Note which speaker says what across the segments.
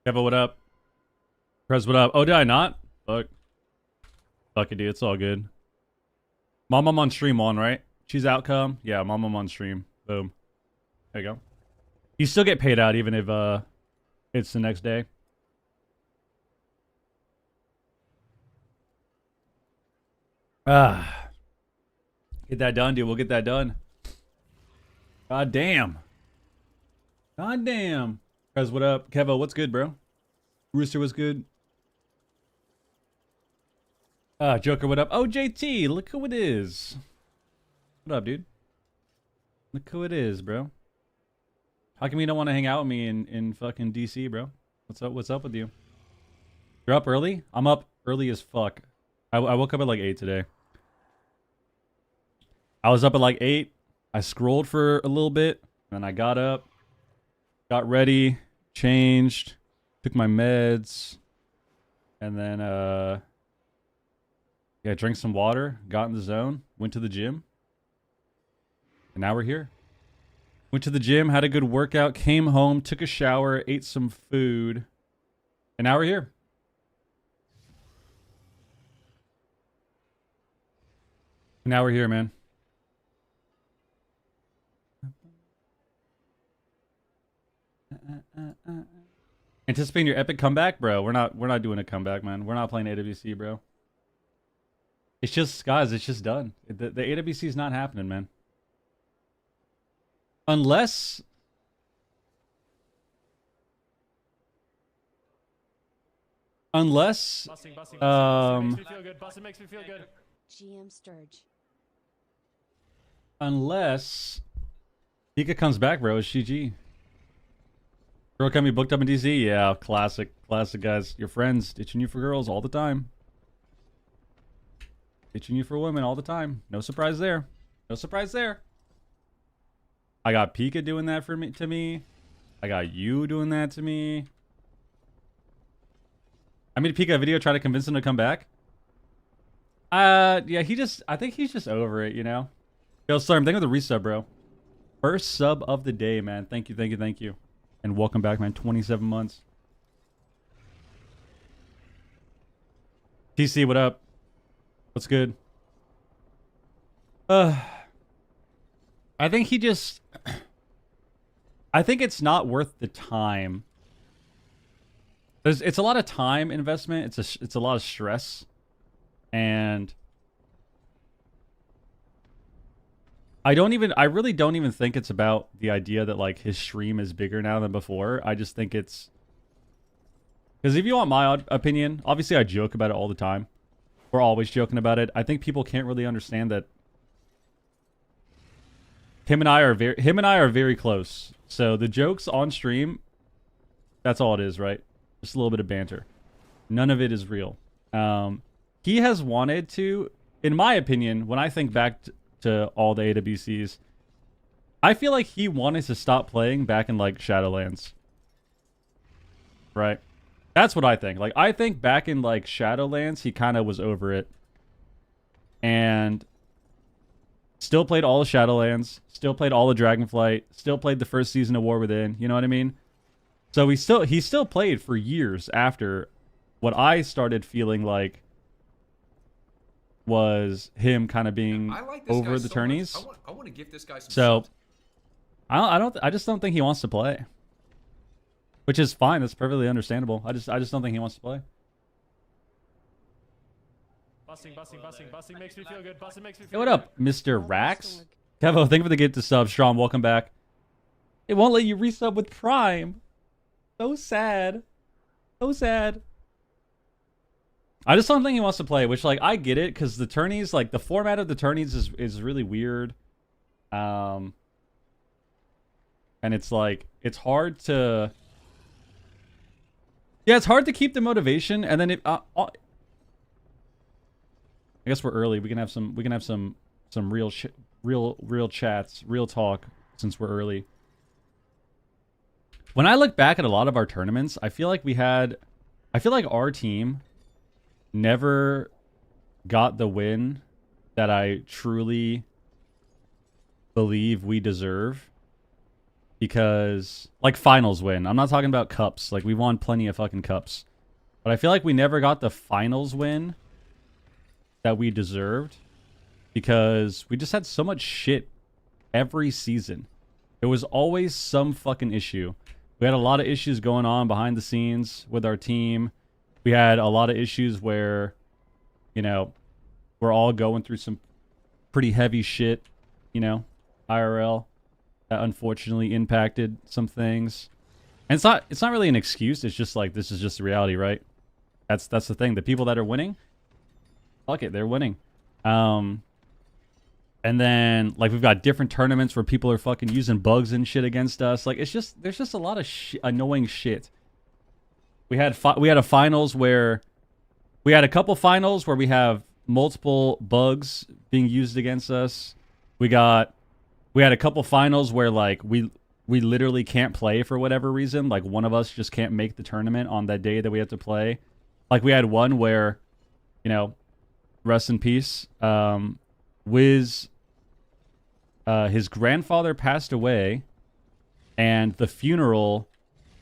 Speaker 1: Kevin, what up? Prez, what up? Oh, did I not? Fuck. Fuck it, dude. It's all good. Mom, I'm on stream on, right? She's outcome. Yeah, mom, I'm on stream. Boom. There you go. You still get paid out even if it's the next day. Ah. Get that done, dude. We'll get that done. God damn. God damn. Prez, what up? Kevo, what's good, bro? Rooster, what's good? Joker, what up? Oh, JT, look who it is. What up, dude? Look who it is, bro. How come you don't want to hang out with me in fucking DC, bro? What's up with you? You're up early? I'm up early as fuck. I woke up at like 8 today. I was up at like 8. I scrolled for a little bit. Then I got up. Got ready. Changed. Took my meds. And then, yeah, drank some water. Got in the zone. Went to the gym. And now we're here. Went to the gym, had a good workout, came home, took a shower, ate some food, and now we're here. Now we're here, man. Anticipating your epic comeback, bro. We're not doing a comeback, man. We're not playing AWC, bro. It's just, guys, it's just done. The AWC is not happening, man. Unless
Speaker 2: Busting makes me feel good. Busting makes me feel good.
Speaker 3: GM Sturge.
Speaker 1: unless Pika comes back, bro, it's GG. Girl can be booked up in DC. Yeah, classic guys. Your friends ditching you for girls all the time. Ditching you for women all the time. No surprise there. No surprise there. I got Pika doing that to me. I got you doing that to me. I made Pika a video try to convince him to come back. Yeah, I think he's just over it, you know? Yo, Slurm, thank you for the resub, bro. First sub of the day, man. Thank you. And welcome back, man. 27 months. TC, what up? What's good? I think he just... I think it's not worth the time. It's a lot of time investment. It's a lot of stress. And... I really don't even think it's about the idea that, like, his stream is bigger now than before. I just think it's... Because if you want my opinion, obviously I joke about it all the time. We're always joking about it. I think people can't really understand that him and I are very close. So the jokes on stream, that's all it is, right? Just a little bit of banter. None of it is real. He has wanted to, in my opinion, when I think back to all the AWCs, I feel like he wanted to stop playing back in, like, Shadowlands. Right? That's what I think. Like, I think back in, like, Shadowlands, he kind of was over it. And still played all the Shadowlands. Still played all the Dragonflight. Still played the first season of War Within. You know what I mean? So he still played for years after what I started feeling like was him kind of being over the tourneys.
Speaker 4: I want to give this guy some
Speaker 1: So I just don't think he wants to play. Which is fine. That's perfectly understandable. I just don't think he wants to play.
Speaker 2: Busting makes me feel good. Busting makes me
Speaker 1: Hey,
Speaker 2: feel
Speaker 1: what
Speaker 2: good.
Speaker 1: up, Mr. Rax? Kevo, thank you for the gift to sub. Strong, welcome back. It won't let you resub with Prime. So sad. So sad. I just don't think he wants to play, which, like, I get it, because the tourneys, like, the format of the tourneys is really weird. And it's, like, it's hard to... Yeah, it's hard to keep the motivation, and then I guess we're early. We can have some real chats, real talk, since we're early. When I look back at a lot of our tournaments, I feel like our team never got the win that I truly believe we deserve because like finals win. I'm not talking about cups. Like we won plenty of fucking cups. But I feel like we never got the finals win that we deserved because we just had so much shit every season. There was always some fucking issue. We had a lot of issues going on behind the scenes with our team. We had a lot of issues where, you know, we're all going through some pretty heavy shit, you know, IRL, that unfortunately impacted some things. And it's not really an excuse. It's just like, this is just the reality, right? That's the thing. The people that are winning, fuck it, they're winning. And then, like, we've got different tournaments where people are fucking using bugs and shit against us. Like, it's just, there's just a lot of annoying shit. We had a finals where, we had a couple finals where we have multiple bugs being used against us. We had a couple finals where, like, we literally can't play for whatever reason. Like, one of us just can't make the tournament on that day that we have to play. Like, we had one where, you know, rest in peace, Wiz, his grandfather passed away, and the funeral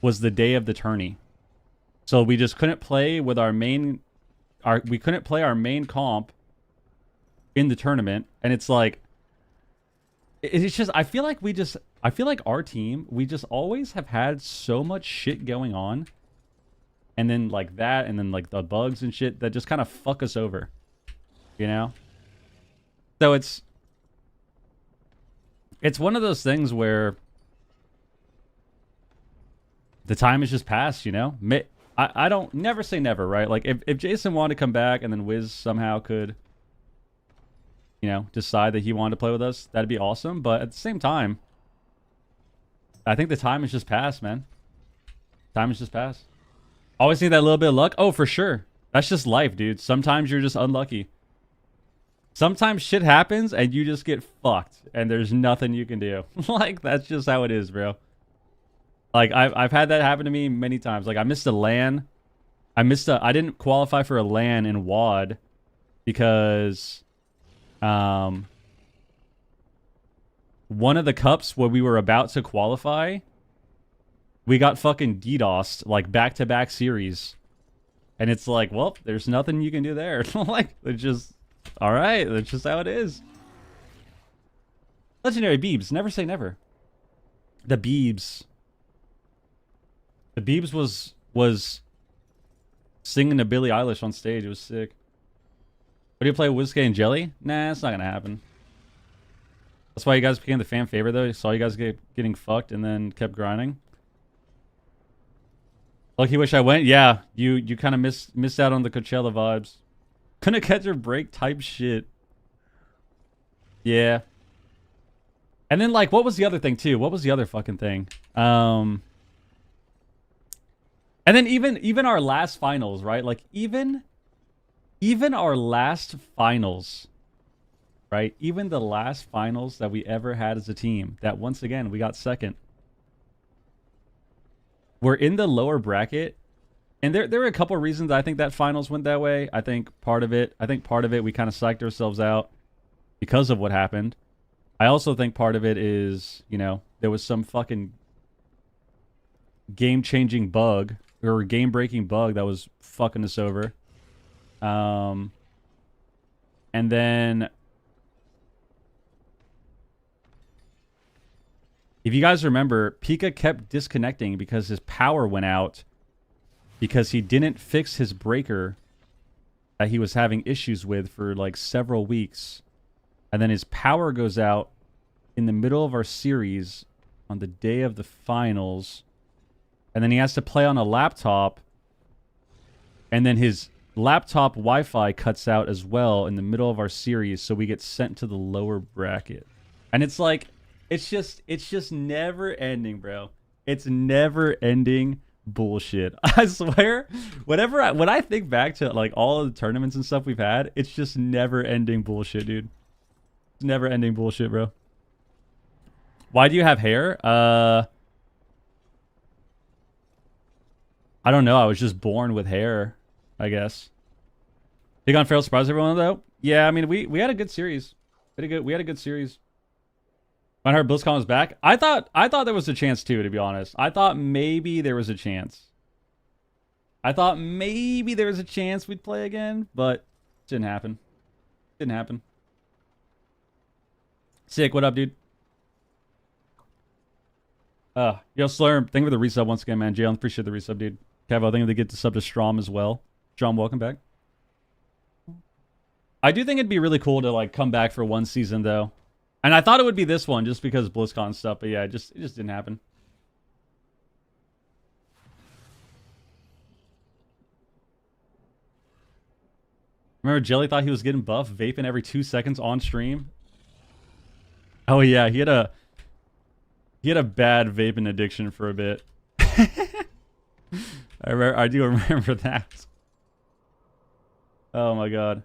Speaker 1: was the day of the tourney. So we just couldn't play with we couldn't play our main comp in the tournament, and it's like, it's just, I feel like our team, we just always have had so much shit going on, and then like that, and then like the bugs and shit that just kind of fuck us over, you know? So it's one of those things where the time has just passed, you know? I don't, never say never, right? Like, if Jason wanted to come back and then Wiz somehow could, you know, decide that he wanted to play with us, that'd be awesome. But at the same time, I think the time has just passed, man. Time has just passed. Always need that little bit of luck. Oh, for sure. That's just life, dude. Sometimes you're just unlucky. Sometimes shit happens and you just get fucked and there's nothing you can do. Like, that's just how it is, bro. Like, I've had that happen to me many times. Like, I missed a LAN. I didn't qualify for a LAN in WAD because one of the cups where we were about to qualify, we got fucking DDoSed, like, back-to-back series. And it's like, well, there's nothing you can do there. Like, it's just, all right, that's just how it is. Legendary Beebs, never say never. The Beebs was singing to Billie Eilish on stage. It was sick. What do you play, Whiskey and Jelly? Nah, it's not gonna happen. That's why you guys became the fan favorite, though. You saw you guys getting fucked and then kept grinding. Lucky wish I went. Yeah, you kind of missed out on the Coachella vibes. Couldn't catch a break type shit. Yeah. And then, like, what was the other thing, too? What was the other fucking thing? And then even our last finals, right? Like, even our last finals, right? Even the last finals that we ever had as a team, that once again, we got second. We're in the lower bracket. And there were a couple of reasons I think that finals went that way. I think part of it, we kind of psyched ourselves out because of what happened. I also think part of it is, you know, there was some fucking game-changing bug or game-breaking bug that was fucking us over. And then, if you guys remember, Pika kept disconnecting because his power went out because he didn't fix his breaker that he was having issues with for like several weeks. And then his power goes out in the middle of our series on the day of the finals. And then he has to play on a laptop. And then his laptop Wi-Fi cuts out as well in the middle of our series. So we get sent to the lower bracket. And it's like, it's just never ending, bro. It's never ending bullshit. I swear, when I think back to like all of the tournaments and stuff we've had, it's just never ending bullshit, dude. It's never ending bullshit, bro. Why do you have hair? I don't know. I was just born with hair, I guess. Big on Feral surprise everyone though. Yeah, I mean we had a good series. We had a good series. When I heard BlizzCon was back, I thought there was a chance too, to be honest. I thought maybe there was a chance. I thought maybe there was a chance we'd play again, but it didn't happen. Didn't happen. Sick, what up, dude? Yo, Slurm, thank you for the resub once again, man. Jalen, appreciate the resub, dude. Kevo, thank you to get the sub to Strom as well. Strom, welcome back. I do think it'd be really cool to like come back for one season though. And I thought it would be this one just because of BlizzCon stuff, but yeah, it just didn't happen. Remember Jelly thought he was getting buff, vaping every 2 seconds on stream? Oh yeah, he had a bad vaping addiction for a bit. I do remember that. Oh my god.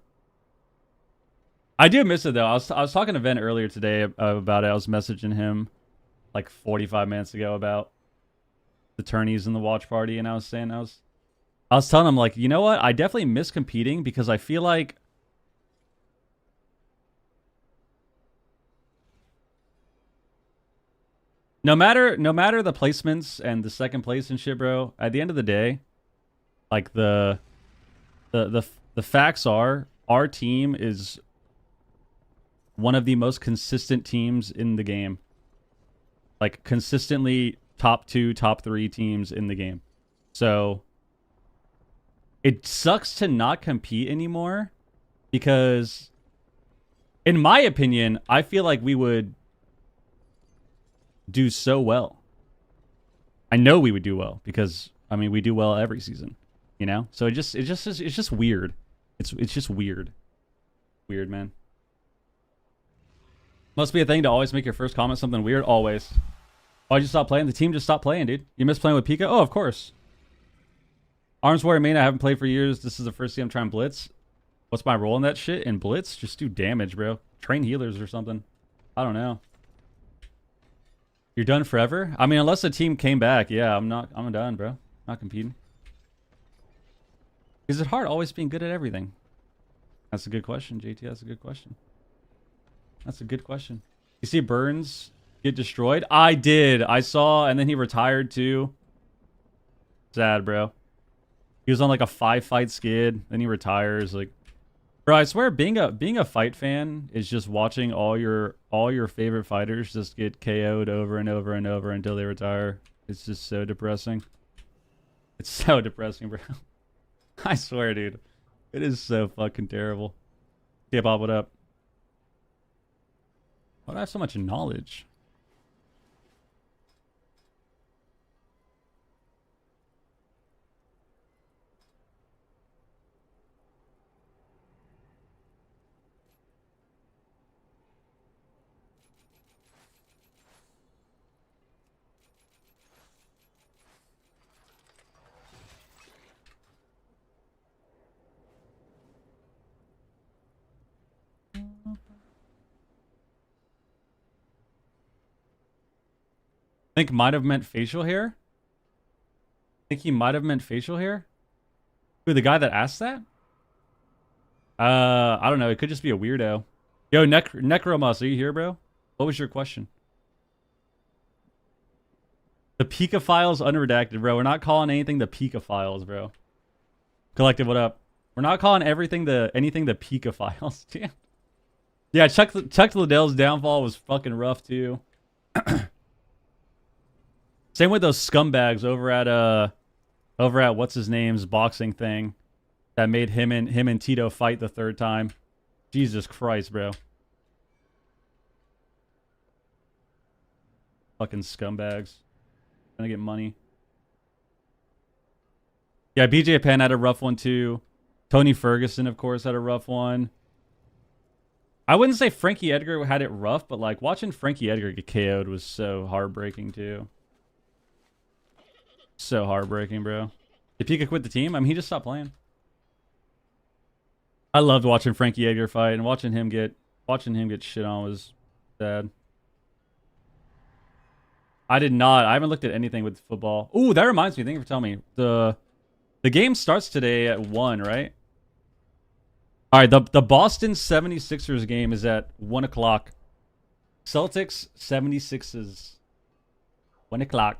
Speaker 1: I do miss it though. I was talking to Ben earlier today about it. I was messaging him like 45 minutes ago about the tourneys and the watch party, and I was saying I was telling him like, you know what? I definitely miss competing because I feel like no matter the placements and the second place and shit, bro, at the end of the day, like the facts are our team is one of the most consistent teams in the game. Like consistently top 2, top 3 teams in the game. So it sucks to not compete anymore because in my opinion, I feel like we would do so well. I know we would do well because I mean we do well every season, you know? So it's just weird. It's just weird. Weird, man. Must be a thing to always make your first comment something weird. Always. Why'd you stop playing? The team just stopped playing, dude. You miss playing with Pika? Oh, of course. Arms Warrior main, I haven't played for years. This is the first game I'm trying Blitz. What's my role in that shit? In Blitz? Just do damage, bro. Train healers or something. I don't know. You're done forever? I mean, unless the team came back, yeah, I'm done, bro. Not competing. Is it hard always being good at everything? That's a good question, JT. That's a good question. That's a good question. You see Burns get destroyed? I did. I saw, and then he retired too. Sad, bro. He was on like a 5-fight skid, then he retires. Like, bro, I swear, being a fight fan is just watching all your favorite fighters just get KO'd over and over and over until they retire. It's just so depressing. It's so depressing, bro. I swear, dude. It is so fucking terrible. K-pop, what up? Why do I have so much knowledge? I think might have meant facial hair. I think he might have meant facial hair. Who, the guy that asked that? I don't know. It could just be a weirdo. Yo, Necromus, are you here, bro? What was your question? The Pika files unredacted, bro. We're not calling anything the Pika files, bro. Collective, what up? We're not calling anything the Pika files. Damn. Yeah, Chuck Liddell's downfall was fucking rough too. Same with those scumbags over at what's his name's boxing thing that made him and Tito fight the third time. Jesus Christ, bro. Fucking scumbags. Gonna get money. Yeah, BJ Penn had a rough one too. Tony Ferguson, of course, had a rough one. I wouldn't say Frankie Edgar had it rough, but like watching Frankie Edgar get KO'd was so heartbreaking too. So heartbreaking, bro. Did Pika quit the team? I mean, he just stopped playing. I loved watching Frankie Edgar fight, and watching him get shit on was sad. I did not. I haven't looked at anything with football. Ooh, that reminds me. Thank you for telling me. The game starts today at 1, right? All right, the Boston 76ers game is at 1 o'clock. Celtics 76s. 1 o'clock.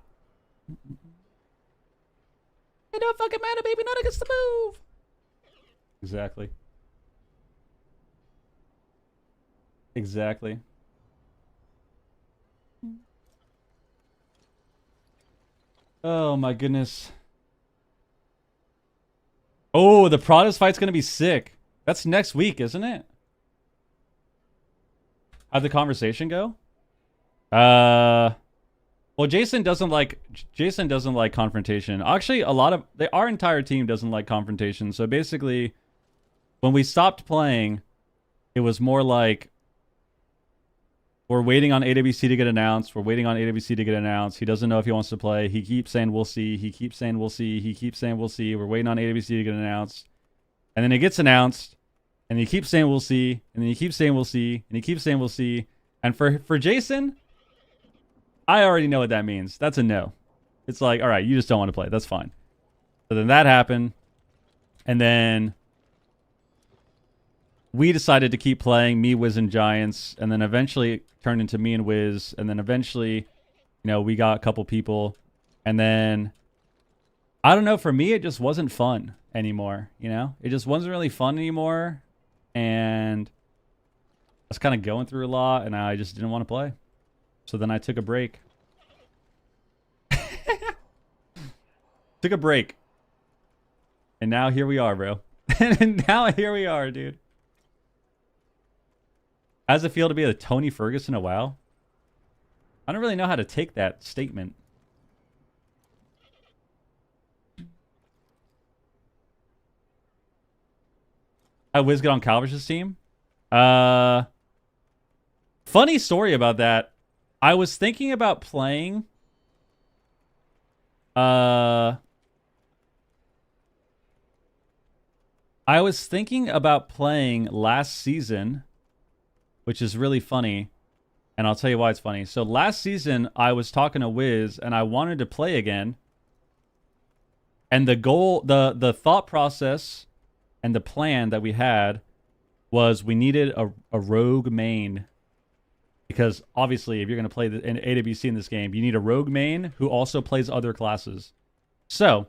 Speaker 1: It don't fucking matter, baby. Not against the move. Exactly. Exactly. Oh my goodness. Oh, the Pradas fight's gonna be sick. That's next week, isn't it? How'd the conversation go? Well, Jason doesn't like confrontation. Actually, our entire team doesn't like confrontation. So basically, when we stopped playing, it was more like we're waiting on AWC to get announced. We're waiting on AWC to get announced. He doesn't know if he wants to play. He keeps saying we'll see. He keeps saying we'll see. He keeps saying we'll see. We're waiting on AWC to get announced. And then it gets announced. And he keeps saying we'll see. And then he keeps saying we'll see. And he keeps saying we'll see. And for Jason, I already know what that means. That's a no. It's like, all right, you just don't want to play. That's fine. So then that happened. And then we decided to keep playing, me, Wiz, and Giants. And then eventually it turned into me and Wiz. And then eventually, you know, we got a couple people. And then, I don't know, for me, it just wasn't fun anymore. You know? It just wasn't really fun anymore. And I was kind of going through a lot. And I just didn't want to play. So then I took a break. Took a break. And now here we are, bro. And now here we are, dude. How does it feel to be a Tony Ferguson of WoW? I don't really know how to take that statement. How Wiz get on Calvish's team? Funny story about that. I was thinking about playing. I was thinking about playing last season, which is really funny, and I'll tell you why it's funny. So last season, I was talking to Wiz, and I wanted to play again. And the goal, the thought process, and the plan that we had was we needed a rogue main. Because obviously, if you're going to play an AWC in this game, you need a rogue main who also plays other classes. So,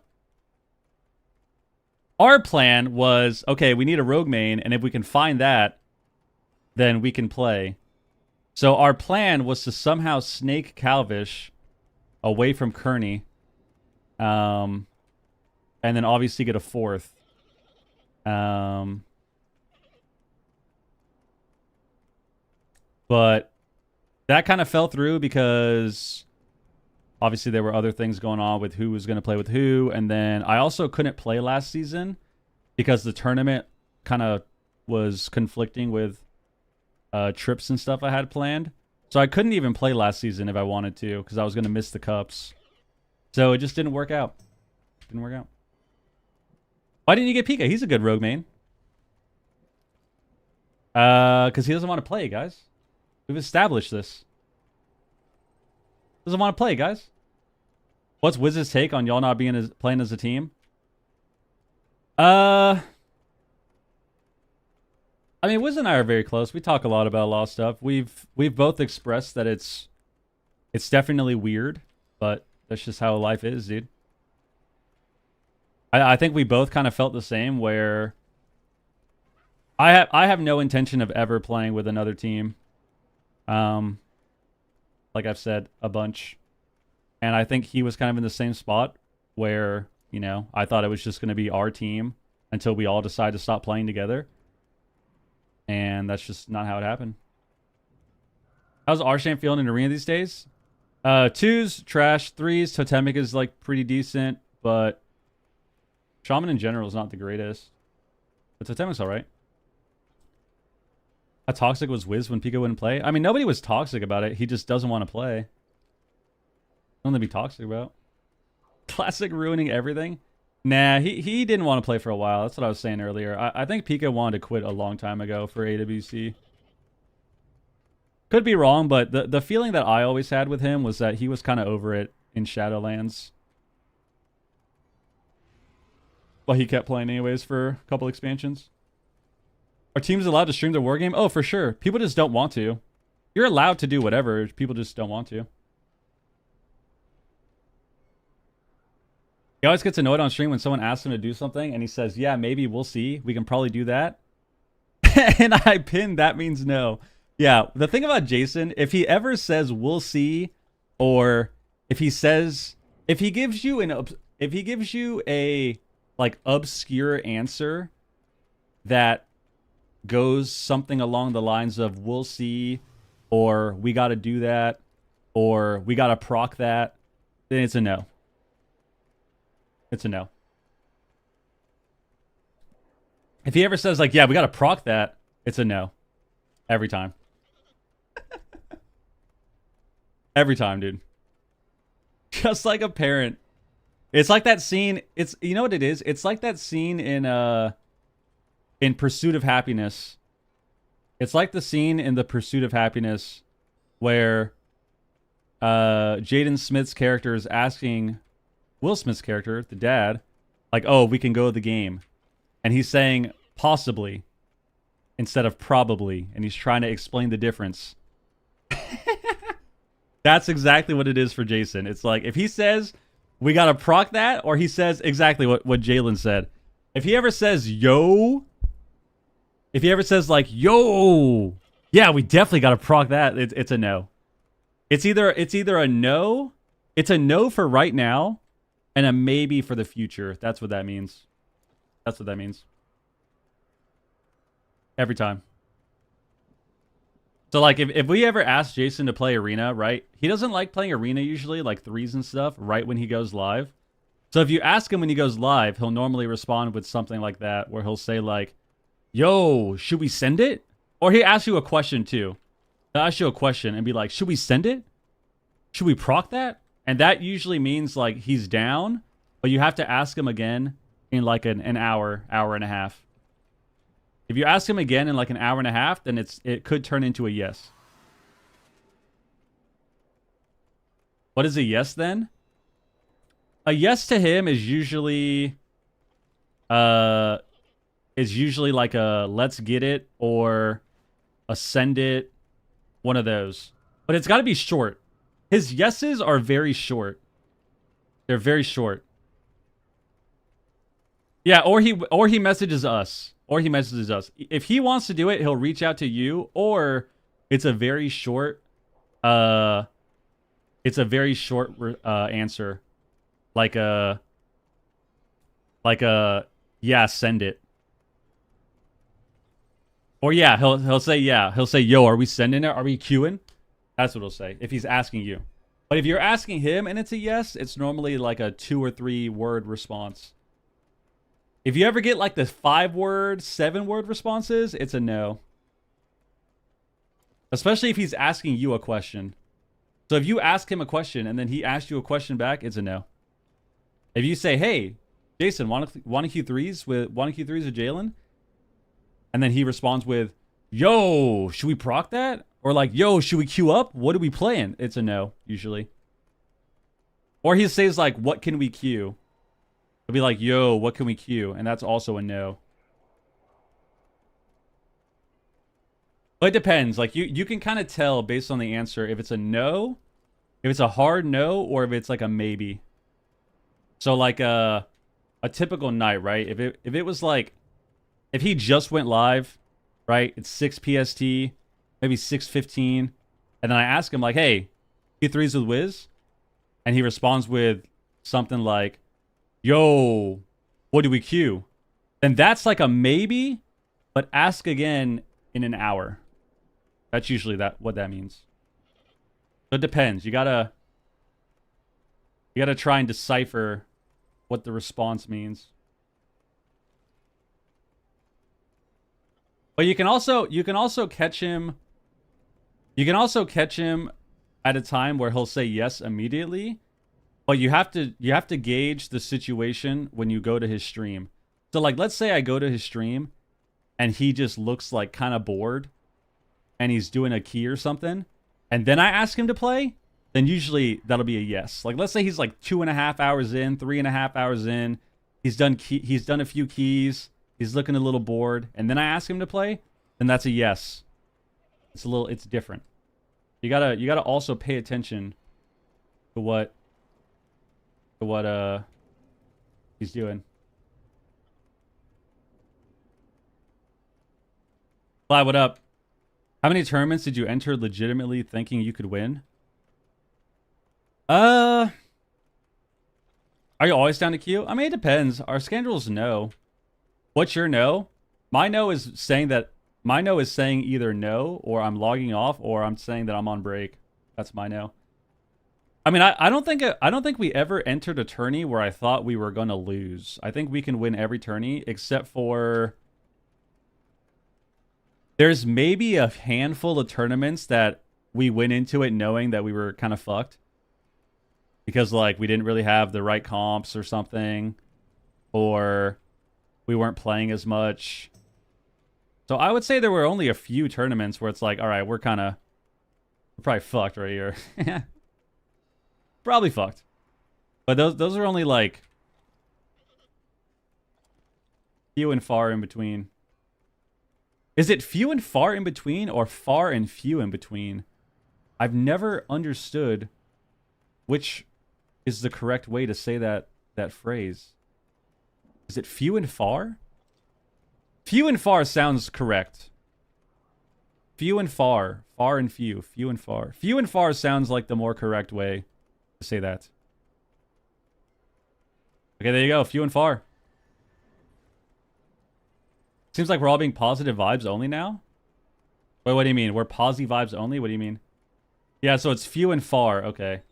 Speaker 1: our plan was, okay, we need a rogue main, and if we can find that, then we can play. So our plan was to somehow snake Calvish away from Kearney, and then obviously get a fourth. But that kind of fell through because obviously there were other things going on with who was going to play with who. And then I also couldn't play last season because the tournament kind of was conflicting with trips and stuff I had planned. So I couldn't even play last season if I wanted to because I was going to miss the cups. So it just didn't work out. Didn't work out. Why didn't you get Pika? He's a good rogue main. Because he doesn't want to play, guys. We've established this. Doesn't want to play, guys. What's Wiz's take on y'all not being playing as a team? I mean, Wiz and I are very close. We talk a lot about a lot of stuff. We've both expressed that it's definitely weird, but that's just how life is, dude. I think we both kind of felt the same. Where I have no intention of ever playing with another team. Like I've said a bunch, and I think he was kind of in the same spot where, you know, I thought it was just going to be our team until we all decide to stop playing together. And that's just not how it happened. How's Arshan feeling in arena these days? 2s, trash. 3s, Totemic is like pretty decent, but Shaman in general is not the greatest. But Totemic's alright. How toxic was Wiz when Pika wouldn't play? I mean, nobody was toxic about it. He just doesn't want to play. Nothing to be toxic about. Classic ruining everything. Nah, he didn't want to play for a while. That's what I was saying earlier. I think Pika wanted to quit a long time ago for AWC. Could be wrong, but the feeling that I always had with him was that he was kind of over it in Shadowlands. But he kept playing anyways for a couple expansions. Are teams allowed to stream their war game? Oh, for sure. People just don't want to. You're allowed to do whatever. People just don't want to. He always gets annoyed on stream when someone asks him to do something and he says, yeah, maybe, we'll see. We can probably do that. And I pin, that means no. Yeah, the thing about Jason, if he ever says we'll see, or if he gives you a like obscure answer that goes something along the lines of we'll see, or we got to do that, or we got to proc that, then it's a no. It's a no. If he ever says like, yeah, we got to proc that, it's a no. Every time. Every time, dude. Just like a parent. It's like that scene. It's, you know what it is? It's like that scene in Pursuit of Happiness. It's like the scene in The Pursuit of Happiness where Jaden Smith's character is asking Will Smith's character, the dad, like, oh, we can go to the game. And he's saying possibly instead of probably. And he's trying to explain the difference. That's exactly what it is for Jason. It's like, if he says, we got to proc that, or he says exactly what Jalen said. If he ever says, yo, if he ever says like, yo, yeah, we definitely got to proc that, it's a no. It's either a no, it's a no for right now, and a maybe for the future. That's what that means. That's what that means. Every time. So, like, if we ever ask Jason to play Arena, right? He doesn't like playing Arena usually, like threes and stuff, right when he goes live. So if you ask him when he goes live, he'll normally respond with something like that, where he'll say, like, yo, should we send it? Or he asks you a question, too. He'll ask you a question and be like, should we send it? Should we proc that? And that usually means, like, he's down, but you have to ask him again in, like, an hour, hour and a half. If you ask him again in like an hour and a half, then it could turn into a yes. What is a yes then? A yes to him is usually like a let's get it or a send it, one of those. But it's got to be short. His yeses are very short. They're very short. Yeah, or he messages us. Or he messages us. If he wants to do it, he'll reach out to you, or it's a very short answer. Like a yeah, send it. Or yeah, he'll say yeah. He'll say, yo, are we sending it? Are we queuing? That's what he'll say if he's asking you. But if you're asking him and it's a yes, it's normally like a 2 or 3 word response. If you ever get like the 5-word, 7-word responses, it's a no. Especially if he's asking you a question. So if you ask him a question and then he asks you a question back, it's a no. If you say, hey, Jason, want to queue threes with Jalen? And then he responds with, yo, should we proc that? Or like, yo, should we queue up? What are we playing? It's a no, usually. Or he says like, what can we queue? It'll be like, yo, what can we queue? And that's also a no. But it depends. Like, you can kind of tell based on the answer if it's a no, if it's a hard no, or if it's like a maybe. So like a typical night, right? If it was like, if he just went live, right? It's 6 PST, maybe 6:15. And then I ask him like, hey, Q3s with Wiz? And he responds with something like, yo, what do we queue? Then that's like a maybe, but ask again in an hour. That's usually what that means. So it depends. You gotta try and decipher what the response means. But you can also catch him. You can also catch him at a time where he'll say yes immediately. But you have to gauge the situation when you go to his stream. So like, let's say I go to his stream and he just looks like kind of bored and he's doing a key or something. And then I ask him to play, then usually that'll be a yes. Like, let's say he's like 2.5 hours in, 3.5 hours in. He's done a few keys. He's looking a little bored. And then I ask him to play, then that's a yes. It's different. You gotta also pay attention to what he's doing. Fly, what up? How many tournaments did you enter legitimately thinking you could win? Are you always down to queue? I mean, it depends. Our schedule's no. What's your no? My no is saying either no, or I'm logging off, or I'm saying that I'm on break. That's my no. I mean, I don't think we ever entered a tourney where I thought we were gonna lose. I think we can win every tourney except for there's maybe a handful of tournaments that we went into it knowing that we were kind of fucked. Because, like, we didn't really have the right comps or something. Or we weren't playing as much. So I would say there were only a few tournaments where it's like, all right, we're probably fucked right here. Probably fucked. But those are only, like, few and far in between. Is it few and far in between or far and few in between? I've never understood which is the correct way to say that phrase. Is it few and far? Few and far sounds correct. Few and far. Far and few. Few and far. Few and far sounds like the more correct way to say that. Okay, there you go. Few and far. Seems like we're all being positive vibes only now. Wait, what do you mean? We're positive vibes only? What do you mean? Yeah, so it's few and far. Okay.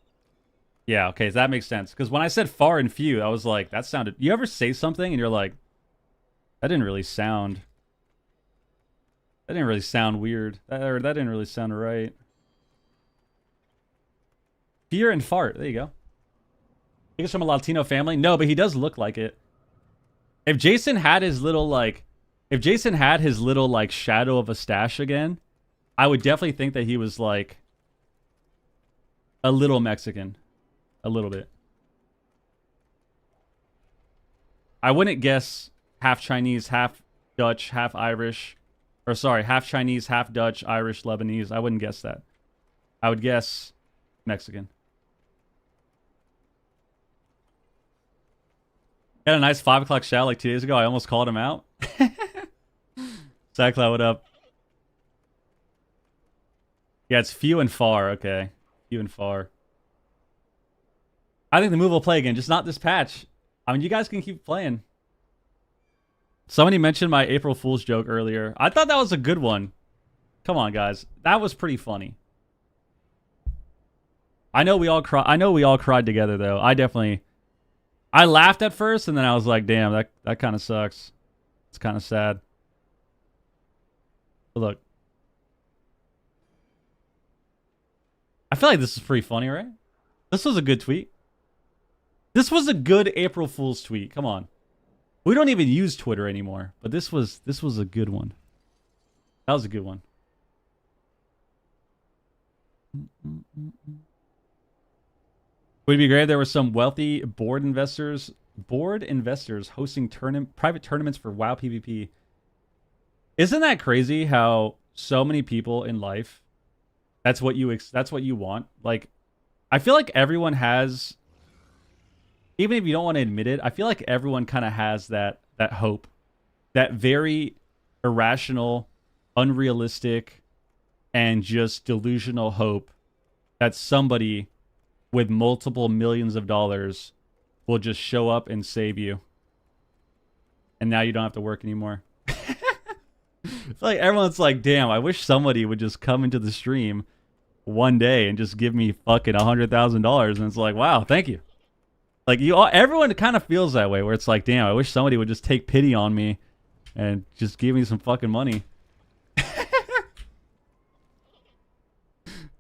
Speaker 1: Yeah, okay, that makes sense. Because when I said far and few, I was like, that sounded... You ever say something and you're like, that didn't really sound... That didn't really sound weird. That didn't really sound right. Fear and fart. There you go. He's from a Latino family? No, but he does look like it. If Jason had his little, like... If Jason had his little, like, shadow of a stash again, I would definitely think that he was, like... a little Mexican. A little bit. I wouldn't guess half Chinese, half Dutch, half Irish. Or sorry, half Chinese, half Dutch, Irish, Lebanese. I wouldn't guess that. I would guess Mexican. Had a nice 5 o'clock shout like 2 days ago. I almost called him out. SideCloud, what up? Yeah, it's few and far. Okay. Few and far. I think the move will play again, just not this patch. I mean, you guys can keep playing. Somebody mentioned my April Fool's joke earlier. I thought that was a good one. Come on, guys. That was pretty funny. I know we all cried together, though. I laughed at first, and then I was like, damn, that kind of sucks. It's kind of sad. But look. I feel like this is pretty funny, right? This was a good tweet. This was a good April Fool's tweet. Come on. We don't even use Twitter anymore, but this was a good one. That was a good one. Would it be great if there were some wealthy board investors hosting private tournaments for WoW PvP? Isn't that crazy how so many people in life that's what you want? Like, I feel like everyone has, even if you don't want to admit it, I feel like everyone kind of has that hope, that very irrational, unrealistic, and just delusional hope that somebody with multiple millions of dollars will just show up and save you. And now you don't have to work anymore. It's like everyone's like, damn, I wish somebody would just come into the stream one day and just give me fucking $100,000. And it's like, wow, thank you. Like, everyone kind of feels that way, where it's like, damn, I wish somebody would just take pity on me and just give me some fucking money.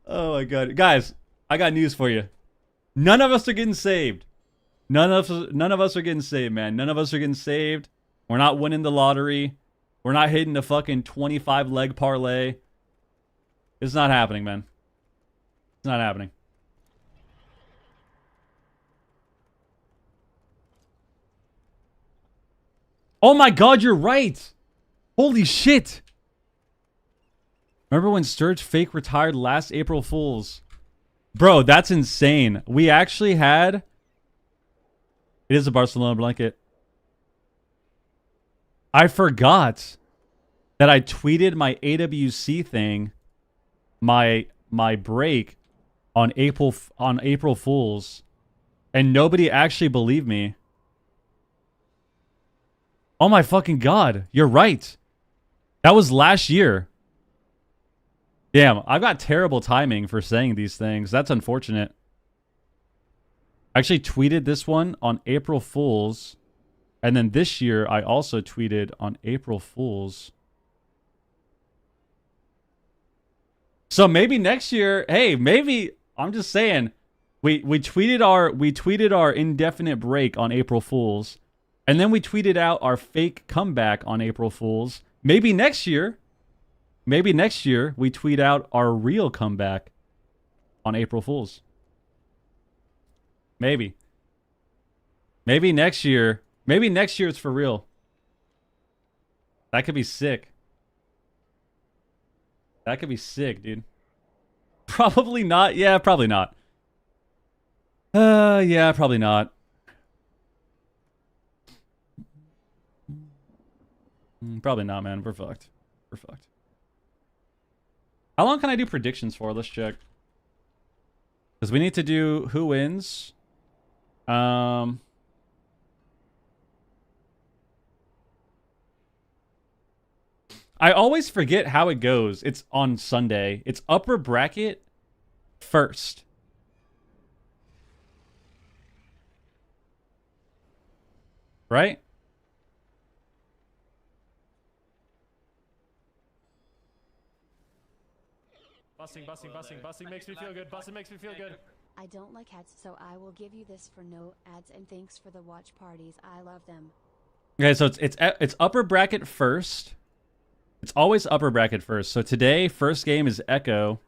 Speaker 1: Oh my god. Guys, I got news for you. None of us are getting saved. None of us are getting saved, man. None of us are getting saved. We're not winning the lottery. We're not hitting the fucking 25 leg parlay. It's not happening, man. It's not happening. Oh my god, you're right. Holy shit. Remember when Sturge fake retired last April Fools? Bro, that's insane. We actually had... It is a Barcelona blanket. I forgot that I tweeted my AWC thing, my break on April Fools, and nobody actually believed me. Oh my fucking god, you're right. That was last year. Damn, I've got terrible timing for saying these things. That's unfortunate. I actually tweeted this one on April Fools. And then this year, I also tweeted on April Fools. So maybe next year, hey, maybe, I'm just saying, we tweeted our indefinite break on April Fools. And then we tweeted out our fake comeback on April Fools. Maybe next year we tweet out our real comeback on April Fools. Maybe next year it's for real. That could be sick. That could be sick, dude. Probably not. Yeah, probably not. Yeah, probably not. Probably not, man. We're fucked. We're fucked. How long can I do predictions for? Let's check. Because we need to do who wins. I always forget how it goes. It's on Sunday. It's upper bracket first. Right?
Speaker 2: Busting makes me feel good. Busting makes me feel good.
Speaker 3: I don't like ads, so I will give you this for no ads, and thanks for the watch parties. I love them.
Speaker 1: Okay, so it's upper bracket first. It's always upper bracket first. So today, first game is Echo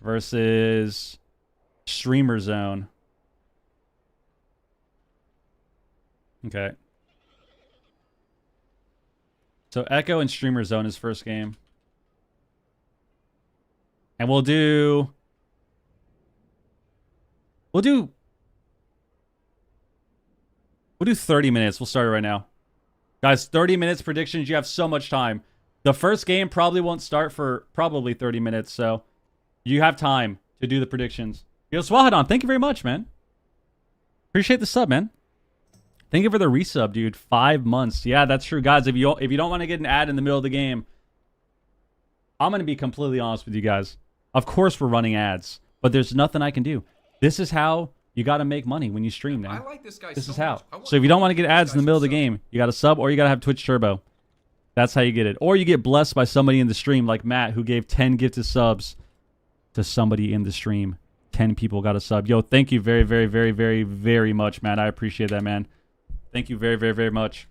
Speaker 1: versus Streamer Zone. Okay. So Echo and Streamer Zone is first game. And we'll do 30 minutes. We'll start it right now. Guys, 30 minutes predictions. You have so much time. The first game probably won't start for probably 30 minutes, so you have time to do the predictions. Yo, Swahadon, thank you very much, man. Appreciate the sub, man. Thank you for the resub, dude. 5 months. Yeah, that's true. Guys, if you don't want to get an ad in the middle of the game, I'm going to be completely honest with you guys. Of course we're running ads, but there's nothing I can do. This is how you got to make money when you stream now.
Speaker 4: I like this guy.
Speaker 1: This is how. So if you don't want to get ads in the middle of the game, you got to sub or you got to have Twitch Turbo. That's how you get it. Or you get blessed by somebody in the stream like Matt, who gave 10 gifted subs to somebody in the stream. 10 people got a sub. Yo, thank you very, very, very, very, very much, man. I appreciate that, man. Thank you very, very, very much.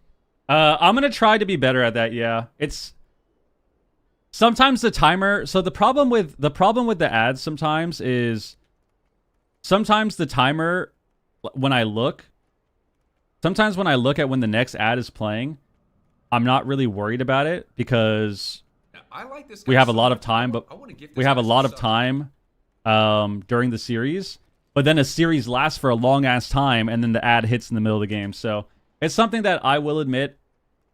Speaker 1: I'm going to try to be better at that, yeah. It's... Sometimes the timer... So the problem with the ads sometimes is... Sometimes the timer, when I look... Sometimes when I look at when the next ad is playing, I'm not really worried about it because
Speaker 4: I like this guy
Speaker 1: we have a lot of time, but we have a lot of
Speaker 4: time.
Speaker 1: time during the series. But then a series lasts for a long-ass time, and then the ad hits in the middle of the game. So it's something that I will admit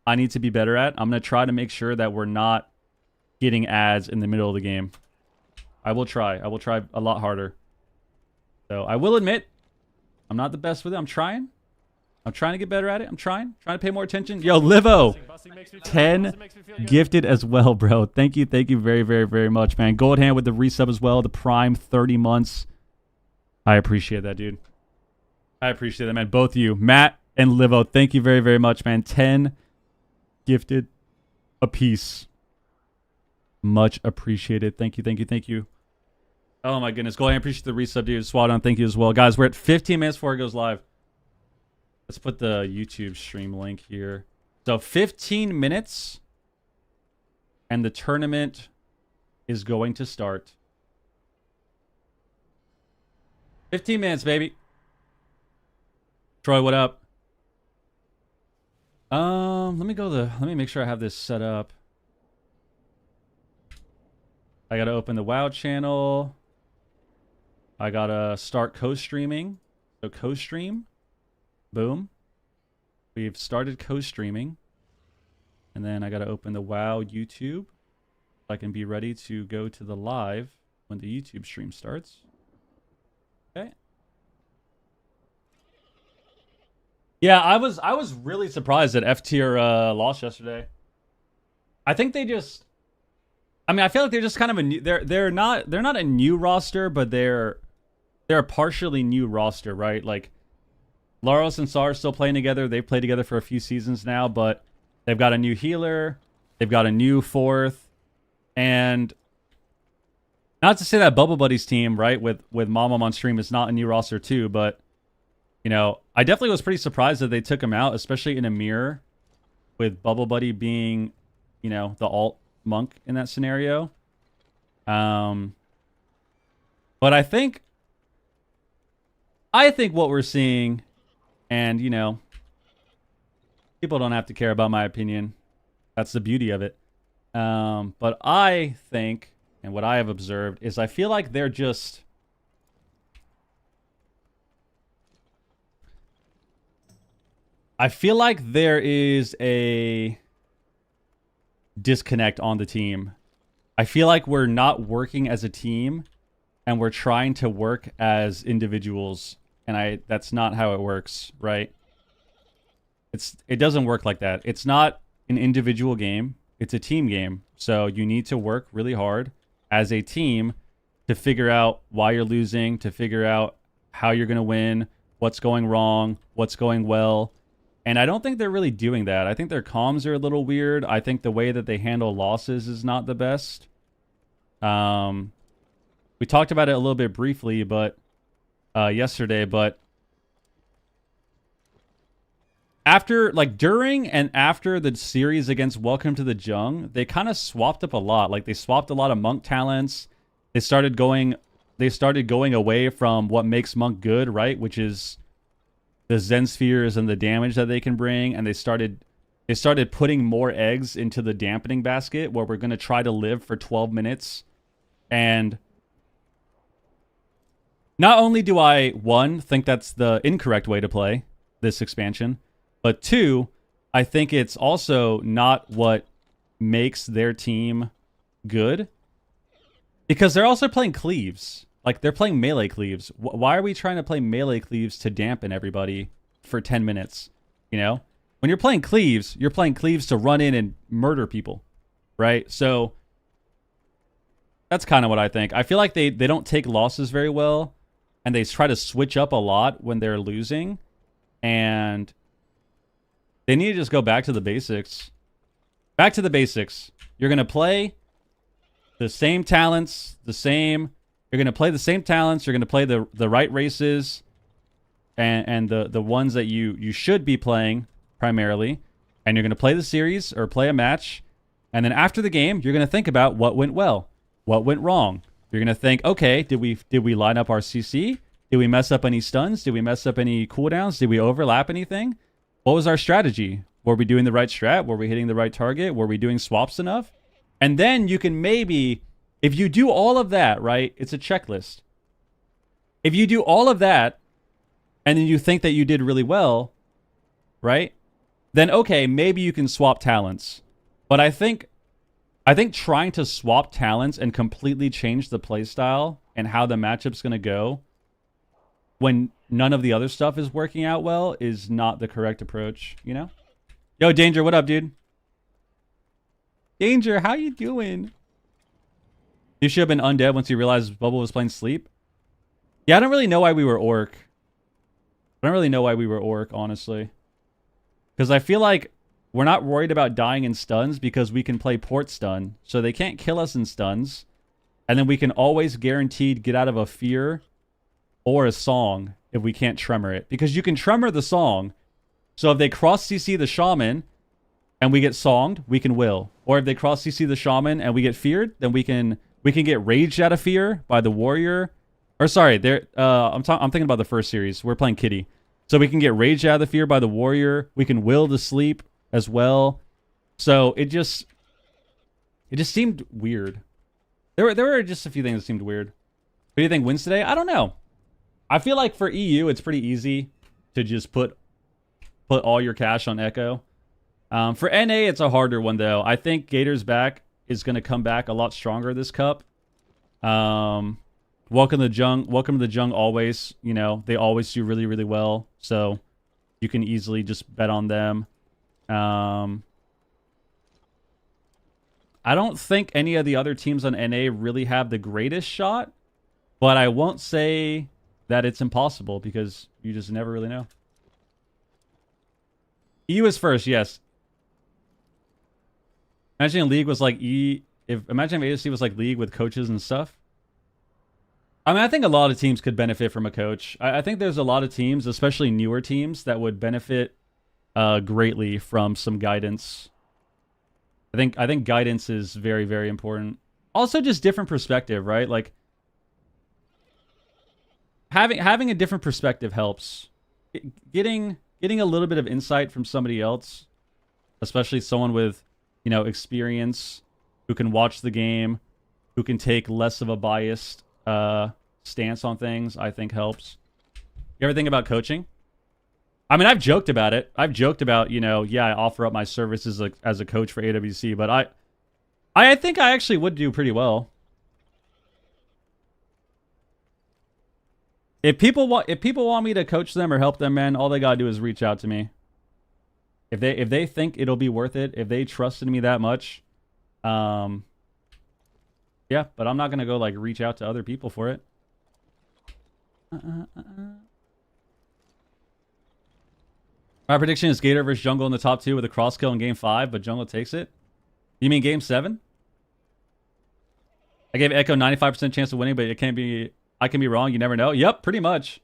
Speaker 1: I need to be better at. I'm going to try to make sure that we're not getting ads in the middle of the game. I will try. I will try a lot harder. So I will admit I'm not the best with it. I'm trying to get better at it. I'm trying to pay more attention. Yo, Livo, 10 gifted as well, bro. Thank you very, very, very much, man. Gold hand with the resub as well. The Prime 30 months. I appreciate that, dude. I appreciate that, man. Both of you, Matt and Livo, thank you very, very much, man. 10 gifted apiece. Much appreciated. Thank you, thank you, thank you. Oh my goodness. Gold hand, appreciate the resub, dude. Swadon, thank you as well. Guys, we're at 15 minutes before it goes live. Let's put the YouTube stream link here. So 15 minutes and the tournament is going to start. 15 minutes, baby. Troy, what up? Let me make sure I have this set up. I gotta open the WoW channel. I gotta start co-streaming. So co-stream. Boom. We've started co-streaming. And then I gotta open the WoW YouTube. So I can be ready to go to the live when the YouTube stream starts. Okay. Yeah, I was really surprised that F tier lost yesterday. I think they just, I mean, I feel like they're just kind of a new, they're not a new roster, but they're a partially new roster, right? Like Laros and Sar are still playing together. They've played together for a few seasons now, but they've got a new healer, they've got a new fourth, and not to say that Bubble Buddies team, right, with Mom on stream is not a new roster too, but you know, I definitely was pretty surprised that they took him out, especially in a mirror with Bubble Buddy being, you know, the alt monk in that scenario. But I think what we're seeing, and you know, people don't have to care about my opinion. That's the beauty of it. But I think, and what I have observed is I feel like they're just, I feel like there is a disconnect on the team. I feel like we're not working as a team and we're trying to work as individuals, and that's not how it works, right? It doesn't work like that. It's not an individual game, it's a team game. So you need to work really hard as a team to figure out why you're losing, to figure out how you're going to win, what's going wrong, what's going well. And I don't think they're really doing that. I think their comms are a little weird. I think the way that they handle losses is not the best. We talked about it a little bit briefly, but yesterday, but after, like, during and after the series against Welcome to the Jung, they kind of swapped up a lot. Like, they swapped a lot of Monk talents. They started going away from what makes Monk good, right? Which is the Zen spheres and the damage that they can bring, and they started putting more eggs into the dampening basket, where we're going to try to live for 12 minutes. And not only do I, one, think that's the incorrect way to play this expansion, but two, I think it's also not what makes their team good, because they're also playing cleaves. Like, they're playing melee cleaves. Why are we trying to play melee cleaves to dampen everybody for 10 minutes? You know? When you're playing cleaves to run in and murder people, right? So that's kind of what I think. I feel like they don't take losses very well, and they try to switch up a lot when they're losing, and they need to just go back to the basics. Back to the basics. You're going to play the same talents, you're going to play the same talents. You're going to play the right races and the ones that you should be playing primarily. And you're going to play the series or play a match. And then after the game, you're going to think about what went well, what went wrong. You're going to think, okay, did we line up our CC? Did we mess up any stuns? Did we mess up any cooldowns? Did we overlap anything? What was our strategy? Were we doing the right strat? Were we hitting the right target? Were we doing swaps enough? And then you can maybe, if you do all of that, right, it's a checklist. If you do all of that, and then you think that you did really well, right, then okay, maybe you can swap talents. But I think trying to swap talents and completely change the playstyle and how the matchup's going to go when none of the other stuff is working out well is not the correct approach, you know? Yo, Danger, what up, dude? Danger, how you doing? You should have been undead once you realized Bubble was playing sleep. Yeah, I don't really know why we were orc. I don't really know why we were orc, honestly. Because I feel like we're not worried about dying in stuns because we can play port stun. So they can't kill us in stuns. And then we can always guaranteed get out of a fear or a song if we can't tremor it. Because you can tremor the song. So if they cross CC the shaman and we get songed, we can will. Or if they cross CC the shaman and we get feared, then we can get raged out of fear by the warrior. Or sorry, I'm thinking about the first series. We're playing Kitty. So we can get raged out of the fear by the warrior. We can will to sleep as well. So it just seemed weird. There were just a few things that seemed weird. Who do you think wins today? I don't know. I feel like for EU, it's pretty easy to just put all your cash on Echo. For NA, it's a harder one, though. I think Gator's back is going to come back a lot stronger this cup. Welcome to the Jung always. You know, they always do really, really well. So you can easily just bet on them. I don't think any of the other teams on NA really have the greatest shot. But I won't say that it's impossible because you just never really know. EU is first, yes. Imagine League was like imagine if AWC was like League with coaches and stuff. I mean, I think a lot of teams could benefit from a coach. I think there's a lot of teams, especially newer teams, that would benefit greatly from some guidance. I think guidance is very, very important. Also, just different perspective, right? Like having a different perspective helps. Getting a little bit of insight from somebody else, especially someone with, you know, experience, who can watch the game, who can take less of a biased stance on things, I think helps. You ever think about coaching? I mean, I've joked about it. I've joked about, you know, yeah, I offer up my services as a coach for AWC, but I think I actually would do pretty well. If people want me to coach them or help them, man, all they gotta do is reach out to me. If they think it'll be worth it, if they trusted me that much, yeah, but I'm not gonna go like reach out to other people for it. My prediction is Gator versus Jungle in the top 2 with a cross kill in game 5, but Jungle takes it. You mean game 7? I gave Echo 95% chance of winning, but it can't be. I can be wrong. You never know. Yep, pretty much.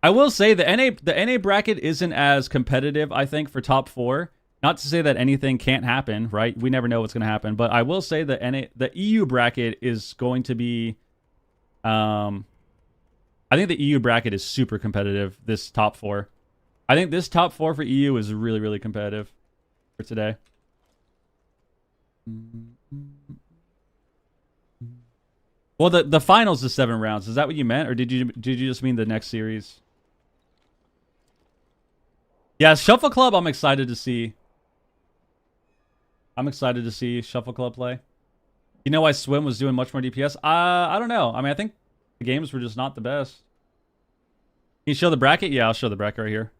Speaker 1: I will say the NA bracket isn't as competitive, I think, for top 4. Not to say that anything can't happen, right? We never know what's going to happen. But I will say the EU bracket is going to be... I think the EU bracket is super competitive, this top 4. I think this top 4 for EU is really, really competitive for today. Well, the finals is 7 rounds. Is that what you meant, or did you just mean the next series? Yeah, Shuffle Club. I'm excited to see. I'm excited to see Shuffle Club play. You know why Swim was doing much more DPS? I don't know. I mean, I think the games were just not the best. Can you show the bracket? Yeah, I'll show the bracket right here,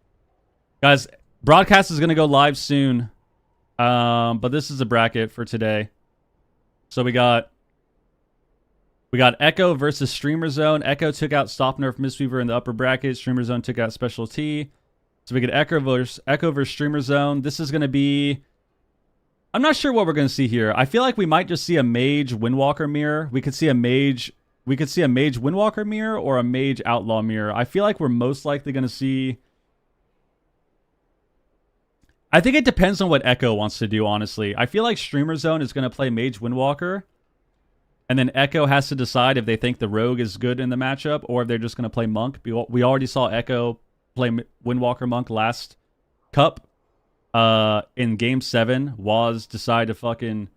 Speaker 1: guys. Broadcast is gonna go live soon, but this is a bracket for today. So we got Echo versus Streamer Zone. Echo took out Stop Nerf Mistweaver in the upper bracket. Streamer Zone took out Special T. So we get Echo versus Streamer Zone. This is going to be... I'm not sure what we're going to see here. I feel like we might just see a Mage Windwalker mirror. We could see a Mage Windwalker mirror or a Mage Outlaw mirror. I feel like we're most likely going to see... I think it depends on what Echo wants to do, honestly. I feel like Streamer Zone is going to play Mage Windwalker. And then Echo has to decide if they think the Rogue is good in the matchup or if they're just going to play Monk. We already saw Echo play Windwalker Monk last Cup. In Game 7, Waz decided to fucking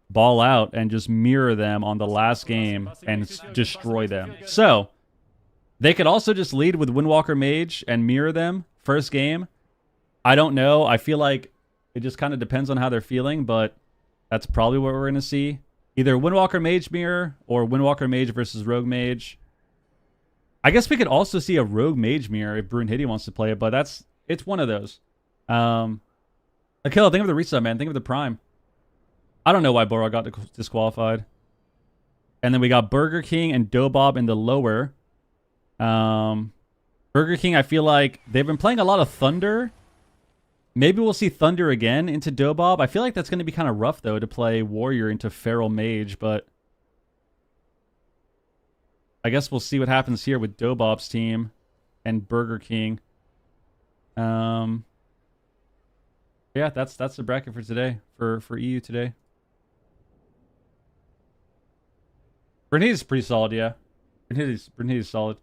Speaker 1: ball out and just mirror them on the last game and destroy them. So, they could also just lead with Windwalker Mage and mirror them first game. I don't know. I feel like it just kind of depends on how they're feeling, but that's probably what we're going to see. Either Windwalker Mage mirror or Windwalker Mage versus Rogue Mage. I guess we could also see a Rogue Mage mirror if Brunhitty wants to play it, but it's one of those. Akil, think of the resub, man. Think of the Prime. I don't know why Borog got disqualified. And then we got Burger King and Dobob in the lower. Burger King, I feel like they've been playing a lot of Thunder. Maybe we'll see Thunder again into Dobob. I feel like that's going to be kind of rough, though, to play Warrior into Feral Mage, but I guess we'll see what happens here with Dobob's team and Burger King. Yeah, that's the bracket for today, for EU today. Brunhitty's pretty solid, yeah. Brunhitty's solid.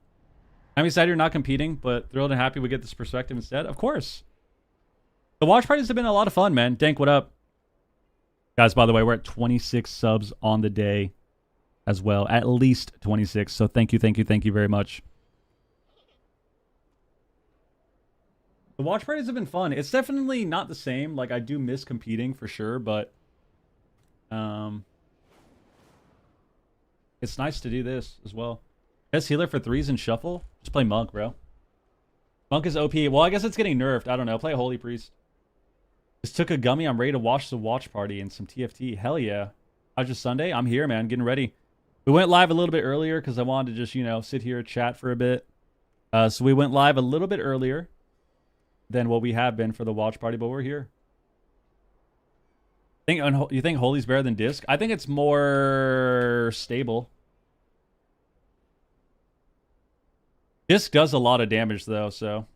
Speaker 1: I'm excited you're not competing, but thrilled and happy we get this perspective instead. Of course. The watch parties have been a lot of fun, man. Dank, what up? Guys, by the way, we're at 26 subs on the day as well. At least 26. So thank you very much. The watch parties have been fun. It's definitely not the same. Like, I do miss competing for sure, but it's nice to do this as well. Best healer for 3s and shuffle? Just play Monk, bro. Monk is OP. Well, I guess it's getting nerfed. I don't know. Play Holy Priest. Just took a gummy. I'm ready to watch the watch party and some TFT. Hell yeah. How's your Sunday? I'm here, man. Getting ready. We went live a little bit earlier because I wanted to just, you know, sit here, chat for a bit. So we went live a little bit earlier than what we have been for the watch party, but we're here. You think Holy's better than Disc? I think it's more stable. Disc does a lot of damage though, so.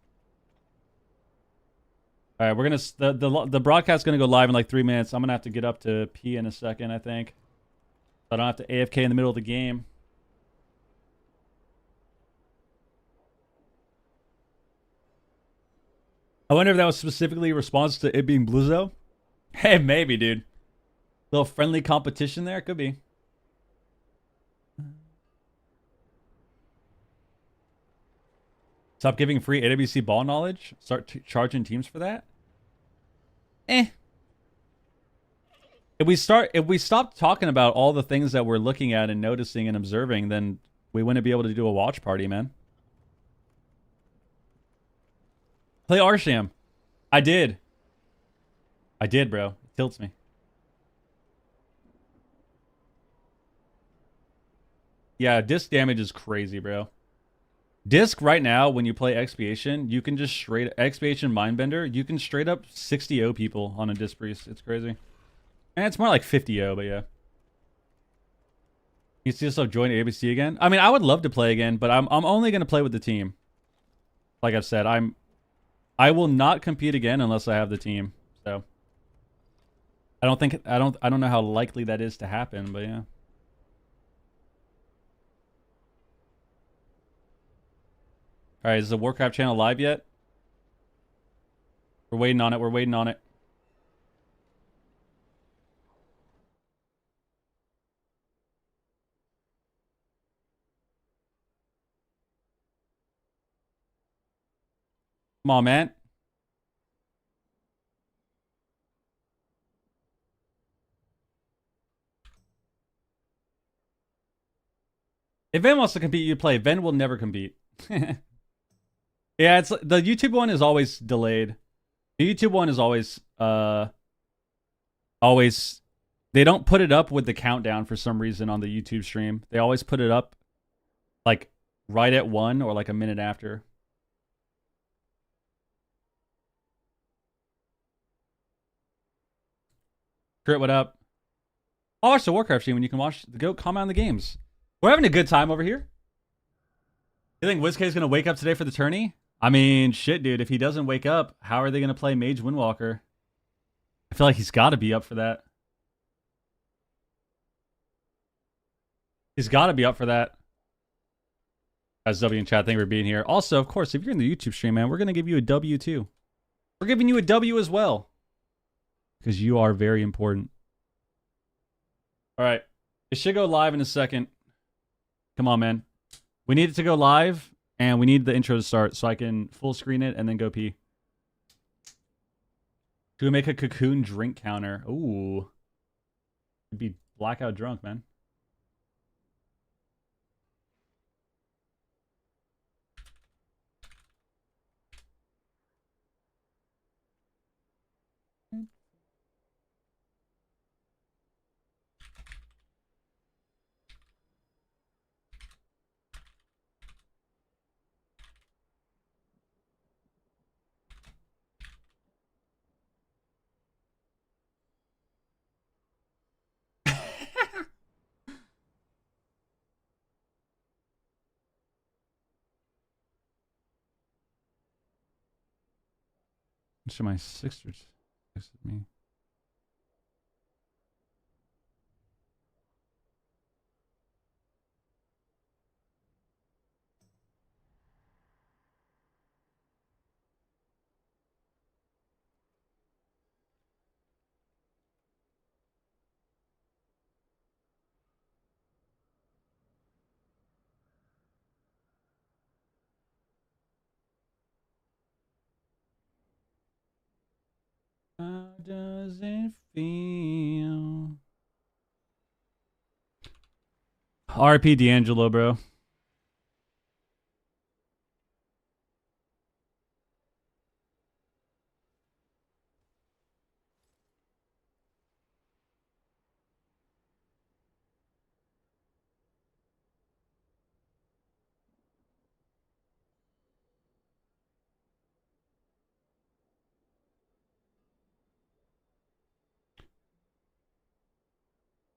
Speaker 1: All right, we're gonna the broadcast's gonna go live in like 3 minutes. I'm gonna have to get up to pee in a second, I think. So I don't have to AFK in the middle of the game. I wonder if that was specifically a response to it being Bluzzo. Hey, maybe, dude. Little friendly competition there, could be. Stop giving free AWC ball knowledge. Start charging teams for that. If we stop talking about all the things that we're looking at and noticing and observing, then we wouldn't be able to do a watch party, man. Play Arsham. I did, bro. It tilts me. Yeah, disc damage is crazy, bro. Disc right now, when you play Expiation, you can just straight Expiation Mindbender. You can straight up 60-0 people on a Disc Priest. It's crazy. And it's more like 50-0, but yeah. You see yourself join ABC again? I mean, I would love to play again, but I'm only gonna play with the team. Like I've said, I will not compete again unless I have the team. So I don't know how likely that is to happen, but yeah. All right, is the Warcraft channel live yet? We're waiting on it. We're waiting on it. Come on, man. If Ven wants to compete, you play. Ven will never compete. Yeah, it's the YouTube one is always delayed. The YouTube one is always they don't put it up with the countdown for some reason on the YouTube stream. They always put it up like right at 1 or like a minute after. Crit, what up? I'll watch the Warcraft stream when you can watch the GOAT comment on the games. We're having a good time over here. You think WizK's gonna wake up today for the tourney? I mean, shit, dude. If he doesn't wake up, how are they gonna play Mage Windwalker? I feel like he's got to be up for that. He's got to be up for that. As W in chat, thank you for being here. Also, of course, if you're in the YouTube stream, man, we're gonna give you a W too. We're giving you a W as well because you are very important. All right, it should go live in a second. Come on, man. We need it to go live, and we need the intro to start so I can full screen it and then go pee. Should we make a cocoon drink counter? Ooh. It'd be blackout drunk, man. Should my sister texted me? does it feel? RP D'Angelo, bro.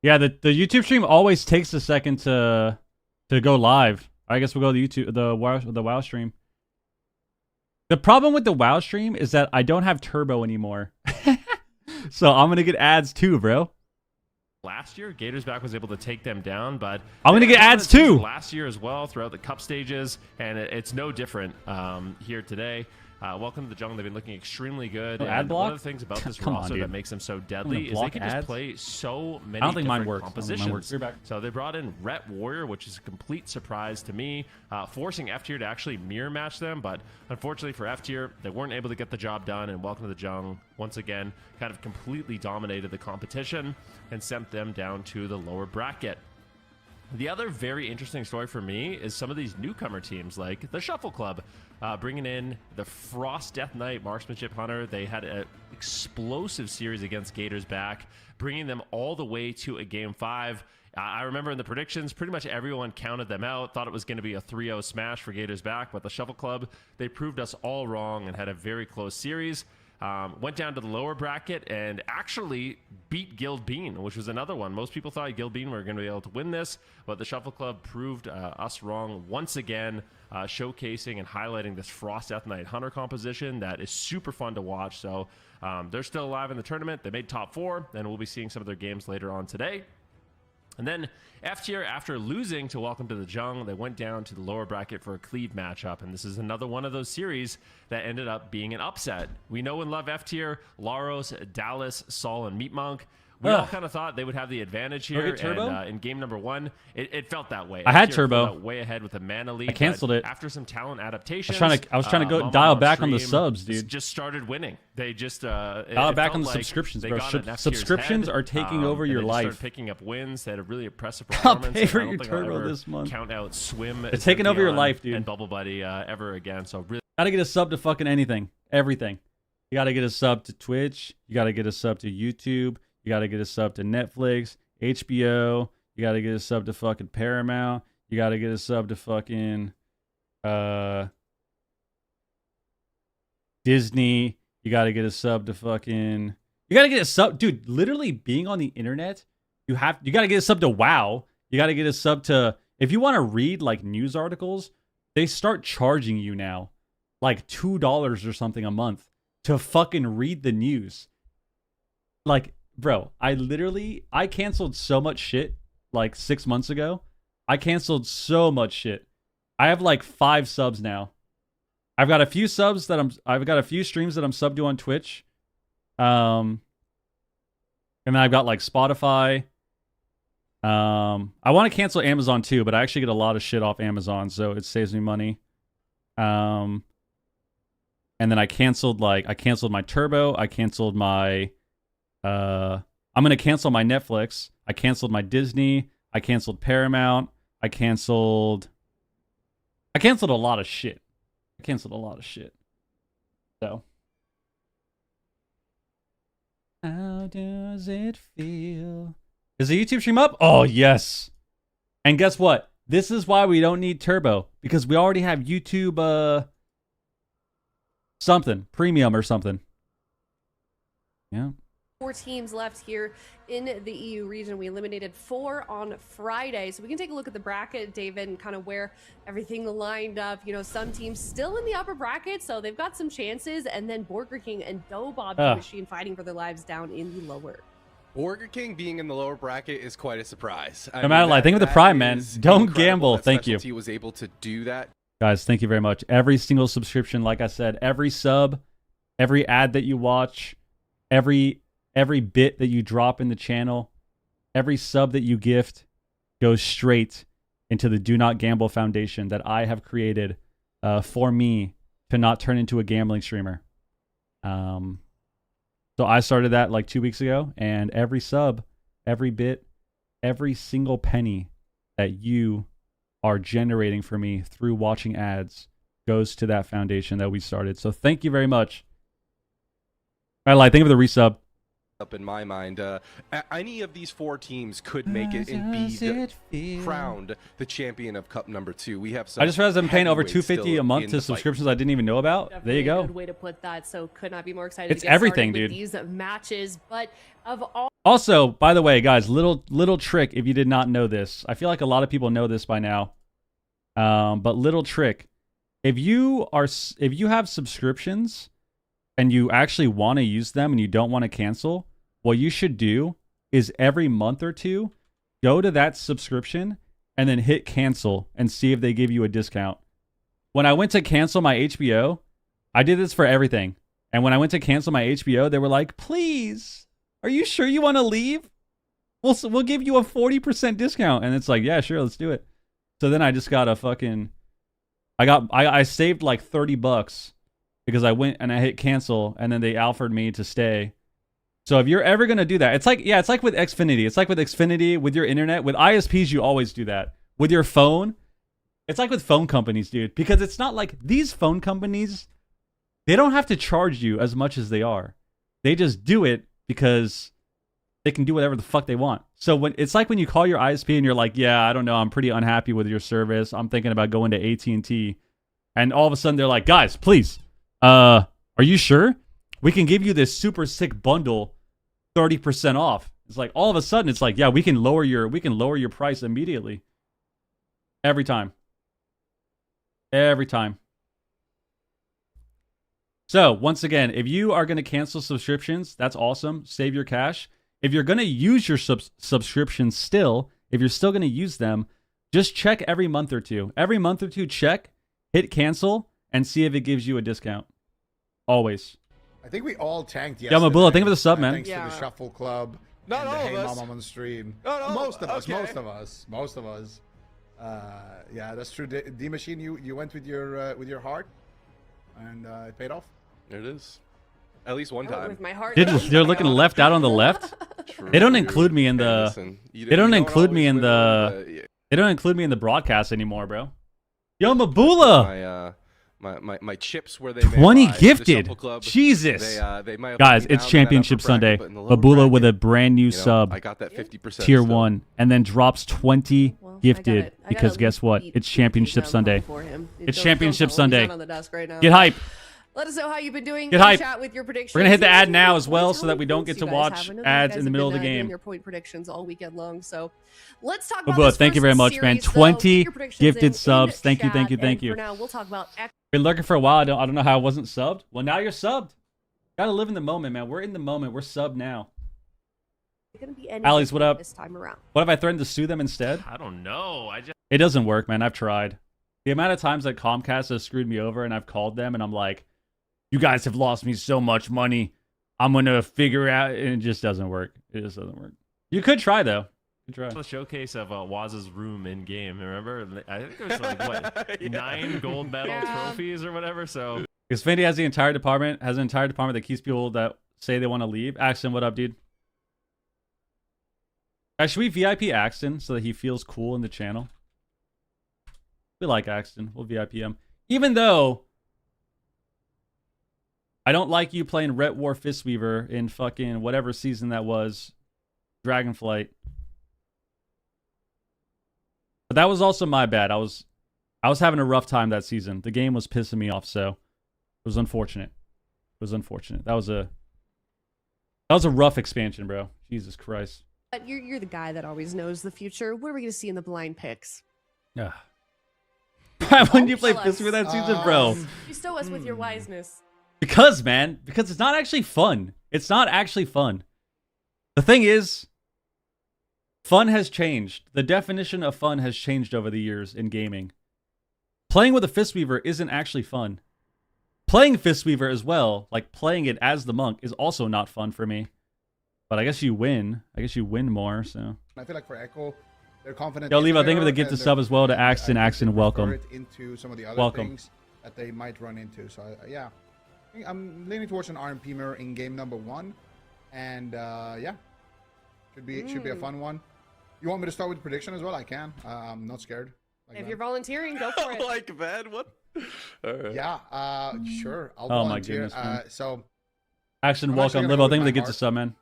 Speaker 1: Yeah, the YouTube stream always takes a second to go live. I guess we'll go to the WoW stream. The problem with the WoW stream is that I don't have turbo anymore. So I'm gonna get ads too, bro.
Speaker 2: Last year, Gators Back was able to take them down, but
Speaker 1: I'm gonna get ads too.
Speaker 2: Last year as well, throughout the cup stages, and it's no different here today. Welcome to the jungle. They've been looking extremely good.
Speaker 1: Ad block?
Speaker 2: One of the things about this
Speaker 1: Come on,
Speaker 2: roster
Speaker 1: dude.
Speaker 2: that makes them so deadly is they
Speaker 1: block
Speaker 2: can
Speaker 1: ads?
Speaker 2: just play so many
Speaker 1: I don't think mine
Speaker 2: different
Speaker 1: works.
Speaker 2: compositions.
Speaker 1: You're back.
Speaker 2: So they brought in Ret Warrior, which is a complete surprise to me, forcing F tier to actually mirror match them. But unfortunately for F tier, they weren't able to get the job done. And Welcome to the Jungle, once again, kind of completely dominated the competition and sent them down to the lower bracket. The other very interesting story for me is some of these newcomer teams like the Shuffle Club, bringing in the Frost Death Knight Marksmanship Hunter. They had an explosive series against Gators Back, bringing them all the way to a Game 5. I remember in the predictions, pretty much everyone counted them out, thought it was going to be a 3-0 smash for Gators Back, but the Shuffle Club, they proved us all wrong and had a very close series. Went down to the lower bracket and actually beat Guild Bean, which was another one. Most people thought Guild Bean were going to be able to win this, but the Shuffle Club proved us wrong once again, showcasing and highlighting this Frost Death Knight Hunter composition that is super fun to watch. So they're still alive in the tournament. They made top 4, and we'll be seeing some of their games later on today. And then F tier, after losing to Welcome to the Jungle, they went down to the lower bracket for a Cleave matchup. And this is another one of those series that ended up being an upset. We know and love F tier, Laros, Dallas, Sol, and Meat Monk. We all kind of thought they would have the advantage here.
Speaker 1: Turbo?
Speaker 2: And in game number 1, it felt that way.
Speaker 1: I had
Speaker 2: F tier
Speaker 1: turbo.
Speaker 2: felt way ahead with the mana lead.
Speaker 1: I canceled it.
Speaker 2: After some talent adaptations.
Speaker 1: I was trying to go
Speaker 2: Mama
Speaker 1: dial back on the
Speaker 2: stream
Speaker 1: subs, dude.
Speaker 2: Just started winning. They just
Speaker 1: Dial back on the subscriptions, bro. Subscriptions are taking over your life.
Speaker 2: Started picking up wins. They had a really impressive
Speaker 1: I'll
Speaker 2: performance.
Speaker 1: pay for
Speaker 2: I don't
Speaker 1: your
Speaker 2: think I'll
Speaker 1: turbo
Speaker 2: ever
Speaker 1: this month.
Speaker 2: Count out Swim.
Speaker 1: It's taking over your life, dude.
Speaker 2: And Bubble Buddy ever again. So really,
Speaker 1: Gotta get a sub to fucking anything, everything. You gotta get a sub to Twitch. You gotta get a sub to YouTube. You gotta get a sub to Netflix, HBO. You gotta get a sub to fucking Paramount. You gotta get a sub to fucking Disney. You gotta get a sub to fucking. You gotta get a sub, dude. Literally being on the internet, you gotta get a sub to WoW. You gotta get a sub to, if you want to read like news articles, they start charging you now like $2 or something a month to fucking read the news. Like, bro, I canceled so much shit like 6 months ago. I canceled so much shit. I have like 5 subs now. I've got a few subs that I've got a few streams that I'm subbed to on Twitch. And then I've got like Spotify. I want to cancel Amazon too, but I actually get a lot of shit off Amazon, so it saves me money. And then I canceled my Turbo. I canceled my I'm gonna cancel my Netflix. I canceled my Disney. I canceled Paramount. I canceled a lot of shit. So how does it feel? Is the YouTube stream up? Oh yes. And guess what? This is why we don't need Turbo, because we already have YouTube something premium or something. Yeah.
Speaker 4: 4 teams left here in the EU region. We eliminated 4 on Friday. So we can take a look at the bracket, David, and kind of where everything lined up. You know, some teams still in the upper bracket, so they've got some chances. And then Burger King and Dobob Machine fighting for their lives down in the lower.
Speaker 5: Burger King being in the lower bracket is quite a surprise.
Speaker 1: No matter what, think of the Prime, man. Don't gamble. Thank you.
Speaker 5: He was able to do that.
Speaker 1: Guys, thank you very much. Every single subscription, like I said, every sub, every ad that you watch, every bit that you drop in the channel, every sub that you gift goes straight into the Do Not Gamble Foundation that I have created for me to not turn into a gambling streamer. So So I started that like 2 weeks ago, and every sub, every bit, every single penny that you are generating for me through watching ads goes to that foundation that we started. So thank you very much. All right, thank you for the resub.
Speaker 5: Up in my mind, any of these 4 teams could make it and be crowned the champion of Cup number 2. We have some.
Speaker 1: I just realized I'm paying over
Speaker 5: heavyweights
Speaker 1: $250 a month
Speaker 5: still
Speaker 1: to
Speaker 5: in the fight.
Speaker 1: subscriptions I didn't even know about.
Speaker 4: Definitely
Speaker 1: There you go.
Speaker 4: A good way to put that. So could not be more excited.
Speaker 1: It's
Speaker 4: to get
Speaker 1: everything,
Speaker 4: started with
Speaker 1: dude.
Speaker 4: These matches, but of all.
Speaker 1: Also, by the way, guys, little trick if you did not know this. I feel like a lot of people know this by now. But little trick. If you have subscriptions and you actually want to use them and you don't want to cancel, what you should do is every month or two, go to that subscription and then hit cancel and see if they give you a discount. When I went to cancel my HBO, I did this for everything. And when I went to cancel my HBO, they were like, please, are you sure you want to leave? We'll give you a 40% discount. And it's like, yeah, sure, let's do it. So then I just got a fucking, I saved like $30 because I went and I hit cancel and then they offered me to stay. So if you're ever going to do that, it's like with Xfinity. It's like with Xfinity, with your internet. With ISPs, you always do that. With your phone, it's like with phone companies, dude. Because it's not like these phone companies, they don't have to charge you as much as they are. They just do it because they can do whatever the fuck they want. So it's like when you call your ISP and you're like, yeah, I don't know, I'm pretty unhappy with your service. I'm thinking about going to AT&T. And all of a sudden they're like, guys, please, are you sure? We can give you this super sick bundle 30% off. It's like all of a sudden it's like, yeah, we can lower your price immediately. Every time. Every time. So once again, if you are going to cancel subscriptions, that's awesome. Save your cash. If you're going to use your subscriptions still, if you're still going to use them, just check every month or two. Every month or two, check, hit cancel, and see if it gives you a discount. Always.
Speaker 6: I think we all tanked yesterday.
Speaker 1: Yamabula, thank you for the sub, man.
Speaker 6: Thanks to the Shuffle Club.
Speaker 5: Not
Speaker 6: and
Speaker 5: all
Speaker 6: the
Speaker 5: of
Speaker 6: Hey
Speaker 5: us.
Speaker 6: Mom on the stream.
Speaker 5: No,
Speaker 6: Most of us.
Speaker 5: okay.
Speaker 6: Most of us. Yeah, that's true. D Machine, you went with your heart, and it paid off.
Speaker 5: There it is. At least one
Speaker 4: I went
Speaker 5: time.
Speaker 4: with my heart.
Speaker 1: They're looking left out on the left.
Speaker 5: True.
Speaker 1: They don't include me in
Speaker 5: Hey,
Speaker 1: the.
Speaker 5: listen,
Speaker 1: They don't include me
Speaker 5: always
Speaker 1: in
Speaker 5: win
Speaker 1: the.
Speaker 5: on
Speaker 1: They don't include me in the broadcast anymore, bro. Yo, Mabula.
Speaker 5: my chips where they
Speaker 1: 20
Speaker 5: may lie. The
Speaker 1: gifted.
Speaker 5: Shuffle Club,
Speaker 1: Jesus.
Speaker 5: they might have
Speaker 1: Guys,
Speaker 5: put me
Speaker 1: it's
Speaker 5: down in that
Speaker 1: Championship
Speaker 5: upper bracket,
Speaker 1: Sunday.
Speaker 5: but in the lower
Speaker 1: Mabula with a
Speaker 5: bracket,
Speaker 1: brand new
Speaker 5: you know,
Speaker 1: sub.
Speaker 5: I got that 50%
Speaker 1: Tier
Speaker 5: still.
Speaker 1: 1, and then drops 20
Speaker 4: Well,
Speaker 1: gifted
Speaker 4: I gotta
Speaker 1: because
Speaker 4: at
Speaker 1: guess
Speaker 4: least
Speaker 1: what?
Speaker 4: beat
Speaker 1: It's Championship
Speaker 4: Dobob
Speaker 1: Sunday.
Speaker 4: before him.
Speaker 1: It's
Speaker 4: Don't
Speaker 1: Championship
Speaker 4: tell him. He's
Speaker 1: Sunday.
Speaker 4: not on the desk right now.
Speaker 1: Get hype.
Speaker 4: Let us know how you've been doing.
Speaker 1: Get
Speaker 4: in
Speaker 1: hype.
Speaker 4: Chat with your predictions.
Speaker 1: We're gonna hit the ad
Speaker 4: Even
Speaker 1: now
Speaker 4: how
Speaker 1: as well, so that
Speaker 4: many
Speaker 1: we don't
Speaker 4: points
Speaker 1: get to
Speaker 4: you guys
Speaker 1: watch
Speaker 4: have. I know
Speaker 1: ads
Speaker 4: you
Speaker 1: in
Speaker 4: guys
Speaker 1: the middle
Speaker 4: have
Speaker 1: of the
Speaker 4: been,
Speaker 1: game.
Speaker 4: doing your point predictions all weekend long. So let's talk
Speaker 1: Mabula,
Speaker 4: about this
Speaker 1: thank you
Speaker 4: first
Speaker 1: very much, man.
Speaker 4: series, though.
Speaker 1: 20
Speaker 4: Get your predictions
Speaker 1: gifted
Speaker 4: in
Speaker 1: subs. Thank you,
Speaker 4: chat,
Speaker 1: thank you, thank
Speaker 4: and
Speaker 1: you.
Speaker 4: For now, we'll talk about
Speaker 1: Been lurking for a while. I don't know how I wasn't subbed. Well, now you're subbed. Gotta live in the moment, man. We're in the moment. We're subbed now.
Speaker 4: going to be ending
Speaker 1: Alex, what up?
Speaker 4: this time around.
Speaker 1: What if I threatened to sue them instead?
Speaker 2: I don't know.
Speaker 1: It doesn't work, man. I've tried. The amount of times that Comcast has screwed me over and I've called them and I'm like, you guys have lost me so much money. I'm going to figure out. And it just doesn't work. It just doesn't work. You could try, though. You could try.
Speaker 2: The showcase of Waz's room in game. Remember? I think there was like what 9 gold medal trophies or whatever. So
Speaker 1: Xfinity has an entire department that keeps people that say they want to leave. Axton, what up, dude? Should we VIP Axton so that he feels cool in the channel? We like Axton. We'll VIP him. Even though I don't like you playing Ret War Fistweaver in fucking whatever season that was. Dragonflight. But that was also my bad. I was having a rough time that season. The game was pissing me off, so it was unfortunate. It was unfortunate. That was a rough expansion, bro. Jesus Christ.
Speaker 4: But you're the guy that always knows the future. What are we going to see in the blind picks?
Speaker 1: Yeah. Why wouldn't you play
Speaker 4: Tell us.
Speaker 1: Fistweaver that season, bro?
Speaker 4: Bestow us with your wiseness.
Speaker 1: Because, man, because it's not actually fun. It's not actually fun. The thing is, fun has changed. The definition of fun has changed over the years in gaming. Playing with a Fistweaver isn't actually fun. Playing Fistweaver as well, like playing it as the monk, is also not fun for me. But I guess you win. I guess you win more, so.
Speaker 6: I feel like for Echo, they're confident.
Speaker 1: Yo,
Speaker 6: in
Speaker 1: Levi, thank you for the
Speaker 6: there,
Speaker 1: gift
Speaker 6: and
Speaker 1: of sub as well to
Speaker 6: I
Speaker 1: Axton.
Speaker 6: think they
Speaker 1: Axton,
Speaker 6: refer
Speaker 1: welcome.
Speaker 6: it into some of the other
Speaker 1: Welcome.
Speaker 6: things that they might run into. So yeah, I think I'm leaning towards an RMP mirror in game number 1. And yeah, should be a fun one. You want me to start with the prediction as well? I can. I'm not scared.
Speaker 4: If you're volunteering, go for it.
Speaker 5: Like that, what? All right.
Speaker 6: Yeah, sure. I'll
Speaker 1: Oh my
Speaker 6: volunteer.
Speaker 1: goodness, man.
Speaker 6: So
Speaker 1: Action,
Speaker 6: I'm
Speaker 1: welcome,
Speaker 6: actually
Speaker 1: Liv.
Speaker 6: gonna
Speaker 1: I
Speaker 6: go
Speaker 1: think
Speaker 6: with
Speaker 1: they
Speaker 6: my
Speaker 1: get to
Speaker 6: heart.
Speaker 1: sub, man.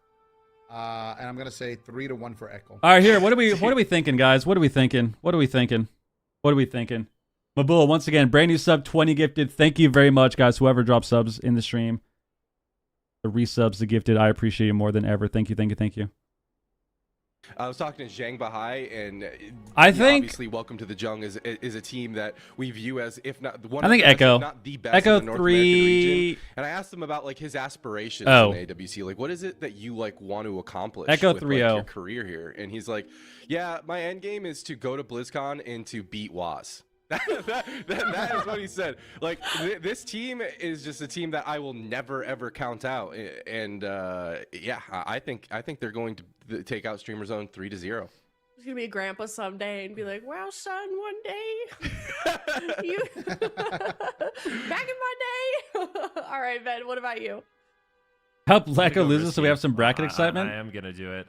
Speaker 6: and I'm gonna say 3-1 for Echo.
Speaker 1: All right, here. What are we thinking, guys? What are we thinking? Mabula, once again, brand new sub, 20 gifted. Thank you very much, guys. Whoever dropped subs in the stream, the resubs, the gifted, I appreciate you more than ever. Thank you.
Speaker 5: I was talking to Zhang Bahai, and
Speaker 1: I think
Speaker 5: obviously Welcome to the Jung is a team that we view as, if not one
Speaker 1: I
Speaker 5: of
Speaker 1: think
Speaker 5: the best,
Speaker 1: Echo.
Speaker 5: if not the best
Speaker 1: Echo
Speaker 5: in the North
Speaker 1: 3.
Speaker 5: American region. And I asked him about like his aspirations
Speaker 1: Oh.
Speaker 5: in AWC. Like, what is it that you like want to accomplish
Speaker 1: Echo
Speaker 5: with
Speaker 1: 3-0.
Speaker 5: like, your career here? And he's like, yeah, my end game is to go to BlizzCon and to beat WAS. that is what he said. Like this team is just a team that I will never ever count out. And yeah, I think they're going to take out Streamer Zone 3-0.
Speaker 4: He's gonna be a grandpa someday and be like, "Well, son, one day, you back in my day." All right, Ben. What about you?
Speaker 1: help
Speaker 2: I'm gonna
Speaker 1: Echo
Speaker 2: go
Speaker 1: loses so we
Speaker 2: risky.
Speaker 1: have some bracket excitement.
Speaker 2: I am gonna do it.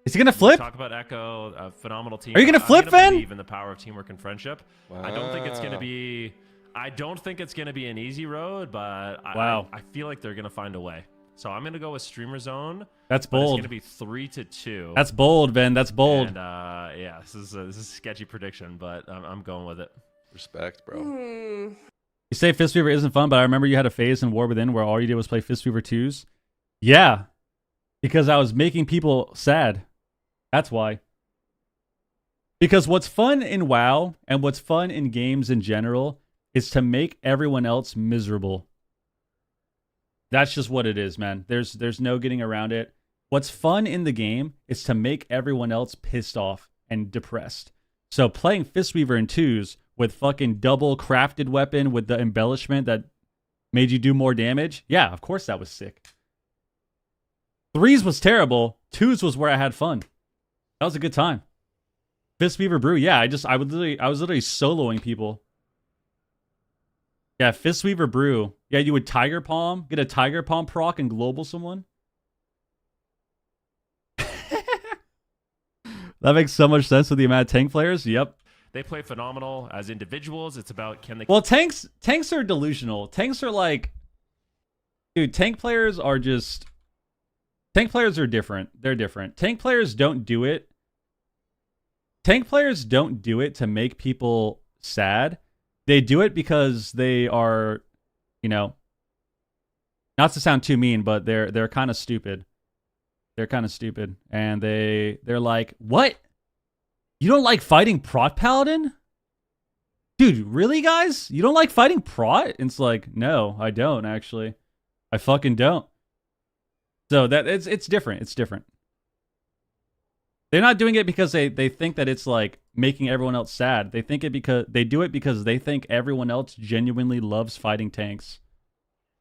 Speaker 1: Is he gonna flip?
Speaker 2: Talk about Echo, a phenomenal team.
Speaker 1: Are you gonna flip,
Speaker 2: I'm gonna
Speaker 1: Fen?
Speaker 2: believe in the power of teamwork and friendship. I don't think it's gonna be. I don't think it's gonna be an easy road, but
Speaker 1: Wow.
Speaker 2: I feel like they're gonna find a way. So I'm gonna go with Streamer Zone.
Speaker 1: That's
Speaker 2: But it's
Speaker 1: bold.
Speaker 2: gonna be 3-2.
Speaker 1: That's bold, Ben. That's bold.
Speaker 2: And yeah, this is a sketchy prediction, but I'm going with it.
Speaker 5: Respect, bro.
Speaker 4: Hmm.
Speaker 1: You say Fist Fever isn't fun, but I remember you had a phase in War Within where all you did was play Fist Fever 2s. Yeah, because I was making people sad. That's why. Because what's fun in WoW and what's fun in games in general is to make everyone else miserable. That's just what it is, man. There's no getting around it. What's fun in the game is to make everyone else pissed off and depressed. So playing Fistweaver in 2s with fucking double crafted weapon with the embellishment that made you do more damage, yeah, of course that was sick. 3s was terrible. 2s was where I had fun. That was a good time. Fistweaver Brew, yeah, I was literally soloing people. Yeah, Fistweaver Brew. Yeah, you would Tiger Palm, get a Tiger Palm proc and global someone. That makes so much sense with the amount of tank players. Yep.
Speaker 2: They play phenomenal as individuals. It's about can they.
Speaker 1: Well, tanks are delusional. Tanks are like, dude, tank players are different. They're different. Tank players don't do it. Tank players don't do it to make people sad. They do it because they are, you know, not to sound too mean, but they're kind of stupid. They're kind of stupid. And they're like, what? You don't like fighting Prot Paladin? Dude, really, guys? You don't like fighting Prot? And it's like, no, I don't, actually. I fucking don't. So that it's different. It's different. They're not doing it because they think that it's like making everyone else sad. They think it because they do it because they think everyone else genuinely loves fighting tanks.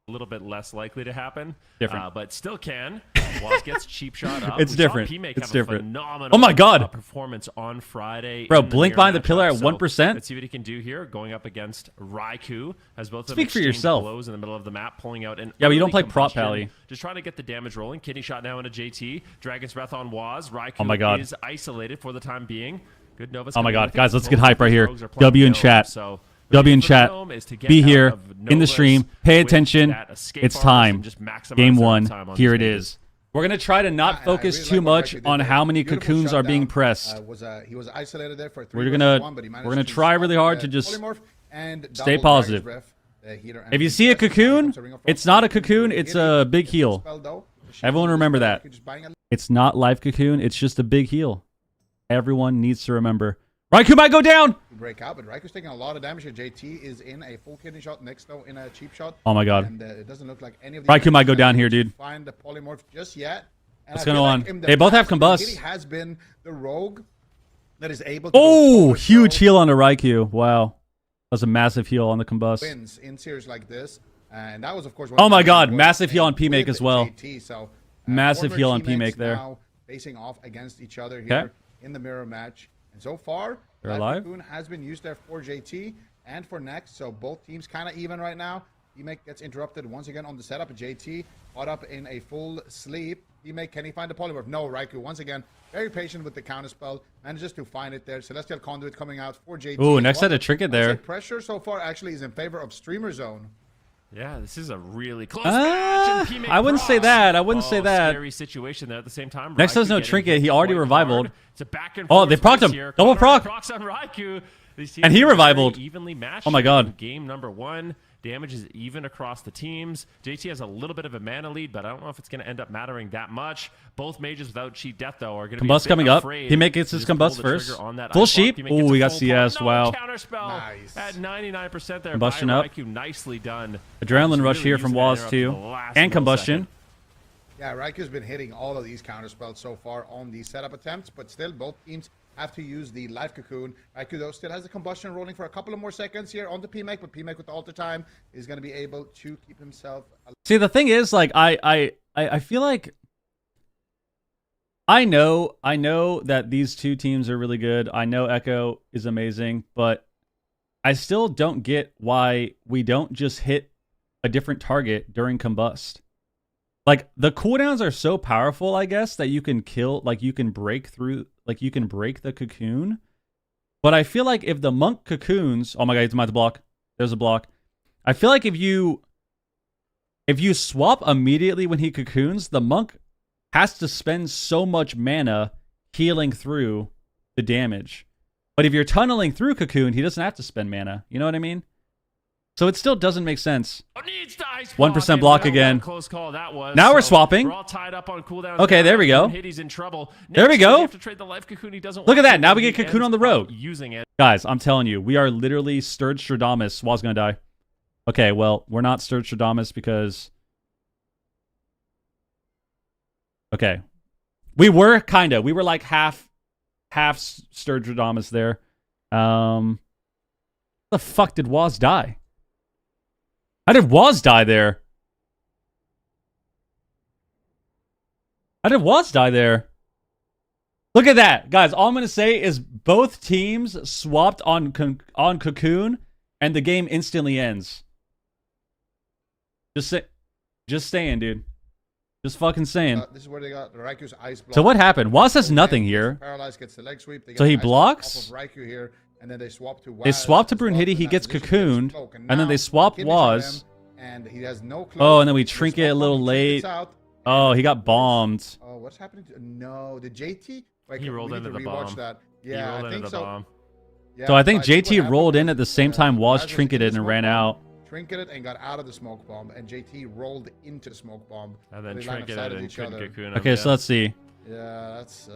Speaker 2: A little bit less likely to happen,
Speaker 1: Different.
Speaker 2: but still can. Waz gets cheap shot up.
Speaker 1: It's
Speaker 2: We
Speaker 1: different.
Speaker 2: Saw P-Make
Speaker 1: It's
Speaker 2: have
Speaker 1: different.
Speaker 2: A phenomenal,
Speaker 1: Oh my God.
Speaker 2: Performance on Friday.
Speaker 1: Bro,
Speaker 2: in the
Speaker 1: Blink
Speaker 2: mirror
Speaker 1: behind the
Speaker 2: matchup.
Speaker 1: pillar at
Speaker 2: So
Speaker 1: 1%.
Speaker 2: let's see what he can do here, going up against Raikou. As both of them
Speaker 1: Speak for
Speaker 2: exchange
Speaker 1: yourself.
Speaker 2: blows in the middle of the map, pulling out an
Speaker 1: Yeah, but you don't
Speaker 2: early
Speaker 1: play prop
Speaker 2: combustion,
Speaker 1: pally.
Speaker 2: Just trying to get the damage rolling. Kidney shot now into JT. Dragon's Breath on Waz. Raikou
Speaker 1: Oh my God.
Speaker 2: is isolated for the time being. Good Nova's
Speaker 1: Oh my
Speaker 2: coming in.
Speaker 1: God,
Speaker 2: I think
Speaker 1: guys, let's get
Speaker 2: both
Speaker 1: hype
Speaker 2: of
Speaker 1: right
Speaker 2: these
Speaker 1: here.
Speaker 2: rogues are playing
Speaker 1: W in
Speaker 2: Gnome,
Speaker 1: chat.
Speaker 2: so
Speaker 1: W in
Speaker 2: for
Speaker 1: chat.
Speaker 2: Gnome is to get
Speaker 1: Be
Speaker 2: out
Speaker 1: here
Speaker 2: of
Speaker 1: in the
Speaker 2: Nova's
Speaker 1: stream. Pay
Speaker 2: with
Speaker 1: attention.
Speaker 2: that escape
Speaker 1: It's
Speaker 2: artist
Speaker 1: time.
Speaker 2: and just maximize
Speaker 1: Game
Speaker 2: their
Speaker 1: one.
Speaker 2: time on
Speaker 1: Here
Speaker 2: these
Speaker 1: it
Speaker 2: stages.
Speaker 1: is. We're going to try to not focus
Speaker 6: really
Speaker 1: too
Speaker 6: like what
Speaker 1: much
Speaker 6: Raikou did
Speaker 1: on
Speaker 6: there.
Speaker 1: how many
Speaker 6: Beautiful
Speaker 1: cocoons are being
Speaker 6: shutdown.
Speaker 1: pressed.
Speaker 6: He was isolated there for 3
Speaker 1: We're
Speaker 6: versus
Speaker 1: gonna-
Speaker 6: 1, but he managed
Speaker 1: we're gonna
Speaker 6: to
Speaker 1: try
Speaker 6: stop
Speaker 1: really hard
Speaker 6: the
Speaker 1: to just
Speaker 6: polymorph and
Speaker 1: stay
Speaker 6: double
Speaker 1: positive.
Speaker 6: Dragon's Breath, the heater, and
Speaker 1: If you see a
Speaker 6: contest.
Speaker 1: cocoon,
Speaker 6: Comes a Ring of Frost.
Speaker 1: it's not a cocoon, it's a big heal.
Speaker 6: Spell, though.
Speaker 1: Everyone remember that.
Speaker 6: Just buying a
Speaker 1: It's not live cocoon, it's just a big heal. Everyone needs to remember. Raikou might go down!
Speaker 6: break out, but Raikou's taking a lot of damage here. JT is in a full kidney shot, next though in a cheap shot.
Speaker 1: Oh my God.
Speaker 6: And it doesn't look like any of the
Speaker 1: Raikou might go down here, dude.
Speaker 6: Find the polymorph just yet. And
Speaker 1: What's
Speaker 6: I feel
Speaker 1: going
Speaker 6: like
Speaker 1: on?
Speaker 6: in the
Speaker 1: They both have
Speaker 6: past,
Speaker 1: combust.
Speaker 6: Kitty has been the rogue that is able to
Speaker 1: Oh,
Speaker 6: go
Speaker 1: huge
Speaker 6: solo
Speaker 1: heal on the Raikou. Wow. That was a massive heal on the combust.
Speaker 6: wins in series like this. And that was, of course,
Speaker 1: Oh my God,
Speaker 6: was
Speaker 1: massive heal on
Speaker 6: with
Speaker 1: P-Make as well.
Speaker 6: JT. So,
Speaker 1: Massive
Speaker 6: former
Speaker 1: heal on
Speaker 6: teammates
Speaker 1: P-Make there.
Speaker 6: Now facing off against each other
Speaker 1: Okay.
Speaker 6: here in the mirror match. And so far,
Speaker 1: They're
Speaker 6: Live
Speaker 1: alive.
Speaker 6: Cocoon has been used there for JT and for Next. So both teams kind of even right now. P-Make gets interrupted once again on the setup. JT caught up in a full sleep. teammate. Can he find the polymorph? No, Raikou once again very patient with the counterspell, manages to find it there. Celestial Conduit coming out for JT.
Speaker 1: Ooh, next set of trinket there.
Speaker 6: Pressure so far actually is in favor of Streamer Zone.
Speaker 2: Yeah, this is a really close match. And
Speaker 1: I wouldn't say that. I wouldn't say that.
Speaker 2: Scary situation there at the same time.
Speaker 1: Next
Speaker 2: Raikou
Speaker 1: has no
Speaker 2: getting
Speaker 1: trinket.
Speaker 2: hit
Speaker 1: He already
Speaker 2: quite
Speaker 1: revivaled.
Speaker 2: hard. It's a back and
Speaker 1: Oh,
Speaker 2: forth
Speaker 1: they procced
Speaker 2: race
Speaker 1: him.
Speaker 2: here.
Speaker 1: Double
Speaker 2: Connor
Speaker 1: proc.
Speaker 2: procs on Raikou. These teams
Speaker 1: And he
Speaker 2: are very
Speaker 1: revivaled.
Speaker 2: Evenly matched.
Speaker 1: Oh my God.
Speaker 2: In game number 1. Damage is even across the teams. JT has a little bit of a mana lead, but I don't know if it's going to end up mattering that much. Both mages without cheat death, though, are going to be a
Speaker 1: Combust
Speaker 2: bit
Speaker 1: coming up.
Speaker 2: afraid
Speaker 1: He gets
Speaker 2: to
Speaker 1: his
Speaker 2: just pull
Speaker 1: combust
Speaker 2: the
Speaker 1: first.
Speaker 2: trigger on that
Speaker 1: Full
Speaker 2: ice block.
Speaker 1: sheep.
Speaker 2: He
Speaker 1: Ooh,
Speaker 2: gets
Speaker 1: we
Speaker 2: a
Speaker 1: got
Speaker 2: full
Speaker 1: CS.
Speaker 2: block.
Speaker 1: Wow.
Speaker 2: No counterspell
Speaker 6: Nice.
Speaker 2: at 99% there.
Speaker 1: Combustion
Speaker 2: by
Speaker 1: up.
Speaker 2: Raikou. Nicely done.
Speaker 1: Adrenaline
Speaker 2: Just
Speaker 1: rush
Speaker 2: really
Speaker 1: here from
Speaker 2: using that
Speaker 1: Waz
Speaker 2: interrupt
Speaker 1: too.
Speaker 2: to the last
Speaker 1: And combustion.
Speaker 2: millisecond.
Speaker 6: Yeah, Raiku's been hitting all of these counterspells so far on these setup attempts, but still both teams have to use the life cocoon. Raikou though still has the combustion rolling for a couple of more seconds here on the PMEC, but PMEC with the alter time is going to be able to keep himself alive.
Speaker 1: See, the thing is, like, I feel like I know that these two teams are really good. I know Echo is amazing, but I still don't get why we don't just hit a different target during combust. Like, the cooldowns are so powerful, I guess, that you can kill, like, you can break through, like, you can break the cocoon. But I feel like if the monk cocoons, oh my God, it's my block. There's a block. I feel like if you swap immediately when he cocoons, the monk has to spend so much mana healing through the damage. But if you're tunneling through cocoon, he doesn't have to spend mana. You know what I mean? So it still doesn't make sense. 1% block again.
Speaker 2: Close call that was.
Speaker 1: Now we're swapping.
Speaker 2: We're all tied up on cooldowns.
Speaker 1: Okay, there we go.
Speaker 2: He's in trouble.
Speaker 1: There we go.
Speaker 2: Have to trade the life cocoon. He doesn't
Speaker 1: Look at
Speaker 2: want
Speaker 1: that.
Speaker 2: to,
Speaker 1: Now we
Speaker 2: but
Speaker 1: get
Speaker 2: he
Speaker 1: cocoon on the
Speaker 2: ends up
Speaker 1: road.
Speaker 2: Using it.
Speaker 1: Guys, I'm telling you, we are literally Sturge Stradamus. Waz gonna die. Okay, well, we're not Sturge Stradamus because... Okay. We were, kinda. We were like half Sturge Stradamus there. The fuck did Waz die? How did Waz die there? How did Waz die there? Look at that. Guys, all I'm going to say is both teams swapped on Cocoon, and the game instantly ends. Just saying, dude. Just fucking saying.
Speaker 6: This is where they got Raiku's ice block.
Speaker 1: So what happened? Waz has nothing here.
Speaker 6: Paralyzed gets the leg sweep. They get
Speaker 1: So he
Speaker 6: the ice block
Speaker 1: blocks?
Speaker 6: off of Raikou here, and then they swap to Waz.
Speaker 1: They swap to
Speaker 6: as well,
Speaker 1: Brunhilde,
Speaker 6: and
Speaker 1: he
Speaker 6: that
Speaker 1: gets
Speaker 6: position
Speaker 1: cocooned,
Speaker 6: cloak.
Speaker 1: and then
Speaker 6: now
Speaker 1: they swap
Speaker 6: Kidney's on
Speaker 1: Waz.
Speaker 6: him, and he has no cloak.
Speaker 1: Oh, and then we
Speaker 6: They
Speaker 1: trinket a
Speaker 6: swap
Speaker 1: little
Speaker 6: on,
Speaker 1: late.
Speaker 6: trinkets out,
Speaker 1: Oh,
Speaker 6: and
Speaker 1: he got bombed.
Speaker 6: Oh, what's happening? No, the JT. Wait,
Speaker 2: He
Speaker 6: we
Speaker 2: rolled
Speaker 6: need
Speaker 2: into
Speaker 6: to
Speaker 2: the
Speaker 6: rewatch
Speaker 2: bomb.
Speaker 6: that.
Speaker 2: He
Speaker 6: Yeah,
Speaker 2: rolled
Speaker 6: I
Speaker 2: into
Speaker 6: think
Speaker 2: the
Speaker 6: so.
Speaker 2: bomb.
Speaker 6: Yeah,
Speaker 1: So I think
Speaker 6: what
Speaker 1: JT
Speaker 6: happened
Speaker 1: rolled in
Speaker 6: was,
Speaker 1: at the same time Waz
Speaker 6: Waz was in
Speaker 1: trinketed
Speaker 6: the
Speaker 1: and
Speaker 6: smoke
Speaker 1: ran
Speaker 6: bomb,
Speaker 1: out.
Speaker 6: Trinketed and got out of the smoke bomb, and JT rolled into the smoke bomb.
Speaker 2: And then
Speaker 6: They line of sight
Speaker 2: trinketed
Speaker 6: of
Speaker 2: and
Speaker 6: each
Speaker 2: couldn't
Speaker 6: other.
Speaker 2: cocoon him.
Speaker 1: Okay, so let's see.
Speaker 6: Yeah, that's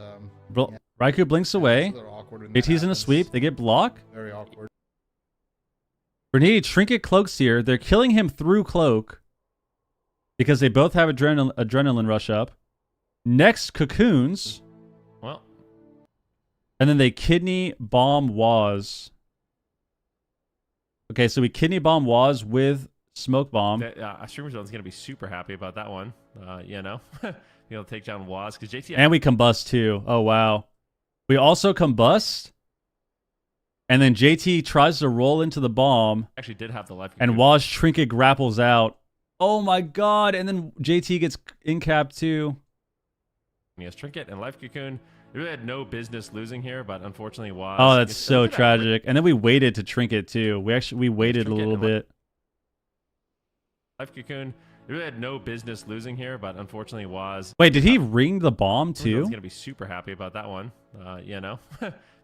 Speaker 1: Raikou blinks away.
Speaker 6: that's a little awkward when that
Speaker 1: JT's in a
Speaker 6: happens.
Speaker 1: sweep. They get block.
Speaker 6: Very awkward.
Speaker 1: Brunhilde trinket cloaks here. They're killing him through cloak because they both have adrenaline rush up. Next, cocoons.
Speaker 2: Well,
Speaker 1: And then they kidney bomb Waz. Okay, so we kidney bomb Waz with smoke bomb.
Speaker 2: Streamer Zone's going to be super happy about that one. You know, he'll take down Waz because JT.
Speaker 1: And we combust too. Oh, wow. We also combust. And then JT tries to roll into the bomb.
Speaker 2: actually did have the life.
Speaker 1: And
Speaker 2: cocoon.
Speaker 1: Waz trinket grapples out. Oh my god. And then JT gets incapped too.
Speaker 2: He has trinket and life cocoon. They really had no business losing here, but unfortunately, Waz.
Speaker 1: Oh, that's
Speaker 2: gets-
Speaker 1: so
Speaker 2: look at that
Speaker 1: tragic. And then we waited to trinket too. We waited a
Speaker 2: Trinket
Speaker 1: little
Speaker 2: and
Speaker 1: bit.
Speaker 2: Life cocoon. They really had no business losing here, but unfortunately, Waz.
Speaker 1: Wait, did he ring the bomb
Speaker 2: Streamer Zone's
Speaker 1: too?
Speaker 2: going to be super happy about that one. You know,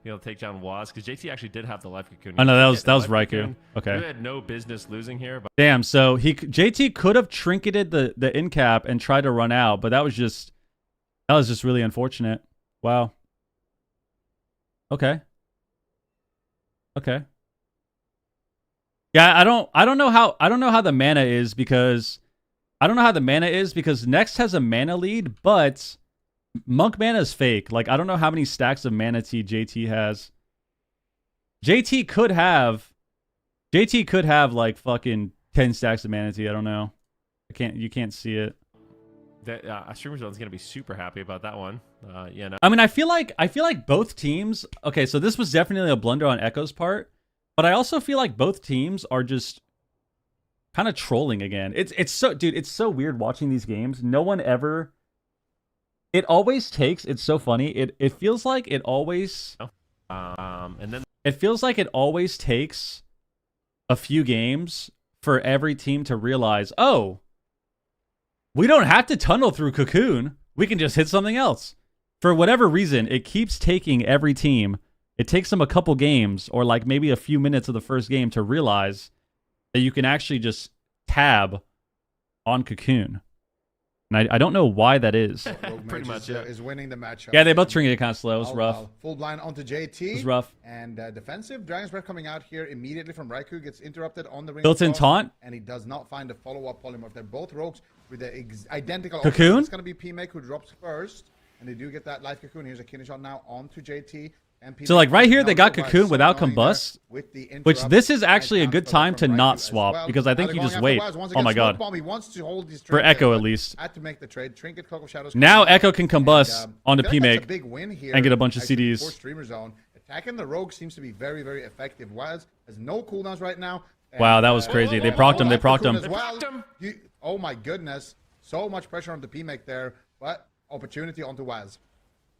Speaker 2: he'll take down Waz because JT actually did have the life cocoon.
Speaker 1: Oh no, that was
Speaker 2: Trinket and life
Speaker 1: Raikou.
Speaker 2: cocoon. They
Speaker 1: Okay.
Speaker 2: really had no business losing here, but
Speaker 1: Damn, so JT could have trinketed the incap and tried to run out, but that was just really unfortunate. Wow. Okay. Yeah, I don't know how the mana is because Next has a mana lead, but Monk mana is fake. Like, I don't know how many stacks of mana T JT has. JT could have like fucking 10 stacks of mana T. I don't know. You can't see it.
Speaker 2: Streamer Zone's going to be super happy about that one. You know,
Speaker 1: I mean, I feel like both teams. Okay, so this was definitely a blunder on Echo's part, but I also feel like both teams are just kind of trolling again. It's so, dude. It's so weird watching these games. No one ever It always takes. It's so funny. It feels like it always.
Speaker 2: And then
Speaker 1: It feels like it always takes a few games for every team to realize, oh, we don't have to tunnel through Cocoon. We can just hit something else. For whatever reason, it keeps taking every team. It takes them a couple games or like maybe a few minutes of the first game to realize that you can actually just tab on Cocoon. And I don't know why that is.
Speaker 2: Pretty much, yeah.
Speaker 6: Is winning the matchup.
Speaker 1: Yeah, they both trinket kind of slow. It was
Speaker 6: Oh,
Speaker 1: rough.
Speaker 6: wow. Full blind onto JT.
Speaker 1: It was rough.
Speaker 6: And defensive Dragon's Breath coming out here immediately from Raikou gets interrupted on the ring.
Speaker 1: Built-in taunt.
Speaker 6: And he does not find a follow-up polymorph. They're both rogues with the identical.
Speaker 1: Cocoon?
Speaker 6: It's going to be P-Make who drops first. And they do get that live Cocoon. Here's a kidney shot now onto JT.
Speaker 1: So like right here, they got Cocoon without Combust, which this is actually a good time to not swap because I think you just wait. Oh my god. For Echo at least.
Speaker 6: Had to make the trade. Trinket, Cloak of Shadows
Speaker 1: Now Echo can Combust onto
Speaker 6: I feel like that's a
Speaker 1: P-Make
Speaker 6: big win here
Speaker 1: and get a bunch of
Speaker 6: actually
Speaker 1: CDs.
Speaker 6: for Streamer Zone. Attacking the Rogue seems to be very, very effective. Waz has no cooldowns right now. And,
Speaker 1: Wow, that was crazy. They procced him. They procced him.
Speaker 6: as well. Oh my goodness. So much pressure on the P-Make there, but opportunity onto Waz.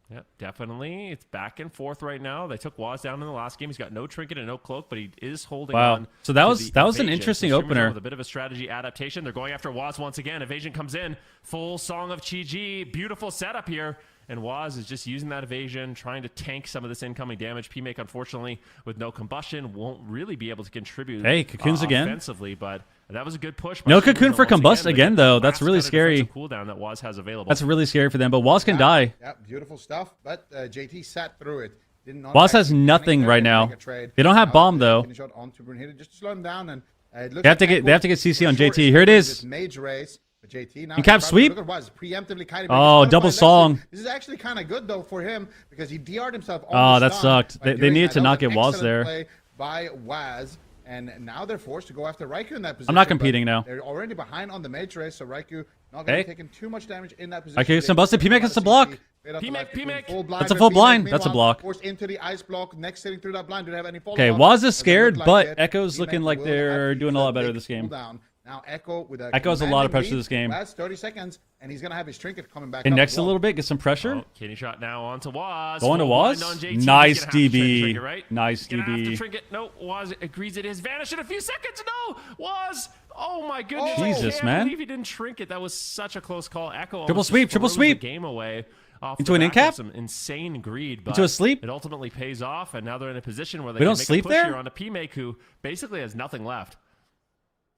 Speaker 2: Yeah, definitely. It's back and forth right now. They took Waz down in the last game. He's got no trinket and no cloak, but he is holding on.
Speaker 1: Wow. So that
Speaker 2: to
Speaker 1: was
Speaker 2: the
Speaker 1: an
Speaker 2: evasion.
Speaker 1: interesting
Speaker 2: So Streamer Zone
Speaker 1: opener.
Speaker 2: with a bit of a strategy adaptation. They're going after Waz once again. Evasion comes in. Full Song of Chi-Ji. Beautiful setup here. And Waz is just using that evasion, trying to tank some of this incoming damage. P-Make, unfortunately, with no combustion, won't really be able to contribute
Speaker 1: Hey, Cocoons again.
Speaker 2: offensively, but that was a good push. by
Speaker 1: No
Speaker 2: Streamer
Speaker 1: Cocoon
Speaker 2: Zone
Speaker 1: for
Speaker 2: once
Speaker 1: Combust
Speaker 2: They
Speaker 1: again,
Speaker 2: get
Speaker 1: though.
Speaker 2: the
Speaker 1: That's
Speaker 2: last
Speaker 1: really
Speaker 2: kind of
Speaker 1: scary.
Speaker 2: defensive cooldown that Waz has available.
Speaker 1: That's really scary for them, but Waz can die.
Speaker 6: Yeah, beautiful stuff, but JT sat through it. Did not
Speaker 1: Waz has
Speaker 6: actually
Speaker 1: nothing
Speaker 6: make
Speaker 1: right
Speaker 6: a
Speaker 1: now.
Speaker 6: trade.
Speaker 1: They don't have
Speaker 6: Now,
Speaker 1: bomb, though.
Speaker 6: finish shot onto Brunhilde just to slow him down, and it looks
Speaker 1: They have to
Speaker 6: like
Speaker 1: get- they have to get
Speaker 6: Echo
Speaker 1: CC
Speaker 6: for
Speaker 1: on
Speaker 6: sure
Speaker 1: JT.
Speaker 6: is
Speaker 1: Here it
Speaker 6: winning
Speaker 1: is.
Speaker 6: this Mage race. But JT now
Speaker 1: Incap sweep.
Speaker 6: Look at Waz preemptively kind of
Speaker 1: Oh, double song.
Speaker 6: This is actually kind of good though for him because he DR'd himself. On
Speaker 1: Oh,
Speaker 6: the
Speaker 1: that
Speaker 6: stun
Speaker 1: sucked.
Speaker 6: by
Speaker 1: They
Speaker 6: doing
Speaker 1: needed
Speaker 6: that.
Speaker 1: to
Speaker 6: That
Speaker 1: not
Speaker 6: was
Speaker 1: get
Speaker 6: an
Speaker 1: Waz
Speaker 6: excellent
Speaker 1: there.
Speaker 6: play by Waz. And now they're forced to go after Raikou in that position.
Speaker 1: I'm not
Speaker 6: but
Speaker 1: competing now.
Speaker 6: They're already behind on the Mage race, so Raikou not going to
Speaker 1: Hey.
Speaker 6: be taking too much damage in that position.
Speaker 1: Okay, some busted. P-Make has to block.
Speaker 2: P-Make.
Speaker 1: That's a full blind. That's a block.
Speaker 6: Forced into the ice block. Next sitting through that blind. Do they have any follow-up?
Speaker 1: Okay, Waz is
Speaker 6: Doesn't
Speaker 1: scared,
Speaker 6: look
Speaker 1: but
Speaker 6: it.
Speaker 1: Echo's
Speaker 6: P-Make
Speaker 1: looking like
Speaker 6: will
Speaker 1: they're
Speaker 6: have
Speaker 1: doing a
Speaker 6: a
Speaker 1: lot better
Speaker 6: big
Speaker 1: this game.
Speaker 6: cooldown. Now Echo with a
Speaker 1: Echo has a lot of
Speaker 6: commanding
Speaker 1: pressure
Speaker 6: lead.
Speaker 1: this game.
Speaker 6: Waz 30 seconds, and he's going to have his trinket coming back
Speaker 1: And
Speaker 6: up
Speaker 1: next
Speaker 6: as
Speaker 1: a
Speaker 6: well.
Speaker 1: little bit, get some pressure.
Speaker 2: Oh, kidney shot now onto Waz.
Speaker 1: Going to
Speaker 2: Full
Speaker 1: Waz.
Speaker 2: blind on JT. He's
Speaker 1: Nice
Speaker 2: gonna have to trade the
Speaker 1: DB.
Speaker 2: trinket, right?
Speaker 1: Nice
Speaker 2: He's gonna have to
Speaker 1: DB.
Speaker 2: trinket. No, Waz agrees it has vanished in a few seconds. No, Waz. Oh my goodness.
Speaker 6: Oh.
Speaker 2: I
Speaker 1: Jesus,
Speaker 2: can't
Speaker 1: man.
Speaker 2: believe he didn't trinket. That was such a close call. Echo
Speaker 1: Triple
Speaker 2: almost
Speaker 1: sweep,
Speaker 2: just
Speaker 1: triple
Speaker 2: throws
Speaker 1: sweep.
Speaker 2: the game away. Off
Speaker 1: Into
Speaker 2: the
Speaker 1: an
Speaker 2: back of
Speaker 1: in-cap?
Speaker 2: some insane greed, but
Speaker 1: Into a sleep?
Speaker 2: It ultimately pays off, and now they're in a position where they
Speaker 1: We
Speaker 2: can
Speaker 1: don't
Speaker 2: make
Speaker 1: sleep
Speaker 2: a push
Speaker 1: there?
Speaker 2: here onto P-Make, who basically has nothing left.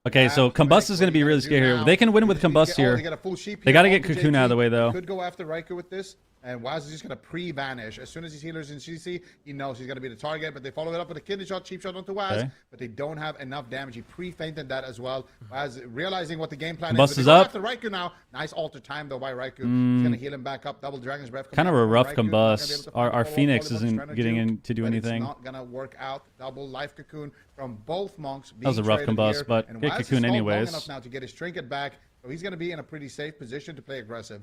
Speaker 1: Okay, so Combust is going to be really scary here. They can win with Combust here. They got to get Cocoon out of the way, though.
Speaker 6: Could go after Raikou with this, and Waz is just going to pre-vanish. As soon as his healers in CC, he knows he's going to be the target, but they follow it up with a kidney shot, cheap shot onto Waz,
Speaker 1: Okay.
Speaker 6: but they don't have enough damage. He pre-fainted that as well. Waz realizing what the game plan
Speaker 1: Combust
Speaker 6: is.
Speaker 1: is
Speaker 6: But they go
Speaker 1: up.
Speaker 6: after Raikou now. Nice alter time, though, by Raikou. He's going to heal him back up. Double Dragon's Breath.
Speaker 1: Kind of
Speaker 6: coming
Speaker 1: a
Speaker 6: out from
Speaker 1: rough
Speaker 6: Raikou. Not gonna be able
Speaker 1: Combust.
Speaker 6: to find
Speaker 1: Our
Speaker 6: follow-up
Speaker 1: Phoenix
Speaker 6: volley,
Speaker 1: isn't
Speaker 6: trying to
Speaker 1: getting
Speaker 6: do,
Speaker 1: in to do
Speaker 6: but
Speaker 1: anything.
Speaker 6: It's not going to work out. Double life Cocoon from both monks.
Speaker 1: That was a rough Combust, but
Speaker 6: and
Speaker 1: get
Speaker 6: Waz is
Speaker 1: Cocoon
Speaker 6: stalled long
Speaker 1: anyways.
Speaker 6: enough now to get his trinket back, so he's going to be in a pretty safe position to play aggressive.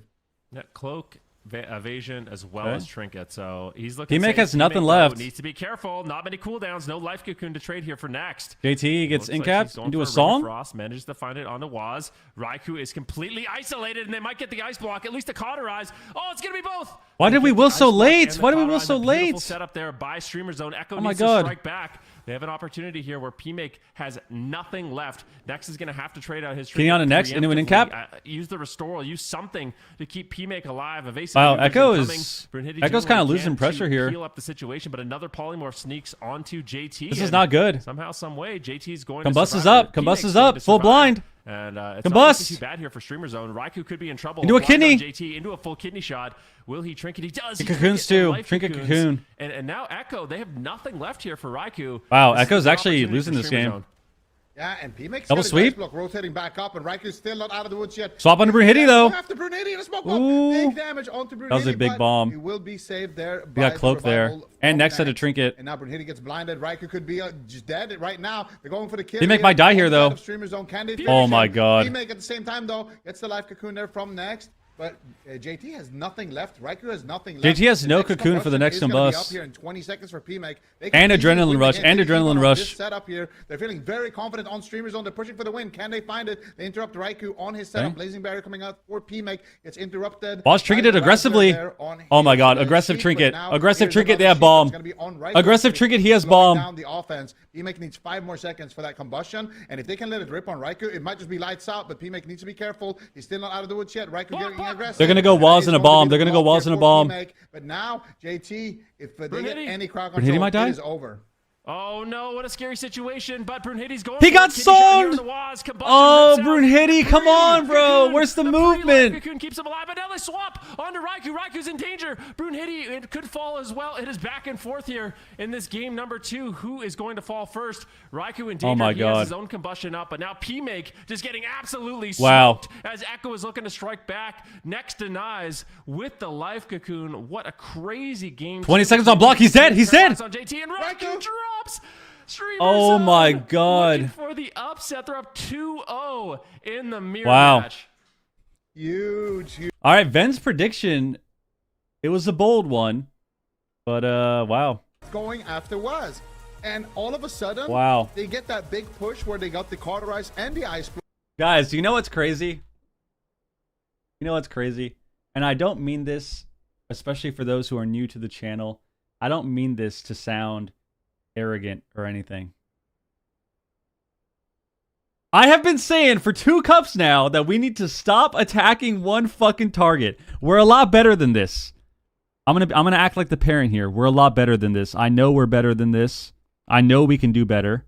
Speaker 2: Yeah, cloak, evasion, as well
Speaker 1: Okay.
Speaker 2: as trinket. So he's looking.
Speaker 1: P-Make
Speaker 2: safe.
Speaker 1: has nothing
Speaker 2: P-Make, though,
Speaker 1: left.
Speaker 2: Needs to be careful. Not many cooldowns. No life cocoon to trade here for next.
Speaker 1: JT gets
Speaker 2: Looks like
Speaker 1: incapped
Speaker 2: he's going
Speaker 1: into
Speaker 2: for
Speaker 1: a
Speaker 2: Ring of
Speaker 1: song.
Speaker 2: Frost manages to find it onto Waz. Raikou is completely isolated, and they might get the ice block, at least to cauterize. Oh, it's gonna be both.
Speaker 1: Why did we will so
Speaker 2: Ice block
Speaker 1: late?
Speaker 2: and the
Speaker 1: Why did we will
Speaker 2: cauterize.
Speaker 1: so
Speaker 2: A beautiful
Speaker 1: late?
Speaker 2: setup there by Streamer Zone. Echo
Speaker 1: Oh my
Speaker 2: needs
Speaker 1: God.
Speaker 2: to strike back. They have an opportunity here where P-Make has nothing left. Next is going to have to trade out his
Speaker 1: Can he on a next into an
Speaker 2: preemptively.
Speaker 1: in-cap?
Speaker 2: Use the restore. Use something to keep P-Make alive. Evasive
Speaker 1: Wow,
Speaker 2: maneuvers
Speaker 1: Echo
Speaker 2: incoming.
Speaker 1: is-
Speaker 2: Brunhilde
Speaker 1: Echo's
Speaker 2: doing
Speaker 1: kinda
Speaker 2: what he
Speaker 1: losing
Speaker 2: can
Speaker 1: pressure
Speaker 2: to
Speaker 1: here.
Speaker 2: heal up the situation, but another polymorph sneaks onto JT.
Speaker 1: This is
Speaker 2: and
Speaker 1: not good.
Speaker 2: Somehow, some way, JT is going
Speaker 1: Combust
Speaker 2: to
Speaker 1: is
Speaker 2: survive.
Speaker 1: up.
Speaker 2: Or
Speaker 1: Combust
Speaker 2: P-Make's
Speaker 1: is
Speaker 2: going
Speaker 1: up.
Speaker 2: to
Speaker 1: Full
Speaker 2: survive.
Speaker 1: blind.
Speaker 2: And it's
Speaker 1: Combust.
Speaker 2: not looking too bad here for Streamer Zone. Raikou could be in trouble.
Speaker 1: Into a
Speaker 2: Blind on
Speaker 1: kidney.
Speaker 2: JT into a full kidney shot. Will he trinket? He does.
Speaker 1: He
Speaker 2: He
Speaker 1: cocoons
Speaker 2: trinket and
Speaker 1: too.
Speaker 2: life
Speaker 1: Trinket
Speaker 2: cocoons.
Speaker 1: cocoon.
Speaker 2: And now Echo, they have nothing left here for Raikou.
Speaker 1: Wow,
Speaker 2: This is
Speaker 1: Echo's
Speaker 2: an
Speaker 1: actually
Speaker 2: opportunity
Speaker 1: losing
Speaker 2: for
Speaker 1: this
Speaker 2: Streamer
Speaker 1: game.
Speaker 2: Zone.
Speaker 6: Yeah, and P-Make's
Speaker 1: Double
Speaker 6: got his ice
Speaker 1: sweep.
Speaker 6: block rotating back up, and Raiku's still not out of the woods yet.
Speaker 1: Swap onto Brunhilde, though.
Speaker 6: After Brunhilde, and a smoke bomb.
Speaker 1: Ooh.
Speaker 6: Big damage onto Brunhilde.
Speaker 1: That was a big
Speaker 6: but
Speaker 1: bomb.
Speaker 6: He will be saved there.
Speaker 1: We got Cloak there. And next set of Trinket.
Speaker 6: And now Brunhilde gets blinded. Raikou could be just dead right now. They're going for the kill.
Speaker 1: P-Make
Speaker 6: here.
Speaker 1: might die here,
Speaker 6: Outside
Speaker 1: though.
Speaker 6: of Streamer Zone. Can they
Speaker 1: Oh
Speaker 6: finish
Speaker 1: my
Speaker 6: him?
Speaker 1: God.
Speaker 6: P-Make at the same time, though, gets the life cocoon there from next. but JT has nothing left. Raikou has nothing left.
Speaker 1: JT has
Speaker 6: The
Speaker 1: no
Speaker 6: next
Speaker 1: combustion for the next
Speaker 6: is gonna be up
Speaker 1: combust.
Speaker 6: here in 20 seconds for PMake.
Speaker 1: And adrenaline rush, and adrenaline rush.
Speaker 6: This setup here, they're feeling very confident on Streamer Zone. They're pushing for the win. Can they find it? They interrupt Raikou on his setup.
Speaker 1: Okay.
Speaker 6: Blazing Barrier coming out for PMake. Gets interrupted.
Speaker 1: Boss trinketed aggressively. Oh my god, aggressive trinket. Aggressive trinket, they have bomb. Aggressive trinket, he has bomb.
Speaker 6: Down the offense. PMake needs 5 more seconds for that combustion. And if they can let it rip on Raikou, it might just be lights out, but PMake needs to be careful. He's still not out of the woods yet. Raikou getting aggressive.
Speaker 1: They're gonna go walls and a bomb. They're gonna go walls and a bomb.
Speaker 6: But now, JT, if they get
Speaker 2: Brunhilde.
Speaker 6: any crowd
Speaker 1: Brunhilde
Speaker 6: control,
Speaker 1: might die?
Speaker 6: it is over.
Speaker 2: Oh no, what a scary situation, but Brunhilde's going
Speaker 1: He
Speaker 2: for
Speaker 1: got
Speaker 2: it. Kitty shot here on
Speaker 1: songed!
Speaker 2: the Waz, combustion
Speaker 1: Oh,
Speaker 2: rips out.
Speaker 1: Brunhilde, come on, bro.
Speaker 2: Cocoon,
Speaker 1: Where's the
Speaker 2: pre-life
Speaker 1: movement?
Speaker 2: Cocoon keeps him alive, but now they swap onto Raikou. Raikou's in danger. Brunhilde, it could fall as well. It is back and forth here in this game number 2. Who is going to fall first? Raikou in danger.
Speaker 1: Oh my
Speaker 2: He
Speaker 1: God.
Speaker 2: has his own combustion up, but now PMake just getting absolutely
Speaker 1: Wow.
Speaker 2: smoked as Echo is looking to strike back. Next denies with the life cocoon. What a crazy game.
Speaker 1: 20 seconds on block. He's dead. He's dead.
Speaker 2: On JT and Raikou drops. Streamer
Speaker 1: Oh
Speaker 2: Zone
Speaker 1: my God.
Speaker 2: looking for the upset. They're up 2-0 in the mirror
Speaker 1: Wow.
Speaker 2: match.
Speaker 6: Huge.
Speaker 1: All right, Ven's prediction. It was a bold one, but wow.
Speaker 6: Going after Waz. And all of a sudden,
Speaker 1: Wow.
Speaker 6: they get that big push where they got the cauterize and the ice.
Speaker 1: Guys, you know what's crazy? You know what's crazy? And I don't mean this, especially for those who are new to the channel. I don't mean this to sound arrogant or anything. I have been saying for 2 cups now that we need to stop attacking one fucking target. We're a lot better than this. I'm gonna act like the parent here. We're a lot better than this. I know we're better than this. I know we can do better.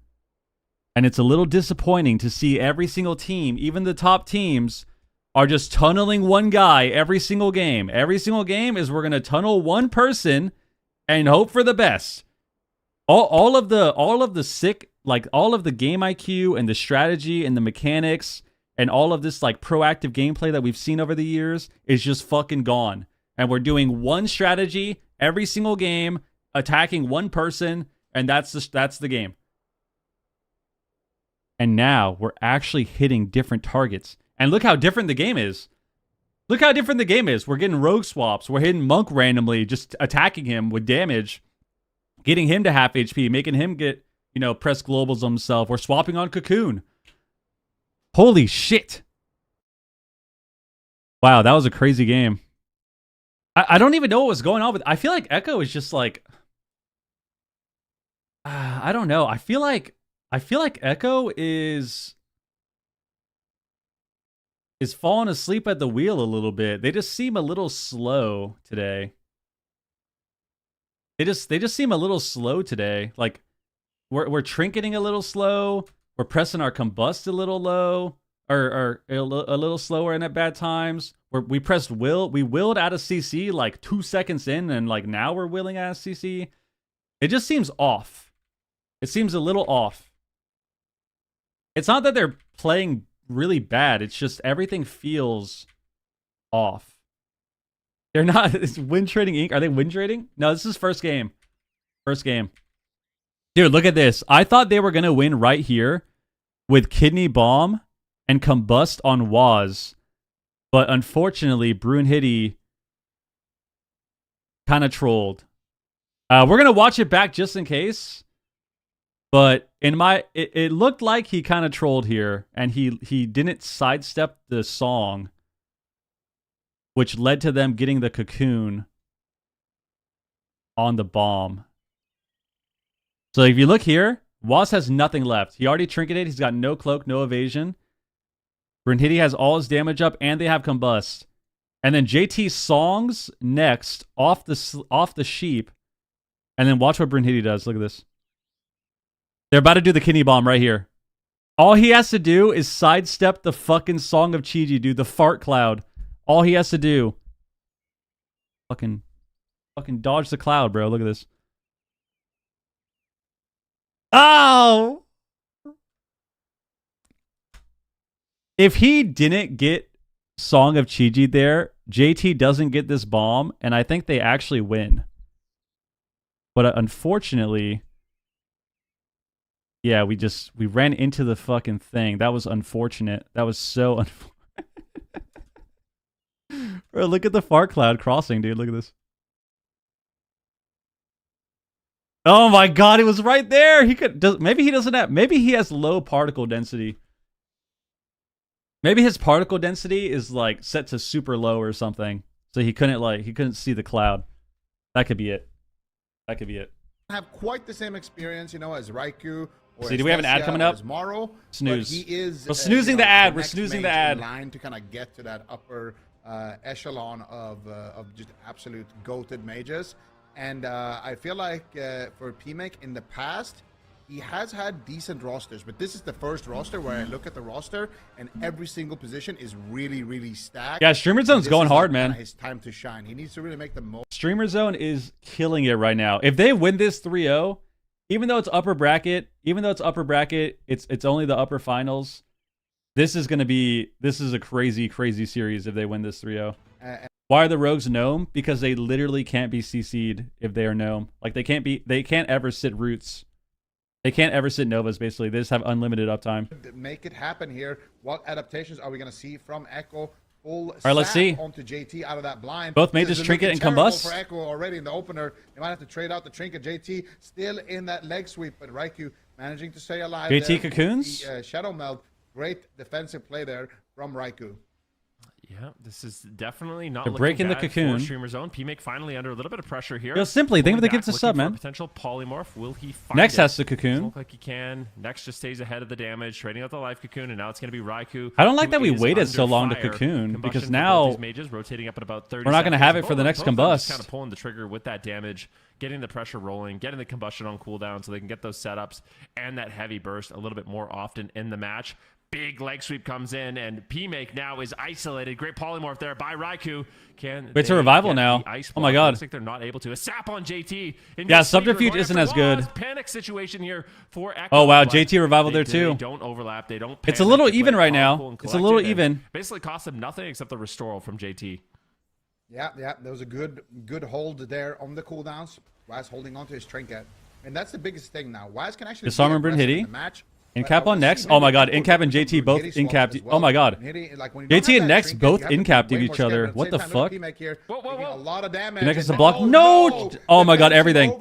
Speaker 1: And it's a little disappointing to see every single team, even the top teams, are just tunneling one guy every single game. Every single game is we're gonna tunnel one person and hope for the best. All of the sick, like all of the game IQ and the strategy and the mechanics and all of this like proactive gameplay that we've seen over the years is just fucking gone. And we're doing one strategy every single game, attacking one person, and that's the game. And now we're actually hitting different targets. And look how different the game is. Look how different the game is. We're getting rogue swaps. We're hitting Monk randomly, just attacking him with damage. Getting him to half HP, making him get, press globals on himself. We're swapping on Cocoon. Holy shit. Wow, that was a crazy game. I don't even know what was going on with. I feel like Echo is just like, I don't know. I feel like Echo is falling asleep at the wheel a little bit. They just seem a little slow today. They just seem a little slow today. Like we're trinketing a little slow. We're pressing our combust a little low, or a little slower and at bad times. We pressed will. We willed out of CC like 2 seconds in, and like now we're willing out of CC. It just seems off. It seems a little off. It's not that they're playing really bad. It's just everything feels off. They're not. It's Win Trading Inc. Are they win trading? No, this is first game. First game. Dude, look at this. I thought they were going to win right here with Kidney Bomb and Combust on Waz. But unfortunately, Brunhilde kind of trolled. We're going to watch it back just in case. But it looked like he kind of trolled here. And he didn't sidestep the song, which led to them getting the cocoon on the bomb. So if you look here, Waz has nothing left. He already trinketed. He's got no cloak, no evasion. Brunhilde has all his damage up, and they have combust. And then JT songs next off the sheep. And then watch what Brunhilde does. Look at this. They're about to do the kidney bomb right here. All he has to do is sidestep the fucking Song of Chiji, dude. The fart cloud. All he has to do. Fucking dodge the cloud, bro. Look at this. Oh! If he didn't get Song of Chiji there, JT doesn't get this bomb, and I think they actually win. But unfortunately, yeah, we ran into the fucking thing. That was unfortunate. That was so unfortunate. Bro, look at the far cloud crossing, dude. Look at this. Oh my god, it was right there. He could. Maybe he doesn't have. Maybe he has low particle density. Maybe his particle density is like set to super low or something, so he couldn't see the cloud. That could be it. That could be it.
Speaker 6: Have quite the same experience, you know, as Raikou. Or
Speaker 1: See, do we have an ad coming up?
Speaker 6: As Morrow,
Speaker 1: Snooze.
Speaker 6: He is,
Speaker 1: We're snoozing the ad. We're
Speaker 6: next
Speaker 1: snoozing
Speaker 6: mage
Speaker 1: the ad.
Speaker 6: in line to kind of get to that upper echelon of just absolute goated mages. And I feel like for PMake in the past, he has had decent rosters, but this is the first roster where I look at the roster and every single position is really, really stacked.
Speaker 1: Yeah, Streamer Zone's
Speaker 6: This
Speaker 1: going
Speaker 6: is
Speaker 1: hard,
Speaker 6: like
Speaker 1: man.
Speaker 6: kinda his time to shine. He needs to really make the most.
Speaker 1: Streamer Zone is killing it right now. If they win this 3-0, even though it's upper bracket, it's only the upper finals. This is a crazy, crazy series if they win this 3-0. Why are the Rogues Gnome? Because they literally can't be CC'd if they are Gnome. Like they can't ever sit Roots. They can't ever sit Novas, basically. They just have unlimited uptime.
Speaker 6: Make it happen here. What adaptations are we going to see from Echo? All
Speaker 1: right, let's see.
Speaker 6: Onto JT out of that blind.
Speaker 1: Both mages Trinket and Combust.
Speaker 6: For Echo already in the opener. They might have to trade out the Trinket. JT still in that leg sweep, but Raikou managing to stay alive.
Speaker 1: JT Cocoons?
Speaker 6: Shadow Meld. Great defensive play there from Raikou.
Speaker 2: Yeah, this is definitely not
Speaker 1: They're breaking the cocoon.
Speaker 2: Streamer Zone. PMake finally under a little bit of pressure here.
Speaker 1: Yo, Simply, think of the gift of sub, man.
Speaker 2: Potential polymorph. Will he find
Speaker 1: Next
Speaker 2: it?
Speaker 1: has the cocoon.
Speaker 2: Doesn't look like he can. Next just stays ahead of the damage, trading out the life cocoon, and now it's going to be Raikou.
Speaker 1: I don't like that we
Speaker 2: who is
Speaker 1: waited so
Speaker 2: under
Speaker 1: long to
Speaker 2: fire.
Speaker 1: cocoon,
Speaker 2: Combustion
Speaker 1: because
Speaker 2: for both
Speaker 1: now
Speaker 2: these mages rotating up at about 30
Speaker 1: we're not going to
Speaker 2: seconds.
Speaker 1: have it for the next
Speaker 2: Both of them just
Speaker 1: Combust.
Speaker 2: kind of pulling the trigger with that damage, getting the pressure rolling, getting the combustion on cooldown so they can get those setups and that heavy burst a little bit more often in the match. Big leg sweep comes in, and PMake now is isolated. Great polymorph there by Raikou.
Speaker 1: It's a revival now. Oh my god.
Speaker 2: Looks like they're not able to. A sap on JT.
Speaker 1: Yeah, Subterfuge isn't as good.
Speaker 2: Panic situation here for Echo.
Speaker 1: Oh wow, JT revival there too.
Speaker 2: They don't overlap. They don't.
Speaker 1: It's a little even right now. It's a little even.
Speaker 2: Basically cost them nothing except the restoral from JT.
Speaker 6: Yeah, there was a good hold there on the cooldowns. Waz holding on to his Trinket. And that's the biggest thing now. Waz can actually
Speaker 1: Disarm and Brunhitty. In-cap on next. Oh my god, in-cap and JT both in-capped. Oh my god. JT and Next both in-capped each other. What the fuck?
Speaker 2: Whoa.
Speaker 6: A lot of damage.
Speaker 1: Next is a block. No! Oh my god, everything.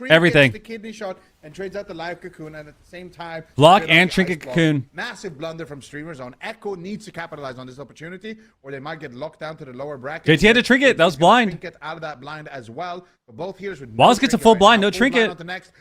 Speaker 1: Everything.
Speaker 6: The kidney shot and trades out the live cocoon, and at the same time
Speaker 1: block and Trinket cocoon.
Speaker 6: Massive blunder from Streamer Zone. Echo needs to capitalize on this opportunity, or they might get locked down to the lower bracket.
Speaker 1: JT had a Trinket. That was blind.
Speaker 6: Trinket out of that blind as well. But both healers with
Speaker 1: Waz gets a full blind, no Trinket.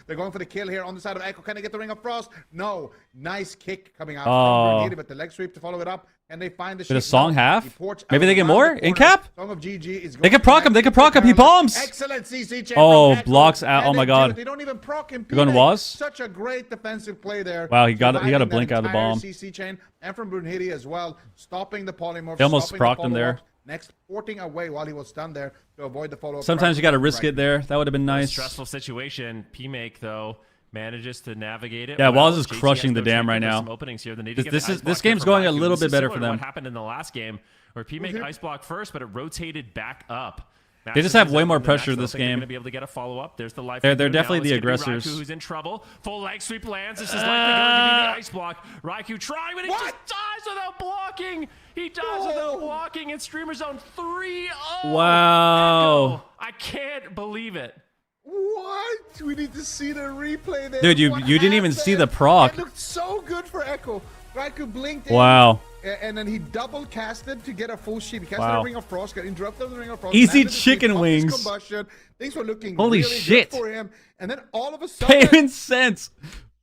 Speaker 6: They're going for the kill here on the side of Echo. Can they get the Ring of Frost? No. Nice kick coming out
Speaker 1: Oh.
Speaker 6: from Brunhitty, but the leg sweep to follow it up. And they find the
Speaker 1: Did a song half? Maybe they get
Speaker 6: around
Speaker 1: more?
Speaker 6: the
Speaker 1: In
Speaker 6: corner.
Speaker 1: cap?
Speaker 6: Song of GG is
Speaker 1: They can proc him. They can proc him. He bombs.
Speaker 6: Excellent CC chain.
Speaker 1: Oh,
Speaker 6: from Echo.
Speaker 1: blocks out.
Speaker 6: And
Speaker 1: Oh my
Speaker 6: they do
Speaker 1: god.
Speaker 6: it. They don't even proc him.
Speaker 1: You're going Waz?
Speaker 6: Such a great defensive play there.
Speaker 1: Wow, he got a
Speaker 6: Surviving
Speaker 1: blink
Speaker 6: that
Speaker 1: out of the
Speaker 6: entire
Speaker 1: bomb.
Speaker 6: CC chain and from Brunhitty as well, stopping the polymorph.
Speaker 1: They almost
Speaker 6: stopping the
Speaker 1: procced him there.
Speaker 6: follow-ups. Next, porting away while he was stunned there to avoid the follow-up.
Speaker 1: Sometimes you got to risk it there. That would have been nice.
Speaker 2: Stressful situation. PMake though manages to navigate it.
Speaker 1: Yeah,
Speaker 2: well.
Speaker 1: Waz is
Speaker 2: JT
Speaker 1: crushing
Speaker 2: has
Speaker 1: the
Speaker 2: no
Speaker 1: dam
Speaker 2: Trinket.
Speaker 1: right
Speaker 2: There's
Speaker 1: now.
Speaker 2: some openings here. They need to get
Speaker 1: This
Speaker 2: the
Speaker 1: is
Speaker 2: ice
Speaker 1: this
Speaker 2: block here
Speaker 1: game's
Speaker 2: from
Speaker 1: going a
Speaker 2: Raikou.
Speaker 1: little
Speaker 2: This
Speaker 1: bit
Speaker 2: is
Speaker 1: better
Speaker 2: similar
Speaker 1: for
Speaker 2: to
Speaker 1: them.
Speaker 2: What happened in the last game where PMake ice block first, but it rotated back up.
Speaker 1: They just have way more pressure this
Speaker 2: They're going
Speaker 1: game.
Speaker 2: to be able to get a follow up. There's the life.
Speaker 1: They're
Speaker 2: cocoon. Now
Speaker 1: definitely
Speaker 2: it's
Speaker 1: the
Speaker 2: gonna be
Speaker 1: aggressors.
Speaker 2: Raikou who's in trouble. Full leg sweep lands. This is likely going to be the ice block. Raikou trying, but he just dies without blocking. He dies without blocking. It's Streamer Zone 3-0.
Speaker 1: Wow.
Speaker 2: Echo. I can't believe it.
Speaker 6: What? We need to see the replay there.
Speaker 1: Dude, you didn't even see the proc.
Speaker 6: It looked so good for Echo. Raikou blinked in.
Speaker 1: Wow.
Speaker 6: And then he double casted to get a full sheep. He casted
Speaker 1: Wow.
Speaker 6: a Ring of Frost, got interrupted on the Ring of Frost.
Speaker 1: Easy
Speaker 6: landed the
Speaker 1: chicken
Speaker 6: sweep, popped his
Speaker 1: wings.
Speaker 6: Combustion. Things were looking
Speaker 1: Holy
Speaker 6: really
Speaker 1: shit.
Speaker 6: good for him. And then all of a sudden,
Speaker 1: Payment sense.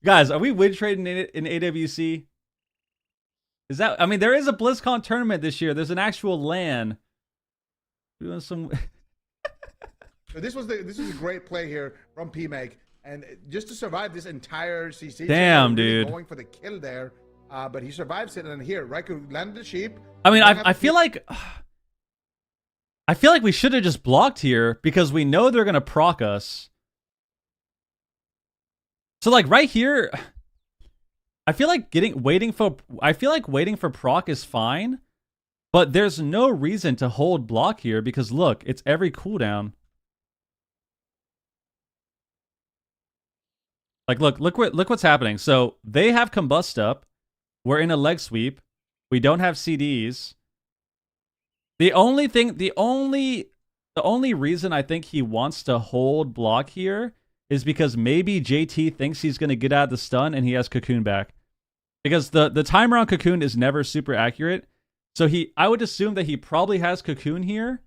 Speaker 1: Guys, are we win trading in AWC? Is that, I mean, there is a BlizzCon tournament this year. There's an actual LAN. Doing some.
Speaker 6: so this was a great play here from PMake. And just to survive this entire CC.
Speaker 1: Damn,
Speaker 6: really
Speaker 1: dude.
Speaker 6: Going for the kill there. But he survives it. And here, Raikou landed the sheep.
Speaker 1: I mean, I feel like we should have just blocked here because we know they're gonna proc us. So like right here, I feel like waiting for proc is fine, but there's no reason to hold block here because look, it's every cooldown. Like look what's happening. So they have combust up. We're in a leg sweep. We don't have CDs. The only reason I think he wants to hold block here is because maybe JT thinks he's going to get out of the stun and he has Cocoon back. Because the timer on Cocoon is never super accurate. So I would assume that he probably has Cocoon here.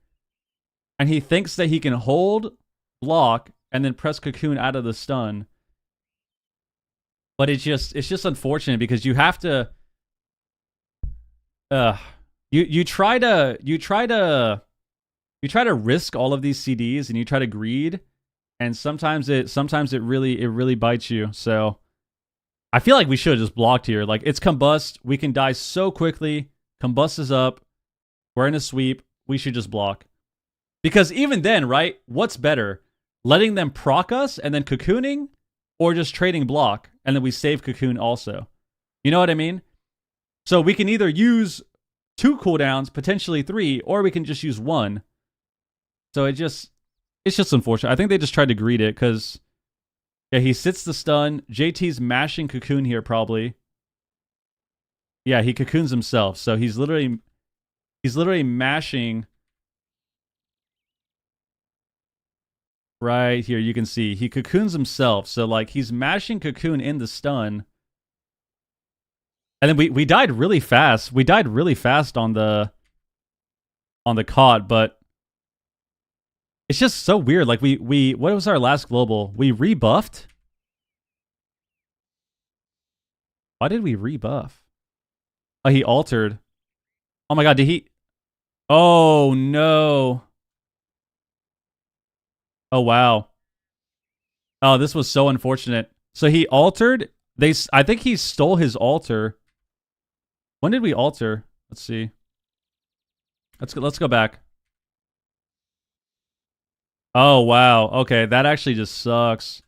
Speaker 1: And he thinks that he can hold block and then press Cocoon out of the stun. But it's just unfortunate because you have to you try to risk all of these CDs and you try to greed, and sometimes it really bites you. So I feel like we should have just blocked here. Like, it's Combust, we can die so quickly. Combust is up, we're in a sweep, we should just block. Because even then, right, what's better? Letting them proc us and then cocooning, or just trading block and then we save Cocoon also? You know what I mean? So we can either use 2 cooldowns, potentially 3, or we can just use 1. So it's just unfortunate. I think they just tried to greed it because, yeah, he sits the stun. JT's mashing Cocoon here probably. Yeah, he cocoons himself. So he's literally mashing right here. You can see he cocoons himself. So like he's mashing Cocoon in the stun. And then we died really fast. We died really fast on the caught, but it's just so weird. Like we what was our last global? We rebuffed? Why did we rebuff? Oh, he altered. Oh my god, did he? Oh no. Oh wow. Oh, this was so unfortunate. So he altered. I think he stole his altar. When did we alter? Let's see. Let's go back. Oh wow. Okay, that actually just sucks.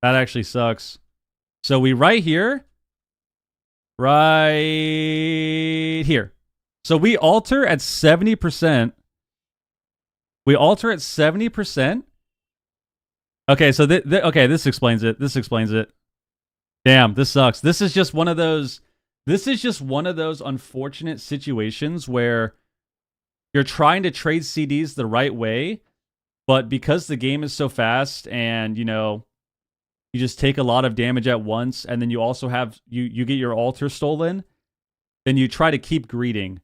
Speaker 1: That actually sucks. So we right here. Right here. So we alter at 70%. We alter at 70%. Okay, so okay, this explains it. This explains it. Damn, this sucks. This is just one of those unfortunate situations where you're trying to trade CDs the right way, but because the game is so fast and, you know, you just take a lot of damage at once, and then you also have you get your altar stolen, then you try to keep greeting.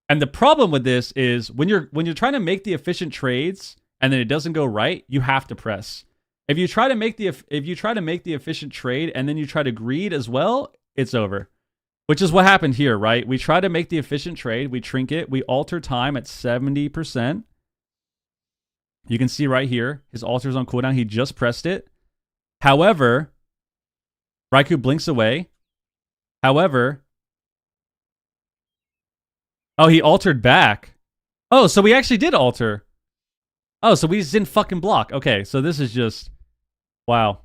Speaker 1: And the problem with this is when you're trying to make the efficient trades and then it doesn't go right, you have to press. If you try to make the efficient trade and then you try to greed as well, it's over. Which is what happened here, right? We try to make the efficient trade, we trinket, we alter time at 70%. You can see right here, his altar's on cooldown, he just pressed it. However, Raikou blinks away. However, oh, he altered back. Oh, so we actually did alter. Oh, so we just didn't fucking block. Okay, so this is just, wow.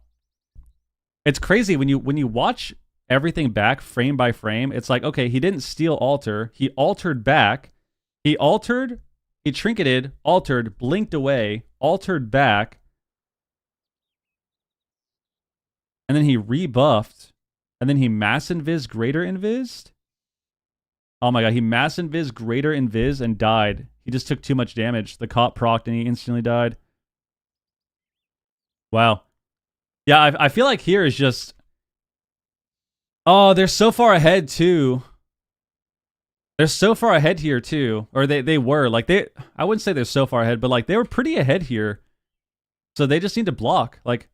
Speaker 1: It's crazy when you watch everything back frame by frame. It's like, okay, he didn't steal altar. He altered back. He altered. He trinketed, altered, blinked away, altered back. And then he rebuffed. And then he mass invis, greater invised. Oh my god, he mass invis, greater invis, and died. He just took too much damage. The caught procced and he instantly died. Wow. Yeah, I feel like here is just... Oh, they're so far ahead too. They're so far ahead here too. Or they were. Like I wouldn't say they're so far ahead, but like they were pretty ahead here. So they just need to block. Like,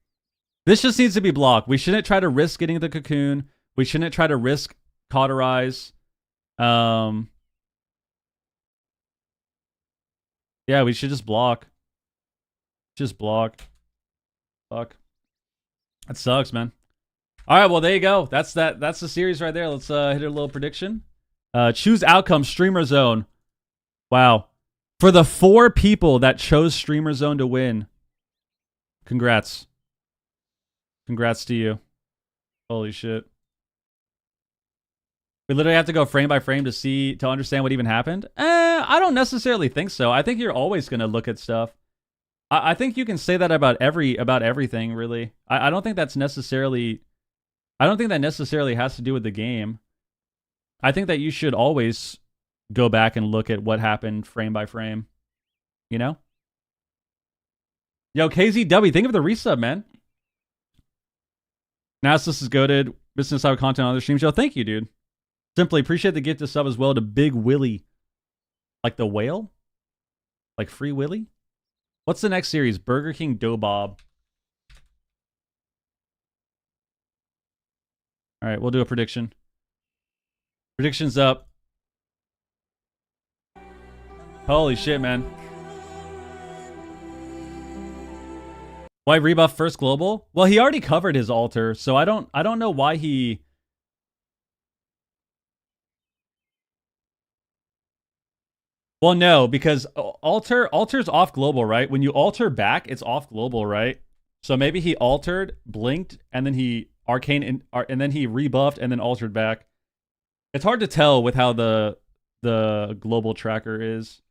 Speaker 1: this just needs to be blocked. We shouldn't try to risk getting the cocoon. We shouldn't try to risk cauterize. Yeah, we should just block. Just block. Fuck. That sucks, man. All right, well, there you go. That's the series right there. Let's hit a little prediction. Choose outcome, Streamer Zone. Wow. For the 4 people that chose Streamer Zone to win, congrats. Congrats to you. Holy shit. We literally have to go frame by frame to understand what even happened? I don't necessarily think so. I think you're always going to look at stuff. I think you can say that about everything, really. I don't think that's necessarily... I don't think that necessarily has to do with the game. I think that you should always go back and look at what happened frame by frame. You know? Yo, KZW, think of the resub, man. Nasus is goated. Business side content on other streams. Yo, thank you, dude. Simply appreciate the gift of sub as well to Big Willie. Like the whale? Like Free Willy? What's the next series? Burger King Dobob. All right, we'll do a prediction. Prediction's up. Holy shit, man. Why rebuff first global? Well, he already covered his altar, so I don't know why he... Well, no, because alter's off global, right? When you alter back, it's off global, right? So maybe he altered, blinked, and then he and then he rebuffed and then altered back. It's hard to tell with how the global tracker is.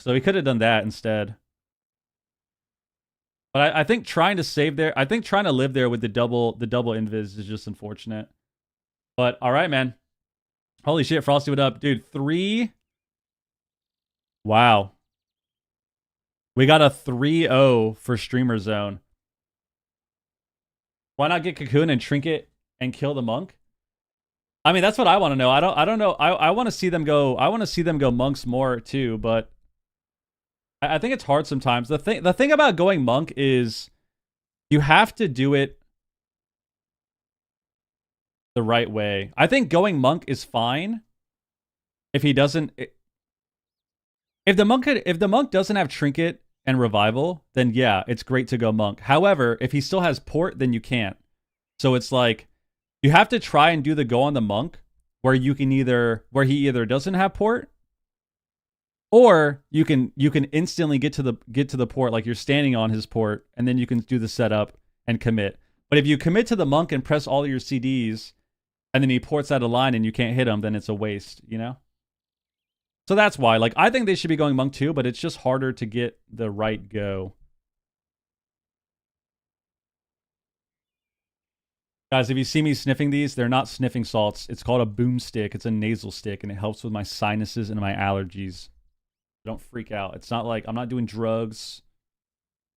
Speaker 1: So he could have done that instead. But I think trying to save there, I think trying to live there with the double invis is just unfortunate. But all right, man. Holy shit, Frosty, what up, dude? 3. Wow. We got a 3-0 for Streamer Zone. Why not get Cocoon and Trinket and kill the monk? I mean, that's what I want to know. I don't know. I want to see them go. I want to see them go monks more too, but I think it's hard sometimes. The thing about going monk is you have to do it the right way. I think going monk is fine if he doesn't. If the monk doesn't have trinket and revival, then yeah, it's great to go monk. However, if he still has port, then you can't. So it's like you have to try and do the go on the monk where he either doesn't have port, or you can instantly get to the port like you're standing on his port, and then you can do the setup and commit. But if you commit to the monk and press all of your CDs, and then he ports out of line and you can't hit him, then it's a waste, you know? So that's why. Like, I think they should be going monk too, but it's just harder to get the right go. Guys, if you see me sniffing these, they're not sniffing salts. It's called a boomstick. It's a nasal stick, and it helps with my sinuses and my allergies. Don't freak out. It's not like I'm not doing drugs.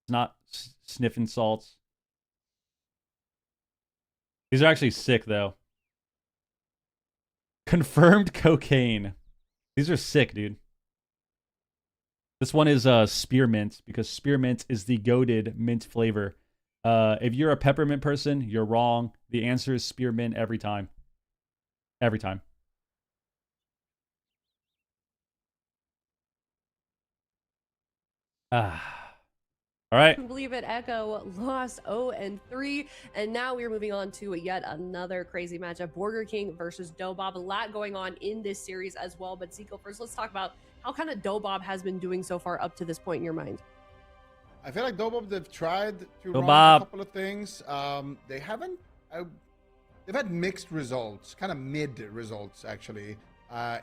Speaker 1: It's not sniffing salts. These are actually sick, though. Confirmed cocaine. These are sick, dude. This one is spearmint, because spearmint is the goated mint flavor. If you're a peppermint person, you're wrong. The answer is spearmint every time. Every time. All right.
Speaker 4: Believe it, Echo lost 0-3, and now we're moving on to yet another crazy matchup: Burger King versus Dobob. A lot going on in this series as well. But Zico, first, let's talk about how kind of Dobob has been doing so far up to this point in your mind.
Speaker 6: I feel like Dobob, they've tried to
Speaker 1: Dobob.
Speaker 6: run a couple of things. They haven't. They've had mixed results, kind of mid results actually,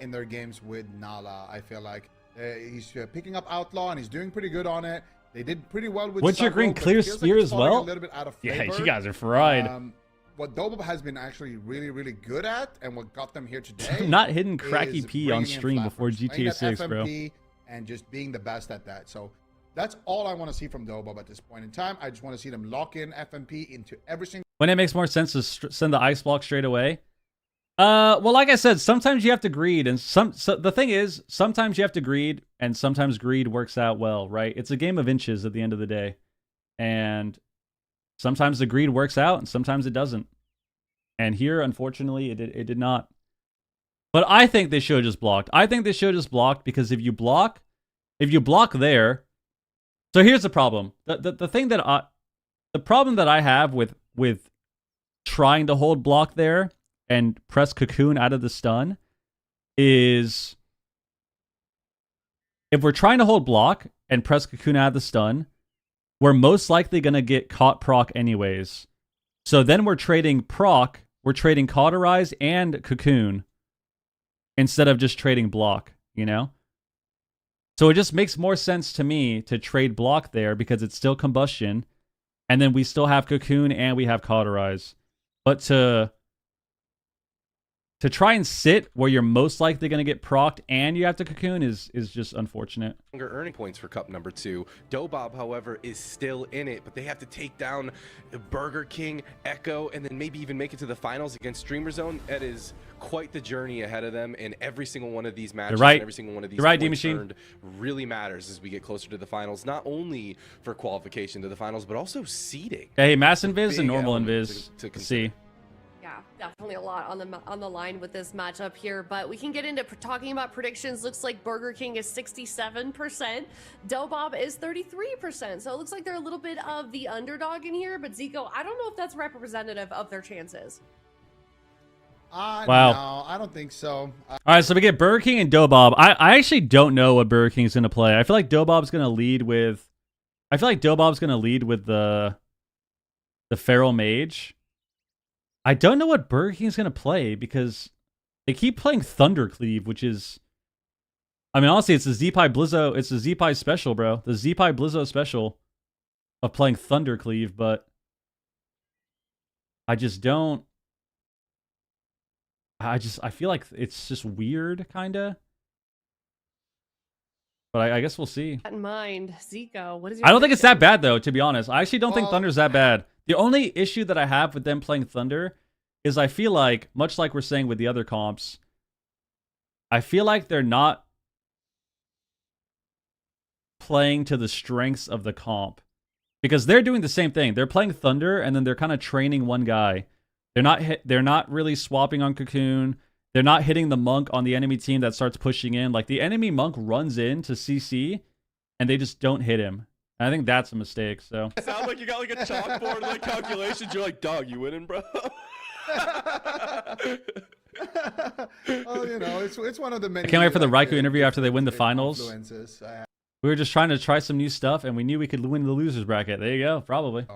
Speaker 6: in their games with Nala. I feel like he's picking up Outlaw and he's doing pretty good on it. They did pretty well with
Speaker 1: What's your green clear spear as well?
Speaker 6: A little bit out of
Speaker 1: Yeah,
Speaker 6: flavor.
Speaker 1: you guys are fried.
Speaker 6: What Dobob has been actually really, really good at, and what got them here today,
Speaker 1: Not hitting Cracky
Speaker 6: is
Speaker 1: P on
Speaker 6: bringing in
Speaker 1: stream before
Speaker 6: flappers, playing
Speaker 1: GTA
Speaker 6: that
Speaker 1: 6, bro.
Speaker 6: FMP and just being the best at that. So that's all I want to see from Dobob at this point in time. I just want to see them lock in FMP into every single.
Speaker 1: When it makes more sense to send the ice block straight away. Well, like I said, sometimes you have to greed, and the thing is, sometimes you have to greed, and sometimes greed works out well, right? It's a game of inches at the end of the day, and sometimes the greed works out, and sometimes it doesn't. And here, unfortunately, it did not. But I think they should have just blocked. I think they should have just blocked, because if you block there, so here's the problem. The problem that I have with trying to hold block there and press Cocoon out of the stun is, if we're trying to hold block and press Cocoon out of the stun, we're most likely going to get caught proc anyways. So then we're trading proc, we're trading cauterize and Cocoon instead of just trading block, you know? So it just makes more sense to me to trade block there, because it's still combustion, and then we still have Cocoon and we have cauterize. But to to try and sit where you're most likely going to get procced and you have to cocoon is just unfortunate.
Speaker 5: Earning points for Cup number 2. Dobob, however, is still in it, but they have to take down Burger King, Echo, and then maybe even make it to the finals against Streamer Zone. That is quite the journey ahead of them, and every single one of these matches,
Speaker 1: You're right.
Speaker 5: every single one of these
Speaker 1: You're right,
Speaker 5: points
Speaker 1: D-Machine.
Speaker 5: earned really matters as we get closer to the finals, not only for qualification to the finals, but also seeding.
Speaker 1: Hey, mass invis and
Speaker 5: Big
Speaker 1: normal
Speaker 5: element
Speaker 1: invis.
Speaker 5: to consider.
Speaker 1: See.
Speaker 4: Yeah, definitely a lot on the line with this matchup here, but we can get into talking about predictions. Looks like Burger King is 67%, Dobob is 33%, so it looks like they're a little bit of the underdog in here, but Zico, I don't know if that's representative of their chances.
Speaker 1: Wow.
Speaker 6: No, I don't think so.
Speaker 1: All right, so we get Burger King and Dobob. I actually don't know what Burger King's going to play. I feel like Dobob's going to lead with... the Feral Mage. I don't know what Burger King's going to play because they keep playing Thundercleave, which is... I mean, honestly, it's the Z-Pi Blizzo. It's the Z-Pi special, bro. The Z-Pi Blizzo special of playing Thundercleave, but I just don't... I feel like it's just weird, kind of. But I guess we'll see.
Speaker 4: That in mind, Zico, what is your
Speaker 1: I don't think it's that
Speaker 4: prediction?
Speaker 1: bad, though, to be honest. I actually don't think
Speaker 6: Well-
Speaker 1: Thunder's that bad. The only issue that I have with them playing Thunder is I feel like, much like we're saying with the other comps, I feel like they're not playing to the strengths of the comp. Because they're doing the same thing. They're playing Thunder, and then they're kind of training one guy. They're not really swapping on Cocoon. They're not hitting the monk on the enemy team that starts pushing in. Like, the enemy monk runs in to CC, and they just don't hit him. And I think that's a mistake, so...
Speaker 5: It sounds like you got like a chalkboard like calculations. You're like, dog, you winning, bro?
Speaker 6: Oh, you know, it's one of the many.
Speaker 1: I can't wait for the
Speaker 6: like,
Speaker 1: Raikou interview after they win the
Speaker 6: different
Speaker 1: finals.
Speaker 6: influences.
Speaker 1: We were just trying to try some new stuff, and we knew we could win the losers bracket. There you go, probably.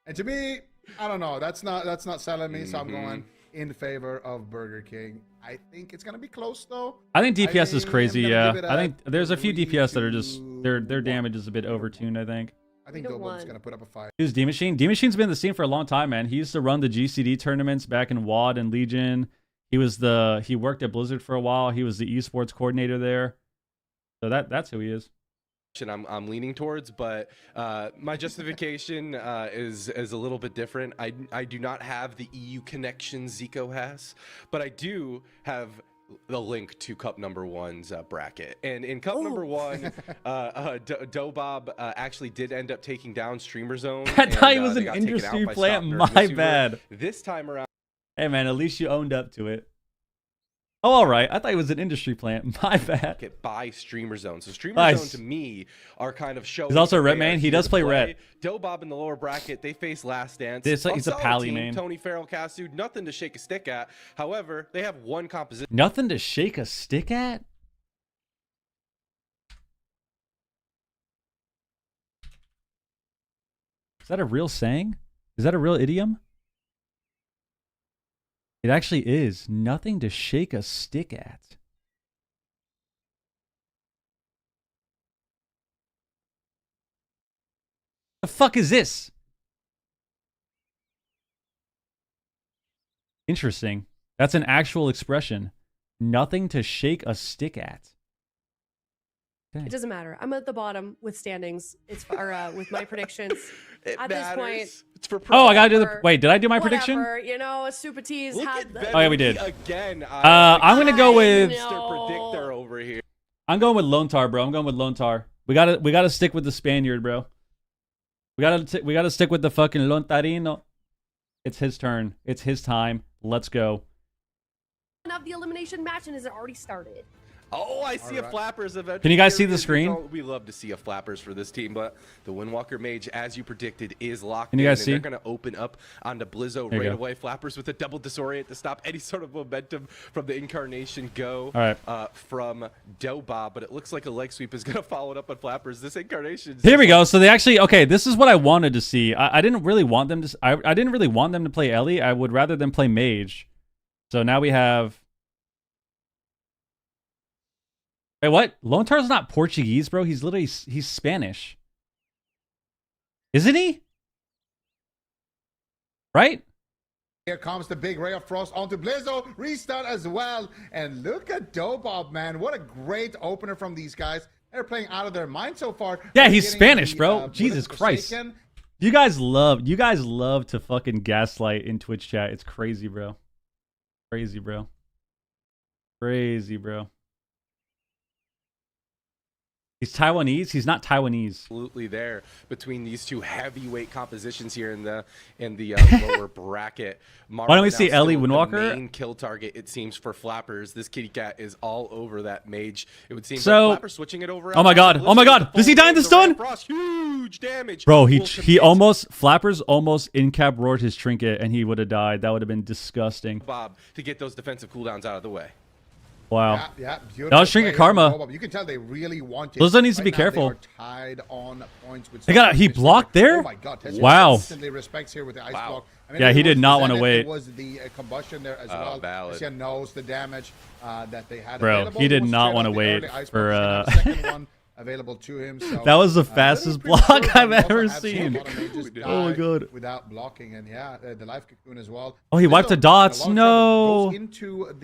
Speaker 6: And to me, I don't know. That's not selling me. So I'm going in favor of Burger King. I think it's gonna be close though.
Speaker 1: I think DPS is
Speaker 6: I'm
Speaker 1: crazy,
Speaker 6: gonna
Speaker 1: yeah.
Speaker 6: give it
Speaker 1: I think there's a few
Speaker 6: 3,
Speaker 1: DPS that are just...
Speaker 6: 2,
Speaker 1: Their
Speaker 6: 1.
Speaker 1: damage is a bit overtuned, I think.
Speaker 6: I think
Speaker 4: 3 to
Speaker 6: Dobob's
Speaker 4: 1.
Speaker 6: gonna put up a fight.
Speaker 1: Who's D-Machine? D-Machine's been in the scene for a long time, man. He used to run the GCD tournaments back in WAD and Legion. He worked at Blizzard for a while. He was the esports coordinator there. So that's who he is.
Speaker 5: I'm leaning towards, but my justification is a little bit different. I do not have the EU connection Zico has, but I do have the link to Cup number 1's bracket. And in Cup number 1, Dobob actually did end up taking down Streamer Zone.
Speaker 1: I thought he
Speaker 5: and,
Speaker 1: was
Speaker 5: they
Speaker 1: an
Speaker 5: got taken
Speaker 1: industry
Speaker 5: out by
Speaker 1: plant.
Speaker 5: Stockner
Speaker 1: My
Speaker 5: and Misuva.
Speaker 1: bad.
Speaker 5: This time around.
Speaker 1: Hey, man, at least you owned up to it. Oh, all right. I thought he was an industry plant. My bad.
Speaker 5: Get by Streamer Zone. So Streamer
Speaker 1: Nice.
Speaker 5: Zone to me are kind of showing.
Speaker 1: He's also a
Speaker 5: that
Speaker 1: Ret
Speaker 5: they
Speaker 1: main.
Speaker 5: are
Speaker 1: He
Speaker 5: here
Speaker 1: does
Speaker 5: to
Speaker 1: play Ret.
Speaker 5: Dobob in the lower bracket, they face Last Dance.
Speaker 1: He's a
Speaker 5: Solid
Speaker 1: Pally
Speaker 5: team,
Speaker 1: main.
Speaker 5: Tony Farrell, Casu, nothing to shake a stick at. However, they have one composition.
Speaker 1: Nothing to shake a stick at? Is that a real saying? Is that a real idiom? It actually is. Nothing to shake a stick at. The fuck is this? Interesting. That's an actual expression. Nothing to shake a stick at. Okay.
Speaker 4: It doesn't matter. I'm at the bottom with standings. It's with my predictions. At this point,
Speaker 5: It's for
Speaker 1: Oh, I gotta do the...
Speaker 4: Whatever.
Speaker 1: Wait, did I do my prediction?
Speaker 4: whatever, you know, Super T's
Speaker 5: Look
Speaker 4: had
Speaker 5: at
Speaker 4: the...
Speaker 5: Ben
Speaker 1: Oh, yeah, we did.
Speaker 5: again.
Speaker 1: I'm gonna go with...
Speaker 5: Mr. Predictor over here.
Speaker 1: I'm going with Lone Tar, bro. I'm going with Lone Tar. We gotta stick with the Spaniard, bro. We gotta stick with the fucking Lontarino. It's his turn. It's his time. Let's go.
Speaker 4: of the elimination match, and has it already started?
Speaker 5: Oh, I see a
Speaker 6: right.
Speaker 5: Flappers event.
Speaker 1: Can you guys see the screen?
Speaker 5: We love to see a Flappers for this team, but the Windwalker Mage, as you predicted, is locked
Speaker 1: Can you
Speaker 5: in,
Speaker 1: guys
Speaker 5: and
Speaker 1: see?
Speaker 5: they're going to open up onto Blizzo
Speaker 1: There you
Speaker 5: right
Speaker 1: go.
Speaker 5: away. Flappers with a double disorient to stop any sort of momentum from the Incarnation go
Speaker 1: All right.
Speaker 5: from Dobob, but it looks like a leg sweep is going to follow it up on Flappers. This Incarnation.
Speaker 1: Here we go. So they actually... Okay, this is what I wanted to see. I didn't really want them to... I didn't really want them to play Ellie. I would rather them play Mage. So now we have... Wait, what? Lone Tar's not Portuguese, bro. He's literally... He's Spanish. Isn't he? Right?
Speaker 6: Here comes the big ray of frost onto Blizzo. Restart as well. And look at Dobob, man. What a great opener from these guys. They're playing out of their mind so far.
Speaker 1: Yeah,
Speaker 6: They're
Speaker 1: he's
Speaker 6: getting
Speaker 1: Spanish,
Speaker 6: the,
Speaker 1: bro.
Speaker 6: Bullet
Speaker 1: Jesus Christ.
Speaker 6: Forsaken.
Speaker 1: You guys love to fucking gaslight in Twitch chat. It's crazy, bro. Crazy, bro. Crazy, bro. He's Taiwanese. He's not Taiwanese.
Speaker 5: Absolutely there between these two heavyweight compositions here in the lower bracket.
Speaker 1: Why don't we
Speaker 5: Now
Speaker 1: see
Speaker 5: still
Speaker 1: Ellie
Speaker 5: the
Speaker 1: Windwalker?
Speaker 5: main kill target, it seems, for Flappers. This kitty cat is all over that mage. It would seem.
Speaker 1: So-
Speaker 5: but Flappers switching it over.
Speaker 1: Oh my god! Oh my god! Does he die in the stun?
Speaker 5: Frost, huge damage.
Speaker 1: Bro,
Speaker 5: Will
Speaker 1: he
Speaker 5: commit
Speaker 1: almost Flappers almost in-cap roared his trinket and he would have died. That would have been disgusting.
Speaker 5: Bob to get those defensive cooldowns out of the way.
Speaker 1: Wow.
Speaker 6: Yeah, beautiful.
Speaker 1: That was Trinket
Speaker 6: play
Speaker 1: Karma.
Speaker 6: from Dobob. You can tell they really want it.
Speaker 1: Blizzo needs to be
Speaker 6: now,
Speaker 1: careful.
Speaker 6: They are tied on points with
Speaker 1: He blocked there?
Speaker 6: Oh my god. Tessie
Speaker 1: Wow.
Speaker 6: instantly respects here with the ice block. I mean,
Speaker 1: Yeah,
Speaker 6: if
Speaker 1: he
Speaker 6: it
Speaker 1: did
Speaker 6: was
Speaker 1: not wanna
Speaker 6: Zenith,
Speaker 1: wait.
Speaker 6: It was the combustion there as well.
Speaker 5: valid.
Speaker 6: Tessie knows the damage that they had
Speaker 1: Bro,
Speaker 6: available.
Speaker 1: he did
Speaker 6: was
Speaker 1: not
Speaker 6: straight
Speaker 1: wanna
Speaker 6: on the
Speaker 1: wait
Speaker 6: early ice
Speaker 1: for,
Speaker 6: block. He's gonna have a second one available to him. So,
Speaker 1: That was the
Speaker 6: little
Speaker 1: fastest
Speaker 6: premature,
Speaker 1: block
Speaker 6: but
Speaker 1: I've
Speaker 6: we also
Speaker 1: ever
Speaker 6: have seen
Speaker 1: seen.
Speaker 6: a lot of mages
Speaker 1: Oh my
Speaker 6: die
Speaker 1: god.
Speaker 6: Without blocking, and yeah, the life cocoon as well.
Speaker 1: Oh, he wiped the
Speaker 6: Blizzo,
Speaker 1: dots.
Speaker 6: a lot of
Speaker 1: No.
Speaker 6: trouble, goes into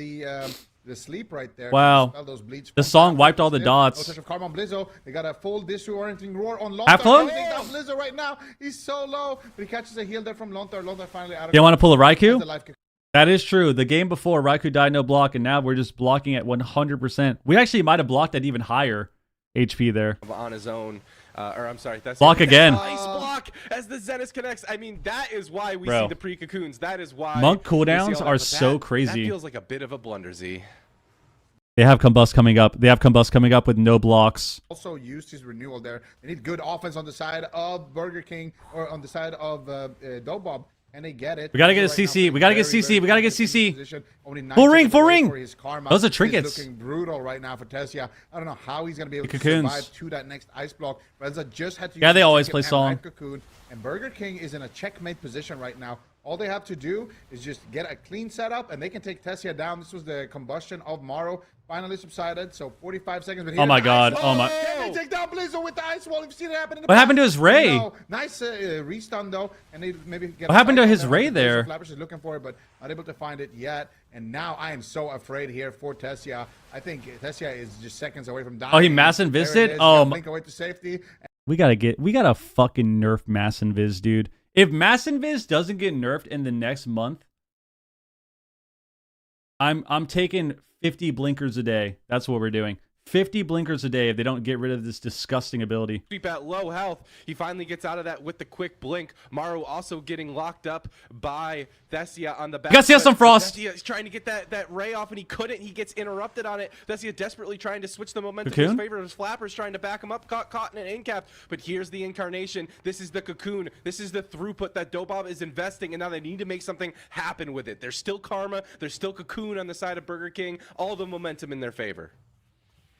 Speaker 6: the sleep right there.
Speaker 1: Wow.
Speaker 6: Dispel those bleeds
Speaker 1: The
Speaker 6: from
Speaker 1: song
Speaker 6: Flappers.
Speaker 1: wiped all the
Speaker 6: Still,
Speaker 1: dots.
Speaker 6: No touch of karma on Blizzo. They got a full disorienting roar on Lontar.
Speaker 1: Half flown?
Speaker 6: Everything down Blizzo right now. He's so low, but he catches a heal there from Lontar. Lontar finally out of
Speaker 1: You want to pull a
Speaker 6: has the
Speaker 1: Raikou?
Speaker 6: life cocoon.
Speaker 1: That is true. The game before, Raikou died no block, and now we're just blocking at 100%. We actually might have blocked at even higher HP there.
Speaker 5: On his own, or I'm sorry, that's
Speaker 1: Block again.
Speaker 5: Nice block as the Zenith connects. I mean, that is why we
Speaker 1: Bro.
Speaker 5: see the pre-cocoons. That is why
Speaker 1: Monk
Speaker 5: we see all
Speaker 1: cooldowns
Speaker 5: that,
Speaker 1: are
Speaker 5: but
Speaker 1: so
Speaker 5: that
Speaker 1: crazy.
Speaker 5: feels like a bit of a blunder, Z.
Speaker 1: They have Combust coming up. They have Combust coming up with no blocks.
Speaker 6: Also used his renewal there. They need good offense on the side of Burger King or on the side of Dobob. And they get it.
Speaker 1: We gotta get a
Speaker 6: Right now,
Speaker 1: CC. We gotta get
Speaker 6: very,
Speaker 1: CC.
Speaker 6: very
Speaker 1: We gotta get
Speaker 6: confident
Speaker 1: CC.
Speaker 6: position. Only 9
Speaker 1: Full ring,
Speaker 6: seconds
Speaker 1: full
Speaker 6: away
Speaker 1: ring.
Speaker 6: for his karma.
Speaker 1: Those are
Speaker 6: It's
Speaker 1: trinkets.
Speaker 6: looking brutal right now for Tessia. I don't know how he's gonna be able to
Speaker 1: cocoons.
Speaker 6: survive to that next ice block. Renza just had to.
Speaker 1: Yeah,
Speaker 6: use
Speaker 1: they
Speaker 6: his
Speaker 1: always
Speaker 6: trinket
Speaker 1: play
Speaker 6: and
Speaker 1: song.
Speaker 6: life cocoon. And Burger King is in a checkmate position right now. All they have to do is just get a clean setup, and they can take Tessia down. This was the combustion of Morrow. Finally subsided, so 45 seconds. But
Speaker 1: Oh my
Speaker 6: here's the
Speaker 1: god.
Speaker 6: ice
Speaker 1: Oh
Speaker 6: wall.
Speaker 1: my.
Speaker 6: Can they take down Blizzo with the ice wall? We've seen it happen in the
Speaker 1: What
Speaker 6: past.
Speaker 1: happened to his Ray?
Speaker 6: No. Nice restun though, and they maybe get.
Speaker 1: What happened to
Speaker 6: a
Speaker 1: his
Speaker 6: fight
Speaker 1: Ray
Speaker 6: on the
Speaker 1: there?
Speaker 6: Flappers is looking for it, but not able to find it yet. And now I am so afraid here for Tessia. I think Tessia is just seconds away from dying.
Speaker 1: Oh, he mass
Speaker 6: There it
Speaker 1: invisted?
Speaker 6: is.
Speaker 1: Oh,
Speaker 6: Blink away to safety.
Speaker 1: We gotta fucking nerf Mass Invis, dude. If Mass Invis doesn't get nerfed in the next month, I'm taking 50 blinkers a day. That's what we're doing. 50 blinkers a day if they don't get rid of this disgusting ability.
Speaker 5: Sweep at low health. He finally gets out of that with the quick blink. Maru also getting locked up by Thessia on the back.
Speaker 1: Gotta see us some frost.
Speaker 5: Thessia is trying to get that ray off, and he couldn't. He gets interrupted on it. Thessia desperately trying to switch the momentum in
Speaker 1: Cocoon?
Speaker 5: his favor. His Flappers trying to back him up. Caught in an in-cap. But here's the incarnation. This is the cocoon. This is the throughput that Dobob is investing, and now they need to make something happen with it. There's still karma. There's still cocoon on the side of Burger King. All the momentum in their favor.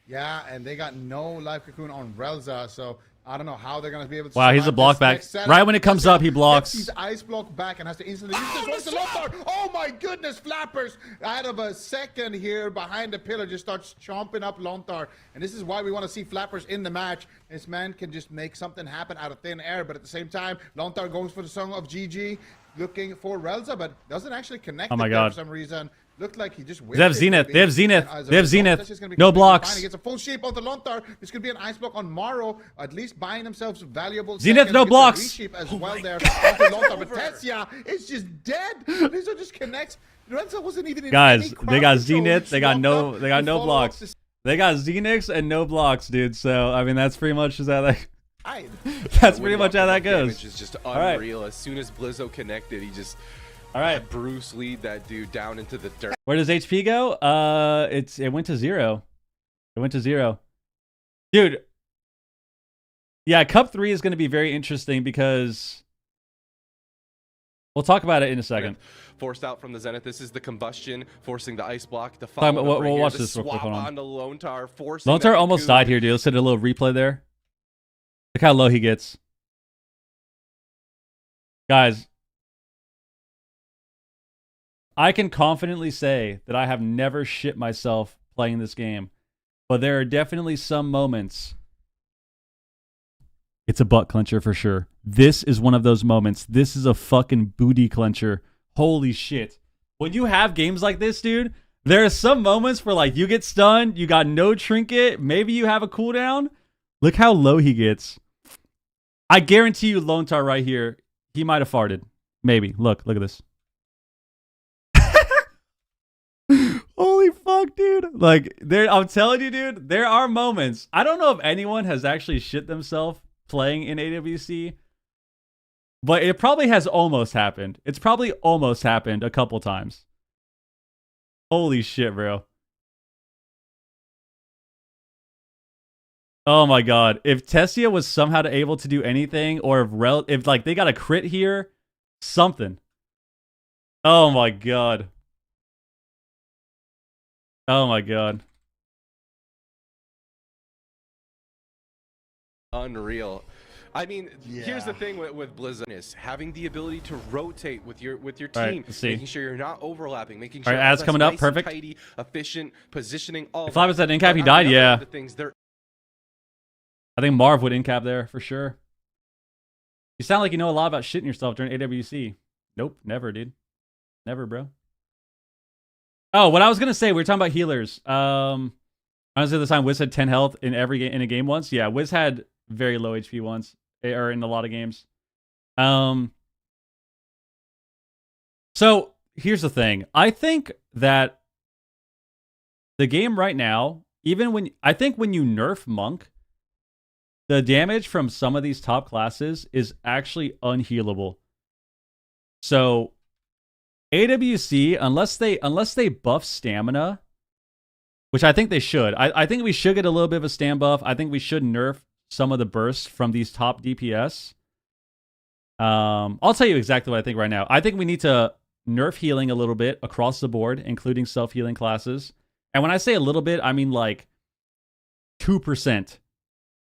Speaker 6: Yeah, and they got no life cocoon on Relza, so I don't know how they're gonna be able to.
Speaker 1: Wow, he's
Speaker 6: survive
Speaker 1: a block
Speaker 6: this
Speaker 1: back.
Speaker 6: next setup.
Speaker 1: Right when it comes up, he blocks.
Speaker 6: Gets his ice block back and has to instantly use this one to Lothar. Oh my goodness, Flappers! Out of a second here, behind the pillar, just starts chomping up Lontar, and this is why we want to see Flappers in the match. This man can just make something happen out of thin air, but at the same time, Lontar goes for the song of GG, looking for Relza, but doesn't actually connect.
Speaker 1: Oh my
Speaker 6: it there
Speaker 1: God.
Speaker 6: for some reason. Looked like he just.
Speaker 1: They have Zenith. They have Zenith. They have Zenith. No
Speaker 6: No
Speaker 1: blocks.
Speaker 6: blocks. He gets a full shape onto Lontar. This could be an ice block on Morrow, at least buying themselves valuable.
Speaker 1: Zenith,
Speaker 6: seconds.
Speaker 1: no
Speaker 6: Gets a
Speaker 1: blocks.
Speaker 6: reshape as well there onto Lontar, but Tessia is just dead. Lizzo just connects. Lorenzo wasn't even in
Speaker 1: Guys,
Speaker 6: any crowd
Speaker 1: they got
Speaker 6: control.
Speaker 1: Zenith.
Speaker 6: He
Speaker 1: They got
Speaker 6: walked
Speaker 1: no.
Speaker 6: up
Speaker 1: They got
Speaker 6: to
Speaker 1: no
Speaker 6: follow
Speaker 1: blocks.
Speaker 6: up the
Speaker 1: They got Zenix and no blocks, dude. So I mean, that's pretty much how that.
Speaker 6: side.
Speaker 1: That's pretty much how that goes.
Speaker 5: Damage is just
Speaker 1: right.
Speaker 5: unreal. As soon as Blizzo connected, he just
Speaker 1: All right.
Speaker 5: Bruce lead that dude down into the dirt.
Speaker 1: Where does HP go? It went to 0. It went to 0. Dude. Yeah, Cup 3 is going to be very interesting because we'll talk about it in a second.
Speaker 5: Forced out from the Zenith. This is the combustion, forcing the ice block. The
Speaker 1: Time-
Speaker 5: follow
Speaker 1: we'll-
Speaker 5: up right
Speaker 1: we'll
Speaker 5: here,
Speaker 1: watch
Speaker 5: the
Speaker 1: this real quick,
Speaker 5: swap
Speaker 1: hold on.
Speaker 5: onto Lontar, forcing
Speaker 1: Lontar
Speaker 5: that
Speaker 1: almost
Speaker 5: cocoon.
Speaker 1: died here, dude. Let's hit a little replay there. Look how low he gets. Guys, I can confidently say that I have never shit myself playing this game, but there are definitely some moments. It's a butt clencher for sure. This is one of those moments. This is a fucking booty clencher. Holy shit. When you have games like this, dude, there are some moments where, like, you get stunned, you got no trinket, maybe you have a cooldown. Look how low he gets. I guarantee you, Lone Tar right here, he might have farted. Maybe. Look at this. Holy fuck, dude. Like, I'm telling you, dude, there are moments. I don't know if anyone has actually shit themselves playing in AWC, but it probably has almost happened. It's probably almost happened a couple times. Holy shit, bro. Oh my god. If Tessia was somehow able to do anything, or if like they got a crit here, something. Oh my god. Oh my god.
Speaker 5: Unreal. I mean, here's the thing with Blizzard is having the ability to rotate with your team,
Speaker 1: right,
Speaker 5: making sure you're not overlapping, making sure
Speaker 1: all right, ads coming up,
Speaker 5: nice
Speaker 1: perfect.
Speaker 5: and tidy, efficient positioning. All
Speaker 1: If I was at incap, he died. Yeah,
Speaker 5: the things they're
Speaker 1: I think Marv would incap there for sure. You sound like you know a lot about shitting yourself during AWC. Nope, never, dude. Never, bro. Oh, what I was gonna say, we were talking about healers. Honestly, this time Wiz had 10 health in a game once. Yeah, Wiz had very low HP once, or in a lot of games. So here's the thing. I think that the game right now, I think when you nerf Monk, the damage from some of these top classes is actually unhealable. So AWC, unless they buff stamina, which I think they should. I think we should get a little bit of a stam buff. I think we should nerf some of the bursts from these top DPS. I'll tell you exactly what I think right now. I think we need to nerf healing a little bit across the board, including self-healing classes. And when I say a little bit, I mean like 2%.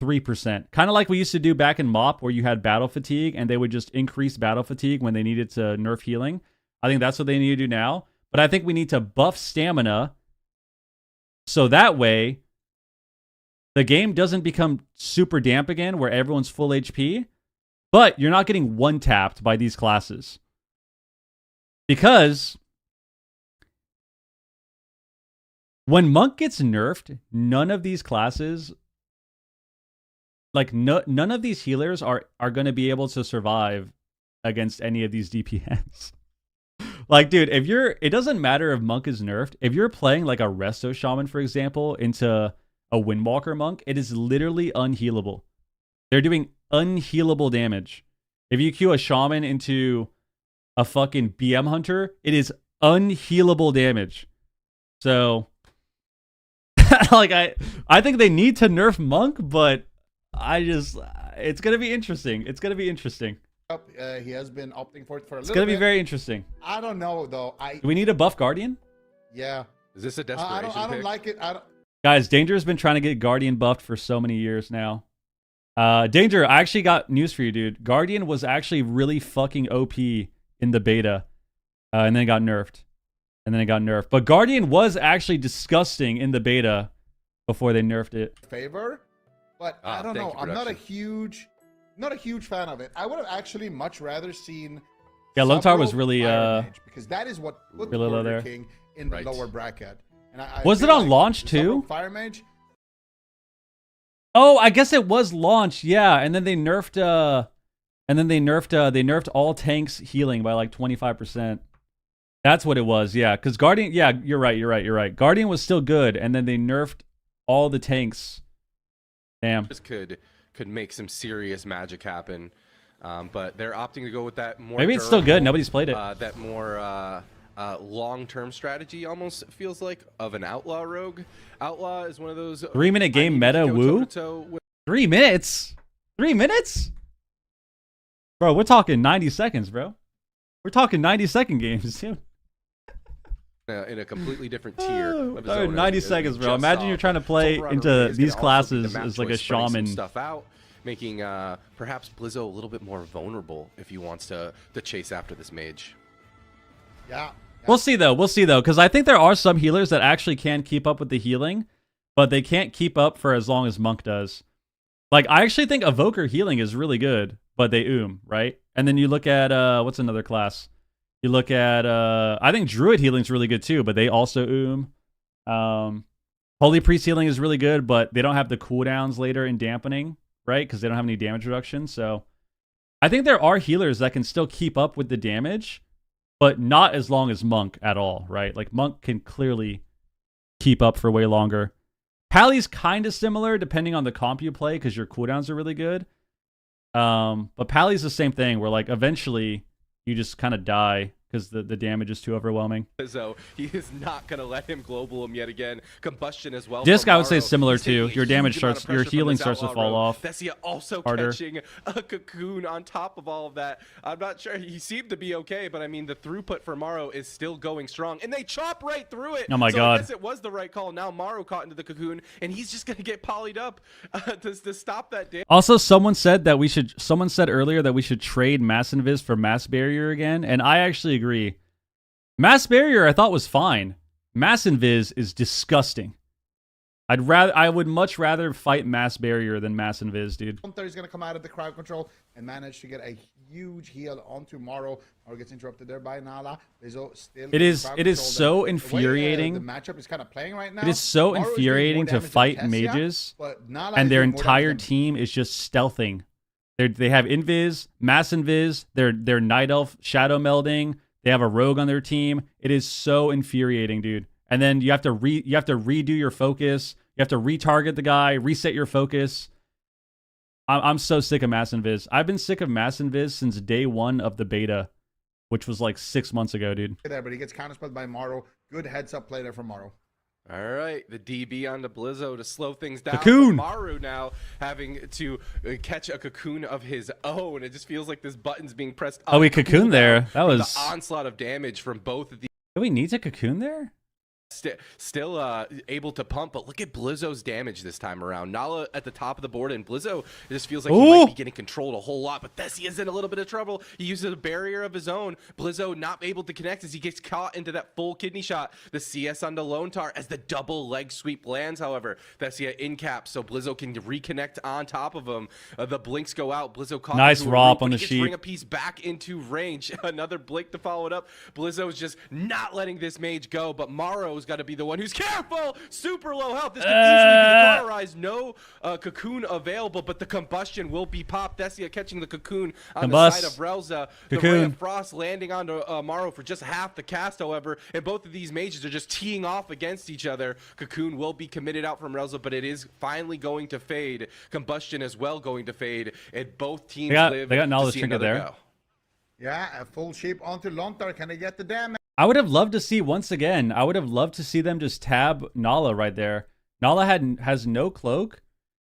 Speaker 1: 3%. Kind of like we used to do back in MOP, where you had battle fatigue and they would just increase battle fatigue when they needed to nerf healing. I think that's what they need to do now. But I think we need to buff stamina so that way the game doesn't become super damp again where everyone's full HP, but you're not getting one-tapped by these classes. Because when Monk gets nerfed, none of these classes... Like, none of these healers are going to be able to survive against any of these DPS. Like, dude, it doesn't matter if Monk is nerfed. If you're playing like a Resto Shaman, for example, into a Windwalker Monk, it is literally unhealable. They're doing unhealable damage. If you queue a Shaman into a fucking BM Hunter, it is unhealable damage. So, like, I think they need to nerf Monk, but it's going to be interesting. It's going to be interesting.
Speaker 6: He has been opting for it for a little bit.
Speaker 1: It's going to be very interesting.
Speaker 6: I don't know, though.
Speaker 1: Do we need a buff Guardian?
Speaker 6: Yeah.
Speaker 5: Is this a desperation
Speaker 6: I don't
Speaker 5: pick?
Speaker 6: like it.
Speaker 1: Guys, Danger's been trying to get Guardian buffed for so many years now. Danger, I actually got news for you, dude. Guardian was actually really fucking OP in the beta. And then it got nerfed. But Guardian was actually disgusting in the beta before they nerfed it.
Speaker 6: Favor? But I don't know. I'm not a huge fan of it. I would have actually much rather seen.
Speaker 1: Yeah, Lontar was really
Speaker 6: because that is what put
Speaker 1: really low there.
Speaker 6: King in the lower bracket. And
Speaker 1: was it on launch too?
Speaker 6: Fire Mage.
Speaker 1: Oh, I guess it was launch. Yeah, and then they nerfed. They nerfed all tanks healing by like 25%. That's what it was. Yeah, because Guardian. Yeah, you're right. Guardian was still good, and then they nerfed all the tanks. Damn.
Speaker 5: This could make some serious magic happen, but they're opting to go with that more.
Speaker 1: Maybe it's still good. Nobody's played it.
Speaker 5: That more long-term strategy almost feels like of an outlaw rogue. Outlaw is one of those
Speaker 1: 3-minute game meta. Woo. 3 minutes. 3 minutes. Bro, we're talking 90 seconds, bro. We're talking 90-second games, dude.
Speaker 5: In a completely different tier of zone.
Speaker 1: 90 seconds, bro. Imagine you're trying to play into these classes as like a shaman.
Speaker 5: Stuff out, making perhaps Blizzo a little bit more vulnerable if he wants to chase after this mage.
Speaker 6: Yeah.
Speaker 1: We'll see though, because I think there are some healers that actually can keep up with the healing, but they can't keep up for as long as Monk does. Like, I actually think Evoker healing is really good, but they right? And then you look at, what's another class? You look at, I think Druid healing's really good too, but they also Holy Priest healing is really good, but they don't have the cooldowns later in dampening, right? Because they don't have any damage reduction. So I think there are healers that can still keep up with the damage, but not as long as Monk at all, right? Like Monk can clearly keep up for way longer. Pally's kind of similar depending on the comp you play because your cooldowns are really good. But Pally's the same thing where like eventually you just kind of die because the damage is too overwhelming.
Speaker 5: So he is not going to let him global him yet again. Combustion as well.
Speaker 1: Disc, I would say,
Speaker 5: Maro.
Speaker 1: is similar
Speaker 5: He's
Speaker 1: too.
Speaker 5: taking a
Speaker 1: Your damage
Speaker 5: huge amount of
Speaker 1: starts, your
Speaker 5: pressure from
Speaker 1: healing
Speaker 5: this
Speaker 1: starts to
Speaker 5: outlaw
Speaker 1: fall
Speaker 5: rogue.
Speaker 1: off.
Speaker 5: Thessia also
Speaker 1: harder.
Speaker 5: catching a cocoon on top of all of that. I'm not sure. He seemed to be okay, but I mean, the throughput for Maro is still going strong. And they chop right through it.
Speaker 1: Oh my
Speaker 5: so
Speaker 1: God.
Speaker 5: I guess it was the right call. Now Maro caught into the cocoon, and he's just going to get polyed up to stop that damage.
Speaker 1: Also, someone said earlier that we should trade Mass Invis for Mass Barrier again, and I actually agree. Mass Barrier I thought was fine. Mass Invis is disgusting. I would much rather fight Mass Barrier than Mass Invis, dude.
Speaker 6: He's going to come out of the crowd control and manage to get a huge heal onto Maro. Maro gets interrupted there by Nala. Still
Speaker 1: It is so infuriating.
Speaker 6: The matchup is kind of playing right now.
Speaker 1: It is so
Speaker 6: Maro
Speaker 1: infuriating
Speaker 6: is doing
Speaker 1: to
Speaker 6: more damage
Speaker 1: fight
Speaker 6: than Tessia,
Speaker 1: mages,
Speaker 6: but Nala
Speaker 1: and
Speaker 6: is
Speaker 1: their
Speaker 6: doing more
Speaker 1: entire
Speaker 6: damage than-
Speaker 1: team is just stealthing. They have Invis, Mass Invis, they're Night Elf shadow melding. They have a rogue on their team. It is so infuriating, dude. And then you have to redo your focus. You have to retarget the guy, reset your focus. I'm so sick of Mass Invis. I've been sick of Mass Invis since day one of the beta, which was like 6 months ago, dude.
Speaker 6: There, but he gets counterspelled by Maro. Good heads up play there from Maro.
Speaker 5: All right, the DB on the Blizzo to slow things down.
Speaker 1: Cocoon!
Speaker 5: But Maru now having to catch a cocoon of his own. It just feels like this button's being pressed.
Speaker 1: Oh, we cocoon there. That
Speaker 5: from
Speaker 1: was
Speaker 5: the onslaught of damage from both of the.
Speaker 1: Do we need to cocoon there?
Speaker 5: Still able to pump, but look at Blizzo's damage this time around. Nala at the top of the board, and Blizzo, it just feels like he might be getting controlled a whole lot, but Thessia's in a little bit of trouble. He uses a barrier of his own. Blizzo not able to connect as he gets caught into that full kidney shot. The CS on the Lone Tar as the double leg sweep lands, however. Thessia in cap, so Blizzo can reconnect on top of him. The blinks go out. Blizzo caught
Speaker 1: nice
Speaker 5: into a
Speaker 1: ROP
Speaker 5: root,
Speaker 1: on
Speaker 5: but
Speaker 1: the
Speaker 5: he gets
Speaker 1: sheep.
Speaker 5: Bring a piece back into range. Another blink to follow it up. Blizzo's just not letting this mage go, but Maro's got to be the one who's careful. Super low health. This could easily be the cauterized. No cocoon available, but the combustion will be popped. Thessia catching the cocoon on the side of Relza. The Ray of Frost landing onto Maro for just half the cast, however, and both of these mages are just teeing off against each other. Cocoon will be committed out from Relza, but it is finally going to fade. Combustion as well going to fade, and both teams
Speaker 1: they got Nala's trinket there.
Speaker 5: Go.
Speaker 6: Yeah, a full sheep onto Lontar. Can they get the damage?
Speaker 1: I would have loved to see, once again, I would have loved to see them just tab Nala right there. Nala has no cloak.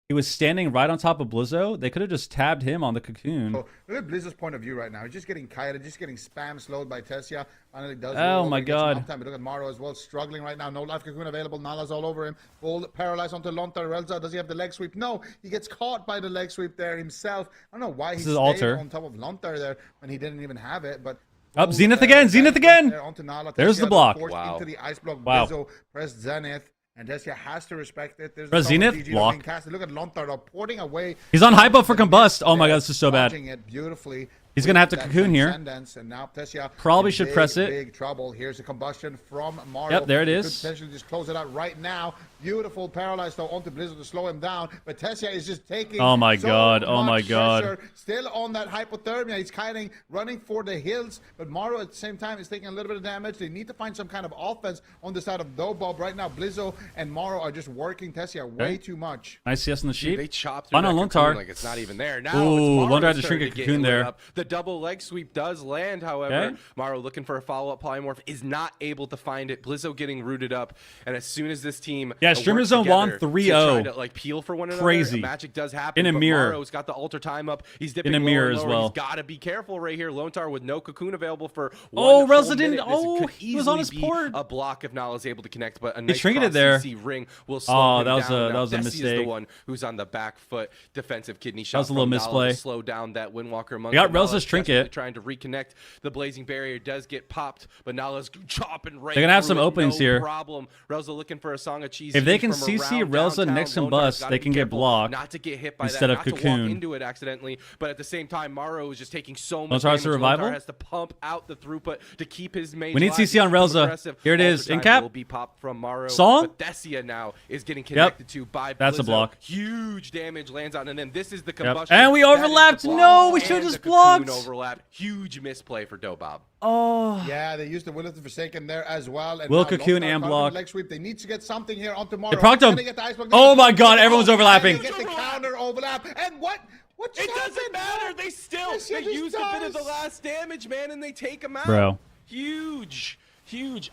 Speaker 1: He was standing right on top of Blizzo. They could have just tabbed him on the cocoon.
Speaker 6: So, look at Blizzo's point of view right now. He's just getting kited, just getting spam slowed by Tessia. Finally does.
Speaker 1: Oh my God.
Speaker 6: But look at Maro as well, struggling right now. No life cocoon available. Nala's all over him. Full paralyzed onto Lontar. Relza, does he have the leg sweep? No, he gets caught by the leg sweep there himself. I don't know why he stayed on top of Lontar there when he didn't even have it, but.
Speaker 1: Up, Zenith again, Zenith again. There's the block.
Speaker 5: Wow.
Speaker 6: Into the ice block.
Speaker 1: Wow.
Speaker 6: Blizzo pressed Zenith, and Tessia has to respect it. There's
Speaker 1: Bro, Zenith
Speaker 6: DG
Speaker 1: block.
Speaker 6: Look at Lontar porting away.
Speaker 1: He's on hypo for combust. Oh my God, this is so bad.
Speaker 6: It beautifully.
Speaker 1: He's gonna have to
Speaker 6: That
Speaker 1: cocoon here.
Speaker 6: And now Tessia
Speaker 1: Probably
Speaker 6: in
Speaker 1: should
Speaker 6: big,
Speaker 1: press it.
Speaker 6: Big trouble. Here's a combustion from Maro.
Speaker 1: Yep, there it
Speaker 6: He
Speaker 1: is.
Speaker 6: Could potentially just close it out right now. Beautiful paralyzed though onto Blizzard to slow him down, but Tessia is just taking.
Speaker 1: Oh my
Speaker 6: so
Speaker 1: God, oh my
Speaker 6: much
Speaker 1: God.
Speaker 6: pressure. Still on that hypothermia. He's kiting, running for the hills, but Maro at the same time is taking a little bit of damage. They need to find some kind of offense on the side of Dobob right now. Blizzo and Maro are just working Tessia way too much.
Speaker 1: Nice CS on the sheep.
Speaker 5: They chopped through
Speaker 1: Fun on
Speaker 5: that
Speaker 1: Lone
Speaker 5: cocoon
Speaker 1: Tar.
Speaker 5: like it's not even there. Now
Speaker 1: Ooh,
Speaker 5: it's
Speaker 1: Lone Tar had to
Speaker 5: starting
Speaker 1: shrink a
Speaker 5: get
Speaker 1: cocoon
Speaker 5: lit
Speaker 1: there.
Speaker 5: up. The double leg sweep does land, however.
Speaker 1: Okay.
Speaker 5: Maro looking for a follow-up polymorph is not able to find it. Blizzo getting rooted up, and as soon as this team
Speaker 1: Streamers Zone won 3-0.
Speaker 5: to like peel for one another,
Speaker 1: Crazy.
Speaker 5: magic does happen.
Speaker 1: In a
Speaker 5: but
Speaker 1: mirror.
Speaker 5: Maro's got the altar time up. He's dipping
Speaker 1: In a
Speaker 5: lower
Speaker 1: mirror
Speaker 5: and
Speaker 1: as
Speaker 5: lower.
Speaker 1: well.
Speaker 5: He's got to be careful right here. Lone Tar with no cocoon available for
Speaker 1: Oh,
Speaker 5: one whole
Speaker 1: Relza didn't-
Speaker 5: minute. This
Speaker 1: oh,
Speaker 5: could
Speaker 1: he was on
Speaker 5: easily
Speaker 1: his
Speaker 5: be
Speaker 1: port.
Speaker 5: a block if Nala's able to connect, but a nice
Speaker 1: trinketed
Speaker 5: cross
Speaker 1: there.
Speaker 5: CC ring will slow him
Speaker 1: that was
Speaker 5: down.
Speaker 1: a
Speaker 5: Now
Speaker 1: that was a
Speaker 5: Desi is the
Speaker 1: mistake.
Speaker 5: one who's on the back foot defensive kidney shot.
Speaker 1: was a little
Speaker 5: from Nala
Speaker 1: misplay.
Speaker 5: to slow down that Windwalker monk.
Speaker 1: They got
Speaker 5: Nala's
Speaker 1: Relza's trinket.
Speaker 5: desperately trying to reconnect. The blazing barrier does get popped, but Nala's chopping right.
Speaker 1: They're gonna have
Speaker 5: through
Speaker 1: some
Speaker 5: it,
Speaker 1: openings
Speaker 5: no
Speaker 1: here.
Speaker 5: Problem. Relza looking for a song of cheese.
Speaker 1: If they can
Speaker 5: from
Speaker 1: CC
Speaker 5: around
Speaker 1: Relza
Speaker 5: downtown,
Speaker 1: next and
Speaker 5: Lone Dar's
Speaker 1: bust,
Speaker 5: gotta
Speaker 1: they
Speaker 5: be
Speaker 1: can get
Speaker 5: careful
Speaker 1: blocked
Speaker 5: not to get hit by
Speaker 1: instead
Speaker 5: that,
Speaker 1: of
Speaker 5: not to
Speaker 1: Cocoon.
Speaker 5: walk into it accidentally. But at the same time, Maro is just taking so much
Speaker 1: Tar's
Speaker 5: damage.
Speaker 1: revival?
Speaker 5: Lone Dar has to pump out the throughput to keep his mage
Speaker 1: We need
Speaker 5: alive.
Speaker 1: CC on
Speaker 5: He's
Speaker 1: Relza.
Speaker 5: aggressive.
Speaker 1: Here it is.
Speaker 5: Alter
Speaker 1: In
Speaker 5: time
Speaker 1: cap.
Speaker 5: will be popped from Maro.
Speaker 1: Song?
Speaker 5: But Decia now is getting connected to by
Speaker 1: That's a
Speaker 5: Blizzo.
Speaker 1: block.
Speaker 5: Huge damage lands on, and then this is the
Speaker 1: Yep.
Speaker 5: combustion.
Speaker 1: And we
Speaker 5: That is the
Speaker 1: overlapped.
Speaker 5: block.
Speaker 1: No, we
Speaker 5: And
Speaker 1: should've just
Speaker 5: the Cocoon
Speaker 1: blocked.
Speaker 5: overlap. Huge misplay for Dobob.
Speaker 1: Oh.
Speaker 6: Yeah, they used the Will of the Forsaken there as well. And
Speaker 1: Will
Speaker 6: now
Speaker 1: Cocoon
Speaker 6: Lone Star
Speaker 1: and
Speaker 6: counter
Speaker 1: block.
Speaker 6: Leg sweep. They need to get something here on tomorrow.
Speaker 1: They procced him.
Speaker 6: Can they get the ice block?
Speaker 1: Oh my God, everyone's overlapping.
Speaker 6: They get the counter overlap. And what? What just
Speaker 5: It doesn't
Speaker 6: happened?
Speaker 5: matter. They still
Speaker 6: This shit
Speaker 5: they
Speaker 6: just
Speaker 5: use a bit of the
Speaker 6: does.
Speaker 5: last damage, man, and they take him out.
Speaker 1: Bro.
Speaker 5: Huge.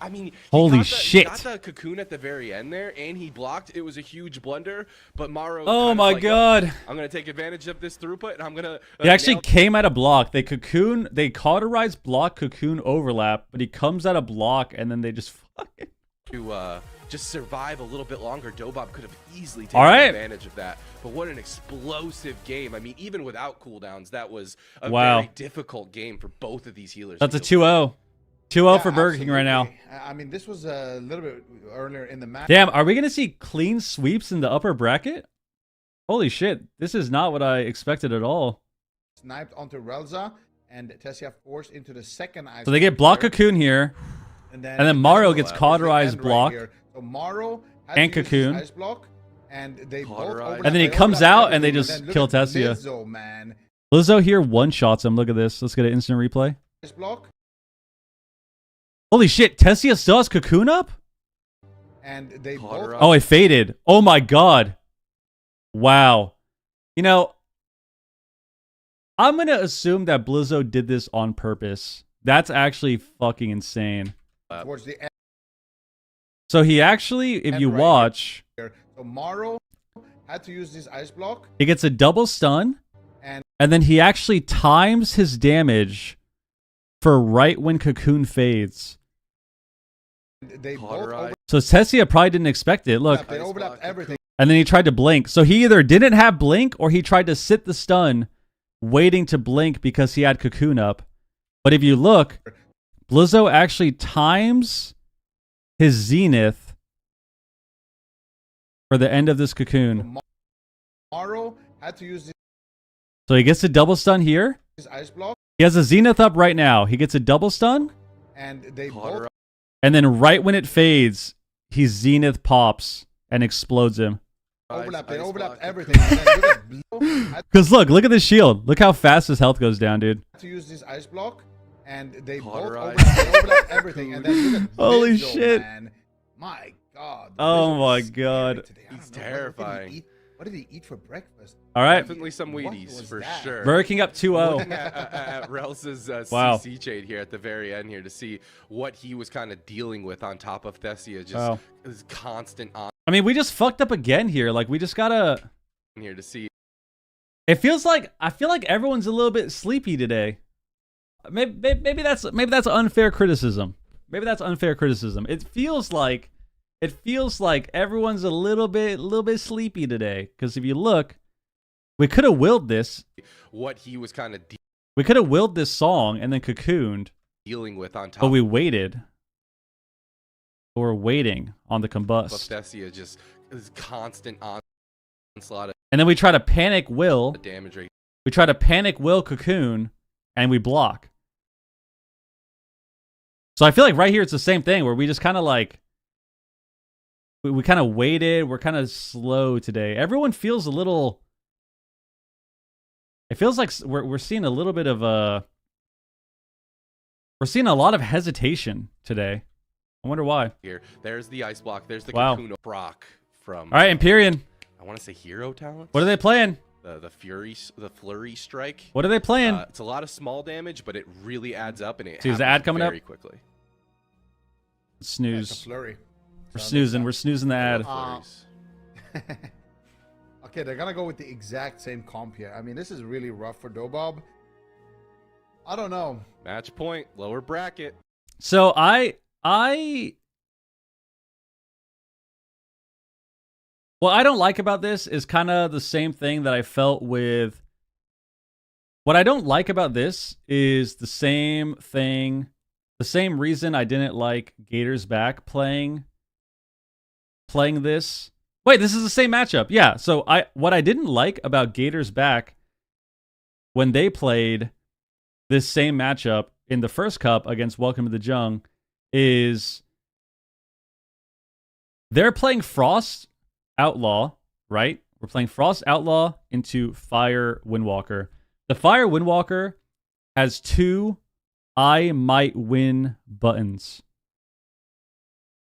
Speaker 5: I mean,
Speaker 1: Holy
Speaker 5: he
Speaker 1: shit.
Speaker 5: got the Cocoon at the very end there, and he blocked. It was a huge blunder, but Maro.
Speaker 1: Oh
Speaker 5: kind of
Speaker 1: my
Speaker 5: like,
Speaker 1: God.
Speaker 5: I'm gonna take advantage of this throughput, and I'm gonna.
Speaker 1: He actually
Speaker 5: nail-
Speaker 1: came at a block. They cauterized block Cocoon overlap, but he comes at a block and then they just fucking.
Speaker 5: to just survive a little bit longer. Dobob could have easily taken
Speaker 1: All right.
Speaker 5: advantage of that. But what an explosive game. I mean, even without cooldowns, that was a
Speaker 1: Wow.
Speaker 5: very difficult game for both of these healers.
Speaker 1: That's a
Speaker 5: to deal
Speaker 1: 2-0. 2-0
Speaker 6: Yeah,
Speaker 1: for Burger King right now.
Speaker 6: absolutely. I mean, this was a little bit earlier in the match.
Speaker 1: Damn, are we going to see clean sweeps in the upper bracket? Holy shit. This is not what I expected at all.
Speaker 6: Sniped onto Relza, and Tessia forced into the second ice.
Speaker 1: So they get block Cocoon here.
Speaker 6: And
Speaker 1: then Mario
Speaker 6: Tessia
Speaker 1: gets
Speaker 6: was
Speaker 1: cauterized
Speaker 6: the end
Speaker 1: block.
Speaker 6: here. So Maro had
Speaker 1: And
Speaker 6: to use
Speaker 1: Cocoon.
Speaker 6: his ice block, and they both
Speaker 5: Cauterized.
Speaker 6: overlap.
Speaker 1: And then he
Speaker 6: They
Speaker 1: comes
Speaker 6: overlap
Speaker 1: out and they
Speaker 6: everything,
Speaker 1: just
Speaker 6: then look
Speaker 1: kill
Speaker 6: at
Speaker 1: Tessia.
Speaker 6: Lizzo, man.
Speaker 1: Lizzo here one-shots him. Look at this. Let's get an instant replay.
Speaker 6: Ice block,
Speaker 1: Holy shit. Tessia still has Cocoon up?
Speaker 6: and they both.
Speaker 5: Cauterized.
Speaker 1: Oh, it faded. Oh my God. Wow. You know, I'm going to assume that Blizzo did this on purpose. That's actually fucking insane.
Speaker 6: Towards the end
Speaker 1: So he actually, if you
Speaker 6: right
Speaker 1: watch,
Speaker 6: here. So Maro had to use this ice block,
Speaker 1: he gets a double stun,
Speaker 6: and
Speaker 1: and then he actually times his damage for right when Cocoon fades.
Speaker 6: they both
Speaker 5: Cauterized.
Speaker 1: So Tessia probably didn't expect it. Look,
Speaker 6: overlapped. They
Speaker 5: Ice
Speaker 6: overlapped
Speaker 5: block,
Speaker 6: everything.
Speaker 1: and then he tried to blink. So he either didn't have blink or he tried to sit the stun, waiting to blink because he had Cocoon up. But if you look, Blizzo actually times his zenith for the end of this Cocoon.
Speaker 6: Maro had to use
Speaker 1: So he gets a double stun here.
Speaker 6: this ice block,
Speaker 1: He has a zenith up right now. He gets a double stun,
Speaker 6: and they both
Speaker 5: Cauterized.
Speaker 1: and then right when it fades, he zenith pops and explodes him.
Speaker 6: overlapped. They
Speaker 5: Ice
Speaker 6: overlapped
Speaker 5: block,
Speaker 6: everything. And then look at Blizzo had
Speaker 1: Because look at this shield. Look how fast his health goes down, dude.
Speaker 6: to use this ice block, and they both
Speaker 5: Cauterized.
Speaker 6: overlapped everything. And then look at
Speaker 1: Holy
Speaker 6: Blizzo,
Speaker 1: shit.
Speaker 6: man. My God.
Speaker 1: Oh
Speaker 6: Blizzo
Speaker 1: my
Speaker 6: is scary
Speaker 1: God.
Speaker 6: today. I
Speaker 5: He's
Speaker 6: don't know.
Speaker 5: terrifying.
Speaker 6: What did he eat for breakfast?
Speaker 1: All right.
Speaker 5: Definitely some
Speaker 6: What
Speaker 5: Wheaties
Speaker 6: was
Speaker 5: for
Speaker 6: that?
Speaker 5: sure.
Speaker 1: Burger King up 2-0.
Speaker 5: Looking at Relsa's
Speaker 1: Wow.
Speaker 5: CC trade here at the very end here to see what he was kind of dealing with on top of Thesia. Just
Speaker 1: Wow.
Speaker 5: this constant on
Speaker 1: I mean, we just fucked up again here. Like, we just gotta.
Speaker 5: here to see.
Speaker 1: It feels like I feel like everyone's a little bit sleepy today. Maybe that's unfair criticism. Maybe that's unfair criticism. It feels like everyone's a little bit sleepy today. Because if you look, we could have willed this.
Speaker 5: What he was kind of
Speaker 1: We could have willed this song and then cocooned,
Speaker 5: dealing with on top
Speaker 1: but we waited. We're waiting on the
Speaker 5: of
Speaker 1: combust,
Speaker 5: Thesia. Just this constant onslaught of
Speaker 1: and then we try to panic will.
Speaker 5: damage rate.
Speaker 1: We try to panic will cocoon, and we block. So I feel like right here it's the same thing where we just kind of like we kind of waited. We're kind of slow today. Everyone feels a little. It feels like we're seeing a little bit of a. We're seeing a lot of hesitation today. I wonder why.
Speaker 5: Here, there's the ice block. There's the
Speaker 1: Wow.
Speaker 5: cocoon proc from.
Speaker 1: All right, Empyrean.
Speaker 5: I want to say hero talent.
Speaker 1: What are they playing?
Speaker 5: The flurry strike.
Speaker 1: What are they playing?
Speaker 5: It's a lot of small damage, but it really adds up, and it
Speaker 1: See, is the
Speaker 5: happens
Speaker 1: ad coming up?
Speaker 5: very quickly.
Speaker 6: It's a
Speaker 1: Snooze.
Speaker 6: flurry.
Speaker 1: We're snoozing. We're snoozing the ad.
Speaker 5: Flurries.
Speaker 6: Okay, they're gonna go with the exact same comp here. I mean, this is really rough for Dobob. I don't know.
Speaker 5: Match point, lower bracket.
Speaker 1: So what I don't like about this is kind of the same thing that I felt with. What I don't like about this is the same thing, the same reason I didn't like Gators back playing playing this. Wait, this is the same matchup. Yeah. So what I didn't like about Gators back when they played this same matchup in the first cup against Welcome to the Jung is they're playing Frost Outlaw, right? We're playing Frost Outlaw into Fire Windwalker. The Fire Windwalker has 2 I might win buttons.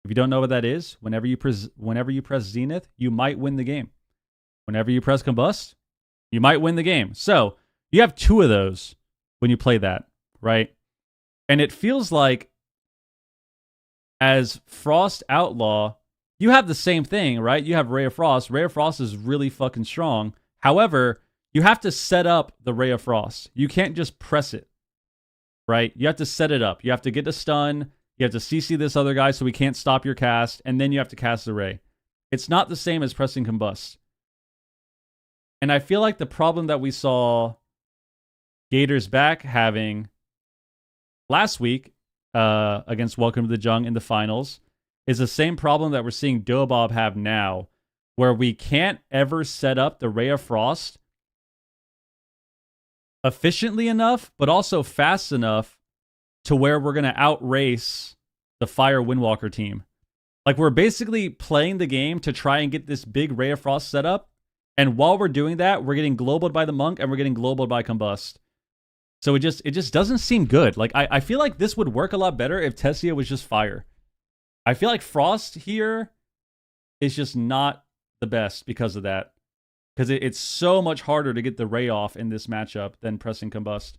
Speaker 1: If you don't know what that is, whenever you press Zenith, you might win the game. Whenever you press Combust, you might win the game. So you have 2 of those when you play that, right? And it feels like as Frost Outlaw, you have the same thing, right? You have Ray of Frost. Ray of Frost is really fucking strong. However, you have to set up the Ray of Frost. You can't just press it, right? You have to set it up. You have to get a stun. You have to CC this other guy so we can't stop your cast. And then you have to cast the Ray. It's not the same as pressing Combust. And I feel like the problem that we saw Gators back having last week against Welcome to the Jung in the finals is the same problem that we're seeing Dobob have now, where we can't ever set up the Ray of Frost efficiently enough, but also fast enough to where we're going to outrace the Fire Windwalker team. Like, we're basically playing the game to try and get this big Ray of Frost set up, and while we're doing that, we're getting globaled by the Monk and we're getting globaled by Combust. So it just doesn't seem good. Like, I feel like this would work a lot better if Tessia was just Fire. I feel like Frost here is just not the best because of that. Because it's so much harder to get the Ray off in this matchup than pressing Combust.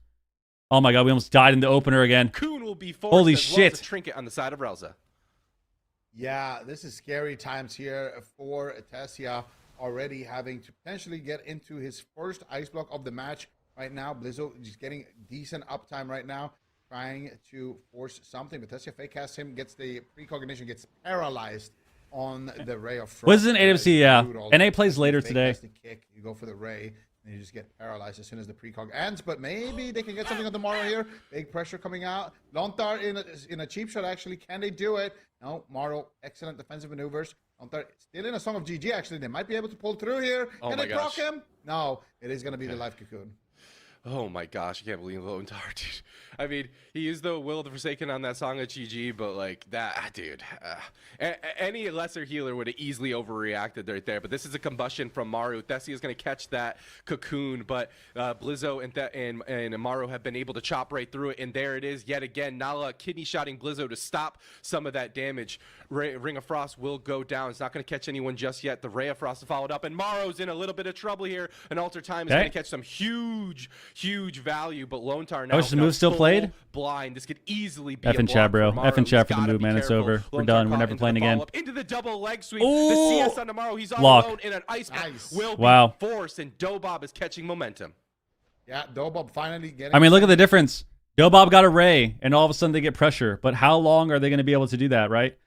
Speaker 1: Oh my god, we almost died in the opener again.
Speaker 5: Cocoon will be forced.
Speaker 1: Holy
Speaker 5: as
Speaker 1: shit.
Speaker 5: Well as a trinket on the side of Relza.
Speaker 6: Yeah, this is scary times here for Tessia, already having to potentially get into his first ice block of the match right now. Blizzo is getting decent uptime right now, trying to force something, but Tessia fake casts him, gets the precognition, gets paralyzed on the Ray of Frost.
Speaker 1: What is an AWC? Yeah.
Speaker 6: Brutal.
Speaker 1: NA plays later
Speaker 6: Fake
Speaker 1: today.
Speaker 6: cast the kick, you go for the Ray, and you just get paralyzed as soon as the precog ends, but maybe they can get something on tomorrow here. Big pressure coming out. Lontar in a cheap shot, actually. Can they do it? No, Morrow, excellent defensive maneuvers. Lontar still in a Song of GG, actually. They might be able to pull through here. Can they proc him? No, it is going to be the life cocoon.
Speaker 5: Oh my gosh, I can't believe Lontar, dude. I mean, he used the Will of the Forsaken on that song of GG, but like that, dude. Any lesser healer would have easily overreacted right there. But this is a combustion from Maru. Thessia is going to catch that cocoon, but Blizzo and Maru have been able to chop right through it, and there it is yet again. Nala kidney shotting Blizzo to stop some of that damage. Ring of Frost will go down. It's not going to catch anyone just yet. The Ray of Frost followed up, and Maru's in a little bit of trouble here. An Alter Time is going to catch some huge value, but Lontar now
Speaker 1: the move still played?
Speaker 5: Blind. This could easily be
Speaker 1: F and chat, bro. F and chat for the move, man. It's over.
Speaker 5: Lontar
Speaker 1: We're done. We're never playing again.
Speaker 5: Into the double leg sweep.
Speaker 1: Ooh.
Speaker 5: The CS on tomorrow. He's all
Speaker 1: Lock.
Speaker 5: alone in an ice block.
Speaker 6: Nice.
Speaker 5: Will
Speaker 1: Wow.
Speaker 5: be forced, and Dobob is catching momentum.
Speaker 6: Yeah, Dobob finally getting...
Speaker 1: I mean, look at the difference. Dobob got a Ray, and all of a sudden they get pressure. But how long are they going to be able to do that, right?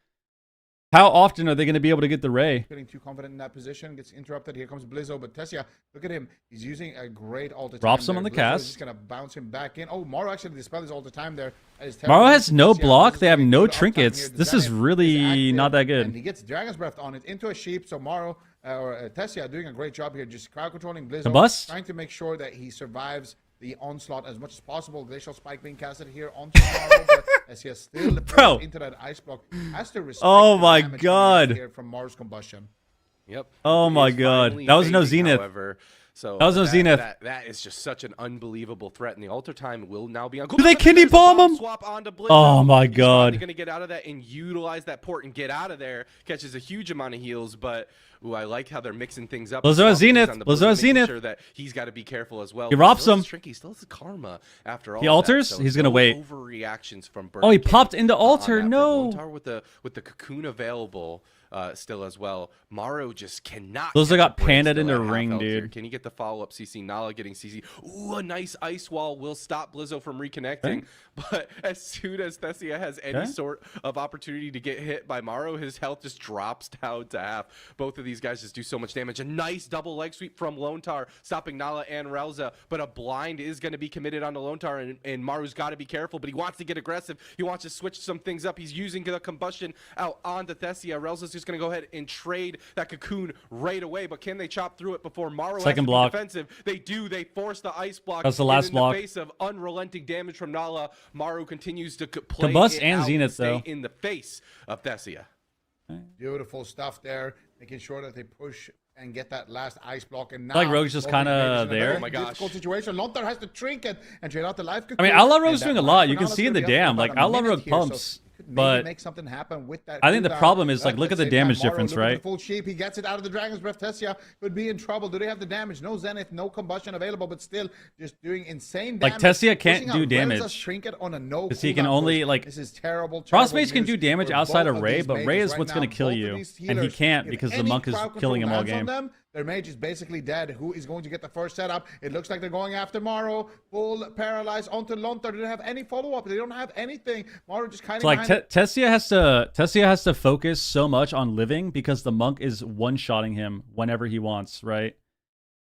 Speaker 1: How often are they going to be able to get the Ray?
Speaker 6: Getting too confident in that position, gets interrupted. Here comes Blizzo, but Tessia, look at him. He's using a great all-the-time.
Speaker 1: Drops him
Speaker 6: there.
Speaker 1: on the
Speaker 6: Blizzo
Speaker 1: cast.
Speaker 6: is just going to bounce him back in. Oh, Morrow actually dispelled his all-the-time there.
Speaker 1: Morrow has no
Speaker 6: Tessia,
Speaker 1: block.
Speaker 6: Blizzo's
Speaker 1: They have
Speaker 6: getting
Speaker 1: no
Speaker 6: good uptime
Speaker 1: trinkets.
Speaker 6: here.
Speaker 1: This is
Speaker 6: Zenith
Speaker 1: really
Speaker 6: active,
Speaker 1: not that
Speaker 6: and
Speaker 1: good.
Speaker 6: he gets Dragon's Breath on it into a sheep, so Morrow, or Tessia doing a great job here, just crowd controlling Blizzo.
Speaker 1: Combust?
Speaker 6: Trying to make sure that he survives the onslaught as much as possible. Glacial Spike being casted here onto Morrow, but Tessia still
Speaker 1: Bro.
Speaker 6: into that ice block. Has to respect
Speaker 1: Oh
Speaker 6: the
Speaker 1: my
Speaker 6: damage
Speaker 1: God.
Speaker 6: here from Morrow's combustion.
Speaker 5: Yep.
Speaker 1: Oh my
Speaker 5: He is
Speaker 1: God.
Speaker 5: finally
Speaker 1: That was no
Speaker 5: fading,
Speaker 1: Zenith.
Speaker 5: However. So
Speaker 1: That was no Zenith.
Speaker 5: That is just such an unbelievable threat, and the Alter Time will now be on.
Speaker 1: Do they kidney bomb him?
Speaker 5: Swap onto Blizzo.
Speaker 1: Oh my
Speaker 5: He's
Speaker 1: God.
Speaker 5: finally gonna get out of that and utilize that port and get out of there. Catches a huge amount of heals, but ooh, I like how they're mixing things up.
Speaker 1: Blizzo has
Speaker 5: Swapping things
Speaker 1: Zenith.
Speaker 5: on the
Speaker 1: Blizzo has
Speaker 5: making
Speaker 1: Zenith.
Speaker 5: Sure that he's got to be careful as well.
Speaker 1: He
Speaker 5: But
Speaker 1: robs
Speaker 5: still
Speaker 1: him.
Speaker 5: has Tricky still has karma after all.
Speaker 1: He
Speaker 5: of
Speaker 1: alters?
Speaker 5: That, so
Speaker 1: He's gonna
Speaker 5: no
Speaker 1: wait.
Speaker 5: Overreactions from
Speaker 1: Oh, he
Speaker 5: Burn King,
Speaker 1: popped into
Speaker 5: on
Speaker 1: altar.
Speaker 5: that from
Speaker 1: No.
Speaker 5: Lontar with the cocoon available. Still as well. Maru just cannot.
Speaker 1: Those
Speaker 5: get
Speaker 1: got
Speaker 5: the break
Speaker 1: panded
Speaker 5: still
Speaker 1: into
Speaker 5: at half
Speaker 1: ring,
Speaker 5: health here.
Speaker 1: dude.
Speaker 5: Can he get the follow-up CC? Nala getting CC. Ooh, a nice ice wall will stop Blizzo from reconnecting.
Speaker 1: Okay.
Speaker 5: But as soon as Thessia has any
Speaker 1: Okay.
Speaker 5: sort of opportunity to get hit by Maru, his health just drops down to half. Both of these guys just do so much damage. A nice double leg sweep from Lontar, stopping Nala and Relza. But a blind is going to be committed onto Lontar, and Maru's got to be careful. But he wants to get aggressive. He wants to switch some things up. He's using the combustion out onto Thessia. Relza's just just going to go ahead and trade that cocoon right away. But can they chop through it before Morrow has
Speaker 1: Second
Speaker 5: to
Speaker 1: block.
Speaker 5: be defensive? They do. They force the ice block.
Speaker 1: That's the last
Speaker 5: in
Speaker 1: block.
Speaker 5: the face of unrelenting damage from Nala, Maru continues to play
Speaker 1: Combust
Speaker 5: it
Speaker 1: and
Speaker 5: out
Speaker 1: Zenith,
Speaker 5: stay
Speaker 1: though.
Speaker 5: in the face of Thessia.
Speaker 6: Beautiful stuff there, making sure that they push and get that last ice block. And now
Speaker 1: Like Rogue's just
Speaker 6: both of the
Speaker 1: kinda
Speaker 6: Invaders in a
Speaker 1: there.
Speaker 6: very
Speaker 5: Oh my gosh.
Speaker 6: difficult situation. Lontar has to trinket and trade out the life cocoon.
Speaker 1: I mean, Outlaw Rogue's
Speaker 6: and
Speaker 1: doing
Speaker 6: that
Speaker 1: a lot.
Speaker 6: life
Speaker 1: You can
Speaker 6: for
Speaker 1: see in
Speaker 6: Nala's
Speaker 1: the
Speaker 6: gonna be up
Speaker 1: dam.
Speaker 6: for
Speaker 1: Like,
Speaker 6: about a
Speaker 1: Outlaw
Speaker 6: minute
Speaker 1: Rogue
Speaker 6: here, so
Speaker 1: pumps,
Speaker 6: could maybe
Speaker 1: but
Speaker 6: make something happen with that
Speaker 1: I think the
Speaker 6: cooldown.
Speaker 1: problem is, like,
Speaker 6: But
Speaker 1: look at the
Speaker 6: same time,
Speaker 1: damage
Speaker 6: Morrow
Speaker 1: difference,
Speaker 6: looking for
Speaker 1: right?
Speaker 6: the full sheep. He gets it out of the Dragon's Breath. Tessia would be in trouble. Do they have the damage? No Zenith, no combustion available, but still just doing insane damage.
Speaker 1: Like, Tessia can't
Speaker 6: Pushing
Speaker 1: do
Speaker 6: out
Speaker 1: damage.
Speaker 6: Relza's trinket on a no
Speaker 1: 'Cause he can
Speaker 6: cooldown
Speaker 1: only,
Speaker 6: push.
Speaker 1: like,
Speaker 6: This is terrible.
Speaker 1: Frostmage can
Speaker 6: news
Speaker 1: do damage
Speaker 6: for
Speaker 1: outside
Speaker 6: both
Speaker 1: of Ray,
Speaker 6: these
Speaker 1: but Ray
Speaker 6: mages
Speaker 1: is
Speaker 6: right
Speaker 1: what's
Speaker 6: now.
Speaker 1: going to kill
Speaker 6: Both of
Speaker 1: you.
Speaker 6: these
Speaker 1: And he
Speaker 6: healers,
Speaker 1: can't
Speaker 6: if
Speaker 1: because the
Speaker 6: any
Speaker 1: monk is
Speaker 6: crowd control
Speaker 1: killing him all
Speaker 6: lands on
Speaker 1: game.
Speaker 6: them, their mage is basically dead. Who is going to get the first setup? It looks like they're going after Morrow. Full paralyzed onto Lontar. They don't have any follow-up. They don't have anything. Morrow just kind of
Speaker 1: So like Tessia has to focus so much on living because the monk is one-shotting him whenever he wants, right?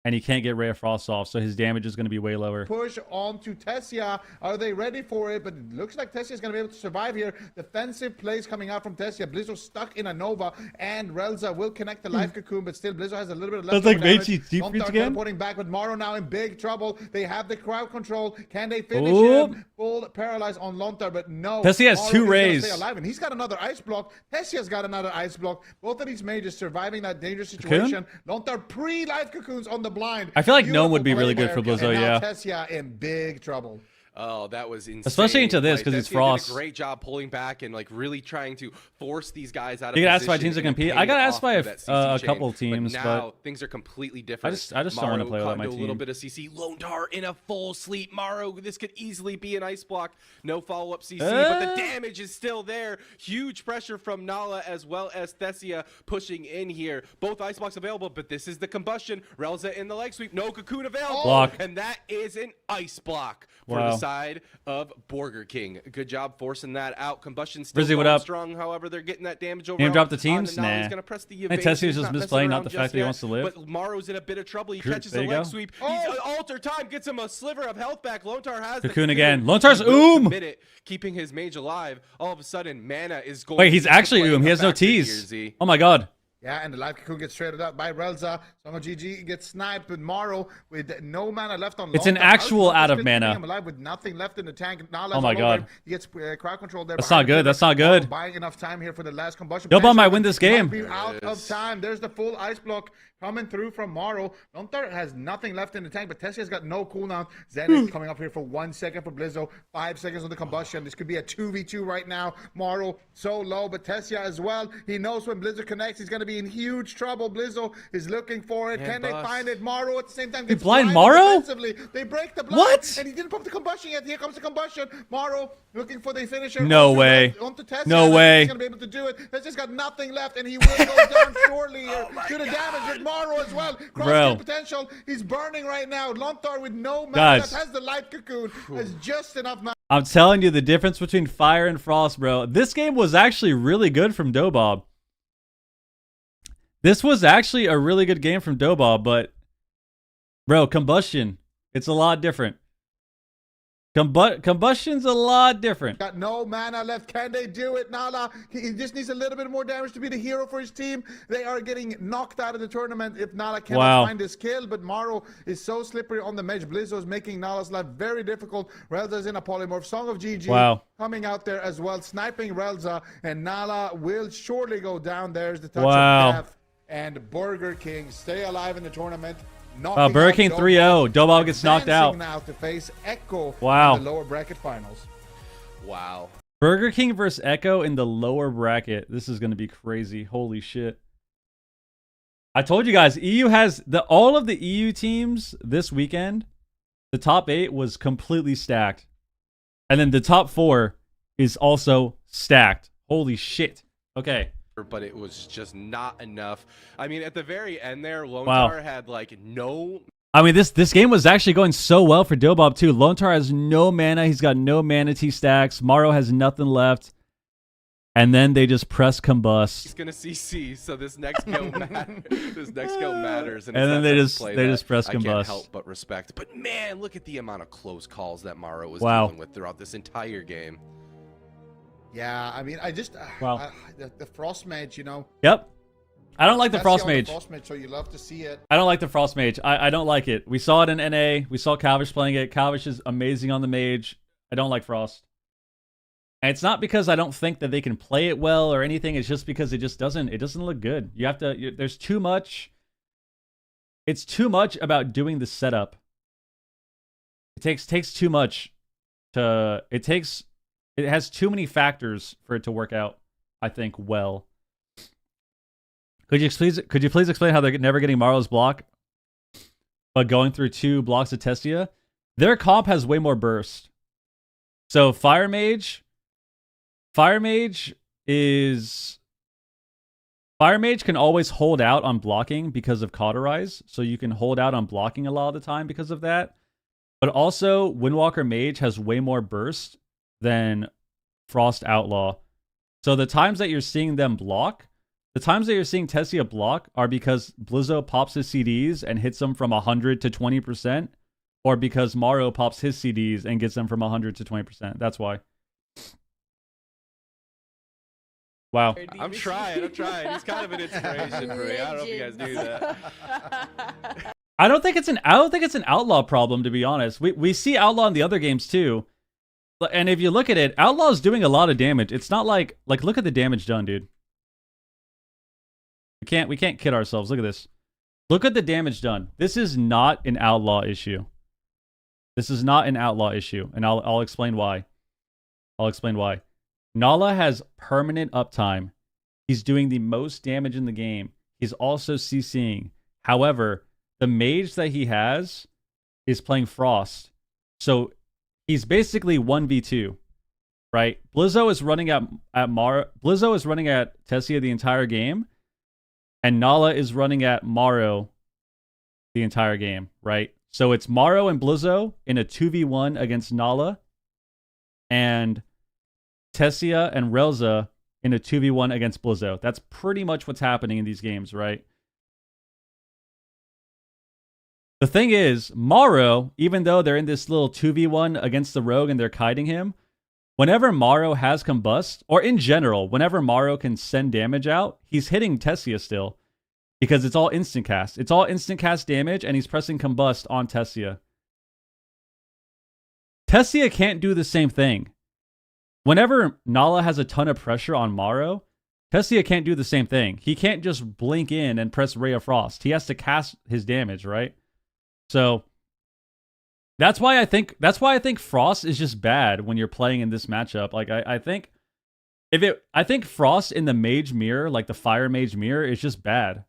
Speaker 1: And he can't get Ray of Frost off, so his damage is going to be way lower.
Speaker 6: push on to Tessia. Are they ready for it? But it looks like Tessia is going to be able to survive here. Defensive plays coming out from Tessia. Blizzo stuck in a Nova, and Relza will connect the life cocoon, but still Blizzo has a little bit of left.
Speaker 1: That's like Meiji deep freeze again?
Speaker 6: Teleporting back, but Morrow now in big trouble. They have the crowd control. Can they finish
Speaker 1: Ooh.
Speaker 6: him? Full paralyzed on Lontar, but no.
Speaker 1: Tessia has
Speaker 6: Morrow
Speaker 1: two
Speaker 6: is gonna
Speaker 1: rays.
Speaker 6: stay alive, and he's got another ice block. Tessia's got another ice block. Both of these mages surviving that dangerous
Speaker 1: Cocoon?
Speaker 6: situation. Lontar pre-life cocoons on the blind.
Speaker 1: I feel like Gnome would be
Speaker 6: Beautiful
Speaker 1: really
Speaker 6: play
Speaker 1: good for
Speaker 6: there,
Speaker 1: Blizzo,
Speaker 6: and now
Speaker 1: yeah.
Speaker 6: Tessia in big trouble.
Speaker 5: Oh, that was insane.
Speaker 1: Especially into this,
Speaker 5: Like,
Speaker 1: 'cause it's
Speaker 5: Tessia
Speaker 1: Frost.
Speaker 5: did a great job pulling back and like really trying to force these guys out of
Speaker 1: You got
Speaker 5: position.
Speaker 1: asked by teams that
Speaker 5: and
Speaker 1: compete.
Speaker 5: pay
Speaker 1: I got
Speaker 5: it
Speaker 1: asked
Speaker 5: off
Speaker 1: by
Speaker 5: through that CC
Speaker 1: a
Speaker 5: chain.
Speaker 1: couple teams,
Speaker 5: but
Speaker 1: but
Speaker 5: now things are completely different.
Speaker 1: I just don't wanna
Speaker 5: Maru
Speaker 1: play without my
Speaker 5: caught into a little
Speaker 1: team.
Speaker 5: bit of CC. Lontar in a full sleep. Maru, this could easily be an ice block. No follow-up CC, but the damage is still there. Huge pressure from Nala as well as Thessia pushing in here. Both ice blocks available, but this is the combustion. Relza in the leg sweep. No cocoon available.
Speaker 1: Block.
Speaker 5: And that is an ice block for
Speaker 1: Wow.
Speaker 5: the side of Burger King. Good job forcing that out. Combustion still
Speaker 1: Rizzy, what
Speaker 5: going
Speaker 1: up?
Speaker 5: strong. However, they're getting that damage over.
Speaker 1: Name drop the teams?
Speaker 5: Nah.
Speaker 1: Nah.
Speaker 5: He's gonna press the
Speaker 1: Hey,
Speaker 5: evade.
Speaker 1: Tessia's
Speaker 5: He's
Speaker 1: just
Speaker 5: not messing
Speaker 1: misplaying, not
Speaker 5: around
Speaker 1: the
Speaker 5: just
Speaker 1: fact that he
Speaker 5: yet,
Speaker 1: wants to live.
Speaker 5: But Maru's in a bit of trouble. He
Speaker 1: True.
Speaker 5: catches
Speaker 1: There
Speaker 5: the
Speaker 1: you
Speaker 5: leg
Speaker 1: go.
Speaker 5: sweep. He's alter time, gets him a sliver of health back. Lontar has the
Speaker 1: Cocoon
Speaker 5: clear.
Speaker 1: again. Lontar's
Speaker 5: He will
Speaker 1: Oom!
Speaker 5: commit it, keeping his mage alive. All of a sudden, mana is going.
Speaker 1: Wait,
Speaker 5: to
Speaker 1: he's
Speaker 5: be
Speaker 1: actually
Speaker 5: playing
Speaker 1: He
Speaker 5: a
Speaker 1: has no
Speaker 5: factor here,
Speaker 1: T's.
Speaker 5: Z.
Speaker 1: Oh my god.
Speaker 6: Yeah, and the life cocoon gets traded out by Relza. Song of GG gets sniped, but Morrow with no mana left on
Speaker 1: It's an
Speaker 6: Lontar.
Speaker 1: actual
Speaker 6: How is
Speaker 1: out of
Speaker 6: Lontar still keeping
Speaker 1: mana.
Speaker 6: him alive with nothing left in the tank. Nala's
Speaker 1: Oh my
Speaker 6: all over
Speaker 1: God.
Speaker 6: him. He gets crowd control there.
Speaker 1: That's
Speaker 6: behind
Speaker 1: not good.
Speaker 6: the
Speaker 1: That's not
Speaker 6: Morrow
Speaker 1: good.
Speaker 6: Buying enough time here for the last combustion.
Speaker 1: Dobob might
Speaker 6: Potentially,
Speaker 1: win this
Speaker 6: he might
Speaker 1: game.
Speaker 6: be out
Speaker 5: There it
Speaker 6: of
Speaker 5: is.
Speaker 6: time. There's the full ice block coming through from Morrow. Lontar has nothing left in the tank, but Tessia's got no cooldown. Zen is coming up here for 1 second for Blizzo. 5 seconds on the combustion. This could be a 2v2 right now. Morrow so low, but Tessia as well. He knows when Blizzo connects, he's going to be in huge trouble. Blizzo is looking for it.
Speaker 5: Man,
Speaker 6: Can they
Speaker 5: boss.
Speaker 6: find it? Morrow at the same time
Speaker 1: They
Speaker 6: gets
Speaker 1: blind
Speaker 6: blinded
Speaker 1: Morrow?
Speaker 6: defensively. They break the blind.
Speaker 1: What?
Speaker 6: And he didn't pump the combustion yet. Here comes the combustion. Morrow looking for the finisher.
Speaker 1: No
Speaker 6: Onto
Speaker 1: way.
Speaker 6: Onto Tessia.
Speaker 1: No
Speaker 6: And I think
Speaker 1: way.
Speaker 6: He's going to be able to do it. There's just got nothing left, and he will go down shortly here to the damage with Morrow as well.
Speaker 1: Bro.
Speaker 6: Cross potential. He's burning right now. Lontar with no mana
Speaker 1: Guys.
Speaker 6: that has the life cocoon has just enough mana.
Speaker 1: I'm telling you the difference between Fire and Frost, bro. This game was actually really good from Dobob. This was actually a really good game from Dobob, but bro, Combustion, it's a lot different. Combustion's a lot different.
Speaker 6: Got no mana left. Can they do it? Nala, he just needs a little bit more damage to be the hero for his team. They are getting knocked out of the tournament if Nala cannot
Speaker 1: Wow.
Speaker 6: find his kill. But Morrow is so slippery on the mage. Blizzo is making Nala's life very difficult. Relza's in a polymorph. Song of GG
Speaker 1: Wow.
Speaker 6: coming out there as well, sniping Relza. And Nala will surely go down. There's the touch
Speaker 1: Wow.
Speaker 6: of death. And Burger King stay alive in the tournament.
Speaker 1: Wow, Burger King 3-0. Dobob gets knocked out.
Speaker 6: Now to face Echo
Speaker 1: Wow.
Speaker 6: in the lower bracket finals.
Speaker 5: Wow.
Speaker 1: Burger King versus Echo in the lower bracket. This is going to be crazy. Holy shit. I told you guys, EU has all of the EU teams this weekend. The top 8 was completely stacked. And then the top 4 is also stacked. Holy shit. Okay.
Speaker 5: But it was just not enough. I mean, at the very end there, Lontar
Speaker 1: Wow.
Speaker 5: had like no.
Speaker 1: I mean, this game was actually going so well for Dobob, too. Lontar has no mana. He's got no mana T stacks. Morrow has nothing left. And then they just press Combust.
Speaker 5: He's gonna CC, so this next go this next go matters.
Speaker 1: And then they just press
Speaker 5: I can't
Speaker 1: Combust.
Speaker 5: help but respect. But man, look at the amount of close calls that Morrow was
Speaker 1: Wow.
Speaker 5: dealing with throughout this entire game.
Speaker 6: Yeah, I mean, I just
Speaker 1: Wow.
Speaker 6: the Frost Mage, you know,
Speaker 1: Yep. I don't like the
Speaker 6: That's
Speaker 1: Frost
Speaker 6: only
Speaker 1: Mage.
Speaker 6: Frost Mage, so you love to see it.
Speaker 1: I don't like the Frost Mage. I don't like it. We saw it in NA. We saw Calvish playing it. Calvish is amazing on the Mage. I don't like Frost. And it's not because I don't think that they can play it well or anything. It's just because it doesn't look good. You have to, there's too much. It's too much about doing the setup. It takes too much to, it has too many factors for it to work out, I think, well. Could you please explain how they're never getting Maro's block, but going through 2 blocks of Testia? Their comp has way more burst. So Fire Mage can always hold out on blocking because of Cauterize, so you can hold out on blocking a lot of the time because of that. But also, Windwalker Mage has way more burst than Frost Outlaw. So the times that you're seeing them block, the times that you're seeing Tessia block are because Blizzo pops his CDs and hits them from 100 to 20%, or because Maro pops his CDs and gets them from 100 to 20%. That's why. Wow.
Speaker 5: I'm trying. He's kind of an inspiration for me. I don't know if you guys knew that.
Speaker 1: I don't think it's an Outlaw problem, to be honest. We see Outlaw in the other games too. And if you look at it, Outlaw's doing a lot of damage. It's not like look at the damage done, dude. We can't kid ourselves. Look at this. Look at the damage done. This is not an Outlaw issue. This is not an Outlaw issue, and I'll explain why. Nala has permanent uptime. He's doing the most damage in the game. He's also CCing. However, the mage that he has is playing Frost. So he's basically 1v2, right? Blizzo is running at Blizzo is running at Tessia the entire game, and Nala is running at Maro the entire game, right? So it's Maro and Blizzo in a 2v1 against Nala, and Tessia and Relza in a 2v1 against Blizzo. That's pretty much what's happening in these games, right? The thing is, Maro, even though they're in this little 2v1 against the Rogue and they're kiting him, whenever Maro has Combust, or in general, whenever Maro can send damage out, he's hitting Tessia still. Because it's all instant cast. It's all instant cast damage, and he's pressing Combust on Tessia. Tessia can't do the same thing. Whenever Nala has a ton of pressure on Maro, Tessia can't do the same thing. He can't just blink in and press Ray of Frost. He has to cast his damage, right? So that's why I think Frost is just bad when you're playing in this matchup. Like I think Frost in the Mage Mirror, like the Fire Mage Mirror, is just bad.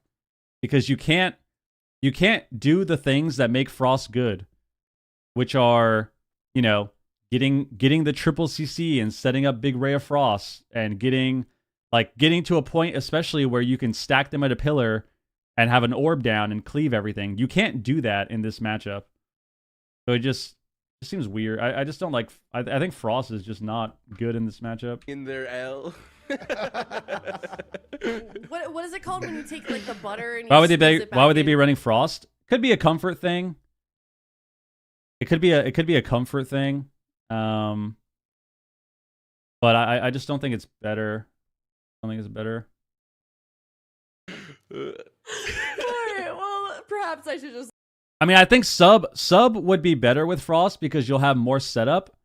Speaker 1: Because you can't do the things that make Frost good, which are, you know, getting the triple CC and setting up big Ray of Frost and getting to a point especially where you can stack them at a pillar and have an orb down and cleave everything. You can't do that in this matchup. So it just seems weird. I just don't like. I think Frost is just not good in this matchup.
Speaker 5: In their L.
Speaker 4: What is it called when you take like the butter and you
Speaker 1: Why would they be running Frost? Could be a comfort thing. It could be a comfort thing. But I just don't think it's better. I don't think it's better.
Speaker 4: Alright, well, perhaps I should just.
Speaker 1: I mean, I think sub would be better with Frost because you'll have more setup.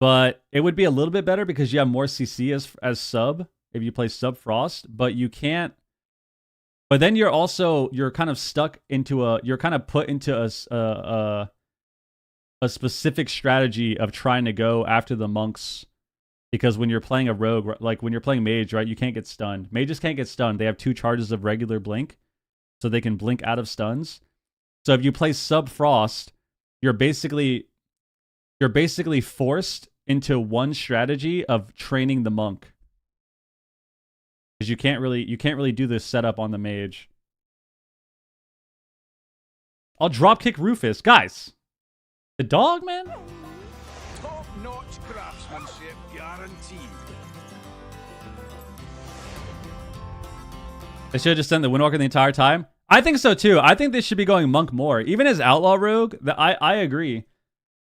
Speaker 1: But it would be a little bit better because you have more CC as sub if you play sub Frost. But you can't. But then you're kind of stuck into you're kind of put into a specific strategy of trying to go after the monks. Because when you're playing a rogue, like when you're playing mage, right, you can't get stunned. Mages can't get stunned. They have 2 charges of regular blink, so they can blink out of stuns. So if you play sub Frost, you're basically forced into one strategy of training the monk. Because you can't really do this setup on the mage. I'll dropkick Rufus. Guys, the dog, man?
Speaker 7: Top-notch craftsmanship guaranteed.
Speaker 1: They should have just sent the Windwalker the entire time. I think so too. I think they should be going monk more. Even as outlaw rogue, I agree.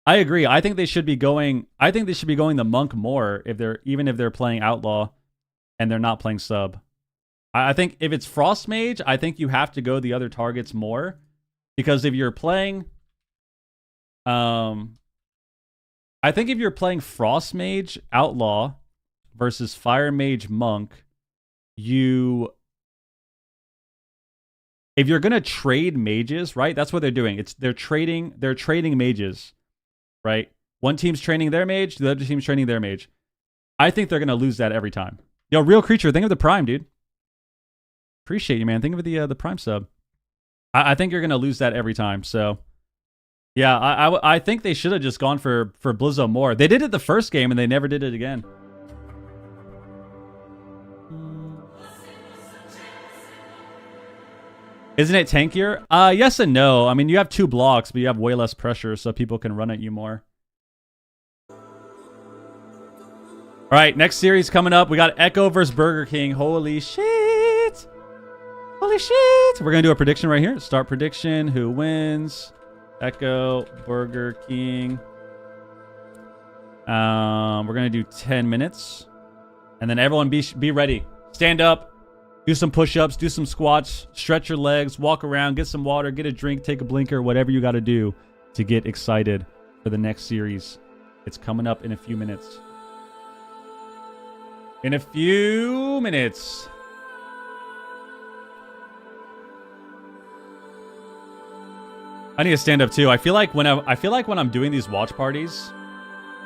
Speaker 1: I agree. I think they should be going the monk more if they're playing outlaw and they're not playing sub. I think if it's Frost Mage, I think you have to go the other targets more. Because if you're playing... I think if you're playing Frost Mage Outlaw versus Fire Mage Monk, if you're gonna trade mages, right? That's what they're doing. They're trading mages, right? One team's training their mage, the other team's training their mage. I think they're gonna lose that every time. Yo, Real Creature, think of the Prime, dude. Appreciate you, man. Think of the Prime sub. I think you're gonna lose that every time. So, yeah, I think they should have just gone for Blizzo more. They did it the first game and they never did it again. Isn't it tankier? Yes and no. I mean, you have 2 blocks, but you have way less pressure, so people can run at you more. All right, next series coming up. We got Echo versus Burger King. Holy shit! Holy shit! We're gonna do a prediction right here. Start prediction. Who wins? Echo, Burger King. We're gonna do 10 minutes, and then everyone be ready. Stand up. Do some push-ups, do some squats, stretch your legs, walk around, get some water, get a drink, take a blinker, whatever you got to do to get excited for the next series. It's coming up in a few minutes. In a few minutes. I need to stand up too. I feel like when I'm doing these watch parties,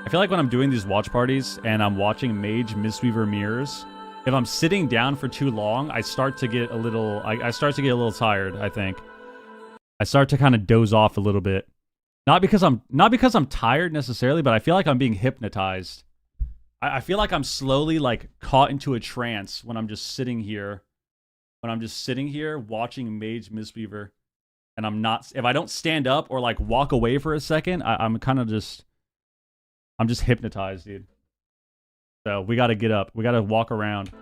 Speaker 1: and I'm watching Mage Mistweaver Mirrors, if I'm sitting down for too long, I start to get a little tired, I think. I start to kind of doze off a little bit. Not because I'm tired necessarily, but I feel like I'm being hypnotized. I feel like I'm slowly like caught into a trance when I'm just sitting here. Watching Mage Mistweaver, and if I don't stand up or like walk away for a second, I'm just hypnotized, dude. So we got to get up. We got to walk around.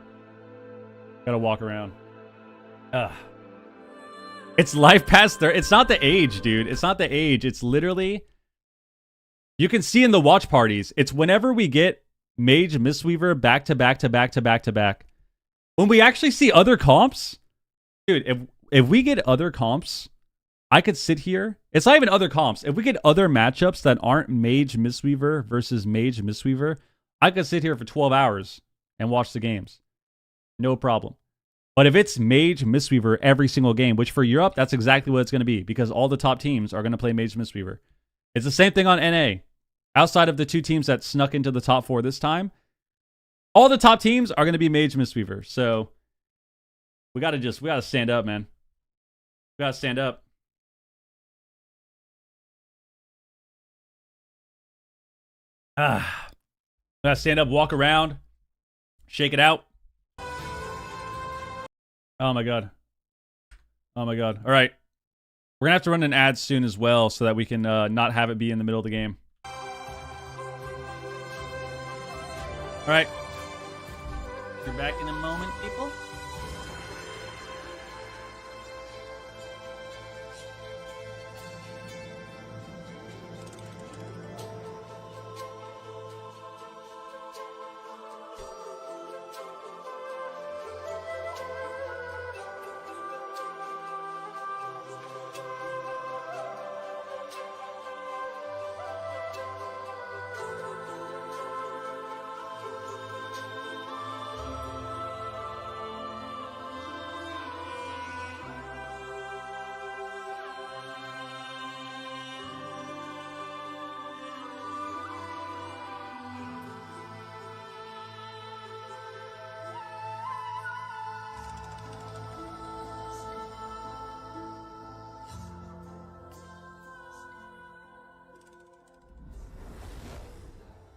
Speaker 1: It's life past 30. It's not the age, dude. It's not the age. It's literally... You can see in the watch parties, it's whenever we get Mage Mistweaver back to back to back to back to back. When we actually see other comps... Dude, if we get other comps, I could sit here. It's not even other comps. If we get other matchups that aren't Mage Mistweaver versus Mage Mistweaver, I could sit here for 12 hours and watch the games. No problem. But if it's Mage Mistweaver every single game, which for Europe, that's exactly what it's going to be, because all the top teams are going to play Mage Mistweaver. It's the same thing on NA. Outside of the 2 teams that snuck into the top 4 this time, all the top teams are going to be Mage Mistweaver. So we got to stand up, man. We got to stand up. Gotta stand up, walk around, shake it out. Oh my god. All right. We're gonna have to run an ad soon as well so that we can not have it be in the middle of the game. All right. You're back in a moment, people.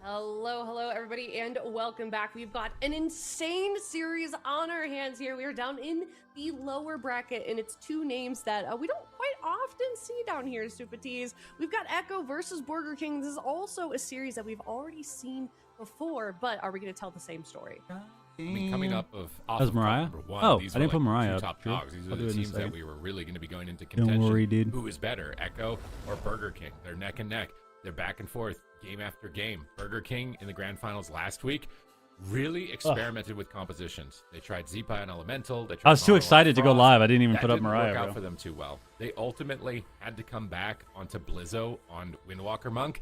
Speaker 4: Hello, everybody, and welcome back. We've got an insane series on our hands here. We are down in the lower bracket, and it's 2 names that we don't quite often see down here, Stupid Tees. We've got Echo versus Burger King. This is also a series that we've already seen before, but are we going to tell the same story?
Speaker 8: I mean, coming off
Speaker 1: That's
Speaker 8: of
Speaker 1: Mariah?
Speaker 8: number 1,
Speaker 1: Oh,
Speaker 8: these
Speaker 1: I didn't
Speaker 8: were
Speaker 1: put
Speaker 8: like
Speaker 1: Mariah
Speaker 8: 2
Speaker 1: up.
Speaker 8: top
Speaker 1: Sure.
Speaker 8: dogs. These
Speaker 1: I'll
Speaker 8: are
Speaker 1: do
Speaker 8: the
Speaker 1: it in a
Speaker 8: teams that
Speaker 1: second.
Speaker 8: we were really going to be going into
Speaker 1: Don't
Speaker 8: contention.
Speaker 1: worry, dude.
Speaker 8: Who is better, Echo or Burger King? They're neck and neck. They're back and forth, game after game. Burger King in the grand finals last week really experimented with compositions. They tried Zeepai and Elemental. They tried
Speaker 1: I was too
Speaker 8: Mono on
Speaker 1: excited to go
Speaker 8: Frost.
Speaker 1: live. I didn't even
Speaker 8: That
Speaker 1: put up
Speaker 8: didn't
Speaker 1: Mariah,
Speaker 8: work out
Speaker 1: bro.
Speaker 8: for them too well. They ultimately had to come back onto Blizzo on Windwalker Monk,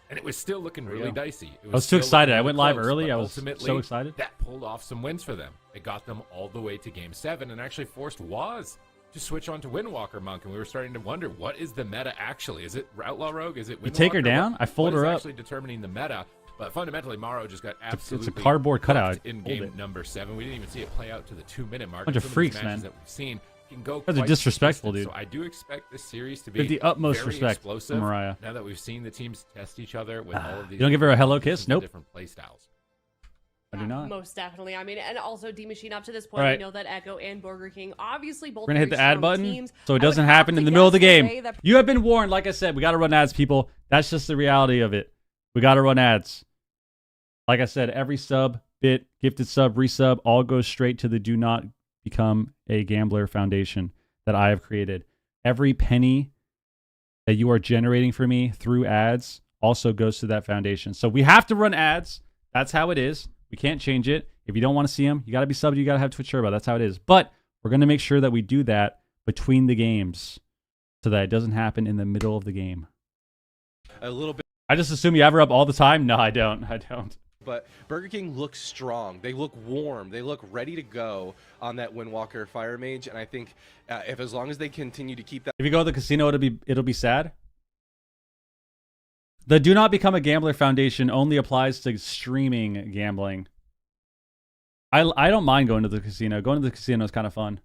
Speaker 8: and it was still looking really dicey. It
Speaker 1: I was too
Speaker 8: still
Speaker 1: excited.
Speaker 8: looking
Speaker 1: I
Speaker 8: really
Speaker 1: went live
Speaker 8: close,
Speaker 1: early.
Speaker 8: but
Speaker 1: I was so
Speaker 8: ultimately,
Speaker 1: excited.
Speaker 8: That pulled off some wins for them. It got them all the way to Game 7 and actually forced Waz to switch on to Windwalker Monk, and we were starting to wonder, what is the meta actually? Is it Outlaw Rogue? Is it Windwalker?
Speaker 1: You take her down?
Speaker 8: What-
Speaker 1: I fold
Speaker 8: what
Speaker 1: her
Speaker 8: is
Speaker 1: up.
Speaker 8: actually determining the meta? But fundamentally, Maro just got absolutely
Speaker 1: It's a cardboard cutout.
Speaker 8: hooked in
Speaker 1: Hold
Speaker 8: game
Speaker 1: it.
Speaker 8: number 7. We didn't even see it play out to the 2-minute mark.
Speaker 1: Bunch of
Speaker 8: Some these
Speaker 1: freaks,
Speaker 8: matches
Speaker 1: man.
Speaker 8: that we've seen can go
Speaker 1: Guys are
Speaker 8: quite
Speaker 1: disrespectful,
Speaker 8: consistent.
Speaker 1: dude.
Speaker 8: So I do expect this series to
Speaker 1: With
Speaker 8: be
Speaker 1: the utmost
Speaker 8: very
Speaker 1: respect for
Speaker 8: explosive.
Speaker 1: Mariah.
Speaker 8: Now that we've seen the teams test each other with all of these,
Speaker 1: You don't give her a hello
Speaker 8: different
Speaker 1: kiss? Nope.
Speaker 8: Different play styles.
Speaker 1: I do not.
Speaker 4: Most definitely. I mean, and also D Machine up to this point,
Speaker 1: All right.
Speaker 4: we know that Echo and Burger King obviously both.
Speaker 1: We're gonna hit
Speaker 4: very
Speaker 1: the ad
Speaker 4: strong
Speaker 1: button
Speaker 4: teams.
Speaker 1: so it
Speaker 4: I would
Speaker 1: doesn't
Speaker 4: have
Speaker 1: happen
Speaker 4: to
Speaker 1: in the middle of the
Speaker 4: guess to
Speaker 1: game.
Speaker 4: say that
Speaker 1: You have been warned. Like I said, we got to run ads, people. That's just the reality of it. We got to run ads. Like I said, every sub, bit, gifted sub, resub, all goes straight to the Do Not Become a Gambler Foundation that I have created. Every penny that you are generating for me through ads also goes to that foundation. So we have to run ads. That's how it is. We can't change it. If you don't want to see them, you got to be subbed. You got to have Twitch Turbo. That's how it is. But we're going to make sure that we do that between the games so that it doesn't happen in the middle of the game.
Speaker 5: A little bit,
Speaker 1: I just assume you have her up all the time. No, I don't. I don't.
Speaker 5: but Burger King looks strong. They look warm. They look ready to go on that Windwalker Fire Mage. And I think if as long as they continue to keep that.
Speaker 1: If you go to the casino, it'll be sad. The Do Not Become a Gambler Foundation only applies to streaming gambling. I don't mind going to the casino. Going to the casino is kind of fun.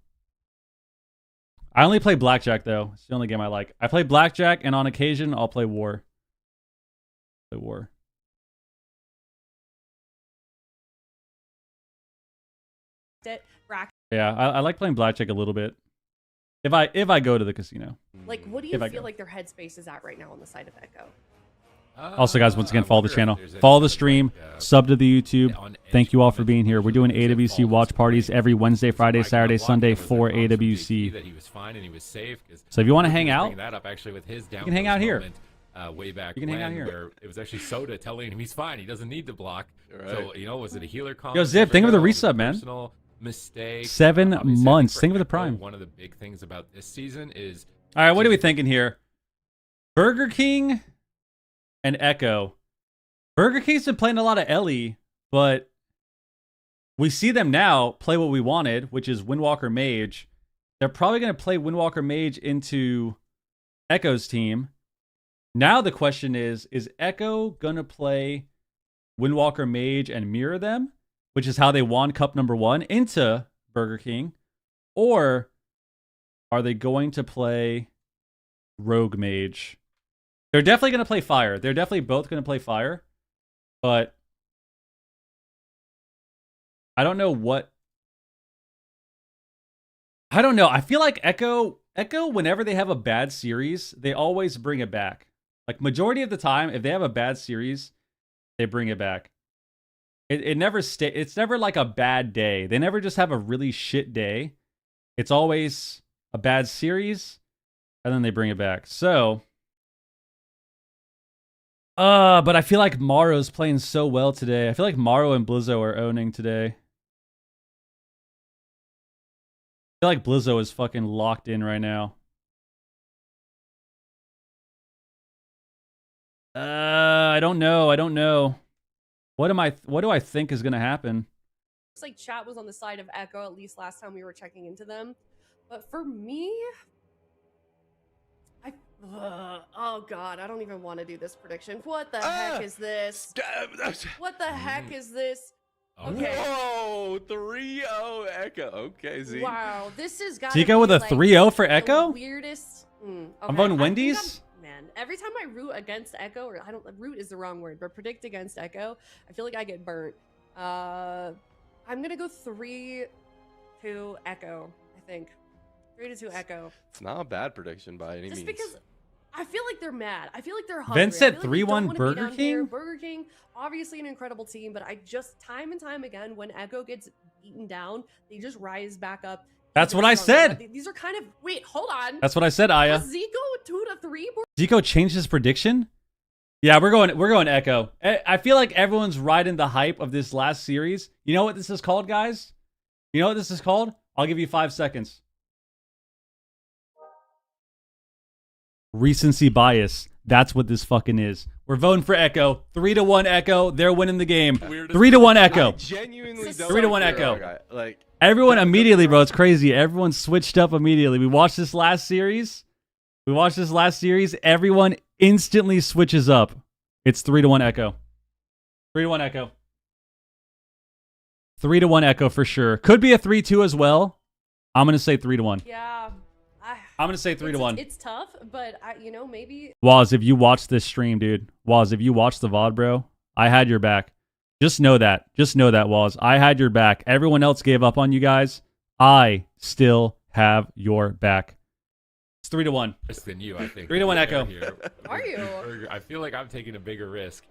Speaker 1: I only play blackjack though. It's the only game I like. I play blackjack, and on occasion I'll play war. Play war.
Speaker 4: bracket.
Speaker 1: Yeah, I like playing blackjack a little bit. If I go to the casino.
Speaker 4: Like, what do you
Speaker 1: If I
Speaker 4: feel
Speaker 1: go.
Speaker 4: like their headspace is at right now on the side of Echo?
Speaker 1: Also, guys, once again,
Speaker 8: I
Speaker 1: follow the
Speaker 8: wonder if
Speaker 1: channel,
Speaker 8: there's any
Speaker 1: follow the
Speaker 8: sort of,
Speaker 1: stream,
Speaker 8: like,
Speaker 1: sub to the YouTube.
Speaker 8: on edge
Speaker 1: Thank you all for
Speaker 8: comment
Speaker 1: being here. We're doing
Speaker 8: section that
Speaker 1: AWC
Speaker 8: falls
Speaker 1: watch
Speaker 8: into
Speaker 1: parties
Speaker 8: place.
Speaker 1: every Wednesday, Friday,
Speaker 8: Mike got
Speaker 1: Saturday,
Speaker 8: blocked.
Speaker 1: Sunday
Speaker 8: It was
Speaker 1: for
Speaker 8: that Marksman
Speaker 1: AWC.
Speaker 8: that he was fine and he was safe. 'Cause
Speaker 1: So if you want to
Speaker 8: he
Speaker 1: hang
Speaker 8: was
Speaker 1: out,
Speaker 8: bringing that up actually with his
Speaker 1: can hang out here.
Speaker 8: Way back
Speaker 1: You can hang out
Speaker 8: when,
Speaker 1: here.
Speaker 8: where it was actually Soda telling him he's fine, he doesn't need to block.
Speaker 5: Right.
Speaker 8: So was it a healer comp?
Speaker 1: Yo, Zip, think of the
Speaker 8: Was it
Speaker 1: resub, man.
Speaker 8: personal mistake.
Speaker 1: 7
Speaker 8: Obviously, I think
Speaker 1: months.
Speaker 8: for
Speaker 1: Think of the
Speaker 8: Echo,
Speaker 1: prime.
Speaker 8: One of the big things about this season is
Speaker 1: All right, what are we thinking here? Burger King and Echo. Burger King's been playing a lot of Ellie, but we see them now play what we wanted, which is Windwalker Mage. They're probably going to play Windwalker Mage into Echo's team. Now the question is Echo going to play Windwalker Mage and mirror them, which is how they won Cup number 1, into Burger King? Or are they going to play Rogue Mage? They're definitely going to play Fire. They're definitely both going to play Fire. But I don't know what. I don't know. I feel like Echo, whenever they have a bad series, they always bring it back. Like, majority of the time, if they have a bad series, they bring it back. It never it's never like a bad day. They never just have a really shit day. It's always a bad series, and then they bring it back. So, but I feel like Maro's playing so well today. I feel like Maro and Blizzo are owning today. I feel like Blizzo is fucking locked in right now. I don't know. What do I think is gonna happen?
Speaker 4: Looks like chat was on the side of Echo, at least last time we were checking into them. But for me, oh god, I don't even want to do this prediction. What the heck is this? What the heck is this? Okay.
Speaker 5: Whoa, 3-0 Echo. Okay, Z.
Speaker 4: Wow, this is got
Speaker 1: Zico with a 3-0 for
Speaker 4: the
Speaker 1: Echo?
Speaker 4: weirdest.
Speaker 1: I'm
Speaker 4: Okay,
Speaker 1: voting
Speaker 4: I think
Speaker 1: Wendy's?
Speaker 4: Man, every time I root against Echo, or I don't, root is the wrong word, but predict against Echo, I feel like I get burnt. I'm gonna go 3-2 Echo. I think 3-2 Echo.
Speaker 5: It's not a bad prediction by any
Speaker 4: Just
Speaker 5: means.
Speaker 4: because I feel like they're mad. I feel like they're hungry.
Speaker 1: Vince said
Speaker 4: I feel like they don't
Speaker 1: 3-1
Speaker 4: wanna be
Speaker 1: Burger
Speaker 4: down here.
Speaker 1: King?
Speaker 4: Burger King, obviously an incredible team, but I just time and time again, when Echo gets beaten down, they just rise back up.
Speaker 1: That's
Speaker 4: even
Speaker 1: what I
Speaker 4: stronger.
Speaker 1: said.
Speaker 4: These are kind of wait, hold on.
Speaker 1: That's what I said, Aya.
Speaker 4: Was Zico 2-3?
Speaker 1: Zico changed his prediction? Yeah, we're going Echo. I feel like everyone's riding the hype of this last series. You know what this is called, guys? You know what this is called? I'll give you 5 seconds. Recency bias. That's what this fucking is. We're voting for Echo. 3-1 Echo. They're winning the game. 3-1 Echo.
Speaker 5: I genuinely don't
Speaker 1: 3-1
Speaker 5: like
Speaker 1: Echo.
Speaker 5: Echo. Like,
Speaker 1: Everyone immediately, bro. It's crazy. Everyone switched up immediately. We watched this last series. Everyone instantly switches up. It's 3-1 Echo. 3-1 Echo. 3-1 Echo for sure. Could be a 3-2 as well. I'm gonna say 3-1.
Speaker 4: Yeah.
Speaker 1: I'm gonna say 3-1.
Speaker 4: It's tough, but maybe.
Speaker 1: Waz, if you watch this stream, dude. Waz, if you watch the VOD, bro, I had your back. Just know that. Waz. I had your back. Everyone else gave up on you guys. I still have your back. It's 3-1.
Speaker 8: Worse than you, I think.
Speaker 1: 3-1 Echo.
Speaker 4: Are you?
Speaker 8: I feel like I'm taking a bigger risk.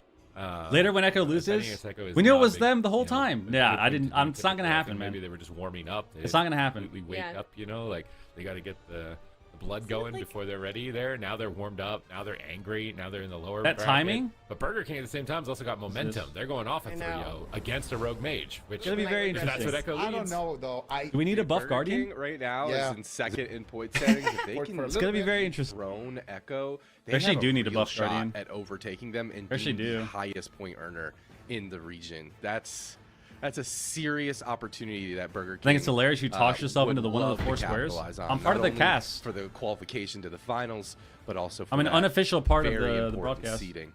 Speaker 1: Later when Echo loses, we knew it was them the whole time. Yeah, I didn't. It's not gonna happen, man.
Speaker 8: Maybe they were just warming up.
Speaker 1: It's not gonna happen.
Speaker 8: We wake up, like they got to get the blood going before they're ready there. Now they're warmed up. Now they're angry. Now they're in the lower bracket.
Speaker 1: Timing?
Speaker 8: But Burger King at the same time has also got momentum. They're going off at 3-0 against a rogue mage, which
Speaker 1: It's gonna be very
Speaker 8: that's
Speaker 1: interesting.
Speaker 8: what Echo leads.
Speaker 6: I don't know though.
Speaker 1: Do we need a buff
Speaker 5: Burger
Speaker 1: Guardian?
Speaker 5: King right now
Speaker 6: Yeah.
Speaker 5: is in second in point settings. If they can
Speaker 1: It's gonna be very interesting.
Speaker 5: drone Echo, they
Speaker 1: Actually
Speaker 5: have
Speaker 1: do need a
Speaker 5: real
Speaker 1: buff
Speaker 5: shot
Speaker 1: Guardian.
Speaker 5: at overtaking them and
Speaker 1: Actually
Speaker 5: being
Speaker 1: do.
Speaker 5: the highest point earner in the region. That's a serious opportunity that Burger King.
Speaker 1: I think it's hilarious you talked yourself
Speaker 5: would
Speaker 1: into one of
Speaker 5: love
Speaker 1: the
Speaker 5: to
Speaker 1: 4 squares.
Speaker 5: capitalize on,
Speaker 1: I'm part
Speaker 5: not
Speaker 1: of the
Speaker 5: only
Speaker 1: cast.
Speaker 5: for the qualification to the finals, but also for
Speaker 1: I'm an
Speaker 5: that
Speaker 1: unofficial part of
Speaker 5: very
Speaker 1: the
Speaker 5: important
Speaker 1: broadcast.
Speaker 5: seeding.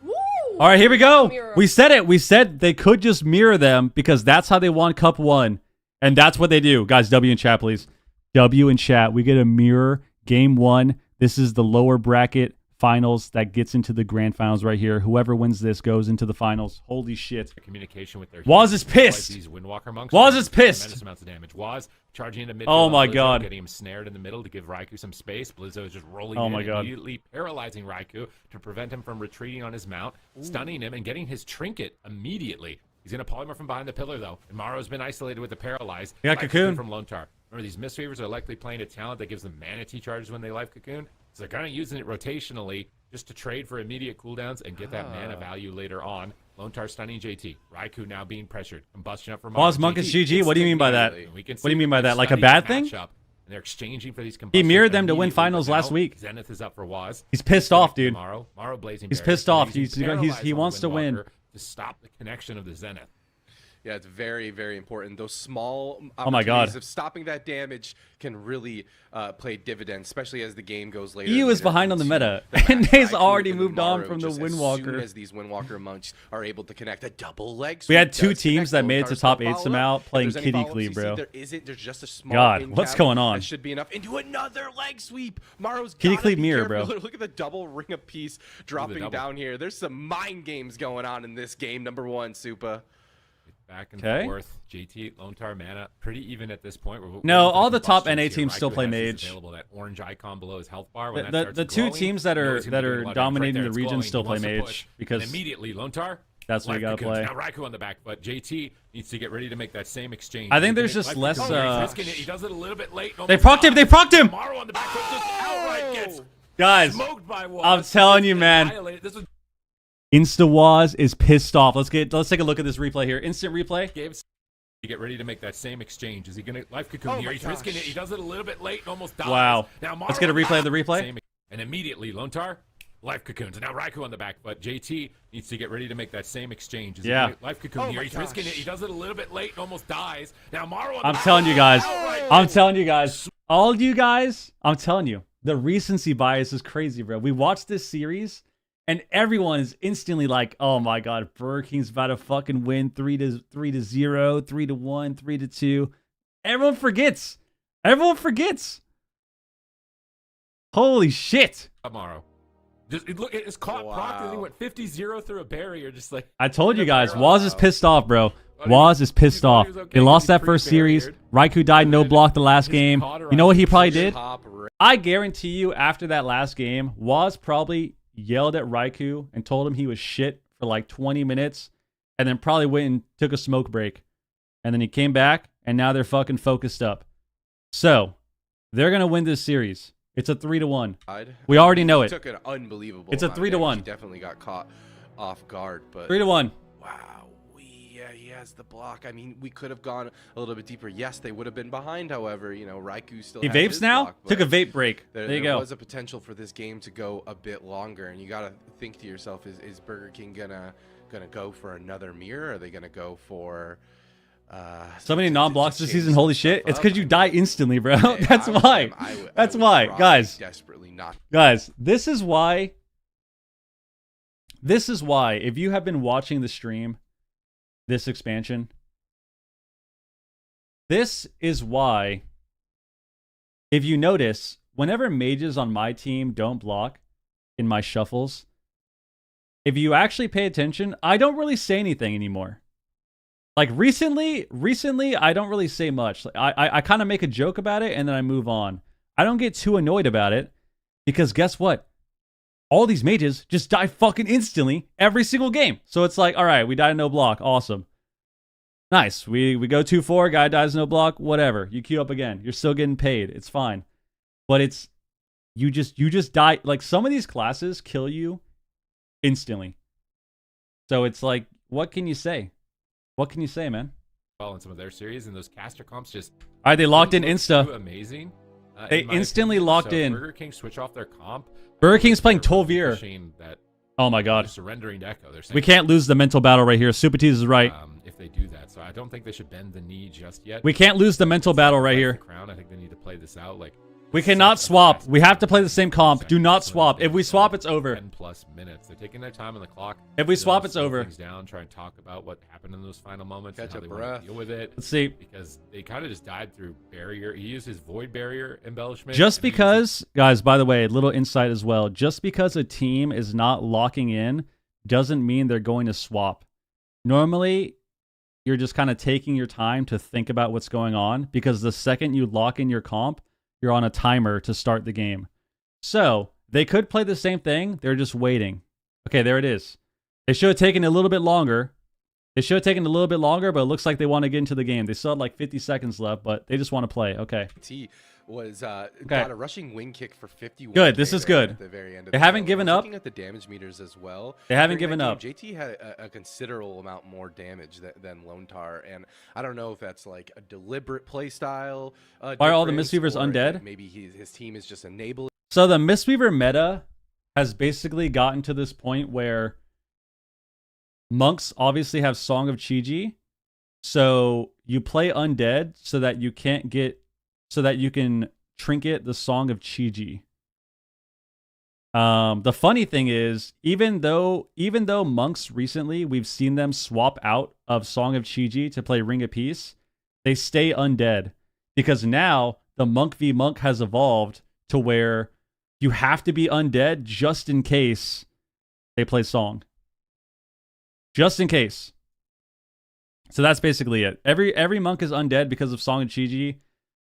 Speaker 4: Woo!
Speaker 1: All right, here we go.
Speaker 4: Mirror.
Speaker 1: We said it. We said they could just mirror them because that's how they won Cup 1. And that's what they do. Guys, W in chat, please. W in chat. We get a mirror game 1. This is the lower bracket finals that gets into the grand finals right here. Whoever wins this goes into the finals. Holy shit.
Speaker 8: Communication with their
Speaker 1: Waz is pissed.
Speaker 8: These Windwalker monks
Speaker 1: Waz is pissed.
Speaker 8: Tremendous amounts of damage. Waz charging into midfield.
Speaker 1: Oh my
Speaker 8: Blizzo,
Speaker 1: God.
Speaker 8: Getting him snared in the middle to give Raikou some space. Blizzo is just rolling
Speaker 1: Oh
Speaker 8: in,
Speaker 1: my God.
Speaker 8: immediately paralyzing Raikou to prevent him from retreating on his mount, stunning him and getting his trinket immediately. He's going to polymorph from behind the pillar, though. And Maro's been isolated with the paralyzed.
Speaker 1: He got
Speaker 8: Life
Speaker 1: Cocoon.
Speaker 8: from Lone Tar. Remember, these Mistweavers are likely playing a talent that gives them Manatee charges when they life Cocoon. So they're kind of using it rotationally just to trade for immediate cooldowns and get that mana value later on. Lone Tar stunning JT. Raikou now being pressured. Combustion up for Maro.
Speaker 1: Waz Monk is GG. What do you mean by that?
Speaker 8: And we can
Speaker 1: What do you mean by
Speaker 8: see
Speaker 1: that? Like a
Speaker 8: stunning
Speaker 1: bad thing?
Speaker 8: matchup, and they're exchanging for these
Speaker 1: He
Speaker 8: combustions
Speaker 1: mirrored them to win
Speaker 8: immediately,
Speaker 1: finals
Speaker 8: but
Speaker 1: last
Speaker 8: now
Speaker 1: week.
Speaker 8: Zenith is up for Waz.
Speaker 1: He's pissed off, dude.
Speaker 8: Maro blazing.
Speaker 1: He's
Speaker 8: barriers,
Speaker 1: pissed off.
Speaker 8: using
Speaker 1: He
Speaker 8: Paralyze
Speaker 1: wants
Speaker 8: on
Speaker 1: to win.
Speaker 8: Windwalker to stop the connection of the Zenith.
Speaker 5: Yeah, it's very, very important. Those small
Speaker 1: Oh my God.
Speaker 5: opportunities of stopping that damage can really play dividends, especially as the game goes later.
Speaker 1: EU is behind on the meta, and they've already moved on from the
Speaker 5: As soon
Speaker 1: Windwalker.
Speaker 5: as these Windwalker monks are able to connect a double leg
Speaker 1: We had
Speaker 5: sweep
Speaker 1: 2
Speaker 5: does
Speaker 1: teams
Speaker 5: connect.
Speaker 1: that made it to
Speaker 5: Lontar's
Speaker 1: top
Speaker 5: gonna
Speaker 1: 8
Speaker 5: follow
Speaker 1: somehow
Speaker 5: up. If
Speaker 1: playing
Speaker 5: there's any
Speaker 1: kitty
Speaker 5: follow-ups
Speaker 1: clee,
Speaker 5: you see,
Speaker 1: bro.
Speaker 5: there isn't. There's just a small
Speaker 1: God,
Speaker 5: in
Speaker 1: what's
Speaker 5: cap
Speaker 1: going on?
Speaker 5: That should be enough. Into another leg sweep. Maro's
Speaker 1: Kitty
Speaker 5: gotta
Speaker 1: clee
Speaker 5: be
Speaker 1: mirror,
Speaker 5: careful.
Speaker 1: bro.
Speaker 5: Look at the double ring of peace dropping
Speaker 8: double.
Speaker 5: down here. There's some mind games going on in this game. Number 1, Supa.
Speaker 8: Back and
Speaker 1: Okay.
Speaker 8: forth. JT, Lone Tar, mana, pretty even at this point.
Speaker 1: No, all the top
Speaker 8: combustions
Speaker 1: NA
Speaker 8: here.
Speaker 1: teams still
Speaker 8: Raikou
Speaker 1: play
Speaker 8: has his
Speaker 1: mage.
Speaker 8: Available, that orange icon below his health bar. When that
Speaker 1: The
Speaker 8: starts
Speaker 1: 2
Speaker 8: glowing,
Speaker 1: teams that
Speaker 8: you know
Speaker 1: are
Speaker 8: he's gonna be doing a lot of damage.
Speaker 1: dominating
Speaker 8: Right
Speaker 1: the
Speaker 8: there, it's
Speaker 1: region
Speaker 8: glowing.
Speaker 1: still
Speaker 8: He
Speaker 1: play
Speaker 8: wants to
Speaker 1: mage
Speaker 8: push.
Speaker 1: because
Speaker 8: And immediately Lone Tar.
Speaker 1: that's what you gotta play.
Speaker 8: Now Raikou on the back, but JT needs to get ready to make that same exchange.
Speaker 1: I think
Speaker 8: He's
Speaker 1: there's
Speaker 8: gonna-
Speaker 1: just
Speaker 8: Life
Speaker 1: less,
Speaker 8: Cocoon, he's risking it. He does it a little bit late.
Speaker 1: They procced him. They procced him.
Speaker 8: Maro on the back foot just outright gets
Speaker 1: Guys,
Speaker 8: smoked by Waz.
Speaker 1: I'm telling you, man.
Speaker 8: Annihilated. This was
Speaker 1: InstaWaz is pissed off. Let's take a look at this replay here. Instant replay.
Speaker 8: Gabe's to get ready to make that same exchange. Is he going to life Cocoon here? He's risking it. He does it a little bit late and almost dies.
Speaker 1: Wow.
Speaker 8: Now
Speaker 1: Let's get a replay of the replay.
Speaker 8: Same- and immediately Lone Tar, life Cocoons. And now Raikou on the back, but JT needs to get ready to make that same exchange. Is he
Speaker 1: Yeah.
Speaker 8: gonna- life Cocoon here. He's risking it. He does it a little bit late and almost dies. Now Maro on the
Speaker 1: I'm
Speaker 8: back.
Speaker 1: telling you guys.
Speaker 8: Outright
Speaker 1: I'm telling you guys. All you guys. I'm telling you. The recency bias is crazy, bro. We watched this series, and everyone is instantly like, "Oh my God, Burger King's about to fucking win 3-0, 3-1, 3-2." Everyone forgets. Everyone forgets. Holy shit!
Speaker 8: Maro. Just look, it's caught proc, and he went 50-0 through a barrier, just like.
Speaker 1: I told you guys, Waz is pissed off, bro. Waz is pissed off. They lost that first series. Raikou died no block the last game. You know what he probably did? I guarantee you, after that last game, Waz probably yelled at Raikou and told him he was shit for like 20 minutes, and then probably went and took a smoke break. And then he came back, and now they're fucking focused up. So, they're going to win this series. It's a 3-1.
Speaker 5: I'd-
Speaker 1: We already know
Speaker 5: He
Speaker 1: it.
Speaker 5: took an unbelievable.
Speaker 1: It's a
Speaker 5: amount of
Speaker 1: 3-1.
Speaker 5: damage. He definitely got caught off guard, but
Speaker 1: 3-1.
Speaker 5: wow, yeah, he has the block. I mean, we could have gone a little bit deeper. Yes, they would have been behind. However, you know, Raikou still
Speaker 1: He
Speaker 5: has
Speaker 1: vapes
Speaker 5: his
Speaker 1: now?
Speaker 5: block,
Speaker 1: Took a
Speaker 5: but
Speaker 1: vape break. There you
Speaker 5: there
Speaker 1: go.
Speaker 5: was a potential for this game to go a bit longer, and you got to think to yourself: Is Burger King gonna go for another mirror? Are they gonna go for
Speaker 1: So many
Speaker 5: to
Speaker 1: non-blocks this
Speaker 5: change
Speaker 1: season.
Speaker 5: some
Speaker 1: Holy
Speaker 5: stuff
Speaker 1: shit. It's
Speaker 5: up?
Speaker 1: because you die instantly, bro. That's
Speaker 5: I was
Speaker 1: why.
Speaker 5: him. I
Speaker 1: That's
Speaker 5: would
Speaker 1: why.
Speaker 5: try
Speaker 1: Guys.
Speaker 5: desperately not.
Speaker 1: Guys, this is why. This is why, if you have been watching the stream, this expansion, this is why, if you notice, whenever mages on my team don't block in my shuffles, if you actually pay attention, I don't really say anything anymore. Like recently, I don't really say much. I kind of make a joke about it and then I move on. I don't get too annoyed about it because guess what? All these mages just die fucking instantly every single game. So it's like, all right, we died no block. Awesome. Nice. We go 2-4, guy dies no block, whatever. You queue up again. You're still getting paid. It's fine. But it's you just die. Like some of these classes kill you instantly. So it's like, what can you say? What can you say, man?
Speaker 8: Well, in some of their series, and those caster comps just
Speaker 1: All right, they locked in
Speaker 8: didn't look
Speaker 1: Insta.
Speaker 8: too amazing.
Speaker 1: They
Speaker 8: in my
Speaker 1: instantly
Speaker 8: opinion.
Speaker 1: locked
Speaker 8: So
Speaker 1: in.
Speaker 8: Burger King switch off their comp.
Speaker 1: Burger King's playing
Speaker 8: They're really
Speaker 1: Tolvier.
Speaker 8: pushing that
Speaker 1: Oh my
Speaker 8: they're
Speaker 1: god.
Speaker 8: surrendering to Echo. They're saying,
Speaker 1: We can't lose the mental battle right here. Super Tease is right.
Speaker 8: if they do that. So I don't think they should bend the knee just yet.
Speaker 1: We can't lose the mental battle right
Speaker 8: That's
Speaker 1: here.
Speaker 8: the crown. I think they need to play this out. Like
Speaker 1: We cannot
Speaker 8: such a
Speaker 1: swap.
Speaker 8: fast
Speaker 1: We have to
Speaker 8: game.
Speaker 1: play the same comp. Do not
Speaker 8: So
Speaker 1: swap.
Speaker 8: they're
Speaker 1: If we
Speaker 8: doing
Speaker 1: swap, it's over.
Speaker 8: 10+ minutes. They're taking their time on the clock.
Speaker 1: If we
Speaker 8: They'll
Speaker 1: swap, it's
Speaker 8: slow
Speaker 1: over.
Speaker 8: Things down. Try and talk about what happened in those final moments
Speaker 5: Catch
Speaker 8: and how
Speaker 5: a
Speaker 8: they want
Speaker 5: breath.
Speaker 8: to deal with it.
Speaker 1: Let's see.
Speaker 8: Because they kind of just died through barrier. He used his void barrier embellishment.
Speaker 1: Just
Speaker 8: and he used
Speaker 1: because, guys, by the way, a little insight as well. Just because a team is not locking in doesn't mean they're going to swap. Normally, you're just kind of taking your time to think about what's going on because the second you lock in your comp, you're on a timer to start the game. So they could play the same thing. They're just waiting. Okay, there it is. They should have taken a little bit longer. But it looks like they want to get into the game. They still had like 50 seconds left, but they just want to play. Okay.
Speaker 5: T was got a rushing wing kick for 51.
Speaker 1: Good, this is good.
Speaker 5: At the very end of
Speaker 1: They
Speaker 5: the
Speaker 1: haven't
Speaker 5: show.
Speaker 1: given
Speaker 5: I was
Speaker 1: up.
Speaker 5: Looking at the damage meters as well.
Speaker 1: They haven't
Speaker 5: During
Speaker 1: given
Speaker 5: that
Speaker 1: up.
Speaker 5: game, JT had a considerable amount more damage than Lone Tar, and I don't know if that's like a deliberate play style.
Speaker 1: Why are all the
Speaker 5: difference,
Speaker 1: Mistweavers
Speaker 5: or
Speaker 1: undead?
Speaker 5: if maybe his team is just enabling.
Speaker 1: So the Mistweaver meta has basically gotten to this point where monks obviously have Song of Chi-Ji. So you play undead so that you can trinket the Song of Chi-Ji. The funny thing is, even though monks recently, we've seen them swap out of Song of Chi-Ji to play Ring of Peace, they stay undead. Because now the monk v monk has evolved to where you have to be undead just in case they play Song. Just in case. So that's basically it. Every monk is undead because of Song of Chi-Ji.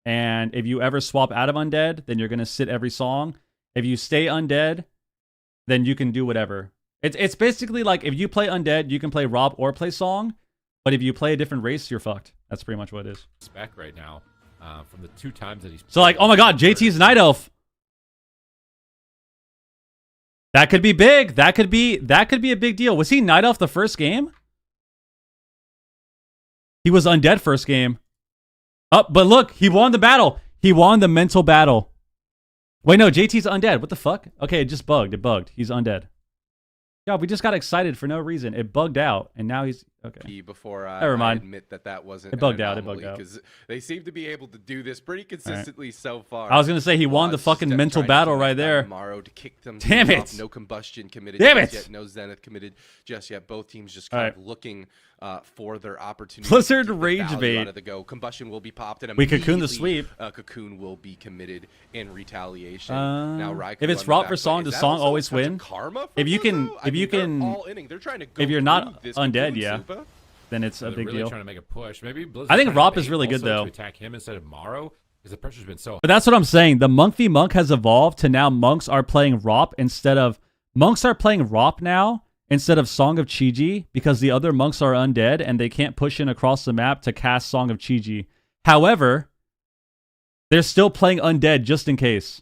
Speaker 1: And if you ever swap out of undead, then you're going to sit every song. If you stay undead, then you can do whatever. It's basically like if you play undead, you can play Rob or play Song. But if you play a different race, you're fucked. That's pretty much what it is.
Speaker 8: spec right now from the 2 times that he's
Speaker 1: So like, oh my god, JT's Night Elf. That could be big. That could be a big deal. Was he Night Elf the first game? He was undead first game. Oh, but look, he won the battle. He won the mental battle. Wait, no, JT's undead. What the fuck? Okay, it just bugged. It bugged. He's undead. Yeah, we just got excited for no reason. It bugged out, and now he's okay.
Speaker 5: Before
Speaker 1: Never mind.
Speaker 5: I admit that wasn't
Speaker 1: It bugged out. It bugged out.
Speaker 5: because they seem to be able to do this pretty consistently so far.
Speaker 1: I was gonna say he won the
Speaker 5: Lots
Speaker 1: fucking
Speaker 5: just
Speaker 1: mental
Speaker 5: trying to
Speaker 1: battle
Speaker 5: connect
Speaker 1: right
Speaker 5: on
Speaker 1: there.
Speaker 5: Morrow to kick them
Speaker 1: Damn
Speaker 5: teams
Speaker 1: it.
Speaker 5: off. No combustion committed
Speaker 1: Damn
Speaker 5: just
Speaker 1: it.
Speaker 5: yet. No Zenith committed just yet. Both teams just
Speaker 1: All
Speaker 5: kind
Speaker 1: right.
Speaker 5: of looking for their opportunity.
Speaker 1: Blizzard
Speaker 5: to get the
Speaker 1: rage
Speaker 5: value
Speaker 1: bait.
Speaker 5: out of the go. Combustion will be popped and
Speaker 1: We cocoon the
Speaker 5: immediately,
Speaker 1: sweep.
Speaker 5: Cocoon will be committed in retaliation. Now Raikou
Speaker 1: if it's
Speaker 5: on the
Speaker 1: Rot
Speaker 5: back
Speaker 1: for
Speaker 5: foot.
Speaker 1: Song,
Speaker 5: Is
Speaker 1: does
Speaker 5: that
Speaker 1: Song
Speaker 5: also
Speaker 1: always
Speaker 5: a touch of
Speaker 1: win?
Speaker 5: Karma from
Speaker 1: If you
Speaker 5: them,
Speaker 1: can-
Speaker 5: though?
Speaker 1: if you
Speaker 5: they're
Speaker 1: can-
Speaker 5: all inning. They're trying to go
Speaker 1: if you're not
Speaker 5: through this
Speaker 1: undead,
Speaker 5: Cocoon
Speaker 1: yeah.
Speaker 5: Super.
Speaker 1: Then it's
Speaker 8: So
Speaker 1: a
Speaker 8: they're
Speaker 1: big
Speaker 8: really
Speaker 1: deal.
Speaker 8: trying to make a push. Maybe Blizzard's
Speaker 1: I think
Speaker 8: trying to
Speaker 1: Rop is
Speaker 8: bait
Speaker 1: really good,
Speaker 8: also
Speaker 1: though.
Speaker 8: to attack him instead of Morrow because the pressure's been so
Speaker 1: But that's what I'm saying. The monk v monk has evolved to now monks are playing Rop now instead of Song of Chi-Ji because the other monks are undead and they can't push in across the map to cast Song of Chi-Ji. However, they're still playing undead just in case.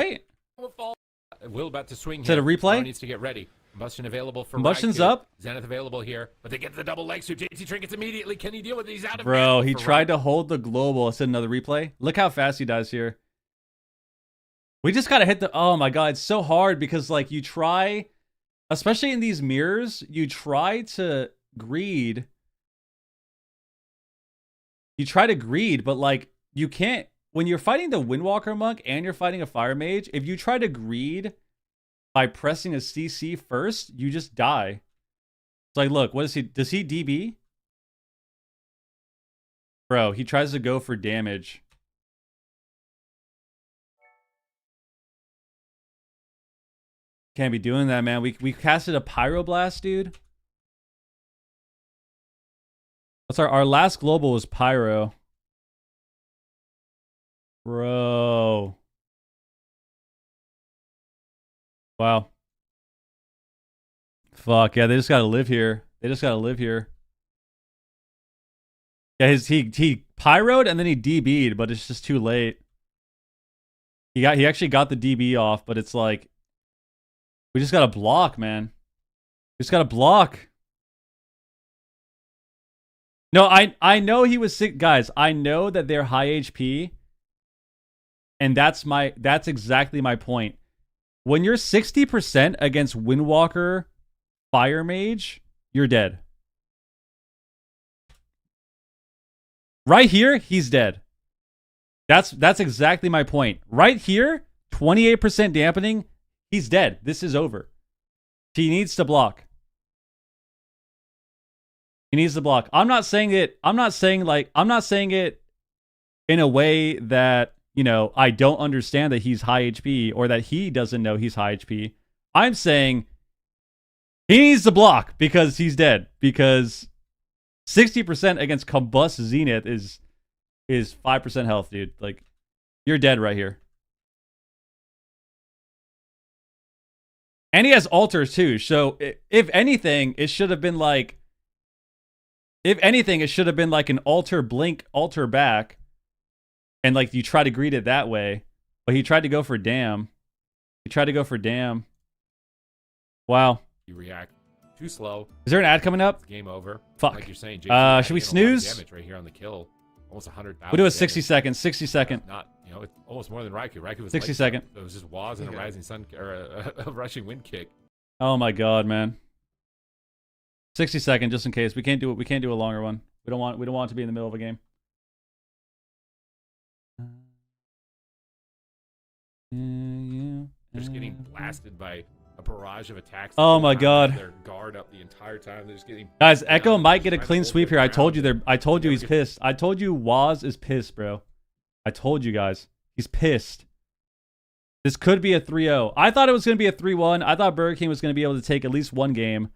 Speaker 1: right?
Speaker 8: Will about to swing.
Speaker 1: Is that a
Speaker 8: here.
Speaker 1: replay?
Speaker 8: Tomorrow needs to get ready. Combustion available for
Speaker 1: Combustion's
Speaker 8: Raikou.
Speaker 1: up.
Speaker 8: Zenith available here, but they get the double leg sweep. JT trinkets immediately. Can he deal with it? He's out of
Speaker 1: Bro,
Speaker 8: mana
Speaker 1: he
Speaker 8: for
Speaker 1: tried
Speaker 8: Raikou.
Speaker 1: to hold the global. I said another replay. Look how fast he dies here. We just gotta hit the... Oh my god, it's so hard because, like, you try... Especially in these mirrors, you try to greed. You try to greed, but, like, you can't... When you're fighting the Windwalker Monk and you're fighting a Fire Mage, if you try to greed by pressing a CC first, you just die. It's like, look, what is he... Does he DB? Bro, he tries to go for damage. Can't be doing that, man. We casted a Pyroblast, dude. What's our last global was Pyro. Bro. Wow. Fuck, yeah, they just gotta live here. They just gotta live here. Yeah, he pyroed and then he DB'd, but it's just too late. He actually got the DB off, but it's like we just gotta block, man. We just gotta block. No, I know he was sick, guys. I know that they're high HP, and that's exactly my point. When you're 60% against Windwalker Fire Mage, you're dead. Right here, he's dead. That's exactly my point. Right here, 28% dampening, he's dead. This is over. He needs to block. He needs to block. I'm not saying it in a way that, you know, I don't understand that he's high HP or that he doesn't know he's high HP. I'm saying he needs to block because he's dead. Because 60% against Combust Zenith is 5% health, dude. Like, you're dead right here. And he has altars too. So if anything, it should have been like an altar blink, altar back. And like you try to greet it that way. But he tried to go for damn. Wow.
Speaker 8: You react too slow.
Speaker 1: Is there an ad coming up?
Speaker 8: It's game over.
Speaker 1: Fuck.
Speaker 8: Like you're saying, JT,
Speaker 1: should we
Speaker 8: adding in a lot of
Speaker 1: snooze?
Speaker 8: Damage right here on the kill. Almost 100,000.
Speaker 1: We'll do a
Speaker 8: damage.
Speaker 1: 60 second. 60 second.
Speaker 8: Not, you know, it's almost more than Raikou. Raikou was
Speaker 1: 60
Speaker 8: light
Speaker 1: second.
Speaker 8: So it was just Waz and a rising sun or a rushing wind kick.
Speaker 1: Oh my god, man. 60 second, just in case. We can't do a longer one. We don't want it to be in the middle of a game.
Speaker 8: They're just getting blasted by a barrage of attacks.
Speaker 1: Oh my god.
Speaker 8: Their guard up the entire time. They're just getting...
Speaker 1: Guys, Echo might get a
Speaker 8: trying to
Speaker 1: clean
Speaker 8: hold
Speaker 1: sweep
Speaker 8: their
Speaker 1: here.
Speaker 8: ground.
Speaker 1: I told you he's pissed. I told you Waz is pissed, bro. I told you guys. He's pissed. This could be a 3-0. I thought it was going to be a 3-1. I thought Burger King was going to be able to take at least one game.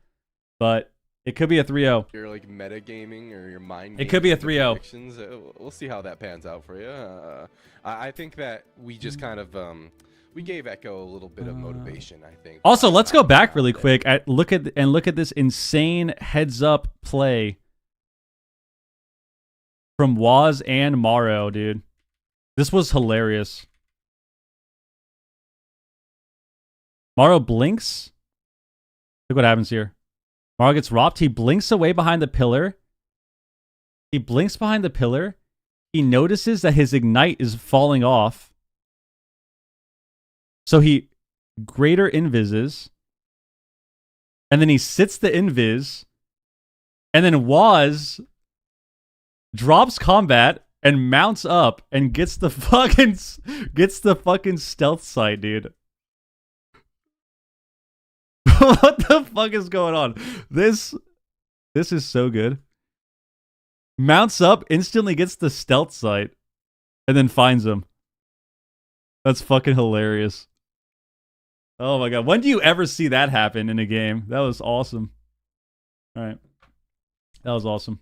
Speaker 1: But it could be a 3-0.
Speaker 5: You're like metagaming or your mind.
Speaker 1: It could be a
Speaker 5: gaming
Speaker 1: 3-0.
Speaker 5: predictions. We'll see how that pans out for you. I think that we just kind of we gave Echo a little bit of motivation. I think.
Speaker 1: Also, let's go back really quick. Look at this insane heads up play from Waz and Morrow, dude. This was hilarious. Morrow blinks. Look what happens here. Morrow gets robbed. He blinks away behind the pillar. He blinks behind the pillar. He notices that his ignite is falling off. So he greater invises. And then he sits the invis. And then Waz drops combat and mounts up and gets the fucking stealth sight, dude. What the fuck is going on? This is so good. Mounts up, instantly gets the stealth sight, and then finds him. That's fucking hilarious. Oh my god. When do you ever see that happen in a game? That was awesome. Alright. That was awesome.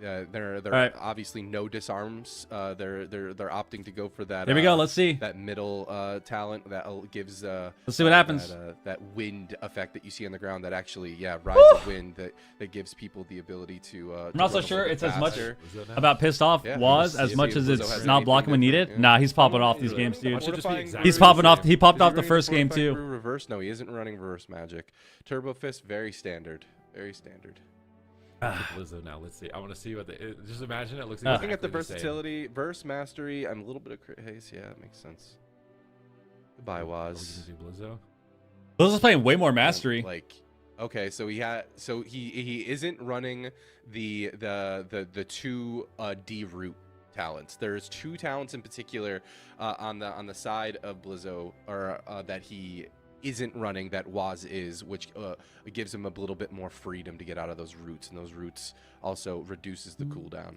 Speaker 5: They're
Speaker 1: right.
Speaker 5: obviously no disarms. They're opting to go for that.
Speaker 1: Here we go. Let's see.
Speaker 5: That middle talent that gives.
Speaker 1: Let's see what happens.
Speaker 5: That wind effect that you see on the ground. That actually, rides the wind. That gives people the ability to.
Speaker 1: I'm not so sure it's
Speaker 5: faster.
Speaker 1: as much about pissed off
Speaker 5: Yeah,
Speaker 1: as much as
Speaker 5: Blizzo
Speaker 1: it's
Speaker 5: has
Speaker 1: not
Speaker 5: anything
Speaker 1: blocking when
Speaker 5: different,
Speaker 1: needed.
Speaker 5: yeah.
Speaker 1: Nah, he's popping off these games, dude.
Speaker 8: Why should it just be exactly
Speaker 1: He's
Speaker 8: the
Speaker 1: popping
Speaker 8: same?
Speaker 1: off. He popped
Speaker 5: Is he
Speaker 1: off the
Speaker 5: running
Speaker 1: first game
Speaker 5: Fortifying
Speaker 1: too.
Speaker 5: Brew reverse? No, he isn't running reverse magic. Turbo fist, very standard. Very standard.
Speaker 8: Blizzo now. Let's see. I want to see what just imagine it looks.
Speaker 5: Looking at the
Speaker 8: exactly same.
Speaker 5: versatility, verse mastery, I'm a little bit of crit haste. Yeah, that makes sense. Goodbye,
Speaker 8: Are we
Speaker 5: Waz.
Speaker 8: gonna do Blizzo?
Speaker 1: Blizzo's playing way more mastery.
Speaker 5: Like, okay, so he isn't running the 2 D root talents. There's 2 talents in particular on the side of Blizzo, or that he isn't running that Waz is, which gives him a little bit more freedom to get out of those roots, and those roots also reduces the cooldown.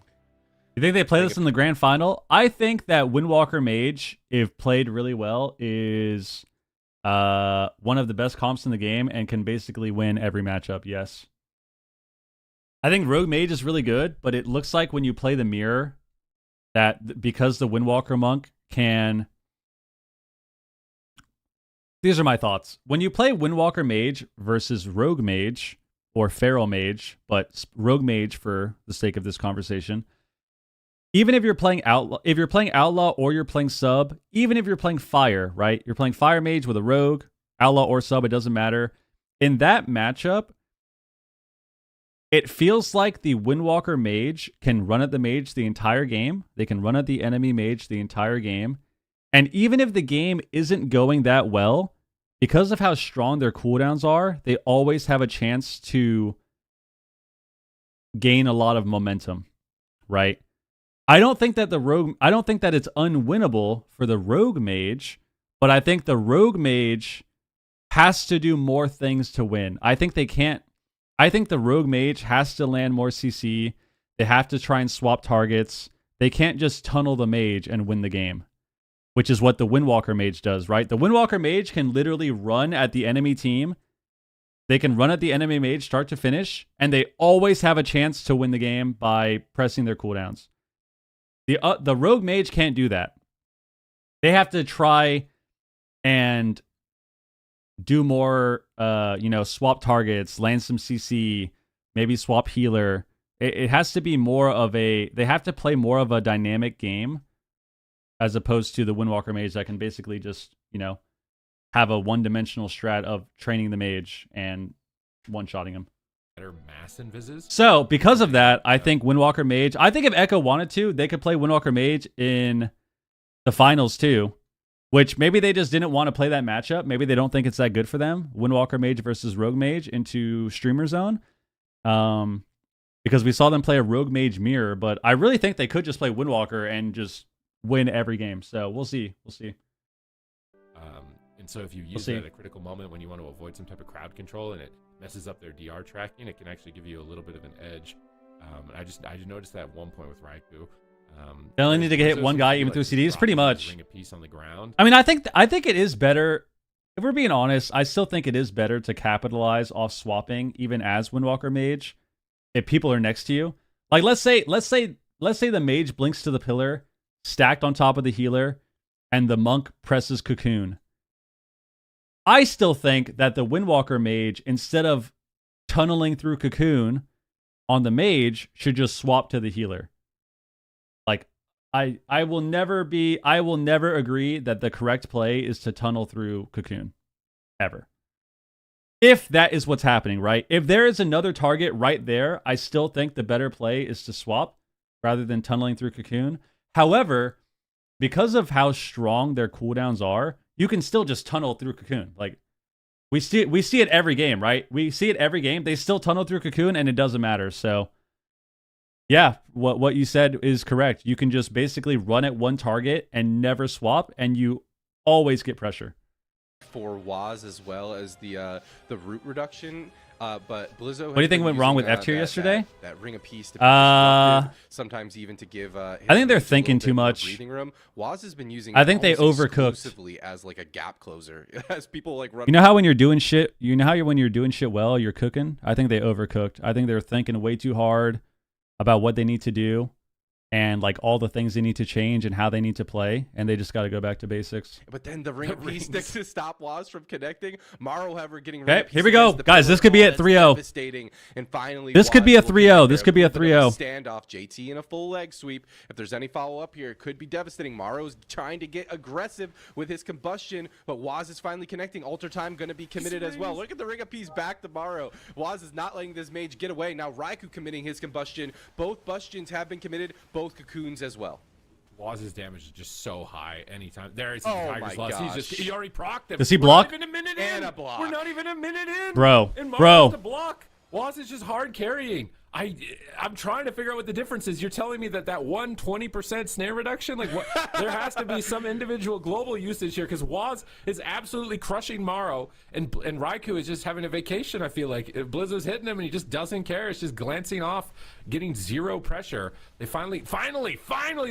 Speaker 1: You think they play this in the grand final? I think that Windwalker Mage, if played really well, is one of the best comps in the game and can basically win every matchup. Yes. I think Rogue Mage is really good, but it looks like when you play the mirror, that because the Windwalker Monk can... These are my thoughts. When you play Windwalker Mage versus Rogue Mage, or Feral Mage, but Rogue Mage for the sake of this conversation, even if you're playing Outlaw or you're playing Sub, even if you're playing Fire, right? You're playing Fire Mage with a Rogue, Outlaw or Sub, it doesn't matter. In that matchup, it feels like the Windwalker Mage can run at the Mage the entire game. They can run at the enemy Mage the entire game. And even if the game isn't going that well, because of how strong their cooldowns are, they always have a chance to gain a lot of momentum, right? I don't think that it's unwinnable for the Rogue Mage, but I think the Rogue Mage has to do more things to win. I think the Rogue Mage has to land more CC. They have to try and swap targets. They can't just tunnel the Mage and win the game, which is what the Windwalker Mage does, right? The Windwalker Mage can literally run at the enemy team. They can run at the enemy Mage start to finish, and they always have a chance to win the game by pressing their cooldowns. The Rogue Mage can't do that. They have to try and do more, swap targets, land some CC, maybe swap healer. It has to be more of they have to play more of a dynamic game as opposed to the Windwalker Mage that can basically just, have a one-dimensional strat of training the Mage and one-shotting him.
Speaker 8: Better mass invises.
Speaker 1: So, because of that, I think Windwalker Mage... I think if Echo wanted to, they could play Windwalker Mage in the finals too, which maybe they just didn't want to play that matchup. Maybe they don't think it's that good for them. Windwalker Mage versus Rogue Mage into Streamer Zone. Because we saw them play a Rogue Mage mirror, but I really think they could just play Windwalker and just win every game. So, we'll see.
Speaker 8: And so if you use it at a critical moment when you want to avoid some type of crowd control and it messes up their DR tracking, it can actually give you a little bit of an edge. I just noticed that at one point with Raikou.
Speaker 1: They only need to hit one guy even through CDs, pretty much.
Speaker 8: Ring a piece on the ground.
Speaker 1: I mean, I think it is better. If we're being honest, I still think it is better to capitalize off swapping, even as Windwalker Mage, if people are next to you. Like, let's say the Mage blinks to the pillar, stacked on top of the healer, and the Monk presses Cocoon. I still think that the Windwalker Mage, instead of tunneling through Cocoon on the Mage, should just swap to the healer. Like, I will never agree that the correct play is to tunnel through Cocoon. Ever. If that is what's happening, right? If there is another target right there, I still think the better play is to swap rather than tunneling through Cocoon. However, because of how strong their cooldowns are, you can still just tunnel through Cocoon. Like, we see it every game, right? We see it every game. They still tunnel through Cocoon, and it doesn't matter. So, yeah, what you said is correct. You can just basically run at one target and never swap, and you always get pressure.
Speaker 5: For Waz as well as the root reduction. But Blizzo.
Speaker 1: What do you think went wrong with F tier yesterday?
Speaker 5: That ring a piece to be disrupted, sometimes even to give.
Speaker 1: I think they're thinking too much.
Speaker 5: Breathing room. Waz has been using.
Speaker 1: I think they overcooked
Speaker 5: exclusively as like a gap closer. As people like run.
Speaker 1: You know how when you're doing shit, when you're doing shit well, you're cooking. I think they overcooked. I think they're thinking way too hard about what they need to do and like all the things they need to change and how they need to play, and they just got to go back to basics.
Speaker 5: But then the ring sticks to stop Waz from connecting. Morrow, however, getting
Speaker 1: Okay, here we go. Guys, this could be at 3-0.
Speaker 5: Devastating. And finally,
Speaker 1: This could be a
Speaker 5: Waz will
Speaker 1: 3-0.
Speaker 5: get
Speaker 1: This
Speaker 5: there.
Speaker 1: could be a
Speaker 5: Little bit of
Speaker 1: 3-0.
Speaker 5: Standoff. JT in a full leg sweep. If there's any follow-up here, it could be devastating. Morrow's trying to get aggressive with his combustion, but Waz is finally connecting. Alter time going to be committed as well. Look at the ring appease back to Morrow. Waz is not letting this mage get away. Now Raikou committing his combustion. Both Bustions have been committed. Both Cocoons as well.
Speaker 8: Waz's damage is just so high anytime. There is
Speaker 5: Oh
Speaker 8: Tiger's
Speaker 5: my
Speaker 8: Loss.
Speaker 5: gosh.
Speaker 8: He already procced him.
Speaker 1: Does he
Speaker 8: We're
Speaker 1: block?
Speaker 8: Not even a minute
Speaker 5: And
Speaker 8: in.
Speaker 5: a block.
Speaker 8: We're not even a minute in.
Speaker 1: Bro,
Speaker 8: And Mario's
Speaker 1: bro.
Speaker 8: to block. Waz is just hard carrying. I'm trying to figure out what the difference is. You're telling me that 20% snare reduction, like what? There has to be some individual global usage here because Waz is absolutely crushing Morrow, and Raikou is just having a vacation. I feel like Blizzo's hitting him and he just doesn't care. It's just glancing off, getting zero pressure. They finally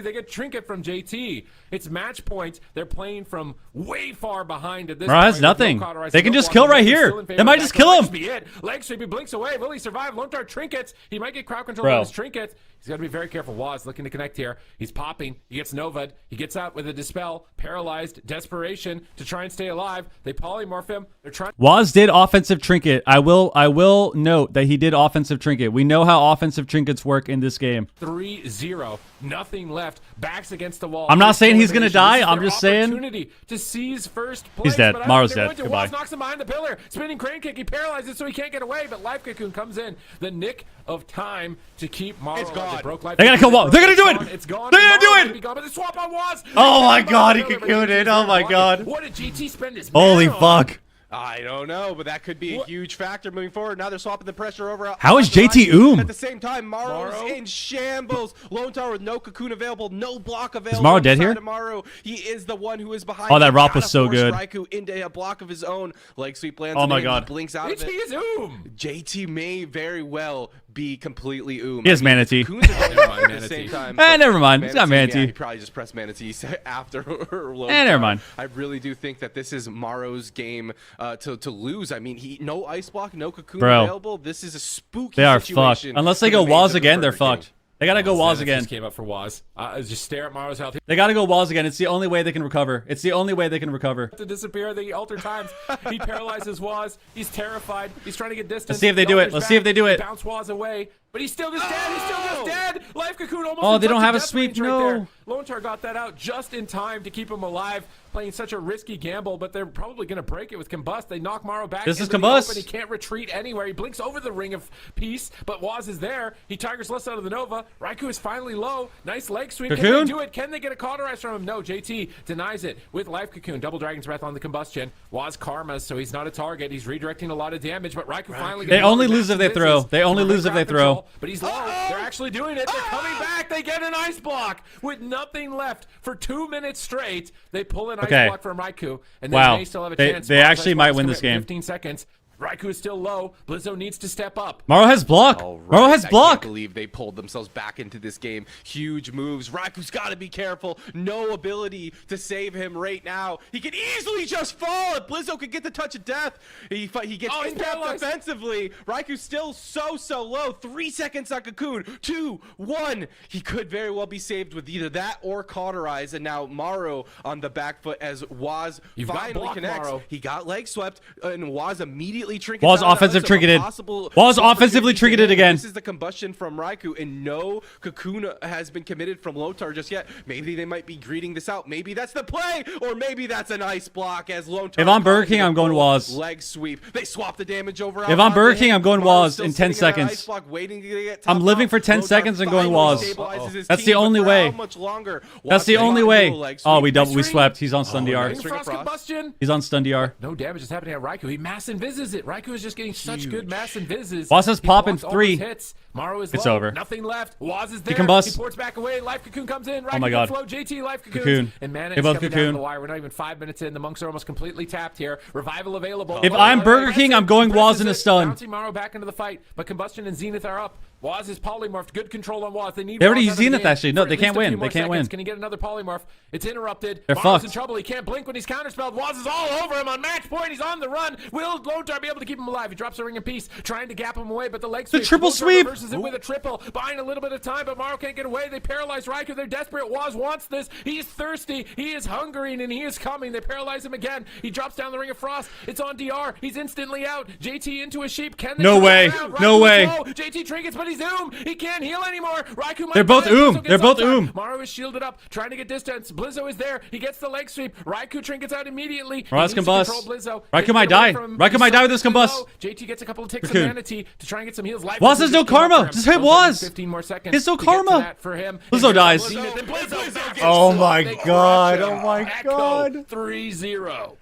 Speaker 8: they get trinket from JT. It's match point. They're playing from way far behind at this
Speaker 1: Morrow has
Speaker 8: point.
Speaker 1: nothing.
Speaker 8: No cauterize,
Speaker 1: They
Speaker 8: no
Speaker 1: can just
Speaker 8: block.
Speaker 1: kill right
Speaker 8: He's
Speaker 1: here.
Speaker 8: still in favor
Speaker 1: They might
Speaker 8: of
Speaker 1: just
Speaker 8: that.
Speaker 1: kill
Speaker 8: That
Speaker 1: him.
Speaker 8: might be it. Leg sweep, he blinks away. Will he survive? Lontar trinkets. He might get crowd control
Speaker 1: Bro.
Speaker 8: on his trinket. He's got to be very careful. Waz looking to connect here. He's popping. He gets Nova'd. He gets out with a Dispel. Paralyzed. Desperation to try and stay alive. They polymorph him. They're trying.
Speaker 1: Waz did offensive trinket. I will note that he did offensive trinket. We know how offensive trinkets work in this game.
Speaker 8: 3-0. Nothing left. Backs against the wall.
Speaker 1: I'm not
Speaker 8: First
Speaker 1: saying he's gonna
Speaker 8: elimination.
Speaker 1: die.
Speaker 8: This is
Speaker 1: I'm
Speaker 8: their
Speaker 1: just saying-
Speaker 8: opportunity to seize first place.
Speaker 1: He's dead.
Speaker 8: But I don't
Speaker 1: Morrow's
Speaker 8: think they're
Speaker 1: dead.
Speaker 8: going to.
Speaker 1: Goodbye.
Speaker 8: Waz knocks him behind the pillar. Spinning crane kick. He paralyzes so he can't get away. But Life Cocoon comes in. The nick of time to keep Morrow.
Speaker 5: It's gone.
Speaker 8: They broke Life
Speaker 1: They gotta
Speaker 8: Cocoon.
Speaker 1: kill Waz. They're gonna do it.
Speaker 8: It's gone.
Speaker 1: They're gonna do
Speaker 8: Morrow
Speaker 1: it.
Speaker 8: might be gone, but they swap on Waz.
Speaker 1: Oh my God, he
Speaker 8: But
Speaker 1: cocooned it.
Speaker 8: GT's
Speaker 1: Oh my
Speaker 8: there.
Speaker 1: God.
Speaker 8: What did GT spend his
Speaker 1: Holy
Speaker 8: mana on?
Speaker 1: fuck.
Speaker 5: I don't know, but that could be a huge factor moving forward. Now they're swapping the pressure over.
Speaker 1: How is
Speaker 5: onto
Speaker 1: JT
Speaker 5: Raikou.
Speaker 1: Oom?
Speaker 5: At the same time, Morrow's
Speaker 8: Morrow?
Speaker 5: in shambles. Lone Tower with no cocoon available, no block available.
Speaker 1: Morrow dead
Speaker 5: inside
Speaker 1: here?
Speaker 5: of Morrow. He is the one who is behind.
Speaker 1: Oh, that
Speaker 5: him.
Speaker 1: Rop was
Speaker 5: Gotta
Speaker 1: so
Speaker 5: force
Speaker 1: good.
Speaker 5: Raikou into a block of his own. Leg sweep lands.
Speaker 1: Oh
Speaker 5: him
Speaker 1: my
Speaker 5: in.
Speaker 1: God.
Speaker 5: He blinks out of
Speaker 8: JT
Speaker 5: it.
Speaker 8: is Oom.
Speaker 5: JT may very well be completely Oom.
Speaker 1: He has Manatee.
Speaker 5: Cocoons are going
Speaker 8: Never
Speaker 5: off
Speaker 8: mind,
Speaker 5: at the
Speaker 8: Manatee.
Speaker 5: same time.
Speaker 1: Never mind. He's got
Speaker 5: Yeah,
Speaker 1: Manatee.
Speaker 5: he probably just pressed Manatee after Lone
Speaker 1: never
Speaker 5: Tower.
Speaker 1: mind.
Speaker 5: I really do think that this is Morrow's game to lose. I mean, no ice block, no cocoon
Speaker 1: Bro.
Speaker 5: available. This is a spooky
Speaker 1: They are fucked.
Speaker 5: situation.
Speaker 1: Unless they
Speaker 5: for
Speaker 1: go
Speaker 5: the
Speaker 1: Waz
Speaker 5: mages of the
Speaker 1: again, they're
Speaker 5: Burger King.
Speaker 1: fucked. They gotta go Waz
Speaker 8: Zenith
Speaker 1: again.
Speaker 8: just came up for Waz. Just stare at Morrow's health.
Speaker 1: They gotta go Waz again. It's the only way they can recover. It's the only way they can recover.
Speaker 8: To disappear the alter times. He paralyzes Waz. He's terrified. He's trying to get distance.
Speaker 1: Let's see if they do it. Let's see if they do it.
Speaker 8: Bounce Waz away. But he's still just dead. He's still just dead. Life Cocoon almost.
Speaker 1: Oh,
Speaker 8: in
Speaker 1: they don't
Speaker 8: touch
Speaker 1: have
Speaker 8: of
Speaker 1: a
Speaker 8: death
Speaker 1: sweep,
Speaker 8: range right
Speaker 1: no.
Speaker 8: there. Lone Tar got that out just in time to keep him alive, playing such a risky gamble, but they're probably going to break it with Combust. They knock Morrow back
Speaker 1: This is
Speaker 8: into the
Speaker 1: Combust.
Speaker 8: open. He can't retreat anywhere. He blinks over the Ring of Peace, but Waz is there. He Tiger's Lust out of the Nova. Raikou is finally low. Nice leg sweep. Can
Speaker 1: Cocoon?
Speaker 8: they do it? Can they get a cauterize from him? No, JT denies it with Life Cocoon. Double Dragon's Breath on the Combustion. Waz karmas, so he's not a target. He's redirecting a lot of damage, but Raikou finally
Speaker 1: They
Speaker 8: gets
Speaker 1: only
Speaker 8: massive
Speaker 1: lose if they throw.
Speaker 8: misses.
Speaker 1: They only
Speaker 8: Great
Speaker 1: lose if they
Speaker 8: crowd
Speaker 1: throw.
Speaker 8: control, but he's low. They're actually doing it. They're coming back. They get an ice block with nothing left for 2 minutes straight. They pull an
Speaker 1: Okay.
Speaker 8: ice block from Raikou, and they
Speaker 1: Wow.
Speaker 8: may still have a
Speaker 1: They-
Speaker 8: chance.
Speaker 1: they
Speaker 8: Mars
Speaker 1: actually
Speaker 8: ice
Speaker 1: might
Speaker 8: blocks
Speaker 1: win
Speaker 8: come
Speaker 1: this
Speaker 8: at
Speaker 1: game.
Speaker 8: 15 seconds. Raikou is still low. Blizzo needs to step up.
Speaker 1: Morrow has block.
Speaker 5: All right.
Speaker 1: Morrow has
Speaker 5: I
Speaker 1: block.
Speaker 5: can't believe they pulled themselves back into this game. Huge moves. Raiku's got to be careful. No ability to save him right now. He could easily just fall. If Blizzo could get the touch of death, he gets
Speaker 8: Oh, he's
Speaker 5: impact
Speaker 8: paralyzed.
Speaker 5: defensively. Raiku's still so low. 3 seconds on Cocoon. 2, 1. He could very well be saved with either that or cauterize. And now Morrow on the back foot as Waz
Speaker 8: You've got
Speaker 5: finally
Speaker 8: block,
Speaker 5: connects.
Speaker 8: Morrow.
Speaker 5: He got leg swept, and Waz immediately trinkets.
Speaker 1: Waz
Speaker 5: out of
Speaker 1: offensive
Speaker 5: that, so a
Speaker 1: trinketed.
Speaker 5: possible
Speaker 1: Waz
Speaker 5: opportunity
Speaker 1: offensively
Speaker 5: to
Speaker 1: trinketed
Speaker 5: hit.
Speaker 1: again.
Speaker 5: This is the combustion from Raikou, and no Cocoon has been committed from Lotar just yet. Maybe they might be greeting this out. Maybe that's the play, or maybe that's a nice block as Lotar.
Speaker 1: If I'm Burger King, I'm going Waz.
Speaker 5: Leg sweep. They swap the damage over.
Speaker 1: If I'm Burger King, I'm going Waz in 10 seconds.
Speaker 5: Ice block, waiting to get
Speaker 1: I'm
Speaker 5: top
Speaker 1: living
Speaker 5: off.
Speaker 1: for 10
Speaker 5: Lotar
Speaker 1: seconds and going
Speaker 5: finally
Speaker 1: Waz.
Speaker 5: stabilizes his
Speaker 1: That's
Speaker 5: team,
Speaker 1: the only
Speaker 5: but for
Speaker 1: way.
Speaker 5: how much longer?
Speaker 1: That's the
Speaker 5: Waz
Speaker 1: only
Speaker 5: may
Speaker 1: way.
Speaker 5: do a leg
Speaker 1: Oh,
Speaker 5: sweep.
Speaker 1: we swept. He's on stun DR.
Speaker 5: nice. String
Speaker 8: Frost
Speaker 5: across.
Speaker 8: Combustion.
Speaker 1: He's on stun DR.
Speaker 8: No damage is happening at Raikou. He mass invises it. Raikou is just getting such good mass invises.
Speaker 1: Waz has
Speaker 8: He
Speaker 1: pop in
Speaker 8: blocks all
Speaker 1: 3.
Speaker 8: his hits. Morrow is
Speaker 1: It's
Speaker 8: low.
Speaker 1: over.
Speaker 8: Nothing left. Waz is there.
Speaker 1: combusts.
Speaker 8: He ports back away. Life Cocoon comes in. Raikou
Speaker 1: my
Speaker 8: can
Speaker 1: God.
Speaker 8: flow. JT Life Cocoons.
Speaker 1: Cocoon.
Speaker 8: And Mana
Speaker 1: They
Speaker 8: is
Speaker 1: both
Speaker 8: coming down
Speaker 1: cocoon.
Speaker 8: the wire. We're not even 5 minutes in. The monks are almost completely tapped here. Revival available.
Speaker 1: If I'm Burger King, I'm going Waz in a stun.
Speaker 8: Bouncing Morrow back into the fight, but Combustion and Zenith are up. Waz is polymorphed. Good control on Waz. They need.
Speaker 1: They already
Speaker 8: Waz out of the
Speaker 1: zenith,
Speaker 8: game
Speaker 1: actually. No,
Speaker 8: for
Speaker 1: they
Speaker 8: at
Speaker 1: can't
Speaker 8: least a
Speaker 1: win.
Speaker 8: few more
Speaker 1: They can't
Speaker 8: seconds.
Speaker 1: win.
Speaker 8: Can he get another polymorph? It's interrupted.
Speaker 1: They're
Speaker 8: Mars in
Speaker 1: fucked.
Speaker 8: trouble. He can't blink when he's counterspelled. Waz is all over him on match point. He's on the run. Will Lone Star be able to keep him alive? He drops a ring of peace, trying to gap him away, but the leg sweep.
Speaker 1: triple
Speaker 8: Lone Star
Speaker 1: sweep!
Speaker 8: reverses it with a triple, buying a little bit of time, but Mario can't get away. They paralyze Raikou. They're desperate. Waz wants this. He's thirsty. He is hungry, and he is coming. They paralyze him again. He drops down the ring of frost. It's on DR. He's instantly out. JT into a sheep. Can they
Speaker 1: No
Speaker 8: turn
Speaker 1: way.
Speaker 8: around?
Speaker 1: No
Speaker 8: Raikou
Speaker 1: way.
Speaker 8: is low. JT trinkets, but he's doomed. He can't heal anymore. Raikou might
Speaker 1: They're both
Speaker 8: die. Blizzo
Speaker 1: oom.
Speaker 8: gets
Speaker 1: They're both
Speaker 8: ulted.
Speaker 1: oom.
Speaker 8: Mario is shielded up, trying to get distance. Blizzo is there. He gets the leg sweep. Raikou trinkets out immediately.
Speaker 1: Waz
Speaker 8: He needs
Speaker 1: combust.
Speaker 8: to control Blizzo.
Speaker 1: Raikou
Speaker 8: Get
Speaker 1: might
Speaker 8: away
Speaker 1: die.
Speaker 8: from him.
Speaker 1: Raikou
Speaker 8: He's
Speaker 1: might die
Speaker 8: so
Speaker 1: with this
Speaker 8: low.
Speaker 1: combust.
Speaker 8: JT gets a couple of ticks of
Speaker 1: Cocoon.
Speaker 8: manatee to try and get some heals. Life
Speaker 1: Waz has
Speaker 8: just
Speaker 1: no
Speaker 8: came up
Speaker 1: karma.
Speaker 8: for him.
Speaker 1: Just hit
Speaker 8: Lone Star
Speaker 1: Waz.
Speaker 8: needs 15 more seconds.
Speaker 1: His no
Speaker 8: to get to
Speaker 1: karma.
Speaker 8: that for him.
Speaker 1: Blizzo
Speaker 8: And
Speaker 1: dies.
Speaker 8: Zenith, and Blizzo back
Speaker 1: Oh
Speaker 8: in
Speaker 1: my
Speaker 8: slot. They
Speaker 1: God.
Speaker 8: crush
Speaker 1: Oh
Speaker 8: him.
Speaker 1: my
Speaker 8: Echo
Speaker 1: God.
Speaker 8: 3-0.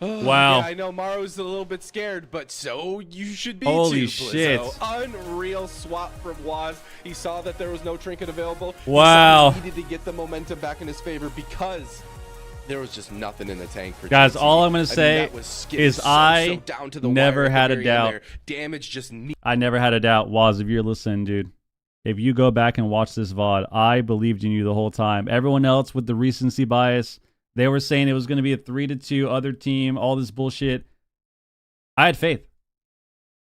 Speaker 1: Wow.
Speaker 5: Yeah, I know Maro's a little bit scared, but so you should be
Speaker 1: Holy
Speaker 5: too,
Speaker 1: shit.
Speaker 5: Blizzo. Unreal swap from Waz. He saw that there was no trinket available.
Speaker 1: Wow.
Speaker 5: He needed to get the momentum back in his favor because there was just nothing in the tank for
Speaker 1: Guys,
Speaker 5: JT.
Speaker 1: all I'm gonna
Speaker 5: I mean,
Speaker 1: say
Speaker 5: that was skipped
Speaker 1: is
Speaker 5: so
Speaker 1: I
Speaker 5: down to the
Speaker 1: never
Speaker 5: wire at the
Speaker 1: had a
Speaker 5: very end
Speaker 1: doubt.
Speaker 5: there. Damage just
Speaker 1: I never had a doubt. Waz, if you're listening, dude, if you go back and watch this VOD, I believed in you the whole time. Everyone else with the recency bias, they were saying it was going to be a 3-2 other team, all this bullshit. I had faith.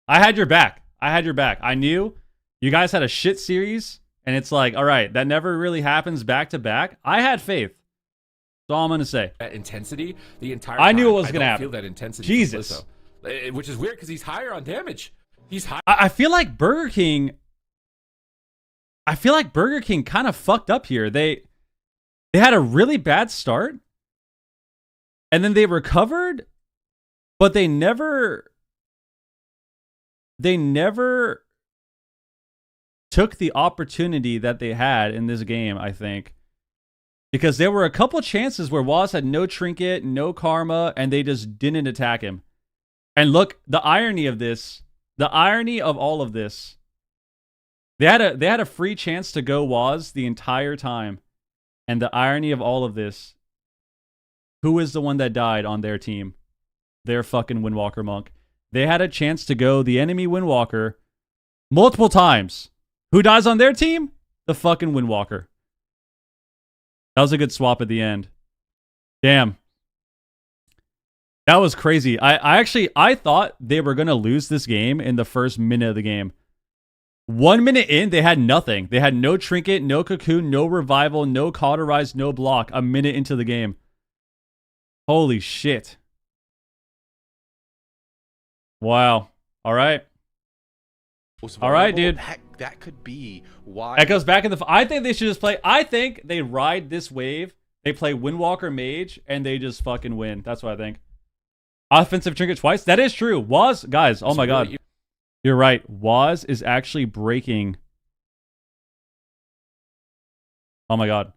Speaker 1: I had your back. I knew you guys had a shit series, and it's like, all right, that never really happens back to back. I had faith. That's all I'm going to say.
Speaker 8: That intensity the entire
Speaker 1: I knew
Speaker 8: time.
Speaker 1: it was
Speaker 8: I
Speaker 1: gonna
Speaker 8: don't
Speaker 1: happen.
Speaker 8: feel that intensity.
Speaker 1: Jesus.
Speaker 8: from Blizzo. Which is weird because he's higher on damage. He's high.
Speaker 1: I feel like Burger King kind of fucked up here. They had a really bad start, and then they recovered, but they never took the opportunity that they had in this game, I think. Because there were a couple chances where Waz had no trinket, no karma, and they just didn't attack him. And look, the irony of this, the irony of all of this, they had a free chance to go Waz the entire time. And the irony of all of this, who is the one that died on their team? Their fucking Windwalker Monk. They had a chance to go the enemy Windwalker multiple times. Who dies on their team? The fucking Windwalker. That was a good swap at the end. Damn. That was crazy. I thought they were going to lose this game in the first minute of the game. 1 minute in, they had nothing. They had no trinket, no cocoon, no revival, no cauterize, no block. A minute into the game. Holy shit. Wow. All right. All right, dude.
Speaker 5: That could be why.
Speaker 1: That goes back in the... I think they should just play... I think they ride this wave. They play Windwalker Mage, and they just fucking win. That's what I think. Offensive trinket twice. That is true. Waz... Guys, oh my god. You're right. Waz is actually breaking... Oh my god.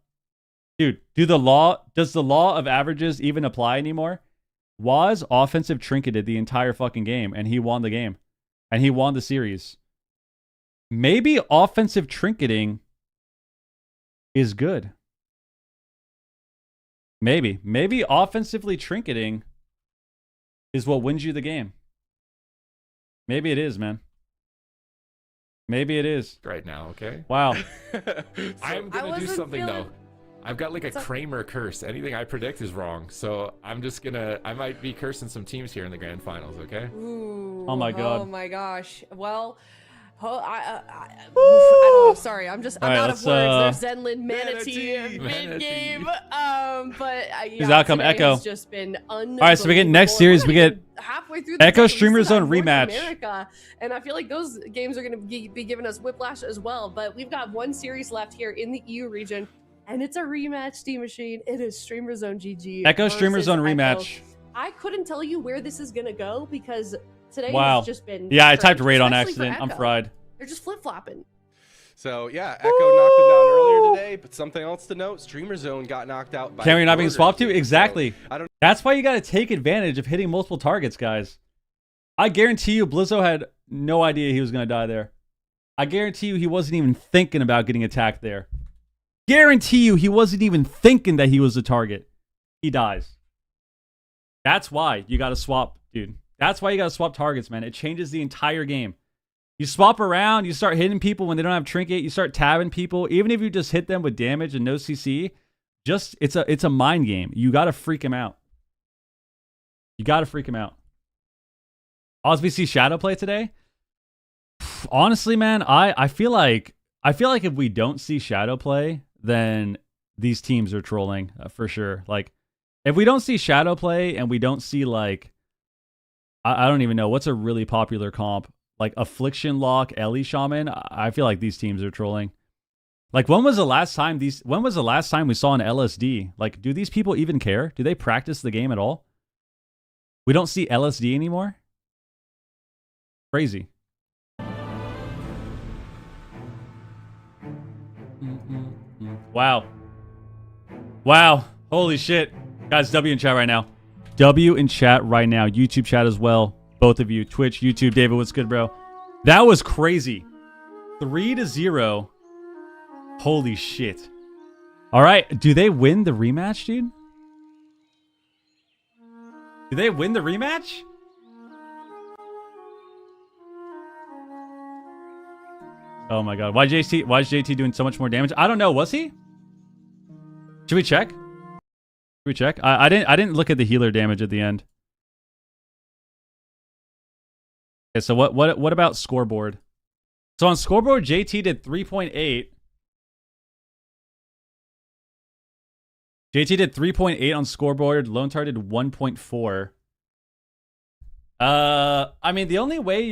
Speaker 1: Dude, does the law of averages even apply anymore? Waz offensive trinketed the entire fucking game, and he won the game. And he won the series. Maybe offensive trinketing is good. Maybe. Maybe offensively trinketing is what wins you the game. Maybe it is, man. Maybe it is.
Speaker 8: Right now, okay?
Speaker 1: Wow.
Speaker 8: I'm going to do
Speaker 4: wasn't
Speaker 8: something, though.
Speaker 4: feeling-
Speaker 8: I've got like a Kramer curse. Anything I predict is wrong. So I'm just going to... I might be cursing some teams here in the grand finals, okay?
Speaker 4: Ooh,
Speaker 1: Oh my god.
Speaker 4: Oh my gosh. Well, I don't know. Sorry, I'm
Speaker 1: All right,
Speaker 4: out
Speaker 1: let's,
Speaker 4: of words. There's Zenlin Manatee
Speaker 8: Manatee.
Speaker 4: mid game. But
Speaker 1: His outcome,
Speaker 4: today
Speaker 1: Echo.
Speaker 4: has just been unbelievable.
Speaker 1: All right, so we get next series.
Speaker 4: We're
Speaker 1: We
Speaker 4: not
Speaker 1: get
Speaker 4: even halfway through the
Speaker 1: Echo
Speaker 4: game. We
Speaker 1: Streamer
Speaker 4: still
Speaker 1: Zone
Speaker 4: got North
Speaker 1: rematch.
Speaker 4: America, and I feel like those games are going to be giving us whiplash as well. But we've got one series left here in the EU region, and it's a rematch. Steam Machine. It is Streamer Zone GG.
Speaker 1: Echo Streamer
Speaker 4: versus
Speaker 1: Zone
Speaker 4: Echo.
Speaker 1: rematch.
Speaker 4: I couldn't tell you where this is going to go because today
Speaker 1: Wow.
Speaker 4: has just been.
Speaker 1: Yeah, I
Speaker 4: strange,
Speaker 1: typed raid on
Speaker 4: especially for
Speaker 1: accident. I'm
Speaker 4: Echo.
Speaker 1: fried.
Speaker 4: They're just flip flopping.
Speaker 5: So yeah, Echo knocked him down earlier today, but something else to note: Streamer Zone got knocked out by.
Speaker 1: Camera not being
Speaker 5: Burger
Speaker 1: swapped to?
Speaker 5: King.
Speaker 1: Exactly.
Speaker 5: So, I don't.
Speaker 1: That's why you got to take advantage of hitting multiple targets, guys. I guarantee you Blizzo had no idea he was going to die there. I guarantee you he wasn't even thinking about getting attacked there. Guarantee you he wasn't even thinking that he was a target. He dies. That's why you got to swap, dude. That's why you got to swap targets, man. It changes the entire game. You swap around, you start hitting people when they don't have trinket, you start tabbing people, even if you just hit them with damage and no CC, it's a mind game. You gotta freak him out. You gotta freak him out. AWC Shadow play today? Honestly, man, I feel like if we don't see Shadow play, then these teams are trolling for sure. Like, if we don't see Shadow play and we don't see like, I don't even know what's a really popular comp, like Affliction Lock, Ellie Shaman. I feel like these teams are trolling. Like, when was the last time we saw an LSD? Like, do these people even care? Do they practice the game at all? We don't see LSD anymore? Crazy. Wow. Wow. Holy shit. Guys, W in chat right now. W in chat right now. YouTube chat as well. Both of you. Twitch, YouTube. David, what's good, bro? That was crazy. 3-0. Holy shit. All right. Do they win the rematch, dude? Do they win the rematch? Oh my god. Why is JT doing so much more damage? I don't know. Was he? Should we check? Should we check? I didn't look at the healer damage at the end. Okay, so what about scoreboard? So on scoreboard, JT did 3.8. JT did 3.8 on scoreboard. Lone Tar did 1.4. I mean, the only way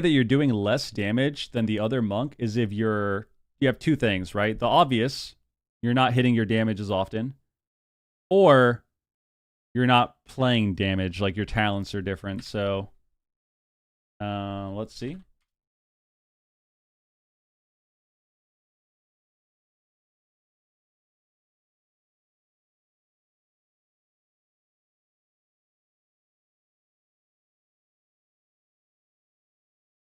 Speaker 1: that you're doing less damage than the other monk is if you have two things, right? The obvious, you're not hitting your damage as often, or you're not playing damage, like your talents are different. So, let's see.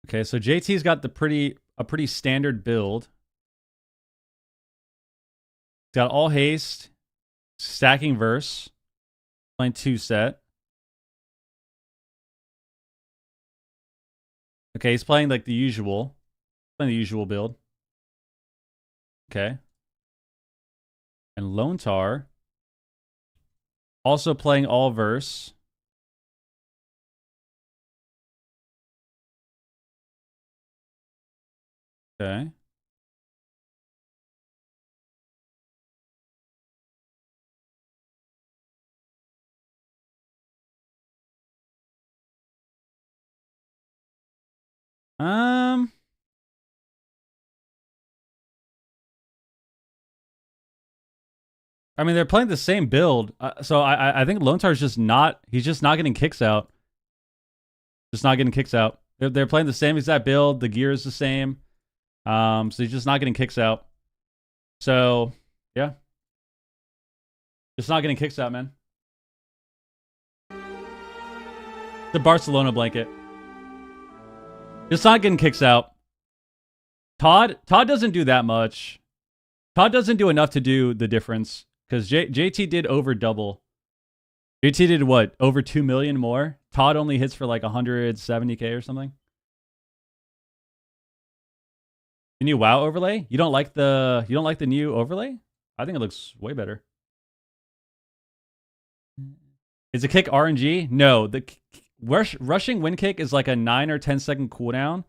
Speaker 1: Okay, so JT's got a pretty standard build. He's got all haste, stacking verse, playing 2-set. Okay, he's playing like the usual. Playing the usual build. Okay. And Lone Tar also playing all verse. Okay. I mean, they're playing the same build, so I think Lone Tar's he's just not getting kicks out. Just not getting kicks out. They're playing the same exact build. The gear is the same. So he's just not getting kicks out. So, yeah. Just not getting kicks out, man. The Barcelona blanket. Just not getting kicks out. Todd doesn't do that much. Todd doesn't do enough to do the difference. Because JT did over double. JT did what? Over 2 million more? Todd only hits for like 170k or something. The new WoW overlay? You don't like the new overlay? I think it looks way better. Is a kick RNG? No, the rushing wind kick is like a 9 or 10 second cooldown,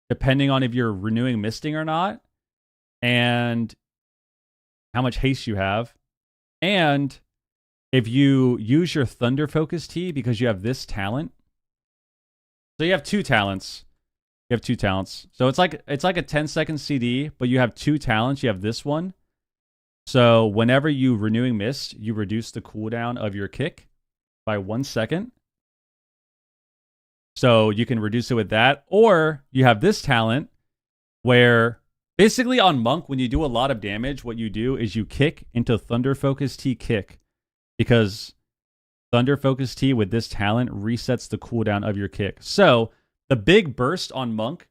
Speaker 1: depending on if you're renewing misting or not, and how much haste you have, and if you use your Thunder Focus T because you have this talent. So you have two talents. You have two talents. So it's like a 10-second CD, but you have two talents. You have this one. So whenever you renewing mist, you reduce the cooldown of your kick by 1 second. So you can reduce it with that. Or you have this talent where basically on Monk, when you do a lot of damage, what you do is you kick into Thunder Focus T kick. Because Thunder Focus T with this talent resets the cooldown of your kick. So the big burst on Monk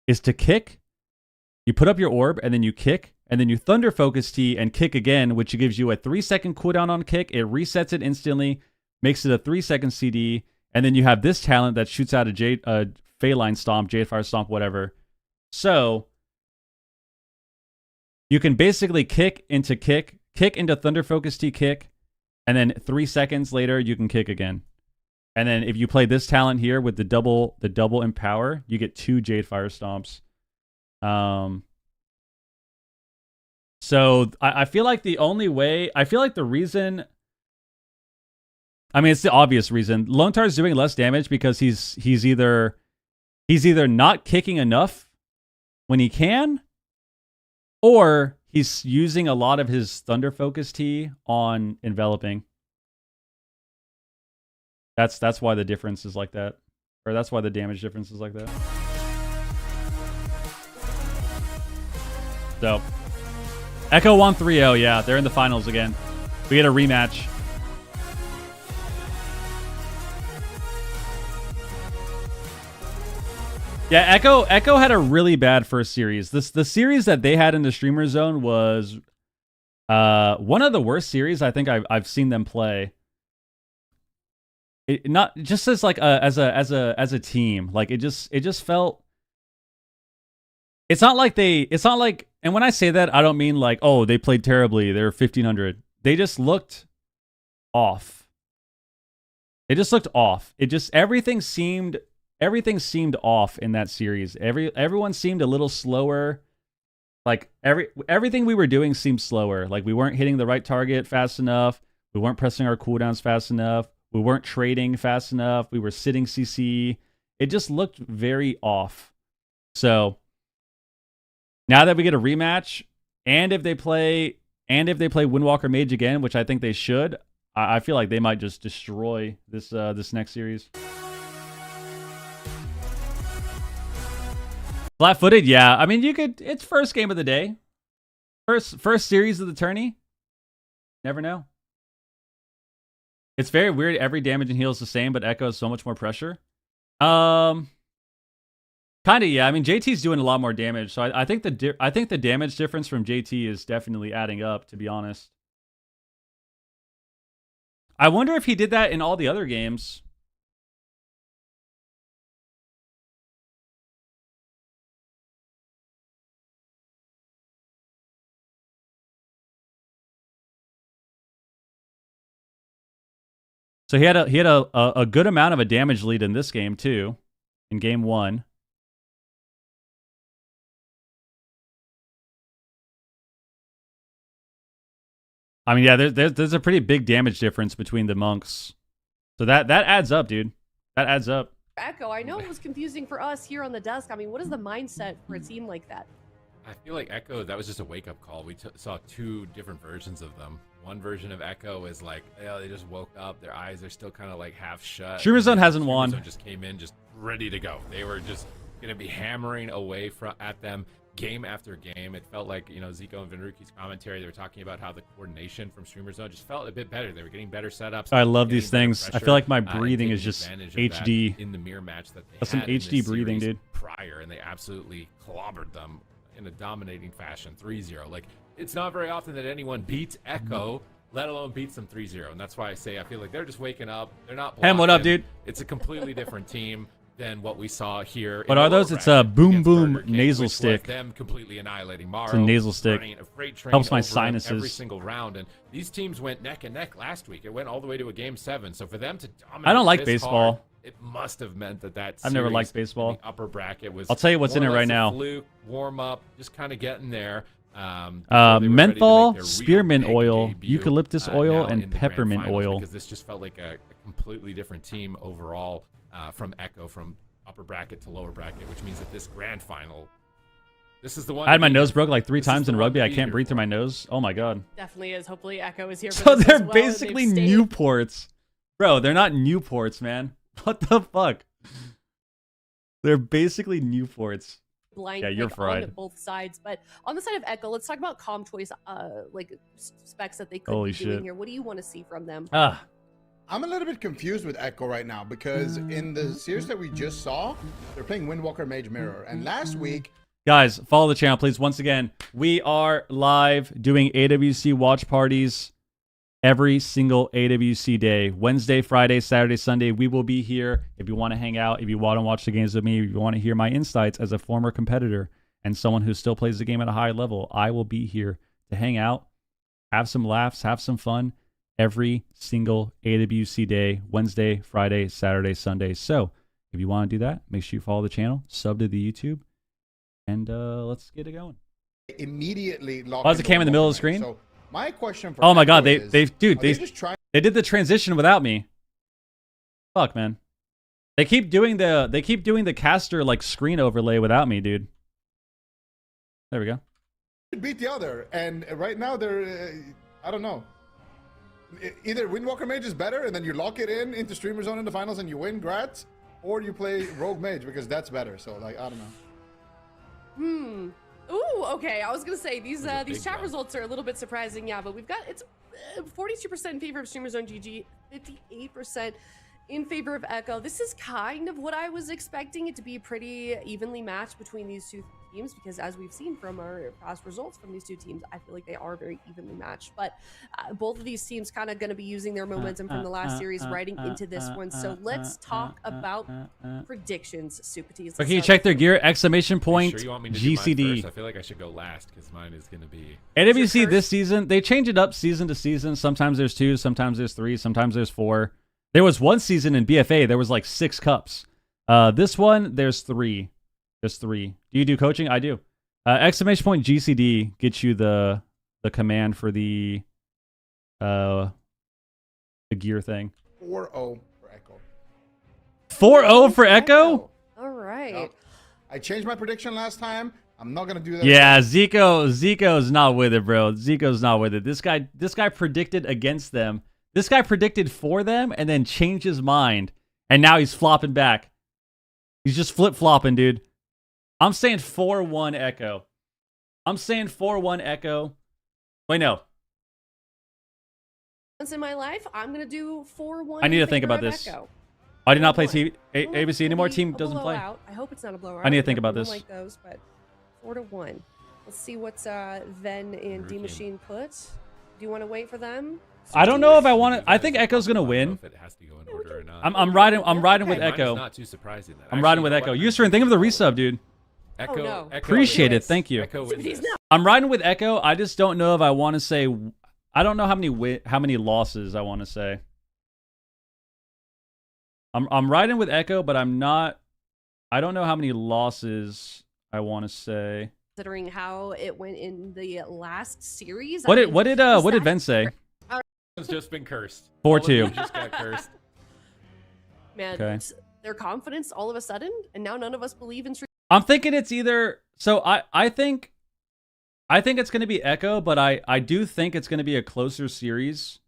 Speaker 1: is to kick, you put up your orb, and then you kick, and then you Thunder Focus T and kick again, which gives you a 3-second cooldown on kick. It resets it instantly, makes it a 3-second CD, And then you have this talent that shoots out a Phaline Stomp, Jade Fire Stomp, whatever. So you can basically kick into Thunder Focus T kick, and then 3 seconds later you can kick again. And then if you play this talent here with the double empower, you get 2 Jade Fire Stomps. So I feel like the reason, I mean, it's the obvious reason. Lone Tar's doing less damage because he's either not kicking enough when he can, or he's using a lot of his Thunder Focus T on enveloping. That's why the difference is like that. Or that's why the damage difference is like that. So, Echo won 3-0. Yeah, they're in the finals again. We get a rematch. Yeah, Echo had a really bad first series. The series that they had in the Streamer Zone was one of the worst series I think I've seen them play. It not just as like as a team. Like it just felt. It's not like, and when I say that, I don't mean like, oh, they played terribly, they're 1500. They just looked off. Everything seemed off in that series. Everyone seemed a little slower. Like everything we were doing seemed slower. Like we weren't hitting the right target fast enough. We weren't pressing our cooldowns fast enough. We weren't trading fast enough. We were sitting CC. It just looked very off. So now that we get a rematch, and if they play Windwalker Mage again, which I think they should, I feel like they might just destroy this next series. Flat-footed, yeah. I mean, you could. It's first game of the day, first series of the tourney. Never know. It's very weird. Every damage and heal is the same, but Echo has so much more pressure. Kind of, yeah. I mean, JT's doing a lot more damage, so I think the damage difference from JT is definitely adding up, to be honest. I wonder if he did that in all the other games. So he had a good amount of a damage lead in this game too, in game 1. I mean, yeah, there's a pretty big damage difference between the monks. So that adds up, dude. That adds up.
Speaker 4: Echo, I know it was confusing for us here on the desk. I mean, what is the mindset for a team like that?
Speaker 8: I feel like Echo, that was just a wake-up call. We saw 2 different versions of them. One version of Echo is like, oh, they just woke up. Their eyes are still kind of like half shut.
Speaker 1: Streamer Zone hasn't won.
Speaker 8: Streamer Zone just came in just ready to go. They were just going to be hammering away at them game after game. It felt like, Zico and Vinruki's commentary, they were talking about how the coordination from Streamer Zone just felt a bit better. They were getting better setups.
Speaker 1: I love these things. I feel like my breathing is just HD.
Speaker 8: In the mirror match that they
Speaker 1: That's some HD breathing, dude.
Speaker 8: Prior, and they absolutely clobbered them in a dominating fashion, 3-0. Like, it's not very often that anyone beats Echo, let alone beats them 3-0. And that's why I say I feel like they're just waking up. They're not blocking.
Speaker 1: Hem, what up, dude?
Speaker 8: It's a completely different team than what we saw here.
Speaker 1: What are those? It's a boom boom nasal stick.
Speaker 8: Them completely annihilating Morrow.
Speaker 1: It's a nasal stick. Helps my sinuses.
Speaker 8: Every single round, and these teams went neck and neck last week. It went all the way to a game 7. So for them to dominate,
Speaker 1: I don't like baseball.
Speaker 8: Hard, it must have meant that
Speaker 1: I've never liked baseball.
Speaker 8: The upper bracket was.
Speaker 1: I'll tell you what's in it right now.
Speaker 8: Fluke, warm up, just kind of getting there.
Speaker 1: Menthol, spearmint oil, eucalyptus oil, and peppermint oil.
Speaker 8: Because this just felt like a completely different team overall from Echo, from upper bracket to lower bracket, which means that this grand final, this is the one.
Speaker 1: I had my nose broke like 3 times in rugby. I can't breathe through my nose. Oh my god.
Speaker 4: Definitely is. Hopefully Echo is here for
Speaker 1: So
Speaker 4: this
Speaker 1: they're
Speaker 4: as well.
Speaker 1: basically Newports. Bro, they're not Newports, man. What the fuck? They're basically Newports.
Speaker 4: Blind
Speaker 1: yeah, you're fried.
Speaker 4: On both sides, but on the side of Echo, let's talk about comm choice, specs that they could
Speaker 1: Holy
Speaker 4: be doing
Speaker 1: shit.
Speaker 4: here. What do you want to see from them?
Speaker 6: I'm a little bit confused with Echo right now because in the series that we just saw, they're playing Windwalker Mage Mirror, and last week.
Speaker 1: Guys, follow the channel, please. Once again, we are live doing AWC watch parties every single AWC day. Wednesday, Friday, Saturday, Sunday, we will be here. If you want to hang out, if you want to watch the games with me, if you want to hear my insights as a former competitor and someone who still plays the game at a high level, I will be here to hang out, have some laughs, have some fun every single AWC day, Wednesday, Friday, Saturday, Sunday. So if you want to do that, make sure you follow the channel, sub to the YouTube, and let's get it going.
Speaker 6: Immediately lock.
Speaker 1: Oh, there's a cam in the middle of the screen?
Speaker 6: So my question for
Speaker 1: Oh my God,
Speaker 6: Echo
Speaker 1: they
Speaker 6: is, just trying.
Speaker 1: They did the transition without me. Fuck, man. They keep doing the caster like screen overlay without me, dude. There we go.
Speaker 6: Beat the other, and right now they're I don't know. Either Windwalker Mage is better, and then you lock it into Streamer Zone in the finals and you win, grats, or you play Rogue Mage because that's better. So like I don't know.
Speaker 4: Ooh, okay. I was gonna say these chat results are a little bit surprising, yeah, but we've got it's 42% in favor of Streamer Zone GG, 58% in favor of Echo. This is kind of what I was expecting it to be pretty evenly matched between these two teams, because as we've seen from our past results from these two teams, I feel like they are very evenly matched. But both of these teams kind of going to be using their momentum from the last series riding into this one. So let's talk about predictions, Supatis.
Speaker 1: Can you check their gear? Exclamation point
Speaker 8: Sure you want me to do mine
Speaker 1: GCD.
Speaker 8: first? I feel like I should go last because mine is going to be...
Speaker 1: AWC this season, they change it up season to season. Sometimes there's 2, sometimes there's 3, sometimes there's 4. There was one season in BFA, there was like 6 cups. This one, there's 3. There's 3. Do you do coaching? I do. Exclamation point GCD gets you the command for the gear thing.
Speaker 6: 4-0 for Echo.
Speaker 1: 4-0 for Echo?
Speaker 4: All right.
Speaker 6: No. I changed my prediction last time. I'm not gonna do that.
Speaker 1: Yeah, Zico's not with it, bro. Zico's not with it. This guy predicted against them. This guy predicted for them and then changed his mind, and now he's flopping back. He's just flip-flopping, dude. I'm saying 4-1 Echo. I'm saying 4-1 Echo. Wait, no.
Speaker 4: Once in my life, I'm going to do 4-1.
Speaker 1: I need to think about this. I did not play ABC anymore. Team doesn't play.
Speaker 4: I hope it's not a blowout.
Speaker 1: I need to think about this.
Speaker 4: Like those, but 4-1. Let's see what's Ven and D Machine put. Do you want to wait for them?
Speaker 1: I don't know if I want to. I think Echo's gonna win.
Speaker 8: If it has to go in order or not.
Speaker 1: I'm riding with
Speaker 8: Mine is
Speaker 1: Echo.
Speaker 8: not too surprising.
Speaker 1: I'm riding with Echo. Userin, think of the resub, dude.
Speaker 8: Echo,
Speaker 4: no.
Speaker 8: Echo
Speaker 1: Appreciate it.
Speaker 8: wins.
Speaker 1: Thank you.
Speaker 8: Echo wins this.
Speaker 1: I'm riding with Echo. I just don't know if I want to say. I don't know how many losses I want to say. I'm riding with Echo, but I'm not. I don't know how many losses I want to say.
Speaker 4: Considering how it went in the last series.
Speaker 1: What did Ven say?
Speaker 8: It's just been cursed.
Speaker 1: 4-2.
Speaker 8: All of you just got cursed.
Speaker 4: Man,
Speaker 1: Okay.
Speaker 4: their confidence all of a sudden, and now none of us believe in.
Speaker 1: I'm thinking it's either. So I think it's going to be Echo, but I do think it's going to be a closer series.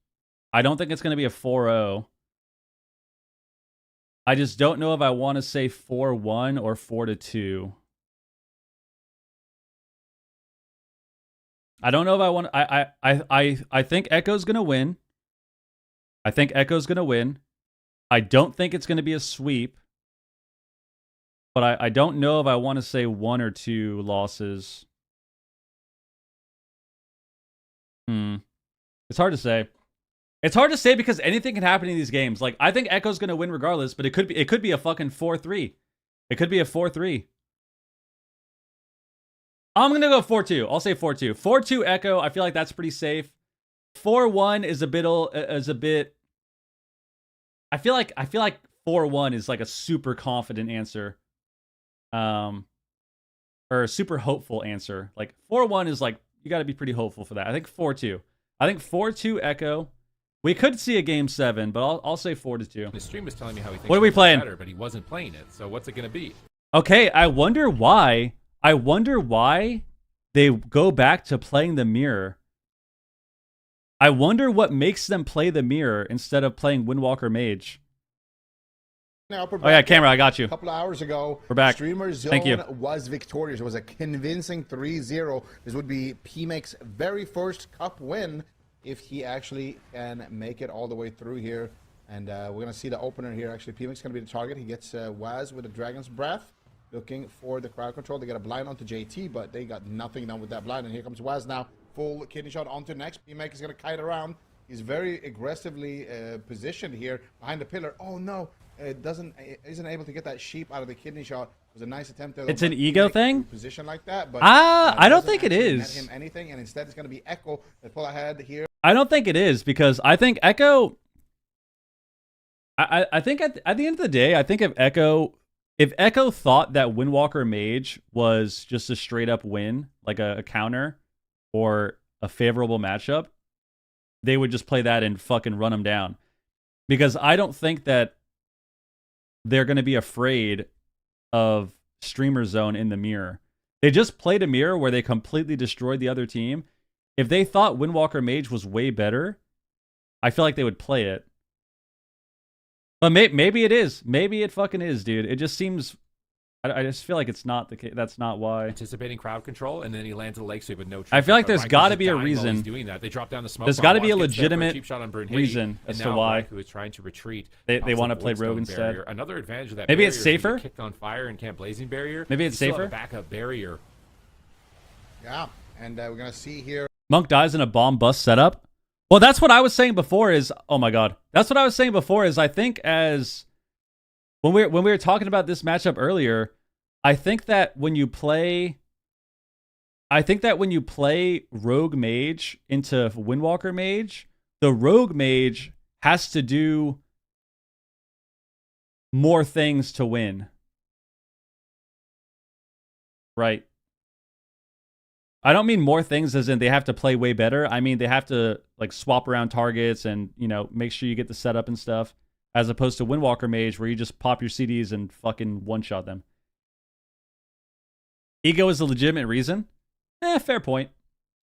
Speaker 1: I don't think it's going to be a 4-0. I just don't know if I want to say 4-1 or 4-2. I don't know if I want. I think Echo's gonna win. I think Echo's gonna win. I don't think it's gonna be a sweep. But I don't know if I want to say 1 or 2 losses. It's hard to say. It's hard to say because anything can happen in these games. Like I think Echo's gonna win regardless, but it could be a fucking 4-3. It could be a 4-3. I'm going to go 4-2. I'll say 4-2. 4-2 Echo. I feel like that's pretty safe. 4-1 is a bit I feel like 4-1 is like a super confident answer. Or a super hopeful answer. Like 4-1 is like you got to be pretty hopeful for that. I think 4-2. I think 4-2 Echo. We could see a game 7, but I'll say 4-2.
Speaker 8: The stream was telling me how he thinks
Speaker 1: What are we
Speaker 8: it's
Speaker 1: playing?
Speaker 8: better, but he wasn't playing it. So what's it going to be?
Speaker 1: Okay, I wonder why they go back to playing the mirror. I wonder what makes them play the mirror instead of playing Windwalker Mage.
Speaker 6: Oh
Speaker 1: yeah, camera, I got you.
Speaker 6: A couple of hours ago,
Speaker 1: We're back.
Speaker 6: Streamer Zone
Speaker 1: Thank you.
Speaker 6: was victorious. It was a convincing 3-0. This would be PMake's very first cup win if he actually can make it all the way through here. And we're going to see the opener here. Actually, PMake's going to be the target. He gets Waz with a Dragon's Breath, looking for the crowd control. They got a blind onto JT, but they got nothing done with that blind. And here comes Waz now. Full kidney shot onto next. PMake is going to kite around. He's very aggressively positioned here behind the pillar. Oh no, isn't able to get that sheep out of the kidney shot. It was a nice attempt there.
Speaker 1: It's an ego thing?
Speaker 6: Position like that, but
Speaker 1: I don't think it
Speaker 6: doesn't
Speaker 1: is.
Speaker 6: net him anything, and instead it's going to be Echo that pull ahead here.
Speaker 1: I don't think it is, because I think Echo. I think at the end of the day, I think if Echo thought that Windwalker Mage was just a straight up win, like a counter or a favorable matchup, they would just play that and fucking run him down. Because I don't think that they're going to be afraid of Streamer Zone in the mirror. They just played a mirror where they completely destroyed the other team. If they thought Windwalker Mage was way better, I feel like they would play it. But maybe it is. Maybe it fucking is, dude. It just seems... I just feel like it's not the case. That's not why.
Speaker 8: Anticipating crowd control, and then he lands a leg sweep with no...
Speaker 1: I feel like there's got to be a
Speaker 8: He's
Speaker 1: reason.
Speaker 8: doing that. They drop down the smoke.
Speaker 1: There's got to be a legitimate reason as to why
Speaker 8: who is trying to retreat.
Speaker 1: they want to play Rogue instead.
Speaker 8: Barrier. Another advantage of that.
Speaker 1: Maybe it's
Speaker 8: barrier is you
Speaker 1: safer?
Speaker 8: get kicked on fire and can't blazing barrier.
Speaker 1: Maybe it's
Speaker 8: you still have
Speaker 1: safer?
Speaker 8: a backup barrier.
Speaker 6: Yeah, and we're going to see here.
Speaker 1: Monk dies in a bomb bust setup. Well, that's what I was saying before is... Oh my god. That's what I was saying before is I think as... When we were talking about this matchup earlier, I think that when you play Rogue Mage into Windwalker Mage, the Rogue Mage has to do more things to win. Right. I don't mean more things as in they have to play way better. I mean they have to like swap around targets and, you know, make sure you get the setup and stuff, as opposed to Windwalker Mage where you just pop your CDs and fucking one-shot them. Ego is a legitimate reason. Fair point.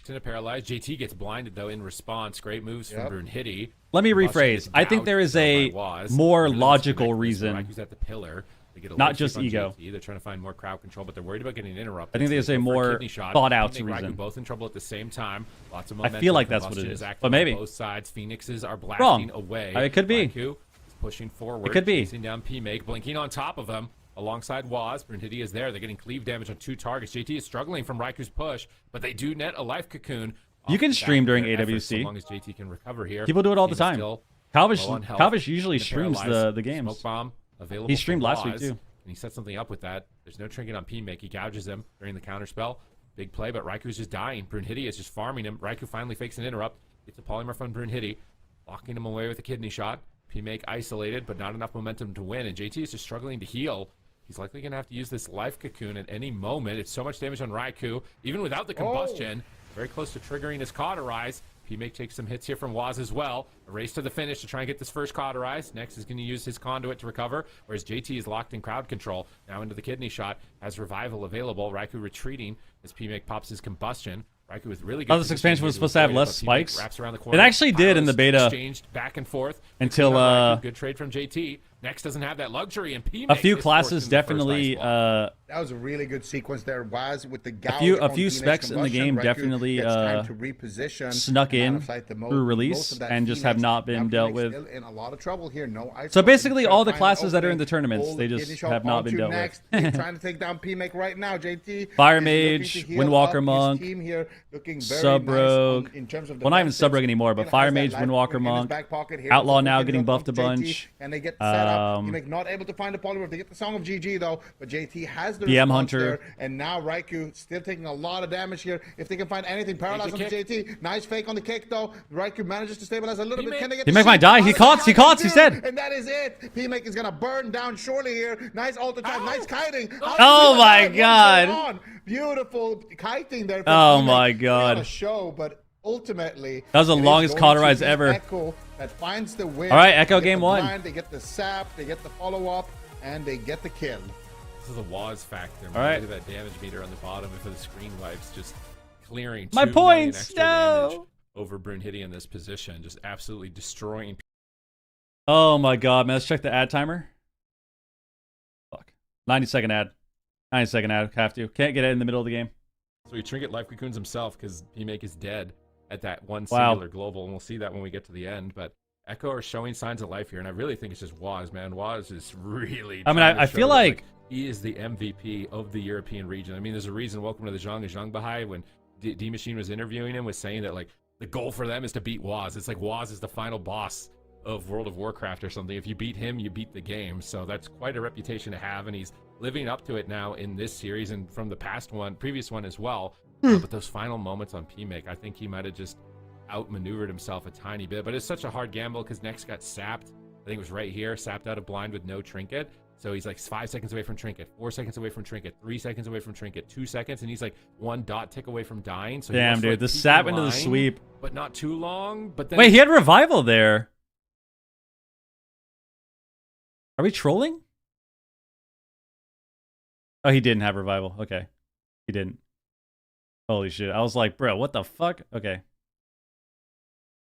Speaker 8: To paralyze. JT gets blinded though in response. Great moves from Brunhitty.
Speaker 1: Let me rephrase. I think there is a more logical reason.
Speaker 8: At the pillar. They get a
Speaker 1: Not
Speaker 8: leg
Speaker 1: just
Speaker 8: sweep on
Speaker 1: ego.
Speaker 8: JT. They're trying to find more crowd control, but they're worried about getting interrupted.
Speaker 1: I think there's a more thought-out reason.
Speaker 8: Both in trouble at the same time. Lots of
Speaker 1: I
Speaker 8: momentum.
Speaker 1: feel like that's what it is, but maybe.
Speaker 8: Both sides. Phoenixes are blasting away.
Speaker 1: It could be.
Speaker 8: Raikou is pushing forward.
Speaker 1: It could be.
Speaker 8: Chasing down P-Make, blinking on top of him. Alongside Waz, Brunhitty is there. They're getting cleave damage on 2 targets. JT is struggling from Raiku's push, but they do net a life cocoon.
Speaker 1: You can stream during AWC.
Speaker 8: As long as JT can recover here.
Speaker 1: People do it all the time. Calvish usually streams the games.
Speaker 8: Smoke bomb available.
Speaker 1: He streamed last week too.
Speaker 8: And he set something up with that. There's no trinket on P-Make. He gouges him during the counter spell. Big play, but Raikou is just dying. Brunhitty is just farming him. Raikou finally fakes an interrupt. Gets a polymorph on Brunhitty, locking him away with a kidney shot. P-Make isolated, but not enough momentum to win. And JT is just struggling to heal. He's likely going to have to use this life cocoon at any moment. It's so much damage on Raikou, even without the combustion. Very close to triggering his cauterize. P-Make takes some hits here from Waz as well. A race to the finish to try and get this first cauterize. Next is going to use his conduit to recover, whereas JT is locked in crowd control. Now into the kidney shot. Has revival available. Raikou retreating as P-Make pops his combustion. Raikou with really good.
Speaker 1: Oh, this expansion was supposed to have less spikes.
Speaker 8: Wraps around the corner.
Speaker 1: It actually did in the beta.
Speaker 8: Exchanged back and forth
Speaker 1: until
Speaker 8: good trade from JT. Next doesn't have that luxury, and P-Make
Speaker 1: a few classes definitely.
Speaker 6: That was a really good sequence there. Waz with the gouge
Speaker 1: a few specs in the game definitely
Speaker 6: time to reposition,
Speaker 1: snuck in through release and just have not been dealt with.
Speaker 6: Still in a lot of trouble here. No ice.
Speaker 1: So basically, all the classes that are in the tournaments, they just have not been dealt with.
Speaker 6: Trying to take down P-Make right now. JT.
Speaker 1: Fire Mage, Windwalker Monk, Sub Rogue. Well, not even Sub Rogue anymore, but Fire Mage, Windwalker Monk, Outlaw now getting buffed a bunch.
Speaker 6: And they get set up. P-Make not able to find the polymorph. They get the Song of GG though, but JT has the
Speaker 1: BM Hunter
Speaker 6: there, and now Raikou still taking a lot of damage here. If they can find anything, paralyzed on JT. Nice fake on the kick though. Raikou manages to stabilize a little bit. Can they get
Speaker 1: P-Make might die. He caught. He's dead.
Speaker 6: And that is it. P-Make is gonna burn down shortly here. Nice alter time. Nice kiting.
Speaker 1: Oh my god.
Speaker 6: Beautiful kiting there.
Speaker 1: Oh my god.
Speaker 6: A show, but ultimately
Speaker 1: that was the longest cauterize ever.
Speaker 6: Echo that finds the win.
Speaker 1: All right, Echo game 1.
Speaker 6: They get the sap. They get the follow up. And they get the kill.
Speaker 8: This is a Waz factor.
Speaker 1: All right.
Speaker 8: Look at that damage meter on the bottom for the screen wipes, just clearing
Speaker 1: my points.
Speaker 8: Damage over Brunhitty in this position, just absolutely destroying.
Speaker 1: Oh my god, man! Let's check the ad timer. Fuck. 90-second ad. 90-second ad. Have to. Can't get it in the middle of the game.
Speaker 8: So he trinket life cocoons himself because P-Make is dead at that one singular global, and we'll see that when we get to the end. But Echo are showing signs of life here, and I really think it's just Waz, man. Waz is really.
Speaker 1: I mean, I feel like
Speaker 8: he is the MVP of the European region. I mean, there's a reason. Welcome to the Zhang Bahai. When D Machine was interviewing him, was saying that like the goal for them is to beat Waz. It's like Waz is the final boss of World of Warcraft or something. If you beat him, you beat the game. So that's quite a reputation to have, and he's living up to it now in this series and from the previous one as well. But those final moments on PMake, I think he might have just outmaneuvered himself a tiny bit. But it's such a hard gamble because Next got sapped. I think it was right here, sapped out of blind with no trinket. So he's like 5 seconds away from trinket, 4 seconds away from trinket, 3 seconds away from trinket, 2 seconds, and he's like 1 dot tick away from dying. So
Speaker 1: Damn, dude, the sap into the sweep.
Speaker 8: But not too long. But then
Speaker 1: wait, he had revival there. Are we trolling? Oh, he didn't have revival. Okay. He didn't. Holy shit. I was like, bro, what the fuck? Okay.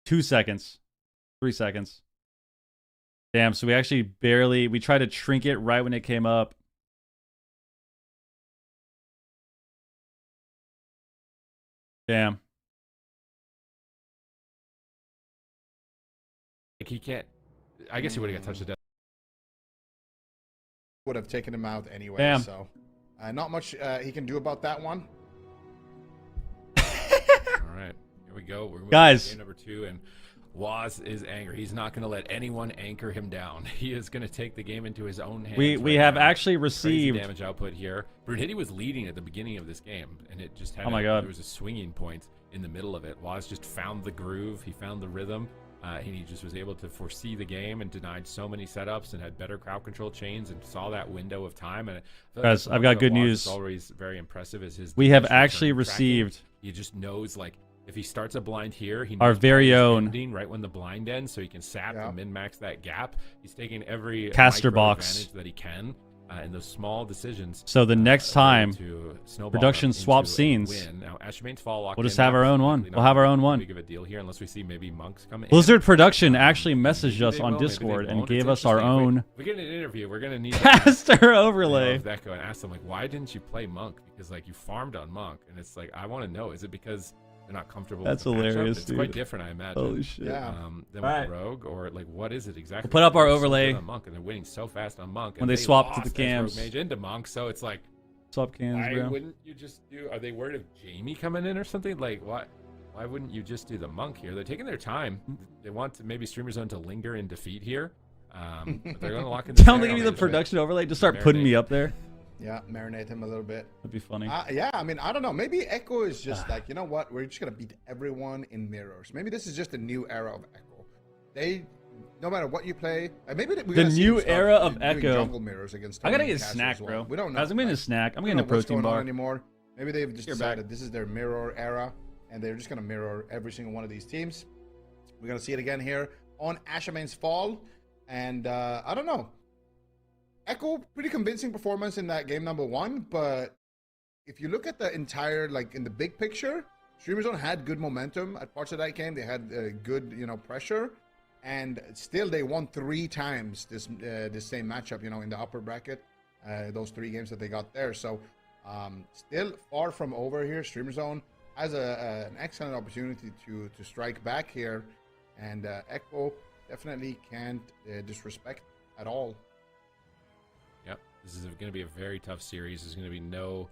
Speaker 1: 2 seconds. 3 seconds. Damn, so we actually we tried to trinket right when it came up. Damn.
Speaker 8: Like he can't. I guess he would have got touched to death.
Speaker 6: Would have taken him out anyway.
Speaker 1: Damn.
Speaker 6: So not much he can do about that one.
Speaker 8: All right, here we go. We're moving
Speaker 1: Guys.
Speaker 8: to game number 2, and Waz is angry. He's not going to let anyone anchor him down. He is going to take the game into his own hands.
Speaker 1: We have actually received
Speaker 8: crazy damage output here. Brunhilde was leading at the beginning of this game, and it just had
Speaker 1: Oh my God.
Speaker 8: There was a swinging point in the middle of it. Waz just found the groove. He found the rhythm. And he just was able to foresee the game and denied so many setups and had better crowd control chains and saw that window of time. And I feel
Speaker 1: Guys,
Speaker 8: like
Speaker 1: I've got good
Speaker 8: Waz
Speaker 1: news.
Speaker 8: is always very impressive. Is his
Speaker 1: We have
Speaker 8: dimensional
Speaker 1: actually
Speaker 8: turn
Speaker 1: received
Speaker 8: tracking. He just knows, like, if he starts a blind here, he knows
Speaker 1: our very
Speaker 8: time is
Speaker 1: own
Speaker 8: ending right when the blind ends, so he can sap and min-max that gap. He's taking every
Speaker 1: caster
Speaker 8: micro
Speaker 1: box
Speaker 8: advantage that he can, and those small decisions.
Speaker 1: So the next time
Speaker 8: to snowball
Speaker 1: production
Speaker 8: up
Speaker 1: swap
Speaker 8: into a
Speaker 1: scenes,
Speaker 8: win. Now, Ashmane's fall locked
Speaker 1: we'll just
Speaker 8: in.
Speaker 1: have our own one.
Speaker 8: Likely
Speaker 1: We'll
Speaker 8: not
Speaker 1: have our own one.
Speaker 8: Big of a deal here, unless we see maybe monks come in.
Speaker 1: Blizzard Production actually messaged
Speaker 8: Maybe
Speaker 1: us
Speaker 8: they
Speaker 1: on
Speaker 8: will, maybe they
Speaker 1: Discord and
Speaker 8: won't.
Speaker 1: gave
Speaker 8: It's
Speaker 1: us our
Speaker 8: interesting.
Speaker 1: own
Speaker 8: If we get an interview, we're gonna need
Speaker 1: caster overlay.
Speaker 8: of Echo and ask them, like, why didn't you play monk? Because, like, you farmed on monk, and it's like, I want to know, is it because they're not comfortable
Speaker 1: That's
Speaker 8: with the matchup?
Speaker 1: hilarious,
Speaker 8: It's
Speaker 1: dude.
Speaker 8: quite different, I imagine.
Speaker 1: Holy shit.
Speaker 6: Yeah.
Speaker 8: Than
Speaker 1: Alright.
Speaker 8: with rogue, or like, what is it exactly?
Speaker 1: We'll put up our
Speaker 8: They're so
Speaker 1: overlay.
Speaker 8: good on monk, and they're winning so fast on monk.
Speaker 1: When
Speaker 8: and
Speaker 1: they swap to
Speaker 8: lost
Speaker 1: the
Speaker 8: as
Speaker 1: cams.
Speaker 8: rogue mage into monk, so it's like,
Speaker 1: Swap cans,
Speaker 8: why
Speaker 1: bro.
Speaker 8: wouldn't you just do? Are they worried of Jamie coming in or something? Like, why wouldn't you just do the monk here? They're taking their time. They want to maybe Streamer Zone to linger in defeat here. But they're going to lock in.
Speaker 1: Tell them to give me the production overlay. Just start putting me up there.
Speaker 6: Yeah, marinate him a little bit.
Speaker 1: That'd be funny.
Speaker 6: Yeah, I mean, I don't know. Maybe Echo is just like, you know what? We're just going to beat everyone in mirrors. Maybe this is just a new era of Echo. No matter what you play, maybe
Speaker 1: The new era of Echo.
Speaker 6: Jungle mirrors against
Speaker 1: I gotta
Speaker 6: Tony
Speaker 1: get a
Speaker 6: Cash
Speaker 1: snack,
Speaker 6: as well.
Speaker 1: bro.
Speaker 6: We don't know.
Speaker 1: Guys, I'm getting a
Speaker 6: Like,
Speaker 1: snack. I'm
Speaker 6: we
Speaker 1: getting a
Speaker 6: don't know what's
Speaker 1: protein
Speaker 6: going on
Speaker 1: bar.
Speaker 6: anymore. Maybe they've just
Speaker 1: You're
Speaker 6: decided
Speaker 1: back.
Speaker 6: this is their mirror era, and they're just gonna mirror every single one of these teams. We're gonna see it again here on Ashmane's fall, and I don't know. Echo, pretty convincing performance in that game number 1, but if you look at the entire, like, in the big picture, Streamer Zone had good momentum at parts of that game. They had good, pressure, and still they won 3 times this same matchup, in the upper bracket, those 3 games that they got there. So still far from over here. Streamer Zone has an excellent opportunity to strike back here, and Echo definitely can't disrespect at all.
Speaker 8: Yep, this is going to be a very tough series. There's going to be no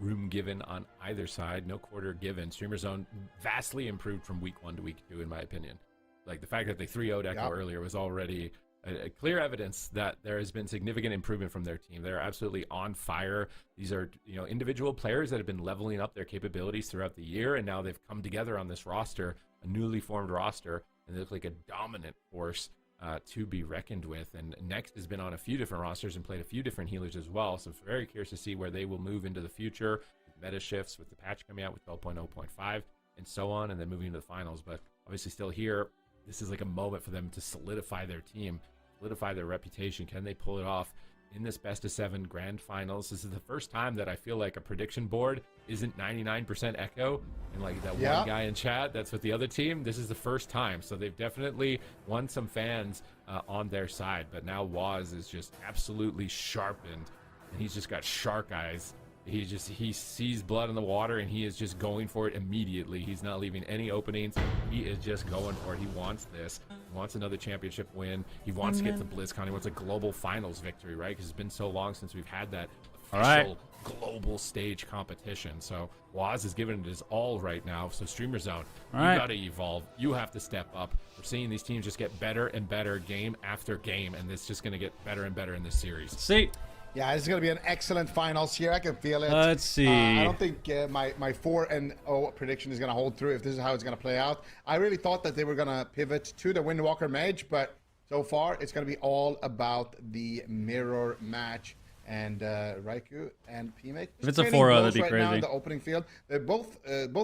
Speaker 8: room given on either side, no quarter given. Streamer Zone vastly improved from week 1 to week 2, in my opinion. Like, the fact that they 3-0'd Echo earlier was already a clear evidence that there has been significant improvement from their team. They're absolutely on fire. These are, individual players that have been leveling up their capabilities throughout the year, and now they've come together on this roster, a newly formed roster, and they look like a dominant force to be reckoned with. And Next has been on a few different rosters and played a few different healers as well, so I'm very curious to see where they will move into the future with meta shifts, with the patch coming out with 12.0.5 and so on, and then moving into the finals. But obviously still here, this is like a moment for them to solidify their team, solidify their reputation. Can they pull it off in this best of 7 grand finals? This is the first time that I feel like a prediction board isn't 99% Echo, and like that one guy in chat that's with the other team. This is the first time, so they've definitely won some fans on their side. But now Waz is just absolutely sharpened, and he's just got shark eyes. He sees blood in the water, and he is just going for it immediately. He's not leaving any openings. He is just going for it. He wants this. He wants another championship win. He wants to get to BlizzCon. He wants a global finals victory, right? Because it's been so long since we've had that
Speaker 1: All right.
Speaker 8: official global stage competition. So Waz is giving it his all right now. So Streamer Zone,
Speaker 1: All
Speaker 8: you
Speaker 1: right.
Speaker 8: got to evolve. You have to step up. We're seeing these teams just get better and better game after game, and it's just going to get better and better in this series.
Speaker 1: Let's see.
Speaker 6: Yeah, this is going to be an excellent finals here. I can feel it.
Speaker 1: Let's see.
Speaker 6: I don't think my 4-0 prediction is going to hold through if this is how it's going to play out. I really thought that they were going to pivot to the Windwalker Mage, but so far it's going to be all about the mirror match. And Raikou and PMake.
Speaker 1: If it's a 4-0, that'd be
Speaker 6: right
Speaker 1: crazy.
Speaker 6: now in the opening field. They're both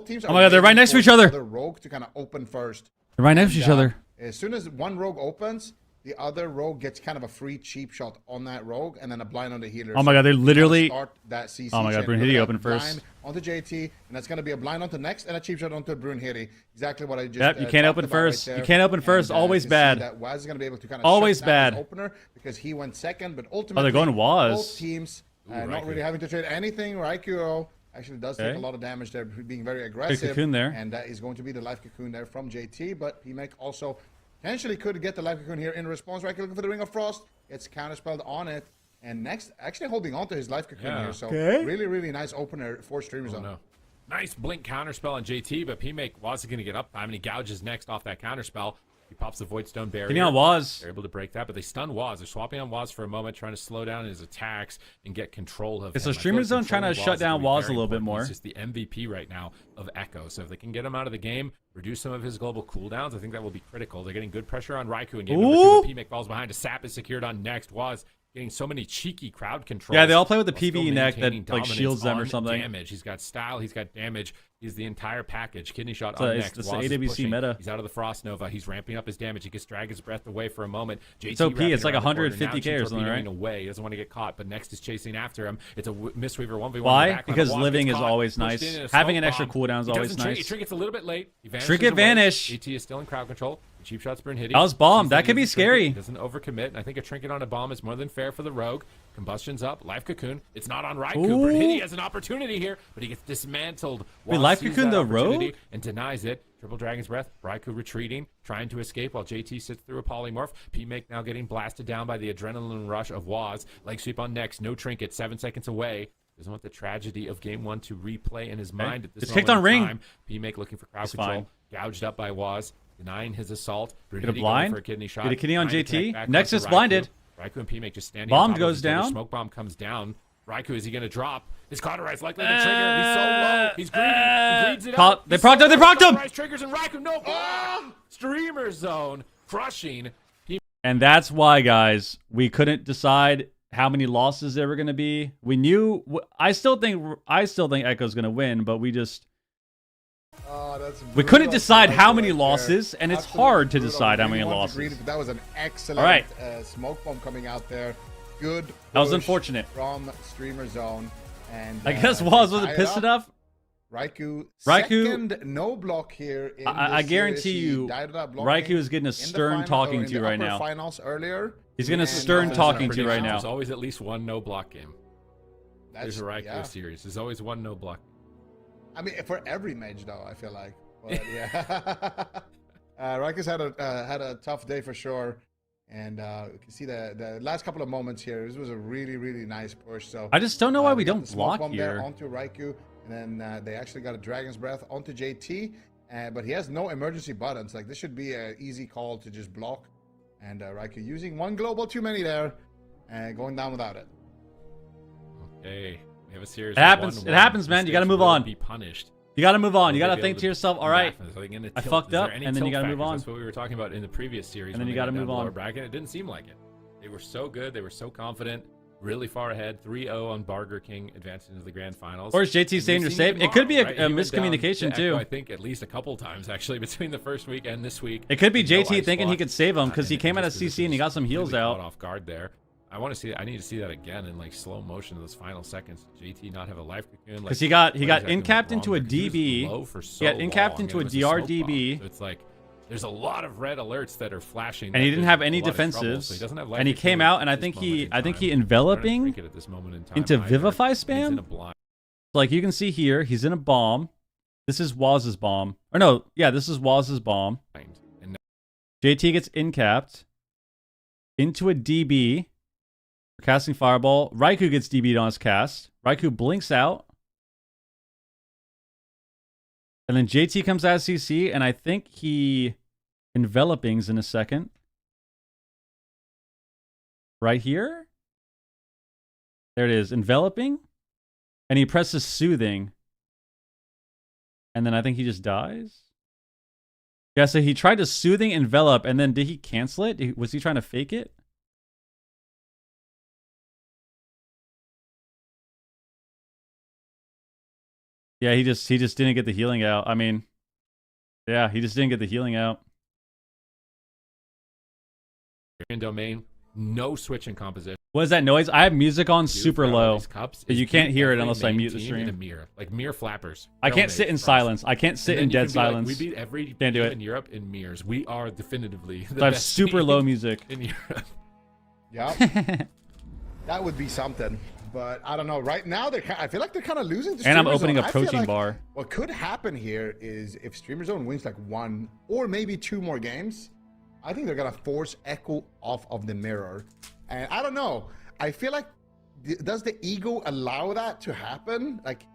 Speaker 6: teams.
Speaker 1: Oh my God, they're right next to each other.
Speaker 6: The rogue to kind of open first.
Speaker 1: They're right next to each other.
Speaker 6: As soon as one rogue opens, the other rogue gets kind of a free cheap shot on that rogue, and then a blind on the healer.
Speaker 1: Oh my God, they literally.
Speaker 6: Start that CC
Speaker 1: Oh my God,
Speaker 6: chain.
Speaker 1: Brunhilde
Speaker 6: Look at
Speaker 1: opened
Speaker 6: that
Speaker 1: first.
Speaker 6: blind onto JT, and that's going to be a blind onto next, and a cheap shot onto Brunhilde. Exactly what I just.
Speaker 1: Yep, you can't
Speaker 6: talked
Speaker 1: open
Speaker 6: about
Speaker 1: first.
Speaker 6: right
Speaker 1: You
Speaker 6: there.
Speaker 1: can't open first.
Speaker 6: And,
Speaker 1: Always
Speaker 6: you can see
Speaker 1: bad.
Speaker 6: That Waz is going to be able to kind of
Speaker 1: Always
Speaker 6: shut down his
Speaker 1: bad.
Speaker 6: opener because he went second, but ultimately
Speaker 1: Oh, they're going Waz.
Speaker 6: Both teams not
Speaker 8: Raikou.
Speaker 6: really having to trade anything. Raikou actually does take
Speaker 1: Okay.
Speaker 6: a lot of damage there, being very aggressive.
Speaker 1: cocoon there.
Speaker 6: And that is going to be the life cocoon there from JT, but PMake also potentially could get the life cocoon here in response. Raikou looking for the Ring of Frost. Gets counterspelled on it. And next, actually holding on to his life cocoon
Speaker 8: Yeah.
Speaker 6: here. So
Speaker 1: Okay.
Speaker 6: really, really nice opener for Streamer
Speaker 8: Oh,
Speaker 6: Zone.
Speaker 8: no. Nice blink counterspell on JT, but PMake was going to get up time, and he gouges next off that counterspell. He pops the Voidstone barrier.
Speaker 1: Getting on Waz.
Speaker 8: They're able to break that, but they stun Waz. They're swapping on Waz for a moment, trying to slow down his attacks and get control of him.
Speaker 1: So
Speaker 8: I feel
Speaker 1: Streamer
Speaker 8: like
Speaker 1: Zone trying to
Speaker 8: controlling
Speaker 1: shut
Speaker 8: is
Speaker 1: down
Speaker 8: gonna be
Speaker 1: Waz a
Speaker 8: very
Speaker 1: little bit
Speaker 8: important.
Speaker 1: more.
Speaker 8: He's just the MVP right now of Echo. So if they can get him out of the game, reduce some of his global cooldowns, I think that will be critical. They're getting good pressure on Raikou in game number 2, but PMake falls behind. A sap is secured on next. Waz getting so many cheeky crowd controls.
Speaker 1: Yeah, they all play with the
Speaker 8: while still
Speaker 1: PvE neck that
Speaker 8: maintaining
Speaker 1: like shields them or
Speaker 8: dominance on
Speaker 1: something.
Speaker 8: Damage. He's got style. He's got damage. He's the entire package. Kidney shot
Speaker 1: So
Speaker 8: on
Speaker 1: it's
Speaker 8: next.
Speaker 1: the
Speaker 8: Waz is
Speaker 1: AWC
Speaker 8: pushing.
Speaker 1: meta.
Speaker 8: He's out of the Frost Nova. He's ramping up his damage. He gets Dragon's Breath away for a moment. JT
Speaker 1: It's OP.
Speaker 8: wrapping
Speaker 1: It's like
Speaker 8: around the corner.
Speaker 1: 150k
Speaker 8: Now
Speaker 1: or something, right?
Speaker 8: torpedoing away. He doesn't want to get caught, but next is chasing after him. It's a Mistweaver 1v1.
Speaker 1: Why? Because living is always nice. Having an extra cooldown is always nice.
Speaker 8: Trinket's a little bit late. He vanishes
Speaker 1: Trinket
Speaker 8: away.
Speaker 1: vanish.
Speaker 8: JT is still in crowd control. Cheap shots Brunhilde.
Speaker 1: That was bomb.
Speaker 8: Sees
Speaker 1: That
Speaker 8: he
Speaker 1: could be
Speaker 8: uses trinket.
Speaker 1: scary.
Speaker 8: Doesn't overcommit. And I think a trinket on a bomb is more than fair for the rogue. Combustion's up. Life cocoon. It's not on Raikou.
Speaker 1: Ooh.
Speaker 8: Brunhilde has an opportunity here, but he gets dismantled.
Speaker 1: Wait,
Speaker 8: Waz
Speaker 1: Life
Speaker 8: sees
Speaker 1: Cocoon
Speaker 8: that
Speaker 1: the
Speaker 8: opportunity
Speaker 1: rogue?
Speaker 8: and denies it. Triple Dragon's Breath. Raikou retreating, trying to escape while JT sits through a polymorph. PMake now getting blasted down by the adrenaline rush of Waz. Leg sweep on next. No trinket. 7 seconds away. Doesn't want the tragedy of game 1 to replay in his mind at this
Speaker 1: It's
Speaker 8: moment
Speaker 1: kicked on
Speaker 8: in
Speaker 1: ring.
Speaker 8: time. PMake looking for crowd
Speaker 1: It's
Speaker 8: control.
Speaker 1: fine.
Speaker 8: Gouged up by Waz. Denying his assault.
Speaker 1: Get a
Speaker 8: Brunhilde going
Speaker 1: blind.
Speaker 8: for a kidney shot.
Speaker 1: Get a kidney on
Speaker 8: Trying to
Speaker 1: JT.
Speaker 8: connect back
Speaker 1: Next
Speaker 8: onto
Speaker 1: is blinded.
Speaker 8: Raikou and PMake just standing.
Speaker 1: Bomb
Speaker 8: on top of
Speaker 1: goes
Speaker 8: each other.
Speaker 1: down.
Speaker 8: Smoke bomb comes down. Raikou, is he going to drop? His cauterize likely to trigger. He's so low. He's greedy. He greeds it out.
Speaker 1: They
Speaker 8: He's
Speaker 1: procced
Speaker 8: so
Speaker 1: him. They
Speaker 8: low.
Speaker 1: procced him.
Speaker 8: Cauterize triggers and Raikou. No. Streamer Zone crushing.
Speaker 1: And that's why, guys, we couldn't decide how many losses there were going to be. We knew. I still think Echo's going to win, but we
Speaker 6: We
Speaker 1: couldn't decide how many losses, and it's hard to decide how many losses.
Speaker 6: That was an excellent
Speaker 1: All right.
Speaker 6: smoke bomb coming out there. Good.
Speaker 1: That was
Speaker 6: push
Speaker 1: unfortunate.
Speaker 6: from Streamer Zone, and
Speaker 1: I guess Waz wasn't pissed enough.
Speaker 6: Raikou,
Speaker 1: Raikou-
Speaker 6: second no block here. In
Speaker 1: I
Speaker 6: this
Speaker 1: guarantee
Speaker 6: series. He
Speaker 1: you,
Speaker 6: died without blocking
Speaker 1: Raikou is getting a
Speaker 6: in the
Speaker 1: stern
Speaker 6: final-
Speaker 1: talking
Speaker 6: or in
Speaker 1: to
Speaker 6: the
Speaker 1: right
Speaker 6: upper
Speaker 1: now.
Speaker 6: Finals earlier.
Speaker 1: He's getting a
Speaker 6: And
Speaker 1: stern
Speaker 6: now
Speaker 1: talking
Speaker 6: there's
Speaker 1: to right
Speaker 6: a
Speaker 1: now.
Speaker 8: There's always at least one no block game.
Speaker 6: That's-
Speaker 8: There's a Raikou
Speaker 6: yeah.
Speaker 8: series. There's always one no block.
Speaker 6: I mean, for every mage though, I feel like. But yeah, Raikou's had a tough day for sure, and you can see the last couple of moments here. This was a really really nice push. So
Speaker 1: I just don't know why we
Speaker 6: got
Speaker 1: don't
Speaker 6: the smoke
Speaker 1: block
Speaker 6: bomb there
Speaker 1: here.
Speaker 6: onto Raikou, and then they actually got a Dragon's Breath onto JT, but he has no emergency buttons. Like this should be an easy call to just block, and Raikou using one global too many there, and going down without it.
Speaker 8: Okay, we have a series.
Speaker 1: It happens. It happens, man. You got to move on.
Speaker 8: Be punished.
Speaker 1: You got to move on.
Speaker 8: Will
Speaker 1: You
Speaker 8: they
Speaker 1: got to
Speaker 8: be
Speaker 1: think
Speaker 8: able
Speaker 1: to yourself, all right, I fucked up, and then you got to move on.
Speaker 8: That's what we were talking about in the previous series.
Speaker 1: And then
Speaker 8: when
Speaker 1: you
Speaker 8: they
Speaker 1: gotta
Speaker 8: got down
Speaker 1: move
Speaker 8: the
Speaker 1: on.
Speaker 8: lower bracket. It didn't seem like it. They were so good. They were so confident. Really far ahead. 3-0 on Burger King, advancing into the grand finals.
Speaker 1: Or is JT
Speaker 8: And
Speaker 1: saying
Speaker 8: we've
Speaker 1: you're
Speaker 8: seen
Speaker 1: safe?
Speaker 8: tomorrow,
Speaker 1: It could be a
Speaker 8: right? He went
Speaker 1: miscommunication,
Speaker 8: down to
Speaker 1: too.
Speaker 8: Echo, I think at least a couple times actually between the first week and this week.
Speaker 1: It could be
Speaker 8: No
Speaker 1: JT
Speaker 8: ice
Speaker 1: thinking he
Speaker 8: block,
Speaker 1: could save him because he
Speaker 8: and
Speaker 1: came out of
Speaker 8: just
Speaker 1: CC and he got some heals
Speaker 8: really caught
Speaker 1: out.
Speaker 8: off guard there. I need to see that again in like slow motion in those final seconds. JT not have a life cocoon
Speaker 1: Because he got in-capped into a DB. He got in-capped into a DR DB.
Speaker 8: So it's like there's a lot of red alerts that are flashing.
Speaker 1: And he
Speaker 8: that
Speaker 1: didn't
Speaker 8: there's
Speaker 1: have
Speaker 8: a
Speaker 1: any
Speaker 8: lot of trouble,
Speaker 1: defensives.
Speaker 8: so he doesn't have
Speaker 1: And he
Speaker 8: life
Speaker 1: came
Speaker 8: cocoon
Speaker 1: out, and I
Speaker 8: at this
Speaker 1: think
Speaker 8: moment
Speaker 1: he
Speaker 8: in
Speaker 1: I think
Speaker 8: time.
Speaker 1: he
Speaker 8: Running a
Speaker 1: enveloping
Speaker 8: trinket at this moment in time
Speaker 1: into
Speaker 8: either.
Speaker 1: Vivify
Speaker 8: He's in
Speaker 1: spam.
Speaker 8: a blind.
Speaker 1: Like you can see here, he's in a bomb. This is Waz's bomb. Or no, yeah, this is Waz's bomb.
Speaker 8: And
Speaker 1: JT gets in-capped into a DB. Casting Fireball. Raikou gets DB'd on his cast. Raikou blinks out. And then JT comes out of CC, and I think he envelopings in a second. Right here? There it is. Enveloping. And he presses Soothing. And then I think he just dies. Yeah, so he tried to Soothing Envelop, and then did he cancel it? Was he trying to fake it? Yeah, he just didn't get the healing out. I mean, yeah, he just didn't get the healing out.
Speaker 8: In domain, no switching composition.
Speaker 1: What is that noise? I have music on super low.
Speaker 8: Cups
Speaker 1: But you can't hear it unless I mute the stream.
Speaker 8: In a mirror, like mirror flappers.
Speaker 1: I can't sit in silence. I can't sit in dead silence.
Speaker 8: We beat every
Speaker 1: Can't do
Speaker 8: team
Speaker 1: it.
Speaker 8: in Europe in mirrors. We are definitively the
Speaker 1: So I have
Speaker 8: best
Speaker 1: super
Speaker 8: team
Speaker 1: low music.
Speaker 8: in Europe.
Speaker 6: Yeah. That would be something. But I don't know. Right now, I feel like they're kind of losing to
Speaker 1: And I'm
Speaker 6: Streamer
Speaker 1: opening
Speaker 6: Zone.
Speaker 1: a
Speaker 6: I feel
Speaker 1: protein
Speaker 6: like
Speaker 1: bar.
Speaker 6: What could happen here is if Streamer Zone wins like 1 or maybe 2 more games, I think they're going to force Echo off of the mirror. And I don't know. I feel like, does the ego allow that to happen? Like,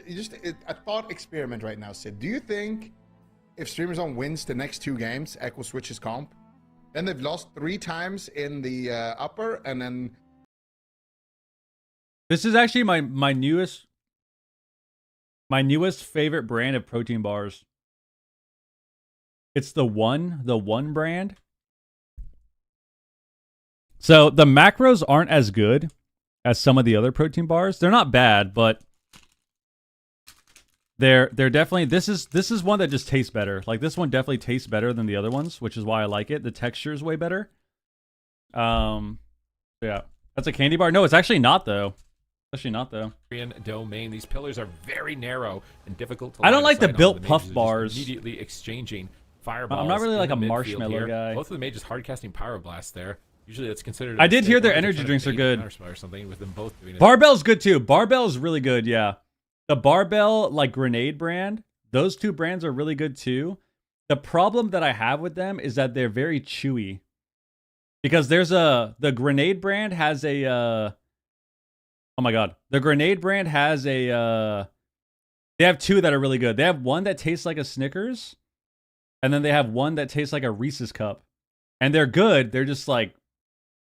Speaker 6: just a thought experiment right now, Sid. Do you think if Streamer Zone wins the next 2 games, Echo switches comp? Then they've lost 3 times in the upper, and then...
Speaker 1: This is actually my newest favorite brand of protein bars. It's the one brand. So the macros aren't as good as some of the other protein bars. They're not bad, but they're definitely this is one that just tastes better. Like this one definitely tastes better than the other ones, which is why I like it. The texture is way better. Yeah. That's a candy bar. No, it's actually not though. Actually not though.
Speaker 8: Domain. These pillars are very narrow and difficult to
Speaker 1: I don't
Speaker 8: line
Speaker 1: like the
Speaker 8: sight on.
Speaker 1: built
Speaker 8: The
Speaker 1: puff
Speaker 8: mages are just
Speaker 1: bars.
Speaker 8: Immediately exchanging fireballs.
Speaker 1: I'm not really
Speaker 8: in
Speaker 1: like
Speaker 8: the
Speaker 1: a
Speaker 8: midfield
Speaker 1: marshmallow
Speaker 8: here.
Speaker 1: guy.
Speaker 8: Both of the mages hard casting pyroblast there. Usually that's considered.
Speaker 1: I did hear their
Speaker 8: they're
Speaker 1: energy
Speaker 8: trying to
Speaker 1: drinks are
Speaker 8: bait
Speaker 1: good.
Speaker 8: counterspell or something with them both doing it.
Speaker 1: Barbell's good too. Barbell's really good, yeah. The Barbell, like Grenade brand, those 2 brands are really good too. The problem that I have with them is that they're very chewy. Because the Grenade brand has a oh my god. The Grenade brand has a they have 2 that are really good. They have one that tastes like a Snickers, and then they have one that tastes like a Reese's cup. And they're good. They're just like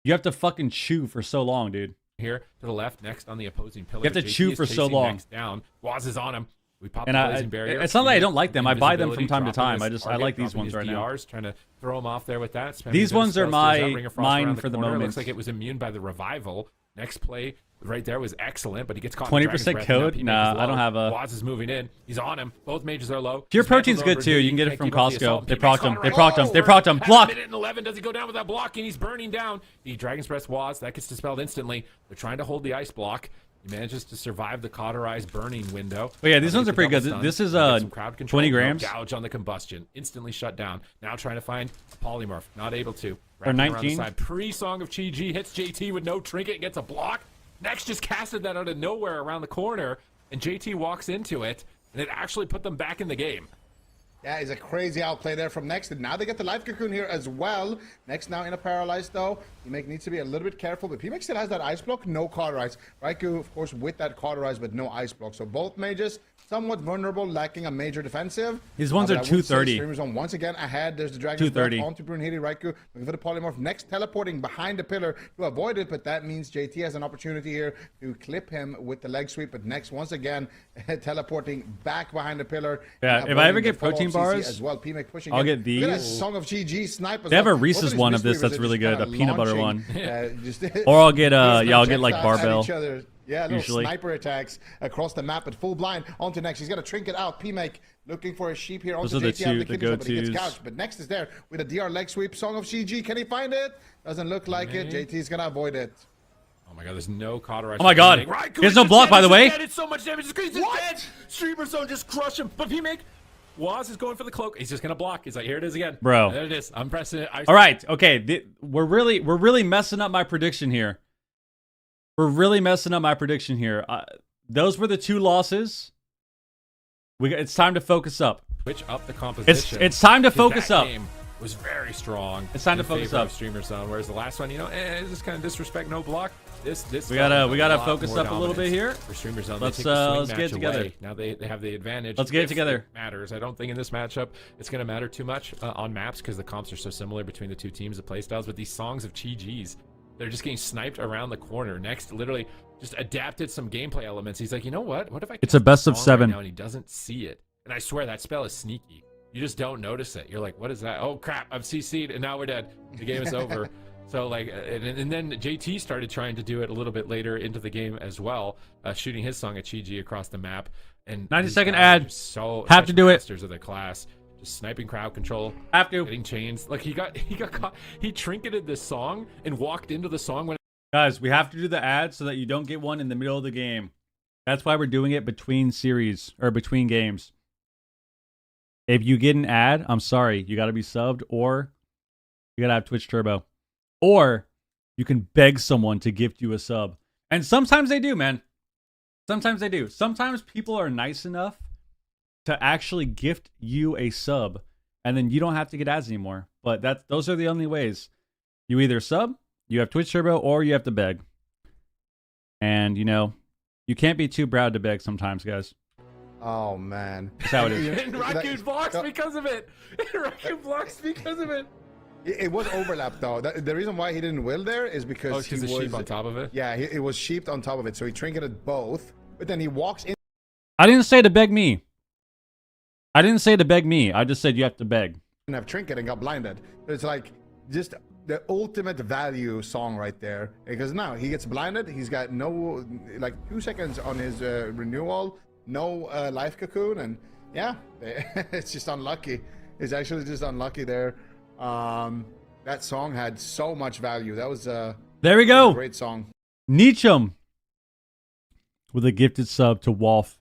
Speaker 1: you have to fucking chew for so long, dude.
Speaker 8: Here to the left, next on the opposing pillar.
Speaker 1: You have to
Speaker 8: JT
Speaker 1: chew
Speaker 8: is
Speaker 1: for so
Speaker 8: chasing
Speaker 1: long.
Speaker 8: Next down. Waz is on him. We pop
Speaker 1: And
Speaker 8: the blazing barrier.
Speaker 1: it's not that I don't like them. I buy them from
Speaker 8: Invisibility,
Speaker 1: time to time.
Speaker 8: dropping his
Speaker 1: I like
Speaker 8: target,
Speaker 1: these
Speaker 8: dropping
Speaker 1: ones
Speaker 8: his
Speaker 1: right now.
Speaker 8: DRs, trying to throw him off there with that. Spamming
Speaker 1: These
Speaker 8: the
Speaker 1: ones are
Speaker 8: spells, does that
Speaker 1: my-
Speaker 8: Ring of Frost
Speaker 1: mine
Speaker 8: around
Speaker 1: for the
Speaker 8: corner.
Speaker 1: moment.
Speaker 8: Looks like it was immune by the revival. Next play right there was excellent, but he gets caught.
Speaker 1: 20% code? Nah, I don't have a-
Speaker 8: Waz is moving in. He's on him. Both mages are low.
Speaker 1: Pure
Speaker 8: Dismantles
Speaker 1: protein's
Speaker 8: over
Speaker 1: good too. You can get it
Speaker 8: can't
Speaker 1: from
Speaker 8: keep up the
Speaker 1: Costco.
Speaker 8: assault.
Speaker 1: They
Speaker 8: P-Max
Speaker 1: procced him.
Speaker 8: caught
Speaker 1: They
Speaker 8: right
Speaker 1: procced him.
Speaker 8: over.
Speaker 1: They procced him.
Speaker 8: At
Speaker 1: Block.
Speaker 8: a minute and 11. Does he go down with that block? And he's burning down. The Dragon's Breath Waz. That gets dispelled instantly. They're trying to hold the ice block. He manages to survive the cauterized burning window.
Speaker 1: But yeah, these ones
Speaker 8: Gets
Speaker 1: are pretty
Speaker 8: the
Speaker 1: good.
Speaker 8: double
Speaker 1: This
Speaker 8: stun.
Speaker 1: is
Speaker 8: Gets some crowd control.
Speaker 1: 20
Speaker 8: No
Speaker 1: grams.
Speaker 8: Gouge on the combustion. Instantly shut down. Now trying to find a polymorph. Not able to.
Speaker 1: Or
Speaker 8: Wrapping around the
Speaker 1: 19.
Speaker 8: side. Pre-Song of Chi-Ji hits JT with no trinket. Gets a block. Next just casted that out of nowhere around the corner. And JT walks into it. And it actually put them back in the game.
Speaker 6: Yeah, it's a crazy outplay there from Next. And now they get the Life Cocoon here as well. Next now in a Paralyzed though. P-Make needs to be a little bit careful. But P-Make still has that Ice Block, no Cauterize. Raikou, of course, with that Cauterize, but no Ice Block. So both mages somewhat vulnerable, lacking a major defensive.
Speaker 1: These ones are
Speaker 6: But I would say
Speaker 1: 230.
Speaker 6: Streamers on once again ahead. There's the Dragon's
Speaker 1: 230.
Speaker 6: Breath onto Brunhilde. Raikou looking for the Polymorph. Next teleporting behind the pillar to avoid it. But that means JT has an opportunity here to clip him with the leg sweep. But Next once again teleporting back behind the pillar.
Speaker 1: Yeah,
Speaker 6: and
Speaker 1: if I ever
Speaker 6: avoiding
Speaker 1: get
Speaker 6: the follow-up
Speaker 1: protein
Speaker 6: CC
Speaker 1: bars,
Speaker 6: as well. P-Make pushing
Speaker 1: I'll
Speaker 6: in.
Speaker 1: get
Speaker 6: Look at that
Speaker 1: these.
Speaker 6: Song of GG sniper.
Speaker 1: They have a Reese's one of this that's really good, a peanut butter one. Or I'll get yeah, I'll get like barbell.
Speaker 6: Yeah, little
Speaker 1: usually.
Speaker 6: sniper attacks across the map at full blind onto Next. He's got to trinket out. P-Make looking for a sheep here onto
Speaker 1: Those are the
Speaker 6: JT out of
Speaker 1: two- the
Speaker 6: kidney shot, but he gets
Speaker 1: go-tos.
Speaker 6: couched. But Next is there with a DR leg sweep. Song of CG. Can he find it? Doesn't look like it. JT's going to avoid it.
Speaker 8: Oh my god, there's no cauterize.
Speaker 1: Oh my god.
Speaker 8: Raikou
Speaker 1: There's
Speaker 8: is
Speaker 1: no
Speaker 8: just
Speaker 1: block,
Speaker 8: dead.
Speaker 1: by the
Speaker 8: He's
Speaker 1: way.
Speaker 8: dead. It's so much damage. He's dead. Streamer Zone just crushed him. But P-Make, Waz is going for the cloak. He's just gonna block. He's like, here it is again,
Speaker 1: Bro.
Speaker 8: There it is. I'm pressing it.
Speaker 1: All right, okay. We're really messing up my prediction here. We're really messing up my prediction here. Those were the 2 losses. It's time to focus up.
Speaker 8: Switch up the composition.
Speaker 1: It's time to
Speaker 8: 'Cause
Speaker 1: focus
Speaker 8: that
Speaker 1: up.
Speaker 8: game was very strong.
Speaker 1: It's time
Speaker 8: in
Speaker 1: to focus
Speaker 8: favor
Speaker 1: up.
Speaker 8: of Streamer Zone, whereas the last one, just kind of disrespect, no block. This
Speaker 1: We gotta
Speaker 8: lot
Speaker 1: focus
Speaker 8: more
Speaker 1: up a little bit
Speaker 8: dominance
Speaker 1: here.
Speaker 8: for Streamer Zone.
Speaker 1: Let's,
Speaker 8: They take the swing
Speaker 1: let's get
Speaker 8: match
Speaker 1: it together.
Speaker 8: away. Now they have the advantage.
Speaker 1: Let's get it
Speaker 8: if
Speaker 1: together.
Speaker 8: Matters. I don't think in this matchup it's going to matter too much on maps because the comps are so similar between the two teams, the playstyles. But these songs of Chi G's, they're just getting sniped around the corner. Next, literally just adapted some gameplay elements. He's like, you know what? What if I?
Speaker 1: It's a best of
Speaker 8: song
Speaker 1: 7.
Speaker 8: right now and he doesn't see it. And I swear that spell is sneaky. You just don't notice it. You're like, what is that? Oh crap! I've CC'd and now we're dead. The game is over. So like, and then JT started trying to do it a little bit later into the game as well, shooting his song at Chi-G across the map. And
Speaker 1: 90-second
Speaker 8: these guys are
Speaker 1: ad.
Speaker 8: just so
Speaker 1: Have to
Speaker 8: such
Speaker 1: do it.
Speaker 8: masters of the class, just sniping crowd control,
Speaker 1: Have to.
Speaker 8: getting chains. Like he got caught. He trinketed this song and walked into the song when.
Speaker 1: Guys, we have to do the ad so that you don't get one in the middle of the game. That's why we're doing it between series or between games. If you get an ad, I'm sorry, you got to be subbed or you got to have Twitch Turbo. Or you can beg someone to gift you a sub. And sometimes they do, man. Sometimes they do. Sometimes people are nice enough to actually gift you a sub, and then you don't have to get ads anymore. But those are the only ways. You either sub, you have Twitch Turbo, or you have to beg. And, you can't be too proud to beg sometimes, guys.
Speaker 6: Oh man,
Speaker 1: That's how it is.
Speaker 8: and Raccoon blocks because of it. Raccoon blocks because of it.
Speaker 6: It was overlap though. The reason why he didn't will there is because he
Speaker 8: the
Speaker 6: was
Speaker 8: sheep on top of it.
Speaker 6: Yeah, it was sheeped on top of it, so he trinketed both. But then he walks in.
Speaker 1: I didn't say to beg me. I just said you have to beg.
Speaker 6: And have trinket and got blinded. It's like just the ultimate value song right there. Because now he gets blinded. He's got no 2 seconds on his renewal, no life cocoon, and yeah, it's just unlucky. It's actually just unlucky there. That song had so much value. That was
Speaker 1: There we go.
Speaker 6: a great song.
Speaker 1: Nietzschem with a gifted sub to Wolf.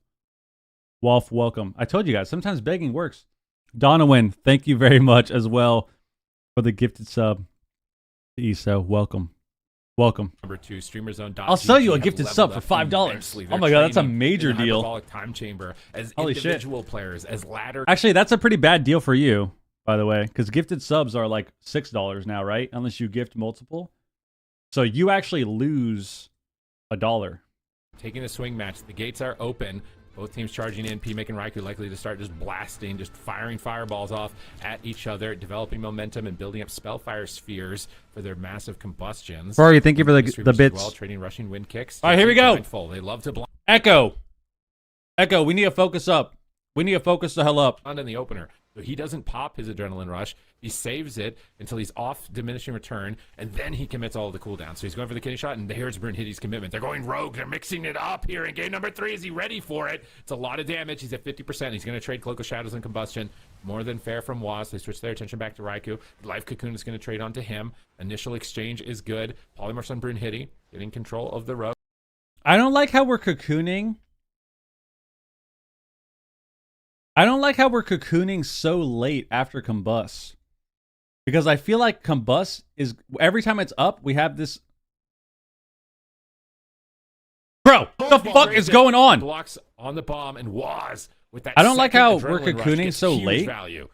Speaker 1: Wolf, welcome. I told you guys, sometimes begging works. Donovan, thank you very much as well for the gifted sub. ESO, welcome. Welcome.
Speaker 8: Number 2, StreamerZone.
Speaker 1: I'll sell you a gifted sub for $5. Oh my god, that's a major deal.
Speaker 8: Hyperbolic time chamber as
Speaker 1: Holy shit.
Speaker 8: individual players, as ladder.
Speaker 1: Actually, that's a pretty bad deal for you, by the way, because gifted subs are like $6 now, right? Unless you gift multiple. So you actually lose $1.
Speaker 8: Taking the swing match. The gates are open. Both teams charging in. PMake and Raikou likely to start just blasting, just firing fireballs off at each other, developing momentum and building up spellfire spheres for their massive combustions.
Speaker 1: Rory, thank you for the
Speaker 8: Reavers
Speaker 1: bits.
Speaker 8: as well, trading rushing wind kicks.
Speaker 1: All right, here we go.
Speaker 8: Blindfold. They love to blind
Speaker 1: Echo, we need to focus up. We need to focus the hell up.
Speaker 8: in the opener. So he doesn't pop his adrenaline rush. He saves it until he's off diminishing return, and then he commits all of the cooldowns. So he's going for the kidney shot, and here's Brunhitty's commitment. They're going rogue. They're mixing it up here in game number 3. Is he ready for it? It's a lot of damage. He's at 50%. He's going to trade Cloak of Shadows and Combustion. More than fair from Waz. They switch their attention back to Raikou. Life Cocoon is going to trade onto him. Initial exchange is good. Polymorphs on Brunhitty, getting control of the rogue.
Speaker 1: I don't like how we're cocooning. So late after Combust. Because I feel like Combust is, every time it's up, we have this. Bro, what the fuck is going on?
Speaker 8: Blocks on the bomb and Waz with that.
Speaker 1: I don't like how
Speaker 8: second
Speaker 1: we're
Speaker 8: adrenaline rush
Speaker 1: cocooning
Speaker 8: gets
Speaker 1: so
Speaker 8: huge
Speaker 1: late.
Speaker 8: Value.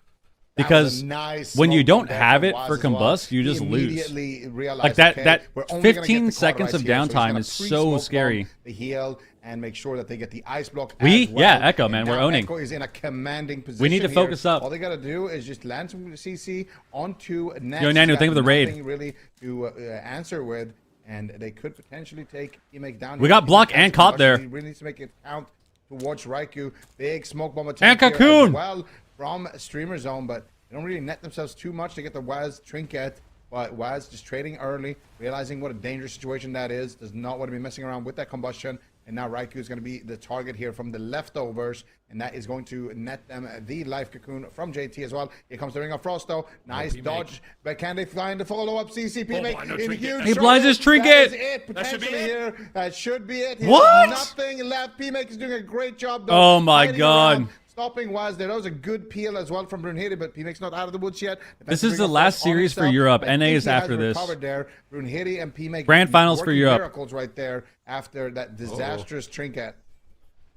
Speaker 6: That
Speaker 1: Because
Speaker 6: was a nice
Speaker 1: when you
Speaker 6: smoke
Speaker 1: don't
Speaker 6: bomb there
Speaker 1: have
Speaker 6: from
Speaker 1: it
Speaker 6: Waz
Speaker 1: for
Speaker 6: as well.
Speaker 1: Combust, you
Speaker 6: He
Speaker 1: just lose.
Speaker 6: immediately realized,
Speaker 1: Like that-
Speaker 6: okay,
Speaker 1: that
Speaker 6: we're only gonna get
Speaker 1: 15
Speaker 6: the
Speaker 1: seconds
Speaker 6: cauterize
Speaker 1: of
Speaker 6: here, so he's
Speaker 1: downtime
Speaker 6: gonna
Speaker 1: is so
Speaker 6: pre-smoke bomb
Speaker 1: scary.
Speaker 6: The heal and make sure that they get the ice block.
Speaker 1: We-
Speaker 6: as well.
Speaker 1: yeah, Echo,
Speaker 6: And
Speaker 1: man, we're
Speaker 6: now
Speaker 1: owning.
Speaker 6: Echo is in a commanding position.
Speaker 1: We need to
Speaker 6: here.
Speaker 1: focus up.
Speaker 6: All they gotta do is just land some CC onto Nets.
Speaker 1: Yo, Nanu, thank you for the raid.
Speaker 6: Nothing really to answer with, and they could potentially take PMake down.
Speaker 1: We
Speaker 6: here.
Speaker 1: got block
Speaker 6: PMake has
Speaker 1: and caught there.
Speaker 6: He really needs to make it count towards Raikou. Big smoke bomb
Speaker 1: And
Speaker 6: attack here as
Speaker 1: Cocoon.
Speaker 6: well from Streamer Zone, but they don't really net themselves too much to get the Waz trinket. But Waz just trading early, realizing what a dangerous situation that is. Does not want to be messing around with that combustion. And now Raikou is going to be the target here from the leftovers. And that is going to net them the life cocoon from JT as well. Here comes the Ring of Frost though. Nice dodge. But can they find the follow-up? CCP make
Speaker 8: blind, no
Speaker 6: in
Speaker 8: trinket.
Speaker 6: huge
Speaker 1: He blinds his
Speaker 6: trouble.
Speaker 1: trinket.
Speaker 6: That is it.
Speaker 8: That should be
Speaker 6: Potentially
Speaker 8: it.
Speaker 6: here. That should be it. He
Speaker 1: What?
Speaker 6: has nothing left. PMake is doing a great job though.
Speaker 1: Oh my
Speaker 6: Hiding
Speaker 1: God.
Speaker 6: around. Stopping Waz there. That was a good peel as well from Brunhitty, but PMake's not out of the woods yet.
Speaker 1: This is the last series for Europe. NA is after this.
Speaker 6: There. Brunhitty and PMake
Speaker 1: Grand finals for
Speaker 6: working
Speaker 1: Europe.
Speaker 6: Miracles right there after that disastrous trinket.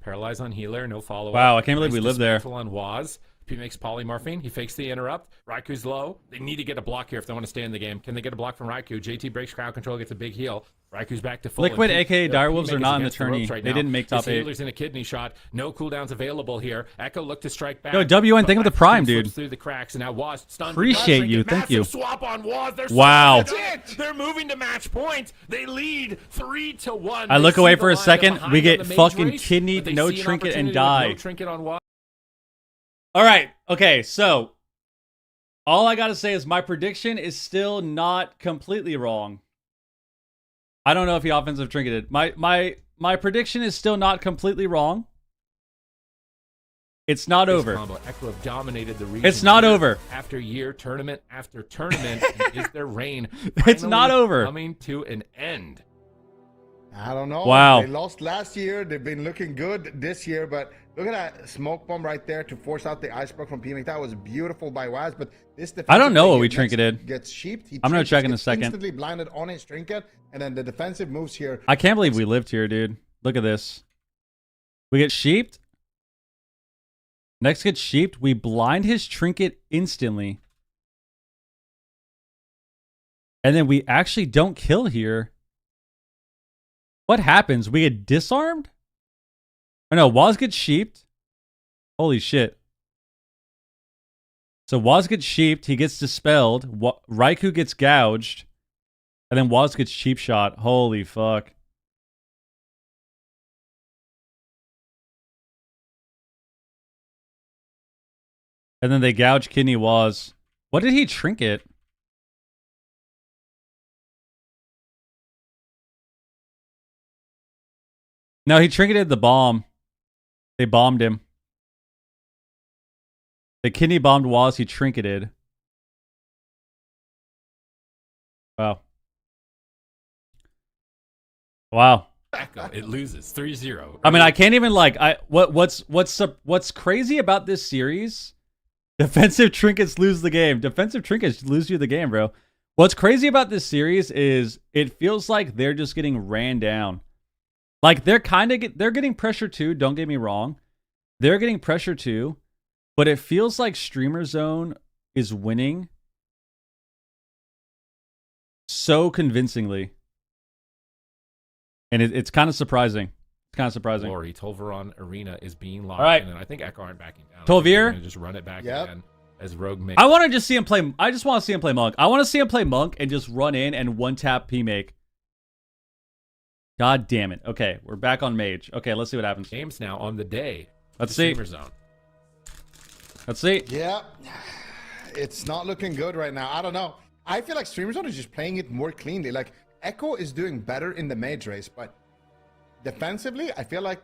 Speaker 8: Paralyze on healer, no follow-up.
Speaker 1: Wow, I can't believe we
Speaker 8: Nice
Speaker 1: lived there.
Speaker 8: dismantle on Waz. He makes polymorphine. He fakes the interrupt. Raiku's low. They need to get a block here if they want to stay in the game. Can they get a block from Raikou? JT breaks crowd control, gets a big heal. Raiku's back to full.
Speaker 1: Liquid,
Speaker 8: and
Speaker 1: aka
Speaker 8: the
Speaker 1: Direwolves,
Speaker 8: P-Make
Speaker 1: are
Speaker 8: is
Speaker 1: not in the
Speaker 8: against ropes
Speaker 1: tourney.
Speaker 8: right
Speaker 1: They
Speaker 8: now.
Speaker 1: didn't make top
Speaker 8: His
Speaker 1: 8.
Speaker 8: healer's in a kidney shot. No cooldowns available here. Echo looked to strike back.
Speaker 1: Yo, WN,
Speaker 8: but
Speaker 1: think of the
Speaker 8: Raikkonen
Speaker 1: prime,
Speaker 8: slips
Speaker 1: dude.
Speaker 8: Through the cracks, and now Waz stunned.
Speaker 1: Appreciate
Speaker 8: Waz
Speaker 1: you.
Speaker 8: massive
Speaker 1: Thank you.
Speaker 8: Swap on Waz. They're
Speaker 1: Wow.
Speaker 8: They're moving to match point. They lead 3-1.
Speaker 1: I
Speaker 8: They
Speaker 1: look
Speaker 8: see
Speaker 1: away
Speaker 8: the
Speaker 1: for a
Speaker 8: line. They're
Speaker 1: second.
Speaker 8: behind
Speaker 1: We
Speaker 8: on
Speaker 1: get
Speaker 8: the mage
Speaker 1: fucking
Speaker 8: race,
Speaker 1: kidneyed,
Speaker 8: but they
Speaker 1: no
Speaker 8: see an
Speaker 1: trinket, and
Speaker 8: opportunity with
Speaker 1: die.
Speaker 8: No trinket on Waz.
Speaker 1: All right. Okay. So all I got to say is my prediction is still not completely wrong. I don't know if he offensive trinketed. My prediction is still not completely wrong. It's not over.
Speaker 8: Combo. Echo have dominated the region.
Speaker 1: It's not
Speaker 8: year
Speaker 1: over.
Speaker 8: After year, tournament after tournament, and is their reign
Speaker 1: It's not
Speaker 8: finally
Speaker 1: over.
Speaker 8: coming to an end?
Speaker 6: I don't know.
Speaker 1: Wow.
Speaker 6: They lost last year. They've been looking good this year, but look at that smoke bomb right there to force out the iceberg from P-Make. That was beautiful by Waz, but this defensive
Speaker 1: I don't know
Speaker 6: thing
Speaker 1: what we
Speaker 6: gets-
Speaker 1: trinketed.
Speaker 6: Gets sheeped. He
Speaker 1: I'm gonna
Speaker 6: trinkets,
Speaker 1: check in a
Speaker 6: gets
Speaker 1: second.
Speaker 6: Instantly blinded on his trinket, and then the defensive moves here.
Speaker 1: I can't believe we lived here, dude. Look at this. We get sheeped. Next gets sheeped. We blind his trinket instantly. And then we actually don't kill here. What happens? We get disarmed? Oh no, Waz gets sheeped. Holy shit. So Waz gets sheeped. He gets dispelled. Raikou gets gouged. And then Waz gets cheap shot. Holy fuck. And then they gouge Kidney Waz. What did he trinket? No, he trinketed the bomb. They bombed him. The kidney bombed Waz. He trinketed. Wow. Wow.
Speaker 8: Echo, it loses 3-0.
Speaker 1: I mean, I can't even like. What's crazy about this series? Defensive trinkets lose the game. Defensive trinkets lose you the game, bro. What's crazy about this series is it feels like they're just getting ran down. Like they're getting pressure too. Don't get me wrong, they're getting pressure too, but it feels like Streamer Zone is winning so convincingly, and it's kind of surprising. It's kind of surprising.
Speaker 8: Glory, Tolveron Arena is being locked
Speaker 1: All right.
Speaker 8: in, and I think Echo aren't backing down.
Speaker 1: Tolvir?
Speaker 8: Just run it back
Speaker 6: Yep.
Speaker 8: again as Rogue makes.
Speaker 1: I want to just see him play. I just want to see him play Monk. I want to see him play Monk and just run in and one tap P-Make. God damn it. Okay, we're back on Mage. Okay, let's see what happens.
Speaker 8: Games now on the day.
Speaker 1: Let's
Speaker 8: The
Speaker 1: see.
Speaker 8: Streamer Zone.
Speaker 1: Let's see.
Speaker 6: Yeah, it's not looking good right now. I don't know. I feel like Streamer Zone is just playing it more cleanly. Like Echo is doing better in the mage race, but defensively, I feel like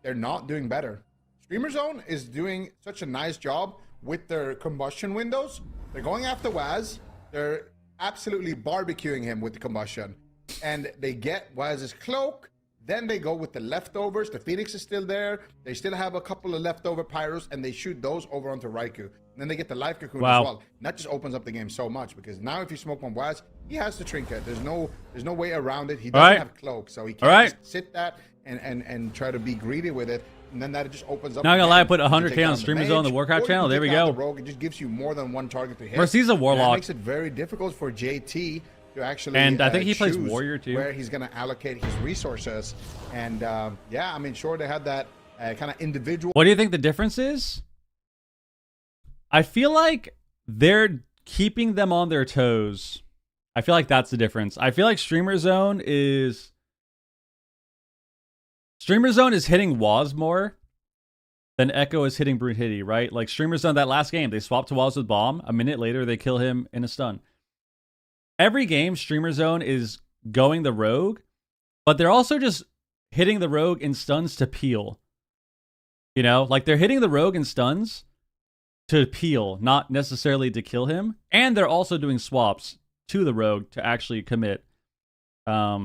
Speaker 6: they're not doing better. Streamer Zone is doing such a nice job with their combustion windows. They're going after Waz. They're absolutely barbecuing him with the combustion. And they get Waz's cloak. Then they go with the leftovers. The Phoenix is still there. They still have a couple of leftover pyros, and they shoot those over onto Raikou. And then they get the life cocoon
Speaker 1: Wow.
Speaker 6: as well. And that just opens up the game so much, because now if you smoke on Waz, he has to trinket. There's no way around it. He doesn't
Speaker 1: right.
Speaker 6: have cloak, so he
Speaker 1: All
Speaker 6: can't
Speaker 1: right.
Speaker 6: just sit that and try to be greedy with it. And then that just opens up.
Speaker 1: Not
Speaker 6: the
Speaker 1: gonna lie, I
Speaker 6: game.
Speaker 1: put
Speaker 6: You can
Speaker 1: 100K
Speaker 6: take
Speaker 1: on
Speaker 6: down
Speaker 1: Streamer
Speaker 6: mage,
Speaker 1: Zone, the Warcraft
Speaker 6: or you
Speaker 1: channel.
Speaker 6: can
Speaker 1: There we
Speaker 6: take out
Speaker 1: go.
Speaker 6: the rogue. It just gives you more than one target to hit.
Speaker 1: Versus he's a
Speaker 6: And
Speaker 1: Warlock.
Speaker 6: that makes it very difficult for JT to actually.
Speaker 1: And I think he plays
Speaker 6: choose
Speaker 1: Warrior, too.
Speaker 6: Where he's going to allocate his resources. And yeah, I mean, sure, they had that kind of individual.
Speaker 1: What do you think the difference is? I feel like they're keeping them on their toes. I feel like that's the difference. I feel like Streamer Zone is hitting Waz more than Echo is hitting Brute Hitty, right? Like Streamer Zone, that last game, they swapped to Waz with Bomb. A minute later, they kill him in a stun. Every game, Streamer Zone is going the Rogue, but they're also just hitting the Rogue in stuns to peel. You know, like they're hitting the Rogue in stuns to peel, not necessarily to kill him. And they're also doing swaps to the Rogue to actually commit.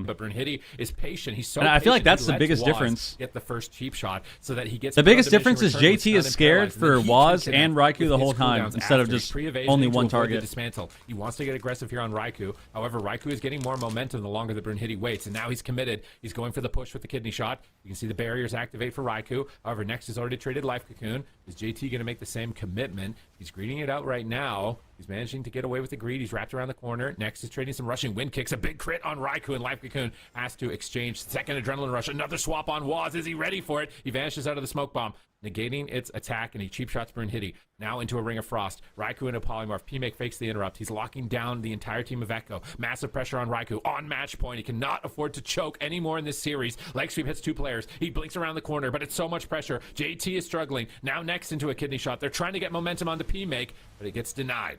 Speaker 8: But Brunhilde is patient. He's so
Speaker 1: And I feel like
Speaker 8: patient,
Speaker 1: that's
Speaker 8: he
Speaker 1: the biggest
Speaker 8: lets Waz
Speaker 1: difference.
Speaker 8: Get the first cheap shot so that he gets
Speaker 1: The biggest
Speaker 8: dimension
Speaker 1: difference is
Speaker 8: return with
Speaker 1: JT is
Speaker 8: stun and
Speaker 1: scared
Speaker 8: paralyzed.
Speaker 1: for
Speaker 8: Then he
Speaker 1: Waz
Speaker 8: can
Speaker 1: and
Speaker 8: connect
Speaker 1: Raikou
Speaker 8: with
Speaker 1: the whole
Speaker 8: his
Speaker 1: time
Speaker 8: cooldowns
Speaker 1: instead of
Speaker 8: after. He's
Speaker 1: just
Speaker 8: pre-evasion
Speaker 1: only
Speaker 8: to
Speaker 1: one
Speaker 8: avoid the
Speaker 1: target.
Speaker 8: dismantle. He wants to get aggressive here on Raikou. However, Raikou is getting more momentum the longer the Brunhilde waits, and now he's committed. He's going for the push with the kidney shot. You can see the barriers activate for Raikou. However, Next has already traded Life Cocoon. Is JT going to make the same commitment? He's greeting it out right now. He's managing to get away with the greed. He's wrapped around the corner. Next is trading some rushing wind kicks. A big crit on Raikou, and Life Cocoon has to exchange second adrenaline rush. Another swap on Waz. Is he ready for it? He vanishes out of the smoke bomb, negating its attack, and he cheap shots Brunhilde. Now into a Ring of Frost. Raikou into Polymorph. P-Make fakes the interrupt. He's locking down the entire team of Echo. Massive pressure on Raikou. On match point. He cannot afford to choke anymore in this series. Leg sweep hits 2 players. He blinks around the corner, but it's so much pressure. JT is struggling. Now Next into a kidney shot. They're trying to get momentum on the P-Make, but it gets denied.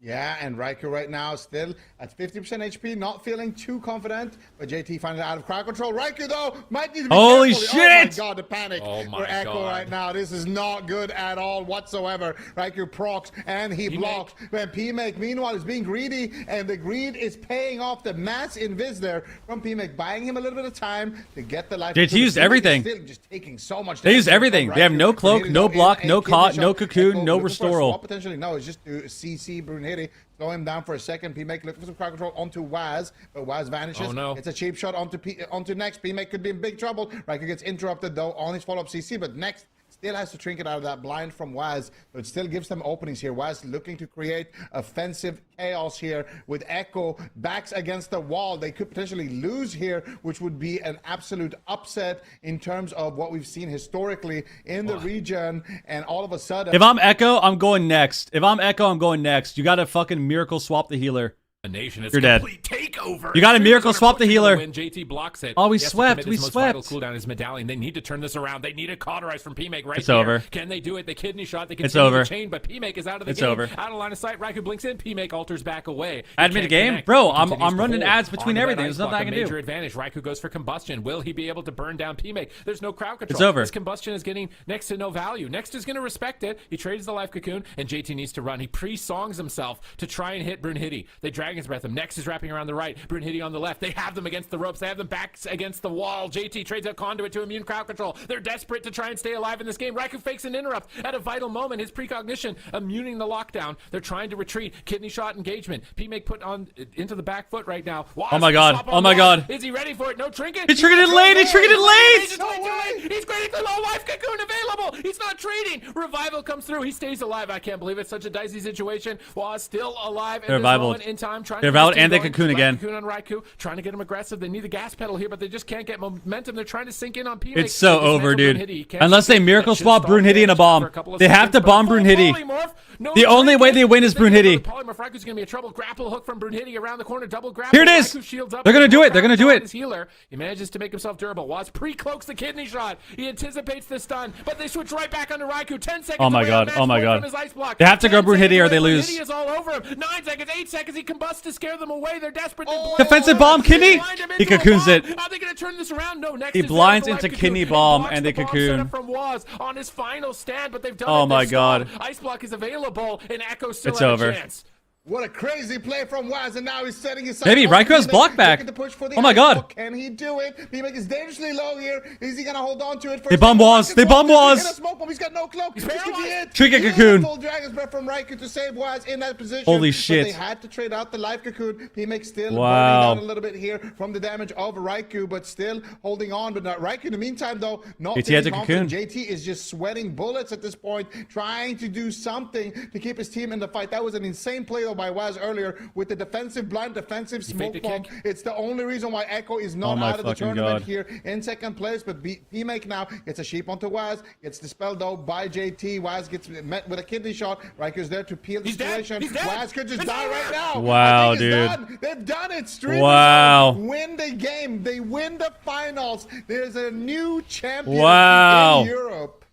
Speaker 6: Yeah, and Raikou right now still at 50% HP, not feeling too confident, but JT finally out of crowd control. Raikou, though, might need to be
Speaker 1: Holy
Speaker 6: careful. Oh my
Speaker 1: shit!
Speaker 6: god, the panic
Speaker 8: Oh my
Speaker 6: for Echo
Speaker 8: God.
Speaker 6: right now. This is not good at all whatsoever. Raikou procs, and he blocks. When P-Make, meanwhile, is being greedy, and the greed is paying off. The mass invis there from P-Make, buying him a little bit of time to get the life.
Speaker 1: JT used
Speaker 6: P-Make is
Speaker 1: everything.
Speaker 6: Still just taking so much
Speaker 1: They use
Speaker 6: damage from
Speaker 1: everything. They have no
Speaker 6: Raikou.
Speaker 1: cloak,
Speaker 6: Brunhilde
Speaker 1: no
Speaker 6: in
Speaker 1: block,
Speaker 6: a
Speaker 1: no
Speaker 6: kidney
Speaker 1: caught,
Speaker 6: shot.
Speaker 1: no cocoon,
Speaker 6: Echo
Speaker 1: no
Speaker 6: looking for a
Speaker 1: restoral.
Speaker 6: swap potentially. No, it's just to CC Brunhilde. Slow him down for a second. P-Make looking for some crowd control onto Waz, but Waz vanishes.
Speaker 8: Oh, no.
Speaker 6: It's a cheap shot onto Next. P-Make could be in big trouble. Raikou gets interrupted though on his follow-up CC, but Next still has to trinket out of that blind from Waz, but it still gives them openings here. Waz looking to create offensive chaos here with Echo backs against the wall. They could potentially lose here, which would be an absolute upset in terms of what we've seen historically in the region, and all of a sudden...
Speaker 1: If I'm Echo, I'm going Next. If I'm Echo, I'm going Next. You got to fucking miracle swap the healer.
Speaker 8: A nation. It's
Speaker 1: You're dead.
Speaker 8: complete takeover.
Speaker 1: You got a miracle
Speaker 8: Streamers
Speaker 1: swap the
Speaker 8: pushing
Speaker 1: healer.
Speaker 8: win. JT blocks it.
Speaker 1: Oh, we
Speaker 8: He has to
Speaker 1: swept.
Speaker 8: commit
Speaker 1: We
Speaker 8: his most vital
Speaker 1: swept.
Speaker 8: cooldown, his medallion. They need to turn this around. They need a cauterize from P-Make right
Speaker 1: It's
Speaker 8: here.
Speaker 1: over.
Speaker 8: Can they do it? The kidney shot. They
Speaker 1: It's
Speaker 8: continue
Speaker 1: over.
Speaker 8: the chain, but P-Make is out of the
Speaker 1: It's
Speaker 8: game.
Speaker 1: over.
Speaker 8: Out of line of sight. Raikou blinks in. P-Make alters back away. He
Speaker 1: Add me
Speaker 8: can't
Speaker 1: the game?
Speaker 8: connect.
Speaker 1: Bro,
Speaker 8: He
Speaker 1: I'm
Speaker 8: continues to
Speaker 1: running
Speaker 8: hold
Speaker 1: ads between
Speaker 8: onto that
Speaker 1: everything.
Speaker 8: ice
Speaker 1: There's nothing
Speaker 8: block,
Speaker 1: I can
Speaker 8: a
Speaker 1: do.
Speaker 8: major advantage. Raikou goes for combustion. Will he be able to burn down P-Make? There's no crowd control.
Speaker 1: It's over.
Speaker 8: This combustion is getting next to no value. Next is going to respect it. He trades the life cocoon, and JT needs to run. He pre-songs himself to try and hit Brunhilde. They Dragon's Breath him. Next is wrapping around the right. Brunhilde on the left. They have them against the ropes. They have them back against the wall. JT trades out Conduit to immune crowd control. They're desperate to try and stay alive in this game. Raikou fakes an interrupt at a vital moment. His precognition immuning the lockdown. They're trying to retreat. Kidney shot engagement. P-Make put on into the back foot right now. Waz,
Speaker 1: Oh my God.
Speaker 8: swap on
Speaker 1: Oh my
Speaker 8: Waz.
Speaker 1: God.
Speaker 8: Is he ready for it? No trinket.
Speaker 1: He triggered it late. He triggered it late.
Speaker 8: No way. He's critically low. Life cocoon available. He's not trading. Revival comes through. He stays alive. I can't believe it's such a dicey situation. Waz still alive at this
Speaker 1: Revival.
Speaker 8: moment in time. Trying
Speaker 1: They're
Speaker 8: to get
Speaker 1: valid
Speaker 8: this team
Speaker 1: and they
Speaker 8: going.
Speaker 1: cocoon
Speaker 8: Life
Speaker 1: again.
Speaker 8: Cocoon on Raikou, trying to get him aggressive. They need the gas pedal here, but they just can't get momentum. They're trying to sink in on P-Make.
Speaker 1: It's so
Speaker 8: They dismantle
Speaker 1: over, dude.
Speaker 8: Brunhilde. He can't
Speaker 1: Unless they
Speaker 8: shoot.
Speaker 1: miracle
Speaker 8: That should
Speaker 1: swap
Speaker 8: stall
Speaker 1: Brunhilde in a
Speaker 8: damage
Speaker 1: bomb.
Speaker 8: for a couple of
Speaker 1: They have
Speaker 8: seconds,
Speaker 1: to
Speaker 8: but
Speaker 1: bomb
Speaker 8: full
Speaker 1: Brunhilde.
Speaker 8: polymorph. No
Speaker 1: The only way they win is Brunhilde.
Speaker 8: Polymorph. Raikou's going to be in trouble. Grapple hook from Brunhilde around the corner. Double grapple.
Speaker 1: Here it is.
Speaker 8: Raikou shields up.
Speaker 1: They're gonna do it. They're gonna do it.
Speaker 8: His healer. He manages to make himself durable. Waz pre-cloaks the kidney shot. He anticipates the stun, but they switch right back onto Raikou. 10 seconds
Speaker 1: Oh my
Speaker 8: away
Speaker 1: God.
Speaker 8: on match
Speaker 1: Oh my
Speaker 8: point
Speaker 1: God.
Speaker 8: from his ice block.
Speaker 1: They have to
Speaker 8: 10
Speaker 1: go Brunhilde
Speaker 8: seconds
Speaker 1: or
Speaker 8: away.
Speaker 1: they lose.
Speaker 8: Brunhilde is all over him. 9 seconds, 8 seconds. He combusts to scare them away. They're desperate.
Speaker 1: Defensive bomb, kidney. He cocoons it.
Speaker 8: Are they going to turn this around? No. Next
Speaker 1: He
Speaker 8: is
Speaker 1: blinds
Speaker 8: there with the
Speaker 1: into
Speaker 8: life
Speaker 1: kidney
Speaker 8: cocoon.
Speaker 1: bomb
Speaker 8: Blocks
Speaker 1: and
Speaker 8: the
Speaker 1: they
Speaker 8: bomb
Speaker 1: cocoon.
Speaker 8: setup from Waz on his final stand, but they've done
Speaker 1: Oh
Speaker 8: it.
Speaker 1: my
Speaker 8: They're stalled.
Speaker 1: God.
Speaker 8: Ice block is available, and Echo still
Speaker 1: It's
Speaker 8: has
Speaker 1: over.
Speaker 8: a chance.
Speaker 6: What a crazy play from Waz, and now he's setting his sights
Speaker 1: Maybe
Speaker 6: on
Speaker 1: Raikou has
Speaker 6: P-Make,
Speaker 1: block back.
Speaker 6: looking to push for the
Speaker 1: Oh my
Speaker 6: ice
Speaker 1: God.
Speaker 6: block. Can he do it? P-Make is dangerously low here. Is he gonna hold on to it? For
Speaker 1: They
Speaker 6: a
Speaker 1: bomb
Speaker 6: second?
Speaker 1: Waz. They bomb Waz.
Speaker 6: In a smoke bomb. He's got no cloak. This could be it.
Speaker 1: Trinket
Speaker 6: Beautiful
Speaker 1: cocoon.
Speaker 6: Dragon's Breath from Raikou to save Waz in that position.
Speaker 1: Holy
Speaker 6: But
Speaker 1: shit.
Speaker 6: they had to trade out the life cocoon. P-Make still
Speaker 1: Wow.
Speaker 6: burning down a little bit here from the damage of Raikou, but still holding on. But not Raikou in the meantime, though, not
Speaker 1: JT
Speaker 6: feeling
Speaker 1: has a
Speaker 6: confident.
Speaker 1: cocoon.
Speaker 6: JT is just sweating bullets at this point, trying to do something to keep his team in the fight. That was an insane play though by Waz earlier with the defensive blind, defensive smoke
Speaker 8: faked the
Speaker 6: bomb.
Speaker 8: kick.
Speaker 6: It's the only reason why Echo is not
Speaker 1: Oh my
Speaker 6: out of the
Speaker 1: fucking
Speaker 6: tournament
Speaker 1: God.
Speaker 6: here in second place. But P-Make now gets a sheep onto Waz, gets dispelled though by JT. Waz gets met with a kidney shot. Raikou is there to peel the
Speaker 8: He's dead.
Speaker 6: situation.
Speaker 8: He's dead.
Speaker 6: Waz could just
Speaker 8: It's
Speaker 6: die
Speaker 8: over.
Speaker 6: right now.
Speaker 1: Wow,
Speaker 6: I think it's
Speaker 1: dude.
Speaker 6: done. They've done it. Streamers
Speaker 1: Wow.
Speaker 6: win the game. They win the finals. There's a new champion
Speaker 1: Wow.
Speaker 6: in Europe.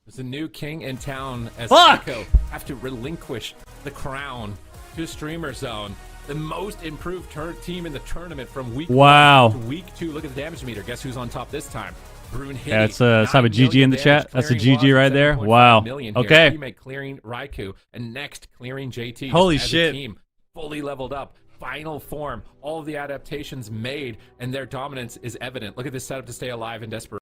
Speaker 8: There's a new king in town as
Speaker 1: Fuck.
Speaker 8: Echo have to relinquish the crown to Streamer Zone. The most improved team in the tournament from week
Speaker 1: Wow.
Speaker 8: 1 to week 2. Look at the damage meter. Guess who's on top this time? Brunhilde.
Speaker 1: Yeah, it's let's have a
Speaker 8: 9
Speaker 1: GG in
Speaker 8: million
Speaker 1: the chat.
Speaker 8: damage,
Speaker 1: That's a
Speaker 8: clearing
Speaker 1: GG
Speaker 8: Waz
Speaker 1: right
Speaker 8: at
Speaker 1: there.
Speaker 8: 7.5
Speaker 1: Wow.
Speaker 8: million here.
Speaker 1: Okay.
Speaker 8: P-Make clearing Raikou, and Next clearing JT.
Speaker 1: Holy
Speaker 8: as a
Speaker 1: shit.
Speaker 8: team fully leveled up, final form. All of the adaptations made, and their dominance is evident. Look at this setup to stay alive in desperation.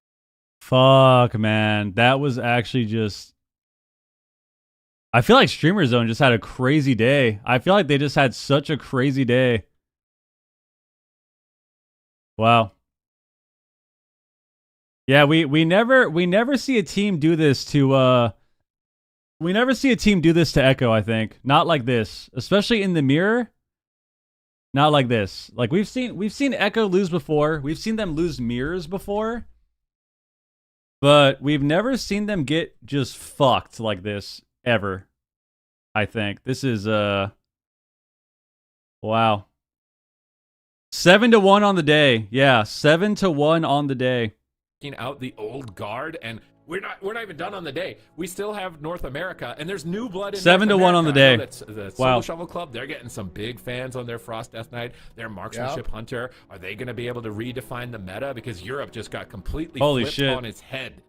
Speaker 1: Fuck, man. That was actually just... I feel like Streamer Zone just had a crazy day. I feel like they just had such a crazy day. Wow. Yeah, we never see a team do this to we never see a team do this to Echo, I think. Not like this. Especially in the mirror. Not like this. Like we've seen Echo lose before. We've seen them lose mirrors before. But we've never seen them get just fucked like this ever. I think. This is wow. 7-1 on the day. Yeah, 7-1 on the day.
Speaker 8: Out the old guard, and we're not even done on the day. We still have North America, and there's new blood in
Speaker 1: 7-1 on the day.
Speaker 8: That's the
Speaker 1: Wow.
Speaker 8: Solo Shovel Club, they're getting some big fans on their Frost Death Knight, their Marksmanship Hunter. Are they going to be able to redefine the meta? Because Europe just got completely flipped on its head.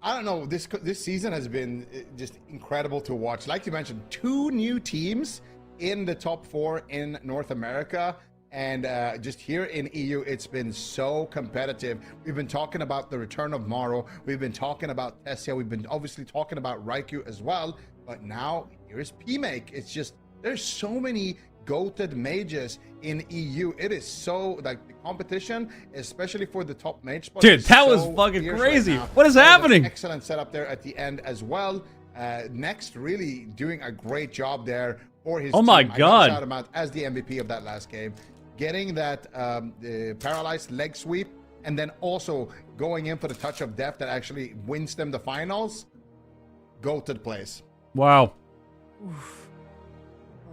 Speaker 6: I don't know. This season has been just incredible to watch. Like you mentioned, 2 new teams in the top 4 in North America. And just here in EU, it's been so competitive. We've been talking about the return of Maro. We've been talking about Tessia. We've been obviously talking about Raikou as well. But now here's P-Make. It's just, there's so many goated mages in EU. It is so, like, the competition, especially for the top mage spot.
Speaker 1: Dude, that was fucking crazy. What is happening?
Speaker 6: Excellent setup there at the end as well. Next, really doing a great job there for his team.
Speaker 1: My
Speaker 6: I gotta
Speaker 1: God.
Speaker 6: shout him out as the MVP of that last game. Getting that paralyzed leg sweep, and then also going in for the touch of death that actually wins them the finals. Goated place.
Speaker 1: Wow.
Speaker 4: Oof.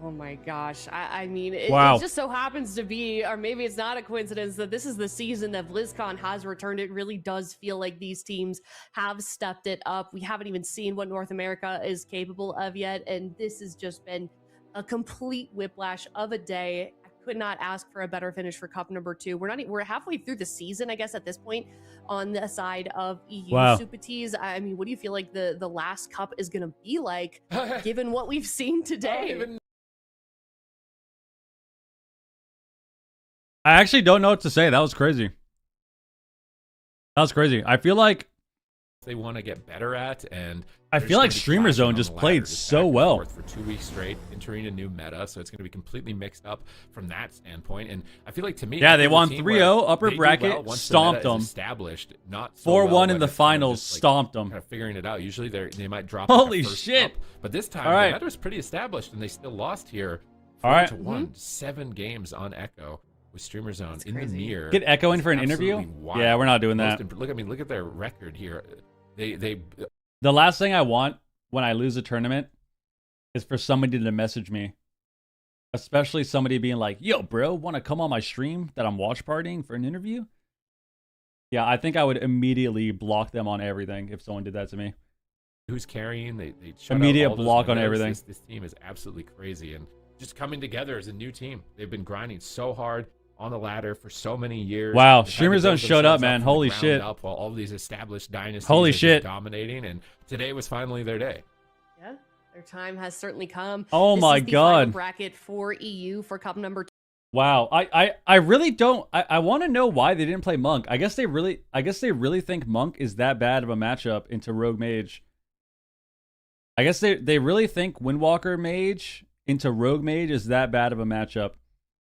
Speaker 4: Oh my gosh. I mean, it just so happens to be, or maybe it's not a coincidence, that this is the season that BlizzCon has returned. It really does feel like these teams have stepped it up. We haven't even seen what North America is capable of yet, and this has just been a complete whiplash of a day. Could not ask for a better finish for Cup number 2. We're halfway through the season, I guess, at this point on the side of EU Super Tees. I mean, what do you feel like the last Cup is going to be like, given what we've seen today?
Speaker 1: I actually don't know what to say. That was crazy. That was crazy. I feel like
Speaker 8: they want to get better at, and
Speaker 1: I feel like Streamer Zone just played so well
Speaker 8: for 2 weeks straight, entering a new meta, so it's going to be completely mixed up from that standpoint. And I feel like, to me,
Speaker 1: yeah, they won 3-0 upper bracket, stomped them.
Speaker 8: Established, not
Speaker 1: 4-1 in the finals, stomped them.
Speaker 8: Kind of figuring it out. Usually they might drop.
Speaker 1: Holy shit!
Speaker 8: Up, but this time the meta was pretty established, and they still lost here. 4-1, 7 games on Echo. With Streamer Zone in the mirror.
Speaker 1: Get Echo in for an interview?
Speaker 8: Wild.
Speaker 1: Yeah, we're not doing that.
Speaker 8: Look at their record here. The
Speaker 1: last thing I want when I lose a tournament is for somebody to message me. Especially somebody being like, yo, bro, want to come on my stream that I'm watch partying for an interview? Yeah, I think I would immediately block them on everything if someone did that to me.
Speaker 8: Who's carrying? They shut
Speaker 1: immediate
Speaker 8: out all
Speaker 1: block on
Speaker 8: windows.
Speaker 1: everything.
Speaker 8: This team is absolutely crazy, and just coming together as a new team. They've been grinding so hard on the ladder for so many years.
Speaker 1: Wow, Streamer Zone showed up, man. Holy shit.
Speaker 8: Up while all of these established dynasties
Speaker 1: Holy
Speaker 8: are
Speaker 1: shit.
Speaker 8: dominating, and today was finally their day.
Speaker 4: Yeah, their time has certainly come.
Speaker 1: Oh my
Speaker 4: This is the
Speaker 1: God.
Speaker 4: final bracket for EU for Cup number 2.
Speaker 1: Wow. I really don't I want to know why they didn't play Monk. I guess they really think Monk is that bad of a matchup into Rogue Mage. I guess they really think Windwalker Mage into Rogue Mage is that bad of a matchup.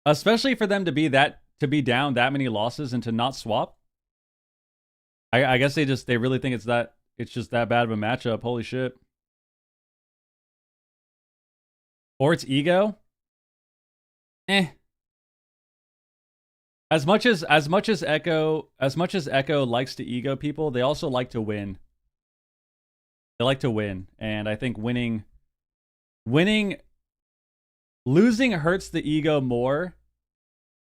Speaker 1: Especially for them to be down that many losses and to not swap. I guess they really think it's just that bad of a matchup. Holy shit. Or it's ego. As much as Echo likes to ego people, they also like to win. They like to win, and I think losing hurts the ego more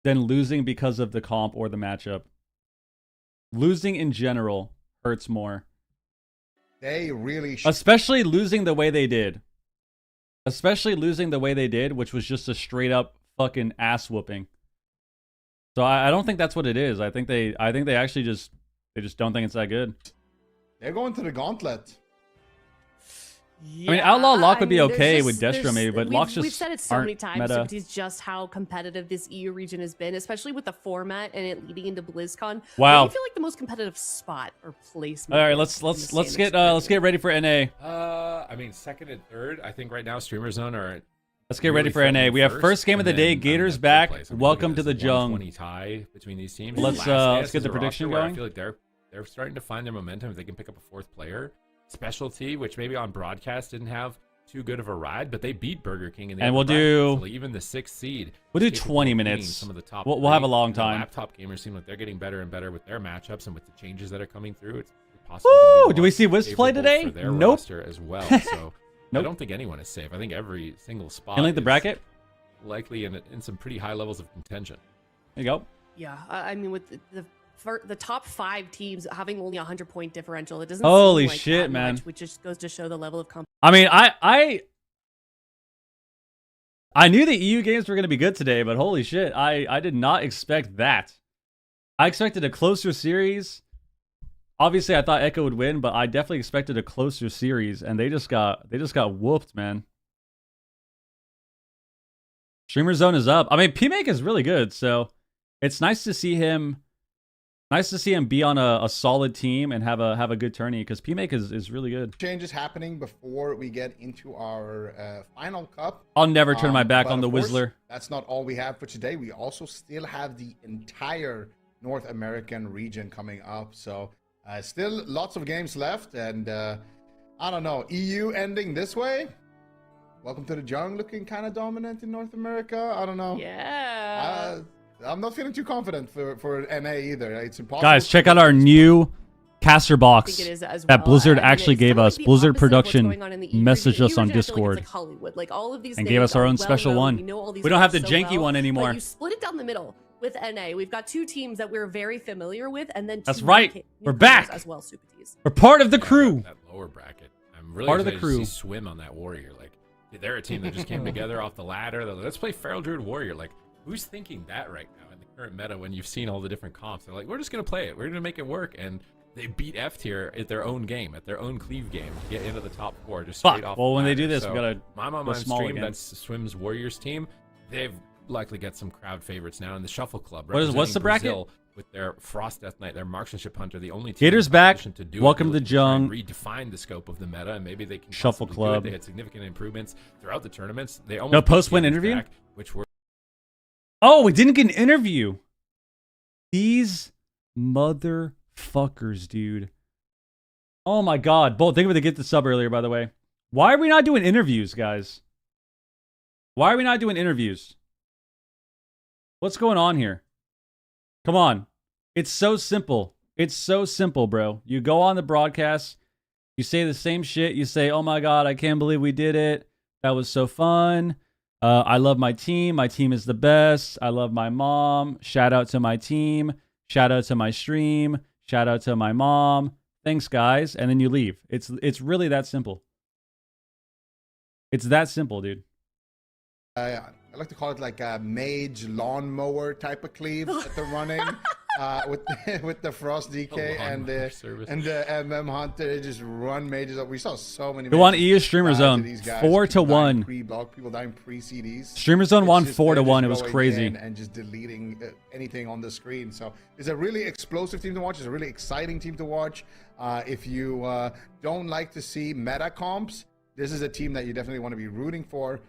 Speaker 1: than losing because of the comp or the matchup. Losing in general hurts more.
Speaker 6: They really
Speaker 1: especially losing the way they did. Which was just a straight up fucking ass whooping. So I don't think that's what it is. I think they actually just don't think it's that good.
Speaker 6: They're going to the gauntlet.
Speaker 1: I mean, Outlaw Locke would be
Speaker 4: there's
Speaker 1: okay
Speaker 4: just-
Speaker 1: with Destro
Speaker 4: there's-
Speaker 1: maybe, but Locke's just
Speaker 4: we've said it so
Speaker 1: aren't
Speaker 4: many times.
Speaker 1: meta.
Speaker 4: It's just how competitive this EU region has been, especially with the format and it leading into BlizzCon.
Speaker 1: Wow.
Speaker 4: Where do you feel like the most competitive spot or placement?
Speaker 1: All right,
Speaker 4: is in the
Speaker 1: let's
Speaker 4: standings
Speaker 1: get ready for NA.
Speaker 8: I mean, second and third. I think right now Streamer Zone are.
Speaker 1: Let's get ready for NA. We have first game of the day. Gators back. Welcome to the Jung.
Speaker 8: 20 tie between these teams.
Speaker 1: Let's
Speaker 8: Last
Speaker 1: get the
Speaker 8: is a
Speaker 1: prediction
Speaker 8: roster where
Speaker 1: going.
Speaker 8: I feel like they're starting to find their momentum. If they can pick up a fourth player, specialty, which maybe on broadcast didn't have too good of a ride, but they beat Burger King in the
Speaker 1: And
Speaker 8: upper
Speaker 1: we'll do-
Speaker 8: bracket, so even the 6th seed.
Speaker 1: We'll do
Speaker 8: capable
Speaker 1: 20
Speaker 8: of beating
Speaker 1: minutes.
Speaker 8: Some of the top
Speaker 1: We'll have a
Speaker 8: three.
Speaker 1: long
Speaker 8: The
Speaker 1: time.
Speaker 8: laptop gamers seem like they're getting better and better with their matchups and with the changes that are coming through. It's possible.
Speaker 1: Woo! Do we see Wisp play today?
Speaker 8: For their
Speaker 1: Nope.
Speaker 8: roster as well. So I
Speaker 1: Nope.
Speaker 8: don't think anyone is safe. I think every single spot
Speaker 1: And like the
Speaker 8: is
Speaker 1: bracket.
Speaker 8: likely in some pretty high levels of contention.
Speaker 1: There you go.
Speaker 4: Yeah, I mean, with the top 5 teams having only a 100-point differential, it doesn't
Speaker 1: Holy
Speaker 4: seem like
Speaker 1: shit,
Speaker 4: that
Speaker 1: man.
Speaker 4: much, which just goes to show the level of competition.
Speaker 1: I mean, I knew the EU games were going to be good today, but holy shit, I did not expect that. I expected a closer series. Obviously, I thought Echo would win, but I definitely expected a closer series, and they just got whooped, man. Streamer Zone is up. I mean, PMake is really good, so it's nice to see him. Nice to see him be on a solid team and have a good tourney because PMake is really good.
Speaker 6: Changes happening before we get into our final cup.
Speaker 1: I'll never turn my back
Speaker 6: But
Speaker 1: on the
Speaker 6: of course,
Speaker 1: Whistler.
Speaker 6: That's not all we have for today. We also still have the entire North American region coming up. So still lots of games left. And I don't know, EU ending this way. Welcome to the Jung looking kind of dominant in North America. I don't know.
Speaker 4: Yeah.
Speaker 6: I'm not feeling too confident for NA either. It's impossible.
Speaker 1: Guys, check out our new caster
Speaker 4: I
Speaker 1: box
Speaker 4: think it is as
Speaker 1: that
Speaker 4: well.
Speaker 1: Blizzard
Speaker 4: I mean,
Speaker 1: actually
Speaker 4: it's
Speaker 1: gave
Speaker 4: kinda
Speaker 1: us.
Speaker 4: like the
Speaker 1: Blizzard
Speaker 4: opposite of what's
Speaker 1: Production
Speaker 4: going on in the EU
Speaker 1: messaged
Speaker 4: region.
Speaker 1: us on
Speaker 4: EU region, I feel like it's
Speaker 1: Discord
Speaker 4: like Hollywood. Like all of these
Speaker 1: and
Speaker 4: names
Speaker 1: gave us our
Speaker 4: are
Speaker 1: own
Speaker 4: well
Speaker 1: special
Speaker 4: known.
Speaker 1: one.
Speaker 4: We know all these
Speaker 1: We don't have
Speaker 4: names
Speaker 1: the
Speaker 4: so
Speaker 1: janky
Speaker 4: well,
Speaker 1: one anymore.
Speaker 4: But you split it down the middle with NA. We've got 2 teams that we're very familiar with, and then
Speaker 1: That's
Speaker 4: two
Speaker 1: right.
Speaker 4: new
Speaker 1: We're
Speaker 4: players
Speaker 1: back.
Speaker 4: as well. Super T's.
Speaker 1: We're part of the
Speaker 8: Yeah,
Speaker 1: crew.
Speaker 8: that lower bracket. I'm really
Speaker 1: Part of the
Speaker 8: excited to
Speaker 1: crew.
Speaker 8: see Swim on that Warrior. Like they're a team that just came together off the ladder. They're like, let's play Feral Druid Warrior. Like who's thinking that right now in the current meta when you've seen all the different comps? They're like, we're just gonna play it. We're gonna make it work. And they beat F tier at their own game, at their own cleave game, to get into the top 4 just straight
Speaker 1: Fuck.
Speaker 8: off.
Speaker 1: Well,
Speaker 8: the
Speaker 1: when they
Speaker 8: ladder.
Speaker 1: do this, we
Speaker 8: So,
Speaker 1: gotta
Speaker 8: my mom
Speaker 1: go
Speaker 8: on
Speaker 1: small
Speaker 8: stream.
Speaker 1: again.
Speaker 8: That's Swim's Warriors team. They've likely got some crowd favorites now in the Shuffle Club.
Speaker 1: What's the
Speaker 8: representing
Speaker 1: bracket?
Speaker 8: Brazil With their Frost Death Knight, their Marksmanship Hunter, the only team
Speaker 1: Gators
Speaker 8: in
Speaker 1: back.
Speaker 8: competition to do it.
Speaker 1: Welcome
Speaker 8: They're
Speaker 1: to
Speaker 8: looking try and
Speaker 1: Jung.
Speaker 8: redefine the scope of the meta, and maybe they can
Speaker 1: Shuffle
Speaker 8: possibly do it.
Speaker 1: Club.
Speaker 8: They had significant improvements throughout the tournaments. They almost
Speaker 1: No
Speaker 8: beat
Speaker 1: post-win
Speaker 8: Gators
Speaker 1: interview?
Speaker 8: back, which were
Speaker 1: Oh, we didn't get an interview. These motherfuckers, dude. Oh my god. Bolt, thank you for the get the sub earlier, by the way. Why are we not doing interviews, guys? Why are we not doing interviews? What's going on here? Come on. It's so simple. It's so simple, bro. You go on the broadcast, you say the same shit. You say, oh my god, I can't believe we did it. That was so fun. I love my team. My team is the best. I love my mom. Shout out to my team. Shout out to my stream. Shout out to my mom. Thanks, guys. And then you leave. It's really that simple. It's that simple, dude.
Speaker 6: I like to call it like a mage lawnmower type of cleave that they're running with the Frost DK and the MM Hunter. They just run mages up. We saw so many.
Speaker 1: Who won EU Streamer Zone? 4-1.
Speaker 6: Pre-block, people dying pre-CDs.
Speaker 1: Streamer Zone won
Speaker 6: It's just-
Speaker 1: 4-1.
Speaker 6: they're
Speaker 1: It was
Speaker 6: just
Speaker 1: crazy.
Speaker 6: going in and just deleting anything on the screen. So it's a really explosive team to watch. It's a really exciting team to watch. If you don't like to see meta comps, this is a team that you definitely want to be rooting for.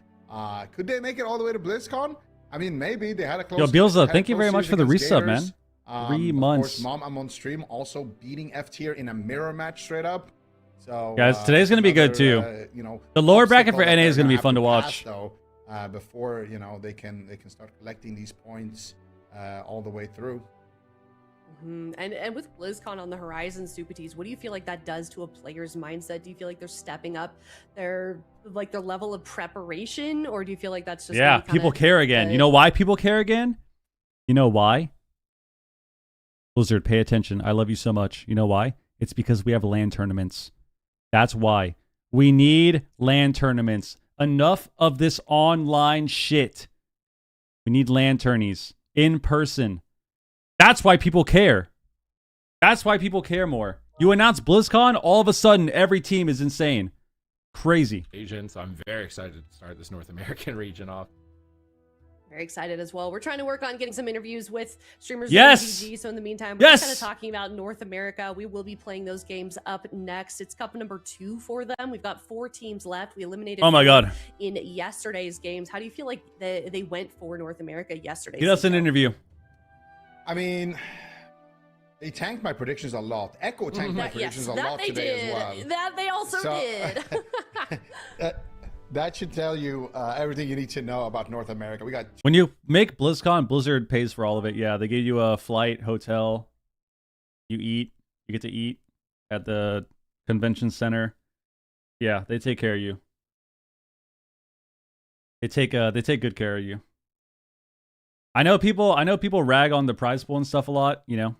Speaker 6: Could they make it all the way to BlizzCon? I mean, maybe. They had a close.
Speaker 1: Yo, Bielsa,
Speaker 6: had a
Speaker 1: thank you
Speaker 6: close
Speaker 1: very much
Speaker 6: series
Speaker 1: for the
Speaker 6: against
Speaker 1: resub,
Speaker 6: Gators.
Speaker 1: man. 3
Speaker 6: Of
Speaker 1: months.
Speaker 6: course, Mom, I'm on stream also beating F tier in a mirror match straight up. So
Speaker 1: Guys, today's gonna be good, too. The lower bracket for NA is gonna be fun to watch.
Speaker 6: Though, before they can start collecting these points all the way through.
Speaker 4: And with BlizzCon on the horizon, Stupities, what do you feel like that does to a player's mindset? Do you feel like they're stepping up their level of preparation, or do you feel like that's just
Speaker 1: Yeah,
Speaker 4: gonna be
Speaker 1: people
Speaker 4: kinda
Speaker 1: care again. You know why people care again? You know why? Blizzard, pay attention. I love you so much. You know why? It's because we have LAN tournaments. That's why. We need LAN tournaments. Enough of this online shit. We need LAN tourneys. In person. That's why people care. That's why people care more. You announce BlizzCon, all of a sudden every team is insane. Crazy.
Speaker 8: Asian, so I'm very excited to start this North American region off.
Speaker 4: Very excited as well. We're trying to work on getting some interviews with streamers.
Speaker 1: Yes!
Speaker 4: On VG, so in the meantime, we're
Speaker 1: Yes!
Speaker 4: just kind of talking about North America. We will be playing those games up next. It's cup number 2 for them. We've got 4 teams left. We eliminated
Speaker 1: Oh my
Speaker 4: 4
Speaker 1: God.
Speaker 4: in yesterday's games. How do you feel like they went for North America yesterday?
Speaker 1: Get us an interview.
Speaker 6: I mean, they tanked my predictions a lot. Echo tanked my predictions a lot today as well.
Speaker 4: That they also did.
Speaker 6: That should tell you everything you need to know about North America. We got
Speaker 1: When you make BlizzCon, Blizzard pays for all of it. Yeah, they give you a flight, hotel. You eat. You get to eat at the convention center. Yeah, they take care of you. They take good care of you. I know people rag on the prize pool and stuff a lot, you know.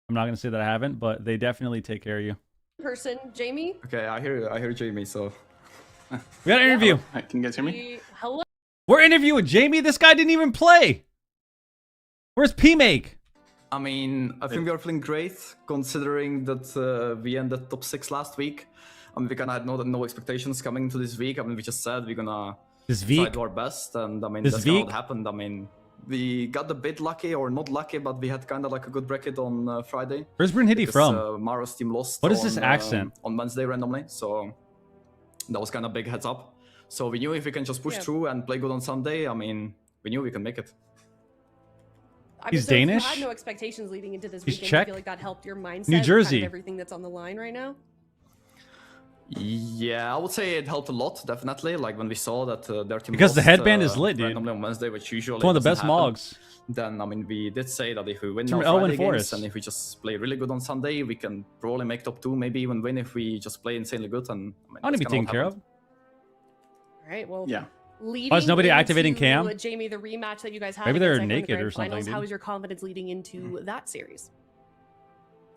Speaker 1: I'm not gonna say that I haven't, but they definitely take care of you.
Speaker 4: Person, Jamie.
Speaker 9: Okay, I hear Jamie, so
Speaker 1: We got an interview.
Speaker 10: Hi, can you guys hear me?
Speaker 4: Hello.
Speaker 1: We're interviewing Jamie. This guy didn't even play. Where's P-Make?
Speaker 9: I mean, I think we are feeling great considering that we ended top 6 last week. I mean, we kind of had no expectations coming into this week. I mean, we just said we're gonna try to do our best, and I mean, that's kind of what happened. I mean, we got a bit lucky, or not lucky, but we had kind of like a good bracket on Friday.
Speaker 1: Where's Bryn Hitty from?
Speaker 9: Mara's team lost.
Speaker 1: What is this accent?
Speaker 9: On Wednesday randomly, so that was kind of big heads up. So we knew if we can just push through and play good on Sunday, I mean, we knew we can make it.
Speaker 1: He's
Speaker 4: so
Speaker 1: Danish?
Speaker 4: You had no expectations leading into this
Speaker 1: He's
Speaker 4: weekend.
Speaker 1: Czech?
Speaker 4: I feel like that helped your mindset.
Speaker 1: New Jersey.
Speaker 4: Kind of everything that's on the line right now.
Speaker 9: Yeah, I would say it helped a lot, definitely. Like when we saw that their team
Speaker 1: Because the
Speaker 9: lost,
Speaker 1: headband is lit, dude.
Speaker 9: randomly on Wednesday, which usually
Speaker 1: It's one of the
Speaker 9: doesn't
Speaker 1: best
Speaker 9: happen.
Speaker 1: mogs.
Speaker 9: Then I mean, we did say that if we win
Speaker 1: From
Speaker 9: our
Speaker 1: Elwyn
Speaker 9: Friday games
Speaker 1: Forest.
Speaker 9: and if we just play really good on Sunday, we can probably make top 2, maybe even win if we just play insanely good. And I mean,
Speaker 1: I want to be taken care of.
Speaker 4: All right. Well.
Speaker 10: Yeah.
Speaker 4: Leading
Speaker 1: Oh, is nobody activating
Speaker 4: into,
Speaker 1: Cam?
Speaker 4: Jamie, the rematch that you guys had.
Speaker 1: Maybe they're
Speaker 4: against Echo in the
Speaker 1: naked
Speaker 4: grand
Speaker 1: or something,
Speaker 4: finals,
Speaker 1: dude.
Speaker 4: How is your confidence leading into that series?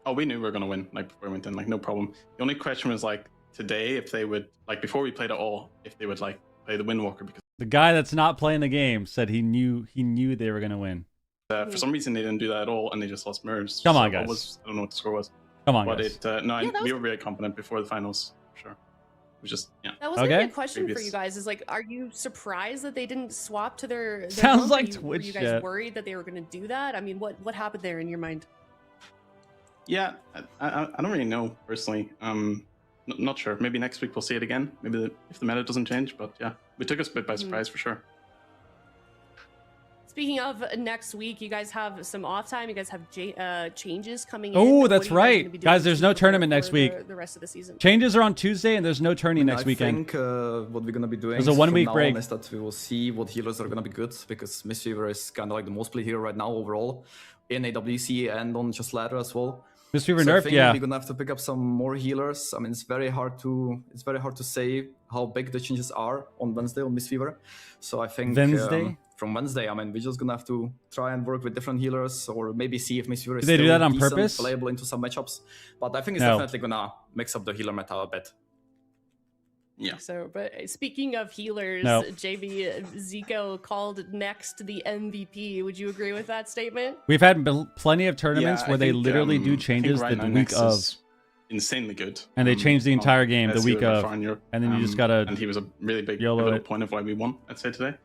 Speaker 10: Oh, we knew we were gonna win. Like before we went in, like no problem. The only question was like today if they would like before we played at all, if they would like play the Windwalker because
Speaker 1: The guy that's not playing the game said he knew they were gonna win.
Speaker 10: for some reason they didn't do that at all and they just lost mirrors.
Speaker 1: Come on,
Speaker 10: So
Speaker 1: guys.
Speaker 10: I don't know what the score was.
Speaker 1: Come on,
Speaker 10: But
Speaker 1: guys.
Speaker 10: we were very confident before the finals. Sure. It was just
Speaker 4: That was
Speaker 1: Okay.
Speaker 4: a question for you guys. Is like, are you surprised that they didn't swap to their
Speaker 1: Sounds
Speaker 4: monk?
Speaker 1: like
Speaker 4: Were you
Speaker 1: Twitch
Speaker 4: guys
Speaker 1: chat.
Speaker 4: worried that they were going to do that? I mean, what happened there in your mind?
Speaker 10: Yeah, I don't really know personally. Not sure. Maybe next week we'll see it again. Maybe if the meta doesn't change. But yeah, we took us a bit by surprise for sure.
Speaker 4: Speaking of next week, you guys have some off time. You guys have changes coming in.
Speaker 1: Oh,
Speaker 4: What
Speaker 1: that's
Speaker 4: are you guys
Speaker 1: right.
Speaker 4: gonna be doing
Speaker 1: Guys, there's
Speaker 4: to
Speaker 1: no
Speaker 4: prepare
Speaker 1: tournament next
Speaker 4: for
Speaker 1: week.
Speaker 4: The rest of the season.
Speaker 1: Changes are on Tuesday, and there's no tourney next
Speaker 9: I
Speaker 1: weekend.
Speaker 9: think what we're gonna be doing
Speaker 1: There's a
Speaker 9: from
Speaker 1: 1 week
Speaker 9: now
Speaker 1: break.
Speaker 9: on is that we will see what healers are gonna be good because Mistweaver is kind of like the most played hero right now overall in AWC and on just ladder as well.
Speaker 1: Mistweaver
Speaker 9: So I
Speaker 1: nerfed,
Speaker 9: think
Speaker 1: yeah.
Speaker 9: we're gonna have to pick up some more healers. I mean, it's very hard to say how big the changes are on Wednesday on Mistweaver. So I think
Speaker 1: Wednesday?
Speaker 9: from Wednesday, I mean, we're just gonna have to try and work with different healers, or maybe see if Mistweaver is
Speaker 1: Did they do
Speaker 9: still
Speaker 1: that on
Speaker 9: decent,
Speaker 1: purpose?
Speaker 9: playable into some matchups. But I think it's
Speaker 1: No.
Speaker 9: definitely gonna mix up the healer meta a bit.
Speaker 10: Yeah.
Speaker 4: So, but speaking of healers,
Speaker 1: No.
Speaker 4: JB Zico called next the MVP. Would you agree with that statement?
Speaker 1: We've had plenty of tournaments
Speaker 10: Yeah,
Speaker 1: where
Speaker 10: I
Speaker 1: they
Speaker 10: think,
Speaker 1: literally
Speaker 10: I
Speaker 1: do
Speaker 10: think
Speaker 1: changes
Speaker 10: right
Speaker 1: the
Speaker 10: now
Speaker 1: week
Speaker 10: Nex
Speaker 1: of,
Speaker 10: is insanely good.
Speaker 1: and they change the entire game the
Speaker 10: as
Speaker 1: week
Speaker 10: he was
Speaker 1: of,
Speaker 10: far in Europe.
Speaker 1: and then you just gotta
Speaker 10: And he was a really big
Speaker 1: YOLO
Speaker 10: pivotal
Speaker 1: it.
Speaker 10: point of why we won, I'd say today.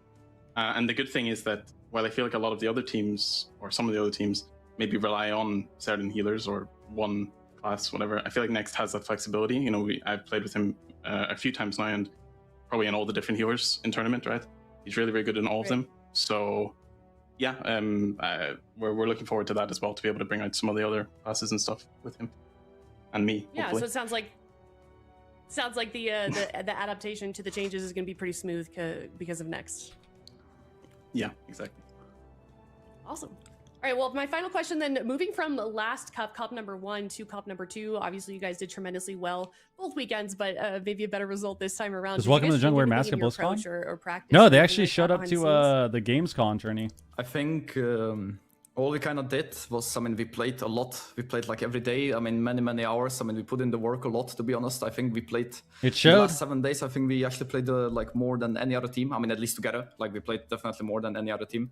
Speaker 10: And the good thing is that while I feel like a lot of the other teams, or some of the other teams, maybe rely on certain healers or one class, whatever, I feel like Next has that flexibility. You know, I've played with him a few times now, and probably in all the different healers in tournament, right? He's really, very good in all of them. So, yeah, we're looking forward to that as well, to be able to bring out some of the other classes and stuff with him and me.
Speaker 4: Yeah.
Speaker 10: hopefully.
Speaker 4: So it sounds like the adaptation to the changes is going to be pretty smooth because of next.
Speaker 10: Yeah, exactly.
Speaker 4: Awesome. All right, well, my final question then, moving from last cup number 1 to cup number 2, obviously you guys did tremendously well both weekends, but maybe a better result this time around.
Speaker 1: Just
Speaker 4: Did you
Speaker 1: welcome to
Speaker 4: guys
Speaker 1: the jungle
Speaker 4: change
Speaker 1: wear
Speaker 4: anything
Speaker 1: mask
Speaker 4: in
Speaker 1: at
Speaker 4: your
Speaker 1: BlizzCon?
Speaker 4: approach or practice?
Speaker 1: No, they
Speaker 4: anything
Speaker 1: actually
Speaker 4: like that
Speaker 1: showed up
Speaker 4: behind
Speaker 1: to
Speaker 4: the scenes?
Speaker 1: the Gamescom tourney.
Speaker 9: I think all we kind of did was, I mean, we played a lot. We played like every day. I mean, many hours. I mean, we put in the work a lot, to be honest. I think we played
Speaker 1: It
Speaker 9: the
Speaker 1: showed.
Speaker 9: last 7 days. I think we actually played like more than any other team. I mean, at least together. Like we played definitely more than any other team.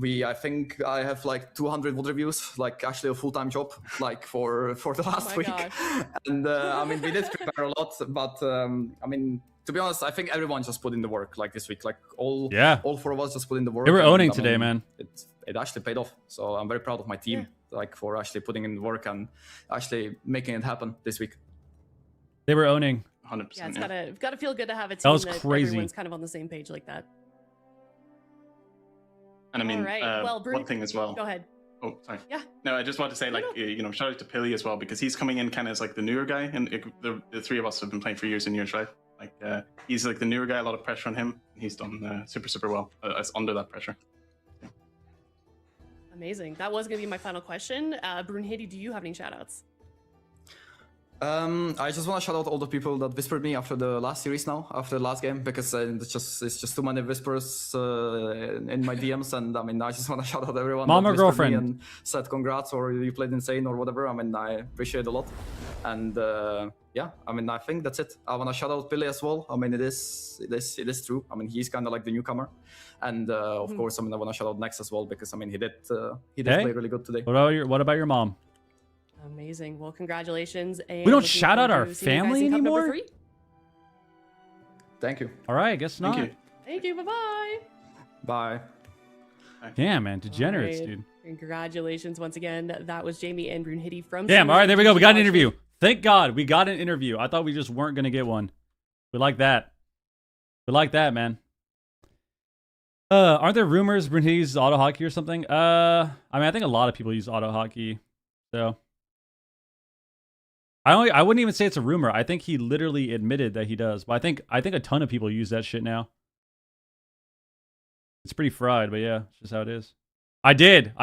Speaker 9: I think I have like 200 VOD reviews, like actually a full-time job, like for the last week.
Speaker 4: gosh.
Speaker 9: And I mean, we did prepare a lot, but I mean, to be honest, I think everyone just put in the work like this week. Like all 4 of us just put in the work.
Speaker 1: They were owning
Speaker 9: I
Speaker 1: today,
Speaker 9: mean,
Speaker 1: man.
Speaker 9: It actually paid off. So I'm very proud of my team, like for actually putting in the work and actually making it happen this week.
Speaker 1: They were owning.
Speaker 10: 100%.
Speaker 4: Yeah, it's gotta feel good to have a team
Speaker 1: That was crazy.
Speaker 4: everyone's kind of on the same page like that.
Speaker 10: And I mean,
Speaker 4: All right. Well, Bruno,
Speaker 10: one thing as well.
Speaker 4: Go ahead.
Speaker 10: Oh, sorry.
Speaker 4: Yeah.
Speaker 10: No, I just want to say, like, you know, shout out to Pilly as well, because he's coming in kind of as like the newer guy, and the 3 of us have been playing for years and years, right? Like, he's like the newer guy, a lot of pressure on him. He's done super well under that pressure. Yeah.
Speaker 4: Amazing. That was gonna be my final question. Brunhilde, do you have any shoutouts?
Speaker 9: I just want to shout out all the people that whispered me after the last series now, after the last game, because it's just too many whispers in my DMs, and I mean, I just want to shout out everyone.
Speaker 1: Mom
Speaker 9: that
Speaker 1: or
Speaker 9: whispered
Speaker 1: girlfriend?
Speaker 9: me and said congrats, or you played insane, or whatever. I mean, I appreciate it a lot, and yeah, I mean, I think that's it. I want to shout out Billy as well. I mean, it is true. I mean, he's kind of like the newcomer, and of course, I mean, I want to shout out Next as well, because I mean, he did play really good today.
Speaker 1: What about your mom?
Speaker 4: Amazing. Well, congratulations. And
Speaker 1: We don't
Speaker 4: looking
Speaker 1: shout out
Speaker 4: forward
Speaker 1: our
Speaker 4: to seeing you guys
Speaker 1: family
Speaker 4: in Cup number
Speaker 1: anymore?
Speaker 4: 3.
Speaker 9: Thank you.
Speaker 1: All right, I guess not.
Speaker 10: Thank you.
Speaker 4: Thank you. Bye-bye.
Speaker 9: Bye.
Speaker 1: Damn, man, degenerates,
Speaker 4: All right.
Speaker 1: dude.
Speaker 4: Congratulations once again. That was Jamie and Brunhilde from.
Speaker 1: Damn. All right, there we go. We got an
Speaker 4: Watch
Speaker 1: interview.
Speaker 4: League.
Speaker 1: Thank God we got an interview. I thought we just weren't gonna get one. We like that. We like that, man. Aren't there rumors Brunhilde uses auto hockey or something? I mean, I think a lot of people use auto hockey. So I wouldn't even say it's a rumor. I think he literally admitted that he does. But I think a ton of people use that shit now. It's pretty fried, but yeah, it's just how it is. I did.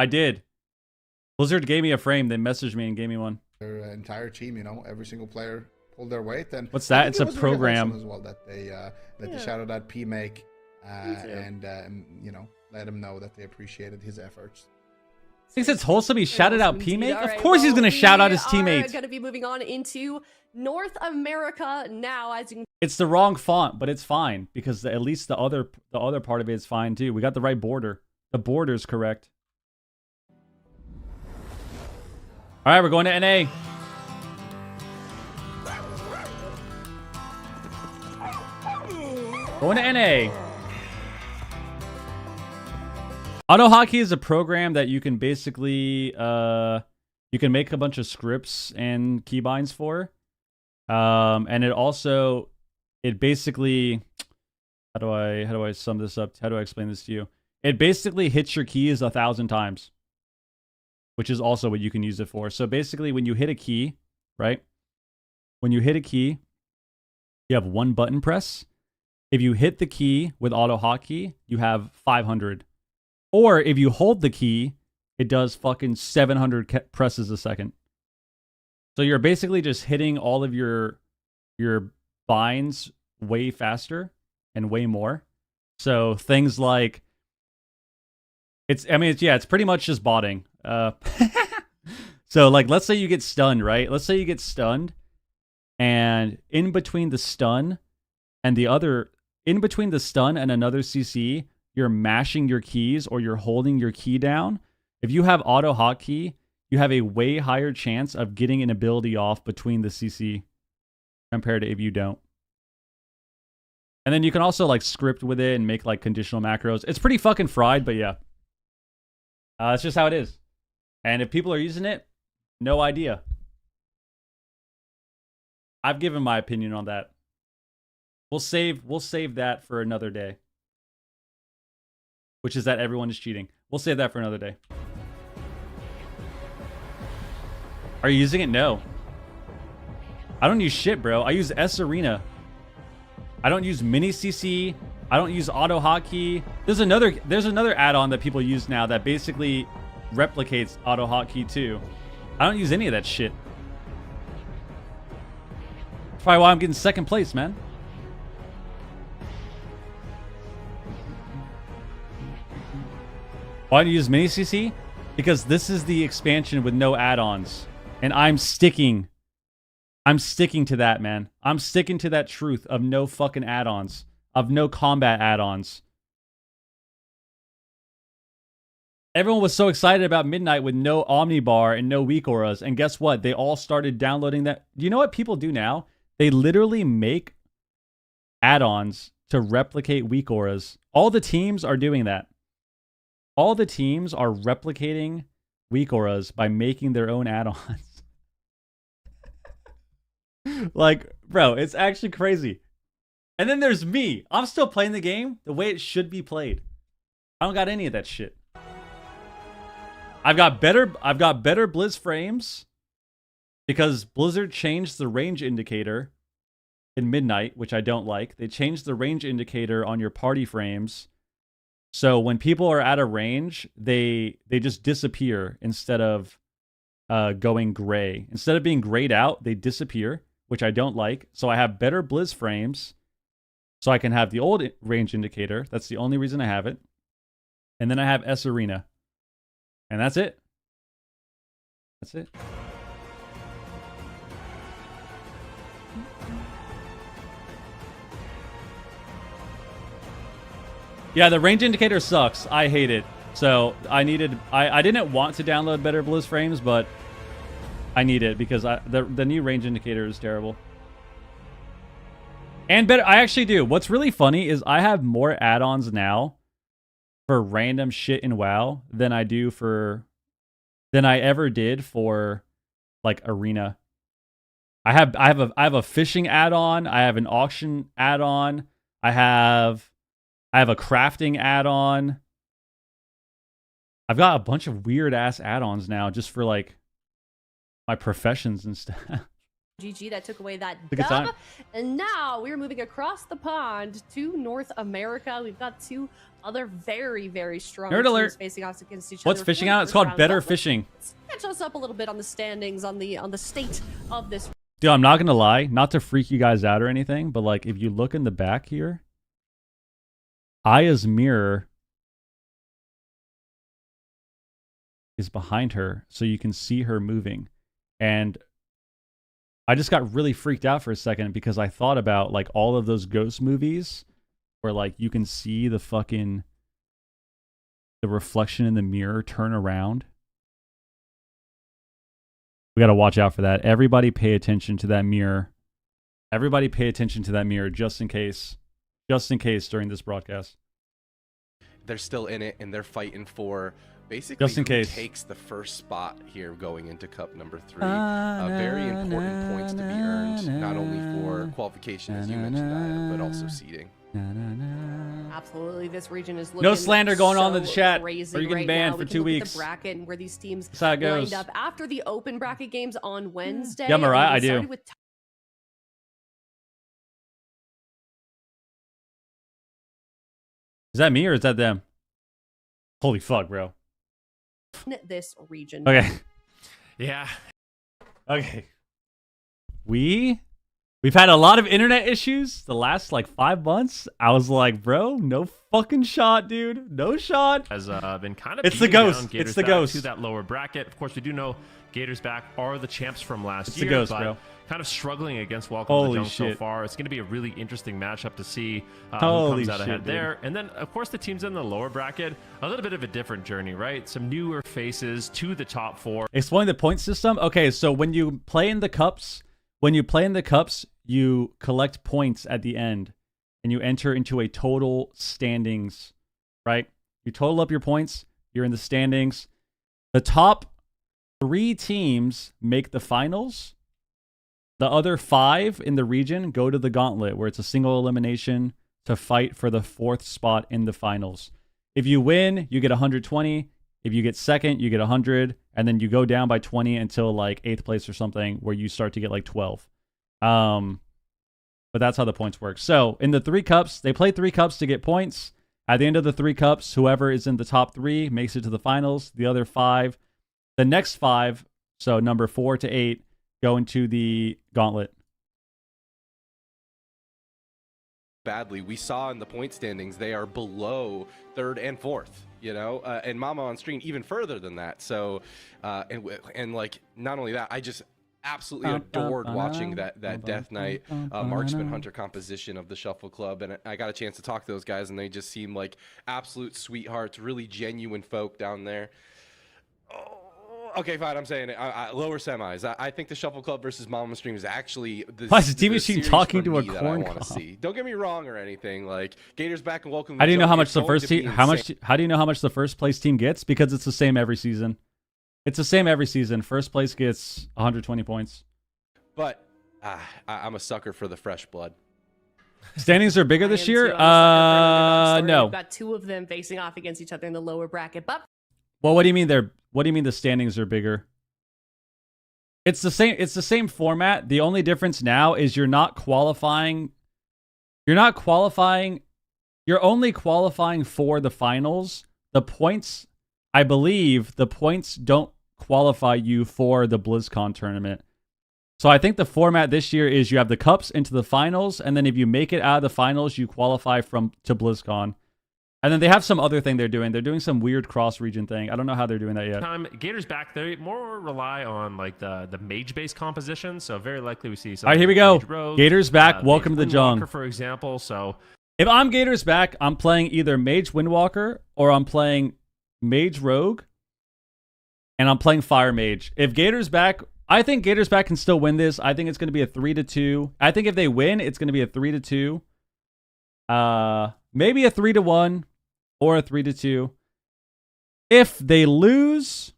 Speaker 1: Blizzard gave me a frame. They messaged me and gave me one.
Speaker 6: Their entire team, you know, every single player pulled their weight. And
Speaker 1: What's that?
Speaker 6: I think
Speaker 1: It's
Speaker 6: it
Speaker 1: a
Speaker 6: was really
Speaker 1: program.
Speaker 6: wholesome as well that they shouted out PMake and you know, let him know that they appreciated his efforts.
Speaker 1: Thinks it's wholesome. He shouted out
Speaker 4: Indeed.
Speaker 1: P-Make?
Speaker 4: All
Speaker 1: Of
Speaker 4: right,
Speaker 1: course he's
Speaker 4: well,
Speaker 1: going to shout out his
Speaker 4: we are
Speaker 1: teammates.
Speaker 4: going to be moving on into North America now. As you can
Speaker 1: It's the wrong font, but it's fine because at least the other part of it is fine too. We got the right border. The border's correct. All right, we're going to NA. Going to NA. Auto Hockey is a program that you can basically you can make a bunch of scripts and keybinds for. And it basically how do I sum this up? How do I explain this to you? It basically hits your keys 1,000 times, which is also what you can use it for. So basically when you hit a key, right? When you hit a key, you have one button press. If you hit the key with Auto Hockey, you have 500. Or if you hold the key, it does fucking 700 presses a second. So you're basically just hitting all of your binds way faster and way more. So things like it's pretty much just botting. So like let's say you get stunned, right? Let's say you get stunned, and in between the stun and another CC, you're mashing your keys or you're holding your key down. If you have Auto Hotkey, you have a way higher chance of getting an ability off between the CC compared to if you don't. And then you can also like script with it and make like conditional macros. It's pretty fucking fried, but yeah. It's just how it is. And if people are using it, no idea. I've given my opinion on that. We'll save that for another day. Which is that everyone is cheating. We'll save that for another day. Are you using it? No. I don't use shit, bro. I use S Arena. I don't use Mini CC. I don't use Auto Hotkey. There's another add-on that people use now that basically replicates Auto Hotkey too. I don't use any of that shit. That's probably why I'm getting second place, man. Why do you use Mini CC? Because this is the expansion with no add-ons. And I'm sticking to that, man. I'm sticking to that truth of no fucking add-ons. Of no combat add-ons. Everyone was so excited about Midnight with no Omnibar and no weak auras. And guess what? They all started downloading that. Do you know what people do now? They literally make add-ons to replicate weak auras. All the teams are doing that. All the teams are replicating weak auras by making their own add-ons. Like, bro, it's actually crazy. And then there's me. I'm still playing the game the way it should be played. I don't got any of that shit. I've got better Blizz frames because Blizzard changed the range indicator in Midnight, which I don't like. They changed the range indicator on your party frames. So when people are out of range, they just disappear instead of going gray. Instead of being grayed out, they disappear, which I don't like. So I have better Blizz frames so I can have the old range indicator. That's the only reason I have it. And then I have S Arena. And that's it. That's it. Yeah, the range indicator sucks. I hate it. So I didn't want to download better Blizz frames, but I need it because the new range indicator is terrible. And better, I actually do. What's really funny is I have more add-ons now for random shit in WoW than I ever did for like Arena. I have a fishing add-on, I have an auction add-on, I have a crafting add-on. I've got a bunch of weird ass add-ons now just for like my professions and stuff.
Speaker 4: GG, that took away that
Speaker 1: Took a time.
Speaker 4: dub. And now we're moving across the pond to North America. We've got two other very, very strong
Speaker 1: Nerd
Speaker 4: teams
Speaker 1: alert.
Speaker 4: facing off against each
Speaker 1: What's
Speaker 4: other.
Speaker 1: fishing
Speaker 4: for the
Speaker 1: out? It's
Speaker 4: first
Speaker 1: called
Speaker 4: round.
Speaker 1: Better
Speaker 4: Let's
Speaker 1: Fishing.
Speaker 4: catch us up a little bit on the standings, on the state of this.
Speaker 1: Dude, I'm not gonna lie, not to freak you guys out or anything, but like if you look in the back here, Aya's mirror is behind her, so you can see her moving. And I just got really freaked out for a second because I thought about like all of those ghost movies where like you can see the reflection in the mirror turn around. We got to watch out for that. Everybody pay attention to that mirror. Everybody pay attention to that mirror just in case during this broadcast.
Speaker 5: They're still in it, and they're fighting for basically
Speaker 1: Just in
Speaker 5: who
Speaker 1: case.
Speaker 5: takes the first spot here going into Cup number 3. Very important points to be earned, not only for qualification, as you mentioned, Aya, but also seeding.
Speaker 4: Absolutely, this region is looking
Speaker 1: No slander going on in the
Speaker 4: so
Speaker 1: chat,
Speaker 4: crazy
Speaker 1: or you're getting
Speaker 4: right
Speaker 1: banned
Speaker 4: now.
Speaker 1: for
Speaker 4: We can
Speaker 1: 2
Speaker 4: look at
Speaker 1: weeks.
Speaker 4: the bracket and where these teams
Speaker 1: That's how it goes.
Speaker 4: lined up after the open bracket games on Wednesday.
Speaker 1: Yeah, Mariah,
Speaker 4: and we
Speaker 1: I do.
Speaker 4: started with
Speaker 1: Is that me or is that them? Holy fuck, bro.
Speaker 4: this region.
Speaker 1: Okay.
Speaker 2: Yeah.
Speaker 1: Okay. We've had a lot of internet issues the last like 5 months. I was like, bro, no fucking shot, dude. No shot.
Speaker 2: Has been kind of
Speaker 1: It's the
Speaker 2: beating down
Speaker 1: ghost.
Speaker 2: Gators
Speaker 1: It's the
Speaker 2: back
Speaker 1: ghost.
Speaker 2: to that lower bracket. Of course, we do know Gators back are the champs from last
Speaker 1: It's
Speaker 2: year,
Speaker 1: the ghost,
Speaker 2: but
Speaker 1: bro.
Speaker 2: kind of struggling against Welcome
Speaker 1: Holy
Speaker 2: to the Junk so
Speaker 1: shit.
Speaker 2: far. It's going to be a really interesting matchup to see who
Speaker 1: Holy
Speaker 2: comes out
Speaker 1: shit,
Speaker 2: ahead
Speaker 1: dude.
Speaker 2: there. And then, of course, the teams in the lower bracket, a little bit of a different journey, right? Some newer faces to the top 4.
Speaker 1: Explain the point system. Okay, so when you play in the cups, you collect points at the end and you enter into a total standings, right? You total up your points, you're in the standings. The top 3 teams make the finals. The other 5 in the region go to the gauntlet, where it's a single elimination to fight for the 4th spot in the finals. If you win, you get 120. If you get second, you get 100. And then you go down by 20 until like 8th place or something, where you start to get like 12. But that's how the points work. So in the 3 cups, they play 3 cups to get points. At the end of the 3 cups, whoever is in the top 3 makes it to the finals. The other 5, the next 5, so number 4 to 8, go into the gauntlet.
Speaker 5: Badly, we saw in the point standings they are below 3rd and 4th, you know, and Mama on stream even further than that. So and like not only that, absolutely adored watching that Death Knight Marksman Hunter composition of the Shuffle Club, and I got a chance to talk to those guys, and they just seem like absolute sweethearts, really genuine folk down there. Okay, fine. I'm saying it. Lower semis. I think the Shuffle Club versus Mama Stream is actually the
Speaker 1: TV machine talking to a corn
Speaker 5: cob. See. Don't get me wrong or anything. Like Gators back and welcome.
Speaker 1: How do you know how much the first team? How do you know how much the first place team gets? Because it's the same every season. It's the same every season. First place gets 120 points.
Speaker 5: But I'm a sucker for the fresh blood.
Speaker 1: Standings are bigger this year. No.
Speaker 4: We've got two of them facing off against each other in the lower bracket. But
Speaker 1: well, what do you mean what do you mean the standings are bigger? It's the same format. The only difference now is you're not qualifying. You're only qualifying for the finals. The points, I believe, the points don't qualify you for the BlizzCon tournament. So I think the format this year is you have the cups into the finals, and then if you make it out of the finals, you qualify to BlizzCon. And then they have some other thing they're doing. They're doing some weird cross-region thing. I don't know how they're doing that yet.
Speaker 2: Gators back. They more rely on like the mage-based composition. So very likely we see.
Speaker 1: All right, here we go. Gators back. Welcome to the Jung.
Speaker 2: For example, so
Speaker 1: if I'm Gators back, I'm playing either Mage Windwalker or I'm playing Mage Rogue, and I'm playing Fire Mage. If Gators back, I think Gators back can still win this. I think it's going to be a 3-2. I think if they win, it's going to be a 3-2. Maybe a 3-1. Or a 3-2. If they lose,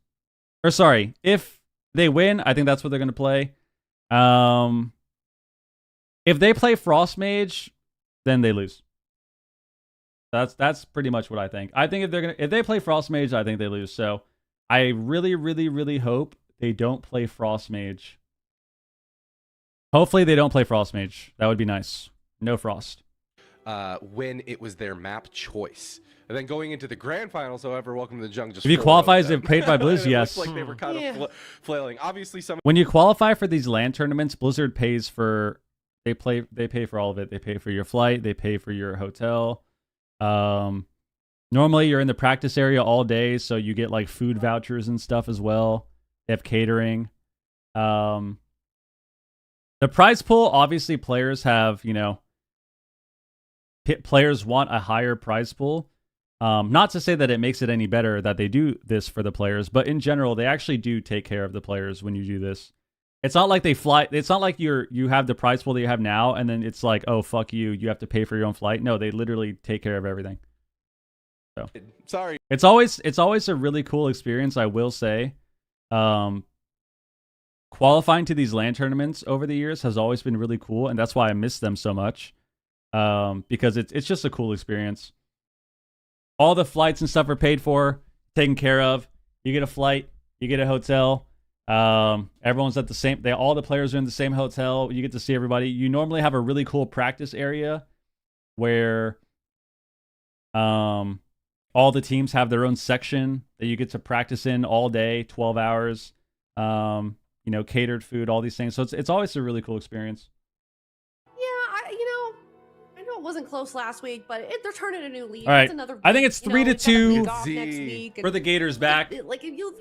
Speaker 1: if they win, I think that's what they're going to play. If they play Frost Mage, then they lose. That's pretty much what I think. I think if they play Frost Mage, I think they lose. So I really, really, really hope they don't play Frost Mage. Hopefully they don't play Frost Mage. That would be nice. No Frost.
Speaker 5: When it was their map choice. And then going into the grand finals, however, welcome to the Jung.
Speaker 1: If you qualify as paid by Blizz, yes.
Speaker 5: Like they were kind of flailing. Obviously,
Speaker 1: when you qualify for these LAN tournaments, Blizzard pays for. They pay for all of it. They pay for your flight. They pay for your hotel. Normally, you're in the practice area all day, so you get like food vouchers and stuff as well. They have catering. The prize pool, obviously, players have players want a higher prize pool. Not to say that it makes it any better that they do this for the players, but in general, they actually do take care of the players when you do this. It's not like they fly. It's not like you have the prize pool that you have now, and then it's like, oh fuck you, you have to pay for your own flight. No, they literally take care of everything. So
Speaker 5: sorry,
Speaker 1: it's always a really cool experience. I will say, qualifying to these LAN tournaments over the years has always been really cool, and that's why I miss them so much. Because it's just a cool experience. All the flights and stuff are paid for, taken care of. You get a flight, you get a hotel. Everyone's at the same. All the players are in the same hotel. You get to see everybody. You normally have a really cool practice area where, all the teams have their own section that you get to practice in all day, 12 hours. Catered food, all these things. So it's always a really cool experience.
Speaker 4: It wasn't close last week, but they're turning a new league.
Speaker 1: All right.
Speaker 4: It's another week,
Speaker 1: I think it's 3-2 for the Gators back.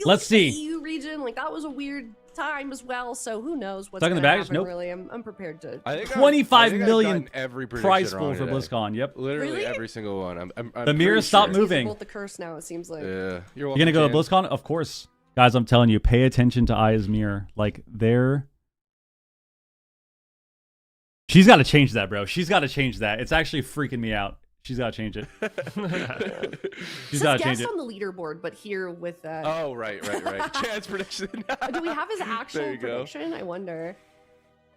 Speaker 1: Let's see.
Speaker 4: The EU region, that was a weird time as well. So who knows what's
Speaker 1: going
Speaker 4: to
Speaker 1: to
Speaker 4: happen? Nope. Really, I'm prepared to.
Speaker 1: 25 million prize pool for BlizzCon. Yep,
Speaker 5: literally every single one.
Speaker 1: The mirrors stop moving.
Speaker 4: Both the curse now. It seems like.
Speaker 5: Yeah,
Speaker 1: you're gonna go to BlizzCon, of course, guys. I'm telling you, pay attention to Aya's mirror. She's got to change that, bro. She's got to change that. It's actually freaking me out. She's got to change it. She's got to change it.
Speaker 4: On the leaderboard, but here with that.
Speaker 5: Oh, right. Chance prediction.
Speaker 4: Do we have his actual prediction? I wonder.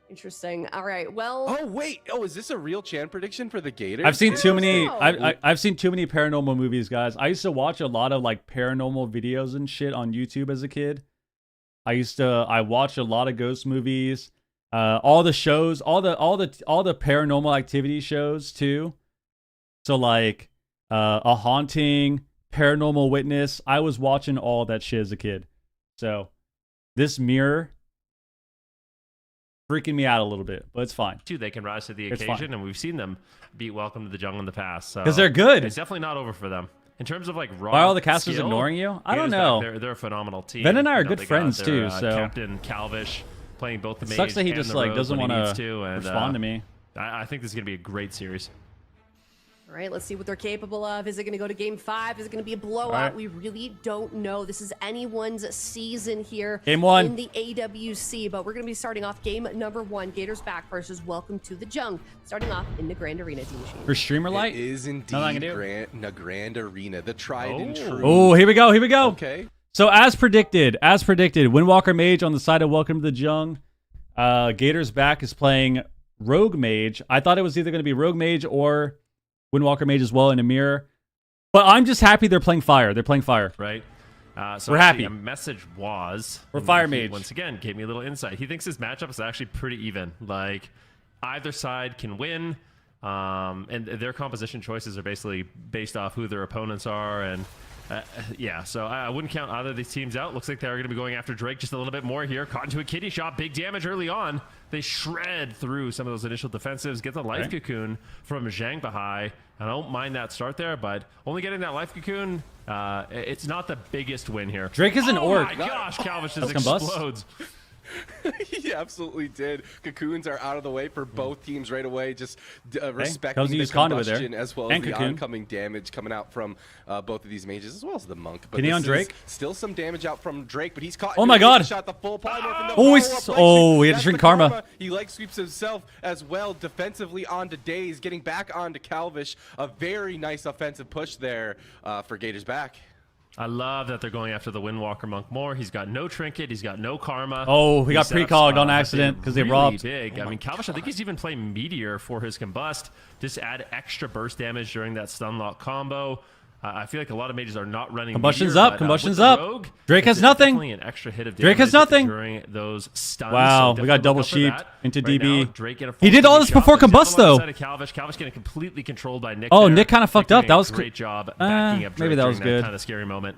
Speaker 4: Interesting. All right. Well.
Speaker 5: Oh wait. Oh, is this a real Chan prediction for the Gators?
Speaker 1: I've seen too many. I've seen too many paranormal movies, guys. I used to watch a lot of paranormal videos and shit on YouTube as a kid. I watched a lot of ghost movies. All the shows, all the paranormal activity shows too. So A Haunting, Paranormal Witness. I was watching all that shit as a kid. So this mirror freaking me out a little bit, but it's fine.
Speaker 2: They can rise to the occasion, and we've seen them beat Welcome to the Jungle in the past.
Speaker 1: Because they're good.
Speaker 2: It's definitely not over for them. In terms of raw
Speaker 1: why are all the casters ignoring you? I don't know.
Speaker 2: They're a phenomenal team.
Speaker 1: Ben and I are good friends too. So
Speaker 2: Captain Calvish. playing both the mage
Speaker 1: Sucks that he
Speaker 2: and
Speaker 1: just
Speaker 2: the
Speaker 1: like
Speaker 2: rogue
Speaker 1: doesn't
Speaker 2: when he
Speaker 1: want
Speaker 2: needs
Speaker 1: to
Speaker 2: and,
Speaker 1: respond to me.
Speaker 2: I think this is going to be a great series.
Speaker 4: All right, let's see what they're capable of. Is it going to go to game 5? Is it going to be a blowout?
Speaker 1: Right.
Speaker 4: We really don't know. This is anyone's season here
Speaker 1: Game 1
Speaker 4: in the AWC, but we're going to be starting off game number 1. Gators back versus Welcome to the Jung. Starting off in the Grand Arena, Team Machine.
Speaker 1: For streamer light?
Speaker 5: It is indeed the Grand Arena, the tried and true.
Speaker 1: Oh, here we go. Here we go.
Speaker 5: Okay.
Speaker 1: So as predicted, Windwalker Mage on the side of Welcome to the Jung. Gators back is playing Rogue Mage. I thought it was either going to be Rogue Mage or Windwalker Mage as well in a mirror. But I'm just happy they're playing Fire. They're playing Fire.
Speaker 2: Right. So
Speaker 1: we're
Speaker 2: actually,
Speaker 1: happy.
Speaker 2: A message was...
Speaker 1: We're Fire
Speaker 2: he,
Speaker 1: Mage.
Speaker 2: Once again, gave me a little insight. He thinks his matchup is actually pretty even. Like, either side can win. And their composition choices are basically based off who their opponents are. And yeah, so I wouldn't count either of these teams out. Looks like they're going to be going after Drake just a little bit more here. Caught into a kitty shot. Big damage early on. They shred through some of those initial defensives. Get the life cocoon from Zhang Bahai. I don't mind that start there, but only getting that life cocoon, it's not the biggest win here.
Speaker 1: Drake is an orc.
Speaker 2: Oh my gosh, Calvish just
Speaker 1: Combust.
Speaker 2: explodes.
Speaker 5: He absolutely did. Cocoons are out of the way for both teams right away. Just respecting
Speaker 1: Cozy
Speaker 5: the
Speaker 1: used conduit
Speaker 5: combustion
Speaker 1: there.
Speaker 5: as well as
Speaker 1: And
Speaker 5: the
Speaker 1: cocoon.
Speaker 5: oncoming damage coming out from both of these mages as well as the monk. But
Speaker 1: Can he on
Speaker 5: this is
Speaker 1: Drake?
Speaker 5: still some damage out from Drake, but he's caught.
Speaker 1: Oh my God.
Speaker 5: Shot the full polymorph.
Speaker 1: He had to drink karma.
Speaker 5: He leg sweeps himself as well defensively onto Daze, getting back onto Calvish. A very nice offensive push there for Gators back.
Speaker 2: I love that they're going after the Windwalker Monk more. He's got no trinket. He's got no karma.
Speaker 1: Oh, he got
Speaker 2: set up
Speaker 1: precogged on
Speaker 2: spot
Speaker 1: accident because they
Speaker 2: really
Speaker 1: robbed.
Speaker 2: Big. I mean, Calvish, I think he's even playing Meteor for his combust. Just add extra burst damage during that stun lock combo. I feel like a lot of mages are not running
Speaker 1: Combustion's
Speaker 2: Meteor,
Speaker 1: up.
Speaker 2: but,
Speaker 1: Combustion's
Speaker 2: with the
Speaker 1: up.
Speaker 2: Rogue,
Speaker 1: Drake has
Speaker 2: it's
Speaker 1: nothing.
Speaker 2: Definitely an extra hit of damage
Speaker 1: Drake has nothing.
Speaker 2: during those stuns.
Speaker 1: Wow,
Speaker 2: So
Speaker 1: we got
Speaker 2: definitely
Speaker 1: double
Speaker 2: look out for
Speaker 1: sheeped
Speaker 2: that.
Speaker 1: into
Speaker 2: Right
Speaker 1: DB.
Speaker 2: now, Drake in a
Speaker 1: He did
Speaker 2: full
Speaker 1: all
Speaker 2: DB
Speaker 1: this
Speaker 2: shot.
Speaker 1: before
Speaker 2: There's
Speaker 1: combust,
Speaker 2: Devil on the
Speaker 1: though.
Speaker 2: side of Calvish. Calvish getting completely controlled by Nick.
Speaker 1: Oh,
Speaker 2: there.
Speaker 1: Nick kind of fucked
Speaker 2: Nick
Speaker 1: up.
Speaker 2: doing
Speaker 1: That
Speaker 2: a
Speaker 1: was
Speaker 2: great job backing up Drake
Speaker 1: maybe that was
Speaker 2: during
Speaker 1: good.
Speaker 2: kind of scary moment.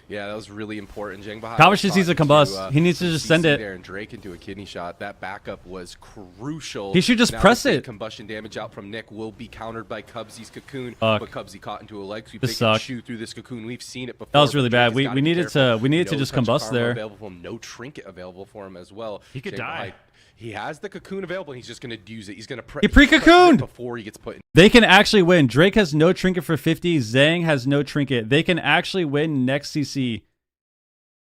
Speaker 5: Yeah, that was really important. Zhang Bahai
Speaker 1: Calvish just needs a combust. He needs to just send it.
Speaker 5: There and Drake into a kidney shot. That backup was crucial.
Speaker 1: He should just
Speaker 5: Now
Speaker 1: press
Speaker 5: the
Speaker 1: it.
Speaker 5: Combustion damage out from Nick will be countered by Cubsy's cocoon,
Speaker 1: Fuck.
Speaker 5: but Cubsy caught into a leg sweep.
Speaker 1: This
Speaker 5: They can
Speaker 1: sucked.
Speaker 5: shoot through this cocoon. We've seen it before.
Speaker 1: That was really
Speaker 5: but Drake
Speaker 1: bad.
Speaker 5: has
Speaker 1: We
Speaker 5: gotta be
Speaker 1: needed
Speaker 5: careful.
Speaker 1: to
Speaker 5: No
Speaker 1: just
Speaker 5: touch of
Speaker 1: combust
Speaker 5: karma
Speaker 1: there.
Speaker 5: Available for him. No trinket available for him as well.
Speaker 2: He could
Speaker 5: Zhang
Speaker 2: die.
Speaker 5: Bahai, he has the cocoon available. And he's just going to use it. He's going to
Speaker 1: He pre-cocooned
Speaker 5: before he gets put in.
Speaker 1: They can actually win. Drake has no trinket for 50. Zhang has no trinket. They can actually win next CC.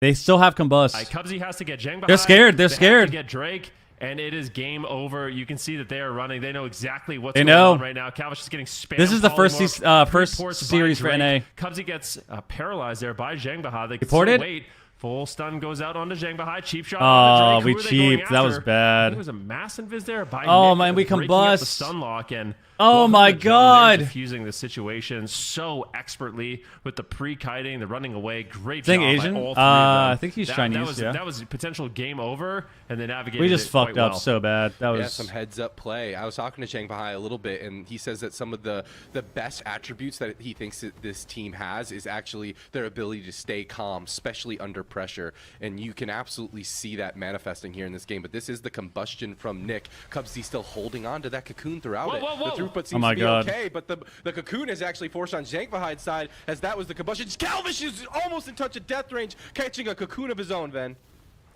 Speaker 1: They still have combust.
Speaker 2: Cubsy has to get Zhang Bahai.
Speaker 1: They're scared. They're
Speaker 2: They
Speaker 1: scared.
Speaker 2: have to get Drake, and it is game over. You can see that they are running. They know exactly what's
Speaker 1: They
Speaker 2: going
Speaker 1: know.
Speaker 2: on right now. Calvish is getting spammed.
Speaker 1: This is the first
Speaker 2: polymorph,
Speaker 1: first
Speaker 2: pre-ports by
Speaker 1: series for
Speaker 2: Drake.
Speaker 1: NA.
Speaker 2: Cubsy gets paralyzed there by Zhang Bahai. They can
Speaker 1: Reported?
Speaker 2: still wait. Full stun goes out onto Zhang Bahai. Cheap shot
Speaker 1: Oh,
Speaker 2: on Drake.
Speaker 1: we
Speaker 2: Who are they going
Speaker 1: cheaped. That was
Speaker 2: after?
Speaker 1: bad.
Speaker 2: I think it was a mass invis there by
Speaker 1: Oh,
Speaker 2: Nick,
Speaker 1: man, we
Speaker 2: breaking up
Speaker 1: combust.
Speaker 2: the stun lock and
Speaker 1: Oh
Speaker 2: welcome
Speaker 1: my
Speaker 2: to the Jung.
Speaker 1: God.
Speaker 2: They're diffusing the situation so expertly with the pre-kiting, the running away. Great
Speaker 1: Think
Speaker 2: job
Speaker 1: Asian?
Speaker 2: by all three of them.
Speaker 1: I think he's Chinese, yeah.
Speaker 2: That was potential game over, and they navigated
Speaker 1: We just
Speaker 2: it quite
Speaker 1: fucked up
Speaker 2: well.
Speaker 1: so bad. That was
Speaker 5: Yeah, some heads up play. I was talking to Zhang Bahai a little bit, and he says that some of the best attributes that he thinks that this team has is actually their ability to stay calm, especially under pressure. And you can absolutely see that manifesting here in this game. But this is the combustion from Nick. Cubsy still holding on to that cocoon throughout
Speaker 2: Whoa,
Speaker 5: it.
Speaker 2: whoa, whoa.
Speaker 5: The throughput
Speaker 1: Oh
Speaker 5: seems
Speaker 1: my
Speaker 5: to be
Speaker 1: God.
Speaker 5: okay, but the cocoon is actually forced on Zhang Bahai's side, as that was the combustion. Calvish is almost in touch of death range, catching a cocoon of his own, Ven.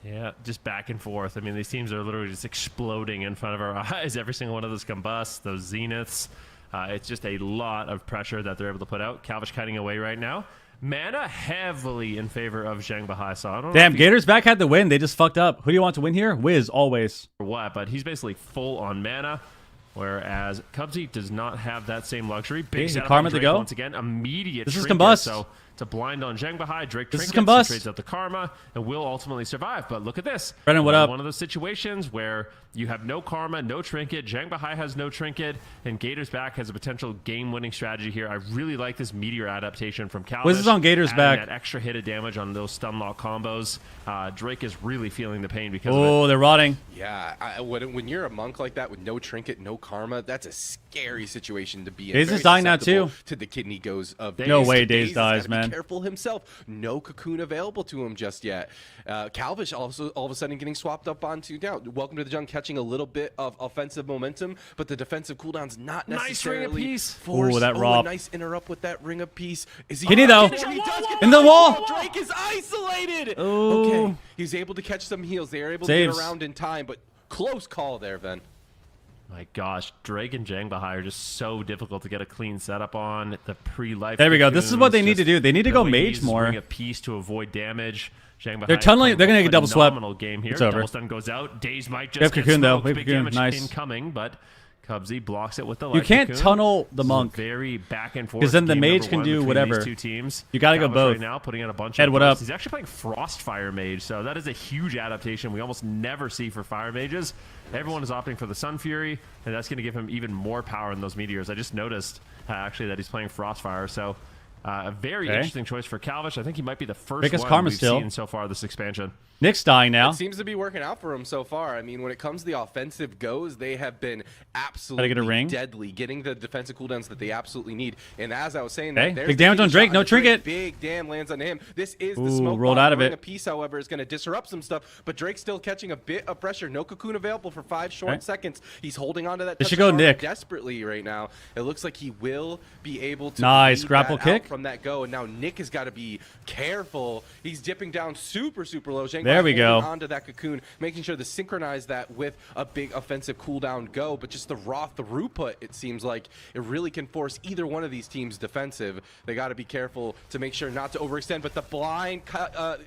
Speaker 2: Yeah, just back and forth. I mean, these teams are literally just exploding in front of our eyes. Every single one of those combusts, those zeniths. It's just a lot of pressure that they're able to put out. Calvish kiting away right now. Mana heavily in favor of Zhang Bahai. So I don't know
Speaker 1: Damn,
Speaker 2: if
Speaker 1: Gators back had the win. They just fucked up. Who do you want to win here? Wiz, always.
Speaker 2: or what, but he's basically full on mana. Whereas Cubsy does not have that same luxury. Big
Speaker 1: Okay,
Speaker 2: setup
Speaker 1: Karma
Speaker 2: on
Speaker 1: to
Speaker 2: Drake
Speaker 1: go.
Speaker 2: once again. Immediate
Speaker 1: This is
Speaker 2: trinket,
Speaker 1: combust.
Speaker 2: So to blind on Zhang Bahai, Drake
Speaker 1: This is
Speaker 2: trinkets,
Speaker 1: combust.
Speaker 2: trades out the Karma, and will ultimately survive. But look at this.
Speaker 1: Brennan, what up?
Speaker 2: One of those situations where you have no Karma, no trinket. Zhang Bahai has no trinket, and Gators back has a potential game-winning strategy here. I really like this Meteor adaptation from Calvish.
Speaker 1: Wiz is on Gators
Speaker 2: adding
Speaker 1: back.
Speaker 2: that extra hit of damage on those stun lock combos. Drake is really feeling the pain because of
Speaker 1: Oh,
Speaker 2: it.
Speaker 1: they're rotting.
Speaker 5: Yeah, when you're a monk like that with no trinket, no karma, that's a scary situation to be in.
Speaker 1: Daze
Speaker 5: Very
Speaker 1: is dying now,
Speaker 5: susceptible
Speaker 1: too.
Speaker 5: To the kidney goes of
Speaker 1: No
Speaker 5: Daze.
Speaker 1: way
Speaker 5: Daze
Speaker 1: Daze
Speaker 5: has
Speaker 1: dies,
Speaker 5: gotta
Speaker 1: man.
Speaker 5: Be
Speaker 1: man.
Speaker 5: careful himself. No cocoon available to him just yet. Calvish also all of a sudden getting swapped up onto down. Welcome to the Jung, catching a little bit of offensive momentum, but the defensive cooldown's not necessarily
Speaker 2: Nice ring of peace.
Speaker 5: forced.
Speaker 1: Ooh, that
Speaker 5: a
Speaker 1: Rob.
Speaker 5: nice interrupt with that ring of peace. Is he?
Speaker 1: Can he though?
Speaker 5: He does get
Speaker 1: In the wall.
Speaker 5: Drake is isolated.
Speaker 1: Ooh.
Speaker 5: Okay, he's able to catch some heals. They are able
Speaker 1: Saves.
Speaker 5: to get around in time, but close call there, Ben.
Speaker 2: My gosh, Drake and Jangbahai are just so difficult to get a clean setup on. The pre-life.
Speaker 1: There we go. This is what they need to do. They need to go mage more.
Speaker 2: Ring a piece to avoid damage.
Speaker 1: They're tunneling. They're gonna get double swept.
Speaker 2: Phenomenal game here.
Speaker 1: It's over.
Speaker 2: Double stun goes out. Daze might
Speaker 1: We have
Speaker 2: just get
Speaker 1: cocoon, though.
Speaker 2: smoked.
Speaker 1: We have
Speaker 2: Big
Speaker 1: cocoon.
Speaker 2: damage
Speaker 1: Nice.
Speaker 2: incoming, but Cubsy blocks it with the
Speaker 1: You
Speaker 2: light
Speaker 1: can't
Speaker 2: cocoon.
Speaker 1: tunnel the
Speaker 2: This is
Speaker 1: monk.
Speaker 2: Very back and forth.
Speaker 1: 'Cause then the
Speaker 2: game
Speaker 1: mage
Speaker 2: number
Speaker 1: can
Speaker 2: one
Speaker 1: do
Speaker 2: between
Speaker 1: whatever.
Speaker 2: These two teams.
Speaker 1: You gotta go
Speaker 2: Calvish
Speaker 1: both.
Speaker 2: right now, putting in a bunch
Speaker 1: Ed,
Speaker 2: of
Speaker 1: what
Speaker 2: bursts.
Speaker 1: up?
Speaker 2: He's actually playing Frostfire Mage, so that is a huge adaptation we almost never see for Fire Mages. Everyone is opting for the Sun Fury, and that's going to give him even more power in those meteors. I just noticed actually that he's playing Frostfire, so a very interesting choice for Calvish. I think he might be the first
Speaker 1: Drake has
Speaker 2: one
Speaker 1: Karma
Speaker 2: we've
Speaker 1: still.
Speaker 2: seen so far this expansion.
Speaker 1: Nick's dying now.
Speaker 5: It seems to be working out for him so far. I mean, when it comes to the offensive goes, they have been absolutely
Speaker 1: get a ring.
Speaker 5: deadly, getting the defensive cooldowns that they absolutely need. And as I was saying,
Speaker 1: Okay,
Speaker 5: there's
Speaker 1: big
Speaker 5: the
Speaker 1: damage on
Speaker 5: key
Speaker 1: Drake,
Speaker 5: shot
Speaker 1: no
Speaker 5: on Drake.
Speaker 1: trinket.
Speaker 5: Big damn lands on him. This is the
Speaker 1: Ooh,
Speaker 5: smoke
Speaker 1: rolled
Speaker 5: bomb.
Speaker 1: out of
Speaker 5: Ring
Speaker 1: it.
Speaker 5: of Peace, however, is going to disrupt some stuff, but Drake's still catching a bit of pressure. No cocoon available for 5 short
Speaker 1: Okay.
Speaker 5: seconds. He's holding on to that.
Speaker 1: This
Speaker 5: touch
Speaker 1: should go
Speaker 5: of armor
Speaker 1: Nick.
Speaker 5: desperately right now. It looks like he will be able to
Speaker 1: Nice
Speaker 5: bleed
Speaker 1: grapple
Speaker 5: that out
Speaker 1: kick.
Speaker 5: from that go, and now Nick has got to be careful. He's dipping down super low.
Speaker 1: There we go.
Speaker 5: Onto that cocoon, making sure to synchronize that with a big offensive cooldown go, but just the raw throughput, it seems like it really can force either one of these teams defensive. They got to be careful to make sure not to overextend, but the blind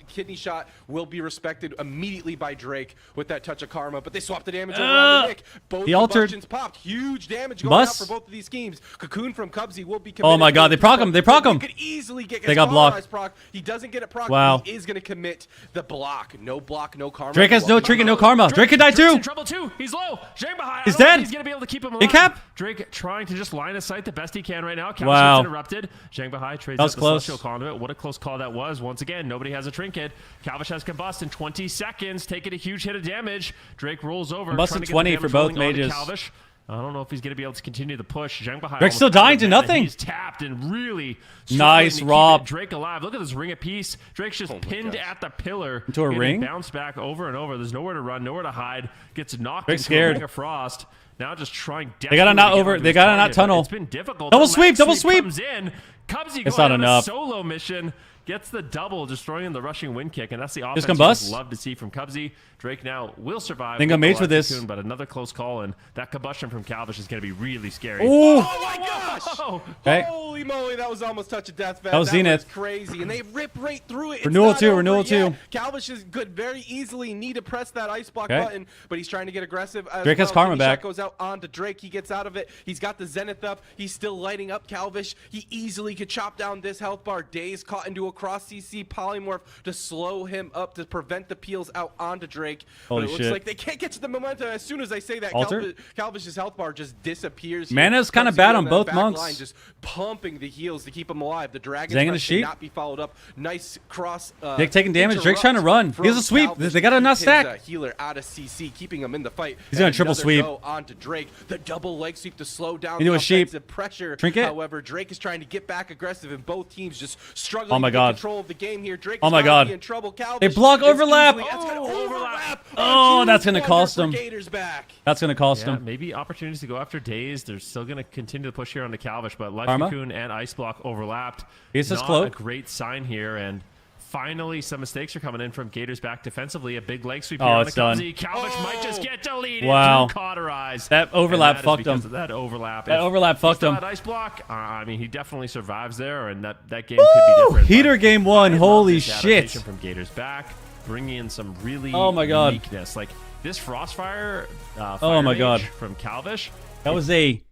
Speaker 5: kidney shot will be respected immediately by Drake with that touch of karma, but they swap the damage over on Nick. Both
Speaker 1: he altered.
Speaker 5: combustions popped. Huge damage going
Speaker 1: Must.
Speaker 5: out for both of these schemes. Cocoon from Cubsy will be
Speaker 1: Oh
Speaker 5: committed
Speaker 1: my
Speaker 5: to
Speaker 1: god,
Speaker 5: the
Speaker 1: they proc
Speaker 5: peace
Speaker 1: him. They
Speaker 5: out.
Speaker 1: proc him.
Speaker 5: He could easily get
Speaker 1: They
Speaker 5: his
Speaker 1: got blocked.
Speaker 5: Polarized proc. He doesn't get it proc.
Speaker 1: Wow.
Speaker 5: He is going to commit the block. No block, no karma.
Speaker 1: Drake has no
Speaker 5: Welcome
Speaker 1: trinket,
Speaker 5: back.
Speaker 1: no karma. Drake could die
Speaker 2: Drake's
Speaker 1: too.
Speaker 2: in trouble too. He's low. Jangbahai.
Speaker 1: He's
Speaker 2: I don't know if
Speaker 1: dead.
Speaker 2: He's gonna be able to keep him alive.
Speaker 1: In cap.
Speaker 2: Drake trying to just line of sight the best he can right now. Calvish
Speaker 1: Wow.
Speaker 2: gets interrupted. Jangbahai trades
Speaker 1: That was
Speaker 2: out the
Speaker 1: close.
Speaker 2: Celestial Conduit. What a close call that was. Once again, nobody has a trinket. Calvish has combust in 20 seconds, taking a huge hit of damage. Drake rolls over.
Speaker 1: Combust
Speaker 2: trying
Speaker 1: in
Speaker 2: to get the
Speaker 1: 20 for
Speaker 2: damage
Speaker 1: both
Speaker 2: rolling onto
Speaker 1: mages.
Speaker 2: Calvish. I don't know if he's going to be able to continue the push. Jangbahai
Speaker 1: Drake's still dying to nothing.
Speaker 2: He's tapped and really
Speaker 1: Nice,
Speaker 2: struggling to keep
Speaker 1: Rob.
Speaker 2: Drake alive. Look at this ring of peace. Drake's just pinned at the pillar.
Speaker 1: Into a
Speaker 2: getting
Speaker 1: ring?
Speaker 2: Bounced back over and over. There's nowhere to run, nowhere to hide. Gets knocked
Speaker 1: Drake's
Speaker 2: into a
Speaker 1: scared.
Speaker 2: ring of frost. Now just trying.
Speaker 1: They gotta not over. They gotta not tunnel.
Speaker 2: It's been difficult.
Speaker 1: Double
Speaker 2: The
Speaker 1: sweep,
Speaker 2: leg
Speaker 1: double sweep.
Speaker 2: Comes in. Cubsy
Speaker 1: It's
Speaker 2: going
Speaker 1: not
Speaker 2: on
Speaker 1: enough.
Speaker 2: a solo mission. Gets the double, destroying the rushing wind kick, and that's the
Speaker 1: Just
Speaker 2: offense you
Speaker 1: combust?
Speaker 2: love to see from Cubsy. Drake now will survive.
Speaker 1: Think I'm
Speaker 2: the
Speaker 1: mates with
Speaker 2: light
Speaker 1: this.
Speaker 2: cocoon, but another close call, and that combustion from Calvish is going to be really scary.
Speaker 1: Ooh.
Speaker 5: Oh my gosh!
Speaker 2: Oh,
Speaker 1: Okay.
Speaker 5: Holy moly, that was almost touch of death, man.
Speaker 1: That was Zenith.
Speaker 5: crazy, and they rip right through it. It's
Speaker 1: Renewal
Speaker 5: not
Speaker 1: two,
Speaker 5: over
Speaker 1: renewal
Speaker 5: yet.
Speaker 1: two.
Speaker 5: Calvish is good, very easily need to press that ice block
Speaker 1: Okay.
Speaker 5: button, but he's trying to get aggressive. As
Speaker 1: Drake has
Speaker 5: well.
Speaker 1: karma
Speaker 5: Kidney
Speaker 1: back.
Speaker 5: Shot goes out onto Drake. He gets out of it. He's got the Zenith up. He's still lighting up Calvish. He easily could chop down this health bar. Daze caught into a cross CC polymorph to slow him up to prevent the peels out onto Drake.
Speaker 1: Holy
Speaker 5: but it looks
Speaker 1: shit.
Speaker 5: like they can't get to the momentum. As soon as I say that,
Speaker 1: Alter?
Speaker 5: Calvish's health bar just disappears. here.
Speaker 1: Mana's kinda
Speaker 5: Cubsy
Speaker 1: bad
Speaker 5: on
Speaker 1: on
Speaker 5: that
Speaker 1: both
Speaker 5: back
Speaker 1: monks.
Speaker 5: line, just pumping the heals to keep him alive. The Dragon
Speaker 1: Zang in the
Speaker 5: Press
Speaker 1: sheep.
Speaker 5: cannot be followed up. Nice cross.
Speaker 1: Nick taking damage. Drake's trying to run. He has a sweep. They got enough stack.
Speaker 5: Healer out of CC, keeping him in the fight.
Speaker 1: He's gonna
Speaker 5: And
Speaker 1: triple
Speaker 5: another
Speaker 1: sweep.
Speaker 5: go onto Drake. The double leg sweep to slow down
Speaker 1: Into
Speaker 5: the
Speaker 1: a sheep.
Speaker 5: offensive pressure.
Speaker 1: Trinket.
Speaker 5: However, Drake is trying to get back aggressive, and both teams just struggling
Speaker 1: Oh my
Speaker 5: to
Speaker 1: God.
Speaker 5: get control of the game here. Drake
Speaker 1: Oh
Speaker 5: is
Speaker 1: my
Speaker 5: about to
Speaker 1: God.
Speaker 5: be in trouble.
Speaker 1: They
Speaker 5: Calvish
Speaker 1: block
Speaker 5: is
Speaker 1: overlap.
Speaker 5: easily- that's gonna overlap.
Speaker 1: Oh,
Speaker 5: Huge
Speaker 1: that's gonna
Speaker 5: wonder
Speaker 1: cost
Speaker 5: for
Speaker 1: him.
Speaker 5: Gators back.
Speaker 1: That's going to cost
Speaker 2: yeah,
Speaker 1: him.
Speaker 2: maybe opportunities to go after Daze. They're still going to continue to push here onto Calvish, but Life
Speaker 1: Karma?
Speaker 2: Cocoon and Ice Block overlapped.
Speaker 1: Here's his
Speaker 2: Not
Speaker 1: cloak.
Speaker 2: a great sign here, and finally some mistakes are coming in from Gators back defensively. A big leg sweep
Speaker 1: Oh,
Speaker 2: here on
Speaker 1: it's
Speaker 2: the
Speaker 1: done.
Speaker 2: Cubsy. Calvish might just get deleted.
Speaker 1: Wow.
Speaker 2: Through Cauterize.
Speaker 1: That overlap
Speaker 2: And that is
Speaker 1: fucked
Speaker 2: because
Speaker 1: him.
Speaker 2: of that overlap.
Speaker 1: That
Speaker 2: If
Speaker 1: overlap
Speaker 2: he
Speaker 1: fucked
Speaker 2: still
Speaker 1: him.
Speaker 2: had Ice Block, I mean, he definitely survives there, and that game could be different.
Speaker 1: Heater
Speaker 2: but
Speaker 1: game one.
Speaker 2: I love
Speaker 1: Holy
Speaker 2: this
Speaker 1: shit.
Speaker 2: adaptation from Gators back, bringing in some really
Speaker 1: Oh my God.
Speaker 2: weakness. Like this Frostfire
Speaker 1: Oh
Speaker 2: Fire
Speaker 1: my
Speaker 2: Mage
Speaker 1: God.
Speaker 2: from Calvish.
Speaker 1: That was a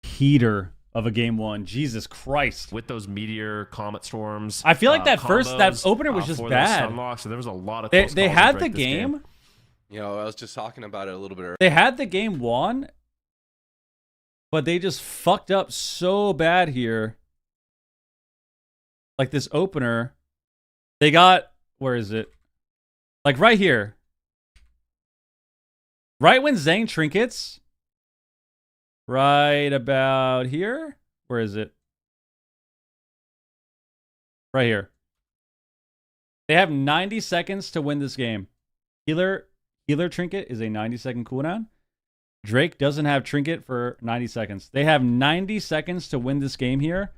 Speaker 1: heater of a game one. Jesus Christ.
Speaker 2: With those meteor comet storms.
Speaker 1: I feel like that first- that
Speaker 2: combos,
Speaker 1: opener was just
Speaker 2: for those
Speaker 1: bad.
Speaker 2: Sunlocks, so there was a lot of
Speaker 1: They
Speaker 2: close calls to
Speaker 1: had the
Speaker 2: break this
Speaker 1: game.
Speaker 5: You know, I was just talking about it a little bit earlier.
Speaker 1: They had the game won, but they just fucked up so bad here. Like this opener, they got, where is it? Like right here. Right when Zhang trinkets. Right about here. Where is it? Right here. They have 90 seconds to win this game. Healer trinket is a 90-second cooldown. Drake doesn't have trinket for 90 seconds. They have 90 seconds to win this game here.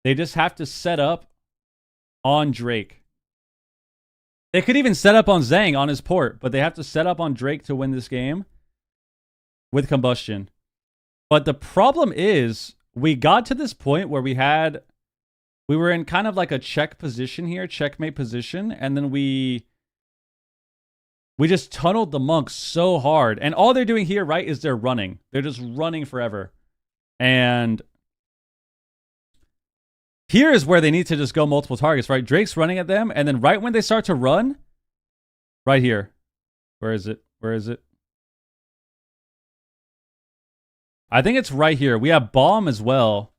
Speaker 1: They just have to set up on Drake. They could even set up on Zhang on his port, but they have to set up on Drake to win this game with combustion. But the problem is, we got to this point where we were in kind of like a check position here, checkmate position, and then we just tunneled the monks so hard. And all they're doing here, right, is they're running. They're just running forever. And here is where they need to just go multiple targets, right? Drake's running at them, and then right when they start to run, right here. Where is it? Where is it? I think it's right here. We have bomb as well.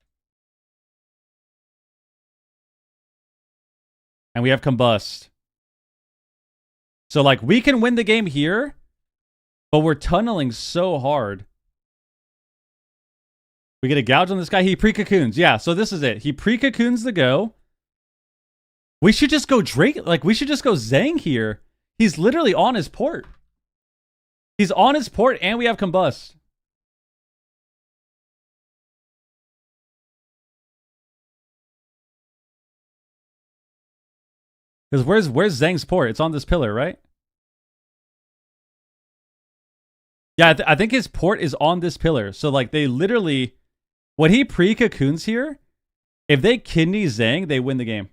Speaker 1: And we have combust. So, like, we can win the game here, but we're tunneling so hard. We get a gouge on this guy. He pre-cocoons. Yeah, so this is it. He pre-cocoons the go. We should just go Drake. Like, we should just go Zhang here. He's literally on his port. He's on his port, and we have combust. Because where's Zhang's port? It's on this pillar, right? Yeah, I think his port is on this pillar. So, like, they literally... When he pre-cocoons here, if they kidney Zhang, they win the game.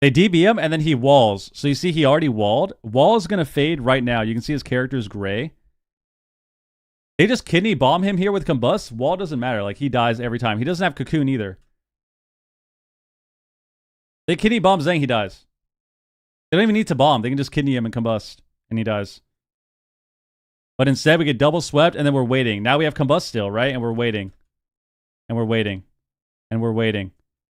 Speaker 1: They DB him, and then he walls. So, you see he already walled. Wall is going to fade right now. You can see his character is gray. They just kidney bomb him here with combust. Wall doesn't matter. Like, he dies every time. He doesn't have cocoon either. They kidney bomb Zhang, he dies. They don't even need to bomb. They can just kidney him and combust, and he dies. But instead, we get double swept, and then we're waiting. Now we have combust still, right? And we're waiting. And we're waiting. And we're waiting.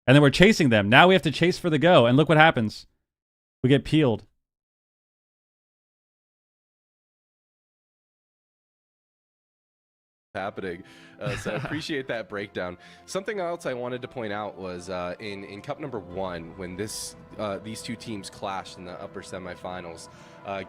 Speaker 1: And then we're chasing them. Now we have to chase for the go, and look what happens. We get peeled.
Speaker 5: Happening. So I appreciate that breakdown. Something else I wanted to point out was in Cup number 1, when these two teams clashed in the upper semifinals,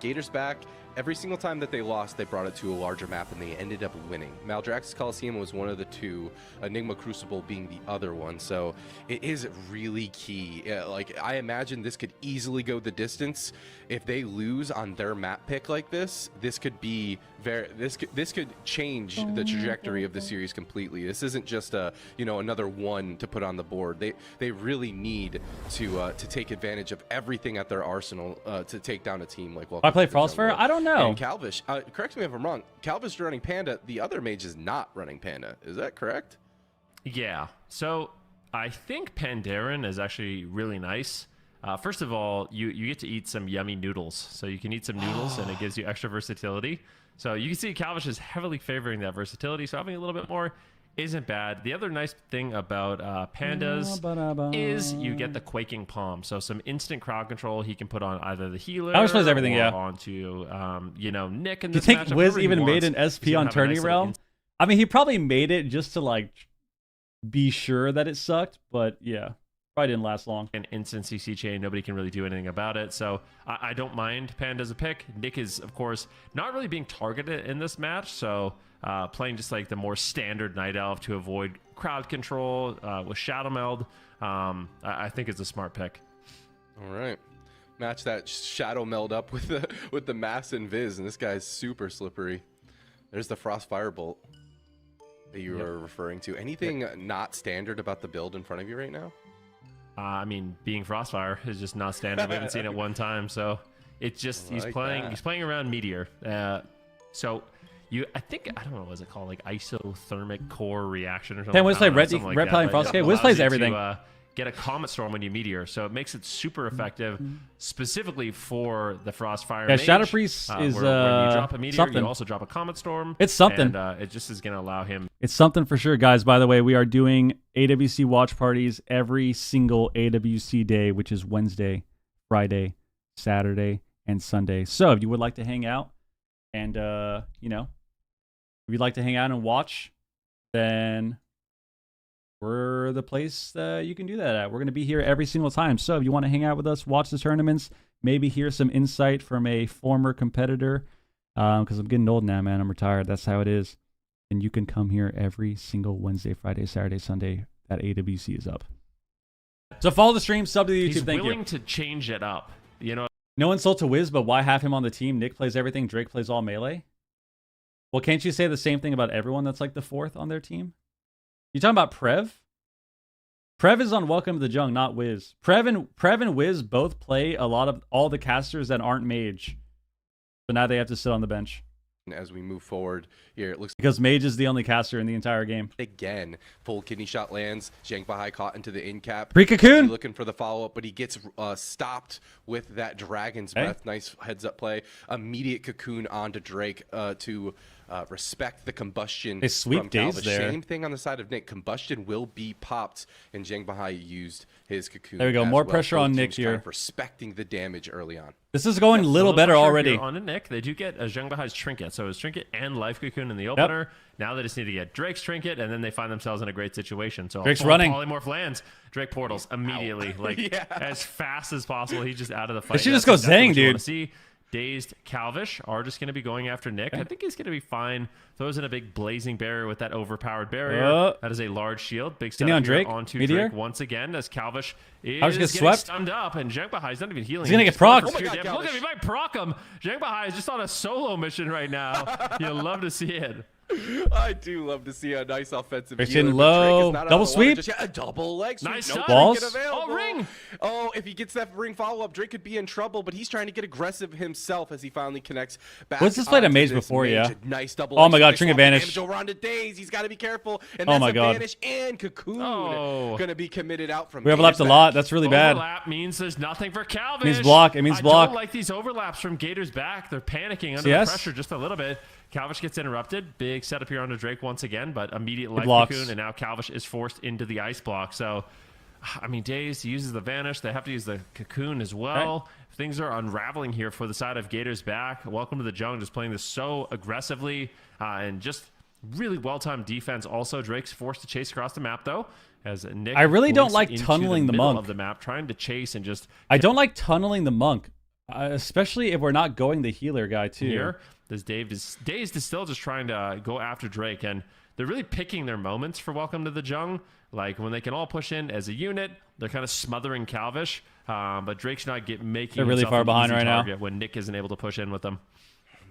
Speaker 5: Gators back. Every single time that they lost, they brought it to a larger map, and they ended up winning. Maldraxxus Coliseum was one of the two, Enigma Crucible being the other one. So it is really key. Like, I imagine this could easily go the distance. If they lose on their map pick like this, this could be this could change the trajectory of the series completely. This isn't just another one to put on the board. They really need to take advantage of everything at their arsenal to take down a team like.
Speaker 1: I play Frostfire? I don't know.
Speaker 5: And Calvish, correct me if I'm wrong. Calvish running Panda. The other mage is not running Panda. Is that correct?
Speaker 2: Yeah. So I think Pandaren is actually really nice. First of all, you get to eat some yummy noodles. So you can eat some noodles, and it gives you extra versatility. So you can see Calvish is heavily favoring that versatility. So having a little bit more isn't bad. The other nice thing about Pandas is you get the Quaking Palm. So some instant crowd control he can put on either the healer
Speaker 1: plays everything,
Speaker 2: or
Speaker 1: yeah.
Speaker 2: onto Nick in
Speaker 1: Do you
Speaker 2: this
Speaker 1: think
Speaker 2: matchup,
Speaker 1: Wiz
Speaker 2: whoever he
Speaker 1: even made
Speaker 2: wants.
Speaker 1: an SP on Tourney Realm? I mean, he probably made it just to, like, be sure that it sucked, but yeah. Probably didn't last long.
Speaker 2: An instant CC chain, nobody can really do anything about it. So I don't mind Panda as a pick. Nick is, of course, not really being targeted in this match. So playing just like the more standard Night Elf to avoid crowd control with Shadow Meld, I think is a smart pick.
Speaker 5: All right. Match that Shadow Meld up with the Mass and Viz, and this guy's super slippery. There's the Frost Firebolt that you were referring to. Anything not standard about the build in front of you right now?
Speaker 2: I mean, being Frostfire is just not standard. We haven't seen it one time, so it's just he's playing around Meteor. So I don't know, what's it called, like isothermic core reaction or something.
Speaker 1: Hey, Wiz play Red Playing Frostgate. Wiz plays everything.
Speaker 2: Get a Comet Storm when you Meteor, so it makes it super effective, specifically for the Frostfire.
Speaker 1: Yeah,
Speaker 2: mage,
Speaker 1: Shadow Priest is
Speaker 2: when you drop a Meteor,
Speaker 1: something.
Speaker 2: you also drop a Comet Storm.
Speaker 1: It's something.
Speaker 2: And it just is going to allow him.
Speaker 1: It's something for sure, guys. By the way, we are doing AWC watch parties every single AWC day, which is Wednesday, Friday, Saturday, and Sunday. So if you would like to hang out and, if you'd like to hang out and watch, then we're the place you can do that at. We're going to be here every single time. So if you want to hang out with us, watch the tournaments, maybe hear some insight from a former competitor, because I'm getting old now, man. I'm retired. That's how it is. And you can come here every single Wednesday, Friday, Saturday, Sunday that AWC is up. So follow the stream, sub to the YouTube.
Speaker 2: He's
Speaker 1: Thank
Speaker 2: willing
Speaker 1: you.
Speaker 2: to change it up. You know,
Speaker 1: No insult to Wiz, but why have him on the team? Nick plays everything. Drake plays all melee. Well, can't you say the same thing about everyone that's like the fourth on their team? You talking about Prev? Prev is on Welcome to the Jung, not Wiz. Prev and Wiz both play a lot of all the casters that aren't mage. So now they have to sit on the bench.
Speaker 5: As we move forward here, it looks
Speaker 1: because mage is the only caster in the entire game.
Speaker 5: Again, full kidney shot lands. Zhang Bahai caught into the in cap.
Speaker 1: Pre-cocoon
Speaker 5: looking for the follow-up, but he gets stopped with that Dragon's Breath. Nice heads-up play. Immediate cocoon onto Drake to respect the combustion.
Speaker 1: They sweep Daze there.
Speaker 5: Same thing on the side of Nick. Combustion will be popped, and Zhang Bahai used his cocoon.
Speaker 1: There we go. More pressure on Nick here.
Speaker 5: Kind of respecting the damage early on.
Speaker 1: This is going a little better already.
Speaker 2: On a Nick, they do get Zhang Bahai's trinket. So his trinket and life cocoon in the opener. Yep. Now they just need to get Drake's trinket, and then they find themselves in a great situation. So
Speaker 1: Drake's running.
Speaker 2: Polymorph lands. Drake portals immediately, as fast as possible. He's just out of the fight.
Speaker 1: They should just go Zang, dude.
Speaker 2: See, Dazed Calvish are just going to be going after Nick. I think he's going to be fine. Throws in a big blazing barrier with that overpowered barrier. That is a large shield. Big step
Speaker 1: on Drake.
Speaker 2: onto
Speaker 1: Meteor.
Speaker 2: Drake once again as Calvish is
Speaker 1: getting
Speaker 2: getting
Speaker 1: swept.
Speaker 2: stunned up, and Zhang Bahai is not even healing.
Speaker 1: He's going to get procced.
Speaker 2: Look at me, might proc him. Zhang Bahai is just on a solo mission right now. You'll love to see it.
Speaker 5: I do love to see a nice offensive.
Speaker 1: He's in low. Double sweep.
Speaker 5: A double leg sweep.
Speaker 2: Nice
Speaker 5: no
Speaker 1: walls.
Speaker 2: Oh, ring.
Speaker 5: Oh, if he gets that ring follow-up, Drake could be in trouble, but he's trying to get aggressive himself as he finally connects back.
Speaker 1: What's this played a mage before, yeah?
Speaker 5: Nice double.
Speaker 1: Oh my god, Trinket Vanish.
Speaker 5: Over onto Daze. He's got to be careful. And
Speaker 1: oh
Speaker 5: that's
Speaker 1: my god.
Speaker 5: Vanish and Cocoon going to be committed out from
Speaker 1: We overlapped a lot. That's really bad.
Speaker 2: Overlap means there's nothing for Calvish.
Speaker 1: It means block. It means block.
Speaker 2: I don't like these overlaps from Gator's back. They're panicking under the pressure just a little bit. Calvish gets interrupted. Big setup here onto Drake once again, but immediate life cocoon, and now Calvish is forced into the ice block. So, I mean, Daze uses the Vanish. They have to use the cocoon as well. Things are unraveling here for the side of Gator's back. Welcome to the Jung, just playing this so aggressively and just really well-timed defense. Also, Drake's forced to chase across the map, though. As Nick
Speaker 1: I really don't like tunneling the monk
Speaker 2: of the map, trying to chase and just.
Speaker 1: I don't like tunneling the monk, especially if we're not going the healer guy too.
Speaker 2: Here, Dazed is still just trying to go after Drake, and they're really picking their moments for Welcome to the Jung. Like when they can all push in as a unit, they're kind of smothering Calvish, but Drake's not making.
Speaker 1: They're really far behind right now
Speaker 2: when Nick isn't able to push in with them.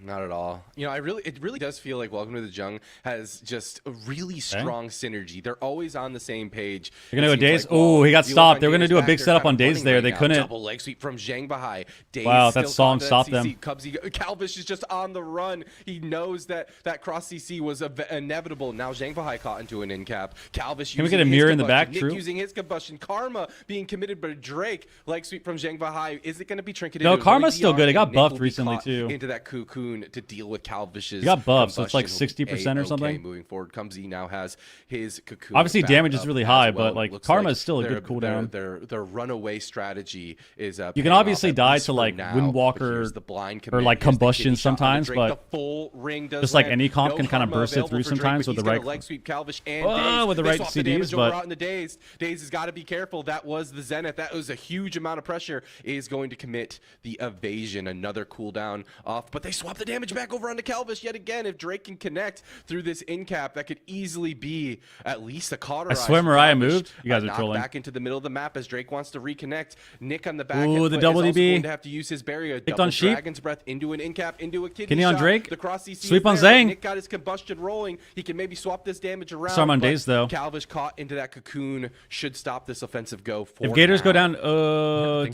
Speaker 5: Not at all. You know, it really does feel like Welcome to the Jung has just a really strong synergy. They're always on the same page.
Speaker 1: They're gonna go Daze. Oh, he got stopped. They were gonna do a big setup on Daze there. They couldn't.
Speaker 5: Double leg sweep from Zhang Bahai.
Speaker 1: Wow, that song stopped them.
Speaker 5: Calvish is just on the run. He knows that cross CC was inevitable. Now Zhang Bahai caught into an in cap. Calvish.
Speaker 1: Can we get a mirror in the back?
Speaker 5: Nick
Speaker 1: True.
Speaker 5: using his combustion. Karma being committed, but Drake leg sweep from Zhang Bahai. Is it gonna be trinketed?
Speaker 1: No, Karma's still good. It got buffed recently too.
Speaker 5: Into that cocoon to deal with Calvish's.
Speaker 1: He got buffed, so it's like 60% or something.
Speaker 5: Moving forward, Cumsy now has his cocoon.
Speaker 1: Obviously, damage is really high, but like Karma is still a good cooldown.
Speaker 5: Their runaway strategy is.
Speaker 1: You can obviously die to like Windwalker or like combustion sometimes, but
Speaker 5: the full ring does
Speaker 1: just like any comp can kind of burst it through sometimes with the right.
Speaker 5: Leg sweep Calvish and
Speaker 1: with the right CDs, but
Speaker 5: Daze has got to be careful. That was the Zenith. That was a huge amount of pressure. Is going to commit the evasion. Another cooldown off, but they swap the damage back over onto Calvish yet again. If Drake can connect through this in cap, that could easily be at least a cauterize.
Speaker 1: I swear Mariah moved. You guys are trolling.
Speaker 5: Back into the middle of the map as Drake wants to reconnect. Nick on the back.
Speaker 1: Ooh, the double DB.
Speaker 5: Going to have to use his barrier.
Speaker 1: Picked on Sheep.
Speaker 5: Dragon's Breath into an in cap, into a kidney
Speaker 1: on
Speaker 5: shot.
Speaker 1: Drake.
Speaker 5: The cross CC
Speaker 1: sweep on Zang.
Speaker 5: Nick got his combustion rolling. He can maybe swap this damage around.
Speaker 1: Storm on Daze though.
Speaker 5: Calvish caught into that cocoon should stop this offensive go.
Speaker 1: If Gators go down 2,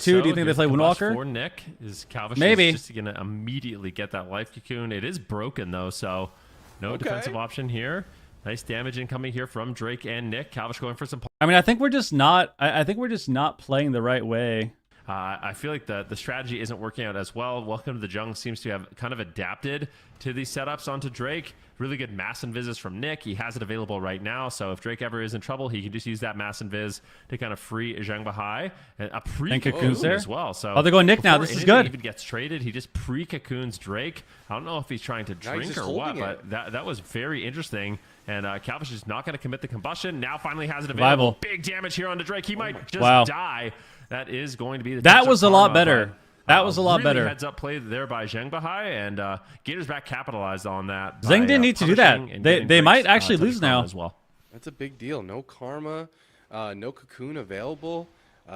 Speaker 1: do you think they play Windwalker?
Speaker 2: For Nick is Calvish
Speaker 1: maybe
Speaker 2: is just gonna immediately get that life cocoon. It is broken though, so no defensive option here. Nice damage incoming here from Drake and Nick. Calvish going for some.
Speaker 1: I mean, I think we're just not. I think we're just not playing the right way.
Speaker 2: I feel like the strategy isn't working out as well. Welcome to the Jungle seems to have kind of adapted to these setups onto Drake. Really good mass invis from Nick. He has it available right now, so if Drake ever is in trouble, he can just use that mass invis to kind of free Zhang Bahai and a pre-cocoon
Speaker 1: there
Speaker 2: as well. So
Speaker 1: they're going Nick now. This is good.
Speaker 2: Even gets traded, he just pre-cocoons Drake. I don't know if he's trying to drink or what, but that was very interesting. And Calvish is not going to commit the combustion. Now finally has it available.
Speaker 1: Survival.
Speaker 2: Big damage here onto Drake. He might just die. That is going to be the
Speaker 1: that was a lot better. That was a lot
Speaker 2: really
Speaker 1: better.
Speaker 2: Heads up play there by Zhang Bahai, and Gators back capitalized on that.
Speaker 1: Zhang didn't need to do that. They might actually lose now
Speaker 2: as well.
Speaker 5: That's a big deal. No karma, no cocoon available.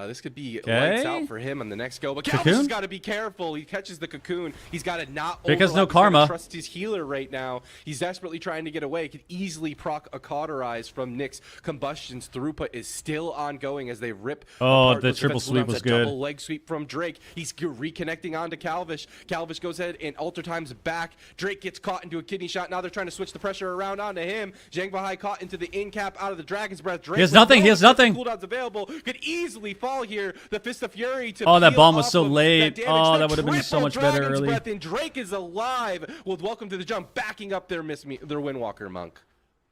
Speaker 5: This could be lights out for him on the next go. But Calvish has got to be careful. He catches the cocoon. He's got to not
Speaker 1: because no karma.
Speaker 5: Trust his healer right now. He's desperately trying to get away. He could easily proc a cauterize from Nick's. Combustion's throughput is still ongoing as they rip.
Speaker 1: The triple sweep was good.
Speaker 5: Double leg sweep from Drake. He's reconnecting onto Calvish. Calvish goes ahead and alter times back. Drake gets caught into a kidney shot. Now they're trying to switch the pressure around onto him. Zhang Bahai caught into the in cap out of the Dragon's Breath. Drake
Speaker 1: he has nothing. He has nothing.
Speaker 5: Cooldowns available. Could easily fall here. The Fist of Fury to
Speaker 1: that bomb was so late. That would have been so much better early.
Speaker 5: Breath, and Drake is alive. Well, welcome to the jump, backing up their Windwalker monk.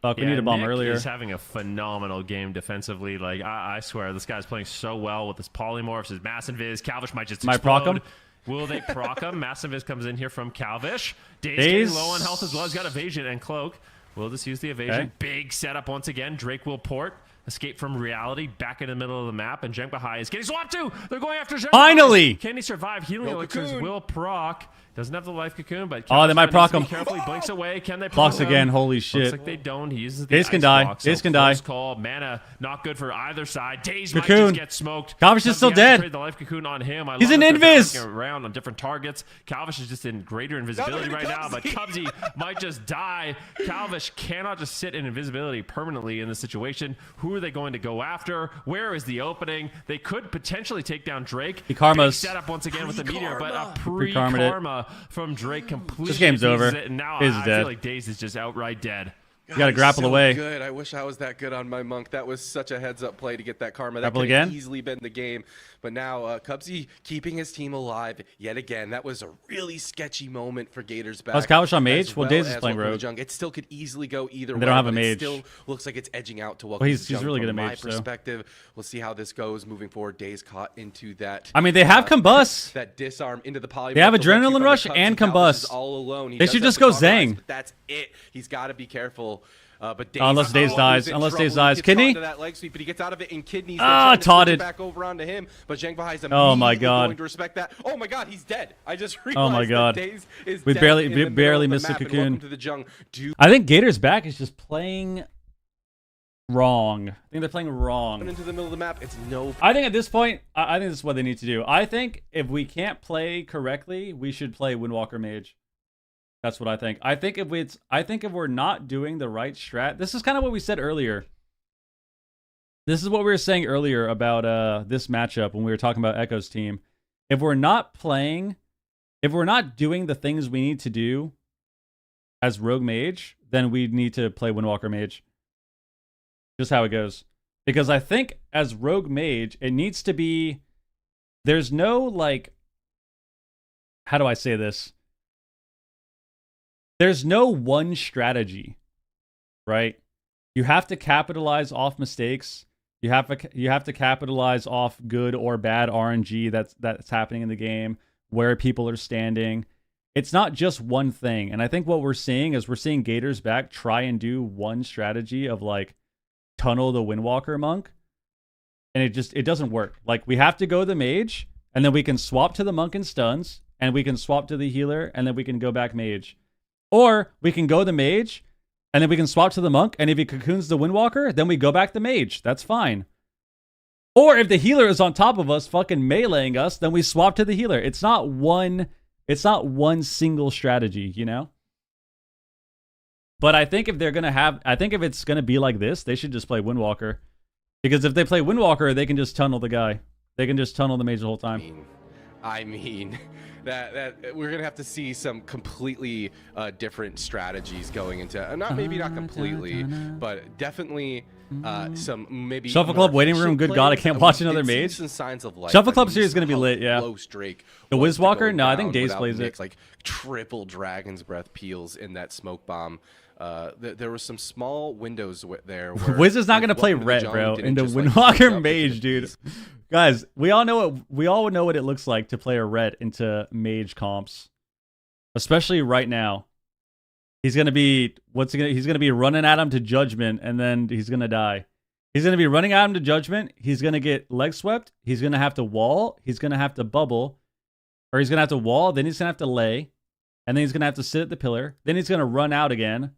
Speaker 1: Fuck, we need a bomb
Speaker 2: Nick
Speaker 1: earlier.
Speaker 2: He's having a phenomenal game defensively. Like I swear, this guy's playing so well with his polymorphs, his mass invis. Calvish might just explode.
Speaker 1: Proc him?
Speaker 2: Will they proc him? Mass invis comes in here from Calvish. Daze getting low on health as well. He's got evasion and cloak. We'll just use the evasion.
Speaker 1: Okay.
Speaker 2: Big setup once again. Drake will port. Escape from reality, back in the middle of the map, and Zhang Bahai is getting swapped too. They're going after Zhang.
Speaker 1: Finally!
Speaker 2: Can he survive? Healing elixirs will proc. Doesn't have the life cocoon, but
Speaker 1: they might proc him.
Speaker 2: Carefully blinks away. Can they proc
Speaker 1: Blocks
Speaker 2: him?
Speaker 1: again. Holy shit!
Speaker 2: Looks like they don't. He uses the
Speaker 1: Daze can die. Daze can die.
Speaker 2: Call. Mana not good for either side. Daze
Speaker 1: cocoon.
Speaker 2: might just get smoked.
Speaker 1: Calvish is still dead.
Speaker 2: The life cocoon on him.
Speaker 1: He's an invis.
Speaker 2: Around on different targets. Calvish is just in greater invisibility right now, but Cubsy might just die. Calvish cannot just sit in invisibility permanently in this situation. Who are they going to go after? Where is the opening? They could potentially take down Drake.
Speaker 1: He karmas.
Speaker 2: Set up once again with the meteor, but a pre-karma from Drake completely.
Speaker 1: This game's over.
Speaker 2: And now
Speaker 1: Daze
Speaker 2: I
Speaker 1: is dead.
Speaker 2: feel like Daze is just outright dead.
Speaker 1: You got to grapple
Speaker 5: so
Speaker 1: away.
Speaker 5: Good. I wish I was that good on my monk. That was such a heads-up play to get that karma. That
Speaker 1: Grapple
Speaker 5: could have
Speaker 1: again?
Speaker 5: easily been the game. But now Cubsy keeping his team alive yet again. That was a really sketchy moment for Gators back.
Speaker 1: Was Calvish on mage?
Speaker 5: As
Speaker 1: Well, Daze is playing rogue.
Speaker 5: It still could easily go either way.
Speaker 1: They don't have a
Speaker 5: but
Speaker 1: mage.
Speaker 5: It still looks like it's edging out to welcome.
Speaker 1: Well, he's
Speaker 5: to the
Speaker 1: really good
Speaker 5: from
Speaker 1: at mage,
Speaker 5: my perspective, we'll see how this goes moving forward. Daze caught into that.
Speaker 1: I mean, they have combust.
Speaker 5: That disarm into the polymorph.
Speaker 1: They have adrenaline rush and combust.
Speaker 5: All alone.
Speaker 1: They should just go Zhang.
Speaker 5: But that's it. He's got to be careful. But Daze,
Speaker 1: unless Daze dies. Unless Daze dies.
Speaker 5: Kidney?
Speaker 1: Kidney?
Speaker 5: That leg sweep, but he gets out of it in kidneys.
Speaker 1: Taunted.
Speaker 5: Back over onto him, but Zhang Bahai's
Speaker 1: Oh my god.
Speaker 5: going to respect that. Oh my god, he's dead. I just realized
Speaker 1: Oh my god.
Speaker 5: that Daze is
Speaker 1: We
Speaker 5: dead
Speaker 1: barely
Speaker 5: in the
Speaker 1: missed the
Speaker 5: map, and
Speaker 1: cocoon.
Speaker 5: welcome to the Jung.
Speaker 1: I think Gators back is just playing wrong. I think they're playing wrong.
Speaker 5: Into the middle of the map, it's no.
Speaker 1: I think at this point, I think this is what they need to do. I think if we can't play correctly, we should play Windwalker Mage. That's what I think. I think if we're not doing the right strat, this is kind of what we said earlier. This is what we were saying earlier about this matchup when we were talking about Echo's team. If we're not doing the things we need to do as Rogue Mage, then we need to play Windwalker Mage. Just how it goes. Because I think as Rogue Mage, it needs to be... There's no, like... How do I say this? There's no one strategy, right? You have to capitalize off mistakes. You have to capitalize off good or bad RNG that's happening in the game, where people are standing. It's not just one thing. And I think what we're seeing is we're seeing Gators back try and do one strategy of like tunnel the Windwalker monk. And it doesn't work. Like we have to go the mage, and then we can swap to the monk and stuns, and we can swap to the healer, and then we can go back mage. Or we can go the mage, and then we can swap to the monk, and if he cocoons the Windwalker, then we go back the mage. That's fine. Or if the healer is on top of us, fucking meleeing us, then we swap to the healer. It's not one single strategy, you know? But I think if it's gonna be like this, they should just play Windwalker. Because if they play Windwalker, they can just tunnel the guy. They can just tunnel the mage the whole time.
Speaker 5: I mean, that we're gonna have to see some completely different strategies going into. Maybe not completely, but definitely some maybe.
Speaker 1: Shuffle Club waiting room. Good God, I can't watch another mage.
Speaker 5: Some signs of life.
Speaker 1: Shuffle Club series is gonna be lit. Yeah.
Speaker 5: Drake
Speaker 1: the Wizwalker? No, I think Daze plays it.
Speaker 5: Like triple Dragon's Breath peels in that smoke bomb. There were some small windows there.
Speaker 1: Wiz is not gonna play red, bro. Into Windwalker Mage, dude. Guys, we all know what it looks like to play a red into Mage comps, especially right now. He's gonna be he's gonna be running at him to Judgment, and then he's gonna die. He's gonna be running at him to Judgment. He's gonna get leg swept. He's gonna have to wall. He's gonna have to bubble, or he's gonna have to wall. Then he's gonna have to lay, and then he's gonna have to sit at the pillar. Then he's gonna run out again.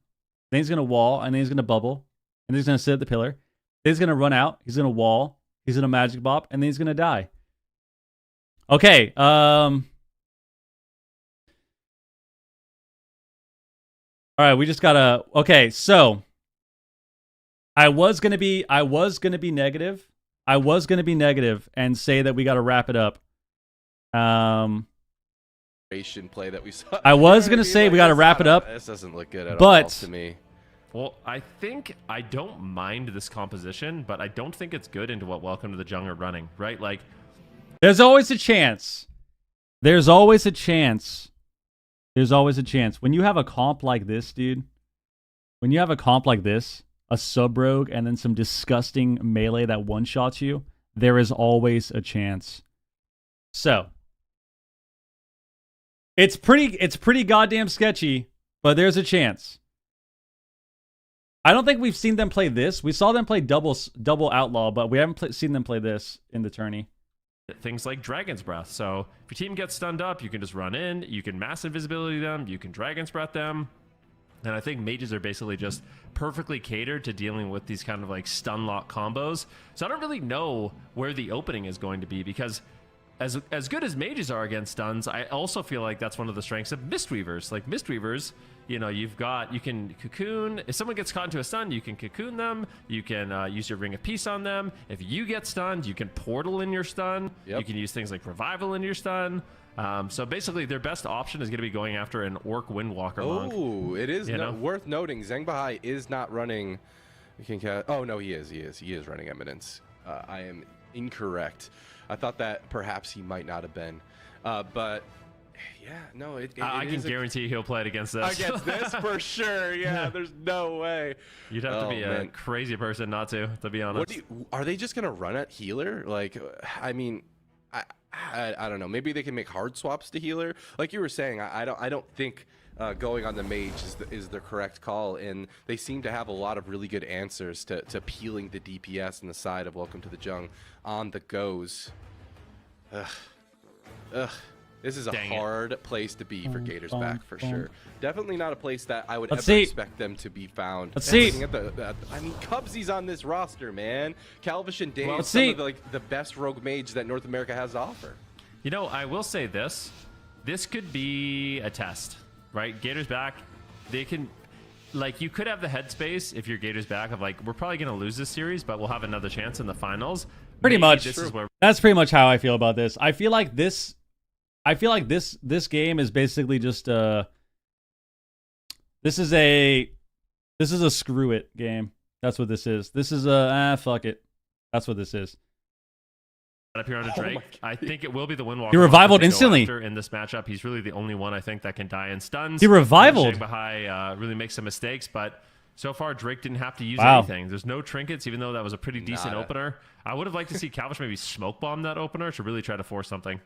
Speaker 1: Then he's gonna wall, and then he's gonna bubble, and then he's gonna sit at the pillar. Then he's gonna run out. He's gonna wall. He's gonna magic bop, and then he's gonna die. Okay. All right, we just gotta. Okay, so I was gonna be negative. I was gonna be negative and say that we gotta wrap it up.
Speaker 5: Play that we saw.
Speaker 1: I was gonna say we gotta wrap it up.
Speaker 5: This doesn't look good at all to me.
Speaker 2: Well, I think I don't mind this composition, but I don't think it's good into what Welcome to the Jungle are running, right? Like,
Speaker 1: there's always a chance. There's always a chance. There's always a chance. When you have a comp like this, dude, when you have a comp like this, a sub-rogue, and then some disgusting melee that one-shots you, there is always a chance. So, it's pretty goddamn sketchy, but there's a chance. I don't think we've seen them play this. We saw them play double outlaw, but we haven't seen them play this in the tourney.
Speaker 2: Things like Dragon's Breath. So if your team gets stunned up, you can just run in. You can mass invisibility them. You can Dragon's Breath them. And I think mages are basically just perfectly catered to dealing with these kind of like stun lock combos. So I don't really know where the opening is going to be, because as good as mages are against stuns, I also feel like that's one of the strengths of Mistweavers. Like Mistweavers, you know, you can cocoon. If someone gets caught into a stun, you can cocoon them. You can use your Ring of Peace on them. If you get stunned, you can portal in your stun. Yep. You can use things like Revival in your stun. So basically, their best option is going to be going after an Orc Windwalker monk.
Speaker 5: Oh, it is worth noting. Zhengbahai is not running. Oh no, he is. He is running Eminence. I am incorrect. I thought that perhaps he might not have been, but yeah, no.
Speaker 2: I can guarantee he'll play it against this.
Speaker 5: Against this for sure. Yeah, there's no way.
Speaker 2: You'd have to be a crazy person not to be honest.
Speaker 5: Are they just gonna run at healer? Like, I mean, I don't know. Maybe they can make hard swaps to healer. Like you were saying, I don't think going on the mage is the correct call, and they seem to have a lot of really good answers to peeling the DPS on the side of Welcome to the Jung on the goes. This is a hard place to be for Gators back for sure. Definitely not a place that I would ever expect them to be found.
Speaker 1: Let's see.
Speaker 5: I mean, Cubsy's on this roster, man. Calvish and Dave, some of the best rogue mage that North America has to offer.
Speaker 2: You know, I will say this. This could be a test, right? Gators back. They can, like, you could have the headspace if your Gators back of like, we're probably going to lose this series, but we'll have another chance in the finals.
Speaker 1: Pretty much. That's pretty much how I feel about this. I feel like this game is basically just this is a screw it game. That's what this is. This is a fuck it. That's what this is.
Speaker 2: Up here on Drake, I think it will be the Windwalker.
Speaker 1: He revivaled instantly
Speaker 2: in this matchup. He's really the only one I think that can die in stuns.
Speaker 1: He revivaled.
Speaker 2: Zhengbahai really makes some mistakes, but so far Drake didn't have to use anything. There's no trinkets, even though that was a pretty decent opener. I would have liked to see Calvish maybe smoke bomb that opener to really try to force something.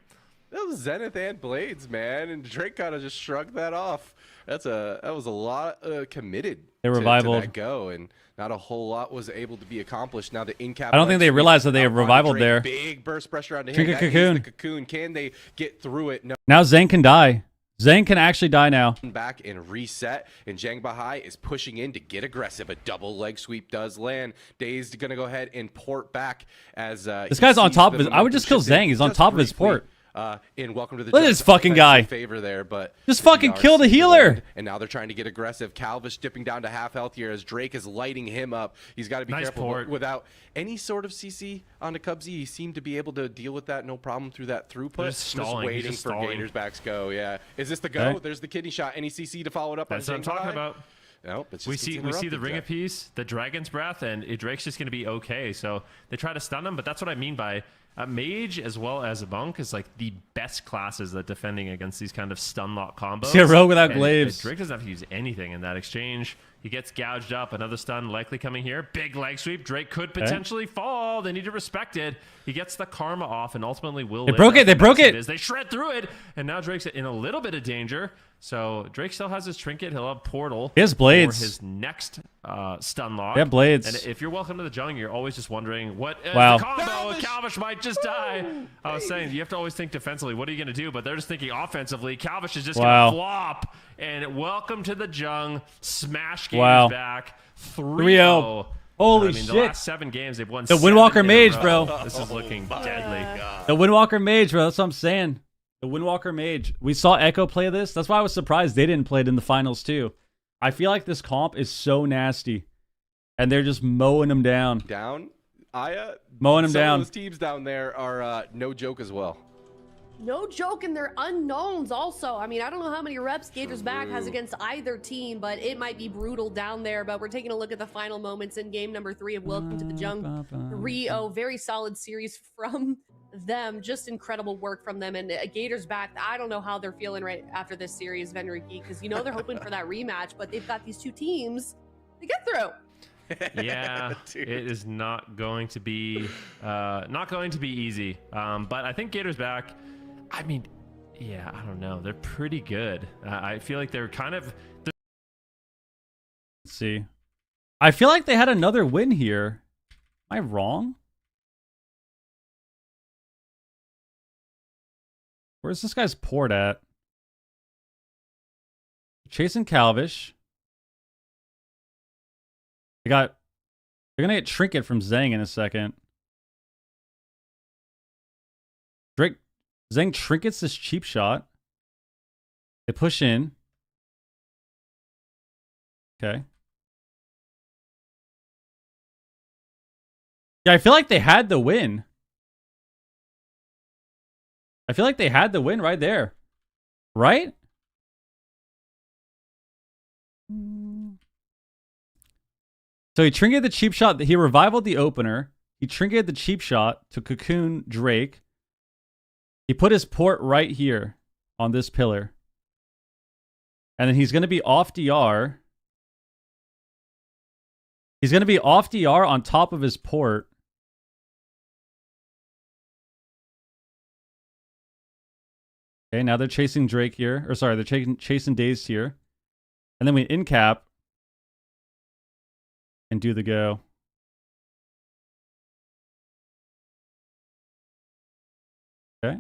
Speaker 5: That was Zenith and Blades, man, and Drake kind of just shrugged that off. That was a lot committed.
Speaker 1: They revivaled.
Speaker 5: To that go, and not a whole lot was able to be accomplished. Now the in-cap.
Speaker 1: I don't think they realized that they have revivaled there.
Speaker 5: Big burst pressure onto him.
Speaker 1: Trinket cocoon.
Speaker 5: The cocoon. Can they get through it? No.
Speaker 1: Now Zhang can die. Zhang can actually die now.
Speaker 5: Back and reset, and Zhengbahai is pushing in to get aggressive. A double leg sweep does land. Dazed gonna go ahead and port back as
Speaker 1: this guy's on top of his. I would just kill Zhang. He's on top of his port.
Speaker 5: in Welcome to the
Speaker 1: Look at
Speaker 5: Jungle.
Speaker 1: this fucking guy.
Speaker 5: Favor there, but
Speaker 1: just fucking kill the healer.
Speaker 5: And now they're trying to get aggressive. Calvish dipping down to half health here as Drake is lighting him up. He's got to be careful without any sort of CC on the Cubsy. He seemed to be able to deal with that no problem through that throughput.
Speaker 2: Just
Speaker 5: waiting for Gators back's go. Yeah, is this the go?
Speaker 1: Okay.
Speaker 5: There's the kidney shot. Any CC to follow it up?
Speaker 2: That's what I'm talking about.
Speaker 5: Nope, it's
Speaker 2: we
Speaker 5: just
Speaker 2: see the ring of peace, the dragon's breath, and Drake's just going to be okay. So they try to stun him, but that's what I mean by mage as well as a monk is like the best classes at defending against these kind of stun lock combos.
Speaker 1: See a rogue without glaives.
Speaker 2: Drake doesn't have to use anything in that exchange. He gets gouged up. Another stun likely coming here. Big leg sweep. Drake could potentially fall. They need to respect it. He gets the karma off and ultimately will live.
Speaker 1: They broke it.
Speaker 2: They shred through it. And now Drake's in a little bit of danger. So Drake still has his trinket. He'll have portal.
Speaker 1: He has blades.
Speaker 2: For his next stun lock.
Speaker 1: Yeah, blades.
Speaker 2: And if you're welcome to the jungle, you're always just wondering what
Speaker 1: wow.
Speaker 2: the combo. Calvish might just die. I was saying you have to always think defensively. What are you going to do? But they're just thinking offensively. Calvish is just going to flop. And welcome to the jungle. Smash Gators back. 3-0.
Speaker 1: Holy shit.
Speaker 2: The last 7 games, they've won
Speaker 1: the Windwalker Mage, bro.
Speaker 2: This is looking deadly.
Speaker 1: The Windwalker Mage, bro. That's what I'm saying. The Windwalker Mage. We saw Echo play this. That's why I was surprised they didn't play it in the finals, too. I feel like this comp is so nasty. And they're just mowing them down.
Speaker 5: Mowing them
Speaker 1: down.
Speaker 5: Those teams down there are no joke as well.
Speaker 4: No joke, and they're unknowns also. I mean, I don't know how many reps Gators back has against either team, but it might be brutal down there. But we're taking a look at the final moments in game number 3 of Welcome to the Jungle. 3-0, very solid series from them. Just incredible work from them. And Gators back, I don't know how they're feeling right after this series, Venriki, because you know they're hoping for that rematch, but they've got these 2 teams to get through.
Speaker 2: Yeah, it is not going to be easy. But I think Gators back. I mean, yeah, I don't know. They're pretty good. I feel like they're kind of.
Speaker 1: Let's see. I feel like they had another win here. Am I wrong? Where's this guy's port at? Chasing Calvish. They're gonna get Trinket from Zhang in a second. Drake. Zhang trinkets this cheap shot. They push in. Okay. Yeah, I feel like they had the win. I feel like they had the win right there. Right? So he trinketed the cheap shot. He revivaled the opener. He trinketed the cheap shot to cocoon Drake. He put his port right here on this pillar. And then he's going to be off DR. He's going to be off DR on top of his port. Okay, now they're chasing Drake here. Or sorry, they're chasing Dazed here. And then we in-cap and do the go. Okay.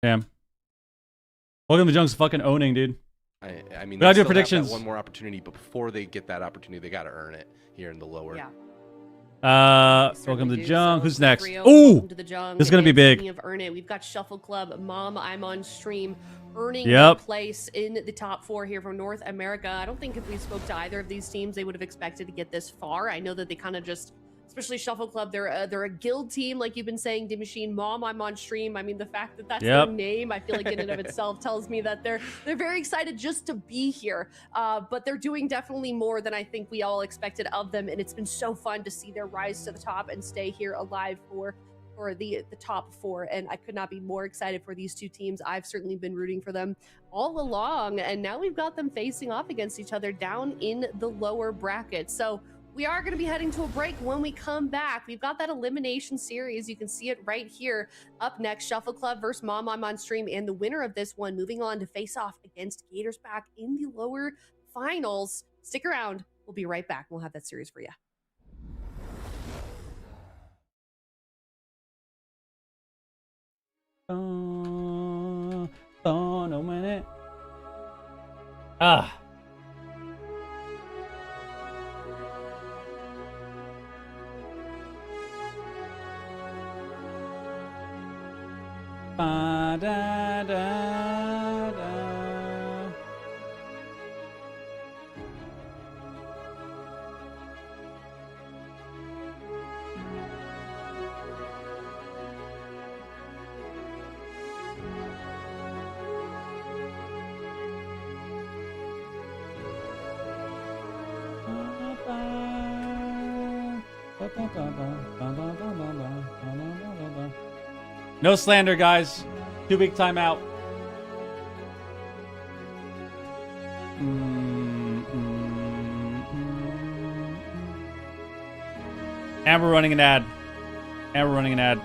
Speaker 1: Damn. Welcome to Junk's fucking owning, dude.
Speaker 5: I mean,
Speaker 1: we gotta do
Speaker 5: still
Speaker 1: predictions.
Speaker 5: Have that one more opportunity, but before they get that opportunity, they gotta earn it here in the lower.
Speaker 4: Yeah.
Speaker 1: Welcome to Jung.
Speaker 4: So
Speaker 1: Who's next?
Speaker 4: 3-0,
Speaker 1: Ooh,
Speaker 4: welcome to the Jung.
Speaker 1: this is gonna be big.
Speaker 4: Speaking of earn it, we've got Shuffle Club, Mom, I'm on stream, earning
Speaker 1: Yep.
Speaker 4: a place in the top 4 here from North America. I don't think if we spoke to either of these teams, they would have expected to get this far. I know that they kind of just, especially Shuffle Club, they're a guild team, like you've been saying, D Machine. Mom, I'm on stream. I mean, the fact that that's their name, I feel like in and of itself tells me that they're very excited just to be here. But they're doing definitely more than I think we all expected of them, and it's been so fun to see their rise to the top and stay here alive for the top 4, and I could not be more excited for these 2 teams. I've certainly been rooting for them all along, and now we've got them facing off against each other down in the lower bracket. So we are going to be heading to a break. When we come back, we've got that elimination series. You can see it right here. Up next, Shuffle Club versus Mom, I'm on stream, and the winner of this one moving on to face off against Gators back in the lower finals. Stick around. We'll be right back. We'll have that series for you.
Speaker 1: No minute. Ah. da, da, da, da. No slander, guys. 2-week timeout. And we're running an ad. And we're running an ad.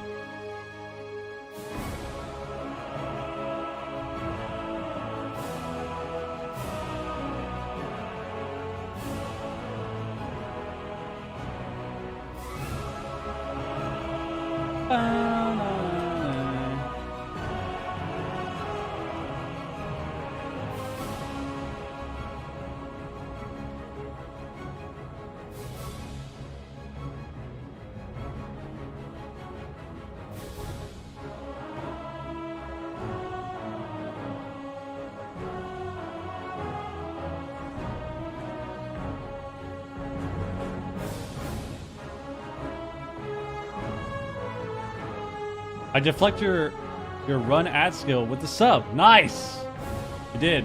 Speaker 1: I deflect your run ad skill with the sub. Nice. You did.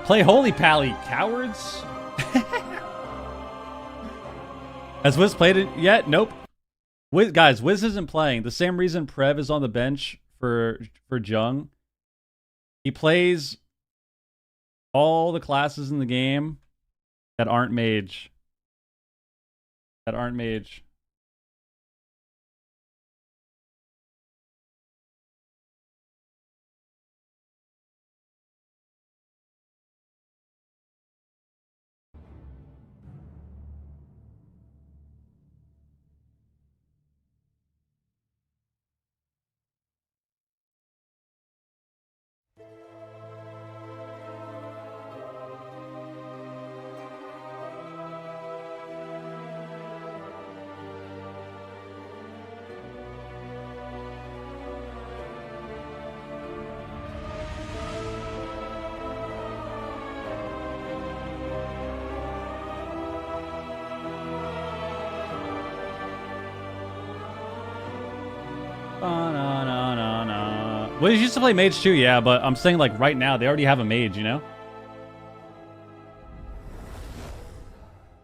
Speaker 1: Play Holy Pally, cowards. Has Wiz played it yet? Nope. Guys, Wiz isn't playing. The same reason Prev is on the bench for Jung. He plays all the classes in the game that aren't mage. Well, he used to play mage too, yeah, but I'm saying like right now, they already have a mage, you know?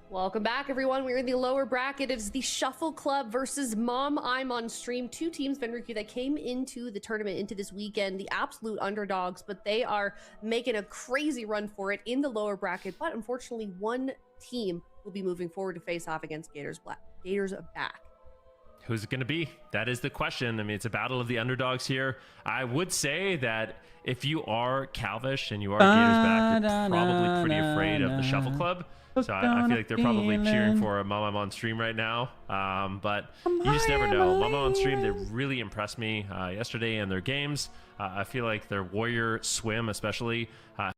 Speaker 4: Welcome back, everyone. We're in the lower bracket. It's the Shuffle Club versus Mom I'm on Stream. Two teams, Venriku, that came into the tournament, into this weekend, the absolute underdogs, but they are making a crazy run for it in the lower bracket. But unfortunately, one team will be moving forward to face off against Gators back.
Speaker 2: Who's it going to be? That is the question. I mean, it's a battle of the underdogs here. I would say that if you are Calvish and you are Gators back, you're probably pretty afraid of the Shuffle Club. So I feel like they're probably cheering for a Mama on stream right now. But you just never know. Mama on stream, they really impressed me yesterday in their games. I feel like their Warrior Swim especially.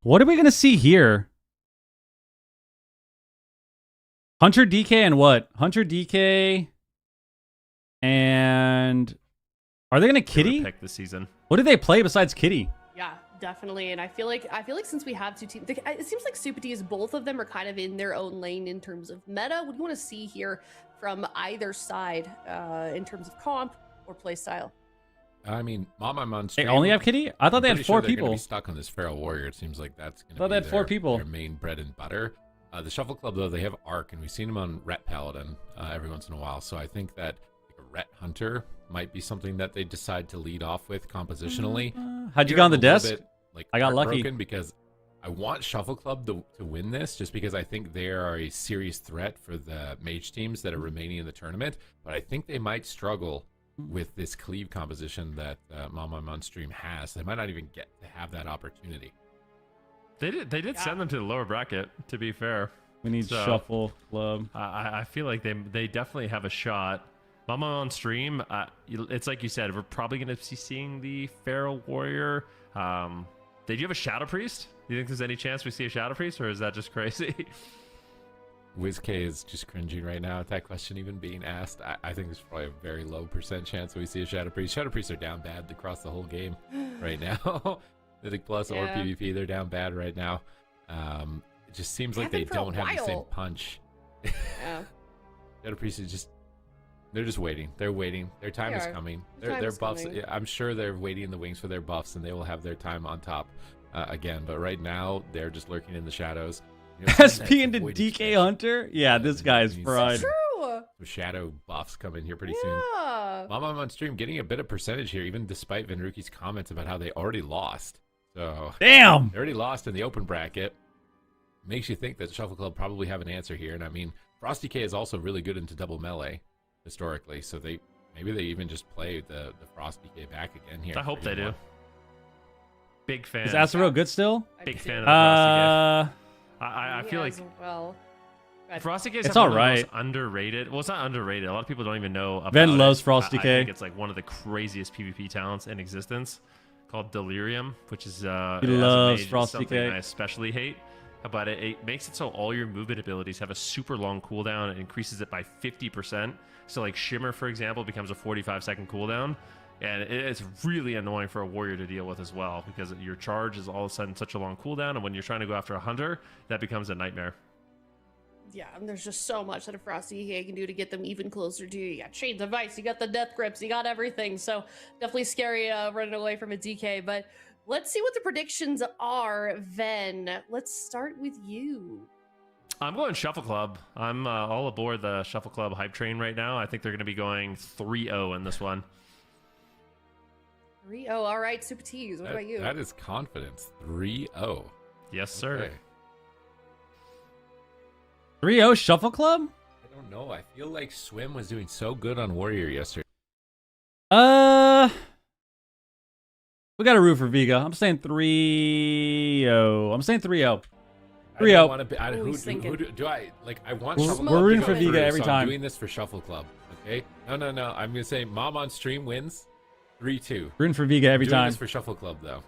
Speaker 1: What are we going to see here? Hunter DK and what? Hunter DK and Are they gonna Kitty?
Speaker 2: Pick this season.
Speaker 1: What do they play besides Kitty?
Speaker 4: Yeah, definitely. And I feel like since we have two teams, it seems like Super T's, both of them are kind of in their own lane in terms of meta. What do you want to see here from either side in terms of comp or play style?
Speaker 8: I mean, Mom on stream.
Speaker 1: They only have Kitty? I thought they had 4
Speaker 8: they're
Speaker 1: people.
Speaker 8: Gonna be stuck on this Feral Warrior. It seems like that's going to be
Speaker 1: they had 4 people.
Speaker 8: Their main bread and butter. The Shuffle Club, though, they have Arc, and we've seen them on Ret Paladin every once in a while. So I think that a Ret Hunter might be something that they decide to lead off with compositionally.
Speaker 1: How'd you go on the desk?
Speaker 8: Bit, like,
Speaker 1: I got lucky
Speaker 8: because I want Shuffle Club to win this, just because I think they are a serious threat for the mage teams that are remaining in the tournament. But I think they might struggle with this cleave composition that Mom on stream has. They might not even get to have that opportunity.
Speaker 2: They did send them to the lower bracket, to be fair.
Speaker 1: We need Shuffle Club.
Speaker 2: I feel like they definitely have a shot. Mama on stream, it's like you said, we're probably going to be seeing the Feral Warrior. Did you have a Shadow Priest? Do you think there's any chance we see a Shadow Priest, or is that just crazy?
Speaker 8: WizK is just cringing right now at that question even being asked. I think there's probably a very low % chance we see a Shadow Priest. Shadow Priests are down bad across the whole game right now. Mythic Plus or PvP, they're down bad right now. It just seems like they don't have the same punch.
Speaker 4: Yeah.
Speaker 8: Shadow Priests are they're just waiting. They're waiting. Their time is coming. Their buffs. Coming. I'm sure they're waiting in the wings for their buffs, and they will have their time on top again. But right now, they're just lurking in the shadows. You know,
Speaker 1: SP into DK Hunter? Yeah, this guy's fried.
Speaker 4: So true.
Speaker 8: Shadow buffs come in here pretty soon. Mama on stream getting a bit of percentage here, even despite Venruki's comments about how they already lost. So
Speaker 1: damn,
Speaker 8: they already lost in the open bracket. Makes you think that Shuffle Club probably have an answer here. And I mean, Frosty K is also really good into double melee historically, so maybe they even just play the Frosty K back again here.
Speaker 2: I hope they do. Big fan.
Speaker 1: Is Azrael good still?
Speaker 2: Big fan of the Frosty K. I feel like
Speaker 4: well,
Speaker 2: Frosty K is
Speaker 1: it's all right.
Speaker 2: Underrated. Well, it's not underrated. A lot of people don't even know about
Speaker 1: Ven loves
Speaker 2: it.
Speaker 1: Frosty K.
Speaker 2: I think it's like one of the craziest PvP talents in existence, called Delirium, which is
Speaker 1: he loves Frosty
Speaker 2: something
Speaker 1: K.
Speaker 2: I especially hate. But it makes it so all your movement abilities have a super long cooldown. It increases it by 50%. So like Shimmer, for example, becomes a 45-second cooldown. And it's really annoying for a warrior to deal with as well, because your charge is all of a sudden such a long cooldown. And when you're trying to go after a hunter, that becomes a nightmare.
Speaker 4: Yeah, and there's just so much that a Frosty K can do to get them even closer to you. You got Chains of Ice, you got the Death Grips, you got everything. So definitely scary running away from a DK. But let's see what the predictions are, Ven. Let's start with you.
Speaker 2: I'm going Shuffle Club. I'm all aboard the Shuffle Club hype train right now. I think they're going to be going 3-0 in this one.
Speaker 4: 3-0. All right, Super T's. What about you?
Speaker 8: That is confidence. 3-0.
Speaker 2: Yes, sir.
Speaker 8: Okay.
Speaker 1: 3-0 Shuffle Club?
Speaker 8: I don't know. I feel like Swim was doing so good on Warrior yesterday.
Speaker 1: We got a root for Vega. I'm saying 3-0. I'm saying 3-0. 3-0.
Speaker 8: Who do I like? I want.
Speaker 1: We're rooting for Vega every time.
Speaker 8: I'm doing this for Shuffle Club. Okay. No. I'm gonna say Mom on stream wins. 3-2.
Speaker 1: Rooting for Vega every time.
Speaker 8: This for Shuffle Club though.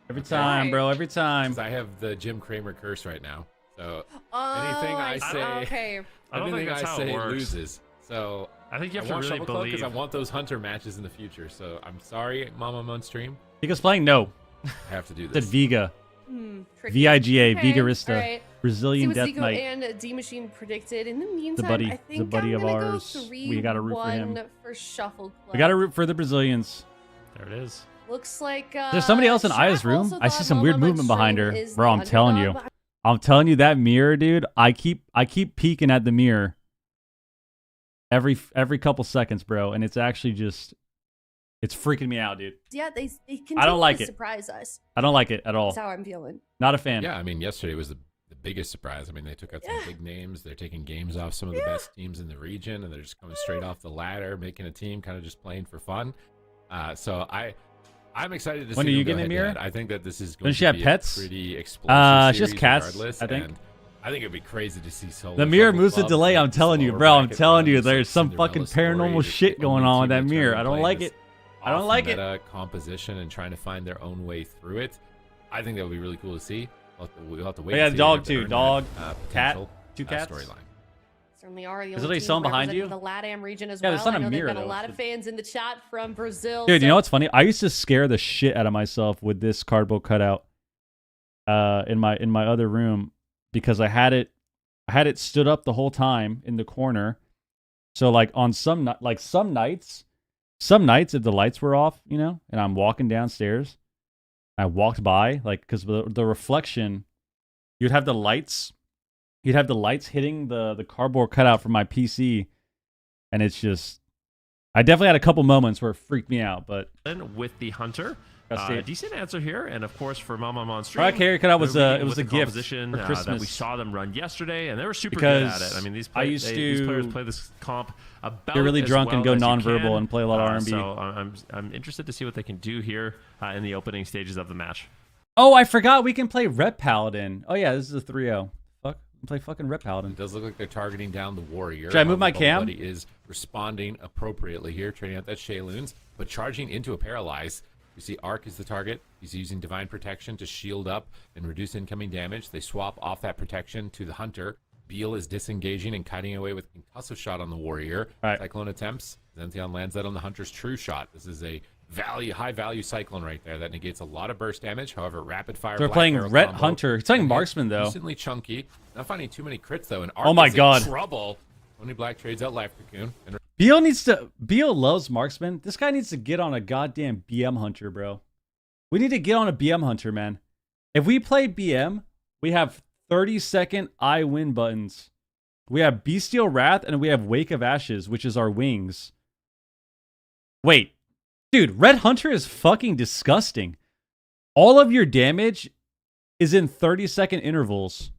Speaker 1: Every time, bro. Every time.
Speaker 8: I have the Jim Cramer curse right now. So anything I say, everything I say loses. So
Speaker 2: I think you have to really believe.
Speaker 8: Because I want those hunter matches in the future. So I'm sorry, Mom on stream.
Speaker 1: Vega's playing? No.
Speaker 8: I have to do this.
Speaker 1: Said Vega.
Speaker 4: VIGA,
Speaker 1: Vigarista.
Speaker 4: Right.
Speaker 1: Brazilian Death
Speaker 4: Zico
Speaker 1: Knight.
Speaker 4: and D Machine predicted. In the meantime,
Speaker 1: The buddy.
Speaker 4: I think
Speaker 1: The buddy
Speaker 4: I'm
Speaker 1: of
Speaker 4: gonna
Speaker 1: ours.
Speaker 4: Go
Speaker 1: We got to root for him.
Speaker 4: For Shuffle Club.
Speaker 1: We got to root for the Brazilians.
Speaker 2: There it is.
Speaker 4: Looks like
Speaker 1: there's somebody else in Aya's room. I see some weird movement behind her. Bro, I'm telling you. I'm telling you, that mirror, dude. I keep peeking at the mirror every couple seconds, bro, and it's actually just it's freaking me out, dude.
Speaker 4: Yeah, they continue
Speaker 1: I don't like
Speaker 4: to
Speaker 1: it.
Speaker 4: surprise us.
Speaker 1: I don't like it at all.
Speaker 4: That's how I'm feeling.
Speaker 1: Not a fan.
Speaker 8: Yeah, I mean, yesterday was the biggest surprise. I mean, they took out some big names. They're taking games off some of the best teams in the region, and they're just coming straight off the ladder, making a team, kind of just playing for fun. So I'm excited to see.
Speaker 1: When are you getting a mirror?
Speaker 8: I think that this is going
Speaker 1: Does she
Speaker 8: to
Speaker 1: have
Speaker 8: be
Speaker 1: pets?
Speaker 8: a pretty explosive
Speaker 1: she has
Speaker 8: series
Speaker 1: cats,
Speaker 8: regardless,
Speaker 1: I think.
Speaker 8: and I think it'd be crazy to see Solo.
Speaker 1: The mirror
Speaker 8: Shuffle
Speaker 1: moves a
Speaker 8: Club
Speaker 1: delay. I'm
Speaker 8: and
Speaker 1: telling you,
Speaker 8: slower
Speaker 1: bro. I'm
Speaker 8: bracket
Speaker 1: telling you,
Speaker 8: runs,
Speaker 1: there's some
Speaker 8: Cinderella
Speaker 1: fucking
Speaker 8: story,
Speaker 1: paranormal
Speaker 8: just
Speaker 1: shit going
Speaker 8: only
Speaker 1: on with
Speaker 8: team
Speaker 1: that
Speaker 8: in the
Speaker 1: mirror. I don't
Speaker 8: tournament
Speaker 1: like
Speaker 8: playing
Speaker 1: it. I don't like it.
Speaker 8: Meta composition and trying to find their own way through it. I think that would be really cool to see. We'll have to wait.
Speaker 1: Yeah,
Speaker 8: and see
Speaker 1: dog
Speaker 8: if they
Speaker 1: too.
Speaker 8: earn
Speaker 1: Dog,
Speaker 8: that,
Speaker 1: cat,
Speaker 8: potential,
Speaker 1: 2 cats.
Speaker 8: storyline.
Speaker 4: Certainly are. The
Speaker 1: Is
Speaker 4: only
Speaker 1: it
Speaker 4: team
Speaker 1: someone behind
Speaker 4: representing
Speaker 1: you?
Speaker 4: the LATAM region as
Speaker 1: Yeah,
Speaker 4: well.
Speaker 1: there's not
Speaker 4: I
Speaker 1: a
Speaker 4: know
Speaker 1: mirror,
Speaker 4: they've got a
Speaker 1: though.
Speaker 4: lot of fans in the chat from Brazil.
Speaker 1: Dude,
Speaker 4: so
Speaker 1: you know what's funny? I used to scare the shit out of myself with this cardboard cutout in my other room because I had it stood up the whole time in the corner. So like on some nights if the lights were off, you know, and I'm walking downstairs, I walked by like because the reflection, you'd have the lights hitting the cardboard cutout from my PC, and it's just I definitely had a couple moments where it freaked me out, but
Speaker 2: with the hunter. Decent answer here, and of course for Mama Monster.
Speaker 1: Our carry cutout was it was a gift for Christmas.
Speaker 2: That we saw them run yesterday, and they were super
Speaker 1: because
Speaker 2: good at it. I mean, these players play this comp about
Speaker 1: get really drunk
Speaker 2: well
Speaker 1: and go
Speaker 2: as
Speaker 1: nonverbal and play a lot of R&B.
Speaker 2: So I'm interested to see what they can do here in the opening stages of the match.
Speaker 1: Oh, I forgot we can play Rep Paladin. Oh yeah, this is a 3-0. Fuck, we can play fucking Rep Paladin.
Speaker 8: It does look like they're targeting down the warrior.
Speaker 1: Should I move my cam?
Speaker 8: Everybody is responding appropriately here, trading out that Shayloons, but charging into a paralyze. You see Arc is the target. He's using Divine Protection to shield up and reduce incoming damage. They swap off that protection to the Hunter. Beal is disengaging and cutting away with Concussive Shot on the Warrior.
Speaker 1: Right.
Speaker 8: Cyclone attempts. Zention lands that on the Hunter's True Shot. This is a high-value Cyclone right there. That negates a lot of burst damage. However, Rapid Fire...
Speaker 1: They're playing Ret Hunter. He's playing Marksman, though.
Speaker 8: Decently chunky. Not finding too many crits, though. And Arc
Speaker 1: oh my
Speaker 8: is
Speaker 1: god.
Speaker 8: in trouble. Tony Black trades out Life Cocoon. And
Speaker 1: Beal loves Marksman. This guy needs to get on a goddamn BM Hunter, bro. We need to get on a BM Hunter, man. If we play BM, we have 30-second I win buttons. We have Bestial Wrath, and we have Wake of Ashes, which is our wings. Wait. Dude, Red Hunter is fucking disgusting. All of your damage is in 30-second intervals.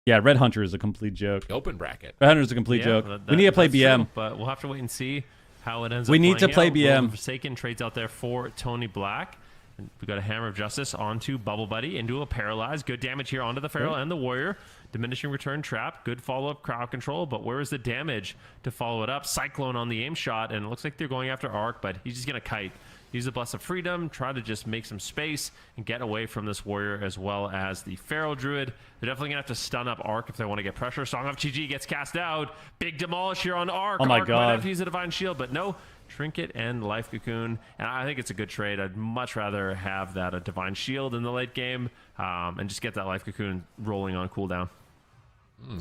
Speaker 1: Yeah, Red Hunter is a complete joke.
Speaker 8: Open bracket.
Speaker 1: Red Hunter is a complete joke. We need to play BM.
Speaker 2: True, but we'll have to wait and see how it ends up.
Speaker 1: We need to play
Speaker 2: out.
Speaker 1: BM.
Speaker 2: Forsaken trades out there for Tony Black. And we got a Hammer of Justice onto Bubble Buddy into a Paralyze. Good damage here onto the Feral and the Warrior. Diminishing Return Trap. Good follow-up crowd control, but where is the damage to follow it up? Cyclone on the aim shot, and it looks like they're going after Arc, but he's just going to kite. Use the Bless of Freedom, try to just make some space and get away from this Warrior as well as the Feral Druid. They're definitely going to have to stun up Arc if they want to get pressure. Song of GG gets cast out. Big demolish here on Arc.
Speaker 1: Oh my
Speaker 2: Arc
Speaker 1: god.
Speaker 2: might have to use a Divine Shield, but no. Trinket and Life Cocoon, and I think it's a good trade. I'd much rather have that a Divine Shield in the late game and just get that Life Cocoon rolling on cooldown.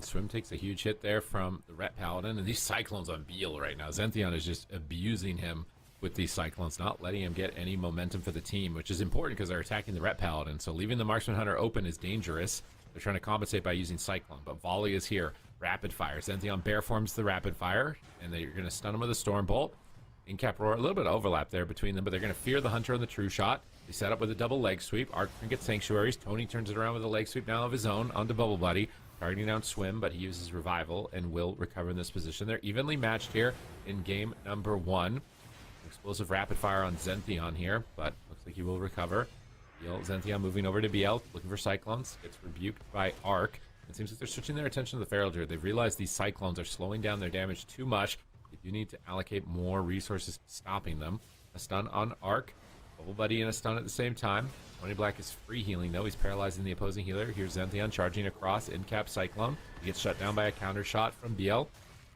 Speaker 8: Swim takes a huge hit there from the Ret Paladin, and these Cyclones on Beal right now. Zention is just abusing him with these Cyclones, not letting him get any momentum for the team, which is important because they're attacking the Ret Paladin. So leaving the Marksman Hunter open is dangerous. They're trying to compensate by using Cyclone, but Volley is here. Rapid Fire. Zention Bear forms the Rapid Fire, and they're going to stun him with a Storm Bolt. In Cap Roar, a little bit of overlap there between them, but they're going to fear the Hunter on the True Shot. They set up with a double leg sweep. Arc gets Sanctuaries. Tony turns it around with a leg sweep now of his own onto Bubble Buddy. Targeting down Swim, but he uses Revival and will recover in this position. They're evenly matched here in game number 1. Explosive Rapid Fire on Zention here, but looks like he will recover. Zention moving over to BL, looking for Cyclones. Gets rebuked by Arc. It seems like they're switching their attention to the Feral Druid. They've realized these Cyclones are slowing down their damage too much. They do need to allocate more resources to stopping them. A stun on Arc. Bubble Buddy and a stun at the same time. Tony Black is free healing though. He's paralyzing the opposing healer. Here's Zention charging across in cap Cyclone. He gets shut down by a counter shot from BL.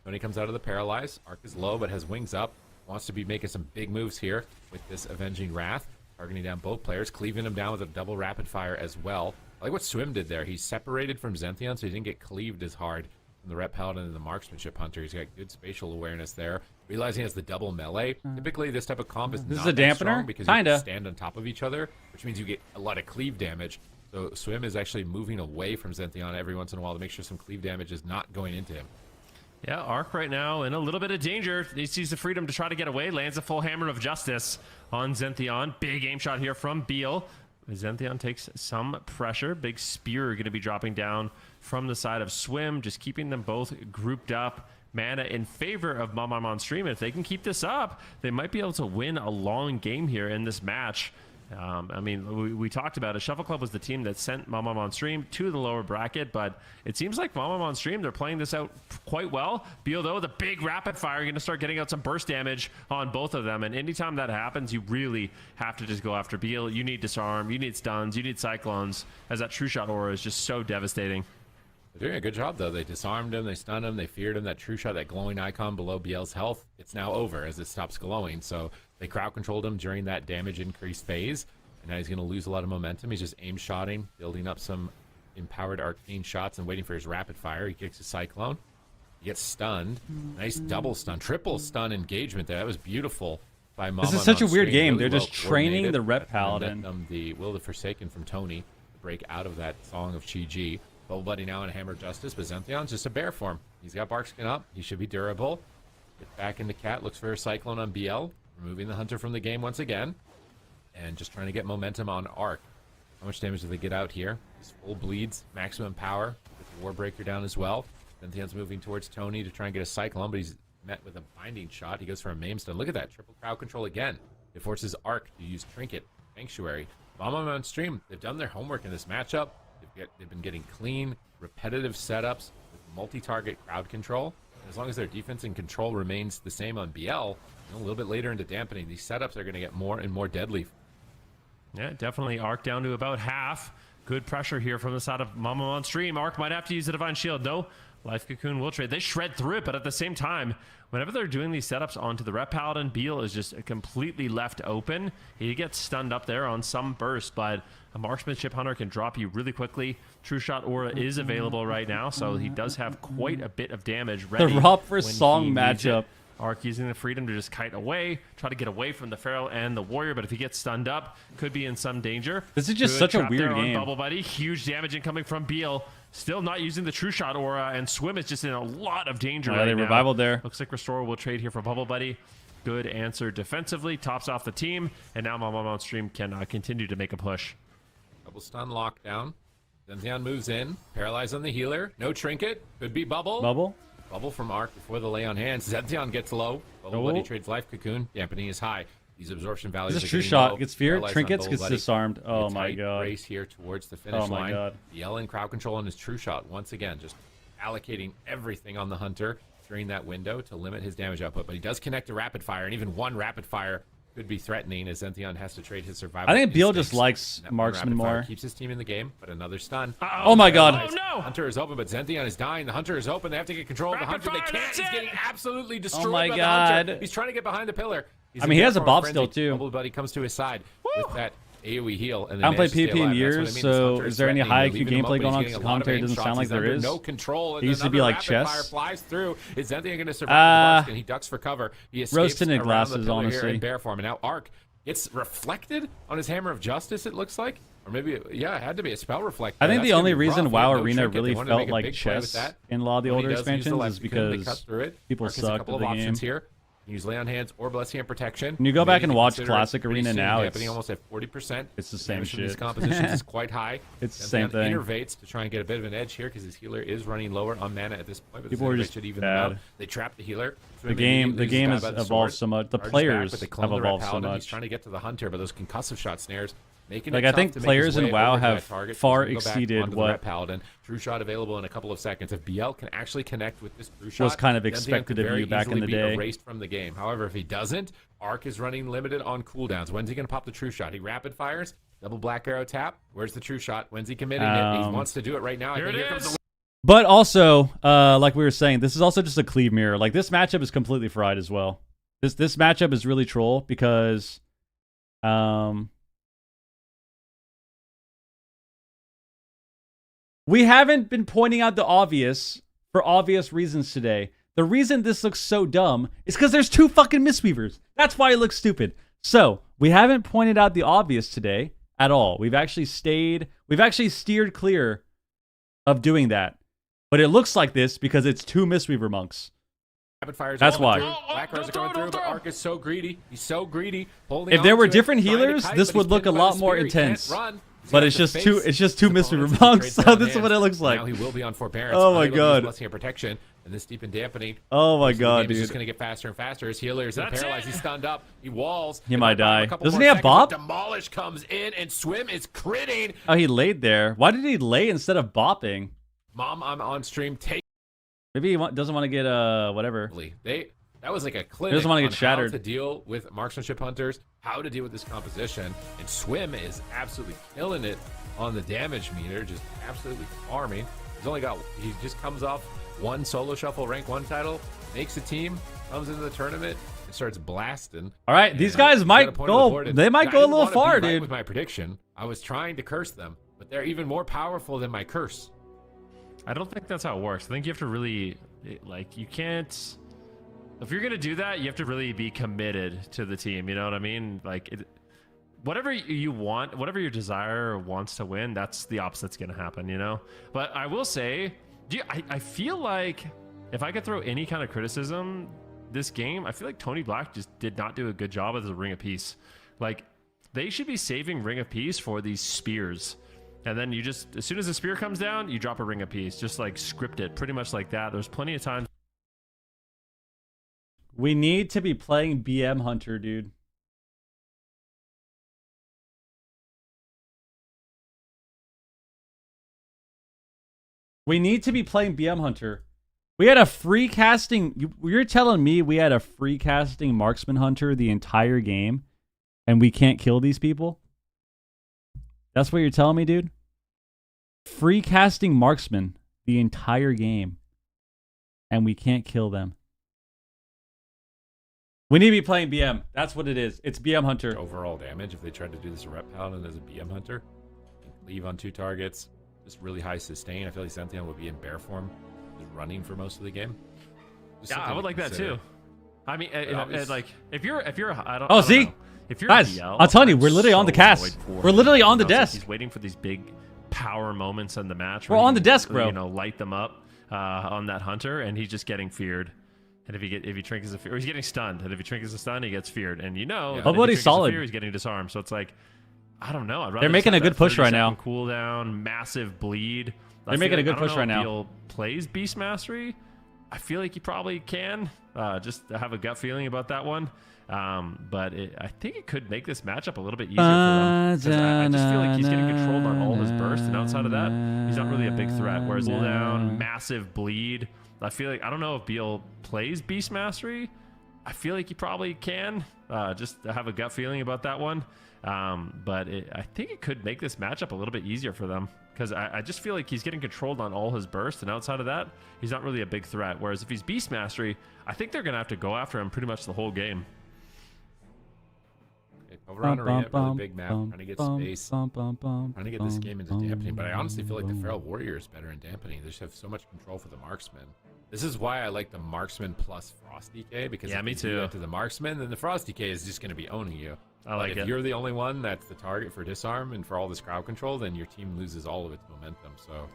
Speaker 8: Tony comes out of the paralyze. Arc is low but has wings up. Wants to be making some big moves here with this Avenging Wrath. Targeting down both players, cleaving them down with a double rapid fire as well. I like what Swim did there. He's separated from Zention so he didn't get cleaved as hard from the Ret Paladin and the Marksmanship Hunter. He's got good spatial awareness there. Realizing he has the double melee. Typically, this type of comp is
Speaker 1: This
Speaker 8: not
Speaker 1: is a
Speaker 8: that strong
Speaker 1: dampener?
Speaker 8: because
Speaker 1: Kinda.
Speaker 8: you can stand on top of each other, which means you get a lot of cleave damage. So Swim is actually moving away from Zention every once in a while to make sure some cleave damage is not going into him.
Speaker 2: Yeah, Arc right now in a little bit of danger. He sees the freedom to try to get away. Lands a full Hammer of Justice on Zention. Big aim shot here from Beal. Zention takes some pressure. Big spear going to be dropping down from the side of Swim, just keeping them both grouped up. Mana in favor of Mama on stream. If they can keep this up, they might be able to win a long game here in this match. I mean, we talked about it. Shuffle Club was the team that sent Mama on stream to the lower bracket, but it seems like Mama on stream, they're playing this out quite well. Beal, though, the big rapid fire, going to start getting out some burst damage on both of them. And anytime that happens, you really have to just go after Beal. You need disarm, you need stuns, you need cyclones, as that True Shot aura is just so devastating.
Speaker 8: They're doing a good job, though. They disarmed him, they stunned him, they feared him. That true shot, that glowing icon below BL's health, it's now over as it stops glowing. So they crowd controlled him during that damage increase phase, and now he's going to lose a lot of momentum. He's just aim shotting, building up some empowered arcane shots and waiting for his rapid fire. He kicks his Cyclone. He gets stunned. Nice double stun, triple stun engagement there. That was beautiful by Mama.
Speaker 1: This is such a weird
Speaker 8: screen.
Speaker 1: game.
Speaker 8: Really
Speaker 1: They're just training the rep paladin.
Speaker 8: The Will of the Forsaken from Tony to break out of that Song of Chi-Ji. Bubble Buddy now in Hammer of Justice, but Zenthion's just a bear form. He's got bark skin up. He should be durable. Get back into Cat. Looks for a Cyclone on BL. Removing the Hunter from the game once again. And just trying to get momentum on Arc. How much damage do they get out here? He's full bleeds. Maximum power. With the Warbreaker down as well. Zenthion's moving towards Tony to try and get a Cyclone, but he's met with a binding shot. He goes for a Maim Stun. Look at that. Triple crowd control again. It forces Arc to use Trinket. Sanctuary. Mama on stream. They've done their homework in this matchup. They've been getting clean, repetitive setups with multi-target crowd control. And as long as their defense and control remains the same on BL, a little bit later into dampening, these setups are going to get more and more deadly.
Speaker 2: Yeah, definitely. Arc down to about half. Good pressure here from the side of Mama on stream. Arc might have to use the Divine Shield. No, Life Cocoon will trade. They shred through it, but at the same time, whenever they're doing these setups onto the Rep Paladin, Beal is just completely left open. He gets stunned up there on some burst, but a Marksman Ship Hunter can drop you really quickly. True Shot Aura is available right now, so he does have quite a bit of damage ready.
Speaker 1: The Rob for
Speaker 2: when
Speaker 1: Song
Speaker 2: he needs
Speaker 1: matchup.
Speaker 2: it. Arc using the freedom to just kite away, try to get away from the Pharaoh and the Warrior, but if he gets stunned up, could be in some danger.
Speaker 1: This is just
Speaker 2: Good
Speaker 1: such a
Speaker 2: trap
Speaker 1: weird
Speaker 2: there on
Speaker 1: game.
Speaker 2: Bubble Buddy. Huge damage incoming from Beal. Still not using the True Shot Aura, and Swim is just in a lot of danger right
Speaker 1: they
Speaker 2: now.
Speaker 1: revivaled there.
Speaker 2: Looks like Restore will trade here for Bubble Buddy. Good answer defensively, tops off the team, and now Mama on stream can continue to make a push.
Speaker 8: Double stun lockdown. Zenzion moves in, paralyzed on the healer. No trinket. Could be Bubble. Bubble from Arc before the lay on hands. Zenzion gets low. Bubble Buddy trades Life Cocoon. Dampening is high. These absorption values
Speaker 1: This
Speaker 8: are
Speaker 1: is True
Speaker 8: getting
Speaker 1: Shot.
Speaker 8: low.
Speaker 1: Gets feared.
Speaker 8: Paralyzed on
Speaker 1: Trinkets
Speaker 8: Bubble
Speaker 1: gets
Speaker 8: Buddy.
Speaker 1: disarmed. Oh
Speaker 8: A
Speaker 1: my
Speaker 8: tight
Speaker 1: god.
Speaker 8: Race here towards the finish line.
Speaker 1: God.
Speaker 8: Yell in crowd control on his True Shot once again. Just allocating everything on the Hunter during that window to limit his damage output. But he does connect to Rapid Fire, and even one Rapid Fire could be threatening as Zenthionn has to trade his survival.
Speaker 1: I think Beal
Speaker 8: instincts.
Speaker 1: just likes
Speaker 8: That one
Speaker 1: Marksman
Speaker 8: Rapid Fire
Speaker 1: more.
Speaker 8: keeps his team in the game, but another stun.
Speaker 1: Oh my god.
Speaker 2: Oh no!
Speaker 8: Hunter is open, but Zenthionn is dying. The Hunter is open. They have to get control of the
Speaker 2: Rapid
Speaker 8: Hunter. They
Speaker 2: fire,
Speaker 8: can't.
Speaker 2: that's
Speaker 8: He's
Speaker 2: it!
Speaker 8: getting absolutely destroyed
Speaker 1: Oh my
Speaker 8: by the Hunter.
Speaker 1: God.
Speaker 8: He's trying to get behind the pillar. He's
Speaker 1: I mean, he has a
Speaker 8: therefore
Speaker 1: Bob
Speaker 8: frenzy.
Speaker 1: still, too.
Speaker 8: Bubble Buddy comes to his side with that AoE heal. And
Speaker 1: I haven't played
Speaker 8: manages to stay
Speaker 1: PvP in
Speaker 8: alive. That's
Speaker 1: years,
Speaker 8: what I mean. This
Speaker 1: so
Speaker 8: Hunter
Speaker 1: is there any
Speaker 8: threatening.
Speaker 1: high
Speaker 8: They're
Speaker 1: IQ
Speaker 8: leaving him
Speaker 1: gameplay
Speaker 8: open.
Speaker 1: going on?
Speaker 8: He's
Speaker 1: Because
Speaker 8: getting a lot of
Speaker 1: commentary
Speaker 8: aim
Speaker 1: doesn't
Speaker 8: shots.
Speaker 1: sound like
Speaker 8: He's
Speaker 1: there
Speaker 8: under
Speaker 1: is.
Speaker 8: no control.
Speaker 1: It used to be like chess.
Speaker 8: Fire flies through. Is Zenthionn going to survive the burst? And he ducks for cover. He escapes
Speaker 1: Rose-tinted
Speaker 8: around
Speaker 1: glasses,
Speaker 8: the pillar here
Speaker 1: honestly.
Speaker 8: in bear form. And now Arc gets reflected on his Hammer of Justice, it looks like. Or maybe, yeah, it had to be a spell reflect.
Speaker 1: I think
Speaker 8: That's
Speaker 1: the
Speaker 8: gonna
Speaker 1: only
Speaker 8: be
Speaker 1: reason
Speaker 8: rough.
Speaker 1: WoW
Speaker 8: No
Speaker 1: Arena
Speaker 8: trinket. They
Speaker 1: really
Speaker 8: wanted to make
Speaker 1: felt
Speaker 8: a
Speaker 1: like
Speaker 8: big play with
Speaker 1: chess
Speaker 8: that.
Speaker 1: in a lot of the
Speaker 8: When
Speaker 1: older
Speaker 8: he does use the
Speaker 1: expansions
Speaker 8: life
Speaker 1: is
Speaker 8: cocoon, they
Speaker 1: because
Speaker 8: cut through it.
Speaker 1: people
Speaker 8: Arc has a
Speaker 1: sucked
Speaker 8: couple
Speaker 1: at
Speaker 8: of
Speaker 1: the
Speaker 8: options
Speaker 1: game.
Speaker 8: here. Use Lay on Hands or Blessing and Protection.
Speaker 1: When you go back
Speaker 8: Maybe
Speaker 1: and watch
Speaker 8: consider
Speaker 1: Classic
Speaker 8: pretty
Speaker 1: Arena
Speaker 8: soon
Speaker 1: now,
Speaker 8: happening
Speaker 1: it's-
Speaker 8: almost at 40%.
Speaker 1: it's the same
Speaker 8: Damage from these
Speaker 1: shit.
Speaker 8: compositions is quite high.
Speaker 1: It's the
Speaker 8: Zenthionn
Speaker 1: same thing.
Speaker 8: Innervates to try and get a bit of an edge here because his healer is running lower on mana at this point. But
Speaker 1: People are
Speaker 8: Innervate
Speaker 1: just
Speaker 8: should even
Speaker 1: bad.
Speaker 8: them out. They trap the healer.
Speaker 1: The game has evolved so much. The players have evolved so
Speaker 8: He's
Speaker 1: much.
Speaker 8: trying to get to the Hunter, but those concussive shot snares making
Speaker 1: Like,
Speaker 8: it
Speaker 1: I
Speaker 8: tough
Speaker 1: think
Speaker 8: to make
Speaker 1: players
Speaker 8: his
Speaker 1: in
Speaker 8: way
Speaker 1: WoW
Speaker 8: over to
Speaker 1: have
Speaker 8: that target.
Speaker 1: far
Speaker 8: He's gonna go back
Speaker 1: exceeded
Speaker 8: onto the
Speaker 1: what-
Speaker 8: Ret Paladin. True Shot available in a couple of seconds. If BL can actually connect with this True Shot,
Speaker 1: Was kind of
Speaker 8: Zenthionn
Speaker 1: expected
Speaker 8: could
Speaker 1: of
Speaker 8: very
Speaker 1: you back in
Speaker 8: easily
Speaker 1: the
Speaker 8: be
Speaker 1: day.
Speaker 8: erased from the game. However, if he doesn't, Arc is running limited on cooldowns. When's he going to pop the True Shot? He rapid fires, double Black Arrow tap. Where's the True Shot? When's he committing it? He wants to do it right now. I
Speaker 2: Here
Speaker 8: think
Speaker 2: it
Speaker 8: here comes
Speaker 2: is.
Speaker 8: the
Speaker 1: But also, like we were saying, this is also just a cleave mirror. Like, this matchup is completely fried as well. This matchup is really troll because we haven't been pointing out the obvious for obvious reasons today. The reason this looks so dumb is because there's two fucking Mistweavers. That's why it looks stupid. So, we haven't pointed out the obvious today at all. We've actually steered clear of doing that. But it looks like this because it's two Mistweaver monks.
Speaker 8: rapid fires.
Speaker 1: That's
Speaker 8: going
Speaker 1: why.
Speaker 8: through. Black Arrows are going through, but Arc is so greedy. He's so greedy.
Speaker 1: If there were different healers, this would look a lot more intense. But it's just two Mistweaver monks, so this is what it looks like.
Speaker 8: Now he will be on forbearance.
Speaker 1: Oh my
Speaker 8: Unable to use
Speaker 1: god.
Speaker 8: Blessing of Protection, and this deep and dampening.
Speaker 1: Oh my
Speaker 8: The
Speaker 1: god,
Speaker 8: game is
Speaker 1: dude.
Speaker 8: just going to get faster and faster. His healer is
Speaker 2: That's
Speaker 8: paralyzed.
Speaker 2: it.
Speaker 8: He's stunned up. He walls.
Speaker 1: He
Speaker 8: They
Speaker 1: might
Speaker 8: buy him a
Speaker 1: die.
Speaker 8: couple
Speaker 1: Doesn't
Speaker 8: more
Speaker 1: he have
Speaker 8: seconds,
Speaker 1: bop?
Speaker 8: but Demolish comes in, and Swim is critting.
Speaker 1: Oh, he laid there. Why did he lay instead of bopping?
Speaker 8: Mom, I'm on stream. Take
Speaker 1: Maybe he doesn't want to get whatever.
Speaker 8: That was like a clinic
Speaker 1: doesn't wanna get
Speaker 8: on
Speaker 1: shattered.
Speaker 8: how to deal with marksmanship hunters, how to deal with this composition, and Swim is absolutely killing it on the damage meter, just absolutely farming. He just comes off one solo shuffle rank 1 title, makes a team, comes into the tournament, and starts blasting.
Speaker 1: All right, these guys might go. They might go a little far, dude.
Speaker 8: With my prediction, I was trying to curse them, but they're even more powerful than my curse.
Speaker 2: I don't think that's how it works. I think you have to really, like, you can't. If you're gonna do that, you have to really be committed to the team. You know what I mean? Like, whatever you want, whatever your desire wants to win, that's the opposite that's gonna happen. You know. But I will say, I feel like if I could throw any kind of criticism this game, I feel like Tony Black just did not do a good job as a Ring of Peace. Like, they should be saving Ring of Peace for these spears. And then you just, as soon as the spear comes down, you drop a Ring of Peace. Just like script it, pretty much like that. There's plenty of times.
Speaker 1: We need to be playing BM Hunter, dude. We need to be playing BM Hunter. We had a free casting. You're telling me we had a free casting Marksman Hunter the entire game, and we can't kill these people? That's what you're telling me, dude? Free casting Marksman the entire game, and we can't kill them. We need to be playing BM. That's what it is. It's BM Hunter.
Speaker 8: Overall damage, if they tried to do this Rep Paladin as a BM Hunter, leave on 2 targets, just really high sustain. I feel like Xanthion would be in bear form, just running for most of the game.
Speaker 2: Yeah, I would like that too. I mean, like if you're, I don't.
Speaker 1: Oh,
Speaker 2: I don't
Speaker 1: see,
Speaker 2: know. If you're
Speaker 1: guys,
Speaker 2: BL,
Speaker 1: I'm telling you, we're literally on the cast. We're literally on the desk.
Speaker 2: He's waiting for these big power moments in the match.
Speaker 1: We're on the desk, bro.
Speaker 2: You know, light them up on that hunter, and he's just getting feared. And if he trinkets a fear, or he's getting stunned. And if he trinkets a stun, he gets feared. And you know,
Speaker 1: oh, but he's solid.
Speaker 2: Fear, he's getting disarmed. So it's like, I don't know. I'd rather
Speaker 1: they're making a good push right now.
Speaker 2: Cooldown, massive bleed.
Speaker 1: They're making a good push right now.
Speaker 2: Beal plays Beast Mastery. I feel like he probably can. Just have a gut feeling about that one. But I think it could make this matchup a little bit easier for them. I just feel like he's getting controlled on all his bursts, and outside of that, he's not really a big threat. Whereas cooldown, massive bleed. I feel like, I don't know if Beal plays Beast Mastery. I feel like he probably can. Just have a gut feeling about that one. But I think it could make this matchup a little bit easier for them. Because I just feel like he's getting controlled on all his bursts, and outside of that, he's not really a big threat. Whereas if he's Beast Mastery, I think they're going to have to go after him pretty much the whole game.
Speaker 8: Over on Arena, really big map, trying to get space, trying to get this game into dampening. But I honestly feel like the Feral Warrior is better in dampening. They just have so much control for the Marksman. This is why I like the Marksman plus Frost DK, because
Speaker 2: yeah,
Speaker 8: if
Speaker 2: me
Speaker 8: you
Speaker 2: too.
Speaker 8: do that to the Marksman, then the Frost DK is just going to be owning you.
Speaker 2: I like
Speaker 8: if
Speaker 2: it.
Speaker 8: you're the only one that's the target for disarm and for all this crowd control, then your team loses all of its momentum. So,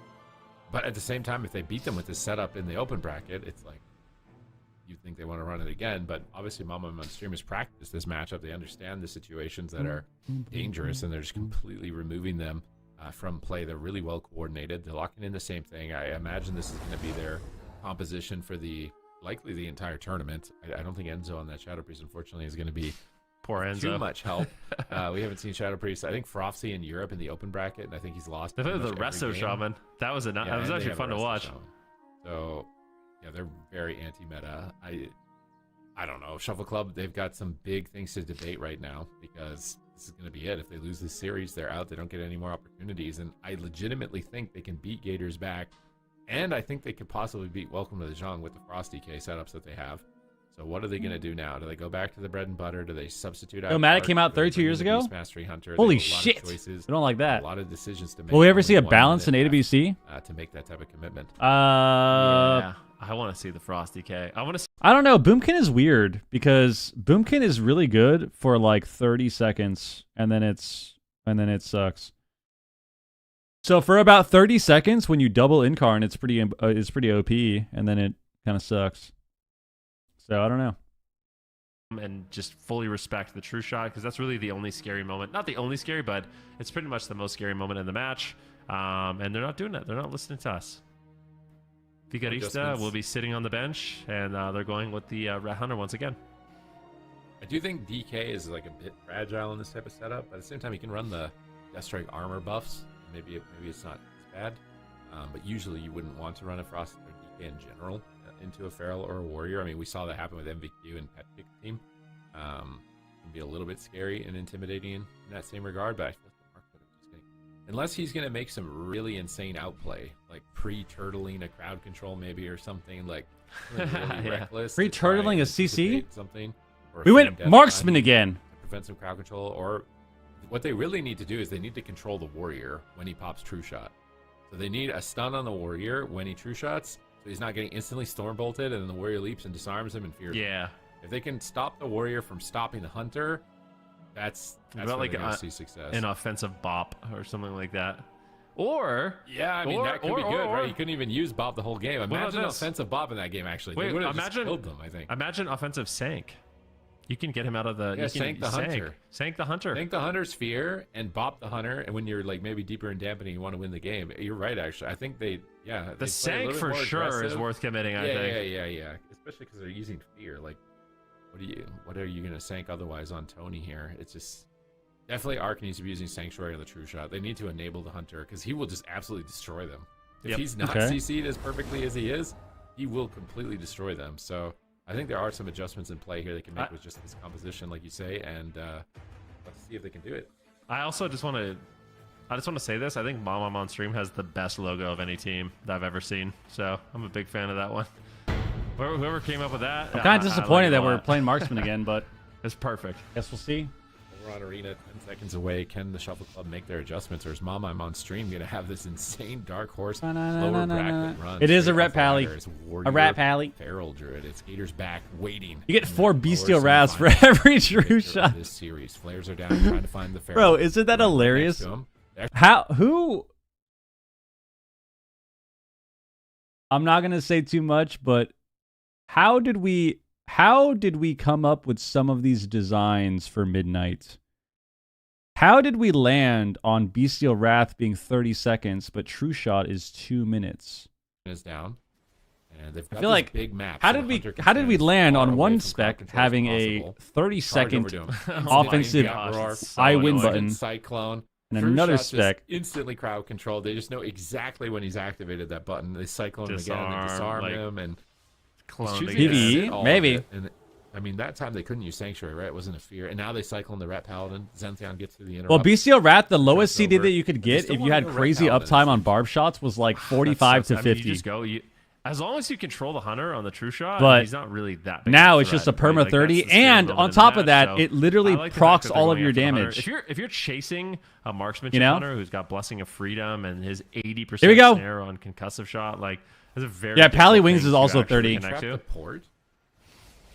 Speaker 8: but at the same time, if they beat them with this setup in the open bracket, it's like you think they want to run it again. But obviously, Mama on stream has practiced this matchup. They understand the situations that are dangerous, and they're just completely removing them from play. They're really well coordinated. They're locking in the same thing. I imagine this is going to be their composition for likely the entire tournament. I don't think Enzo on that Shadow Priest, unfortunately, is going to be
Speaker 2: poor Enzo.
Speaker 8: Too much help. We haven't seen Shadow Priest. I think Frosty in Europe in the open bracket, and I think he's lost.
Speaker 2: The Resto Shaman. That was actually fun to watch.
Speaker 8: Shaman. So yeah, they're very anti-meta. I don't know. Shuffle Club, they've got some big things to debate right now, because this is going to be it. If they lose this series, they're out. They don't get any more opportunities, and I legitimately think they can beat Gators back, and I think they could possibly beat Welcome to the Zhang with the Frost DK setups that they have. So what are they going to do now? Do they go back to the bread and butter? Do they substitute out?
Speaker 1: Matic came out 32 years ago?
Speaker 8: Mastery Hunter?
Speaker 1: Holy shit. We don't like that.
Speaker 8: A lot of decisions to make.
Speaker 1: Will we ever see a balance in AWC?
Speaker 8: To make that type of commitment.
Speaker 2: Yeah. I want to see the Frost DK.
Speaker 1: I don't know. Boomkin is weird, because Boomkin is really good for like 30 seconds, and then it sucks. So for about 30 seconds, when you double Incarn, it's pretty OP, and then it kind of sucks. So I don't know.
Speaker 2: And just fully respect the true shot, because that's really the only scary moment. Not the only scary, but it's pretty much the most scary moment in the match. And they're not doing that. They're not listening to us. Vigarista will be sitting on the bench, and they're going with the Red Hunter once again.
Speaker 8: I do think DK is like a bit fragile in this type of setup, but at the same time, you can run the Deathstrike armor buffs. Maybe it's not as bad, but usually you wouldn't want to run a Frost or DK in general into a Feral or a Warrior. I mean, we saw that happen with MVQ and Pet Kick team. It can be a little bit scary and intimidating in that same regard, but I feel like the Marksman is just unless he's going to make some really insane outplay, like pre-turtling a crowd control maybe or something like really reckless.
Speaker 1: Pre-turtling a CC?
Speaker 8: Something. Or
Speaker 1: We went Marksman again.
Speaker 8: To prevent some crowd control. Or what they really need to do is they need to control the warrior when he pops true shot. So they need a stun on the warrior when he true shots, so he's not getting instantly storm bolted, and then the warrior leaps and disarms him and fears him. If they can stop the warrior from stopping the hunter, that's
Speaker 2: about
Speaker 8: where
Speaker 2: like
Speaker 8: they're gonna see success.
Speaker 2: an offensive bop or something like that. Or
Speaker 8: that could be good, right? You couldn't even use Bob the whole game. Imagine offensive Bob in that game. Actually, they would have just killed them. I think.
Speaker 2: Imagine offensive Sank. You can get him out of the.
Speaker 8: Yeah, Sank the hunter.
Speaker 2: Sank the hunter.
Speaker 8: Sank the hunter's fear and bop the hunter. And when you're like maybe deeper in dampening, you want to win the game. You're right, actually. I think the
Speaker 2: Sank for sure is worth committing. I think.
Speaker 8: Yeah. Especially because they're using fear. Like, what are you gonna Sank otherwise on Tony here? It's just definitely Ark needs to be using Sanctuary on the true shot. They need to enable the hunter because he will just absolutely destroy them. If he's not CC'd as perfectly as he is, he will completely destroy them. So I think there are some adjustments in play here they can make with just this composition, like you say, and let's see if they can do it.
Speaker 2: I just want to say this. I think Mom on stream has the best logo of any team that I've ever seen. So I'm a big fan of that one. Whoever came up with that,
Speaker 1: I'm kind of disappointed that we're playing Marksman again, but
Speaker 2: it's perfect.
Speaker 1: Guess we'll see.
Speaker 8: We're on Arena, 10 seconds away. Can the Shuffle Club make their adjustments, or is Mom I'm on stream going to have this insane Dark Horse lower bracket run?
Speaker 1: It is a Ret Pally. A Rat Pally.
Speaker 8: Feral Druid. It's Gator's back, waiting.
Speaker 1: You get 4 Bestial Wraths for every true shot.
Speaker 8: This series. Flares are down, trying to find the Feral.
Speaker 1: Bro, isn't that hilarious? I'm not going to say too much, but how did we come up with some of these designs for Midnight? How did we land on Bestial Wrath being 30 seconds, but True Shot is 2 minutes?
Speaker 8: Is down, and they've got
Speaker 1: I feel like
Speaker 8: big map.
Speaker 1: How did we land on one spec having a 30-second offensive I win button,
Speaker 8: Cyclone,
Speaker 1: and another spec
Speaker 8: instantly crowd controlled? They just know exactly when he's activated that button. They Cyclone him again, they disarm him, and
Speaker 1: PvE, maybe.
Speaker 8: And I mean, that time they couldn't use Sanctuary, right? It wasn't a fear. And now they cycle in the Rat Paladin. Zentheon gets through the interrupt.
Speaker 1: Well, Bestial Wrath, the lowest CD that you could get if you had crazy uptime on barb shots was like 45 to 50.
Speaker 2: I mean, you just go, as long as you control the hunter on the true shot,
Speaker 1: but
Speaker 2: he's not really that big.
Speaker 1: Now it's just a perma 30, and on top of that, it literally procs all of your damage.
Speaker 2: If you're chasing a marksmanship hunter who's got Blessing of Freedom and his 80% snare on concussive shot, like that's a very
Speaker 1: Pally Wings is also 30.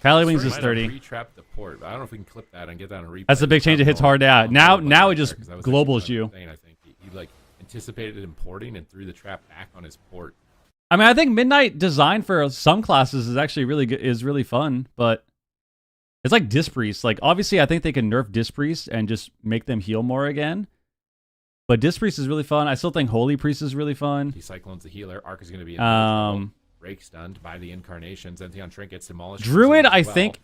Speaker 1: Pally Wings is 30.
Speaker 8: Retrap the port. I don't know if we can clip that and get that on a replay.
Speaker 1: That's a big change. It hits hard out. Now it just globals you.
Speaker 8: I think he like anticipated importing and threw the trap back on his port.
Speaker 1: I mean, I think Midnight design for some classes is actually really good, is really fun, but it's like Disc Priest. Like, obviously, I think they can nerf Disc Priest and just make them heal more again. But Disc Priest is really fun. I still think Holy Priest is really fun.
Speaker 8: He Cyclones the healer. Arc is going to be in break stunned by the incarnations. Zentheon trinkets demolished.
Speaker 1: Druid, I think,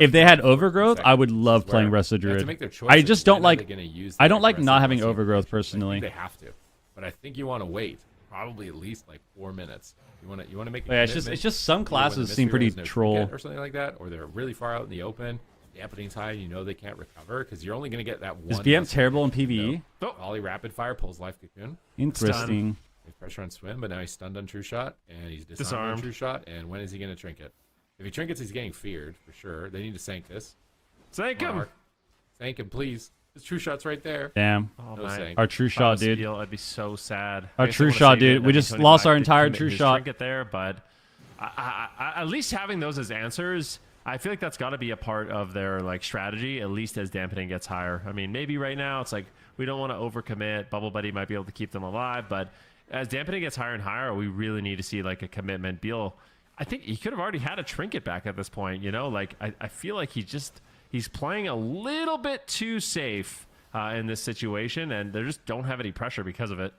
Speaker 1: if they had Overgrowth, I would love playing Rest of Druid. I just don't like. I don't like not having Overgrowth personally.
Speaker 8: They have to, but I think you want to wait. Probably at least like 4 minutes. You want to make.
Speaker 1: It's just some classes seem pretty troll
Speaker 8: or something like that, or they're really far out in the open. Dampening's high, they can't recover because you're only going to get that one.
Speaker 1: Is BM terrible in PvE?
Speaker 8: Ollie rapid fire pulls life cocoon.
Speaker 1: Interesting.
Speaker 8: Pressure on swim, but now he's stunned on true shot and he's disarmed on true shot. And when is he going to trinket? If he trinkets, he's getting feared for sure. They need to sank this.
Speaker 2: Sank him.
Speaker 8: Sank him, please. His true shot's right there.
Speaker 1: Damn. Our true shot, dude.
Speaker 2: I'd be so sad.
Speaker 1: Our true shot, dude. We just lost our entire true shot.
Speaker 2: Trinket there, but at least having those as answers, I feel like that's got to be a part of their like strategy, at least as dampening gets higher. I mean, maybe right now it's like we don't want to overcommit. Bubble Buddy might be able to keep them alive, but as dampening gets higher and higher, we really need to see like a commitment. Beal, I think he could have already had a trinket back at this point. Like I feel like he's playing a little bit too safe in this situation, and they just don't have any pressure because of it.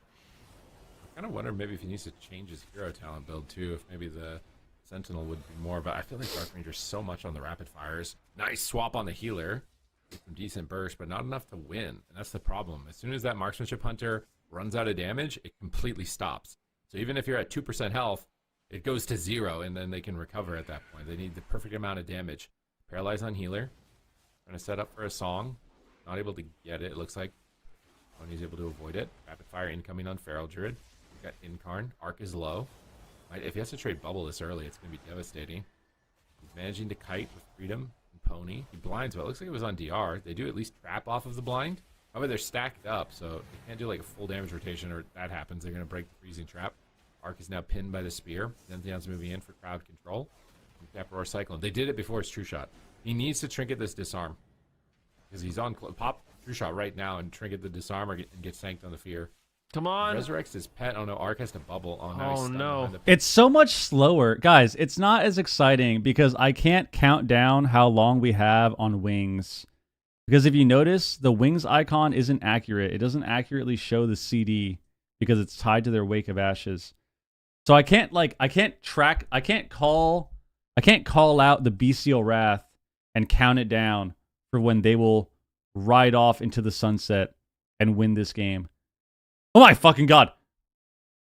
Speaker 8: I kind of wonder maybe if he needs to change his hero talent build too. If maybe the Sentinel would be more, but I feel like Dark Ranger's so much on the rapid fires. Nice swap on the healer. Get some decent burst, but not enough to win. And that's the problem. As soon as that marksmanship hunter runs out of damage, it completely stops. So even if you're at 2% health, it goes to 0, and then they can recover at that point. They need the perfect amount of damage. Paralyze on healer. Trying to set up for a song. Not able to get it, it looks like. Tony's able to avoid it. Rapid fire incoming on Feral Druid. got Incarn. Arc is low. If he has to trade Bubble this early, it's going to be devastating. He's managing to kite with Freedom and Pony. He blinds, but it looks like it was on DR. They do at least trap off of the blind. However, they're stacked up, so they can't do like a full damage rotation, or if that happens, they're going to break the freezing trap. Arc is now pinned by the spear. Zenthion's moving in for crowd control. Caproar Cyclone. They did it before his True Shot. He needs to trinket this disarm. Because he's on pop True Shot right now and trinket the disarm and get sanked on the fear.
Speaker 2: Come on.
Speaker 8: Resurrects his pet. Oh no, Arc has to bubble. Oh, no.
Speaker 2: Oh no.
Speaker 1: It's so much slower. Guys, it's not as exciting because I can't count down how long we have on wings. Because if you notice, the wings icon isn't accurate. It doesn't accurately show the CD because it's tied to their Wake of Ashes. So I can't call out the Bestial Wrath and count it down for when they will ride off into the sunset and win this game. Oh my fucking god.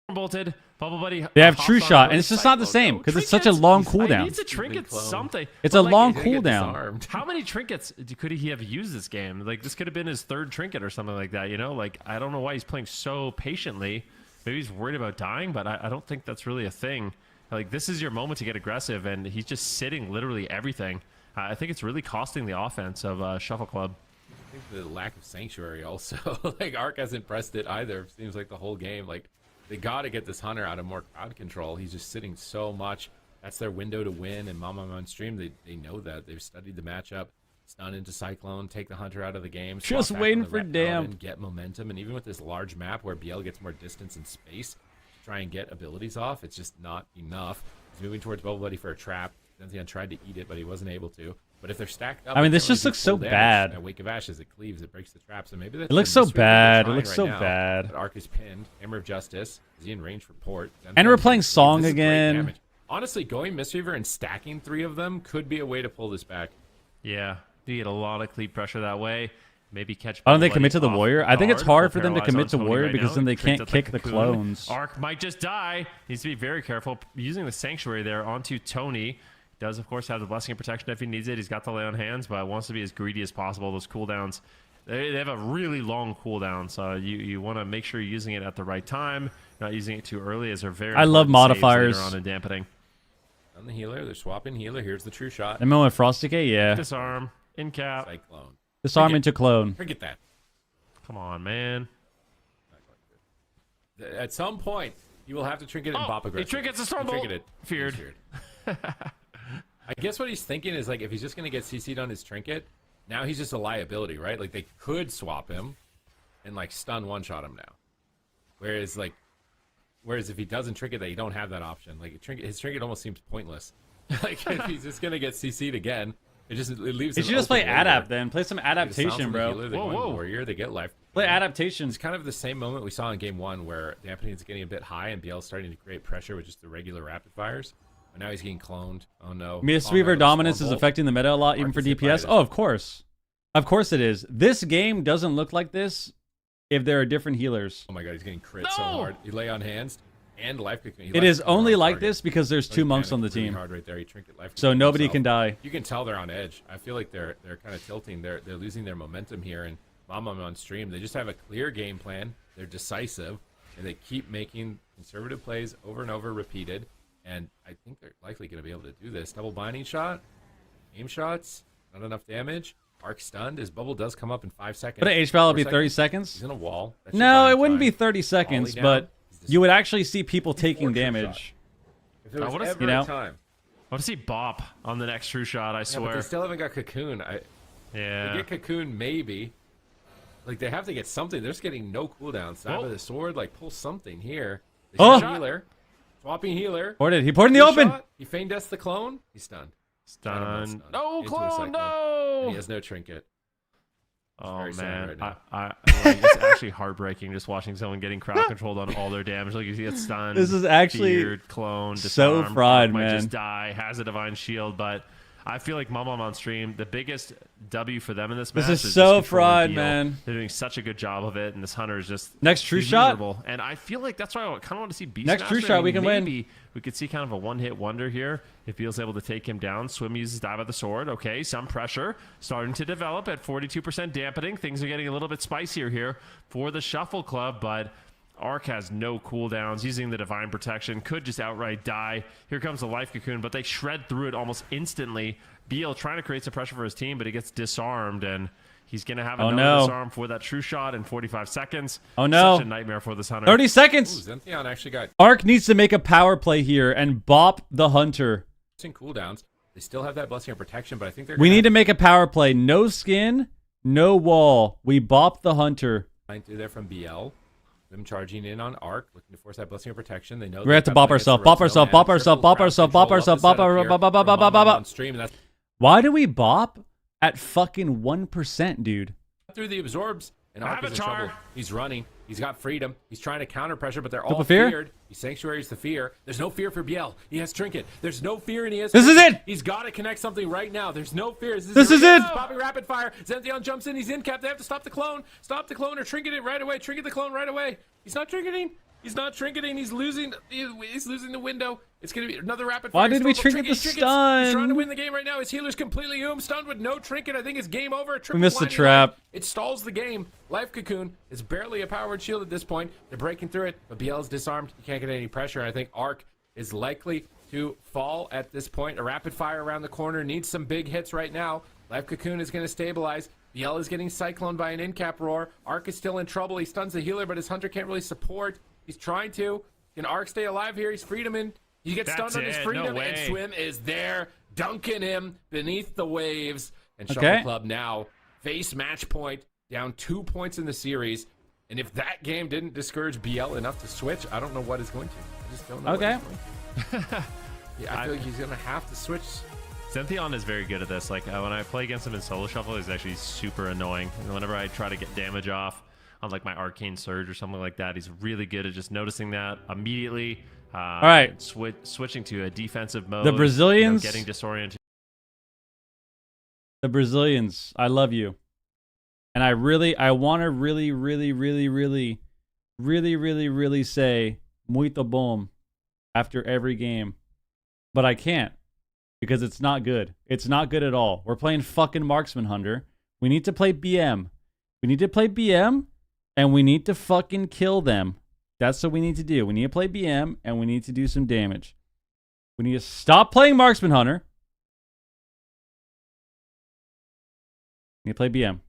Speaker 2: Bolted. Bubble Buddy.
Speaker 1: They have True Shot, and it's just not the same because it's such a long cooldown.
Speaker 2: He needs to trinket something.
Speaker 1: It's a long cooldown.
Speaker 2: How many trinkets could he have used this game? Like, this could have been his third trinket or something like that, you know? Like, I don't know why he's playing so patiently. Maybe he's worried about dying, but I don't think that's really a thing. Like, this is your moment to get aggressive, and he's just sitting literally everything. I think it's really costing the offense of Shuffle Club.
Speaker 8: I think the lack of Sanctuary also. Like, Arc hasn't pressed it either. Seems like the whole game. Like, they got to get this Hunter out of more crowd control. He's just sitting so much. That's their window to win, and Mama on stream, they know that. They've studied the matchup. Stun into Cyclone, take the Hunter out of the game.
Speaker 1: Just waiting for damn.
Speaker 8: Get momentum, and even with this large map where BL gets more distance and space to try and get abilities off, it's just not enough. He's moving towards Bubble Buddy for a trap. Zenzion tried to eat it, but he wasn't able to. But if they're stacked up,
Speaker 1: I mean, this just looks so bad.
Speaker 8: At Wake of Ashes, it cleaves, it breaks the trap. So maybe that's
Speaker 1: it looks so bad. It looks so bad.
Speaker 8: But Arc is pinned. Hammer of Justice. Is he in range for port?
Speaker 1: And we're playing Song again.
Speaker 8: Honestly, going Mistweaver and stacking 3 of them could be a way to pull this back.
Speaker 2: Yeah, you get a lot of cleat pressure that way. Maybe catch.
Speaker 1: Oh, don't they commit to the Warrior? I think it's hard for them to commit to Warrior because then they can't kick the clones.
Speaker 2: Arc might just die. Needs to be very careful. Using the Sanctuary there onto Tony. Does, of course, have the Blessing of Protection if he needs it. He's got the lay on hands, but wants to be as greedy as possible. Those cooldowns, they have a really long cooldown, so you want to make sure you're using it at the right time, not using it too early, as they're very.
Speaker 1: I love modifiers.
Speaker 2: Later on in dampening.
Speaker 8: On the healer, they're swapping healer. Here's the True Shot.
Speaker 1: And with Frost Decay, yeah.
Speaker 2: Disarm, in cap.
Speaker 8: Cyclone.
Speaker 1: Disarm into clone.
Speaker 8: Forget that.
Speaker 2: Come on, man.
Speaker 8: At some point, you will have to trinket it and bop aggressive.
Speaker 2: He trinkets a Stormbolt. Feared.
Speaker 8: I guess what he's thinking is, like, if he's just going to get CC'd on his trinket, now he's just a liability, right? Like, they could swap him and, like, stun one-shot him now. Whereas if he doesn't trinket that, you don't have that option. Like, his trinket almost seems pointless. Like, if he's just going to get CC'd again, it leaves him.
Speaker 1: You should just play Adapt then. Play some adaptation, bro.
Speaker 8: Whoa. Warrior, they get life.
Speaker 1: Play adaptation.
Speaker 8: It's kind of the same moment we saw in game 1 where dampening is getting a bit high and BL's starting to create pressure with just the regular rapid fires. But now he's getting cloned. Oh no.
Speaker 1: Mistweaver dominance is affecting the meta a lot, even for DPS. Oh, of course. Of course it is. This game doesn't look like this if there are different healers.
Speaker 8: Oh my god, he's getting crit so hard. He lay on hands and life cocoon.
Speaker 1: It is only like this because there's 2 monks on the team.
Speaker 8: Hard right there. He trinket life
Speaker 1: so nobody can die.
Speaker 8: You can tell they're on edge. I feel like they're kind of tilting. They're losing their momentum here. And Mama on stream, they just have a clear game plan. They're decisive, and they keep making conservative plays over and over, repeated. And I think they're likely going to be able to do this. Double binding shot, aim shots, not enough damage. Arc stunned. His bubble does come up in 5 seconds.
Speaker 1: But HVAL would be 30 seconds?
Speaker 8: He's in a wall.
Speaker 1: No, it wouldn't be 30 seconds, but you would actually see people taking damage.
Speaker 8: If there was ever a time.
Speaker 2: I want to see Bop on the next True Shot, I swear.
Speaker 8: But they still haven't got Cocoon.
Speaker 2: Yeah.
Speaker 8: They get Cocoon, maybe. Like, they have to get something. They're just getting no cooldown. Stab of the sword, like, pull something here. Healer. Swapping healer.
Speaker 1: He poured in the open.
Speaker 8: He feigned death the clone. He's stunned.
Speaker 2: Stunned. No, clone, no.
Speaker 8: And he has no trinket.
Speaker 2: Oh man, it's actually heartbreaking just watching someone getting crowd controlled on all their damage. Like, you get stunned.
Speaker 1: This is actually
Speaker 2: feared, clone, disarm,
Speaker 1: so fried,
Speaker 2: might
Speaker 1: man.
Speaker 2: Just die. Has a divine shield, but I feel like Mom on stream, the biggest W for them in this match.
Speaker 1: This is so fried, man.
Speaker 2: They're doing such a good job of it, and this Hunter is just
Speaker 1: next True Shot.
Speaker 2: And I feel like that's why I kind of want to see Beastmaster.
Speaker 1: Next True Shot, we can win.
Speaker 2: We could see kind of a one-hit wonder here if Beal's able to take him down. Swim uses Dive of the Sword. Okay, some pressure starting to develop at 42% dampening. Things are getting a little bit spicier here for the Shuffle Club, but Arc has no cooldowns, using the Divine Protection, could just outright die. Here comes the Life Cocoon, but they shred through it almost instantly. Beal trying to create some pressure for his team, but he gets disarmed, and he's going to have another disarm for that true shot in 45 seconds.
Speaker 1: Oh, no.
Speaker 2: Such a nightmare for this Hunter.
Speaker 1: 30 seconds!
Speaker 8: Ooh, Zentheon actually got...
Speaker 1: Arc needs to make a power play here and bop the Hunter.
Speaker 8: Cooldowns. They still have that Blessing of Protection, but I think they're...
Speaker 1: We need to make a power play. No skin, no wall. We bop the Hunter.
Speaker 8: Trying to there from BL. Them charging in on Arc, looking to force that Blessing of Protection. They know
Speaker 1: we have to bop ourselves, bop ourselves, bop ourselves, bop ourselves, bop ourselves, bop ourselves. Why do we bop at fucking 1%, dude?
Speaker 8: Through the absorbs, and Arc is in trouble. He's running. He's got freedom. He's trying to counter pressure, but they're all feared. He sanctuaries the fear. There's no fear for Biel. He has Trinket. There's no fear, and he has...
Speaker 1: This is it!
Speaker 8: He's got to connect something right now. There's no fear.
Speaker 1: This is it!
Speaker 8: Popping rapid fire. Zentheon jumps in. He's in cap. They have to stop the clone. Stop the clone or trinket it right away. Trinket the clone right away. He's not trinketing. He's not trinketing. He's losing the window. It's going to be another rapid fire.
Speaker 1: Why did we trinket the stun?
Speaker 8: He's trying to win the game right now. His healer's completely stunned with no trinket. I think it's game over.
Speaker 1: We missed the trap.
Speaker 8: It stalls the game. Life Cocoon is barely a powered shield at this point. They're breaking through it, but BL is disarmed. You can't get any pressure. I think Arc is likely to fall at this point. A rapid fire around the corner. Needs some big hits right now. Life Cocoon is going to stabilize. BL is getting cycloned by an in-cap roar. Arc is still in trouble. He stuns the healer, but his Hunter can't really support. He's trying to. Can Arc stay alive here? He's freedom in. He gets stunned on his freedom, and Swim is there, dunking him beneath the waves. And Shuttle Club now face match point, down 2 points in the series. And if that game didn't discourage BL enough to switch, I don't know what is going to. I just don't know what he's going to. Yeah, I feel like he's going to have to switch.
Speaker 2: Zentheon is very good at this. Like, when I play against him in solo shuffle, he's actually super annoying. And whenever I try to get damage off on like my Arcane Surge or something like that, he's really good at just noticing that immediately.
Speaker 1: All right,
Speaker 2: switching to a defensive mode.
Speaker 1: The Brazilians,
Speaker 2: getting disoriented.
Speaker 1: The Brazilians, I love you, and I want to really say muito bom after every game, but I can't because it's not good. It's not good at all. We're playing fucking Marksman Hunter. We need to play BM. We need to play BM, and we need to fucking kill them. That's what we need to do. We need to play BM, and we need to do some damage. We need to stop playing Marksman Hunter. We need to play BM.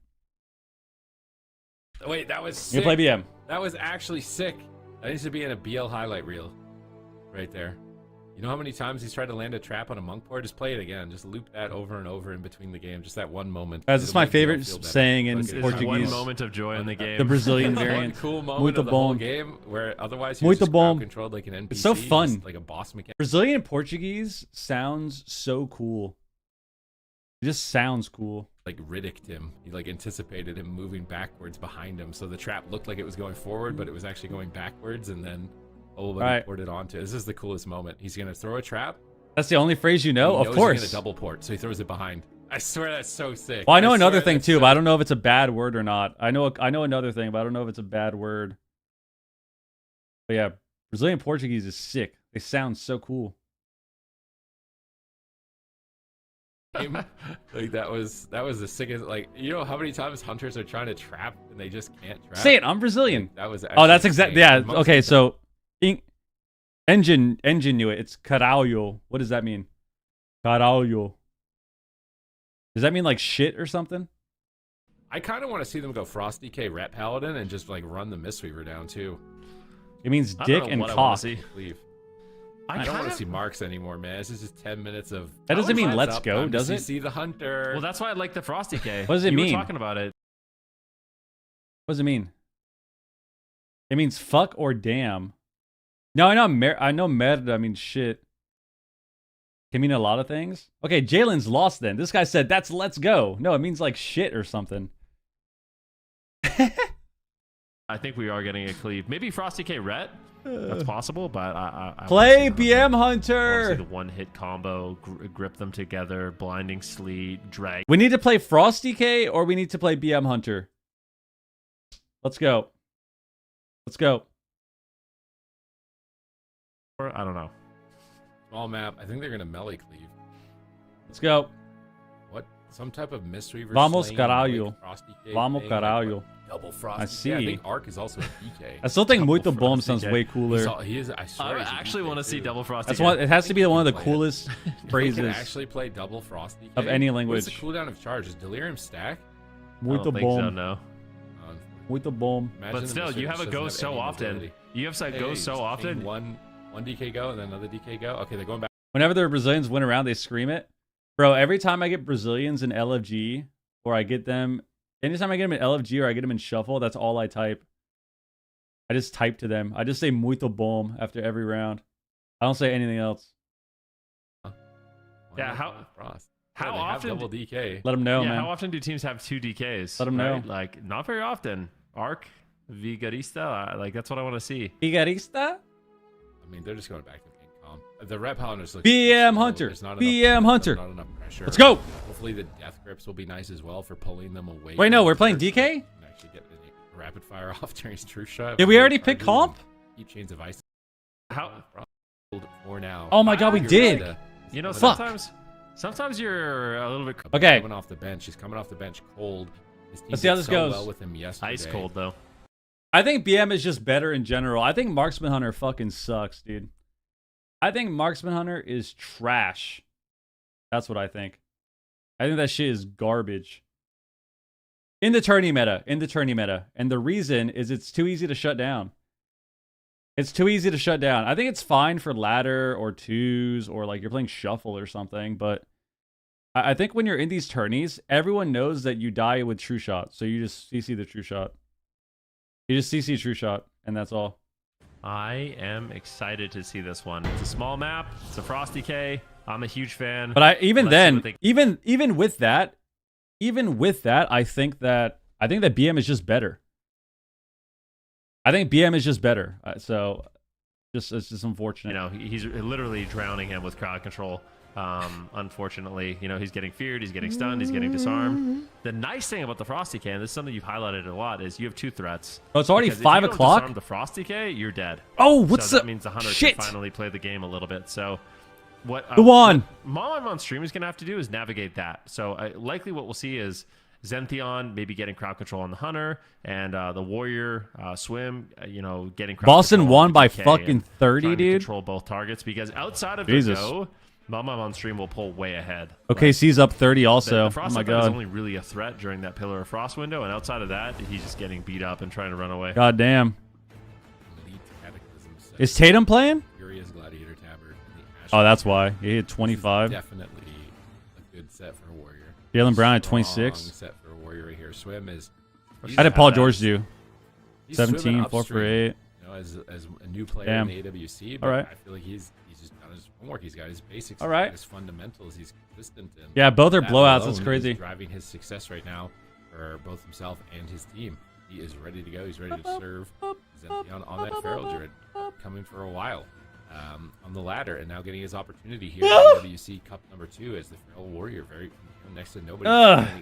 Speaker 8: Wait, that was sick.
Speaker 1: We need to play BM.
Speaker 8: That was actually sick. That needs to be in a BL highlight reel. Right there. You know how many times he's tried to land a trap on a monk board? Just play it again. Just loop that over and over in between the game. Just that one moment.
Speaker 1: That's my favorite saying in Portuguese.
Speaker 2: One moment of joy in the game.
Speaker 1: The Brazilian variant.
Speaker 8: One cool moment of the whole game where otherwise you're just controlled like an NPC.
Speaker 1: It's so fun.
Speaker 8: Like a boss mechanic.
Speaker 1: Brazilian Portuguese sounds so cool. It just sounds cool.
Speaker 8: Like Riddicked him. He like anticipated him moving backwards behind him. So the trap looked like it was going forward, but it was actually going backwards, and then ported onto it. This is the coolest moment. He's gonna throw a trap.
Speaker 1: That's the only phrase you know? Of course.
Speaker 8: He's gonna double port, so he throws it behind. I swear that's so sick.
Speaker 1: Well, I know another thing too, but I don't know if it's a bad word or not. I know another thing, but I don't know if it's a bad word. But yeah, Brazilian Portuguese is sick. They sound so cool.
Speaker 8: Like that was the sickest. Like, you know how many times hunters are trying to trap and they just can't trap?
Speaker 1: Say it. I'm Brazilian.
Speaker 8: Like, that was.
Speaker 1: Oh, that's exactly. Yeah. Okay. So, engine knew it. It's caralho. What does that mean? Caralho. Does that mean like shit or something?
Speaker 8: I kind of want to see them go Frosty K Ret Paladin and just like run the Mistweaver down too.
Speaker 1: It means dick and cock.
Speaker 8: I don't want to see Marks anymore, man. This is just 10 minutes of...
Speaker 1: That doesn't mean let's go, does it?
Speaker 8: See the Hunter.
Speaker 2: Well, that's why I like the Frosty K.
Speaker 1: What does it mean?
Speaker 2: You were talking about it.
Speaker 1: What does it mean? It means fuck or damn. No, I know merda means shit. Can mean a lot of things. Okay, Jalen's lost then. This guy said, that's let's go. No, it means like shit or something.
Speaker 2: I think we are getting a cleave. Maybe Frosty K Ret. That's possible, but I
Speaker 1: play BM Hunter.
Speaker 2: I see the one-hit combo, grip them together, blinding sleet, drag.
Speaker 1: We need to play Frosty K or we need to play BM Hunter. Let's go. Let's go.
Speaker 2: I don't know.
Speaker 8: Small map. I think they're gonna melee cleave.
Speaker 1: Let's go.
Speaker 8: What some type of Mistweaver.
Speaker 1: Vamos
Speaker 8: slaying,
Speaker 1: caralho.
Speaker 8: like Frosty Cake
Speaker 1: Vamos
Speaker 8: thing,
Speaker 1: caralho.
Speaker 8: Like double Frosty.
Speaker 1: I see.
Speaker 8: I think Arc is also a DK.
Speaker 1: I still think Muito Bom
Speaker 2: Frosty
Speaker 1: sounds
Speaker 2: Cake.
Speaker 1: way cooler.
Speaker 8: He is. I swear.
Speaker 2: I
Speaker 8: he's a
Speaker 2: actually
Speaker 8: DK
Speaker 2: want to see
Speaker 8: too.
Speaker 2: double frosty.
Speaker 1: That's one. It has to be one of the
Speaker 8: Play it.
Speaker 1: coolest
Speaker 8: You can
Speaker 1: phrases
Speaker 8: actually play double Frosty
Speaker 1: of
Speaker 8: Cake?
Speaker 1: any
Speaker 8: What's
Speaker 1: language.
Speaker 8: the cooldown of charge? Is Delirium stack?
Speaker 2: I
Speaker 1: Muito
Speaker 2: don't think so,
Speaker 1: Bom.
Speaker 2: no.
Speaker 1: Muito Bom.
Speaker 8: Imagine
Speaker 2: But
Speaker 8: the
Speaker 2: still, you
Speaker 8: Mistweaver
Speaker 2: have a
Speaker 8: doesn't
Speaker 2: go
Speaker 8: have
Speaker 2: so
Speaker 8: any
Speaker 2: often.
Speaker 8: mobility.
Speaker 2: You have that
Speaker 8: Hey,
Speaker 2: go so
Speaker 8: just
Speaker 2: often.
Speaker 8: ping one DK go and then another DK go. Okay, they're going back.
Speaker 1: Whenever the Brazilians win around, they scream it. Bro, every time I get Brazilians in LFG, or I get them, anytime I get them in LFG or I get them in Shuffle, that's all I type. I just type to them. I just say Muito Bom after every round. I don't say anything else.
Speaker 2: Yeah, how
Speaker 8: They have
Speaker 2: often?
Speaker 8: double DK?
Speaker 1: Let them know,
Speaker 2: yeah,
Speaker 1: man.
Speaker 2: how often do teams have 2 DKs?
Speaker 1: Let 'em know.
Speaker 2: right? Like not very often. Arc, Vigarista, like that's what I want to see.
Speaker 1: Igarista?
Speaker 8: I mean, they're just going back to main comp. The rep hunters look
Speaker 1: BM
Speaker 8: slow.
Speaker 1: Hunter.
Speaker 8: There's not
Speaker 1: BM
Speaker 8: enough,
Speaker 1: Hunter.
Speaker 8: Not enough pressure.
Speaker 1: Let's go.
Speaker 8: Hopefully the death grips will be nice as well for pulling them away.
Speaker 1: Wait,
Speaker 8: from
Speaker 1: no,
Speaker 8: the
Speaker 1: we're playing
Speaker 8: charge so
Speaker 1: DK?
Speaker 8: they can actually get the rapid fire off during his true shot.
Speaker 1: Did we already pick comp?
Speaker 8: Keep chains of ice.
Speaker 2: How?
Speaker 8: For now.
Speaker 1: Oh my god, we
Speaker 8: You're
Speaker 1: did.
Speaker 8: right,
Speaker 2: You know,
Speaker 1: Fuck.
Speaker 2: sometimes you're a little bit
Speaker 1: Okay.
Speaker 8: Coming off the bench. He's coming off the bench cold. His team
Speaker 1: Let's see how
Speaker 8: did
Speaker 1: this
Speaker 8: so
Speaker 1: goes.
Speaker 8: well with him yesterday.
Speaker 2: ice cold though.
Speaker 1: I think BM is just better in general. I think Marksman Hunter fucking sucks, dude. I think Marksman Hunter is trash. That's what I think. I think that shit is garbage. In the tourney meta. And the reason is it's too easy to shut down. It's too easy to shut down. I think it's fine for ladder or twos or like you're playing shuffle or something, but I think when you're in these tourneys, everyone knows that you die with true shot. So you just CC the true shot. You just CC true shot, and that's all.
Speaker 2: I am excited to see this one. It's a small map. It's a Frosty K. I'm a huge fan.
Speaker 1: But even
Speaker 2: Let's see
Speaker 1: then,
Speaker 2: what they-
Speaker 1: even with that, I think that BM is just better. I think BM is just better. So, it's just unfortunate.
Speaker 2: You know, he's literally drowning him with crowd control. Unfortunately, you know, he's getting feared, he's getting stunned, he's getting disarmed. The nice thing about the Frosty K, and this is something you've highlighted a lot, is you have 2 threats.
Speaker 1: Oh, it's already
Speaker 2: Because if
Speaker 1: 5
Speaker 2: you don't
Speaker 1: o'clock?
Speaker 2: disarm the Frosty K, you're dead.
Speaker 1: Oh, what's
Speaker 2: so that
Speaker 1: the
Speaker 2: means the hunter
Speaker 1: shit?
Speaker 2: can finally play the game a little bit. So what
Speaker 1: Go on.
Speaker 2: Mom on stream is going to have to do is navigate that. So likely what we'll see is Zentheon maybe getting crowd control on the hunter, and the warrior swim, you know, getting crowd
Speaker 1: Boston
Speaker 2: control on
Speaker 1: won
Speaker 2: the
Speaker 1: by
Speaker 2: DK
Speaker 1: fucking
Speaker 2: and
Speaker 1: 30,
Speaker 2: trying to
Speaker 1: dude.
Speaker 2: control both targets, because outside of
Speaker 1: Jesus.
Speaker 2: the go, Mom on stream will pull way ahead.
Speaker 1: OKC's up 30 also.
Speaker 2: The Frost
Speaker 1: Oh my
Speaker 2: Hunter is
Speaker 1: god.
Speaker 2: only really a threat during that Pillar of Frost window, and outside of that, he's just getting beat up and trying to run away.
Speaker 1: God damn.
Speaker 8: Elite Cataclysm set.
Speaker 1: Is Tatum playing?
Speaker 8: Furious Gladiator Tabard. and the Ash
Speaker 1: Oh, that's why. He hit
Speaker 8: This is
Speaker 1: 25.
Speaker 8: Definitely a good set for a warrior.
Speaker 1: Jalen Brown at
Speaker 8: Strong
Speaker 1: 26.
Speaker 8: set for a warrior right here. Swim is.
Speaker 1: How did Paul George do?
Speaker 8: He's
Speaker 1: 17,
Speaker 8: swimming
Speaker 1: 4 for
Speaker 8: upstream,
Speaker 1: 8.
Speaker 8: You know, as a new player
Speaker 1: Damn.
Speaker 8: in the AWC, but
Speaker 1: All right.
Speaker 8: I feel like he's just done his homework. He's got his basics.
Speaker 1: All
Speaker 8: he's got
Speaker 1: right.
Speaker 8: his fundamentals. He's consistent. And
Speaker 1: Yeah, both are
Speaker 8: that
Speaker 1: blowouts.
Speaker 8: alone
Speaker 1: That's
Speaker 8: is
Speaker 1: crazy.
Speaker 8: driving his success right now for both himself and his team. He is ready to go. He's ready to serve Zentheon on that Feral Druid, coming for a while on the ladder, and now getting his opportunity here in the AWC Cup #2 as the Feral Warrior, very next to nobody.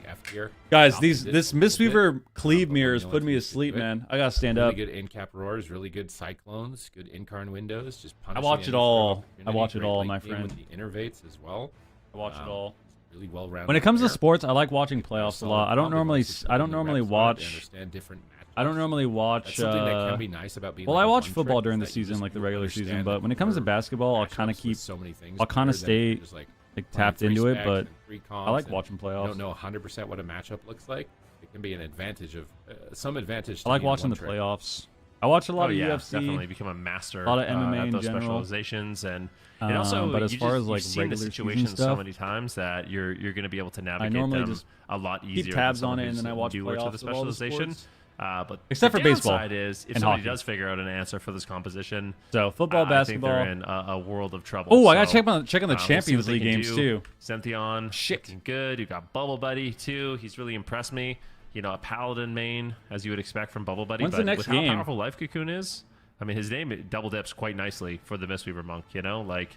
Speaker 8: F tier.
Speaker 1: Guys,
Speaker 8: Top
Speaker 1: this
Speaker 8: position a
Speaker 1: Mistweaver
Speaker 8: bit.
Speaker 1: cleave
Speaker 8: But
Speaker 1: mirror
Speaker 8: when
Speaker 1: is
Speaker 8: you
Speaker 1: putting me
Speaker 8: let
Speaker 1: to sleep,
Speaker 8: do it,
Speaker 1: man. I gotta stand
Speaker 8: really
Speaker 1: up.
Speaker 8: good in-cap roars, really good cyclones, good incarn windows. Just
Speaker 1: I
Speaker 8: punishing
Speaker 1: watch
Speaker 8: any
Speaker 1: it
Speaker 8: throw
Speaker 1: all.
Speaker 8: opportunity,
Speaker 1: I watch it
Speaker 8: great
Speaker 1: all,
Speaker 8: late
Speaker 1: my
Speaker 8: game
Speaker 1: friend.
Speaker 8: With the innervates as well.
Speaker 1: I watch it all.
Speaker 8: Really well rounded.
Speaker 1: When it comes to
Speaker 8: player.
Speaker 1: sports, I like watching playoffs a
Speaker 8: Solid
Speaker 1: lot. I don't
Speaker 8: combo
Speaker 1: normally
Speaker 8: versus putting the reps on it, they
Speaker 1: watch.
Speaker 8: understand different matchups.
Speaker 1: I don't normally watch.
Speaker 8: That's something that can be nice about being
Speaker 1: Well,
Speaker 8: like
Speaker 1: I
Speaker 8: a
Speaker 1: watch
Speaker 8: one
Speaker 1: football
Speaker 8: trick,
Speaker 1: during
Speaker 8: is
Speaker 1: the
Speaker 8: that you
Speaker 1: season,
Speaker 8: just
Speaker 1: like the regular season.
Speaker 8: understand
Speaker 1: But when it comes to
Speaker 8: your
Speaker 1: basketball, I'll
Speaker 8: matchups
Speaker 1: kind of
Speaker 8: with
Speaker 1: keep.
Speaker 8: so many things
Speaker 1: I'll kind of
Speaker 8: better than
Speaker 1: stay
Speaker 8: just, like
Speaker 1: tapped
Speaker 8: playing
Speaker 1: into it,
Speaker 8: 3
Speaker 1: but
Speaker 8: specs and 3
Speaker 1: I like
Speaker 8: comps,
Speaker 1: watching
Speaker 8: and
Speaker 1: playoffs.
Speaker 8: You don't know 100% what a matchup looks like. It can be an advantage of some advantage. To
Speaker 1: I like
Speaker 8: being a
Speaker 1: watching the
Speaker 8: one-trick.
Speaker 1: playoffs. I watch a lot of UFC.
Speaker 2: Definitely become a master.
Speaker 1: A lot of MMA
Speaker 2: at
Speaker 1: in
Speaker 2: those
Speaker 1: general.
Speaker 2: specializations, and also,
Speaker 1: but as
Speaker 2: you
Speaker 1: far
Speaker 2: just,
Speaker 1: as, like,
Speaker 2: you've seen the
Speaker 1: regular season
Speaker 2: situations so
Speaker 1: stuff,
Speaker 2: many times that you're going to be able to
Speaker 1: I
Speaker 2: navigate
Speaker 1: normally
Speaker 2: them
Speaker 1: just
Speaker 2: a lot
Speaker 1: keep
Speaker 2: easier.
Speaker 1: tabs
Speaker 2: than
Speaker 1: on
Speaker 2: someone
Speaker 1: it, and
Speaker 2: who's
Speaker 1: then I watch
Speaker 2: newer to
Speaker 1: playoffs
Speaker 2: the
Speaker 1: of all the
Speaker 2: specialization.
Speaker 1: sports.
Speaker 2: But
Speaker 1: Except
Speaker 2: the
Speaker 1: for baseball
Speaker 2: downside is if
Speaker 1: and
Speaker 2: somebody
Speaker 1: hockey.
Speaker 2: does figure out an answer for this composition,
Speaker 1: So football,
Speaker 2: I think
Speaker 1: basketball.
Speaker 2: they're in a world of trouble.
Speaker 1: Oh, I gotta
Speaker 2: So,
Speaker 1: check on the
Speaker 2: we'll see
Speaker 1: Champions
Speaker 2: what they
Speaker 1: League
Speaker 2: can
Speaker 1: games
Speaker 2: do.
Speaker 1: too.
Speaker 2: Zentheon, looking good. You got Bubble Buddy too. He's really impressed me. You know, a Paladin main, as you would expect from Bubble Buddy.
Speaker 1: When's
Speaker 2: but
Speaker 1: the next
Speaker 2: with
Speaker 1: game?
Speaker 2: how powerful Life Cocoon is, I mean, his name double dips quite nicely for the Mistweaver Monk. You know, like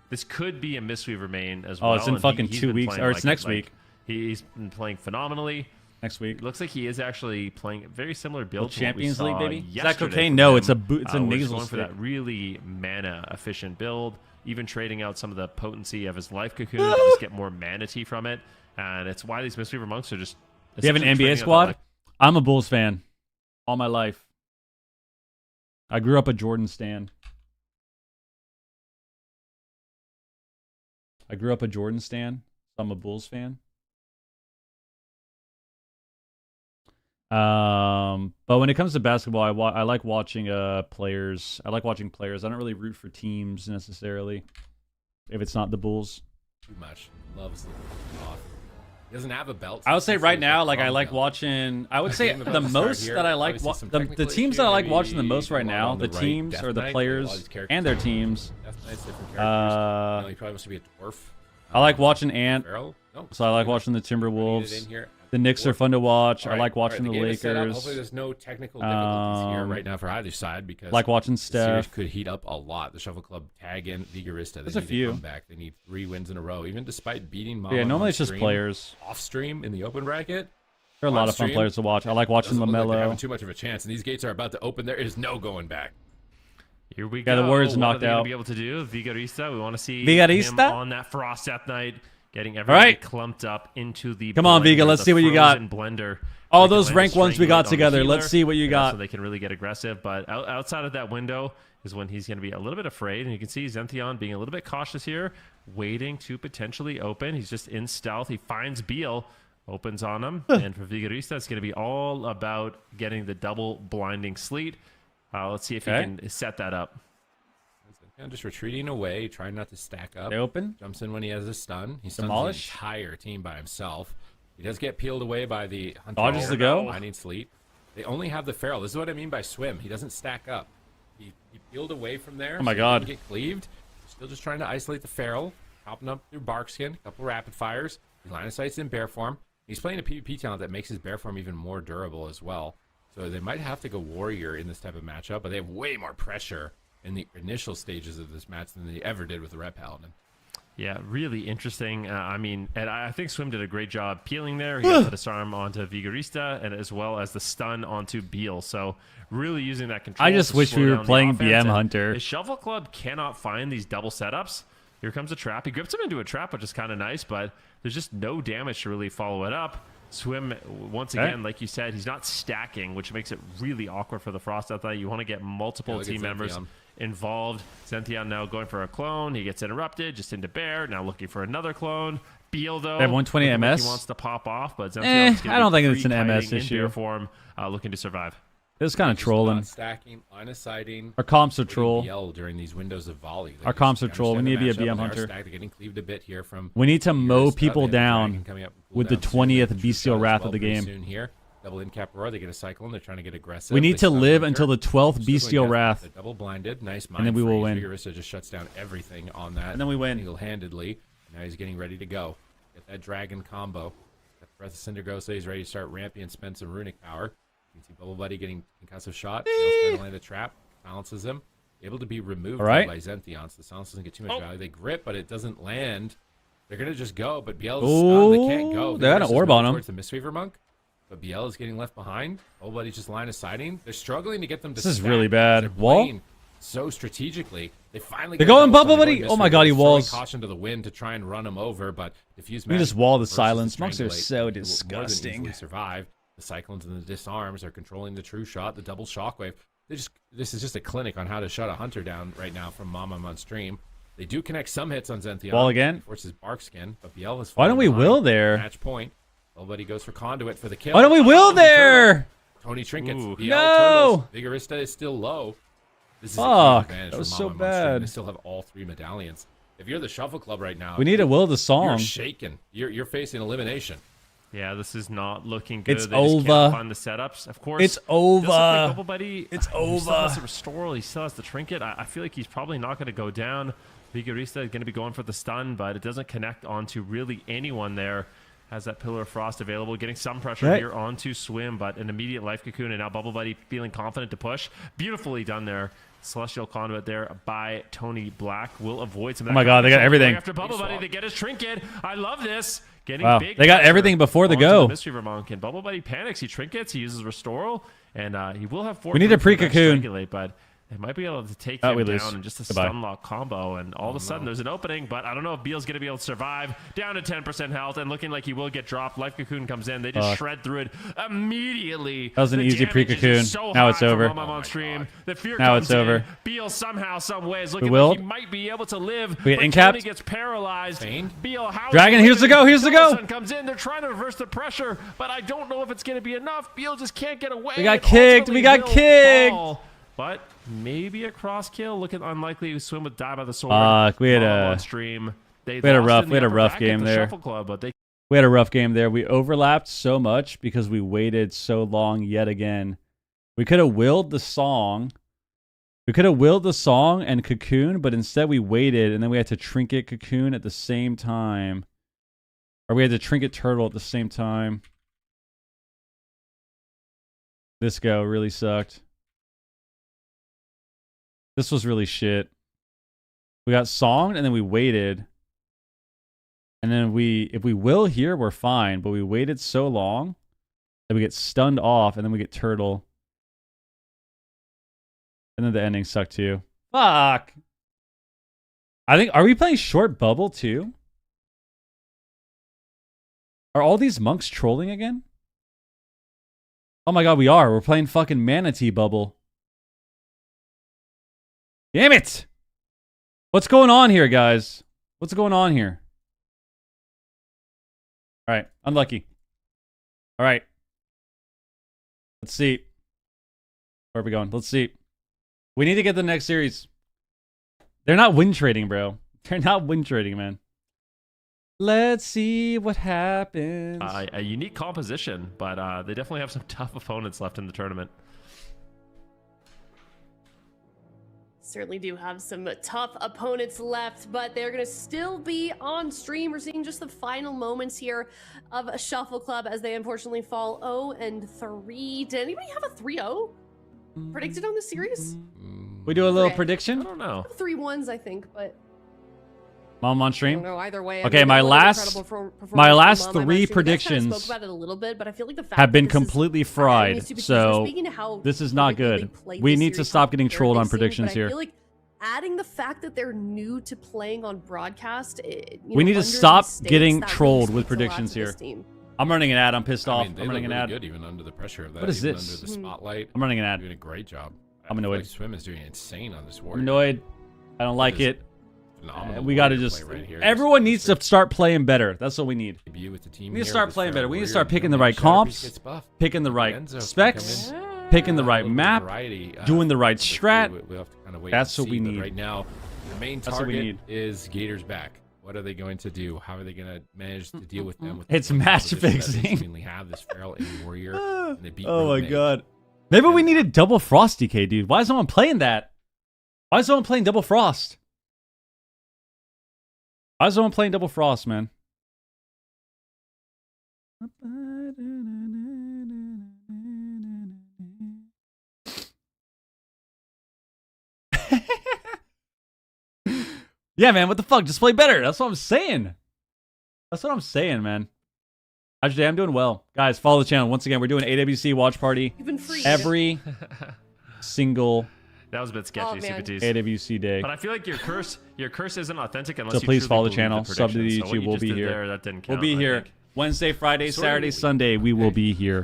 Speaker 2: this could be a Mistweaver main as well.
Speaker 1: Oh, it's in
Speaker 2: and
Speaker 1: fucking
Speaker 2: he's
Speaker 1: 2
Speaker 2: been
Speaker 1: weeks,
Speaker 2: playing
Speaker 1: or it's next week.
Speaker 2: He's been playing phenomenally.
Speaker 1: Next week.
Speaker 2: It looks like he is actually playing a very similar build to
Speaker 1: Champions
Speaker 2: what we
Speaker 1: League,
Speaker 2: saw
Speaker 1: baby? Is that
Speaker 2: yesterday
Speaker 1: cocaine?
Speaker 2: from
Speaker 1: No,
Speaker 2: him.
Speaker 1: it's a
Speaker 2: We're just
Speaker 1: nasal
Speaker 2: going for
Speaker 1: stick.
Speaker 2: that really mana efficient build, even trading out some of the potency of his Life Cocoon to just get more mana tea from it. And it's why these Mistweaver Monks are just...
Speaker 1: Do you have an
Speaker 2: essentially
Speaker 1: NBA
Speaker 2: training at the,
Speaker 1: squad?
Speaker 2: like,
Speaker 1: I'm a Bulls fan all my life. I grew up a Jordan stan. So I'm a Bulls fan. But when it comes to basketball, I like watching players. I like watching players. I don't really root for teams necessarily. If it's not the Bulls.
Speaker 8: Too much. Loves the off. He doesn't have a belt.
Speaker 1: I would say right now, like I like watching. I would say the most that I like the teams that I like watching the most right now. The teams or the players and their teams.
Speaker 8: He probably wants to be a dwarf.
Speaker 1: I like watching Ant.
Speaker 8: Nope.
Speaker 1: So I like watching the Timberwolves. The Knicks are fun to watch. I like watching the Lakers.
Speaker 8: Hopefully there's no technical difficulties here right now for either side because
Speaker 1: like watching
Speaker 8: the series
Speaker 1: Steph.
Speaker 8: could heat up a lot. The Shuffle Club tag in Vigorista.
Speaker 1: There's a few.
Speaker 8: Come back. They need 3 wins in a row, even despite beating Mama.
Speaker 1: Yeah, normally it's
Speaker 8: on
Speaker 1: just
Speaker 8: stream,
Speaker 1: players.
Speaker 8: off stream in the open bracket.
Speaker 1: There are a lot of fun players to watch. I like watching
Speaker 8: Doesn't look like they're
Speaker 1: LaMelo.
Speaker 8: having too much of a chance, and these gates are about to open. There is no going back.
Speaker 2: Here we
Speaker 1: Yeah,
Speaker 2: go.
Speaker 1: the Warriors
Speaker 2: What
Speaker 1: knocked
Speaker 2: are they gonna
Speaker 1: out.
Speaker 2: be able to do? Vigorista. We want to see
Speaker 1: Vigorista?
Speaker 2: him on that Frost Death Night, getting everybody
Speaker 1: right.
Speaker 2: clumped up into the.
Speaker 1: Come on,
Speaker 2: blender,
Speaker 1: Viga, let's
Speaker 2: the
Speaker 1: see what you got.
Speaker 2: frozen Blender.
Speaker 1: All
Speaker 2: They can
Speaker 1: those
Speaker 2: land a
Speaker 1: rank ones we
Speaker 2: straight
Speaker 1: got
Speaker 2: hit on the
Speaker 1: together.
Speaker 2: healer,
Speaker 1: Let's see what you got.
Speaker 2: So they can really get aggressive. But outside of that window is when he's going to be a little bit afraid, and you can see Zentheon being a little bit cautious here, waiting to potentially open. He's just in stealth. He finds Beal. Opens on him, and for Vigorista, it's going to be all about getting the double blinding sleet. Let's see if he can set that up.
Speaker 8: Just retreating away, trying not to stack up.
Speaker 1: They open.
Speaker 8: Jumps in when he has a stun. He stuns
Speaker 1: Demolish.
Speaker 8: the entire team by himself. He does get peeled away by the Hunter.
Speaker 1: Dodges the go.
Speaker 8: Blinding sleet. They only have the Feral. This is what I mean by swim. He doesn't stack up. He peeled away from there.
Speaker 1: Oh my
Speaker 8: so
Speaker 1: God.
Speaker 8: He didn't get cleaved. Still just trying to isolate the Feral. Chopping up through Barkskin. A couple rapid fires. His line of sight's in bear form. He's playing a PvP talent that makes his bear form even more durable as well. So they might have to go warrior in this type of matchup, but they have way more pressure in the initial stages of this match than they ever did with the Red Paladin.
Speaker 2: Yeah, really interesting. I mean, and I think Swim did a great job peeling there. He got the disarm onto Vigorista, and as well as the stun onto Beal. So really using that control.
Speaker 1: I just
Speaker 2: to
Speaker 1: wish
Speaker 2: slow
Speaker 1: we were
Speaker 2: down the
Speaker 1: playing
Speaker 2: offense.
Speaker 1: BM
Speaker 2: And
Speaker 1: Hunter.
Speaker 2: The Shuffle Club cannot find these double setups. Here comes a trap. He grips him into a trap, which is kind of nice, but there's just no damage to really follow it up. Swim, once again, like you said, he's not stacking, which makes it really awkward for the Frost Death Knight. You want to get multiple team members involved. Zentheon now going for a clone. He gets interrupted, just into bear. Now looking for another clone. Beal, though,
Speaker 1: They have 120
Speaker 2: looking like
Speaker 1: MS.
Speaker 2: He wants to pop off, but Zentheon's
Speaker 1: I don't think it's an
Speaker 2: pre-kiting
Speaker 1: MS
Speaker 2: in
Speaker 1: issue.
Speaker 2: bear form, looking to survive.
Speaker 1: It was kind of trolling.
Speaker 8: Not stacking, line of sighting.
Speaker 1: Our comps are troll.
Speaker 8: BL during these windows of volley.
Speaker 1: Our comps are troll. We need to be a BM Hunter.
Speaker 8: They're getting cleaved a bit here from
Speaker 1: We need to mow people
Speaker 8: They have
Speaker 1: down
Speaker 8: Dragon coming up
Speaker 1: with the
Speaker 8: cooldown soon.
Speaker 1: 20th
Speaker 8: True
Speaker 1: Bestial
Speaker 8: shot as
Speaker 1: Wrath
Speaker 8: well
Speaker 1: of the
Speaker 8: pretty
Speaker 1: game.
Speaker 8: Soon here. Double in cap roar. They get a cyclone. They're trying to get aggressive.
Speaker 1: We need
Speaker 8: They
Speaker 1: to
Speaker 8: stun
Speaker 1: live
Speaker 8: Hunter.
Speaker 1: until the 12th
Speaker 8: Still
Speaker 1: Bestial
Speaker 8: going
Speaker 1: Wrath.
Speaker 8: They're double blinded. Nice mind
Speaker 1: And then we will
Speaker 8: freeze.
Speaker 1: win.
Speaker 8: Vigorista just shuts down everything on that.
Speaker 1: And then we win.
Speaker 8: Single-handedly. Now he's getting ready to go. Get that dragon combo. Got Breath of Cinder Ghost. So he's ready to start ramping and spend some runic power. You can see Bubble Buddy getting concussive shot. Bale's trying to land a trap. Balances him. Able to be removed by Zentheon, so the silence doesn't get too much value. They grip, but it doesn't land. They're going to just go, but Biel's they can't go.
Speaker 1: They got an orb on him.
Speaker 8: Towards the Mistweaver Monk, but Biel is getting left behind. Nobody's just line of sighting. They're struggling to get them to
Speaker 1: This is
Speaker 8: stack
Speaker 1: really
Speaker 8: because
Speaker 1: bad.
Speaker 8: they're
Speaker 1: Wall?
Speaker 8: playing so strategically. They finally
Speaker 1: They're
Speaker 8: get a
Speaker 1: going
Speaker 8: double
Speaker 1: Bubble
Speaker 8: stun. They're
Speaker 1: Buddy.
Speaker 8: going
Speaker 1: Oh my God, he
Speaker 8: Mistweaver, throwing
Speaker 1: walls.
Speaker 8: caution to the wind to try and run him over, but diffuse
Speaker 1: We just
Speaker 8: magic
Speaker 1: wall the
Speaker 8: versus
Speaker 1: silence. Monks are
Speaker 8: strangulate.
Speaker 1: so
Speaker 8: He will more than
Speaker 1: disgusting.
Speaker 8: easily survive. The Cyclones and the Disarms are controlling the true shot, the double shockwave. This is just a clinic on how to shut a Hunter down right now from Mama on stream. They do connect some hits on Zentheon.
Speaker 1: Wall again.
Speaker 8: Forces Barkskin, but Biel is
Speaker 1: Why don't we will there?
Speaker 8: Match point. Nobody goes for Conduit for the kill.
Speaker 1: Why don't we will there?
Speaker 8: Tony Trinkets.
Speaker 2: Ooh.
Speaker 8: BL
Speaker 1: No!
Speaker 8: turtles. Vigorista is still low. This is a
Speaker 1: Fuck,
Speaker 8: huge advantage
Speaker 1: that was
Speaker 8: for
Speaker 1: so
Speaker 8: Mama on stream.
Speaker 1: bad.
Speaker 8: They still have all 3 medallions. If you're the Shuffle Club right now,
Speaker 1: We need to will the
Speaker 8: you're
Speaker 1: song.
Speaker 8: shaking. You're facing elimination.
Speaker 2: Yeah, this is not looking good.
Speaker 1: It's
Speaker 2: They just
Speaker 1: over.
Speaker 2: can't find the setups. Of course,
Speaker 1: It's over.
Speaker 2: Feels like Bubble Buddy,
Speaker 1: It's
Speaker 2: He still
Speaker 1: over.
Speaker 2: has the Restore. He still has the Trinket. I feel like he's probably not going to go down. Vigorista is going to be going for the stun, but it doesn't connect onto really anyone there. Has that Pillar of Frost available, getting some pressure
Speaker 1: Right.
Speaker 2: here onto Swim, but an immediate life cocoon, and now Bubble Buddy feeling confident to push. Beautifully done there. Celestial Conduit there by Tony Black will avoid some of that.
Speaker 1: Oh my God, they got everything.
Speaker 2: After Bubble Buddy, they get his Trinket. I love this. Getting
Speaker 1: Wow,
Speaker 2: big
Speaker 1: they got
Speaker 2: pressure
Speaker 1: everything before the
Speaker 2: onto
Speaker 1: go.
Speaker 2: The Mistweaver Monk, and Bubble Buddy panics. He trinkets. He uses Restoral, and he will have 4.
Speaker 1: We need a pre-cocoon.
Speaker 2: But They might be able to take
Speaker 1: Oh,
Speaker 2: him
Speaker 1: we
Speaker 2: down
Speaker 1: lose.
Speaker 2: in just a
Speaker 1: Goodbye.
Speaker 2: stun lock combo, and all of a sudden there's an opening, but I don't know if Beal's going to be able to survive. Down to 10% health, and looking like he will get dropped. Life Cocoon comes in. They just shred through it immediately.
Speaker 1: That was an easy pre-cocoon. Now it's over.
Speaker 2: On stream. The fear
Speaker 1: Now
Speaker 2: comes
Speaker 1: it's over.
Speaker 2: in. Beal somehow, some way is looking
Speaker 1: will.
Speaker 2: like he might be able to live,
Speaker 1: We get
Speaker 2: but
Speaker 1: incapped.
Speaker 2: Tony gets paralyzed. Beal, how
Speaker 1: Dragon, here's the go, here's the go.
Speaker 2: Sun comes in. They're trying to reverse the pressure, but I don't know if it's going to be enough. Beal just can't get away.
Speaker 1: We got
Speaker 2: It
Speaker 1: kicked.
Speaker 2: ultimately
Speaker 1: We got
Speaker 2: will
Speaker 1: kicked.
Speaker 2: fall. But maybe a cross kill. Looking unlikely to swim with die by the sword.
Speaker 1: We had
Speaker 2: on stream.
Speaker 1: we had a rough game there.
Speaker 2: Shuffle Club, but
Speaker 1: We had a rough game there. We overlapped so much because we waited so long yet again. We could have willed the song. We could have willed the song and cocoon, but instead we waited, and then we had to trinket cocoon at the same time. Or we had to trinket turtle at the same time. This go really sucked. This was really shit. We got songed, and then we waited. And then if we will here, we're fine. But we waited so long that we get stunned off, and then we get turtle. And then the ending sucked too. Fuck. Are we playing short bubble too? Are all these monks trolling again? Oh my god, we are. We're playing fucking manatee bubble. Damn it! What's going on here, guys? What's going on here? Alright, unlucky. Alright. Let's see. Where are we going? Let's see. We need to get the next series. They're not win trading, bro. They're not win trading, man. Let's see what happens.
Speaker 2: A unique composition, but they definitely have some tough opponents left in the tournament.
Speaker 4: Certainly do have some tough opponents left, but they're going to still be on stream. We're seeing just the final moments here of Shuffle Club as they unfortunately fall 0-3. Did anybody have a 3-0 predicted on this series?
Speaker 1: We do a little
Speaker 4: Okay.
Speaker 1: prediction?
Speaker 2: I don't know.
Speaker 4: 3-1s, I think, but
Speaker 1: Mom on
Speaker 4: I
Speaker 1: stream?
Speaker 4: don't know. Either way.
Speaker 1: Okay, my last three predictions
Speaker 4: spoke about it a little bit, but I feel like the fact
Speaker 1: have
Speaker 4: that
Speaker 1: been
Speaker 4: this is-
Speaker 1: completely
Speaker 4: needs
Speaker 1: fried.
Speaker 4: to be-
Speaker 1: So
Speaker 4: speaking to how
Speaker 1: this is not
Speaker 4: quickly they
Speaker 1: good.
Speaker 4: played
Speaker 1: We
Speaker 4: this
Speaker 1: need to
Speaker 4: series,
Speaker 1: stop getting
Speaker 4: how
Speaker 1: trolled
Speaker 4: they're
Speaker 1: on
Speaker 4: seeing,
Speaker 1: predictions
Speaker 4: but
Speaker 1: here.
Speaker 4: I feel like adding the fact that they're new to playing on broadcast,
Speaker 1: We need to stop getting trolled with predictions here. I'm running an ad. I'm pissed off.
Speaker 8: They
Speaker 1: I'm running
Speaker 8: look
Speaker 1: an
Speaker 8: really
Speaker 1: ad.
Speaker 8: good even under the pressure of that.
Speaker 1: What is
Speaker 8: even
Speaker 1: this?
Speaker 8: Under the spotlight.
Speaker 1: I'm running an ad.
Speaker 8: Doing a great job.
Speaker 1: I'm
Speaker 8: I feel
Speaker 1: annoyed.
Speaker 8: like Swim is doing insane on this
Speaker 1: I'm
Speaker 8: warrior.
Speaker 1: annoyed. I don't like it.
Speaker 8: Phenomenal
Speaker 1: We got to
Speaker 8: warrior
Speaker 1: just.
Speaker 8: play right here.
Speaker 1: Everyone needs to start playing better. That's what we need.
Speaker 8: Debut with the team
Speaker 1: We need to
Speaker 8: here
Speaker 1: start
Speaker 8: with
Speaker 1: playing
Speaker 8: Feral
Speaker 1: better. We need to
Speaker 8: Warrior,
Speaker 1: start picking the
Speaker 8: and
Speaker 1: right
Speaker 8: Shadowpriest
Speaker 1: comps,
Speaker 8: gets buffed.
Speaker 1: picking the right
Speaker 8: Enzo can
Speaker 1: specs,
Speaker 8: come in.
Speaker 1: picking the
Speaker 8: A
Speaker 1: right
Speaker 8: little bit of
Speaker 1: map,
Speaker 8: variety,
Speaker 1: doing the right
Speaker 8: number three,
Speaker 1: strat.
Speaker 8: we'll have to kind of wait
Speaker 1: That's
Speaker 8: and
Speaker 1: what we
Speaker 8: see, but
Speaker 1: need.
Speaker 8: Right now, the main
Speaker 1: That's what we
Speaker 8: target
Speaker 1: need.
Speaker 8: is Gators back. What are they going to do? How are they going to manage to deal with them? With
Speaker 1: It's
Speaker 8: the
Speaker 1: match
Speaker 8: composition that they
Speaker 1: fixing.
Speaker 8: seemingly have this Feral and Warrior, and they beat
Speaker 1: Oh my
Speaker 8: Rogue Mage.
Speaker 1: god. Maybe we needed double frost DK, dude. Why is someone playing that? Why is someone playing double frost? Why is someone playing double frost, man? Yeah, man, what the fuck? Just play better. That's what I'm saying. That's what I'm saying, man. How's your day? I'm doing well. Guys, follow the channel. Once again, we're doing AWC watch party
Speaker 4: You've been freed.
Speaker 1: every single
Speaker 2: That was a bit sketchy,
Speaker 4: man.
Speaker 2: CPTs.
Speaker 1: AWC day.
Speaker 2: But I feel like your curse isn't authentic unless
Speaker 1: So
Speaker 2: you
Speaker 1: please
Speaker 2: truly
Speaker 1: follow the
Speaker 2: believe
Speaker 1: channel, sub to the
Speaker 2: predictions. So what
Speaker 1: YouTube,
Speaker 2: you
Speaker 1: we'll
Speaker 2: just
Speaker 1: be
Speaker 2: did
Speaker 1: here.
Speaker 2: there, that didn't
Speaker 1: We'll
Speaker 2: count,
Speaker 1: be
Speaker 2: I
Speaker 1: here
Speaker 2: think.
Speaker 1: Wednesday, Friday,
Speaker 8: Sort of.
Speaker 1: Saturday, Sunday. We will be here.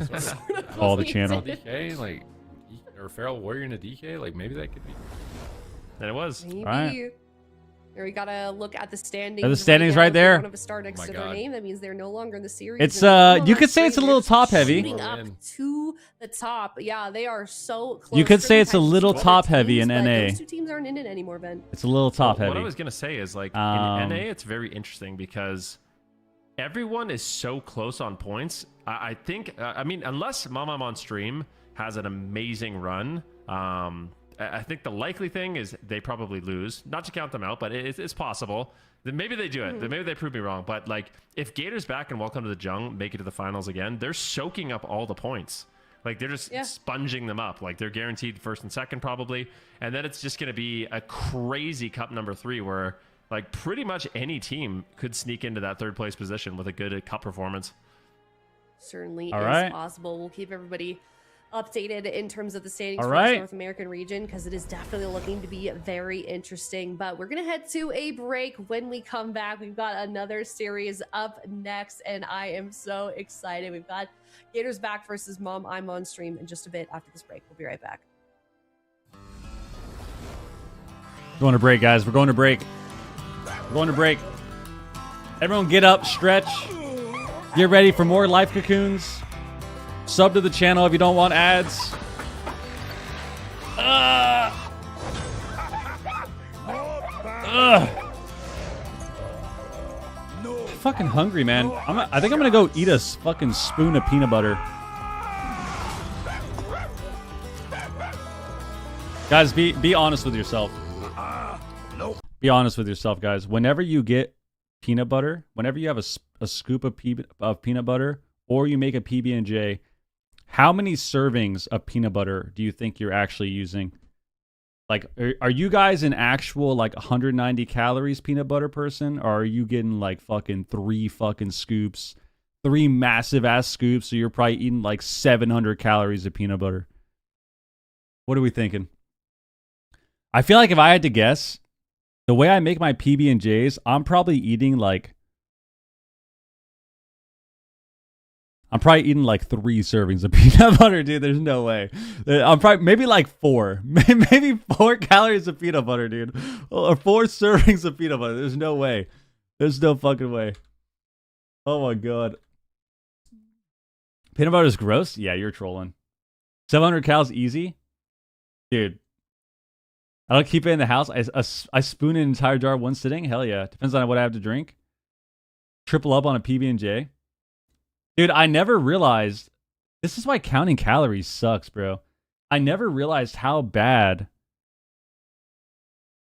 Speaker 1: Follow the channel.
Speaker 8: DK, like, or Feral Warrior in a DK, like maybe that could be.
Speaker 2: And it was.
Speaker 4: Maybe.
Speaker 1: Alright.
Speaker 4: Here we gotta look at the standings.
Speaker 1: Are the standings
Speaker 4: now.
Speaker 1: right
Speaker 4: If they
Speaker 1: there?
Speaker 4: don't have a star next
Speaker 8: Oh my
Speaker 4: to their
Speaker 8: God.
Speaker 4: name. That means they're no longer in the series.
Speaker 1: It's
Speaker 4: and
Speaker 1: you could say it's a little top heavy.
Speaker 4: shooting up
Speaker 8: In.
Speaker 4: to the top. Yeah, they are so close.
Speaker 1: You could say
Speaker 4: Really
Speaker 1: it's a
Speaker 4: tight
Speaker 1: little
Speaker 4: to other
Speaker 1: top heavy
Speaker 4: teams,
Speaker 1: in
Speaker 4: but
Speaker 1: NA.
Speaker 4: Those two teams aren't in it anymore, Ben.
Speaker 1: It's a little top
Speaker 2: What I
Speaker 1: heavy.
Speaker 2: was gonna say is like
Speaker 1: Um,
Speaker 2: in NA, it's very interesting because everyone is so close on points. I think, I mean, unless Mama on stream has an amazing run, I think the likely thing is they probably lose. Not to count them out, but it's possible. Then maybe they do it. Then maybe they prove me wrong. But like, if Gators back and Welcome to the Jung make it to the finals again, they're soaking up all the points. Like they're just sponging them up. Like they're guaranteed first and second probably. And then it's just going to be a crazy cup number 3 where like pretty much any team could sneak into that third place position with a good cup performance.
Speaker 4: Certainly
Speaker 1: All
Speaker 4: is
Speaker 1: right.
Speaker 4: possible. We'll keep everybody updated in terms of the standings
Speaker 1: All
Speaker 4: for
Speaker 1: right.
Speaker 4: this North American region, because it is definitely looking to be very interesting. But we're gonna head to a break. When we come back, we've got another series up next, and I am so excited. We've got Gators back versus Mom. I'm on stream in just a bit after this break. We'll be right back.
Speaker 1: Going to break, guys. We're going to break. We're going to break. Everyone get up, stretch. Get ready for more life cocoons. Sub to the channel if you don't want ads. Fucking hungry, man. I think I'm gonna go eat a fucking spoon of peanut butter. Guys, be honest with yourself. Be honest with yourself, guys. Whenever you get peanut butter, whenever you have a scoop of peanut butter, or you make a PB&J, how many servings of peanut butter do you think you're actually using? Like, are you guys an actual, like, 190 calories peanut butter person? Or are you getting, like, fucking 3 fucking scoops? 3 massive-ass scoops, so you're probably eating, like, 700 calories of peanut butter. What are we thinking? I feel like if I had to guess, the way I make my PB&Js, I'm probably eating, like... I'm probably eating like 3 servings of peanut butter, dude. There's no way. I'm probably maybe like 4. Maybe 4 calories of peanut butter, dude. Or 4 servings of peanut butter. There's no way. There's no fucking way. Oh my god. Peanut butter is gross? Yeah, you're trolling. 700 calories easy? Dude. I don't keep it in the house. I spoon an entire jar one sitting? Hell yeah. Depends on what I have to drink. Triple up on a PB&J. Dude, I never realized... This is why counting calories sucks, bro. I never realized how bad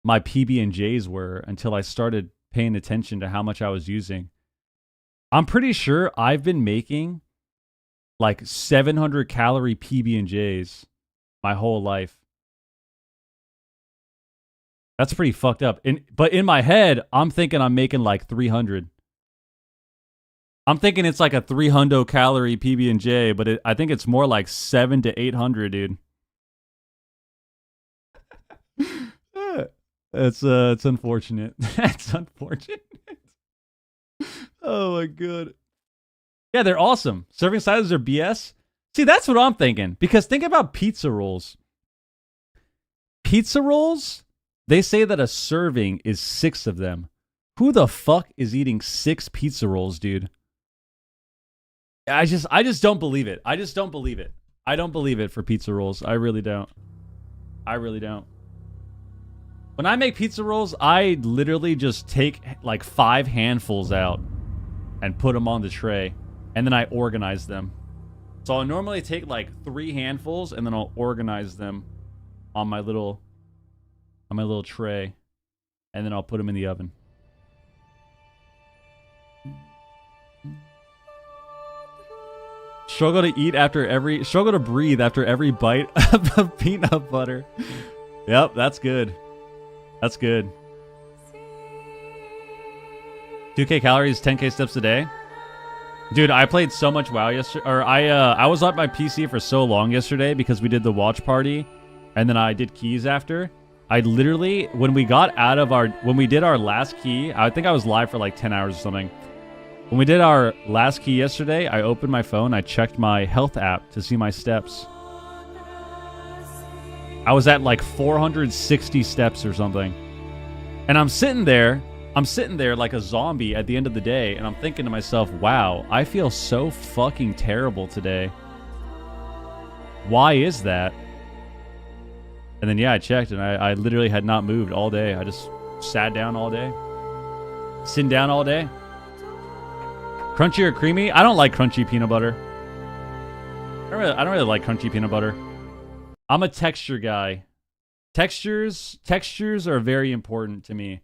Speaker 1: my PB&Js were until I started paying attention to how much I was using. I'm pretty sure I've been making like 700 calorie PB&Js my whole life. That's pretty fucked up. But in my head, I'm thinking I'm making like 300. I'm thinking it's like a 300 calorie PB&J, but I think it's more like 700 to 800, dude. It's unfortunate. That's unfortunate. Oh my god. Yeah, they're awesome. Serving sizes are BS. See, that's what I'm thinking. Because think about pizza rolls. Pizza rolls, they say that a serving is 6 of them. Who the fuck is eating 6 pizza rolls, dude? I just don't believe it. I just don't believe it. I don't believe it for pizza rolls. I really don't. I really don't. When I make pizza rolls, I literally just take like 5 handfuls out and put them on the tray, and then I organize them. So I'll normally take like 3 handfuls, and then I'll organize them on my little tray, and then I'll put them in the oven. Struggle to breathe after every bite of peanut butter. Yep, that's good. That's good. 2K calories, 10K steps a day. Dude, I played so much WoW yesterday. Or I was on my PC for so long yesterday because we did the watch party, and then I did keys after. I literally, when we did our last key, I think I was live for like 10 hours or something. When we did our last key yesterday, I opened my phone, I checked my health app to see my steps. I was at like 460 steps or something. And I'm sitting there like a zombie at the end of the day, and I'm thinking to myself, wow, I feel so fucking terrible today. Why is that? And then, yeah, I checked, and I literally had not moved all day. I just sat down all day. Sitting down all day. Crunchy or creamy? I don't like crunchy peanut butter. I don't really like crunchy peanut butter. I'm a texture guy. Textures are very important to me.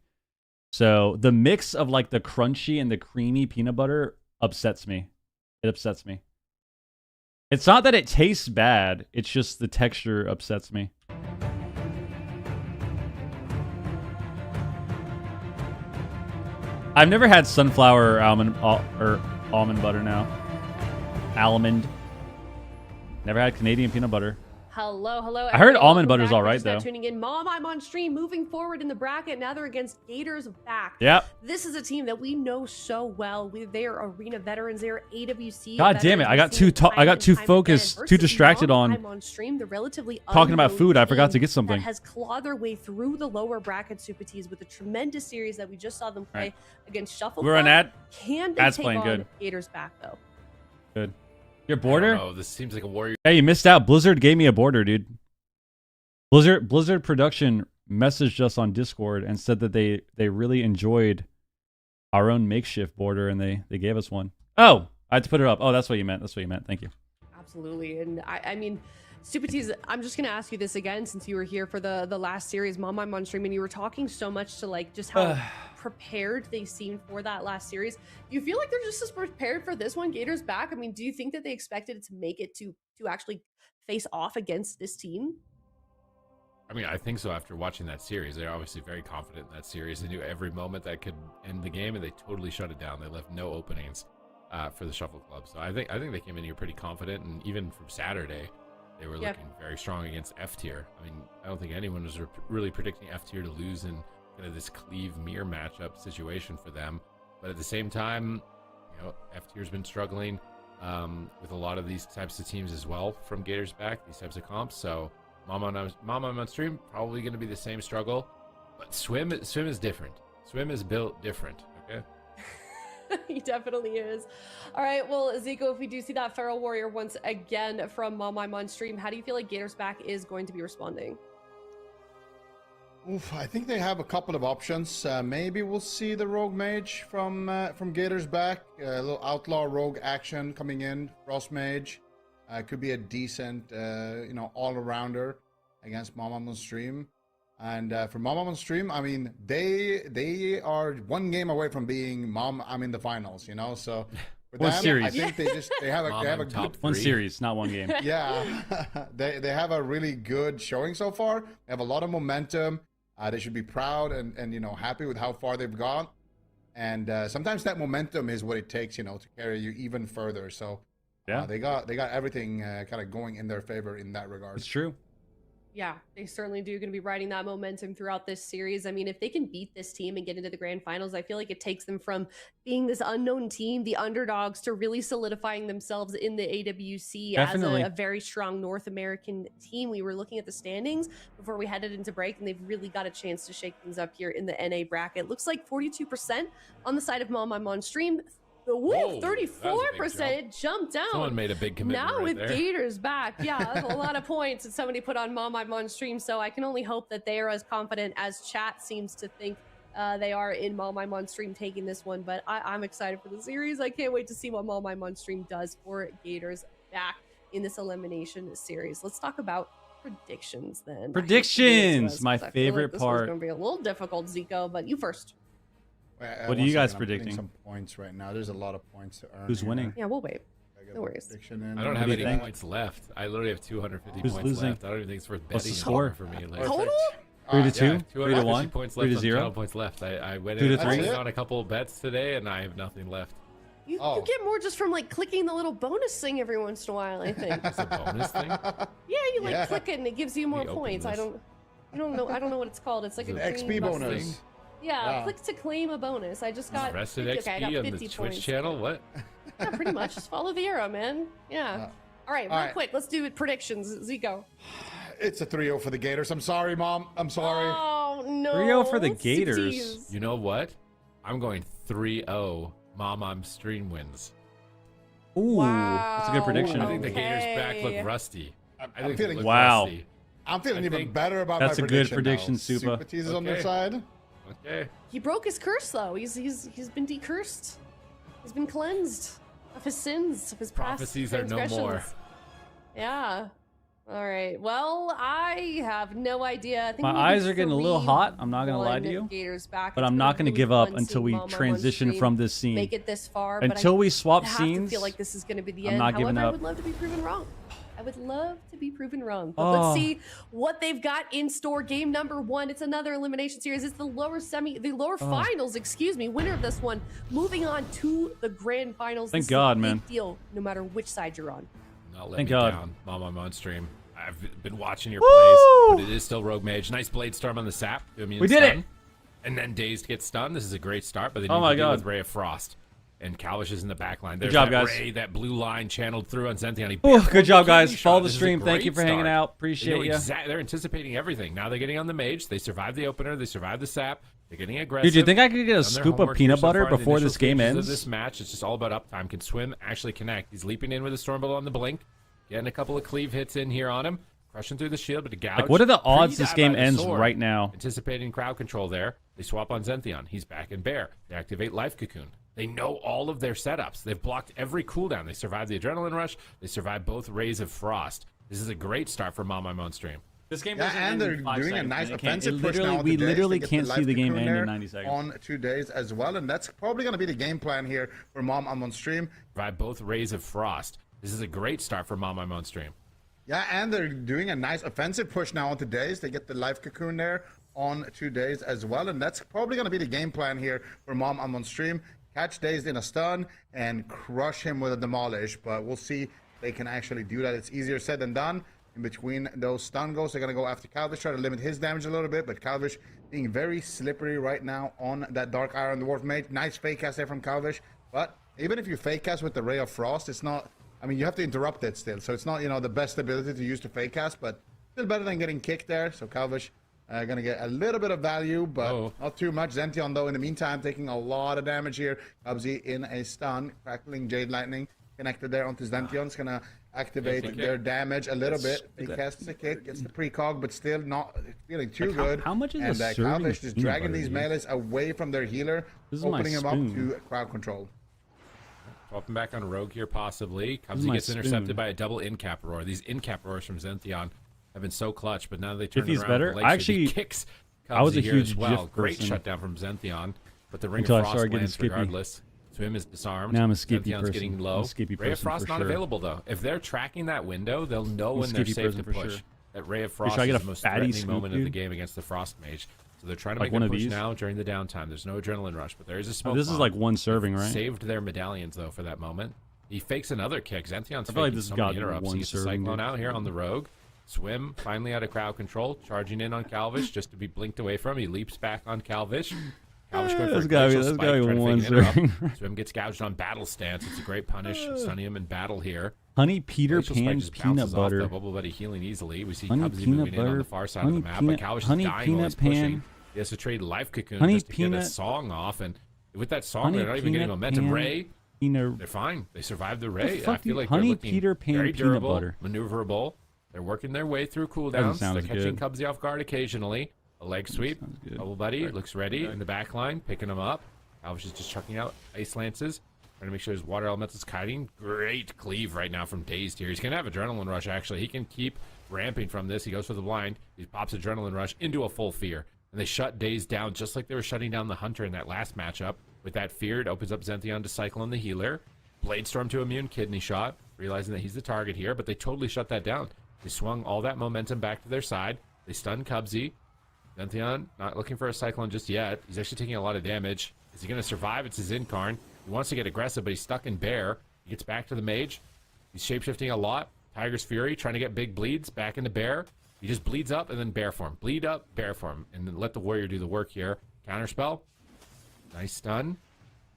Speaker 1: So the mix of like the crunchy and the creamy peanut butter upsets me. It upsets me. It's not that it tastes bad. It's just the texture upsets me. I've never had sunflower or almond butter now. Almond. Never had Canadian peanut butter.
Speaker 4: Hello.
Speaker 1: I heard
Speaker 4: everyone.
Speaker 1: almond
Speaker 4: Welcome
Speaker 1: butter's
Speaker 4: back.
Speaker 1: all
Speaker 4: We're
Speaker 1: right,
Speaker 4: just now
Speaker 1: though.
Speaker 4: Tuning in, Mom, I'm on stream. Moving forward in the bracket. Now they're against Gators back.
Speaker 1: Yep.
Speaker 4: This is a team that we know so well. They are arena veterans. They are AWC.
Speaker 1: God damn it! I got too focused, too distracted on
Speaker 4: stream. The relatively
Speaker 1: talking about food. I forgot to get
Speaker 4: that
Speaker 1: something.
Speaker 4: has clawed their way through the lower bracket Super Ts with a tremendous series that we just saw them play against Shuffle.
Speaker 1: We're on ad.
Speaker 4: Can they
Speaker 1: Ad's
Speaker 4: take
Speaker 1: playing
Speaker 4: on
Speaker 1: good.
Speaker 4: Gators back though?
Speaker 1: Good. Your border?
Speaker 8: Oh, this seems like a warrior.
Speaker 1: Hey, you missed out. Blizzard gave me a border, dude. Blizzard Production messaged us on Discord and said that they really enjoyed our own makeshift border and they gave us one. Oh, I had to put it up. Oh, that's what you meant. That's what you meant. Thank you.
Speaker 4: Absolutely. And I mean, Super T's, I'm just going to ask you this again since you were here for the last series, Mom, I'm on stream, and you were talking so much to like just how prepared they seemed for that last series. Do you feel like they're just as prepared for this one, Gators back? I mean, do you think that they expected it to make it to actually face off against this team?
Speaker 8: I mean, I think so. After watching that series, they're obviously very confident in that series. They knew every moment that could end the game, and they totally shut it down. They left no openings for the Shuffle Club. So I think they came in here pretty confident, and even from Saturday, they were looking very strong against F tier. I mean, I don't think anyone was really predicting F tier to lose in kind of this Cleave mirror matchup situation for them. But at the same time, you know, F tier's been struggling with a lot of these types of teams as well from Gators back, these types of comps. So Mama on stream, probably going to be the same struggle, but Swim is different. Swim is built different. Okay.
Speaker 4: He definitely is. All right, well, Zico, if we do see that Feral Warrior once again from Mom, I'm on stream, how do you feel like Gators back is going to be responding?
Speaker 6: Oof, I think they have a couple of options. Maybe we'll see the Rogue Mage from Gators back. A little outlaw rogue action coming in. Frost Mage. Could be a decent, all-arounder against Mom on stream. And for Mom on stream, I mean, they are one game away from being Mom, I'm in the finals, you know? So for
Speaker 1: one
Speaker 6: them,
Speaker 1: series.
Speaker 6: I think they have a good
Speaker 1: one series, not one game.
Speaker 6: Yeah, they have a really good showing so far. They have a lot of momentum. They should be proud and happy with how far they've gone. And sometimes that momentum is what it takes, to carry you even further. So yeah, they got everything kind of going in their favor in that regard.
Speaker 1: It's true.
Speaker 4: Yeah, they certainly do going to be riding that momentum throughout this series. I mean, if they can beat this team and get into the grand finals, I feel like it takes them from being this unknown team, the underdogs, to really solidifying themselves in the AWC as a very strong North American team. We were looking at the standings before we headed into break, and they've really got a chance to shake things up here in the NA bracket. Looks like 42% on the side of Mom, I'm on stream. Whoa, 34% jumped down.
Speaker 8: Someone made a big commitment
Speaker 4: now
Speaker 8: right
Speaker 4: with
Speaker 8: there.
Speaker 4: Gators back. Yeah, that's a lot of points that somebody put on Mom, I'm on stream. So I can only hope that they are as confident as chat seems to think they are in Mom, I'm on stream taking this one. But I'm excited for the series. I can't wait to see what Mom, I'm on stream does for Gators back in this elimination series. Let's talk about predictions then.
Speaker 1: Predictions, my favorite
Speaker 4: this
Speaker 1: part.
Speaker 4: It's going to be a little difficult, Zico, but you first.
Speaker 1: What are you guys predicting?
Speaker 6: Some points right now. There's a lot of points to earn.
Speaker 1: Who's winning?
Speaker 4: Yeah, we'll wait. No worries.
Speaker 8: I don't have any points left. I literally have 250
Speaker 1: Who's
Speaker 8: points
Speaker 1: losing?
Speaker 8: left. I don't even think it's worth
Speaker 1: What's the
Speaker 8: betting
Speaker 1: score
Speaker 8: for me.
Speaker 4: Total?
Speaker 1: 3-2, 3-1,
Speaker 8: points left.
Speaker 1: 3-0.
Speaker 8: Points left. I went
Speaker 1: 2-3
Speaker 8: on a couple of bets today, and I have nothing left.
Speaker 4: You get more just from like clicking the little bonus thing every once in a while, I think.
Speaker 8: It's a bonus thing.
Speaker 4: Yeah, you click it and it gives you more points. I don't know what it's called. It's like
Speaker 6: an
Speaker 4: a
Speaker 6: XP bonus.
Speaker 8: Thing.
Speaker 4: Yeah, click to claim a bonus. I just got
Speaker 8: Rested
Speaker 4: 50,
Speaker 8: XP
Speaker 4: I got 50
Speaker 8: on the Twitch
Speaker 4: points.
Speaker 8: channel. What?
Speaker 4: Yeah, pretty much. Just follow the arrow, man. Yeah. All right, real quick. Let's do predictions. Zico.
Speaker 6: It's a 3-0 for the Gators. I'm sorry, Mom. I'm sorry.
Speaker 4: Oh no.
Speaker 1: 3-0 for the Gators.
Speaker 8: You know what? I'm going 3-0. Mom, I'm stream wins.
Speaker 1: Ooh, that's a good prediction.
Speaker 8: I think the Gators back look rusty.
Speaker 6: I'm feeling
Speaker 8: rusty.
Speaker 6: I'm feeling even better about
Speaker 1: that's
Speaker 6: my
Speaker 1: a good
Speaker 6: prediction.
Speaker 1: prediction, Supa.
Speaker 6: Super is on their side.
Speaker 8: Okay.
Speaker 4: He broke his curse though. He's been decursed. He's been cleansed of his sins, of his
Speaker 8: prophecies
Speaker 4: past
Speaker 8: are no more.
Speaker 4: Yeah. All right. Well, I have no idea. I think
Speaker 1: My eyes are getting a little hot. I'm not gonna lie to you.
Speaker 4: Gators back.
Speaker 1: But I'm not going to give up until we transition from this scene.
Speaker 4: Make it this far.
Speaker 1: Until we swap
Speaker 4: I
Speaker 1: scenes.
Speaker 4: feel like this is going to be the
Speaker 1: I'm
Speaker 4: end.
Speaker 1: not giving
Speaker 4: However,
Speaker 1: up.
Speaker 4: I would love to be proven wrong. I would love to be proven wrong. But let's see what they've got in store. Game number 1. It's another elimination series. It's the lower finals, excuse me. Winner of this one moving on to the grand finals.
Speaker 1: Thank
Speaker 4: This
Speaker 1: God,
Speaker 4: is a
Speaker 1: man.
Speaker 4: big deal, no matter which side you're on.
Speaker 8: No, Not let
Speaker 1: Thank
Speaker 8: me
Speaker 1: God.
Speaker 8: down, Mom. I'm on stream. I've been watching your plays, but it is still Rogue Mage. Nice Blade Storm on the sap.
Speaker 1: We did it!
Speaker 8: And then Dazed gets stunned. This is a great start, but they need
Speaker 1: Oh my
Speaker 8: to deal
Speaker 1: God.
Speaker 8: with Ray of Frost. And Calvish is in the back line. There's
Speaker 1: Good job,
Speaker 8: that
Speaker 1: guys.
Speaker 8: Ray, that blue line channeled through on Zentheon.
Speaker 1: Good job, guys. Follow the
Speaker 8: This is a
Speaker 1: stream. Thank
Speaker 8: great
Speaker 1: you for hanging
Speaker 8: start.
Speaker 1: out.
Speaker 8: They
Speaker 1: Appreciate
Speaker 8: know
Speaker 1: you.
Speaker 8: They're anticipating everything. Now they're getting on the mage. They survived the opener. They survived the sap. They're getting aggressive.
Speaker 1: Dude, do you think I could get a
Speaker 8: Done their
Speaker 1: scoop of
Speaker 8: homework
Speaker 1: peanut
Speaker 8: here so
Speaker 1: butter
Speaker 8: far in the
Speaker 1: before
Speaker 8: initial
Speaker 1: this game
Speaker 8: stages of
Speaker 1: ends?
Speaker 8: This match, it's just all about uptime. Can Swim actually connect? He's leaping in with a Stormbolt on the blink. Getting a couple of cleave hits in here on him. Crushing through the shield, but a gouge.
Speaker 1: Like, what are the odds this
Speaker 8: Pre-dab
Speaker 1: game
Speaker 8: by the
Speaker 1: ends
Speaker 8: sword.
Speaker 1: right now?
Speaker 8: Anticipating crowd control there. They swap on Zentheon. He's back in Bear. They activate Life Cocoon. They know all of their setups. They've blocked every cooldown. They survived the Adrenaline Rush. They survived both Rays of Frost. This is a great start for Mom I'm on stream.
Speaker 1: This game
Speaker 6: Yeah,
Speaker 1: doesn't
Speaker 6: and
Speaker 1: end
Speaker 6: they're
Speaker 1: in 5
Speaker 6: doing a
Speaker 1: seconds,
Speaker 6: nice
Speaker 1: man. It can't-
Speaker 6: offensive push now.
Speaker 1: We literally
Speaker 6: Days. They
Speaker 1: can't
Speaker 6: get
Speaker 1: see the game
Speaker 6: cocoon
Speaker 1: end in
Speaker 6: there
Speaker 1: 90 seconds.
Speaker 6: on 2 days as well, and that's probably going to be the game plan here for Mom I'm on stream.
Speaker 8: Survived both Rays of Frost. This is a great start for Mom I'm on stream.
Speaker 6: Yeah, and they're doing a nice offensive push now onto Days. They get the life cocoon there on 2 days as well, and that's probably going to be the game plan here for Mom I'm on stream. Catch Dazed in a stun and crush him with a demolish, but we'll see if they can actually do that. It's easier said than done. In between those stun goes, they're going to go after Calvish, try to limit his damage a little bit, but Calvish being very slippery right now on that Dark Iron Dwarf Mage. Nice fake cast there from Calvish, but even if you fake cast with the Ray of Frost, it's not, I mean, you have to interrupt it still, so it's not, you know, the best ability to use to fake cast, but still better than getting kicked there. So Calvish going to get a little bit of value, but not too much. Zentheon, though, in the meantime, taking a lot of damage here. Cubsy in a stun, crackling Jade Lightning connected there onto Zentheon. It's going to activate their damage a little bit. He casts a kick, gets the precog, but still not feeling too good.
Speaker 1: How much is
Speaker 6: and
Speaker 1: a serving
Speaker 6: Calvish
Speaker 1: of
Speaker 6: just
Speaker 1: peanut
Speaker 6: dragging
Speaker 1: butter,
Speaker 6: these
Speaker 1: dude?
Speaker 6: melees away from their healer,
Speaker 1: This is my
Speaker 6: opening him up
Speaker 1: spoon.
Speaker 6: to crowd control.
Speaker 8: Swapping back on Rogue here, possibly.
Speaker 1: This is
Speaker 8: Cubsy
Speaker 1: my
Speaker 8: gets intercepted
Speaker 1: spoon.
Speaker 8: by a double in-cap roar. These in-cap roars from Zentheon have been so clutch, but now they turn
Speaker 1: If he's
Speaker 8: around.
Speaker 1: better,
Speaker 8: with Lake
Speaker 1: I
Speaker 8: Street. He
Speaker 1: actually-
Speaker 8: kicks
Speaker 1: I was
Speaker 8: Cubsy
Speaker 1: a
Speaker 8: here
Speaker 1: huge
Speaker 8: as well.
Speaker 1: GIF
Speaker 8: Great
Speaker 1: person
Speaker 8: shutdown from Zentheon, but the Ring
Speaker 1: Until I
Speaker 8: of Frost
Speaker 1: started getting
Speaker 8: lands
Speaker 1: skippy.
Speaker 8: regardless. Swim is disarmed.
Speaker 1: Now I'm a skippy
Speaker 8: Zenthion's
Speaker 1: person.
Speaker 8: getting
Speaker 1: I'm a
Speaker 8: low.
Speaker 1: skippy
Speaker 8: Ray of
Speaker 1: person
Speaker 8: Frost
Speaker 1: for
Speaker 8: not
Speaker 1: sure.
Speaker 8: available though. If they're tracking that window, they'll know
Speaker 1: I'm a
Speaker 8: when they're
Speaker 1: skippy
Speaker 8: safe to
Speaker 1: person for
Speaker 8: push.
Speaker 1: sure.
Speaker 8: That Ray of
Speaker 1: Should
Speaker 8: Frost
Speaker 1: I get
Speaker 8: is
Speaker 1: a
Speaker 8: the most
Speaker 1: fatty
Speaker 8: threatening
Speaker 1: scoop,
Speaker 8: moment of the
Speaker 1: dude?
Speaker 8: game against the Frost Mage. So they're trying to
Speaker 1: Like
Speaker 8: make
Speaker 1: one
Speaker 8: a
Speaker 1: of
Speaker 8: push
Speaker 1: these?
Speaker 8: now during the downtime. There's no adrenaline rush, but there is a smoke
Speaker 1: This is
Speaker 8: bomb.
Speaker 1: like one serving, right?
Speaker 8: Saved their medallions though for that moment. He fakes another kick. Zenthion's
Speaker 1: I feel like
Speaker 8: faking
Speaker 1: this
Speaker 8: so
Speaker 1: has
Speaker 8: many
Speaker 1: got
Speaker 8: interrupts.
Speaker 1: one
Speaker 8: He gets the
Speaker 1: serving,
Speaker 8: Cyclone
Speaker 1: dude.
Speaker 8: out here on the Rogue. Swim finally out of crowd control, charging in on Calvish just to be blinked away from. He leaps back on Calvish. Calvish going for
Speaker 1: That's
Speaker 8: a
Speaker 1: gotta be-
Speaker 8: glacial
Speaker 1: that's
Speaker 8: spike,
Speaker 1: gotta be
Speaker 8: trying to
Speaker 1: one
Speaker 8: fake an interrupt.
Speaker 1: serving.
Speaker 8: Swim gets gouged on battle stance. It's a great punish, stunning him in battle here.
Speaker 1: Honey Peter
Speaker 8: Glacial Spike
Speaker 1: Pan
Speaker 8: just
Speaker 1: peanut
Speaker 8: bounces off,
Speaker 1: butter.
Speaker 8: though. Bubble Buddy healing easily. We see
Speaker 1: Honey
Speaker 8: Cubsy
Speaker 1: peanut
Speaker 8: moving in on
Speaker 1: butter.
Speaker 8: the far side
Speaker 1: Honey
Speaker 8: of the map,
Speaker 1: peanut-
Speaker 8: but Calvish
Speaker 1: honey
Speaker 8: is dying while
Speaker 1: peanut
Speaker 8: he's pushing.
Speaker 1: pan.
Speaker 8: He has to trade Life Cocoon
Speaker 1: Honey
Speaker 8: just to get a
Speaker 1: peanut-
Speaker 8: song off, and with that song,
Speaker 1: Honey
Speaker 8: they're not even getting
Speaker 1: peanut
Speaker 8: momentum.
Speaker 1: pan
Speaker 8: Ray,
Speaker 1: peanut-
Speaker 8: they're fine. They survived the
Speaker 1: The
Speaker 8: Ray.
Speaker 1: fuck
Speaker 8: I feel
Speaker 1: you-
Speaker 8: like
Speaker 1: Honey
Speaker 8: they're looking
Speaker 1: Peter Pan
Speaker 8: very
Speaker 1: peanut
Speaker 8: durable,
Speaker 1: butter.
Speaker 8: maneuverable. They're working their way through
Speaker 1: Doesn't
Speaker 8: cooldowns.
Speaker 1: sound
Speaker 8: They're
Speaker 1: as
Speaker 8: catching
Speaker 1: good.
Speaker 8: Cubsy off guard occasionally. A leg sweep. Bubble Buddy looks ready in the back line, picking him up. Calvish is just chucking out ice lances, trying to make sure his water elementals kiting. Great cleave right now from Dazed here. He's going to have Adrenaline Rush, actually. He can keep ramping from this. He goes for the blind. He pops Adrenaline Rush into a full fear. And they shut Dazed down just like they were shutting down the Hunter in that last matchup. With that fear, it opens up Zentheon to Cyclone the healer. Blade Storm to immune kidney shot, realizing that he's the target here, but they totally shut that down. They swung all that momentum back to their side. They stun Cubsy. Zentheon not looking for a Cyclone just yet. He's actually taking a lot of damage. Is he going to survive? It's his Incarn. He wants to get aggressive, but he's stuck in Bear. He gets back to the Mage. He's shapeshifting a lot. Tiger's Fury trying to get big bleeds back into Bear. He just bleeds up and then Bear form. Bleed up, Bear form. And then let the Warrior do the work here. Counterspell. Nice stun.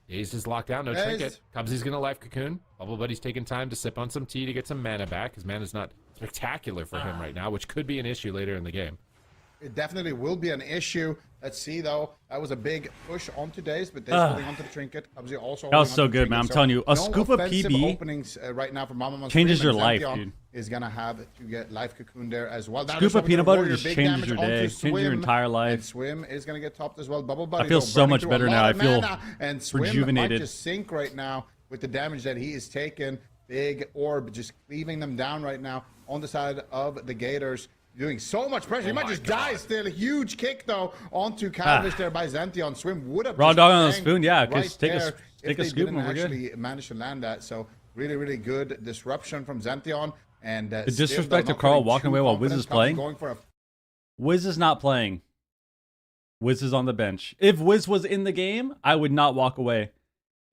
Speaker 8: Dazed is locked down. No
Speaker 6: Dazed.
Speaker 8: trinket. Cubsy's going to Life Cocoon. Bubble Buddy's taking time to sip on some tea to get some mana back. His mana's not spectacular for him right now, which could be an issue later in the game.
Speaker 6: It definitely will be an issue. Let's see, though. That was a big push onto Days, but Days holding onto the trinket. Cubsy also
Speaker 1: That was
Speaker 6: holding
Speaker 1: so
Speaker 6: onto the
Speaker 1: good, man. I'm
Speaker 6: trinket.
Speaker 1: telling you, a
Speaker 6: no
Speaker 1: scoop of
Speaker 6: offensive
Speaker 1: PB
Speaker 6: openings right now for Mama
Speaker 1: changes your life, dude.
Speaker 6: Is gonna have to get Life Cocoon there as well. That
Speaker 1: Scoop
Speaker 6: is
Speaker 1: of
Speaker 6: over
Speaker 1: peanut
Speaker 6: to
Speaker 1: butter
Speaker 6: Warrior.
Speaker 1: just
Speaker 6: Big
Speaker 1: changes
Speaker 6: damage
Speaker 1: your
Speaker 6: onto
Speaker 1: day, changes your
Speaker 6: Swim,
Speaker 1: entire life.
Speaker 6: and Swim is gonna get topped as well. Bubble Buddy.
Speaker 1: I feel
Speaker 6: though,
Speaker 1: so
Speaker 6: burning
Speaker 1: much
Speaker 6: through a
Speaker 1: better
Speaker 6: lot
Speaker 1: now.
Speaker 6: of
Speaker 1: I feel
Speaker 6: mana, and Swim
Speaker 1: rejuvenated.
Speaker 6: might just sink right now with the damage that he is taking. Big orb just cleaving them down right now on the side of the Gators. Doing so much pressure. He might just die still. A huge kick, though, onto Calvish there by Zentheon. Swim would have
Speaker 1: Raw
Speaker 6: just
Speaker 1: dog on the
Speaker 6: banged
Speaker 1: spoon, yeah, 'cause
Speaker 6: right
Speaker 1: take a
Speaker 6: there
Speaker 1: take
Speaker 6: if
Speaker 1: a
Speaker 6: they
Speaker 1: scoop
Speaker 6: didn't
Speaker 1: and we're good.
Speaker 6: actually manage to land that. So really, really good disruption from Zentheon. And
Speaker 1: The disrespect to Carl walking away while Wiz is playing.
Speaker 6: Going for a
Speaker 1: Wiz is not playing. Wiz is on the bench. If Wiz was in the game, I would not walk away.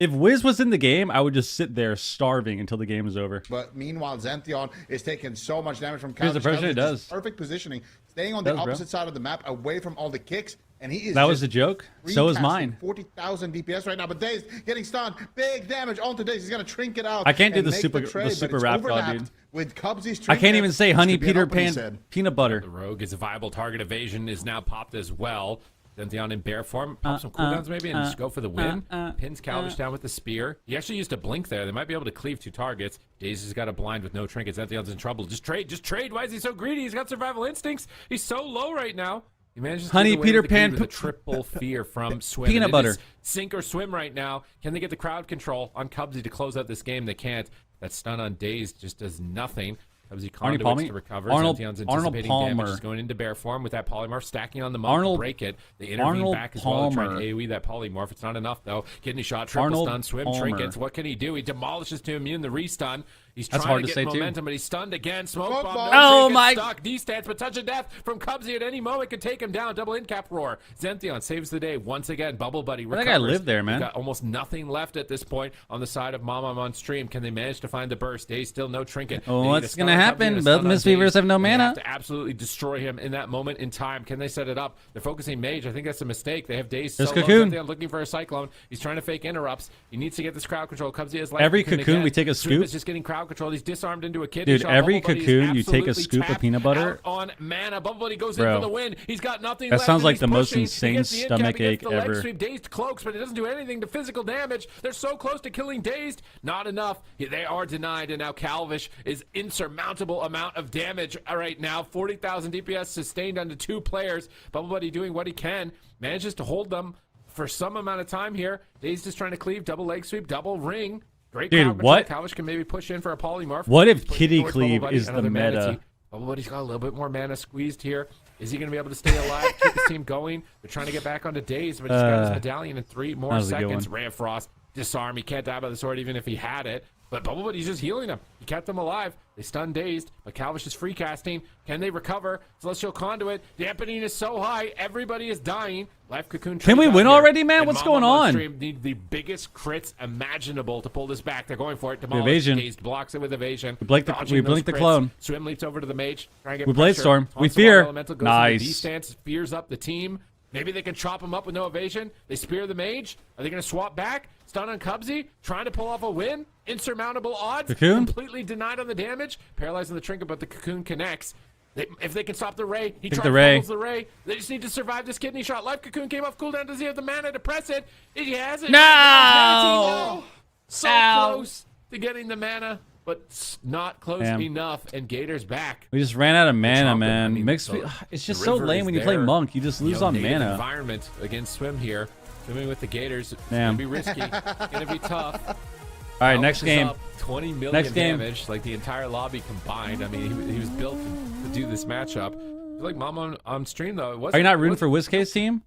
Speaker 1: If Wiz was in the game, I would just sit there starving until the game is over.
Speaker 6: But meanwhile, Zention is taking so much damage from
Speaker 1: Here's the
Speaker 6: Calvin.
Speaker 1: pressure it does.
Speaker 6: Perfect positioning, staying on the opposite side of the map, away from all the kicks, and he is.
Speaker 1: That was the joke. So is mine.
Speaker 6: 40,000 DPS right now, but Daze getting stunned. Big damage onto Daze. He's gonna trinket out.
Speaker 1: I can't do the
Speaker 6: make
Speaker 1: super
Speaker 6: trade,
Speaker 1: rap god, dude.
Speaker 6: With Cubsy's
Speaker 1: I can't even say honey Peter
Speaker 6: Pan
Speaker 1: Pan peanut butter.
Speaker 8: The rogue is a viable target. Evasion is now popped as well. Zention in bear form. Pop some cooldowns maybe and just go for the win. Pins Calvish down with the spear. He actually used a blink there. They might be able to cleave 2 targets. Daisy's got a blind with no trinkets. Zention's in trouble. Just trade. Just trade. Why is he so greedy? He's got survival instincts. He's so low right now. He manages to
Speaker 1: honey
Speaker 8: get away
Speaker 1: Peter
Speaker 8: with the
Speaker 1: Pan
Speaker 8: with a triple fear from Swim.
Speaker 1: Peanut butter.
Speaker 8: Sink or swim right now. Can they get the crowd control on Cubsy to close out this game? They can't. That stun on Daze just does nothing. Cubsy conduits to recover.
Speaker 1: Arnold
Speaker 8: anticipating
Speaker 1: Palmer.
Speaker 8: damage. He's going into bear form with that polymorph, stacking on the monk to break it. They intervene
Speaker 1: Arnold
Speaker 8: back as well to try and
Speaker 1: Palmer.
Speaker 8: AoE that polymorph. It's not enough though. Kidney shot, triple
Speaker 1: Arnold
Speaker 8: stun, swim,
Speaker 1: Palmer.
Speaker 8: trinkets. What can he do? He demolishes to immune the restun. He's
Speaker 1: That's
Speaker 8: trying
Speaker 1: hard
Speaker 8: to
Speaker 1: to
Speaker 8: get
Speaker 1: say, too.
Speaker 8: momentum, but he's stunned again. Smoke bomb.
Speaker 6: bomb.
Speaker 1: Oh,
Speaker 8: trinkets,
Speaker 1: my-
Speaker 8: Stuck. D-stance, but touch of death from Cubsy at any moment could take him down. Double in cap roar. Zention saves the day once again. Bubble Buddy
Speaker 1: I
Speaker 8: recovers.
Speaker 1: think I lived there, man.
Speaker 8: We've got almost nothing left at this point on the side of Mama on stream. Can they manage to find the burst? Days still no trinket.
Speaker 1: Oh,
Speaker 8: They need
Speaker 1: what's
Speaker 8: a stun
Speaker 1: gonna
Speaker 8: on Cubsy
Speaker 1: happen?
Speaker 8: and a
Speaker 1: Both
Speaker 8: stun on
Speaker 1: Misweavers
Speaker 8: Daze,
Speaker 1: have no
Speaker 8: and they
Speaker 1: mana.
Speaker 8: have to absolutely destroy him in that moment in time. Can they set it up? They're focusing Mage. I think that's a mistake. They have Daze
Speaker 1: There's
Speaker 8: solo.
Speaker 1: Cocoon.
Speaker 8: Zention looking for a Cyclone. He's trying to fake interrupts. He needs to get this crowd control. Cubsy has life.
Speaker 1: Every
Speaker 8: Cocoon
Speaker 1: Cocoon,
Speaker 8: again.
Speaker 1: we take a
Speaker 8: Swim
Speaker 1: scoop.
Speaker 8: is just getting crowd control. He's disarmed into a kid.
Speaker 1: Dude, every
Speaker 8: Bubble Buddy is
Speaker 1: Cocoon, you take a
Speaker 8: absolutely
Speaker 1: scoop of
Speaker 8: tapped
Speaker 1: peanut butter.
Speaker 8: out on mana. Bubble Buddy goes
Speaker 1: Bro.
Speaker 8: in for the win. He's got nothing
Speaker 1: That
Speaker 8: left.
Speaker 1: sounds
Speaker 8: and
Speaker 1: like
Speaker 8: he's
Speaker 1: the most
Speaker 8: pushing. He
Speaker 1: insane
Speaker 8: gets the in cap,
Speaker 1: stomach
Speaker 8: he gets
Speaker 1: ache
Speaker 8: the leg
Speaker 1: ever.
Speaker 8: sweep. Dazed cloaks, but it doesn't do anything to physical damage. They're so close to killing Dazed. Not enough. They are denied, and now Calvish is insurmountable amount of damage right now. 40,000 DPS sustained onto 2 players. Bubble Buddy doing what he can. Manages to hold them for some amount of time here. Dazed is trying to cleave. Double leg sweep. Double ring. Great
Speaker 1: Dude,
Speaker 8: crowd control.
Speaker 1: what?
Speaker 8: Calvish can maybe push in for a polymorph.
Speaker 1: What if
Speaker 8: He's pushing
Speaker 1: Kitty
Speaker 8: towards Bubble
Speaker 1: Cleave
Speaker 8: Buddy,
Speaker 1: is the
Speaker 8: another mana
Speaker 1: meta?
Speaker 8: T. Bubble Buddy's got a little bit more mana squeezed here. Is he going to be able to stay alive, keep his team going? They're trying to get back onto Daze, but he's got his medallion in 3 more
Speaker 1: that was a good
Speaker 8: seconds.
Speaker 1: one.
Speaker 8: Ray of Frost, disarm. He can't die by the sword even if he had it. But Bubble Buddy's just healing him. He kept them alive. They stun Dazed, but Calvish is free casting. Can they recover? Celestial Conduit. Dampening is so high. Everybody is dying. Life Cocoon.
Speaker 1: Can we
Speaker 8: trades
Speaker 1: win
Speaker 8: out here.
Speaker 1: already, man?
Speaker 8: And
Speaker 1: What's
Speaker 8: Mama
Speaker 1: going on?
Speaker 8: Stream need the biggest crits imaginable to pull this back. They're going for it. Demolish.
Speaker 1: Evasion.
Speaker 8: Dazed blocks it with evasion.
Speaker 1: We blink the-
Speaker 8: Dodging
Speaker 1: we
Speaker 8: those
Speaker 1: blink the
Speaker 8: crits.
Speaker 1: clone.
Speaker 8: Swim leaps over to the mage. Try and get
Speaker 1: We Blade
Speaker 8: pressure.
Speaker 1: Storm. We
Speaker 8: Taunts the
Speaker 1: fear.
Speaker 8: Water Elemental, goes into
Speaker 1: Nice.
Speaker 8: D-stance, fears up the team. Maybe they can chop him up with no evasion. They spear the mage. Are they going to swap back? Stun on Cubsy. Trying to pull off a win. Insurmountable odds.
Speaker 1: Cocoon?
Speaker 8: Completely denied on the damage. Paralyzing the trinket, but the Cocoon connects. If they can stop the Ray, he
Speaker 1: Take the Ray.
Speaker 8: tries the Ray. They just need to survive this kidney shot. Life Cocoon came off cooldown. Does he have the mana to press it? He has it.
Speaker 1: No!
Speaker 8: So
Speaker 1: Ow.
Speaker 8: close to getting the mana, but not close
Speaker 1: Damn.
Speaker 8: enough. And Gator's back.
Speaker 1: We just ran out of mana,
Speaker 8: chomping.
Speaker 1: man.
Speaker 8: I mean,
Speaker 1: Mixed.
Speaker 8: the-
Speaker 1: It's just
Speaker 8: the
Speaker 1: so
Speaker 8: river
Speaker 1: lame
Speaker 8: is
Speaker 1: when you play
Speaker 8: there.
Speaker 1: Monk. You just lose on
Speaker 8: native
Speaker 1: mana.
Speaker 8: environment against Swim here. Swimming with the Gators. It's
Speaker 1: Damn.
Speaker 8: gonna be risky. Gonna be tough.
Speaker 1: All right,
Speaker 8: Calvish
Speaker 1: next
Speaker 8: is
Speaker 1: game.
Speaker 8: up 20 million
Speaker 1: Next game.
Speaker 8: damage, like the entire lobby combined. I mean, he was built to do this matchup. I feel like Mom on stream though. It wasn't,
Speaker 1: Are you not rooting for WizK's team?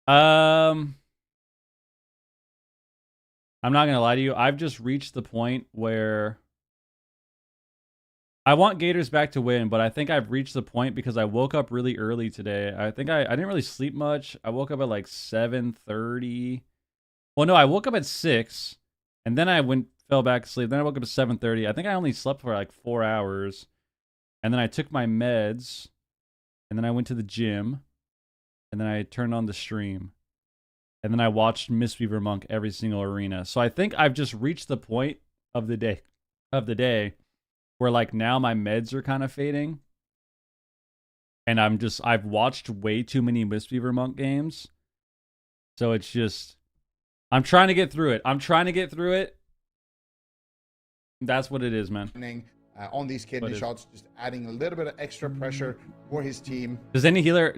Speaker 1: I'm not gonna lie to you. I've just reached the point where I want Gators back to win, but I think I've reached the point because I woke up really early today. I think I didn't really sleep much. I woke up at like 7:30. Well, no, I woke up at 6, and then I fell back asleep. Then I woke up at 7:30. I think I only slept for like 4 hours, and then I took my meds, and then I went to the gym, and then I turned on the stream, and then I watched Mistweaver Monk every single arena. So I think I've just reached the point of the day where like now my meds are kind of fading, and I've watched way too many Mistweaver Monk games. So it's just I'm trying to get through it. That's what it is, man.
Speaker 6: On these kidney shots, just adding a little bit of extra pressure for his team.
Speaker 1: Does any other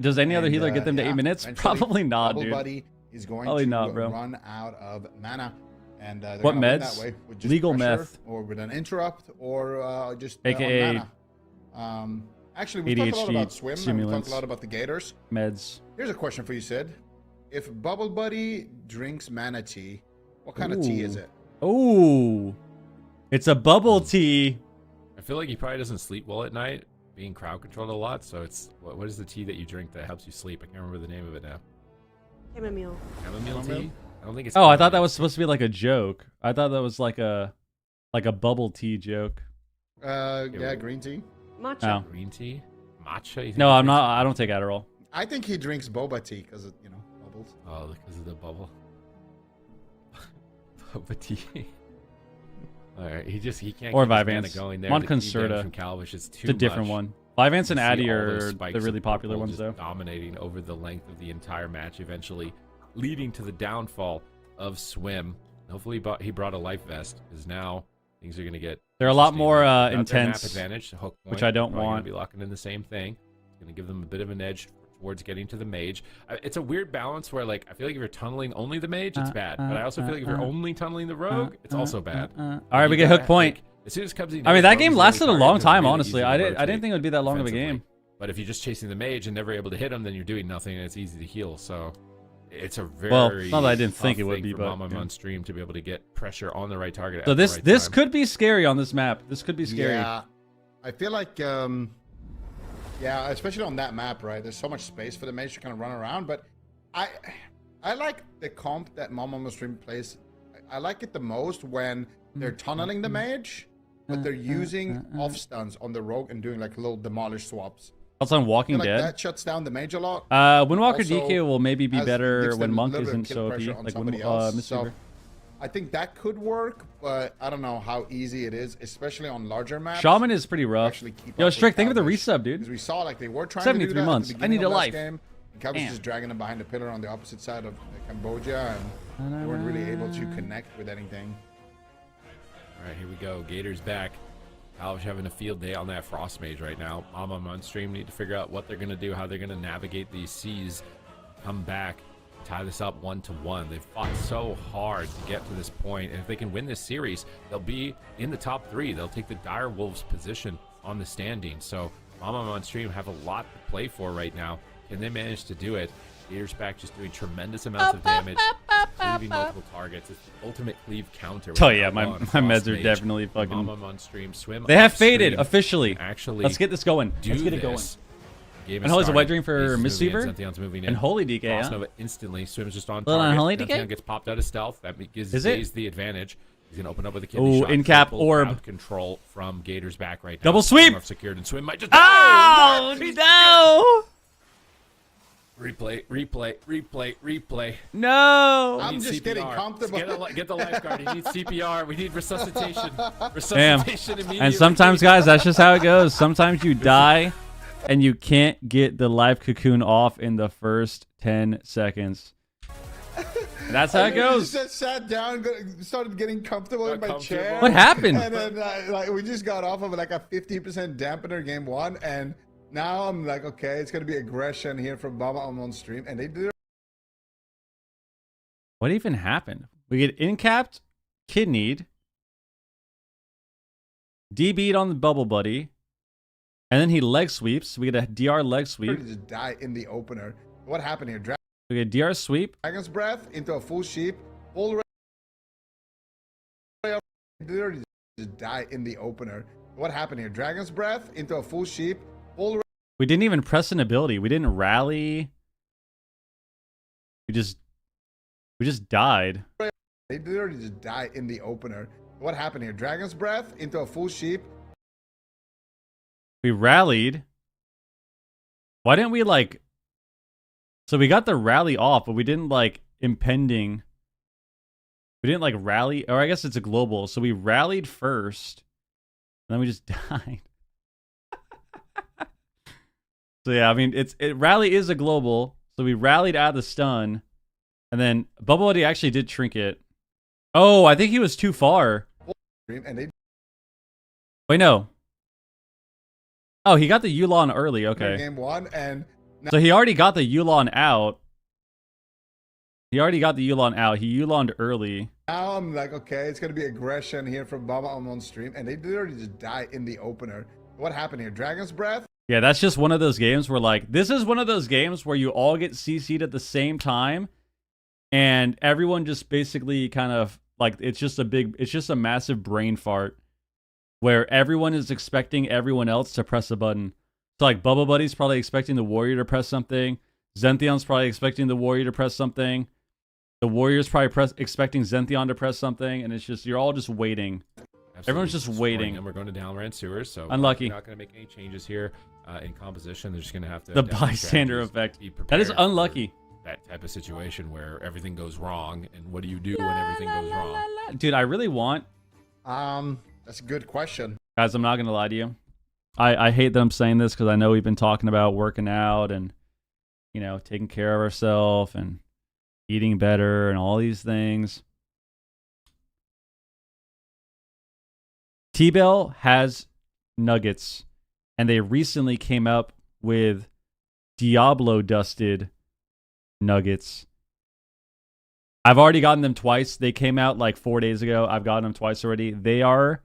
Speaker 1: healer get them to 8 minutes? Probably not,
Speaker 6: Bubble
Speaker 1: dude.
Speaker 6: Buddy is going
Speaker 1: Probably
Speaker 6: to
Speaker 1: not, bro.
Speaker 6: run out of mana. And they're
Speaker 1: What
Speaker 6: gonna win
Speaker 1: meds?
Speaker 6: that way with just
Speaker 1: Legal
Speaker 6: pressure,
Speaker 1: meth.
Speaker 6: or with an interrupt, or just
Speaker 1: AKA
Speaker 6: on mana. Actually, we talked a lot
Speaker 1: ADHD
Speaker 6: about Swim, and we
Speaker 1: stimulants.
Speaker 6: talked a lot about the Gators.
Speaker 1: Meds.
Speaker 6: Here's a question for you, Sid. If Bubble Buddy drinks mana tea, what kind of tea is it?
Speaker 1: Ooh. It's a bubble tea.
Speaker 8: I feel like he probably doesn't sleep well at night, being crowd controlled a lot. So it's what is the tea that you drink that helps you sleep? I can't remember the name of it now.
Speaker 4: Chamomile.
Speaker 8: Chamomile tea. I don't think it's.
Speaker 1: Oh, I thought that was supposed to be like a joke. I thought that was like a bubble tea joke.
Speaker 6: Yeah, green tea.
Speaker 4: Matcha.
Speaker 1: Oh.
Speaker 8: Green tea? Matcha? You think
Speaker 1: No,
Speaker 8: he
Speaker 1: I'm
Speaker 8: drinks
Speaker 1: not. I don't take Adderall.
Speaker 6: I think he drinks boba tea because it, bubbles.
Speaker 8: Oh, because of the bubble. Boba tea. All right, he can't.
Speaker 1: Or
Speaker 8: keep his mana
Speaker 1: Vivance.
Speaker 8: going there.
Speaker 1: One
Speaker 8: The deep damage
Speaker 1: Concerta.
Speaker 8: from Calvish is too
Speaker 1: It's a different
Speaker 8: much.
Speaker 1: one. Vivance and
Speaker 8: You see
Speaker 1: Addy
Speaker 8: all
Speaker 1: are
Speaker 8: those
Speaker 1: the
Speaker 8: spikes
Speaker 1: really
Speaker 8: of
Speaker 1: popular
Speaker 8: purple
Speaker 1: ones,
Speaker 8: just
Speaker 1: though.
Speaker 8: dominating over the length of the entire match, eventually leading to the downfall of Swim. Hopefully, he brought a life vest, because now things are going to get.
Speaker 1: They're a lot
Speaker 8: interesting.
Speaker 1: more
Speaker 8: Without their
Speaker 1: intense,
Speaker 8: map advantage, hook point,
Speaker 1: which I don't
Speaker 8: probably gonna
Speaker 1: want.
Speaker 8: be locking in the same thing. It's going to give them a bit of an edge towards getting to the mage. It's a weird balance where, like, I feel like if you're tunneling only the mage, it's bad. But I also feel like if you're only tunneling the rogue, it's also bad.
Speaker 1: All right, we get hook point.
Speaker 8: Like, as soon as Cubsy
Speaker 1: I mean, that
Speaker 8: knows
Speaker 1: game
Speaker 8: Rogue's
Speaker 1: lasted a
Speaker 8: the only
Speaker 1: long
Speaker 8: target,
Speaker 1: time,
Speaker 8: it's really
Speaker 1: honestly.
Speaker 8: easy to
Speaker 1: I didn't
Speaker 8: rotate
Speaker 1: think it would be that long of a
Speaker 8: defensively.
Speaker 1: game.
Speaker 8: But if you're just chasing the mage and never able to him, then you're doing nothing, and it's easy to heal. So it's a very
Speaker 1: Well, it's not that I didn't think
Speaker 8: tough
Speaker 1: it would
Speaker 8: thing
Speaker 1: be,
Speaker 8: for
Speaker 1: but
Speaker 8: Mama on stream to be able to get pressure on the right target.
Speaker 1: So
Speaker 8: at
Speaker 1: this
Speaker 8: the right time.
Speaker 1: could be scary on this map. This could be scary.
Speaker 6: Yeah, I feel like, yeah, especially on that map, right? There's so much space for the mage to kind of run around. But I like the comp that Mama Stream plays. I like it the most when they're tunneling the mage, but they're using off stuns on the rogue and doing like little demolish swaps.
Speaker 1: Also on Walking
Speaker 6: I feel like
Speaker 1: Dead.
Speaker 6: that shuts down the mage a lot.
Speaker 1: Windwalker
Speaker 6: Also
Speaker 1: DK will maybe be
Speaker 6: gives
Speaker 1: better
Speaker 6: them
Speaker 1: when
Speaker 6: a
Speaker 1: Monk
Speaker 6: little bit of
Speaker 1: isn't
Speaker 6: kill
Speaker 1: so OP.
Speaker 6: pressure on
Speaker 1: Like
Speaker 6: somebody
Speaker 1: when
Speaker 6: else. So
Speaker 1: Misweaver.
Speaker 6: I think that could work, but I don't know how easy it is, especially on larger maps.
Speaker 1: Shaman is pretty rough.
Speaker 6: Actually keep
Speaker 1: Yo,
Speaker 6: up
Speaker 1: Strick,
Speaker 6: with
Speaker 1: thank you for the
Speaker 6: Calvish.
Speaker 1: resub, dude.
Speaker 6: Because we saw like they were trying
Speaker 1: 73
Speaker 6: to do that
Speaker 1: months.
Speaker 6: At the
Speaker 1: I need
Speaker 6: beginning
Speaker 1: a
Speaker 6: of last
Speaker 1: life.
Speaker 6: Game. Calvish
Speaker 1: Damn.
Speaker 6: just dragging them behind the pillar on the opposite side of Cambodia, and they weren't really able to connect with anything.
Speaker 8: All right, here we go. Gators back. Calvish having a field day on that Frost Mage right now. Mama on stream need to figure out what they're going to do, how they're going to navigate these seas, come back, tie this up 1-1. They've fought so hard to get to this point, and if they can win this series, they'll be in the top 3. They'll take the Dire Wolves position on the standing. So Mama on stream have a lot to play for right now. Can they manage to do it? Gators back just doing tremendous amounts of damage, cleaving multiple targets. It's the ultimate cleave counter.
Speaker 1: Oh yeah, my meds are definitely fucking.
Speaker 8: Mama on stream, swim.
Speaker 1: They have
Speaker 8: off
Speaker 1: faded
Speaker 8: stream.
Speaker 1: officially.
Speaker 8: Actually,
Speaker 1: let's get this going.
Speaker 8: Do
Speaker 1: Let's get it going.
Speaker 8: this. Game
Speaker 1: And Holy's a
Speaker 8: started.
Speaker 1: wet dream for
Speaker 8: Ace is moving
Speaker 1: Misweaver
Speaker 8: in, Zenthion's moving in.
Speaker 1: and Holy DK. Yeah?
Speaker 8: Frostnova instantly swims just on
Speaker 1: Little
Speaker 8: target.
Speaker 1: Unholy DK?
Speaker 8: Zenthionn gets popped out of stealth. That gives
Speaker 1: Is it?
Speaker 8: Daze the advantage. He's gonna open up with a kidney
Speaker 1: Ooh,
Speaker 8: shot.
Speaker 1: in cap
Speaker 8: Triple
Speaker 1: orb.
Speaker 8: crowd control from Gators back right now.
Speaker 1: Double sweep!
Speaker 8: Morph secured and swim might just.
Speaker 1: Oh no!
Speaker 8: Replay.
Speaker 1: No!
Speaker 6: I'm
Speaker 8: We need
Speaker 6: just getting
Speaker 8: CPR.
Speaker 6: comfortable.
Speaker 8: Get the lifeguard. He needs CPR. We need resuscitation.
Speaker 1: Damn.
Speaker 8: Resuscitation immediately.
Speaker 1: And sometimes, guys, that's just how it goes. Sometimes you die, and you can't get the live cocoon off in the first 10 seconds. That's how it goes.
Speaker 6: Just sat down, started getting comfortable in my chair.
Speaker 1: What happened?
Speaker 6: And then like we just got off of like a 50% dampener game 1, and now I'm like, okay, it's gonna be aggression here from Baba on stream, and they did it.
Speaker 1: What even happened? We get incapped, kidneyed, DB'd on the bubble buddy, and then he leg sweeps. We get a DR leg sweep.
Speaker 6: Just die in the opener. What happened here?
Speaker 1: We get DR sweep.
Speaker 6: Dragon's breath into a full sheep. Full just die in the opener. What happened here? Dragon's breath into a full sheep. Full.
Speaker 1: We didn't even press an ability. We didn't rally. We just died.
Speaker 6: They literally just die in the opener. What happened here? Dragon's breath into a full sheep.
Speaker 1: We rallied. Why didn't we like... So we got the rally off, but we didn't like impending... We didn't like rally... Or I guess it's a global. So we rallied first. And then we just died. So yeah, I mean, rally is a global. So we rallied out of the stun. And then Bubble Buddy actually did trinket. Oh, I think he was too far.
Speaker 6: And they
Speaker 1: Wait, no. Oh, he got the Yulon early. Okay.
Speaker 6: game 1, and
Speaker 1: So he already got the Yulon out. He Yuloned early.
Speaker 6: now I'm like, okay, it's gonna be aggression here from Baba on stream, and they literally just die in the opener. What happened here? Dragon's breath.
Speaker 1: Yeah, that's just one of those games where like this is one of those games where you all get CC'd at the same time, and everyone just basically kind of like it's just a massive brain fart where everyone is expecting everyone else to press a button. So like Bubble Buddy's probably expecting the warrior to press something. Zenthion's probably expecting the warrior to press something. The Warriors probably expecting Zentheon to press something, and it's just you're all just waiting.
Speaker 8: Absolutely.
Speaker 1: Everyone's just waiting.
Speaker 8: And we're going to Downland Sewers, so
Speaker 1: unlucky.
Speaker 8: We're not going to make any changes here in composition. They're just going to have to...
Speaker 1: The bystander effect. That is unlucky.
Speaker 8: That type of situation where everything goes wrong, and what do you do when everything goes wrong?
Speaker 1: Dude, I really want...
Speaker 6: That's a good question.
Speaker 1: Guys, I'm not going to lie to you. I hate that I'm saying this because I know we've been talking about working out and, you know, taking care of ourselves and eating better and all these things. T-Bell has nuggets, and they recently came up with Diablo dusted nuggets. I've already gotten them twice. They came out like 4 days ago. I've gotten them twice already. They are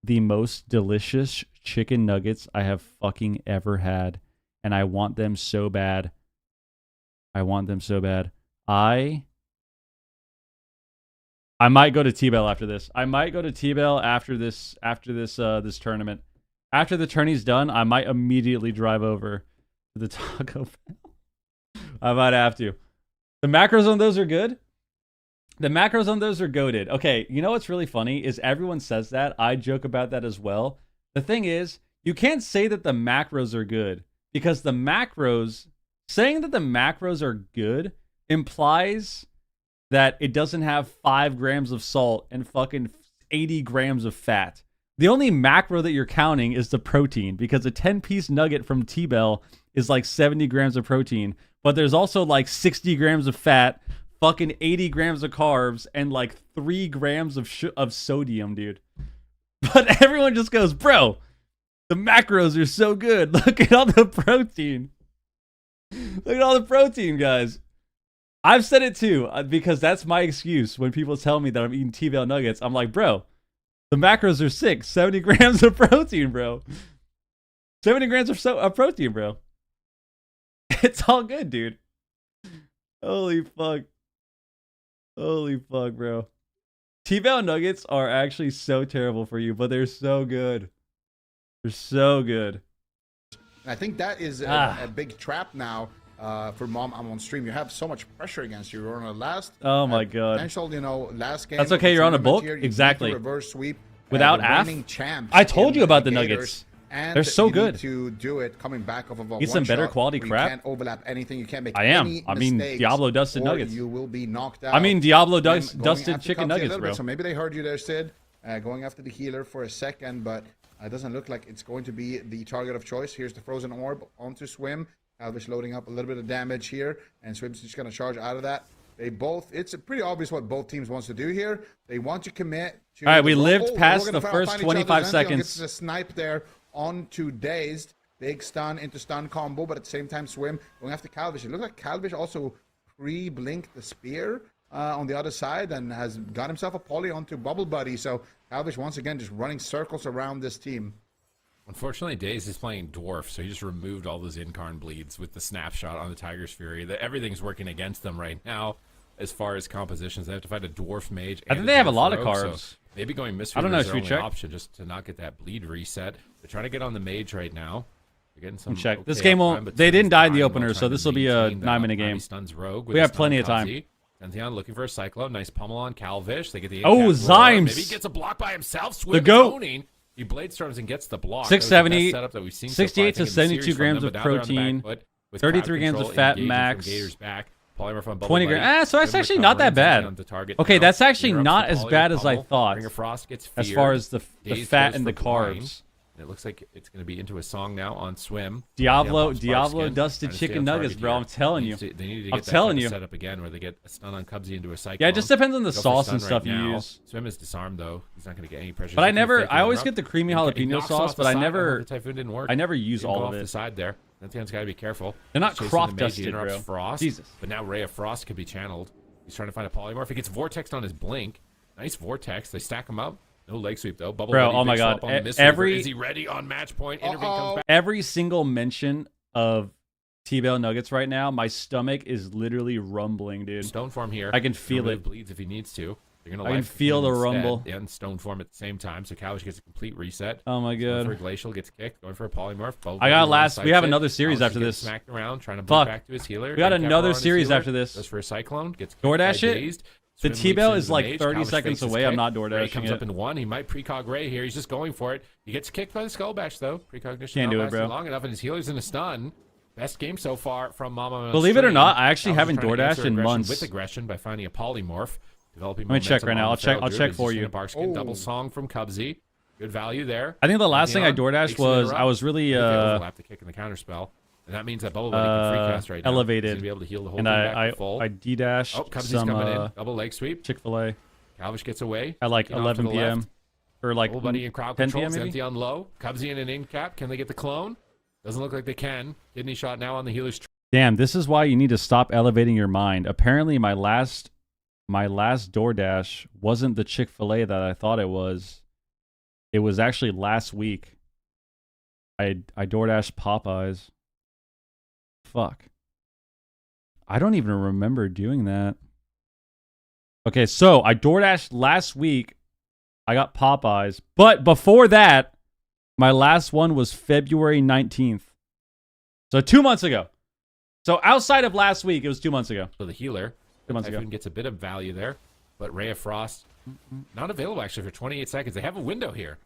Speaker 1: the most delicious chicken nuggets I have fucking ever had, and I want them so bad. I want them so bad. I might go to T-Bell after this. I might go to T-Bell after this this tournament. After the tourney's done, I might immediately drive over to the Taco Bell. I might have to. The macros on those are good. The macros on those are goated. Okay, you know what's really funny is everyone says that. I joke about that as well. The thing is, you can't say that the macros are good because the macros, saying that the macros are good implies that it doesn't have 5 grams of salt and fucking 80 grams of fat. The only macro that you're counting is the protein because a 10-piece nugget from T-Bell is like 70 grams of protein, but there's also like 60 grams of fat, fucking 80 grams of carbs, and like 3 grams of sodium, dude. But everyone just goes, bro, the macros are so good. Look at all the protein. Look at all the protein, guys. I've said it too, because that's my excuse when people tell me that I'm eating T-Bell nuggets. I'm like, bro, the macros are sick. 70 grams of protein, bro. 70 grams of protein, bro. It's all good, dude. Holy fuck. Holy fuck, bro. T-Bell nuggets are actually so terrible for you, but they're so good. They're so good.
Speaker 6: I think that is a big trap now for Mom. I'm on stream. You have so much pressure against you. You're on a last.
Speaker 1: Oh my god.
Speaker 6: Potential, you know, last game.
Speaker 1: That's okay. You're on a bulk. Exactly.
Speaker 6: Reverse sweep.
Speaker 1: Without AF. I told you about the nuggets.
Speaker 6: And
Speaker 1: they're so good.
Speaker 6: Need to do it coming back off of a
Speaker 1: Get some better quality crap.
Speaker 6: You can't overlap anything. You can't make
Speaker 1: I am.
Speaker 6: any
Speaker 1: I mean,
Speaker 6: mistakes,
Speaker 1: Diablo dusted nuggets.
Speaker 6: You will be knocked out.
Speaker 1: I mean, Diablo dusted chicken nuggets, bro.
Speaker 6: So maybe they heard you there, Sid, going after the healer for a second, but it doesn't look like it's going to be the target of choice. Here's the frozen orb onto Swim. Alvish loading up a little bit of damage here, and Swim's just going to charge out of that. They both, it's pretty obvious what both teams wants to do here. They want to commit to...
Speaker 1: All right, we lived past the first 25 seconds.
Speaker 6: Gets a snipe there onto Dazed. Big stun into stun combo, but at the same time, Swim going after Calvish. It looks like Calvish also pre-blinked the spear on the other side and has got himself a poly onto Bubble Buddy. So Calvish once again just running circles around this team.
Speaker 8: Unfortunately, Daze is playing Dwarf, so he just removed all those Incarn bleeds with the snapshot on the Tiger's Fury. Everything's working against them right now as far as compositions. They have to fight a Dwarf Mage.
Speaker 1: I think they have a lot of carbs.
Speaker 8: So maybe going Misfeeder
Speaker 1: I don't know,
Speaker 8: is
Speaker 1: should
Speaker 8: their
Speaker 1: we
Speaker 8: only
Speaker 1: check?
Speaker 8: option just to not get that bleed reset. They're trying to get on the Mage right now. They're getting some
Speaker 1: check.
Speaker 8: okay
Speaker 1: This game
Speaker 8: uptime,
Speaker 1: won't. They didn't die in the opener, so
Speaker 8: trying
Speaker 1: this
Speaker 8: to
Speaker 1: will be a
Speaker 8: maintain that
Speaker 1: 9-minute
Speaker 8: uptime.
Speaker 1: game.
Speaker 8: He stuns Rogue with
Speaker 1: We
Speaker 8: a
Speaker 1: have
Speaker 8: stun
Speaker 1: plenty
Speaker 8: on
Speaker 1: of time.
Speaker 8: Cubsy. Zentheon looking for a Cyclone. Nice pummel on Calvish. They get the
Speaker 1: Oh, Zymes.
Speaker 8: Maybe he gets a block by himself. Swim
Speaker 1: The goat.
Speaker 8: owning. He blade storms and gets the block.
Speaker 1: 670,
Speaker 8: That was the best setup that we've seen
Speaker 1: 68
Speaker 8: so far,
Speaker 1: to 72 grams of protein, 33 grams of fat max, 20 grams. So that's actually not that bad. Okay, that's actually not as bad as I thought. As far as the fat and the carbs.
Speaker 8: And it looks like it's going to be into a song now on Swim.
Speaker 1: Diablo dusted chicken nuggets, bro. I'm telling you.
Speaker 8: They need to
Speaker 1: I'm
Speaker 8: get that
Speaker 1: telling
Speaker 8: kind
Speaker 1: you.
Speaker 8: of setup again where they get a stun on Cubsy into a cyclone.
Speaker 1: Yeah, it just depends on the
Speaker 8: Go for
Speaker 1: sauce
Speaker 8: stun
Speaker 1: and stuff
Speaker 8: right
Speaker 1: you
Speaker 8: now.
Speaker 1: use.
Speaker 8: Swim is disarmed though. He's not going to get any pressure.
Speaker 1: But I always get the creamy jalapeno sauce, but I never use all of
Speaker 8: it.
Speaker 1: it.
Speaker 8: The side there. Zenthion's got to be careful.
Speaker 1: They're not
Speaker 8: Chasing
Speaker 1: crop
Speaker 8: the mage,
Speaker 1: dusted,
Speaker 8: he interrupts
Speaker 1: bro.
Speaker 8: Frost.
Speaker 1: Jesus.
Speaker 8: But now Ray of Frost could be channeled. He's trying to find a polymorph. He gets Vortex on his blink. Nice Vortex. They stack him up. No leg sweep though. Bubble
Speaker 1: Bro,
Speaker 8: Buddy,
Speaker 1: oh my
Speaker 8: big
Speaker 1: god.
Speaker 8: swap on the
Speaker 1: Every
Speaker 8: is he ready on match point? Intervene comes back.
Speaker 1: Every single mention of T-Bell nuggets right now, my stomach is literally rumbling, dude.
Speaker 8: Stone form here.
Speaker 1: I can feel it.
Speaker 8: Bleeds if he needs to. You're gonna
Speaker 1: I can
Speaker 8: life
Speaker 1: feel the
Speaker 8: instead,
Speaker 1: rumble.
Speaker 8: and stone form at the same time. So Kavish gets a complete reset.
Speaker 1: Oh my
Speaker 8: Going
Speaker 1: god.
Speaker 8: for a glacial, gets kicked. Going for a polymorph.
Speaker 1: I got last. We have another series after this.
Speaker 8: Smacked around, trying to
Speaker 1: Fuck.
Speaker 8: back to his healer.
Speaker 1: We got
Speaker 8: and
Speaker 1: another
Speaker 8: Keflar on his
Speaker 1: series
Speaker 8: healer.
Speaker 1: after this.
Speaker 8: Goes for a cyclone. Gets
Speaker 1: DoorDash it?
Speaker 8: dazed.
Speaker 1: The
Speaker 8: Swim
Speaker 1: T-Bell
Speaker 8: leaps
Speaker 1: is
Speaker 8: into
Speaker 1: like
Speaker 8: the mage.
Speaker 1: 30
Speaker 8: Kavish
Speaker 1: seconds
Speaker 8: fakes his
Speaker 1: away. I'm
Speaker 8: kick.
Speaker 1: not
Speaker 8: Ray
Speaker 1: DoorDashing
Speaker 8: comes
Speaker 1: it.
Speaker 8: up in one. He might precog Ray here. He's just going for it. He gets kicked by the skull bash though. Precognition
Speaker 1: Can't
Speaker 8: not
Speaker 1: do it,
Speaker 8: lasting
Speaker 1: bro.
Speaker 8: long enough, and his healer's in a stun. Best game so far from Mama.
Speaker 1: Believe it or
Speaker 8: Stream.
Speaker 1: not, I actually
Speaker 8: Kavish
Speaker 1: haven't
Speaker 8: trying to
Speaker 1: DoorDashed
Speaker 8: answer
Speaker 1: in
Speaker 8: aggression
Speaker 1: months.
Speaker 8: With aggression by finding a polymorph. Developing
Speaker 1: Let me check
Speaker 8: momentum
Speaker 1: right now.
Speaker 8: on
Speaker 1: I'll
Speaker 8: the
Speaker 1: check.
Speaker 8: feral
Speaker 1: I'll
Speaker 8: druid.
Speaker 1: check
Speaker 8: He's
Speaker 1: for
Speaker 8: just
Speaker 1: you.
Speaker 8: in a Barkskin double song from Cubsy. Good value there.
Speaker 1: I think the last thing I
Speaker 8: Pantheon
Speaker 1: DoorDashed
Speaker 8: takes an
Speaker 1: was
Speaker 8: interrupt.
Speaker 1: I was really
Speaker 8: Overlap the kick and the counter spell. And that means that Bubble Buddy can free cast right now.
Speaker 1: elevated.
Speaker 8: He's gonna be able to heal the whole
Speaker 1: and
Speaker 8: thing back
Speaker 1: I
Speaker 8: to full.
Speaker 1: D-dashed
Speaker 8: Oh, Cubsy's
Speaker 1: some
Speaker 8: coming in. Double leg sweep.
Speaker 1: Chick-fil-A
Speaker 8: Calvish gets away.
Speaker 1: at like
Speaker 8: Kicking off to
Speaker 1: 11
Speaker 8: the
Speaker 1: p.m.
Speaker 8: left.
Speaker 1: or like
Speaker 8: Bubble Buddy in crowd
Speaker 1: 10
Speaker 8: control.
Speaker 1: p.m. maybe?
Speaker 8: Xantheon low. Cubsy in an in cap. Can they get the clone? Doesn't look like they can. Kidney shot now on the healer's.
Speaker 1: Damn, this is why you need to stop elevating your mind. Apparently, my last DoorDash wasn't the Chick-fil-A that I thought it was. It was actually last week. I DoorDashed Popeyes. Fuck. I don't even remember doing that. Okay, so I DoorDashed last week. I got Popeyes. But before that, my last one was February 19th. So 2 months ago. So outside of last week, it was 2 months ago.
Speaker 8: So the healer.
Speaker 1: 2 months ago.
Speaker 8: Typhoon gets a bit of value there. But Ray of Frost, not available actually for 28 seconds. They have a window here.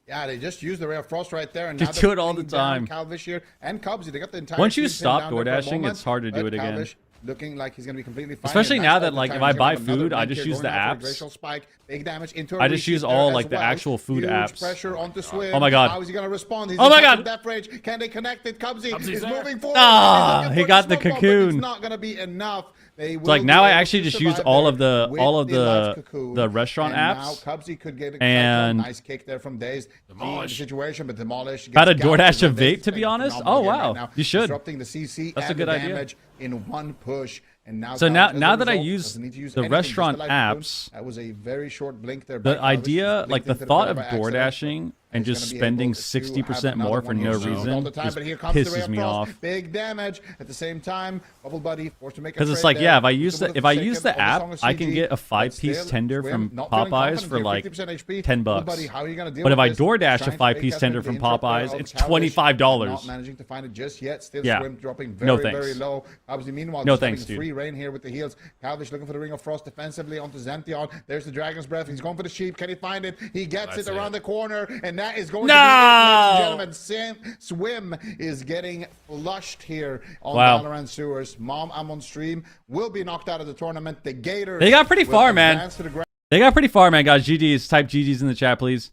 Speaker 6: Yeah, they just used the Ray of Frost right there. And
Speaker 1: They
Speaker 6: now
Speaker 1: do
Speaker 6: they're
Speaker 1: it all the
Speaker 6: pinning down
Speaker 1: time.
Speaker 6: Calvish here and Cubsy. They got the entire
Speaker 1: Once you
Speaker 6: team pinned
Speaker 1: stop
Speaker 6: down there for a
Speaker 1: DoorDashing,
Speaker 6: moment,
Speaker 1: it's hard to do
Speaker 6: but
Speaker 1: it again.
Speaker 6: Calvish looking like he's going to be completely fine.
Speaker 1: Especially
Speaker 6: And
Speaker 1: now
Speaker 6: that's
Speaker 1: that,
Speaker 6: all
Speaker 1: like,
Speaker 6: the
Speaker 1: if
Speaker 6: time
Speaker 1: I
Speaker 6: he's gonna
Speaker 1: buy
Speaker 6: have another
Speaker 1: food, I
Speaker 6: blink
Speaker 1: just
Speaker 6: here
Speaker 1: use the
Speaker 6: going out for a
Speaker 1: apps.
Speaker 6: glacial spike. Big damage into
Speaker 1: I just use all, like, the actual food
Speaker 6: Huge
Speaker 1: apps.
Speaker 6: pressure onto Swim.
Speaker 1: Oh my god.
Speaker 6: How is he going to respond? He's
Speaker 1: Oh my
Speaker 6: in touch
Speaker 1: god.
Speaker 6: with Death Rage. Can they connect it? Cubsy is
Speaker 8: there.
Speaker 6: moving forward.
Speaker 1: Ah,
Speaker 6: He's looking
Speaker 1: he
Speaker 6: for
Speaker 1: got the
Speaker 6: smoke bomb, but
Speaker 1: cocoon.
Speaker 6: It's not going to be enough. They will
Speaker 1: like
Speaker 6: be
Speaker 1: now I
Speaker 6: able
Speaker 1: actually
Speaker 6: to
Speaker 1: just use
Speaker 6: survive
Speaker 1: all of
Speaker 6: there
Speaker 1: the
Speaker 6: with life cocoon.
Speaker 1: the restaurant
Speaker 6: And
Speaker 1: apps.
Speaker 6: Now Cubsy could get a
Speaker 1: And
Speaker 6: nice kick there from Daze.
Speaker 8: Demolish.
Speaker 6: The situation, but Demolish.
Speaker 1: Got a
Speaker 6: gets gouged
Speaker 1: DoorDash
Speaker 6: as well.
Speaker 1: of
Speaker 6: Daze
Speaker 1: vape,
Speaker 6: is
Speaker 1: to be
Speaker 6: playing a
Speaker 1: honest?
Speaker 6: phenomenal
Speaker 1: Oh,
Speaker 6: game
Speaker 1: wow.
Speaker 6: right now.
Speaker 1: You should.
Speaker 6: Disrupting the CC
Speaker 1: That's a
Speaker 6: and
Speaker 1: good
Speaker 6: the
Speaker 1: idea.
Speaker 6: damage in one push. And now
Speaker 1: So
Speaker 6: Calvish, as a
Speaker 1: now that I
Speaker 6: result,
Speaker 1: use
Speaker 6: doesn't need to use
Speaker 1: the
Speaker 6: anything, just
Speaker 1: restaurant
Speaker 6: the life cocoon.
Speaker 1: apps,
Speaker 6: That was a very short blink there. by
Speaker 1: the
Speaker 6: Calvish.
Speaker 1: idea,
Speaker 6: Just
Speaker 1: like
Speaker 6: blinked
Speaker 1: the
Speaker 6: into the
Speaker 1: thought
Speaker 6: pillar
Speaker 1: of
Speaker 6: by accident.
Speaker 1: DoorDashing and
Speaker 6: He's
Speaker 1: just
Speaker 6: gonna be
Speaker 1: spending
Speaker 6: able to
Speaker 1: 60%
Speaker 6: have
Speaker 1: more
Speaker 6: another
Speaker 1: for
Speaker 6: one
Speaker 1: no
Speaker 6: here soon.
Speaker 1: reason
Speaker 6: All the time,
Speaker 1: just
Speaker 6: but here comes the Ray
Speaker 1: pisses
Speaker 6: of
Speaker 1: me
Speaker 6: Frost.
Speaker 1: off.
Speaker 6: Big damage at the same time. Bubble Buddy forced to make a
Speaker 1: Because it's
Speaker 6: trade
Speaker 1: like,
Speaker 6: there.
Speaker 1: yeah, if I
Speaker 6: With
Speaker 1: use
Speaker 6: the
Speaker 1: the app,
Speaker 6: Song of
Speaker 1: I can
Speaker 6: CG,
Speaker 1: get a
Speaker 6: but
Speaker 1: 5-piece
Speaker 6: still,
Speaker 1: tender
Speaker 6: Swim
Speaker 1: from
Speaker 6: not feeling
Speaker 1: Popeyes
Speaker 6: confident
Speaker 1: for
Speaker 6: here,
Speaker 1: like
Speaker 6: 50% HP.
Speaker 1: $10.
Speaker 6: Bubble Buddy, how are you gonna deal
Speaker 1: But if
Speaker 6: with
Speaker 1: I
Speaker 6: this?
Speaker 1: DoorDash a
Speaker 6: Trying to
Speaker 1: 5-piece
Speaker 6: fake
Speaker 1: tender
Speaker 6: that
Speaker 1: from
Speaker 6: with the interrupt there
Speaker 1: Popeyes,
Speaker 6: of
Speaker 1: it's
Speaker 6: Calvish,
Speaker 1: $25.
Speaker 6: Not managing to find it just yet. Still
Speaker 1: Yeah.
Speaker 6: Swim dropping
Speaker 1: No
Speaker 6: very,
Speaker 1: thanks.
Speaker 6: very low. Obviously, meanwhile,
Speaker 1: No
Speaker 6: just
Speaker 1: thanks,
Speaker 6: having
Speaker 1: dude.
Speaker 6: free reign here with the heals. Calvish looking for the Ring of Frost defensively onto Xantheon. There's the Dragon's Breath. He's going for the sheep. Can he find it? He gets
Speaker 8: That's
Speaker 6: it around
Speaker 8: it.
Speaker 6: the corner, and that is going
Speaker 1: No!
Speaker 6: to be it, ladies and gentlemen. Swim is getting flushed here on
Speaker 1: Wow.
Speaker 6: Valorant Sewers. Mom, I'm on stream. Will be knocked out of the tournament. The Gators.
Speaker 1: They got pretty
Speaker 6: will
Speaker 1: far, man.
Speaker 6: advance to the ground.
Speaker 1: They got pretty far, man, guys. GG's. Type GG's in the chat, please.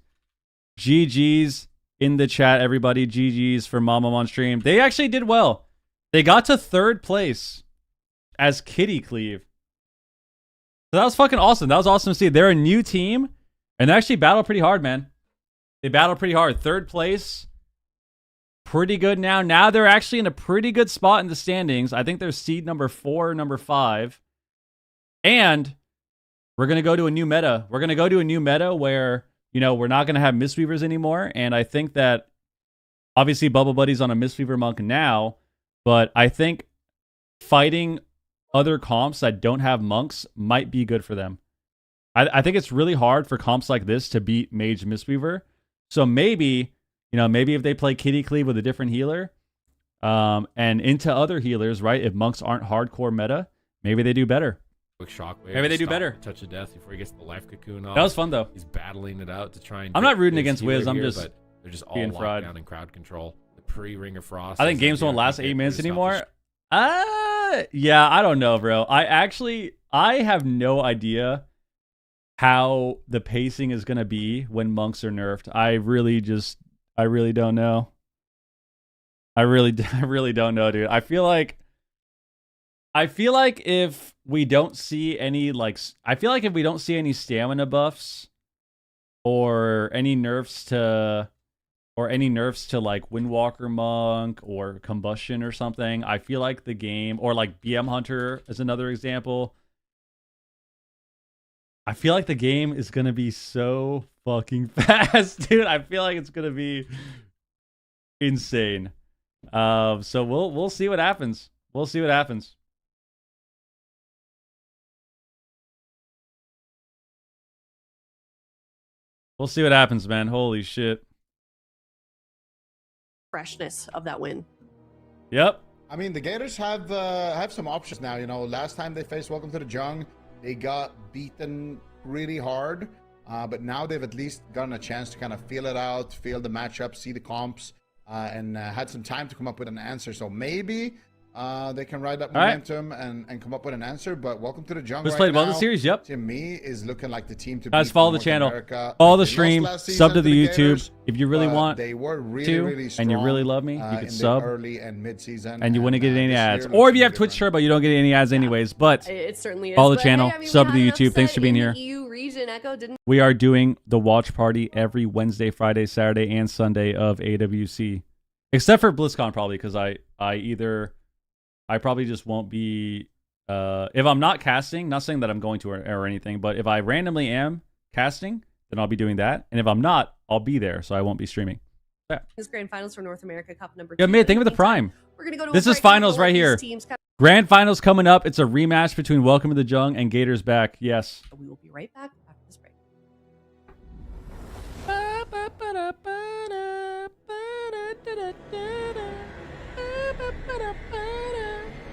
Speaker 1: GG's in the chat, everybody. GG's for Mama on stream. They actually did well. They got to 3rd place as Kitty Cleave. So that was fucking awesome. That was awesome to see. They're a new team, and they actually battled pretty hard, man. They battled pretty hard. 3rd place. Pretty good now. Now they're actually in a pretty good spot in the standings. I think they're seed number 4 or number 5. And we're going to go to a new meta. We're going to go to a new meta where, you know, we're not going to have Mistweavers anymore. And I think that obviously Bubble Buddy's on a Mistweaver monk now, but I think fighting other comps that don't have monks might be good for them. I think it's really hard for comps like this to beat Mage Mistweaver. So maybe, you know, maybe if they play Kitty Cleave with a different healer and into other healers, right? If monks aren't hardcore meta, maybe they do better.
Speaker 8: Quick shockwave.
Speaker 1: Maybe they do
Speaker 8: stop
Speaker 1: better.
Speaker 8: Touch of death before he gets the life cocoon off.
Speaker 1: That was fun, though.
Speaker 8: He's battling it out to try and.
Speaker 1: I'm
Speaker 8: get
Speaker 1: not rooting
Speaker 8: his
Speaker 1: against
Speaker 8: healer
Speaker 1: Wiz, I'm
Speaker 8: here,
Speaker 1: just
Speaker 8: but they're just all
Speaker 1: being
Speaker 8: locked
Speaker 1: fried.
Speaker 8: down in crowd control. The pre-Ring of Frost.
Speaker 1: I think games won't last 8 minutes anymore. Yeah, I don't know, bro. I have no idea how the pacing is gonna be when monks are nerfed. I really don't know. I really don't know, dude. I feel like if we don't see any if we don't see any stamina buffs or any nerfs to like Windwalker Monk or Combustion or something, I feel like the game, or like BM Hunter is another example, I feel like the game is gonna be so fucking fast, dude. I feel like it's gonna be insane. So we'll see what happens. We'll see what happens. We'll see what happens, man. Holy shit.
Speaker 4: Freshness of that win.
Speaker 1: Yep.
Speaker 6: I mean, the Gators have some options now. You know, last time they faced Welcome to the Jung, they got beaten really hard. But now they've at least gotten a chance to kind of feel it out, feel the matchup, see the comps, and had some time to come up with an answer. So maybe they can ride that momentum and come up with an answer. But Welcome to the Jungle
Speaker 1: Who's played well this series? Yep.
Speaker 6: To me, is looking like the team to
Speaker 1: guys,
Speaker 6: beat
Speaker 1: follow the
Speaker 6: North
Speaker 1: channel,
Speaker 6: America.
Speaker 1: follow the
Speaker 6: They lost
Speaker 1: stream,
Speaker 6: last season
Speaker 1: sub to the YouTube.
Speaker 6: Gators,
Speaker 1: If you really want
Speaker 6: they were really
Speaker 1: and you really love me, you
Speaker 6: in
Speaker 1: can
Speaker 6: the
Speaker 1: sub.
Speaker 6: early and mid-season,
Speaker 1: And you wouldn't get any
Speaker 6: this
Speaker 1: ads.
Speaker 6: year
Speaker 1: Or if
Speaker 6: looks
Speaker 1: you have
Speaker 6: really
Speaker 1: Twitch
Speaker 6: different.
Speaker 1: Turbo, you don't get any ads anyways. But
Speaker 4: It certainly is.
Speaker 1: follow the
Speaker 4: But,
Speaker 1: channel,
Speaker 4: hey, I mean,
Speaker 1: sub
Speaker 4: we
Speaker 1: to the
Speaker 4: had an
Speaker 1: YouTube. Thanks
Speaker 4: upset
Speaker 1: for being
Speaker 4: in
Speaker 1: here.
Speaker 4: the EU region. Echo didn't.
Speaker 1: We are doing the watch party every Wednesday, Friday, Saturday, and Sunday of AWC. Except for BlizzCon, probably, because I probably just won't be... if I'm not casting, not saying that I'm going to or anything, but if I randomly am casting, then I'll be doing that. And if I'm not, I'll be there, so I won't be streaming. Yeah.
Speaker 4: His grand finals for North America Cup number 2.
Speaker 1: Yeah, mate, think of the Prime.
Speaker 4: We're gonna go to
Speaker 1: This is finals right here. Grand finals coming up. It's a rematch between Welcome to the Jung and Gators back. Yes.
Speaker 4: We will be right back after this break.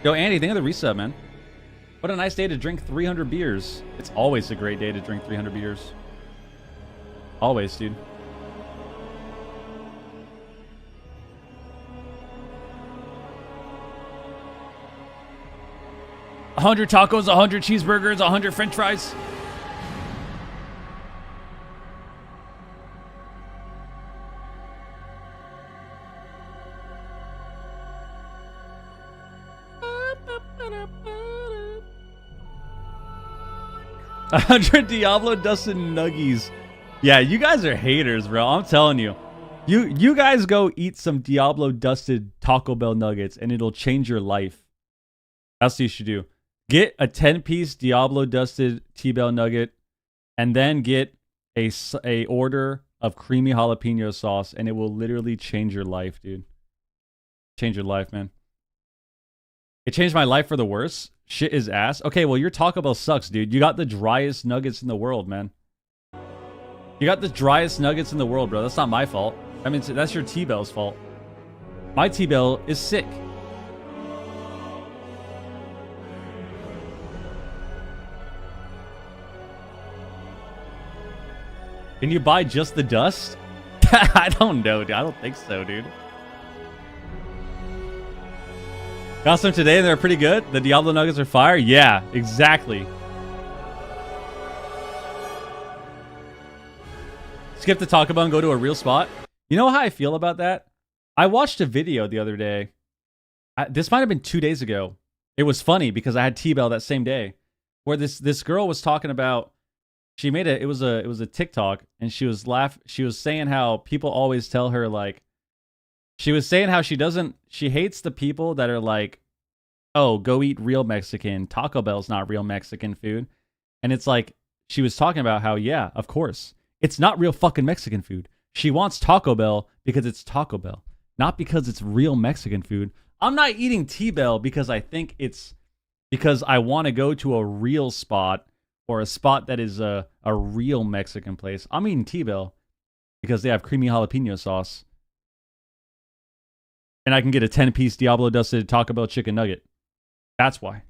Speaker 1: Yo, Andy, think of the resub, man. What a nice day to drink 300 beers. It's always a great day to drink 300 beers. Always, dude. $100 tacos, 100 cheeseburgers, 100 French fries. $100 Diablo dusted nuggies. Yeah, you guys are haters, bro. I'm telling you. You guys go eat some Diablo dusted Taco Bell nuggets and it'll change your life. That's what you should do. Get a 10-piece Diablo dusted T-Bell nugget and then get a order of creamy jalapeno sauce and it will literally change your life, dude. Change your life, man. It changed my life for the worse. Shit is ass. Okay, well, your Taco Bell sucks, dude. You got the driest nuggets in the world, man. You got the driest nuggets in the world, bro. That's not my fault. I mean, that's your T-Bell's fault. My T-Bell is sick. Can you buy just the dust? I don't know, dude. I don't think so, dude. Got some today and they're pretty good. The Diablo nuggets are fire. Yeah, exactly. Skip the Taco Bell and go to a real spot. You know how I feel about that? I watched a video the other day. This might have been 2 days ago. It was funny because I had T-Bell that same day, where this girl was talking about. She made it was a TikTok and she was saying how people always tell her like. She was saying how she hates the people that are like, oh, go eat real Mexican. Taco Bell's not real Mexican food. And it's like, she was talking about how, yeah, of course, it's not real fucking Mexican food. She wants Taco Bell because it's Taco Bell, not because it's real Mexican food. I'm not eating T-Bell because I think it's, because I want to go to a real spot or a spot that is a real Mexican place. I'm eating T-Bell because they have creamy jalapeno sauce. And I can get a 10-piece Diablo dusted Taco Bell chicken nugget. That's why.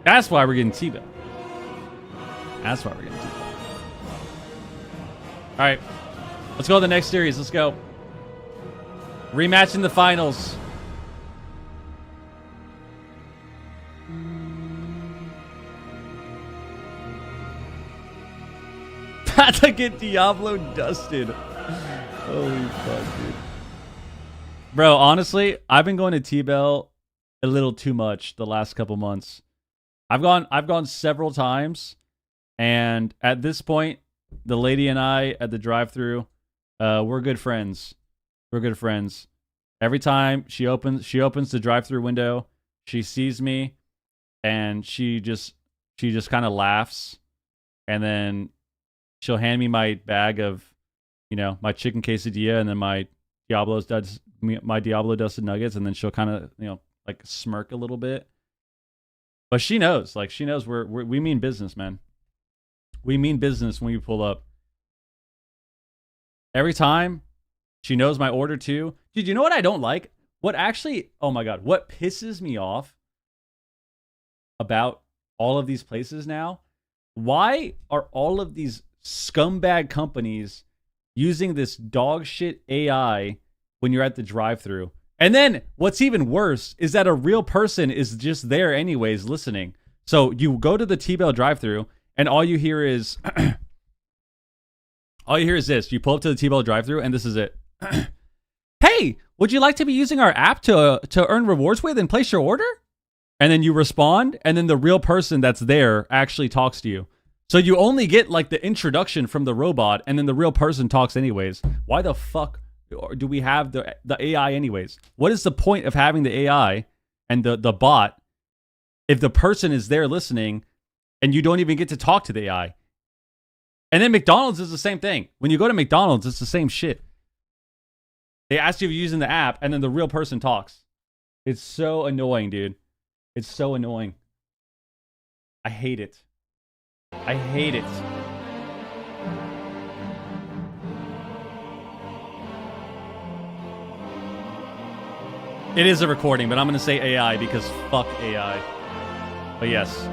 Speaker 1: That's why we're getting T-Bell. That's why we're getting T-Bell. All right. Let's go to the next series. Let's go. Rematch in the finals. To get Diablo dusted. Holy fuck, dude. Bro, honestly, I've been going to T-Bell a little too much the last couple months. I've gone several times, and at this point, the lady and I at the drive-thru, we're good friends. We're good friends. Every time she opens the drive-thru window, she sees me, and she just kind of laughs, and then she'll hand me my bag of, my chicken quesadilla and then my Diablo dusted nuggets, and then she'll kind of, like smirk a little bit. But she knows we mean business, man. We mean business when we pull up. Every time, she knows my order too. Dude, you know what I don't like? What actually, oh my God, what pisses me off about all of these places now? Why are all of these scumbag companies using this dog shit AI when you're at the drive-thru? And then what's even worse is that a real person is just there anyways listening. So you go to the T-Bell drive-thru and all you hear is this. You pull up to the T-Bell drive-thru and this is it. Hey, would you like to be using our app to earn rewards with and place your order? And then you respond, and then the real person that's there actually talks to you. So you only get like the introduction from the robot, and then the real person talks anyways. Why the fuck do we have the AI anyways? What is the point of having the AI and the bot if the person is there listening and you don't even get to talk to the AI? And then McDonald's is the same thing. When you go to McDonald's, it's the same shit. They ask you if you're using the app, and then the real person talks. It's so annoying, dude. It's so annoying. I hate it. I hate it. It is a recording, but I'm going to say AI because fuck AI. But yes.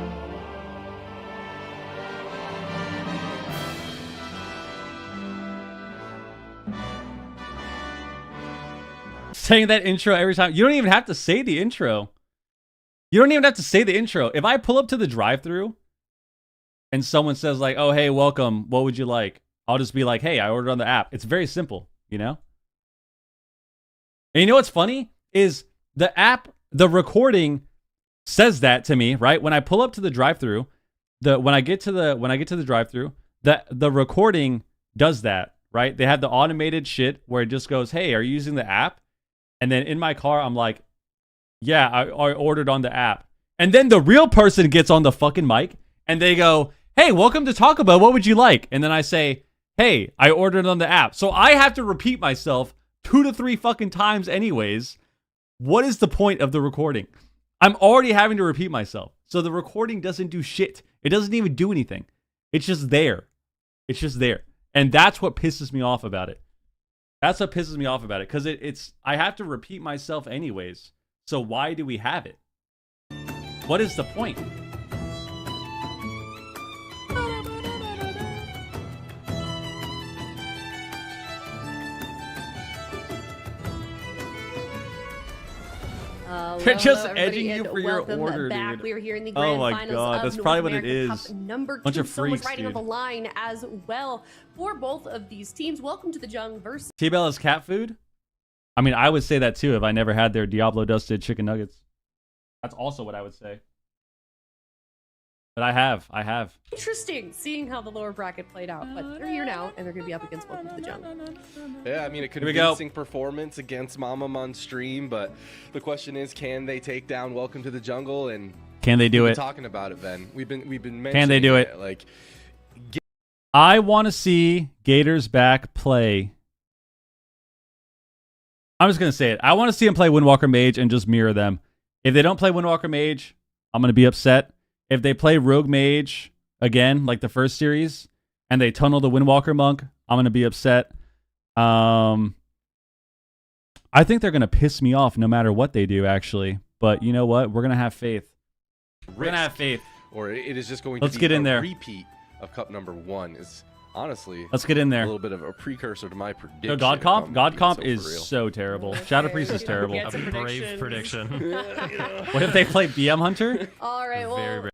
Speaker 1: Saying that intro every time. You don't even have to say the intro. You don't even have to say the intro. If I pull up to the drive-thru and someone says like, oh, hey, welcome. What would you like? I'll just be like, hey, I ordered on the app. It's very simple, you know? And you know what's funny is the app, the recording says that to me, right? When I pull up to the drive-thru, when I get to the drive-thru, the recording does that, right? They have the automated shit where it just goes, hey, are you using the app? And then in my car, I'm like, yeah, I ordered on the app. And then the real person gets on the fucking mic and they go, hey, welcome to Taco Bell. What would you like? And then I say, hey, I ordered on the app. So I have to repeat myself 2 to 3 fucking times anyways. What is the point of the recording? I'm already having to repeat myself. So the recording doesn't do shit. It doesn't even do anything. It's just there. It's just there. And that's what pisses me off about it. That's what pisses me off about it. Because it's I have to repeat myself anyways. So why do we have it? What is the point? They're just edging you for your order, dude.
Speaker 4: We are here in the grand finals
Speaker 1: God, that's
Speaker 4: of
Speaker 1: probably
Speaker 4: North
Speaker 1: what it
Speaker 4: America
Speaker 1: is.
Speaker 4: Cup number 2.
Speaker 1: Bunch of
Speaker 4: So much
Speaker 1: freaks,
Speaker 4: riding on
Speaker 1: dude.
Speaker 4: the line as well for both of these teams. Welcome to the Jung versus
Speaker 1: T-Bell is cat food? I mean, I would say that too if I never had their Diablo dusted chicken nuggets. That's also what I would say. But I have.
Speaker 4: Interesting seeing how the lower bracket played out, but they're here now and they're going to be up against Welcome to the Jung.
Speaker 5: Yeah, I mean, a
Speaker 1: we go.
Speaker 5: convincing performance against Mamam on stream, but the question is, can they take down Welcome to the Jungle? And
Speaker 1: Can they do
Speaker 5: we've
Speaker 1: it?
Speaker 5: been talking about it, Ben. We've been mentioning
Speaker 1: Can they do it?
Speaker 5: Like,
Speaker 1: I want to see Gators back play. I'm just going to say it. I want to see them play Windwalker Mage and just mirror them. If they don't play Windwalker Mage, I'm going to be upset. If they play Rogue Mage again, like the first series, and they tunnel the Windwalker Monk, I'm going to be upset. I think they're going to piss me off no matter what they do, actually. But you know what? We're going to have faith. We're going to have faith.
Speaker 5: Or it is just going
Speaker 1: Let's
Speaker 5: to be
Speaker 1: get in
Speaker 5: a
Speaker 1: there.
Speaker 5: repeat of Cup number 1. Is honestly,
Speaker 1: Let's get in there.
Speaker 5: a little bit of a precursor to my prediction.
Speaker 1: No, God Comp? God Comp is
Speaker 5: for real.
Speaker 1: so terrible. Shadow Priest is terrible.
Speaker 4: Get some
Speaker 2: A brave
Speaker 4: predictions.
Speaker 2: prediction.
Speaker 1: What if they play BM Hunter?
Speaker 4: All right, well,
Speaker 2: Very, very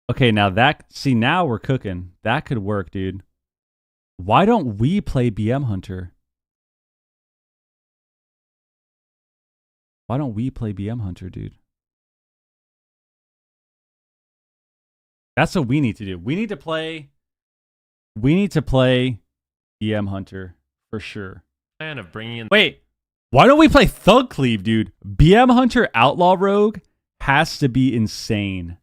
Speaker 1: Okay, now now we're cooking. That could work, dude. Why don't we play BM Hunter? Why don't we play BM Hunter, dude? That's what we need to do. We need to play BM Hunter for sure.
Speaker 2: fan of bringing in.
Speaker 1: Wait, why don't we play Thug Cleave, dude? BM Hunter Outlaw Rogue has to be insane.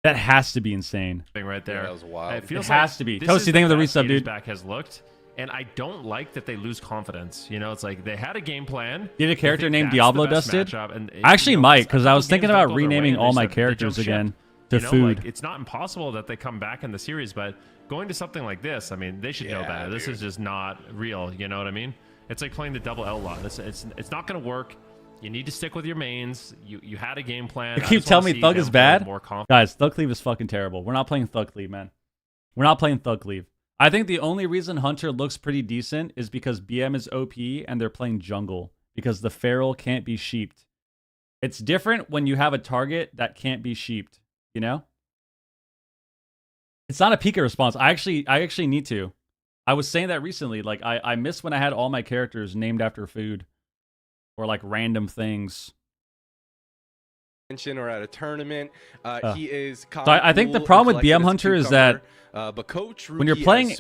Speaker 1: That has to be insane.
Speaker 2: Thing right there.
Speaker 5: Yeah, that was wild.
Speaker 2: It feels
Speaker 1: It has
Speaker 2: like
Speaker 1: to be.
Speaker 2: this
Speaker 1: Toasty,
Speaker 2: is
Speaker 1: thank you for the
Speaker 2: best
Speaker 1: resub,
Speaker 2: Gators
Speaker 1: dude.
Speaker 2: Back has looked, and I don't like that they lose confidence. You know, it's like they had a game plan.
Speaker 1: You had a character
Speaker 2: They think
Speaker 1: named
Speaker 2: that's the
Speaker 1: Diablo
Speaker 2: best
Speaker 1: Dusted?
Speaker 2: matchup, and
Speaker 1: I actually
Speaker 2: you know,
Speaker 1: might, because I
Speaker 2: a
Speaker 1: was
Speaker 2: couple
Speaker 1: thinking
Speaker 2: games
Speaker 1: about
Speaker 2: don't go their way,
Speaker 1: renaming
Speaker 2: and
Speaker 1: all
Speaker 2: they
Speaker 1: my
Speaker 2: jump
Speaker 1: characters
Speaker 2: ship.
Speaker 1: again Their
Speaker 2: you know,
Speaker 1: food.
Speaker 2: like it's not impossible that they come back in the series, but going to something like this, I mean, they should know better. This is just not real. You know what I mean? It's like playing the double outlaw. It's not going to work. You need to stick with your mains. You had a game plan.
Speaker 1: You keep telling me Thug is bad? Guys, Thug Cleave is fucking terrible. We're not playing Thug Cleave, man. We're not playing Thug Cleave. I think the only reason Hunter looks pretty decent is because BM is OP and they're playing jungle. Because the Feral can't be sheeped. It's different when you have a target that can't be sheeped. You know? It's not a Pika response. I actually need to. I was saying that recently. Like, I miss when I had all my characters named after food. Or, like, random things.
Speaker 5: Or at a tournament. He is
Speaker 1: so I think the problem with BM Hunter is that
Speaker 5: but Coach
Speaker 1: when you're playing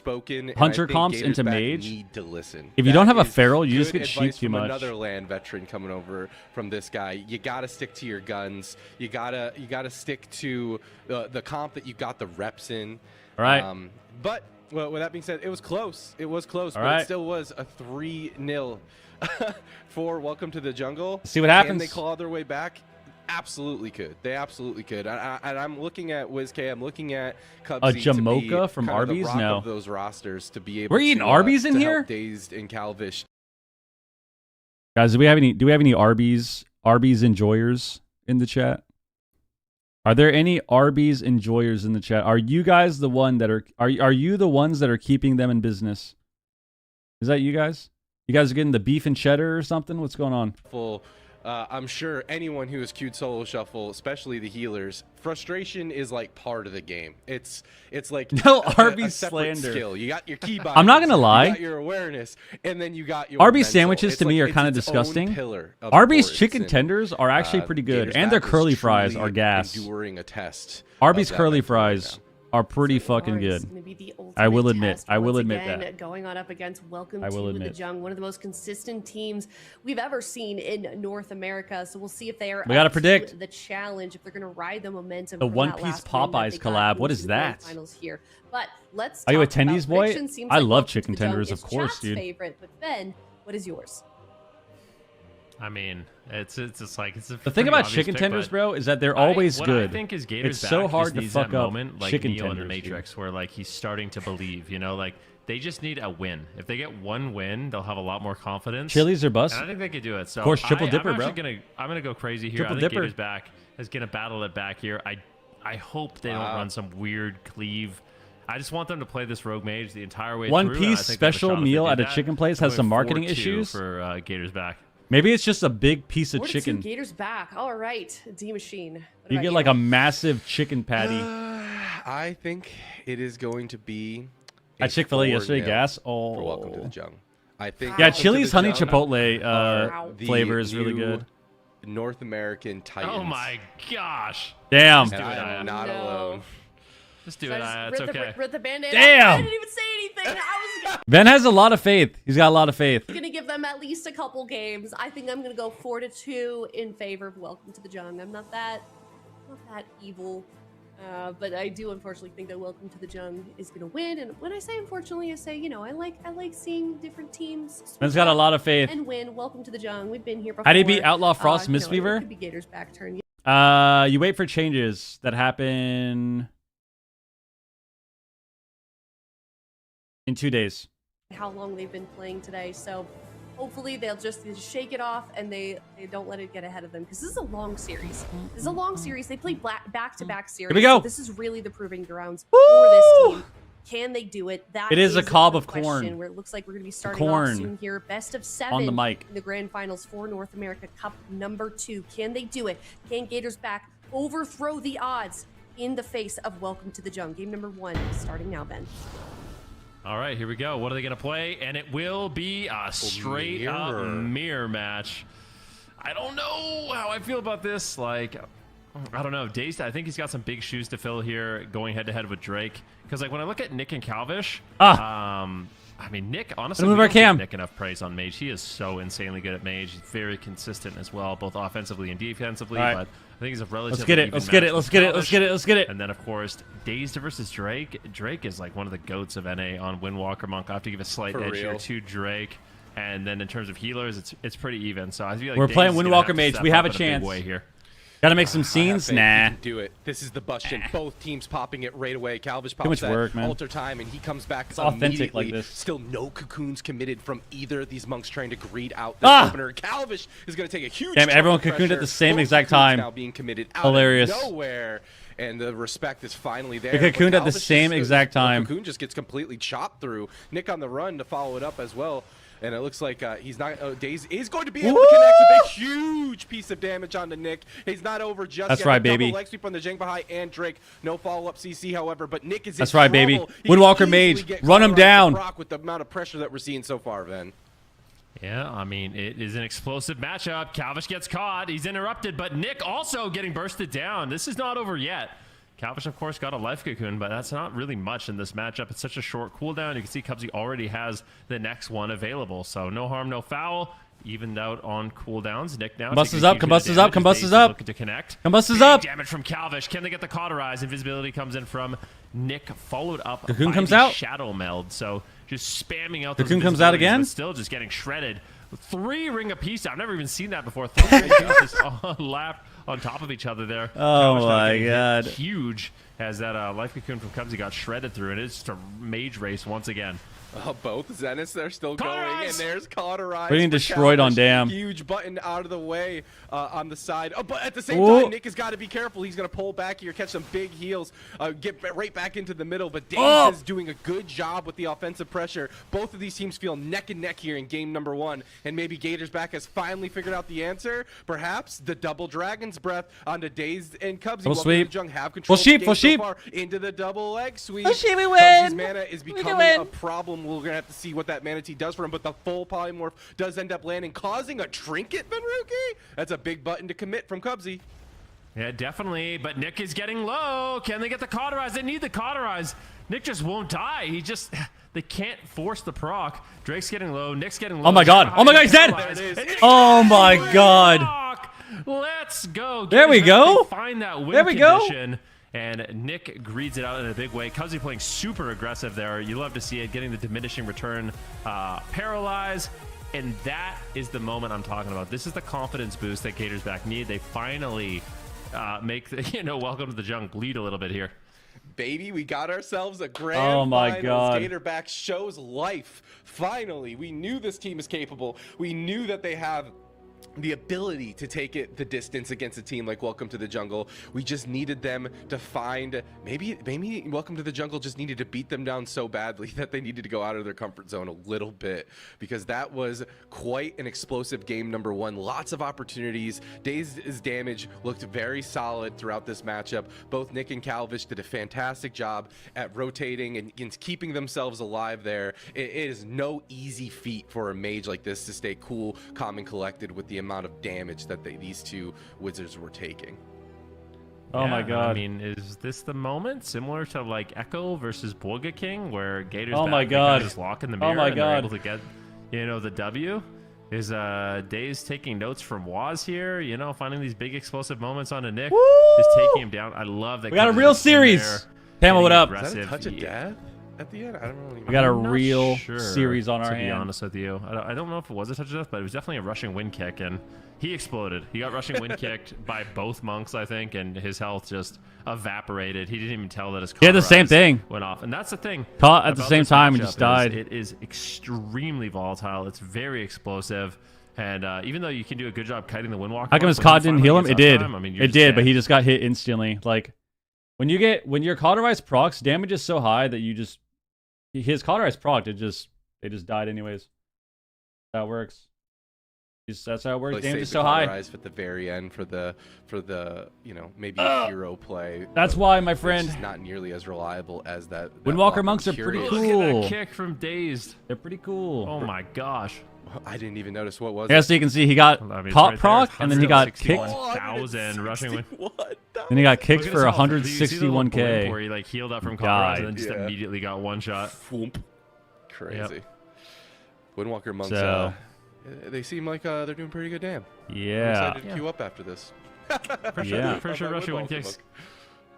Speaker 1: Hunter comps into Mage,
Speaker 5: need to listen.
Speaker 1: If you don't have a Feral, you just get sheep too much.
Speaker 5: Another land veteran coming over from this guy. You gotta stick to your guns. You gotta stick to the comp that you got the reps in.
Speaker 1: All right.
Speaker 5: But well, with that being said, it was close. It was close, but it still was a 3-0 for Welcome to the Jungle.
Speaker 1: See what happens.
Speaker 5: Can they claw their way back? Absolutely could. They absolutely could. And I'm looking at WizK. I'm looking at Cubsy
Speaker 1: a Jamocha from Arby's.
Speaker 5: No, of those rosters to be able.
Speaker 1: We're eating Arby's in here.
Speaker 5: Dazed and Calvish.
Speaker 1: Guys, do we have any Arby's enjoyers in the chat? Are there any Arby's enjoyers in the chat? Are you guys the one that are you the ones that are keeping them in business? Is that you guys? You guys are getting the beef and cheddar or something? What's going on?
Speaker 5: I'm sure anyone who has queued solo shuffle, especially the healers, frustration is like part of the game. It's like
Speaker 1: no Arby's
Speaker 5: a separate
Speaker 1: slander.
Speaker 5: Skill. You got your keybind.
Speaker 1: I'm not gonna lie.
Speaker 5: You got your awareness, and then you got your
Speaker 1: Arby's
Speaker 5: mental.
Speaker 1: sandwiches to me are kind of disgusting. Arby's chicken tenders are actually pretty good, and their curly fries are gas.
Speaker 5: Enduring a test.
Speaker 1: Arby's curly fries are pretty fucking good. I will admit. I will admit that.
Speaker 4: Going on up against Welcome to the Jung, one of the most consistent teams we've ever seen in North America. So we'll see if they are.
Speaker 1: We gotta predict
Speaker 4: the challenge. If they're going to ride the momentum.
Speaker 1: The One Piece Popeyes collab. What is that?
Speaker 4: Finals here. But let's.
Speaker 1: Are you a Tendies boy? I love chicken tenders, of course, dude.
Speaker 4: Favorite, but Ben, what is yours?
Speaker 2: I mean, it's just like it's a
Speaker 1: the thing about chicken tenders, bro, is that they're always good.
Speaker 2: I think is Gators
Speaker 1: it's so hard to fuck up
Speaker 2: moment, like
Speaker 1: chicken
Speaker 2: Neo
Speaker 1: tenders,
Speaker 2: in the Matrix, where like he's starting to believe. You know, like they just need a win. If they get one win, they'll have a lot more confidence.
Speaker 1: Chili's or bust.
Speaker 2: And I think they could do it. So
Speaker 1: of course, triple dipper,
Speaker 2: I'm
Speaker 1: bro.
Speaker 2: I'm gonna go crazy here.
Speaker 1: Triple
Speaker 2: I think
Speaker 1: dipper.
Speaker 2: Gators back is gonna battle it back here. I hope they don't run some weird cleave. I just want them to play this rogue mage the entire way
Speaker 1: One
Speaker 2: through.
Speaker 1: piece special meal at a chicken place has some marketing issues
Speaker 2: for Gators back.
Speaker 1: Maybe it's just a big piece of
Speaker 4: 42
Speaker 1: chicken.
Speaker 4: Gators back. All right, D Machine.
Speaker 1: You get like a massive chicken patty.
Speaker 5: I think it is going to be
Speaker 1: at Chick-fil-A yesterday. Gas.
Speaker 5: Oh, for Welcome to the Jung. I think.
Speaker 1: Yeah, Chili's honey chipotle flavor is really good.
Speaker 5: North American Titans.
Speaker 2: Oh my gosh!
Speaker 1: Damn.
Speaker 2: Just do it,
Speaker 5: I'm not alone.
Speaker 2: Just do it. It's okay.
Speaker 4: Rip the band-aid.
Speaker 1: Damn.
Speaker 4: I didn't even say anything.
Speaker 1: Ben has a lot of faith. He's got a lot of faith.
Speaker 4: I'm gonna give them at least a couple games. I think I'm gonna go 4-2 in favor of Welcome to the Jung. I'm not that evil, but I do unfortunately think that Welcome to the Jung is gonna win. And when I say unfortunately, I say I like seeing different teams.
Speaker 1: Ben's got a lot of faith.
Speaker 4: And win. Welcome to the Jung. We've been here before.
Speaker 1: How do you beat Outlaw Frost Mistweaver?
Speaker 4: It could be Gators back turn.
Speaker 1: You wait for changes that happen in 2 days.
Speaker 4: How long they've been playing today, so hopefully they'll just shake it off and they don't let it get ahead of them, because this is a long series. This is a long series. They play back-to-back series.
Speaker 1: Here we go.
Speaker 4: So this is really the proving grounds for this team. Can they do it? That
Speaker 1: it is a cob of
Speaker 4: question,
Speaker 1: corn.
Speaker 4: Where it looks like we're going to be starting off soon here. Best of 7
Speaker 1: on the mic
Speaker 4: in the grand finals for North America Cup #2. Can they do it? Can Gators back overthrow the odds in the face of Welcome to the Jung? Game number 1 starting now, Ben.
Speaker 2: All right, here we go. What are they going to play? And it will be a straight up mirror match. I don't know how I feel about this. Like, I don't know. Dazed, I think he's got some big shoes to fill here going head to head with Drake. Because, like, when I look at Nick and Calvish, I mean, Nick, honestly, we don't give Nick enough praise on Mage. He is so insanely good at Mage. He's very consistent as well, both offensively and defensively. Right. But I think he's a relatively
Speaker 1: Let's get it.
Speaker 2: And then, of course, Dazed versus Drake. Drake is like one of the goats of NA on Windwalker Monk. I have to give a slight edge here to Drake. And then in terms of healers, it's pretty even. So I feel like
Speaker 1: we're playing Windwalker Mage. We have a chance.
Speaker 2: Way here.
Speaker 1: Gotta make some scenes?
Speaker 5: He
Speaker 1: Nah.
Speaker 5: can do it. This is the bust in. Both teams popping it right away. Calvish pops
Speaker 1: much
Speaker 5: that
Speaker 1: work, man.
Speaker 5: alter time, and he comes back
Speaker 1: It's authentic like
Speaker 5: immediately.
Speaker 1: this.
Speaker 5: Still no cocoons committed from either of these monks trying to greed out this opener. Calvish is going to take a huge
Speaker 1: Damn, everyone
Speaker 5: chunk of
Speaker 1: cocooned at
Speaker 5: pressure.
Speaker 1: the same
Speaker 5: Both
Speaker 1: exact
Speaker 5: cocoons
Speaker 1: time.
Speaker 5: Now being committed out
Speaker 1: Hilarious.
Speaker 5: of nowhere. And the respect is finally there.
Speaker 1: They cocooned at the
Speaker 5: Calvish
Speaker 1: same exact time.
Speaker 5: Cocoon just gets completely chopped through. Nick on the run to follow it up as well. And it looks like he's not. Daze is going to be able to connect with a huge piece of damage onto Nick. He's not over just
Speaker 1: That's
Speaker 5: yet.
Speaker 1: right,
Speaker 5: Double
Speaker 1: baby.
Speaker 5: leg sweep on the Jang Bahai and Drake. No follow-up CC, however, but Nick is
Speaker 1: That's
Speaker 5: in
Speaker 1: right, baby.
Speaker 5: trouble. He can
Speaker 1: Woodwalker
Speaker 5: easily
Speaker 1: Mage.
Speaker 5: get
Speaker 1: Run him
Speaker 5: caught on
Speaker 1: down.
Speaker 5: Brock with the amount of pressure that we're seeing so far, Ven.
Speaker 2: Yeah, I mean, it is an explosive matchup. Calvish gets caught. He's interrupted, but Nick also getting bursted down. This is not over yet. Calvish, of course, got a life cocoon, but that's not really much in this matchup. It's such a short cooldown. You can see Cubsy already has the next one available. So no harm, no foul. Evened out on cooldowns. Nick now.
Speaker 1: Combust is up, Combust is up, Combust is up.
Speaker 2: Looking to connect.
Speaker 1: Combust is
Speaker 2: Big
Speaker 1: up.
Speaker 2: damage from Calvish. Can they get the cauterize? Invisibility comes in from Nick, followed up
Speaker 1: Cocoon
Speaker 2: by
Speaker 1: comes
Speaker 2: the
Speaker 1: out.
Speaker 2: Shadow Meld. So just spamming out those
Speaker 1: Cocoon comes out
Speaker 2: invisibilities,
Speaker 1: again?
Speaker 2: but still just getting shredded. 3 ring apiece. I've never even seen that before. 3 ring pieces on lap on top of each other there.
Speaker 1: Oh
Speaker 2: Calvish now
Speaker 1: my
Speaker 2: getting hit
Speaker 1: God.
Speaker 2: huge as that life cocoon from Cubsy got shredded through, and it's just a mage race once again.
Speaker 5: Both Zeniths are still going, and there's Cauterize.
Speaker 1: Being
Speaker 5: for
Speaker 1: destroyed on
Speaker 5: Calvish.
Speaker 1: Dam.
Speaker 5: Huge button out of the way on the side. Oh, but at the same
Speaker 1: Whoa.
Speaker 5: time, Nick has got to be careful. He's going to pull back here, catch some big heals, get right back into the middle. But Daze is doing a good job with the offensive pressure. Both of these teams feel neck and neck here in game number 1. And maybe Gators back has finally figured out the answer. Perhaps the double Dragon's Breath onto Daze and Cubsy.
Speaker 1: Full sweep.
Speaker 5: Jung have control
Speaker 1: Full sheep,
Speaker 5: of the
Speaker 1: full
Speaker 5: game
Speaker 1: sheep.
Speaker 5: so far into the double leg sweep.
Speaker 1: Full sheep, we
Speaker 5: Cubsy's
Speaker 1: win.
Speaker 5: mana is
Speaker 1: We
Speaker 5: becoming
Speaker 1: win.
Speaker 5: a problem. We're going to have to see what that Manatee does for him, but the full polymorph does end up landing, causing a trinket, Benruki. That's a big button to commit from Cubsy.
Speaker 2: Yeah, definitely. But Nick is getting low. Can they get the cauterize? They need the cauterize. Nick just won't die. He just... They can't force the proc. Drake's getting low. Nick's getting low.
Speaker 1: Oh my God. Oh my God, he's dead. Oh my God.
Speaker 2: Let's go.
Speaker 1: There we
Speaker 2: Gators
Speaker 1: go.
Speaker 2: actually find that win
Speaker 1: There we go.
Speaker 2: condition. And Nick greeds it out in a big way. Cubsy playing super aggressive there. You love to see it, getting the diminishing return paralyze. And that is the moment I'm talking about. This is the confidence boost that Gators back need. They finally make the, welcome to the junk lead a little bit here.
Speaker 5: Baby, we got ourselves a grand
Speaker 1: Oh my
Speaker 5: finals.
Speaker 1: God.
Speaker 5: Gatorback shows life. Finally, we knew this team is capable. We knew that they have the ability to take it the distance against a team like Welcome to the Jungle. We just needed them to find, maybe Welcome to the Jungle just needed to beat them down so badly that they needed to go out of their comfort zone a little bit, because that was quite an explosive game number 1. Lots of opportunities. Daze's damage looked very solid throughout this matchup. Both Nick and Calvish did a fantastic job at rotating and keeping themselves alive there. It is no easy feat for a mage like this to stay cool, calm, and collected with the amount of damage that these two wizards were taking.
Speaker 1: Oh my God.
Speaker 2: I mean, is this the moment similar to like Echo versus Boga King, where Gators
Speaker 1: Oh my
Speaker 2: back, they kinda
Speaker 1: God.
Speaker 2: just lock in the
Speaker 1: Oh
Speaker 2: mirror
Speaker 1: my
Speaker 2: and they're
Speaker 1: God.
Speaker 2: able to get, the W? Is Daze taking notes from Waz here? Finding these big explosive moments on a Nick, just taking him down. I love that.
Speaker 1: We got a
Speaker 2: Cubsy
Speaker 1: real
Speaker 2: is in there,
Speaker 1: series. Pamela, what
Speaker 2: getting
Speaker 1: up?
Speaker 5: Is that a
Speaker 2: aggressive.
Speaker 5: touch of death at the end? I don't really know.
Speaker 1: We got a
Speaker 2: I'm not
Speaker 1: real
Speaker 2: sure,
Speaker 1: series on our
Speaker 2: to be
Speaker 1: hands.
Speaker 2: honest with you. I don't know if it was a touch of death, but it was definitely a rushing wind kick, and he exploded. He got rushing wind kicked by both monks, I think, and his health just evaporated. He didn't even tell that his
Speaker 1: He had the same
Speaker 2: cauterize
Speaker 1: thing.
Speaker 2: went off, and that's the thing.
Speaker 1: Caught at the
Speaker 2: about
Speaker 1: same
Speaker 2: this
Speaker 1: time and
Speaker 2: matchup
Speaker 1: just died.
Speaker 2: It is extremely volatile. It's very explosive. And even though you can do a good job kiting the Windwalker,
Speaker 1: How come his
Speaker 2: once you
Speaker 1: COD didn't
Speaker 2: finally
Speaker 1: heal him?
Speaker 2: get
Speaker 1: It did.
Speaker 2: time, I mean, you're
Speaker 1: It
Speaker 2: just
Speaker 1: did,
Speaker 2: dead.
Speaker 1: but he just got hit instantly. Like when your cauterized procs, damage is so high that his cauterized proc, they just died anyways. That works. That's how it works.
Speaker 5: Like,
Speaker 1: Damage
Speaker 5: save
Speaker 1: is
Speaker 5: the
Speaker 1: so high.
Speaker 5: cauterize at the very end for the maybe a hero play.
Speaker 1: That's
Speaker 5: but
Speaker 1: why, my
Speaker 5: it's
Speaker 1: friend.
Speaker 5: just not nearly as reliable as that.
Speaker 1: Windwalker monks are pretty
Speaker 2: Look
Speaker 1: cool.
Speaker 2: at that kick from Dazed.
Speaker 1: They're pretty cool.
Speaker 2: Oh my gosh.
Speaker 5: I didn't even notice what was.
Speaker 1: Yeah, so you can see he got
Speaker 2: I mean, it's
Speaker 1: caught
Speaker 2: right
Speaker 1: proc,
Speaker 2: there.
Speaker 1: and then he got kicked.
Speaker 2: 161,000 rushing wind.
Speaker 1: Then he got kicked
Speaker 2: Look at
Speaker 1: for
Speaker 2: his health. Do you see the little blimp
Speaker 1: 161k.
Speaker 2: where he like healed up from
Speaker 1: Died.
Speaker 2: cauterize and then just
Speaker 5: Yeah.
Speaker 2: immediately got one shot.
Speaker 5: Swoop. Crazy.
Speaker 2: Yep.
Speaker 5: Windwalker monks.
Speaker 1: So-
Speaker 5: They seem like they're doing pretty good. Damn. I'm
Speaker 1: Yeah,
Speaker 5: excited to queue up after this.
Speaker 2: For sure,
Speaker 1: Yeah.
Speaker 2: for sure,
Speaker 5: My
Speaker 2: rushing wind
Speaker 5: Windwalker
Speaker 2: kicks.
Speaker 5: monk.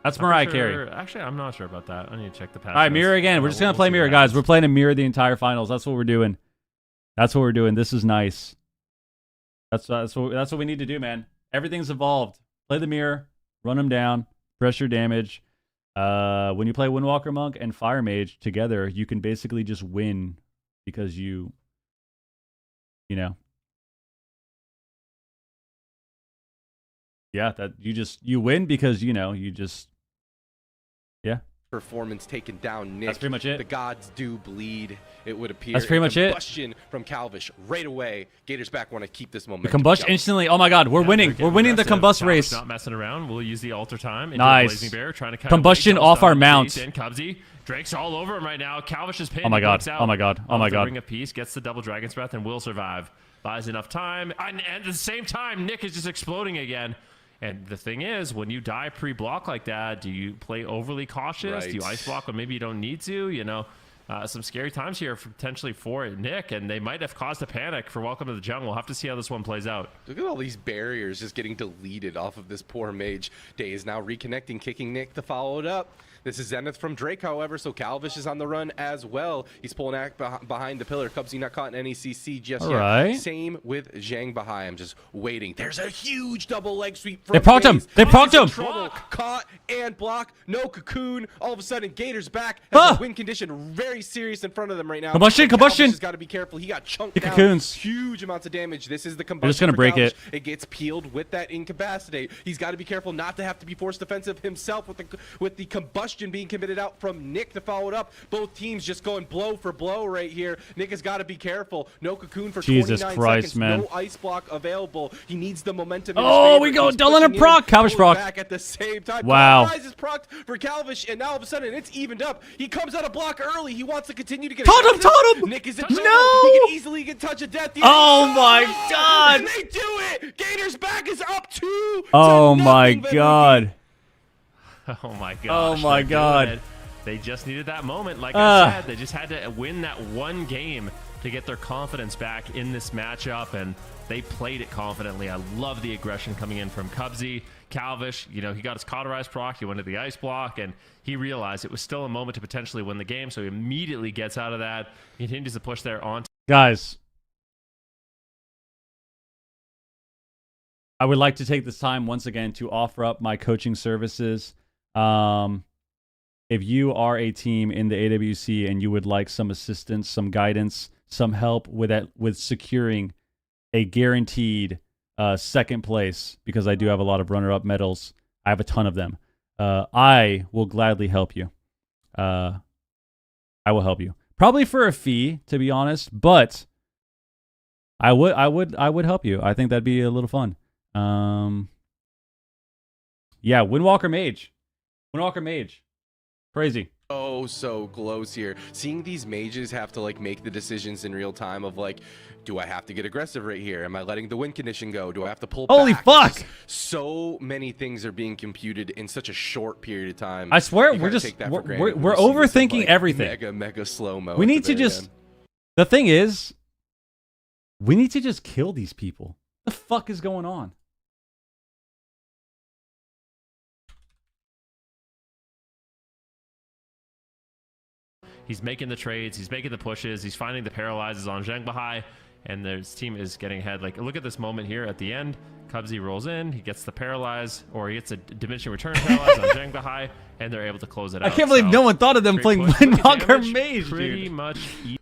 Speaker 1: that's
Speaker 2: I'm
Speaker 1: Mariah
Speaker 2: sure-
Speaker 1: Carey.
Speaker 2: Actually, I'm not sure about that. I need to check the patch.
Speaker 1: All right, mirror
Speaker 2: notes.
Speaker 1: again. We're just gonna
Speaker 2: We'll
Speaker 1: play
Speaker 2: see
Speaker 1: mirror,
Speaker 2: what
Speaker 1: guys. We're
Speaker 2: happens.
Speaker 1: playing a mirror the entire finals. That's what we're doing. That's what we're doing. This is nice. That's what we need to do, man. Everything's evolved. play the mirror, run them down, pressure damage. When you play Windwalker Monk and Fire Mage together, you can basically just win because you know. Yeah, that you win because yeah.
Speaker 5: Performance taken down Nick.
Speaker 1: That's pretty much it.
Speaker 5: The gods do bleed, it would appear.
Speaker 1: That's pretty much it.
Speaker 5: Combustion from Calvish right away. Gators back want to keep this momentum.
Speaker 1: The combust instantly. Oh my god, we're winning. We're winning the combust race.
Speaker 2: Not messing around. We'll use the altar time. Into
Speaker 1: Nice.
Speaker 2: Blazing Bear, trying to
Speaker 1: combustion off our mount.
Speaker 2: And Cubsy. Drake's all over him right now. Calvish is pinned.
Speaker 1: Oh my god. Oh my god. Oh my god.
Speaker 2: Ring of Peace gets the double Dragon's Breath and will survive. Buys enough time. And at the same time, Nick is just exploding again. And the thing is, when you die pre-block like that, do you play overly cautious?
Speaker 5: Right.
Speaker 2: Do you ice block when maybe you don't need to? You know, some scary times here potentially for Nick, and they might have caused a panic for Welcome to the Jungle. We'll have to see how this one plays out.
Speaker 5: Look at all these barriers just getting deleted off of this poor mage. Day is now reconnecting, kicking Nick to follow it up. This is Zenith from Drake, however, so Calvish is on the run as well. He's pulling act behind the pillar. Cubsy not caught in NECC just yet.
Speaker 1: Right.
Speaker 5: Same with Zhang Bahai. I'm just waiting. There's a huge double leg sweep from
Speaker 1: They procced him. They procced him.
Speaker 5: Trouble. Caught and block. No cocoon. All of a sudden, Gators back. Has a win condition very serious in front of them right now.
Speaker 1: Combustion.
Speaker 5: Calvish has got to be careful. He got chunked down.
Speaker 1: Cocoons.
Speaker 5: Huge amounts of damage. This is the combustion.
Speaker 1: They're just gonna break
Speaker 5: Calvish.
Speaker 1: it.
Speaker 5: It gets peeled with that incapacitate. He's got to be careful not to have to be forced defensive himself with the combustion being committed out from Nick to follow it up. Both teams just going blow for blow right here. Nick has got to be careful. No cocoon for
Speaker 1: Jesus
Speaker 5: 29
Speaker 1: Christ,
Speaker 5: seconds.
Speaker 1: man.
Speaker 5: No ice block available. He needs the momentum. In
Speaker 1: Oh,
Speaker 5: his favor.
Speaker 1: we go
Speaker 5: He's
Speaker 1: Dylan and
Speaker 5: pushing
Speaker 1: proc.
Speaker 5: in,
Speaker 1: Calvish
Speaker 5: pulling
Speaker 1: proc.
Speaker 5: back at the same time.
Speaker 1: Wow.
Speaker 5: Rise is procced for Calvish, and now all of a sudden it's evened up. He comes out of block early. He wants to continue to get
Speaker 1: Taught him.
Speaker 5: Nick is in
Speaker 1: No.
Speaker 5: trouble. He can easily get touch of death.
Speaker 1: Oh my god.
Speaker 5: And they do it. Gators back is up 2.
Speaker 1: Oh my
Speaker 5: nothing, baby.
Speaker 1: god.
Speaker 2: Oh my gosh.
Speaker 1: Oh my
Speaker 2: they're
Speaker 1: god.
Speaker 2: doing it. They just needed that moment. Like I said, they just had to win that one game to get their confidence back in this matchup, and they played it confidently. I love the aggression coming in from Cubsy. Calvish, you know, he got his cauterized proc, he went to the ice block, and he realized it was still a moment to potentially win the game, so he immediately gets out of that, continues to push there on.
Speaker 1: Guys, I would like to take this time once again to offer up my coaching services. If you are a team in the AWC and you would like some assistance, some guidance, some help with securing a guaranteed second place, because I do have a lot of runner-up medals, I have a ton of them. I will gladly help you. I will help you, probably for a fee, to be honest, but I would help you. I think that'd be a little fun. Yeah, Windwalker Mage. Crazy.
Speaker 5: Oh, so close here. Seeing these mages have to like make the decisions in real time of like, do I have to get aggressive right here? Am I letting the win condition go? Do I have to pull
Speaker 1: Holy
Speaker 5: back?
Speaker 1: fuck!
Speaker 5: Just so many things are being computed in such a short period of time.
Speaker 1: I swear,
Speaker 5: You
Speaker 1: we're
Speaker 5: gotta
Speaker 1: just
Speaker 5: take that for
Speaker 1: we're
Speaker 5: granted.
Speaker 1: we're
Speaker 5: We see this in,
Speaker 1: overthinking
Speaker 5: like,
Speaker 1: everything.
Speaker 5: Mega slow-mo.
Speaker 1: We
Speaker 5: at
Speaker 1: need
Speaker 5: the
Speaker 1: to
Speaker 5: very
Speaker 1: just.
Speaker 5: end.
Speaker 1: The thing is, we need to just kill these people. What the fuck is going on?
Speaker 2: He's making the trades, he's making the pushes, he's finding the paralyzes on Zhang Bahai, and his team is getting ahead. Like, look at this moment here at the end. Cubsy rolls in, he gets the paralyze, or he gets a diminishing return paralyze on Zhang Bahai, and they're able to close it out.
Speaker 1: I can't believe no one thought of them playing Windwalker Mage, dude.
Speaker 2: Pretty much.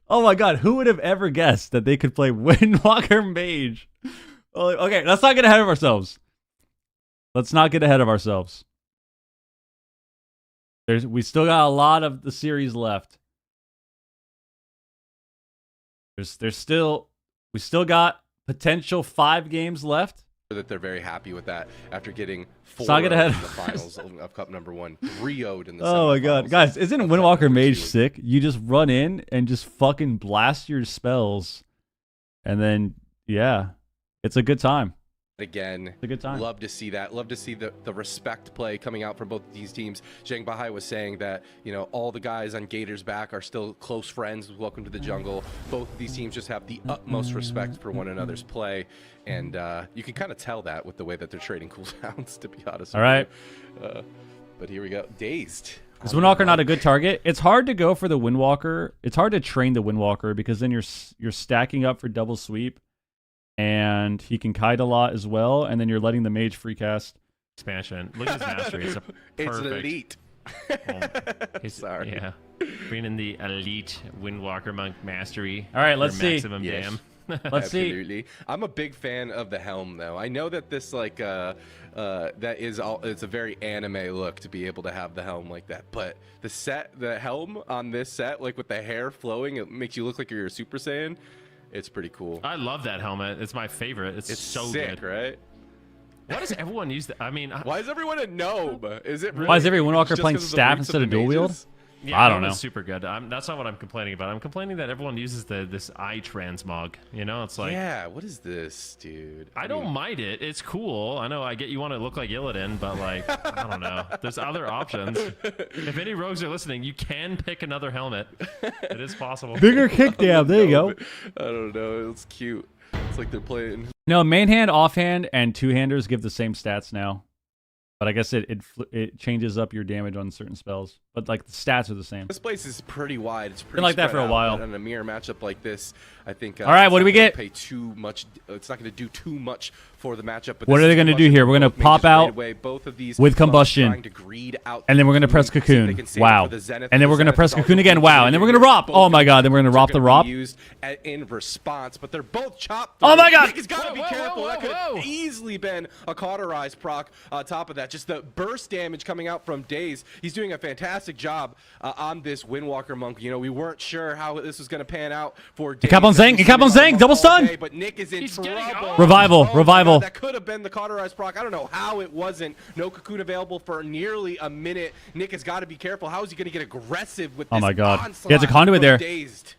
Speaker 1: Oh my god, who would have ever guessed that they could play Windwalker Mage? Okay, let's not get ahead of ourselves. We still got a lot of the series left. We still got potential 5 games left.
Speaker 5: That they're very happy with that after getting 4
Speaker 1: not get ahead
Speaker 5: in the finals of Cup number 1, 3-0'd in the
Speaker 1: Oh my god, guys, isn't Windwalker Mage sick? You just run in and just fucking blast your spells, and then yeah, it's a good time.
Speaker 5: Again,
Speaker 1: it's a good time.
Speaker 5: Love to see that. Love to see the respect play coming out from both of these teams. Zhang Bahai was saying that, you know, all the guys on Gators back are still close friends with Welcome to the Jungle. Both of these teams just have the utmost respect for one another's play, and you can kind of tell that with the way that they're trading cooldowns, to be honest.
Speaker 1: All right.
Speaker 5: But here we go. Dazed.
Speaker 1: Is Windwalker not a good target? It's hard to go for the Windwalker. It's hard to train the Windwalker because then you're stacking up for double sweep. And he can kite a lot as well, and then you're letting the mage free cast.
Speaker 2: expansion. Look at his mastery. It's a perfect.
Speaker 5: It's elite.
Speaker 2: Sorry. Yeah. Bringing in the elite Windwalker Monk mastery.
Speaker 1: All right, let's
Speaker 2: for
Speaker 1: see.
Speaker 2: Maximum dam.
Speaker 1: Let's see.
Speaker 5: Absolutely. I'm a big fan of the helm, though. I know that this that is all. It's a very anime look to be able to have the helm like that. But the helm on this set, like with the hair flowing, it makes you look like you're a Super Saiyan. It's pretty cool.
Speaker 2: I love that helmet. It's my favorite. It's so
Speaker 5: sick,
Speaker 2: good.
Speaker 5: Right?
Speaker 2: Why does everyone use that? I mean,
Speaker 5: why is everyone a gnome? Is it? Really,
Speaker 1: Why is every Windwalker
Speaker 5: just
Speaker 1: playing
Speaker 5: 'cause of the
Speaker 1: staff
Speaker 5: roots
Speaker 1: instead of
Speaker 5: the
Speaker 1: dual wield?
Speaker 5: mages?
Speaker 2: Yeah,
Speaker 1: I don't know.
Speaker 2: It's super good. That's not what I'm complaining about. I'm complaining that everyone uses this eye transmog. You know, it's like,
Speaker 5: yeah, what is this, dude?
Speaker 2: I don't mind it. It's cool. I know. I get you want to look like Illidan, but like, I don't know. There's other options. If any rogues are listening, you can pick another helmet. It is possible.
Speaker 1: Bigger kick dab. There you go.
Speaker 5: I don't know. It's cute. It's like they're playing.
Speaker 1: No, main hand, offhand, and two-handers give the same stats now. But I guess it changes up your damage on certain spells. But like the stats are the same.
Speaker 5: This place is pretty wide. It's pretty
Speaker 1: been like that for a
Speaker 5: spread out,
Speaker 1: while.
Speaker 5: but in a mirror matchup like this, I think.
Speaker 1: All right, what do we get?
Speaker 5: Pay too much. It's not going to do too much for the matchup. But
Speaker 1: What are they going to do here? We're going to pop out
Speaker 5: both of these
Speaker 1: with combustion, and then we're going to press cocoon. Wow. And then we're going to press cocoon again. Wow. And then we're going to rop. Oh my god. Then we're going to rop the rop.
Speaker 5: Used in response, but they're both chopped.
Speaker 1: Oh my god.
Speaker 5: Nick has got to be careful. That could have easily been a cauterized proc on top of that. Just the burst damage coming out from Daze. He's doing a fantastic job on this Windwalker Monk. You know, we weren't sure how this was going to pan out for Daze.
Speaker 1: Cap on Zang, double stun.
Speaker 5: But Nick is in trouble.
Speaker 1: Revival.
Speaker 5: That could have been the cauterized proc. I don't know how it wasn't. No cocoon available for nearly a minute. Nick has got to be careful. How is he going to get aggressive with this?
Speaker 1: Oh my god. He has a conduit there.
Speaker 5: Dazed.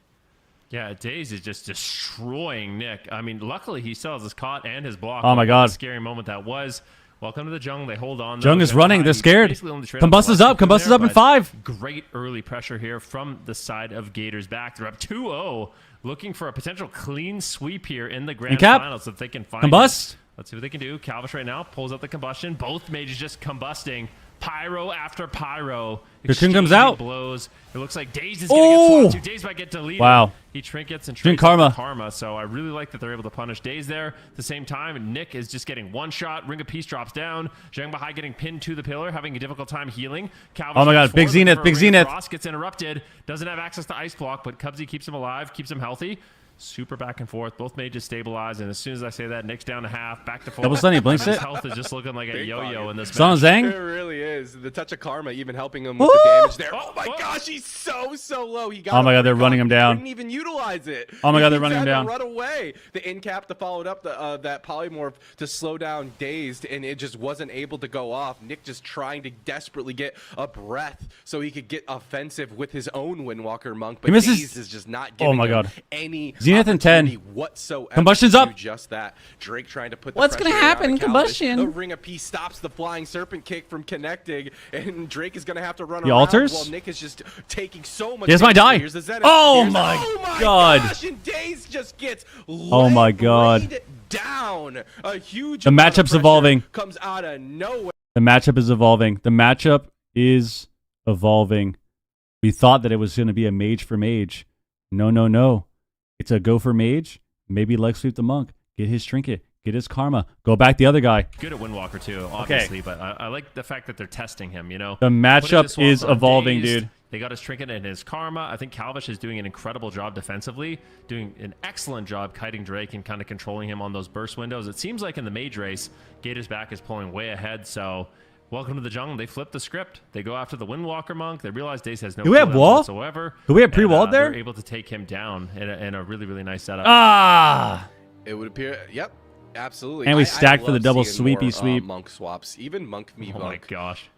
Speaker 2: Yeah, Daze is just destroying Nick. I mean, luckily he still has his caught and his block.
Speaker 1: Oh my god.
Speaker 2: What a scary moment that was. Welcome to the Jung. They hold on.
Speaker 1: Jung is running. They're scared. Combust is up. Combust is up in 5.
Speaker 2: Great early pressure here from the side of Gators back. They're up 2-0. Looking for a potential clean sweep here in the grand finals if they can find
Speaker 1: Combust.
Speaker 2: it. Let's see what they can do. Calvish right now pulls out the combustion. Both mages just combusting. Pyro after pyro.
Speaker 1: Cocoon comes out.
Speaker 2: Blows. It looks like Daze is going to get swapped. Daze might get deleted.
Speaker 1: Wow.
Speaker 2: He trinkets and
Speaker 1: Drink
Speaker 2: trinkets
Speaker 1: karma.
Speaker 2: So I really like that they're able to punish Daze there. At the same time, Nick is just getting one shot. Ring of Peace drops down. Zhang Bahai getting pinned to the pillar, having a difficult time healing. Calvish
Speaker 1: oh my god, big Zenith, big Zenith.
Speaker 2: Ross gets interrupted. Doesn't have access to Ice Block, but Cubsy keeps him alive, keeps him healthy. Super back and forth. Both mages stabilize, and as soon as I say that, Nick's down to half, back to full.
Speaker 1: Double stun, he blinks
Speaker 2: His
Speaker 1: it.
Speaker 2: health is just looking like a yo-yo in this match.
Speaker 1: Son Zhang?
Speaker 5: It really is. The touch of karma even helping him with the damage there. Oh my gosh, he's so low. He got.
Speaker 1: Oh my god, they're running him down.
Speaker 5: Couldn't even utilize it.
Speaker 1: Oh my god, they're running him down.
Speaker 5: Run away. The in cap to follow up that polymorph to slow down Dazed, and it just wasn't able to go off. Nick just trying to desperately get a breath so he could get offensive with his own Windwalker Monk, but Dazed is just not giving him any
Speaker 1: Zenith and 10
Speaker 5: whatsoever.
Speaker 1: Combustion's up.
Speaker 5: Just that. Drake trying to put the
Speaker 1: what's gonna happen? Combustion.
Speaker 5: The Ring of Peace stops the flying serpent kick from connecting, and Drake is gonna have to run
Speaker 1: the
Speaker 5: around
Speaker 1: altars?
Speaker 5: while Nick is just taking so much.
Speaker 1: Here's my die.
Speaker 5: Here's the Zenith.
Speaker 1: Oh my god.
Speaker 5: Gosh, and Daze just gets
Speaker 1: oh my god.
Speaker 5: Down. A huge.
Speaker 1: The matchup's evolving.
Speaker 5: Comes out of nowhere.
Speaker 1: The matchup is evolving. The matchup is evolving. We thought that it was going to be a mage for mage. No. It's a go for mage. Maybe leg sweep the monk. Get his trinket. Get his karma. Go back the other guy.
Speaker 2: Good at Windwalker too, obviously, but I like the fact that they're testing him, you know.
Speaker 1: The matchup is evolving, dude.
Speaker 2: They got his trinket and his karma. I think Calvish is doing an incredible job defensively, doing an excellent job kiting Drake and kind of controlling him on those burst windows. It seems like in the mage race, Gators back is pulling way ahead, so welcome to the jungle. They flip the script. They go after the Windwalker Monk. They realize Daze has no
Speaker 1: wall
Speaker 2: whatsoever.
Speaker 1: Do we have pre-walled there?
Speaker 2: They're able to take him down in a really, really nice setup.
Speaker 1: Ah!
Speaker 5: It would appear, yep. Absolutely.
Speaker 1: And we stacked for the double sweepy sweep.
Speaker 5: Monk swaps. Even monk me monk.
Speaker 2: Oh my gosh.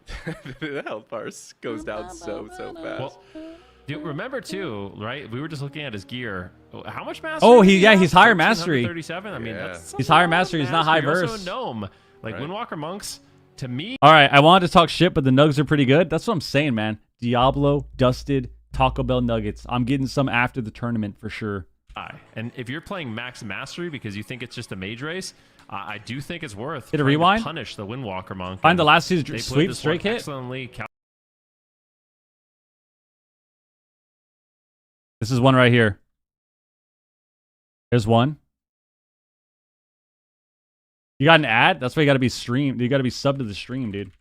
Speaker 5: The health bar goes down so fast.
Speaker 2: Well, remember too, right? We were just looking at his gear. How much mastery?
Speaker 1: Oh, he's higher mastery.
Speaker 2: 37. I mean,
Speaker 1: he's higher mastery. He's not high verse.
Speaker 2: Also a gnome. Like Windwalker monks, to me.
Speaker 1: All right, I wanted to talk shit, but the nugs are pretty good. That's what I'm saying, man. Diablo, Dusted, Taco Bell nuggets. I'm getting some after the tournament for sure.
Speaker 2: And if you're playing max mastery because you think it's just a mage race, I do think it's worth
Speaker 1: Hit a rewind?
Speaker 2: to punish the Windwalker monk.
Speaker 1: Find the last season sweep straight hit.
Speaker 2: Excellently.
Speaker 1: This is one right here. There's one. You got an ad? That's why you got to be streamed. You got to be subbed to the stream, dude.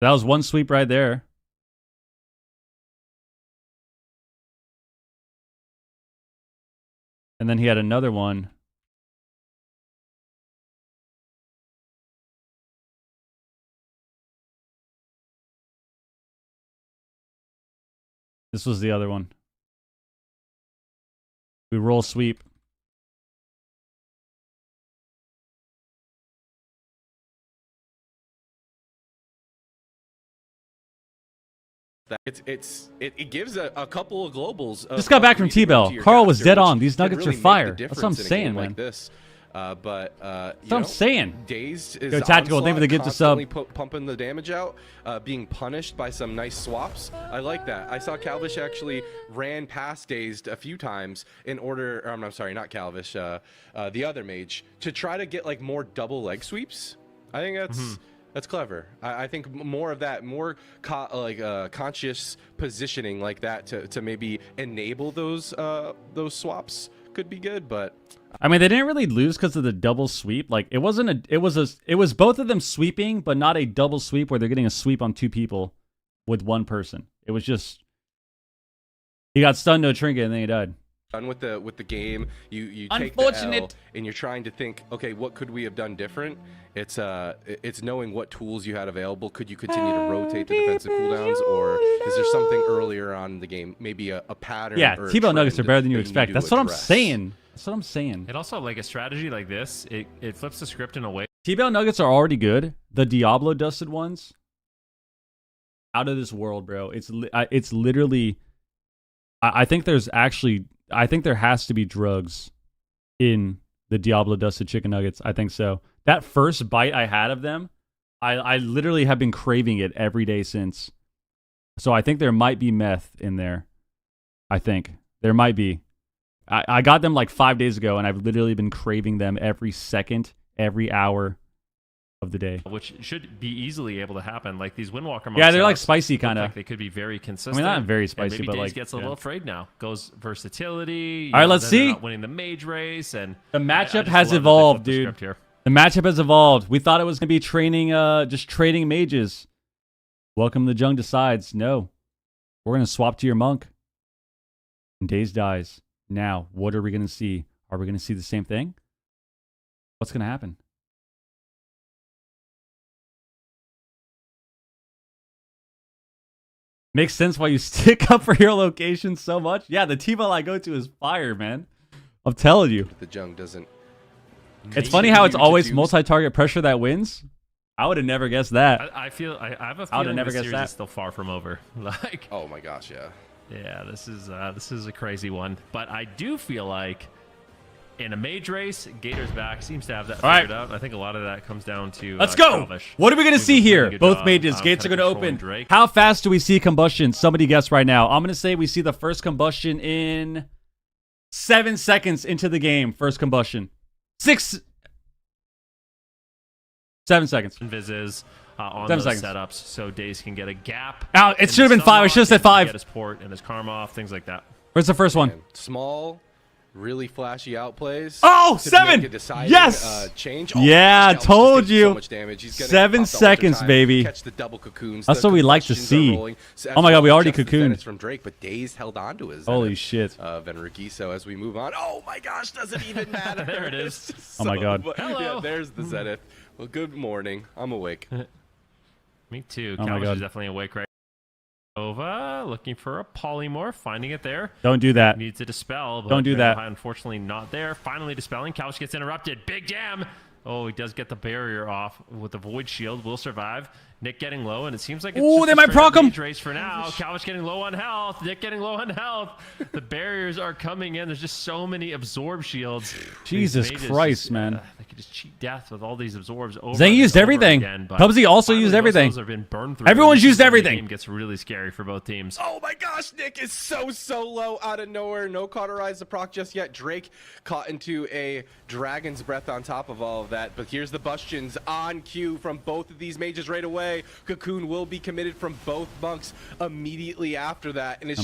Speaker 1: That was one sweep right there. And then he had another one. This was the other one. We roll sweep.
Speaker 5: It gives a couple of globals.
Speaker 1: Just got back from T-Bell. Carl was dead on. These Nuggets are fire. That's what I'm saying, man.
Speaker 5: Like this. That's
Speaker 1: what I'm saying.
Speaker 5: Dazed is
Speaker 1: Go Tactical. Thank you for the gift of sub.
Speaker 5: Pumping the damage out, being punished by some nice swaps. I like that. I saw Calvish actually ran past Dazed a few times in order. I'm sorry, not Calvish. The other mage to try to get like more double leg sweeps. I think that's clever. I think more of that, more conscious positioning like that to maybe enable those swaps could be good, but.
Speaker 1: I mean, they didn't really lose because of the double sweep. Like, it was both of them sweeping, but not a double sweep where they're getting a sweep on two people with one person. It was just he got stunned to a trinket and then he died.
Speaker 5: Done with the game, you take the L and you're trying to think, okay, what could we have done different? It's knowing what tools you had available. Could you continue to rotate the defensive cooldowns, or is there something earlier on in the game, maybe a pattern?
Speaker 1: Yeah,
Speaker 5: or
Speaker 1: T-Bell Nuggets are better than you expect. That's what I'm saying. That's what I'm saying.
Speaker 2: And also, like a strategy like this, it flips the script in a way.
Speaker 1: T-Bell Nuggets are already good. The Diablo dusted ones, out of this world, bro. It's literally. I think there has to be drugs in the Diablo dusted chicken nuggets. I think so. That first bite I had of them, I literally have been craving it every day since. So I think there might be meth in there. I think there might be. I got them like 5 days ago, and I've literally been craving them every second, every hour of the day.
Speaker 2: Which should be easily able to happen. Like these Windwalker monsters.
Speaker 1: Yeah, they're like spicy kind of.
Speaker 2: Like they could be very consistent.
Speaker 1: I mean, not very spicy,
Speaker 2: maybe
Speaker 1: but
Speaker 2: Daze
Speaker 1: like
Speaker 2: gets a little afraid now. Goes versatility.
Speaker 1: All right, let's see.
Speaker 2: Not winning the mage race, and
Speaker 1: the matchup has evolved, dude. The matchup has evolved. We thought it was gonna be training, just trading mages. Welcome to Jung decides. No, we're gonna swap to your monk. And Daze dies. Now, what are we gonna see? Are we gonna see the same thing? What's gonna happen? Makes sense why you stick up for your location so much. Yeah, the T-Bell I go to is fire, man. I'm telling you.
Speaker 5: The Jung doesn't.
Speaker 1: It's funny how it's always multi-target pressure that wins. I would have never guessed that.
Speaker 2: I have a feeling the series is still far from over. Like,
Speaker 5: oh my gosh, yeah.
Speaker 2: Yeah, this is a crazy one. But I do feel like in a mage race, Gator's back seems to have that figured out. I think a lot of that comes down to
Speaker 1: let's go. What are we gonna see here? Both mages. Gates are gonna open.
Speaker 2: Drake.
Speaker 1: How fast do we see combustion? Somebody guess right now. I'm gonna say we see the first combustion in 7 seconds into the game. First combustion. 7 seconds.
Speaker 2: Invises on
Speaker 1: 7
Speaker 2: those
Speaker 1: seconds.
Speaker 2: setups, so Daze can get a gap.
Speaker 1: It should have been 5. I should have said 5.
Speaker 2: Get his port and his karma off, things like that.
Speaker 1: Where's the first one?
Speaker 5: Small, really flashy outplays.
Speaker 1: Oh, 7! Yes!
Speaker 5: Change.
Speaker 1: Yeah, told you.
Speaker 5: So much damage. He's
Speaker 1: 7 seconds, baby.
Speaker 5: Catch the double cocoons.
Speaker 1: That's what we like to see. Oh my god, we already cocooned.
Speaker 5: It's from Drake, but Daze held on to his.
Speaker 1: Holy shit.
Speaker 5: Venruki. So as we move on, oh my gosh, doesn't even matter.
Speaker 2: There it is.
Speaker 1: Oh my god.
Speaker 2: Hello.
Speaker 5: Yeah, there's the Zenith. Well, good morning. I'm awake.
Speaker 2: Me too.
Speaker 1: Oh my
Speaker 2: Calvish
Speaker 1: god.
Speaker 2: is definitely awake right. Nova looking for a polymorph, finding it there.
Speaker 1: Don't do that.
Speaker 2: Needs to dispel. But
Speaker 1: don't do that.
Speaker 2: Unfortunately, not there. Finally dispelling. Calvish gets interrupted. Big jam. Oh, he does get the barrier off with the void shield. Will survive. Nick getting low, and it seems like it's just
Speaker 1: they
Speaker 2: a
Speaker 1: might proc him.
Speaker 2: race for now. Calvish getting low on health. Nick getting low on health. The barriers are coming in. There's just so many absorb shields.
Speaker 1: Jesus Christ, man.
Speaker 2: They could just cheat death with all these absorbs over.
Speaker 1: Zane used everything. Pubsy also used everything. Everyone's used everything.
Speaker 2: The game gets really scary for both teams.
Speaker 5: Oh my gosh, Nick is so low out of nowhere. No cauterize the proc just yet. Drake caught into a dragon's breath on top of all of that. But here's the Bustions on cue from both of these mages right away. away. Cocoon will be committed from both monks immediately after that. And it's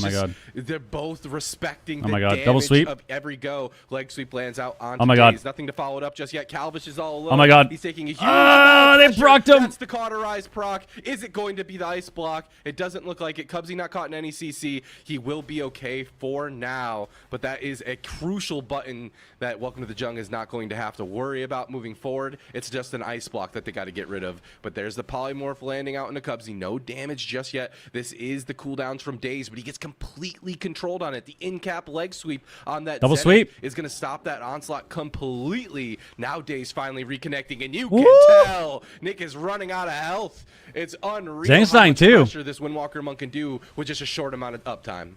Speaker 5: they're both respecting the damage
Speaker 1: double sweep
Speaker 5: of every go. Leg sweep lands out onto
Speaker 1: Oh my god.
Speaker 5: Daze. Nothing to follow it up just yet. Calvish is all alone.
Speaker 1: Oh my god.
Speaker 5: He's taking a huge
Speaker 1: they procced him.
Speaker 5: That's the cauterized proc. Is it going to be the ice block? It doesn't look like it. Cubsy not caught in any CC. He will be okay for now, but that is a crucial button that Welcome to the Jung is not going to have to worry about moving forward. It's just an ice block that they got to get rid of. But there's the polymorph landing out into Cubsy. No damage just yet. This is the cooldowns from Daze, but he gets completely controlled on it. The in-cap leg sweep on that
Speaker 1: double
Speaker 5: Zenith
Speaker 1: sweep
Speaker 5: is going to stop that onslaught completely. Now Daze finally reconnecting, and you can tell Nick is running out of health. It's unreal
Speaker 1: Zhang's
Speaker 5: how
Speaker 1: dying
Speaker 5: much
Speaker 1: too.
Speaker 5: pressure this Windwalker monk can do with just a short amount of uptime.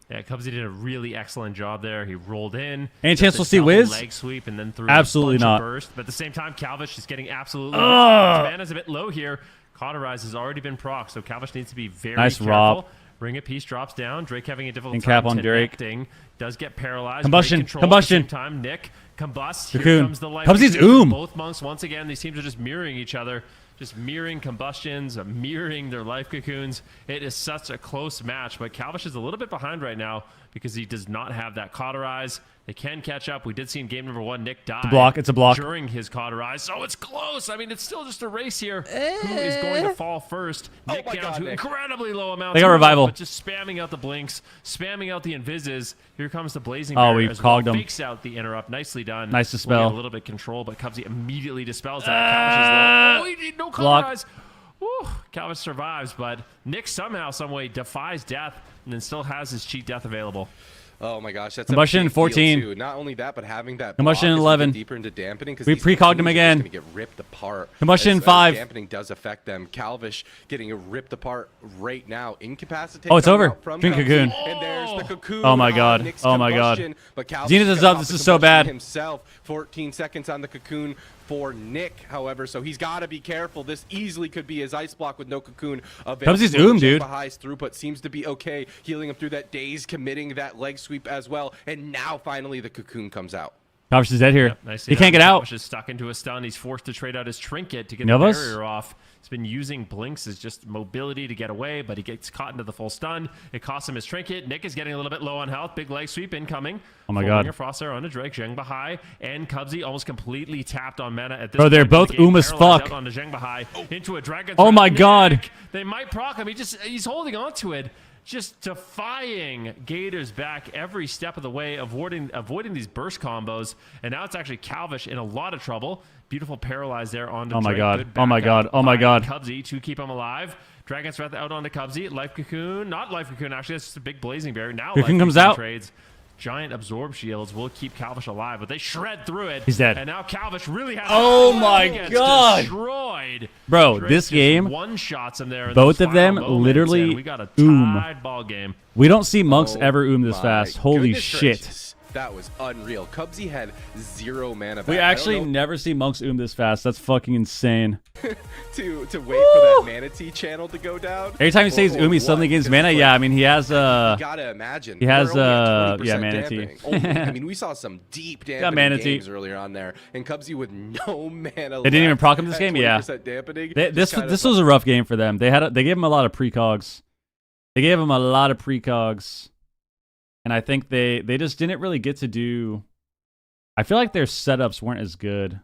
Speaker 2: Yeah, Cubsy did a really excellent job there. He rolled in.
Speaker 1: Any chance we'll see Wiz?
Speaker 2: Leg sweep and then threw
Speaker 1: absolutely
Speaker 2: a
Speaker 1: not.
Speaker 2: Burst. But at the same time, Calvish is getting absolutely mana's a bit low here. Cauterize has already been proc, so Calvish needs to be very careful.
Speaker 1: Rob.
Speaker 2: Ring of Peace drops down. Drake having a difficult
Speaker 1: cap
Speaker 2: time
Speaker 1: on Drake.
Speaker 2: connecting. Does get paralyzed.
Speaker 1: Combustion.
Speaker 2: Combustion.
Speaker 1: Combustion.
Speaker 2: At the same time, Nick combusts.
Speaker 1: Cocoon.
Speaker 2: Here comes the light.
Speaker 1: Cubsy's oom.
Speaker 2: Both monks once again. These teams are just mirroring each other. Just mirroring combustions, mirroring their life cocoons. It is such a close match, but Calvish is a little bit behind right now because he does not have that cauterize. They can catch up. We did see in game number 1, Nick die.
Speaker 1: It's a block.
Speaker 2: During his cauterize. So it's close. I mean, it's still just a race here. Who is going to fall first? Nick down to incredibly low amounts.
Speaker 1: They got revival.
Speaker 2: But just spamming out the blinks, spamming out the invises. Here comes the blazing
Speaker 1: Oh,
Speaker 2: barrier
Speaker 1: we
Speaker 2: as
Speaker 1: cogged
Speaker 2: well.
Speaker 1: him.
Speaker 2: Fakes out the interrupt. Nicely done.
Speaker 1: Nice dispel.
Speaker 2: We'll get a little bit control, but Cubsy immediately dispels that. Calvish is low. Oh, he no cauterize. Woo, Calvish survives, but Nick somehow, someway defies death and then still has his cheat death available.
Speaker 5: Oh my gosh, that's
Speaker 1: Combustion
Speaker 5: a big
Speaker 1: 14.
Speaker 5: deal too. Not only that, but having that
Speaker 1: Combustion
Speaker 5: block
Speaker 1: 11.
Speaker 5: deeper into dampening because
Speaker 1: We precogged him again.
Speaker 5: Going to get ripped apart.
Speaker 1: Combustion 5.
Speaker 5: Dampening does affect them. Calvish getting ripped apart right now. Incapacitated.
Speaker 1: Oh, it's over.
Speaker 5: From
Speaker 1: Drink
Speaker 5: Cubsy.
Speaker 1: Cocoon.
Speaker 5: And there's the Cocoon.
Speaker 1: Oh my god.
Speaker 5: Nick's
Speaker 1: Oh my god.
Speaker 5: combustion, but Calvish
Speaker 1: Zenith is
Speaker 5: got
Speaker 1: up.
Speaker 5: off
Speaker 1: This
Speaker 5: the
Speaker 1: is so
Speaker 5: combustion
Speaker 1: bad.
Speaker 5: Himself. 14 seconds on the Cocoon for Nick, however, so he's got to be careful. This easily could be his ice block with no Cocoon available.
Speaker 1: Cubsy's oom, dude.
Speaker 5: Highest throughput seems to be okay, healing him through that Daze, committing that leg sweep as well, and now finally the Cocoon comes out.
Speaker 1: Calvish is dead here.
Speaker 2: Yep, nice.
Speaker 1: He can't get out.
Speaker 2: Calvish is stuck into a stun. He's forced to trade out his trinket to get
Speaker 1: Novas?
Speaker 2: the barrier off. He's been using blinks as just mobility to get away, but he gets caught into the full stun. It costs him his trinket. Nick is getting a little bit low on health. Big leg sweep incoming.
Speaker 1: Oh my god.
Speaker 2: Frost there onto Drake. Zheng Bahai and Cubsy almost completely tapped on mana at this
Speaker 1: Bro,
Speaker 2: point.
Speaker 1: they're both oom as fuck.
Speaker 2: Onto Zheng Bahai into a dragon.
Speaker 1: Oh my god.
Speaker 2: Nick. They might proc him. He's holding on to it. Just defying Gators back every step of the way, avoiding these burst combos. And now it's actually Calvish in a lot of trouble. Beautiful paralyze there onto
Speaker 1: Oh my
Speaker 2: Drake.
Speaker 1: god.
Speaker 2: Good
Speaker 1: Oh my
Speaker 2: backup
Speaker 1: god. Oh my
Speaker 2: by
Speaker 1: god.
Speaker 2: Cubsy to keep him alive. Dragon's Breath out onto Cubsy. Life Cocoon. Not Life Cocoon, actually. That's just a big blazing barrier. Now
Speaker 1: Cocoon
Speaker 2: Life
Speaker 1: comes
Speaker 2: Cocoon
Speaker 1: out.
Speaker 2: trades. Giant absorb shields will keep Calvish alive, but they shred through it.
Speaker 1: He's dead.
Speaker 2: And now Calvish really has.
Speaker 1: Oh my
Speaker 2: gets
Speaker 1: god.
Speaker 2: Destroyed.
Speaker 1: Bro,
Speaker 2: Drake
Speaker 1: this
Speaker 2: just
Speaker 1: game,
Speaker 2: one-shots him there in
Speaker 1: both
Speaker 2: those
Speaker 1: of them
Speaker 2: final moments,
Speaker 1: literally
Speaker 2: and we got a
Speaker 1: oom.
Speaker 2: tied ball game.
Speaker 1: We don't see monks
Speaker 5: Oh
Speaker 1: ever oom this
Speaker 5: my
Speaker 1: fast. Holy
Speaker 5: goodness
Speaker 1: shit.
Speaker 5: gracious. That was unreal. Cubsy had 0 mana back.
Speaker 1: We actually never see monks oom this fast. That's fucking insane.
Speaker 5: to wait for that manatee channel to go down.
Speaker 1: Every time he says oom, he suddenly gains mana. Yeah, I mean, he has
Speaker 5: you gotta imagine.
Speaker 1: he has
Speaker 5: We're only at 20%
Speaker 1: manatee.
Speaker 5: dampening. Only, I mean, we saw some deep dampening
Speaker 1: manatee.
Speaker 5: games earlier on there, and Cubsy with no mana.
Speaker 1: They didn't even proc him this game. Yeah,
Speaker 5: dampening.
Speaker 1: this was a rough game for them. They gave him a lot of precogs. They gave him a lot of precogs, and I think they just didn't really get to do. I feel like their setups weren't as good.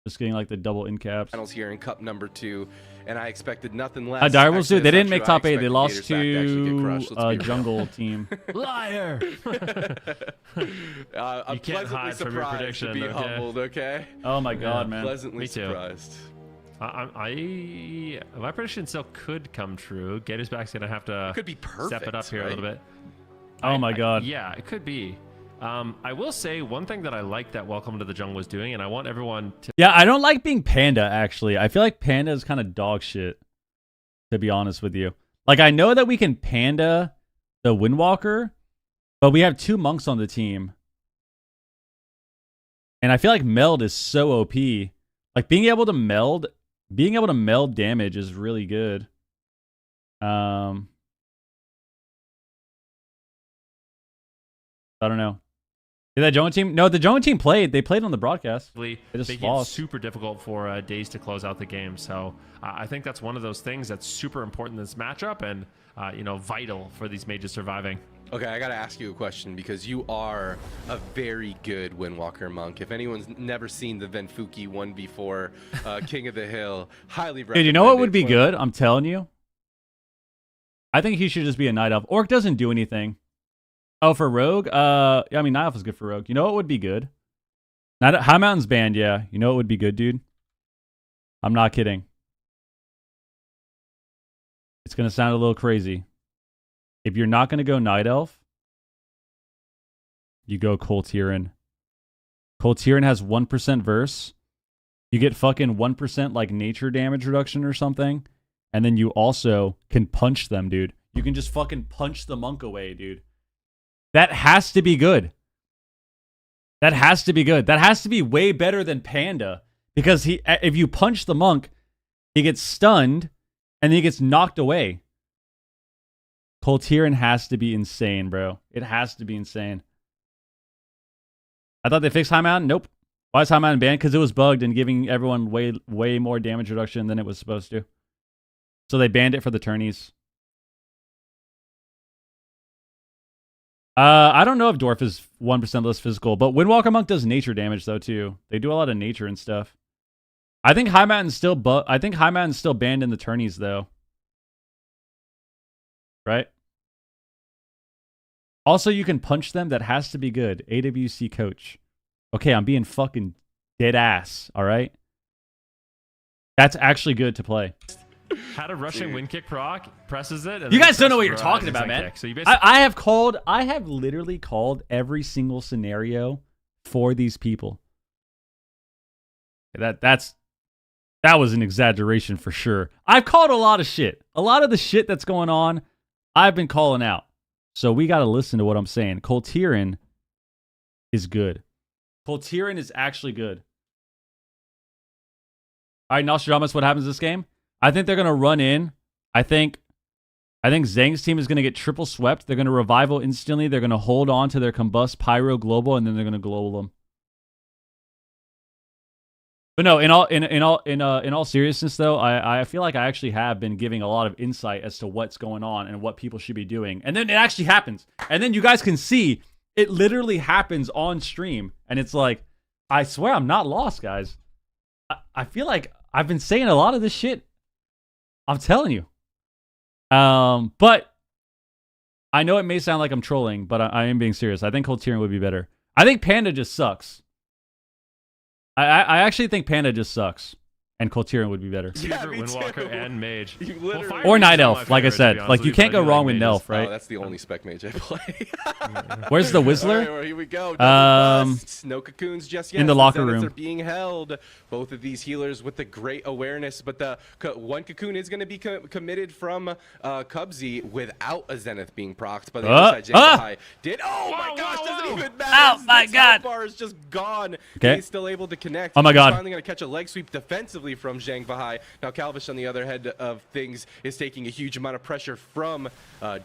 Speaker 1: Just getting like the double in caps.
Speaker 5: Finals here in Cup number 2, and I expected nothing less.
Speaker 1: Direwolves, dude, they didn't make
Speaker 5: Actually,
Speaker 1: top 8. They
Speaker 5: I
Speaker 1: lost
Speaker 5: expected Gators back to actually get
Speaker 1: to
Speaker 5: crushed. Let's be real.
Speaker 1: jungle team.
Speaker 2: Liar.
Speaker 5: I'm
Speaker 2: You can't
Speaker 5: pleasantly
Speaker 2: hide from your
Speaker 5: surprised
Speaker 2: prediction,
Speaker 5: to be
Speaker 2: okay?
Speaker 5: humbled. Okay.
Speaker 1: Oh my god, man.
Speaker 5: Pleasantly
Speaker 2: Me too.
Speaker 5: surprised.
Speaker 2: My prediction still could come true. Gators back's gonna have to
Speaker 5: Could be perfect,
Speaker 2: step it up here
Speaker 5: right?
Speaker 2: a little bit.
Speaker 1: Oh my god.
Speaker 2: Yeah, it could be. I will say one thing that I like that Welcome to the Jungle was doing, and I want everyone to.
Speaker 1: Yeah, I don't like being Panda, actually. I feel like Panda is kind of dog shit, to be honest with you. Like, I know that we can Panda the Windwalker, but we have 2 monks on the team. And I feel like meld is so OP. Like, being able to meld damage is really good. I don't know. Did that Joan team? No, the Joan team played. They played on the broadcast.
Speaker 2: They
Speaker 1: just
Speaker 2: make
Speaker 1: lost.
Speaker 2: it super difficult for Days to close out the game. So I think that's one of those things that's super important in this matchup and, vital for these mages surviving.
Speaker 5: Okay, I gotta ask you a question because you are a very good Windwalker monk. If anyone's never seen the Venfuki 1v4 King of the Hill, highly recommend.
Speaker 1: Dude, you know what
Speaker 5: it
Speaker 1: would be
Speaker 5: for-
Speaker 1: good? I'm telling you. I think he should just be a Night Elf. Orc doesn't do anything. Oh, for Rogue? I mean, Night Elf is good for Rogue. You know what would be good? High Mountain's banned, yeah. You know what would be good, dude? I'm not kidding. It's going to sound a little crazy. If you're not going to go Night Elf, you go Coltiran. Coltiran has 1% verse. You get fucking 1% like nature damage reduction or something. And then you also can punch them, dude. You can just fucking punch the monk away, dude. That has to be good. That has to be good. That has to be way better than Panda. Because if you punch the monk, he gets stunned and then he gets knocked away. Coltiran has to be insane, bro. It has to be insane. I thought they fixed High Mountain. Nope. Why is High Mountain banned? Because it was bugged and giving everyone way more damage reduction than it was supposed to. So they banned it for the tourneys. I don't know if Dwarf is 1% less physical, but Windwalker Monk does nature damage though too. They do a lot of nature and stuff. I think High Mountain's still banned in the tourneys though. Right? Also, you can punch them. That has to be good. AWC coach. Okay, I'm being fucking dead ass. All right? That's actually good to play.
Speaker 2: Had a rushing wind kick proc, presses it. And
Speaker 1: You
Speaker 2: then
Speaker 1: guys don't know what
Speaker 2: presses
Speaker 1: you're
Speaker 2: for,
Speaker 1: talking about,
Speaker 2: instant
Speaker 1: man.
Speaker 2: kick. So you basically
Speaker 1: I have literally called every single scenario for these people. That was an exaggeration for sure. I've called a lot of shit. A lot of the shit that's going on, I've been calling out. So we got to listen to what I'm saying. Coltiran is good. Coltiran is actually good. All right, Nostradamus, what happens this game? I think they're going to run in. I think Zhang's team is going to get triple swept. They're going to revival instantly. They're going to hold on to their combust pyro global, and then they're going to global them. But no, in all seriousness though, I feel like I actually have been giving a lot of insight as to what's going on and what people should be doing. And then it actually happens. And then you guys can see it literally happens on stream. And it's like, I swear I'm not lost, guys. I feel like I've been saying a lot of this shit. I'm telling you. But I know it may sound like I'm trolling, but I am being serious. I think Coltiran would be better. I think Panda just sucks. I actually think Panda just sucks, and Coltiran would be better.
Speaker 5: Yeah,
Speaker 2: Super
Speaker 5: me
Speaker 2: Windwalker
Speaker 5: too.
Speaker 2: and Mage.
Speaker 5: You literally-
Speaker 2: Fire
Speaker 1: Or
Speaker 2: Mage
Speaker 1: Night
Speaker 2: is one of
Speaker 1: Elf,
Speaker 2: my
Speaker 1: like I
Speaker 2: favorites, to
Speaker 1: said.
Speaker 2: be honest
Speaker 1: Like,
Speaker 2: with
Speaker 1: you
Speaker 2: but
Speaker 1: can't
Speaker 2: I
Speaker 1: go
Speaker 2: do
Speaker 1: wrong
Speaker 2: like
Speaker 1: with
Speaker 2: mages.
Speaker 1: Nelf, right?
Speaker 5: Oh, that's the only spec mage I play.
Speaker 1: Where's the Whistler?
Speaker 5: All right, here we go. No cocoons just yet.
Speaker 1: In the locker
Speaker 5: Zeniths
Speaker 1: room.
Speaker 5: are being held. Both of these healers with the great awareness, but the one cocoon is going to be committed from Cubsy without a Zenith being procced. But the other side, Jay did. Oh my gosh, doesn't even matter.
Speaker 1: Oh my God.
Speaker 5: Bar is just gone.
Speaker 1: Okay.
Speaker 5: He's still able to connect.
Speaker 1: Oh my
Speaker 5: He's
Speaker 1: God.
Speaker 5: finally going to catch a leg sweep defensively from Zhang Vahai. Now Calvish on the other head of things is taking a huge amount of pressure from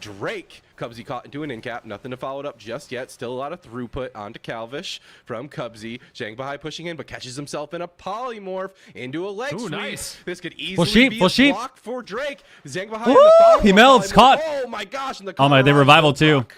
Speaker 5: Drake. Cubsy caught doing in cap, nothing to follow it up just yet. Still a lot of throughput onto Calvish from Cubsy. Zhang Bahai pushing in, but catches himself in a polymorph into a leg sweep.
Speaker 2: Nice.
Speaker 5: This could easily be
Speaker 1: full
Speaker 5: a
Speaker 1: sheep.
Speaker 5: block for Drake. Zhang Bahai
Speaker 1: Woo!
Speaker 5: in the follow-up
Speaker 1: He melds,
Speaker 5: polymorph.
Speaker 1: caught.
Speaker 5: Oh my gosh! And the
Speaker 1: Oh my, they
Speaker 5: Colorado
Speaker 1: revival
Speaker 5: no
Speaker 1: too.
Speaker 5: proc.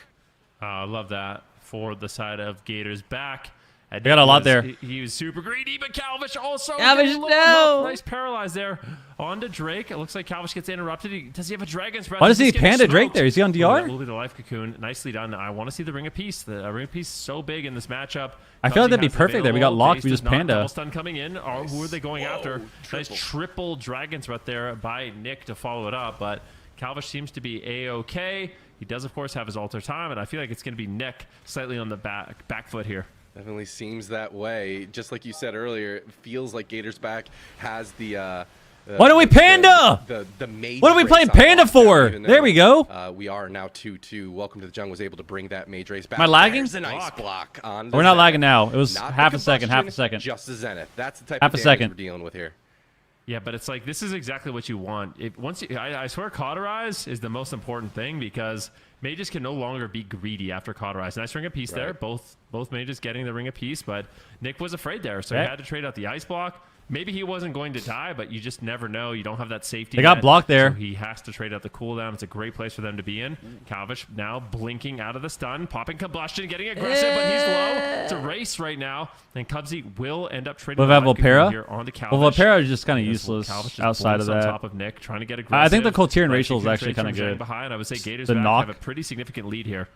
Speaker 2: I love that for the side of Gators back.
Speaker 1: They got a lot there.
Speaker 2: He was super greedy, but Calvish also.
Speaker 1: Calvish,
Speaker 2: getting a little
Speaker 1: no.
Speaker 2: Nice paralyze there. On to Drake. It looks like Calvish gets interrupted. Does he have a Dragon's Breath?
Speaker 1: Why does
Speaker 2: He's
Speaker 1: he
Speaker 2: getting
Speaker 1: Panda Drake
Speaker 2: smoked.
Speaker 1: there? Is he on
Speaker 2: That
Speaker 1: DR?
Speaker 2: will be the life cocoon. Nicely done. I want to see the Ring of Peace. The Ring of Peace is so big in this matchup.
Speaker 1: I feel like that'd be
Speaker 2: Cubsy has
Speaker 1: perfect there. We got
Speaker 2: available.
Speaker 1: locked.
Speaker 2: Daze
Speaker 1: We
Speaker 2: does
Speaker 1: just
Speaker 2: not.
Speaker 1: Panda.
Speaker 2: Double stun coming in. Who are they going after? Nice
Speaker 5: triple.
Speaker 2: triple Dragon's Breath there by Nick to follow it up. But Calvish seems to be A-OK. He does, of course, have his alter time. And I feel like it's going to be Nick slightly on the back foot here.
Speaker 5: Definitely seems that way. Just like you said earlier, it feels like Gators back has the.
Speaker 1: Why don't we Panda?
Speaker 5: The mage
Speaker 1: What are we
Speaker 5: race
Speaker 1: playing
Speaker 5: on
Speaker 1: Panda
Speaker 5: lockdown,
Speaker 1: for?
Speaker 5: even
Speaker 1: There
Speaker 5: though,
Speaker 1: we go.
Speaker 5: We are now 2-2. Welcome to the Jungle was able to bring that mage race back.
Speaker 1: Am I lagging?
Speaker 5: There's a nice block on the
Speaker 1: We're not
Speaker 5: Zenith.
Speaker 1: lagging now. It was
Speaker 5: Not
Speaker 1: half
Speaker 5: the
Speaker 1: a second, half a
Speaker 5: combustion,
Speaker 1: second.
Speaker 5: Just the Zenith. That's the type
Speaker 1: Half
Speaker 5: of
Speaker 1: a
Speaker 5: damage
Speaker 1: second.
Speaker 5: we're dealing with here.
Speaker 2: Yeah, but it's like this is exactly what you want. I swear, cauterize is the most important thing because Mages can no longer be greedy after Cauterize. Nice ring of peace there. Both mages getting the ring of peace, but Nick was afraid there, so he had to trade out the ice block. Maybe he wasn't going to die, but you just never know. You don't have that safety.
Speaker 1: They got blocked there.
Speaker 2: So he has to trade out the cooldown. It's a great place for them to be in. Calvish now blinking out of the stun, popping combustion, getting aggressive, but he's low. It's a race right now, and Cubsy will end up trading.
Speaker 1: Will have Volpera?
Speaker 2: Here onto Calvish.
Speaker 1: Well, Volpera is just kind of useless outside of that.
Speaker 2: On top of Nick, trying to get aggressive.
Speaker 1: I think the Coltier Racial is actually kind of good.
Speaker 2: Behind, I would say Gators
Speaker 1: the knock
Speaker 2: have a pretty significant lead here.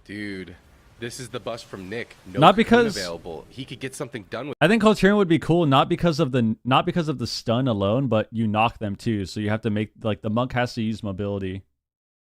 Speaker 5: Dude. This is the bust from Nick. No
Speaker 1: not because
Speaker 5: available. He could get something done with.
Speaker 1: I think Coltier would be cool not because of the stun alone, but you knock them too. So you have to make like the monk has to use mobility.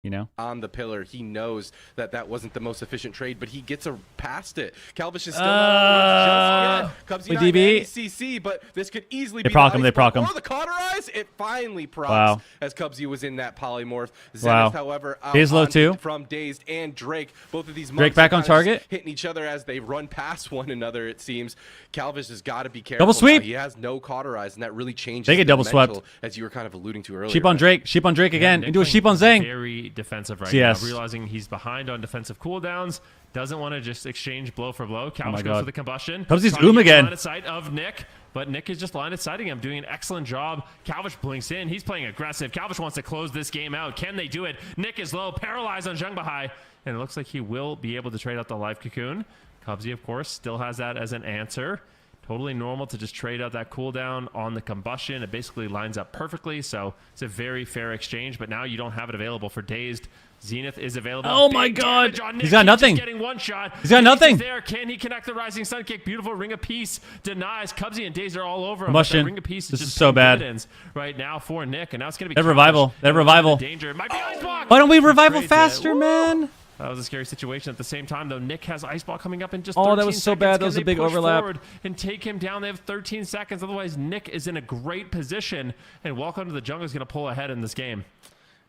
Speaker 1: You know,
Speaker 5: on the pillar, he knows that wasn't the most efficient trade, but he gets past it. Calvish is still not just yet. Cubsy not CC, but this could easily be
Speaker 1: they proc him.
Speaker 5: Or the Cauterize. It finally procs as Cubsy was in that polymorph. Zenith, however,
Speaker 1: Dazed low too
Speaker 5: from Dazed and Drake. Both of these
Speaker 1: Drake back on target,
Speaker 5: hitting each other as they run past one another. It seems Calvish has got to be careful.
Speaker 1: Double sweep.
Speaker 5: Now. He has no Cauterize, and that really changes.
Speaker 1: They get double swept,
Speaker 5: as you were kind of alluding to earlier.
Speaker 1: Sheep on Drake. Sheep on Drake again. Into a sheep on Zhang.
Speaker 2: Very defensive right now, realizing he's behind on defensive cooldowns, doesn't want to just exchange blow for blow. Calvish goes for the combustion.
Speaker 1: Cubsy's again.
Speaker 2: Line of sight of Nick, but Nick is just line of sighting him, doing an excellent job. Calvish blinks in. He's playing aggressive. Calvish wants to close this game out. Can they do it? Nick is low, paralyzed on Zhengbahai, and it looks like he will be able to trade out the life cocoon. Cubsy, of course, still has that as an answer. Totally normal to just trade out that cooldown on the combustion. It basically lines up perfectly, so it's a very fair exchange, but now you don't have it available for Dazed. Zenith is available.
Speaker 1: Oh my god. He's got nothing.
Speaker 2: Getting one shot.
Speaker 1: He's got nothing.
Speaker 2: There. Can he connect the Rising Sun Kick? Beautiful Ring of Peace. Denies. Cubsy and Dazed are all over him.
Speaker 1: Combustion.
Speaker 2: Ring of Peace
Speaker 1: This
Speaker 2: is
Speaker 1: is so bad.
Speaker 2: Right now for Nick, and now it's going to be
Speaker 1: that revival. That revival.
Speaker 2: Danger. It might be Ice Block.
Speaker 1: Why don't we revival faster, man?
Speaker 2: That was a scary situation. At the same time, though, Nick has Ice Ball coming up in just
Speaker 1: 13 that was so
Speaker 2: seconds.
Speaker 1: bad. That was a big overlap.
Speaker 2: And take him down. They have 13 seconds. Otherwise, Nick is in a great position. And Welcome to the Jungle is going to pull ahead in this game.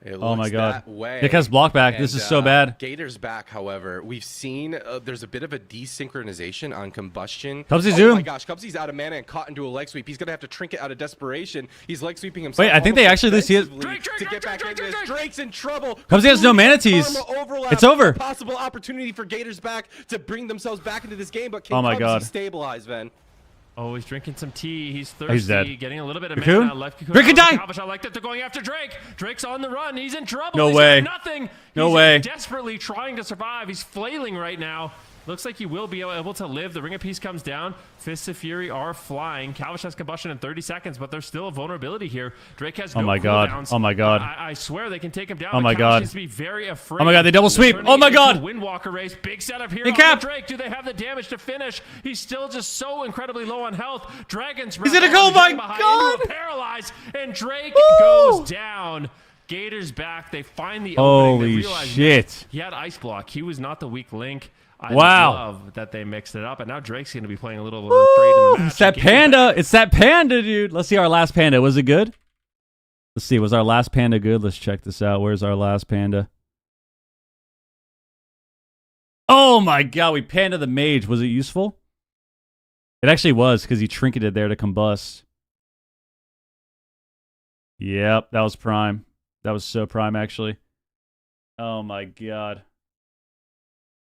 Speaker 1: Oh my god. Nick has block back. This is so bad.
Speaker 5: Gators back, however. We've seen there's a bit of a desynchronization on combustion.
Speaker 1: Cubsy zoom.
Speaker 5: Oh my gosh, Cubsy's out of mana and caught into a leg sweep. He's going to have to trinket out of desperation. He's leg sweeping himself.
Speaker 1: Wait, I think they actually lose his.
Speaker 5: Drake's in trouble.
Speaker 1: Cubsy has no mana tease. It's over.
Speaker 5: Possible opportunity for Gators back to bring themselves back into this game, but can Cubsy stabilize, Ven?
Speaker 2: Oh, he's drinking some tea. He's thirsty.
Speaker 1: He's dead.
Speaker 2: Getting a little bit of
Speaker 1: Cocoon?
Speaker 2: mana left.
Speaker 1: Drake could die.
Speaker 2: I like that they're going after Drake. Drake's on the run. He's in trouble.
Speaker 1: No
Speaker 2: He's
Speaker 1: way.
Speaker 2: got nothing.
Speaker 1: No
Speaker 2: He's
Speaker 1: way.
Speaker 2: Desperately trying to survive. He's flailing right now. Looks like he will be able to live. The Ring of Peace comes down. Fists of Fury are flying. Calvish has combustion in 30 seconds, but there's still a vulnerability here. Drake has no cooldowns.
Speaker 1: Oh my god.
Speaker 2: I swear they can take him down.
Speaker 1: Oh my god.
Speaker 2: Needs to be very afraid.
Speaker 1: Oh my god, they double sweep. Oh my god.
Speaker 2: Windwalker race. Big setup here
Speaker 1: on
Speaker 2: Drake. Do they have the damage to finish? He's still just so incredibly low on health. Dragon's
Speaker 1: He's gonna go, my god.
Speaker 2: Paralyzed, and Drake goes down. Gators back. They find the opening.
Speaker 1: Holy shit.
Speaker 2: He had Ice Block. He was not the weak link. I love that they mixed it up, and now Drake's going to be playing a little afraid in the match.
Speaker 1: It's that panda. It's that panda, dude. Let's see our last panda. Was it good? Let's see. Was our last panda good? Let's check this out. Where's our last panda? Oh my god, we panda the mage. Was it useful? It actually was, because he trinketed there to combust. Yep, that was prime. That was so prime, actually. Oh my god.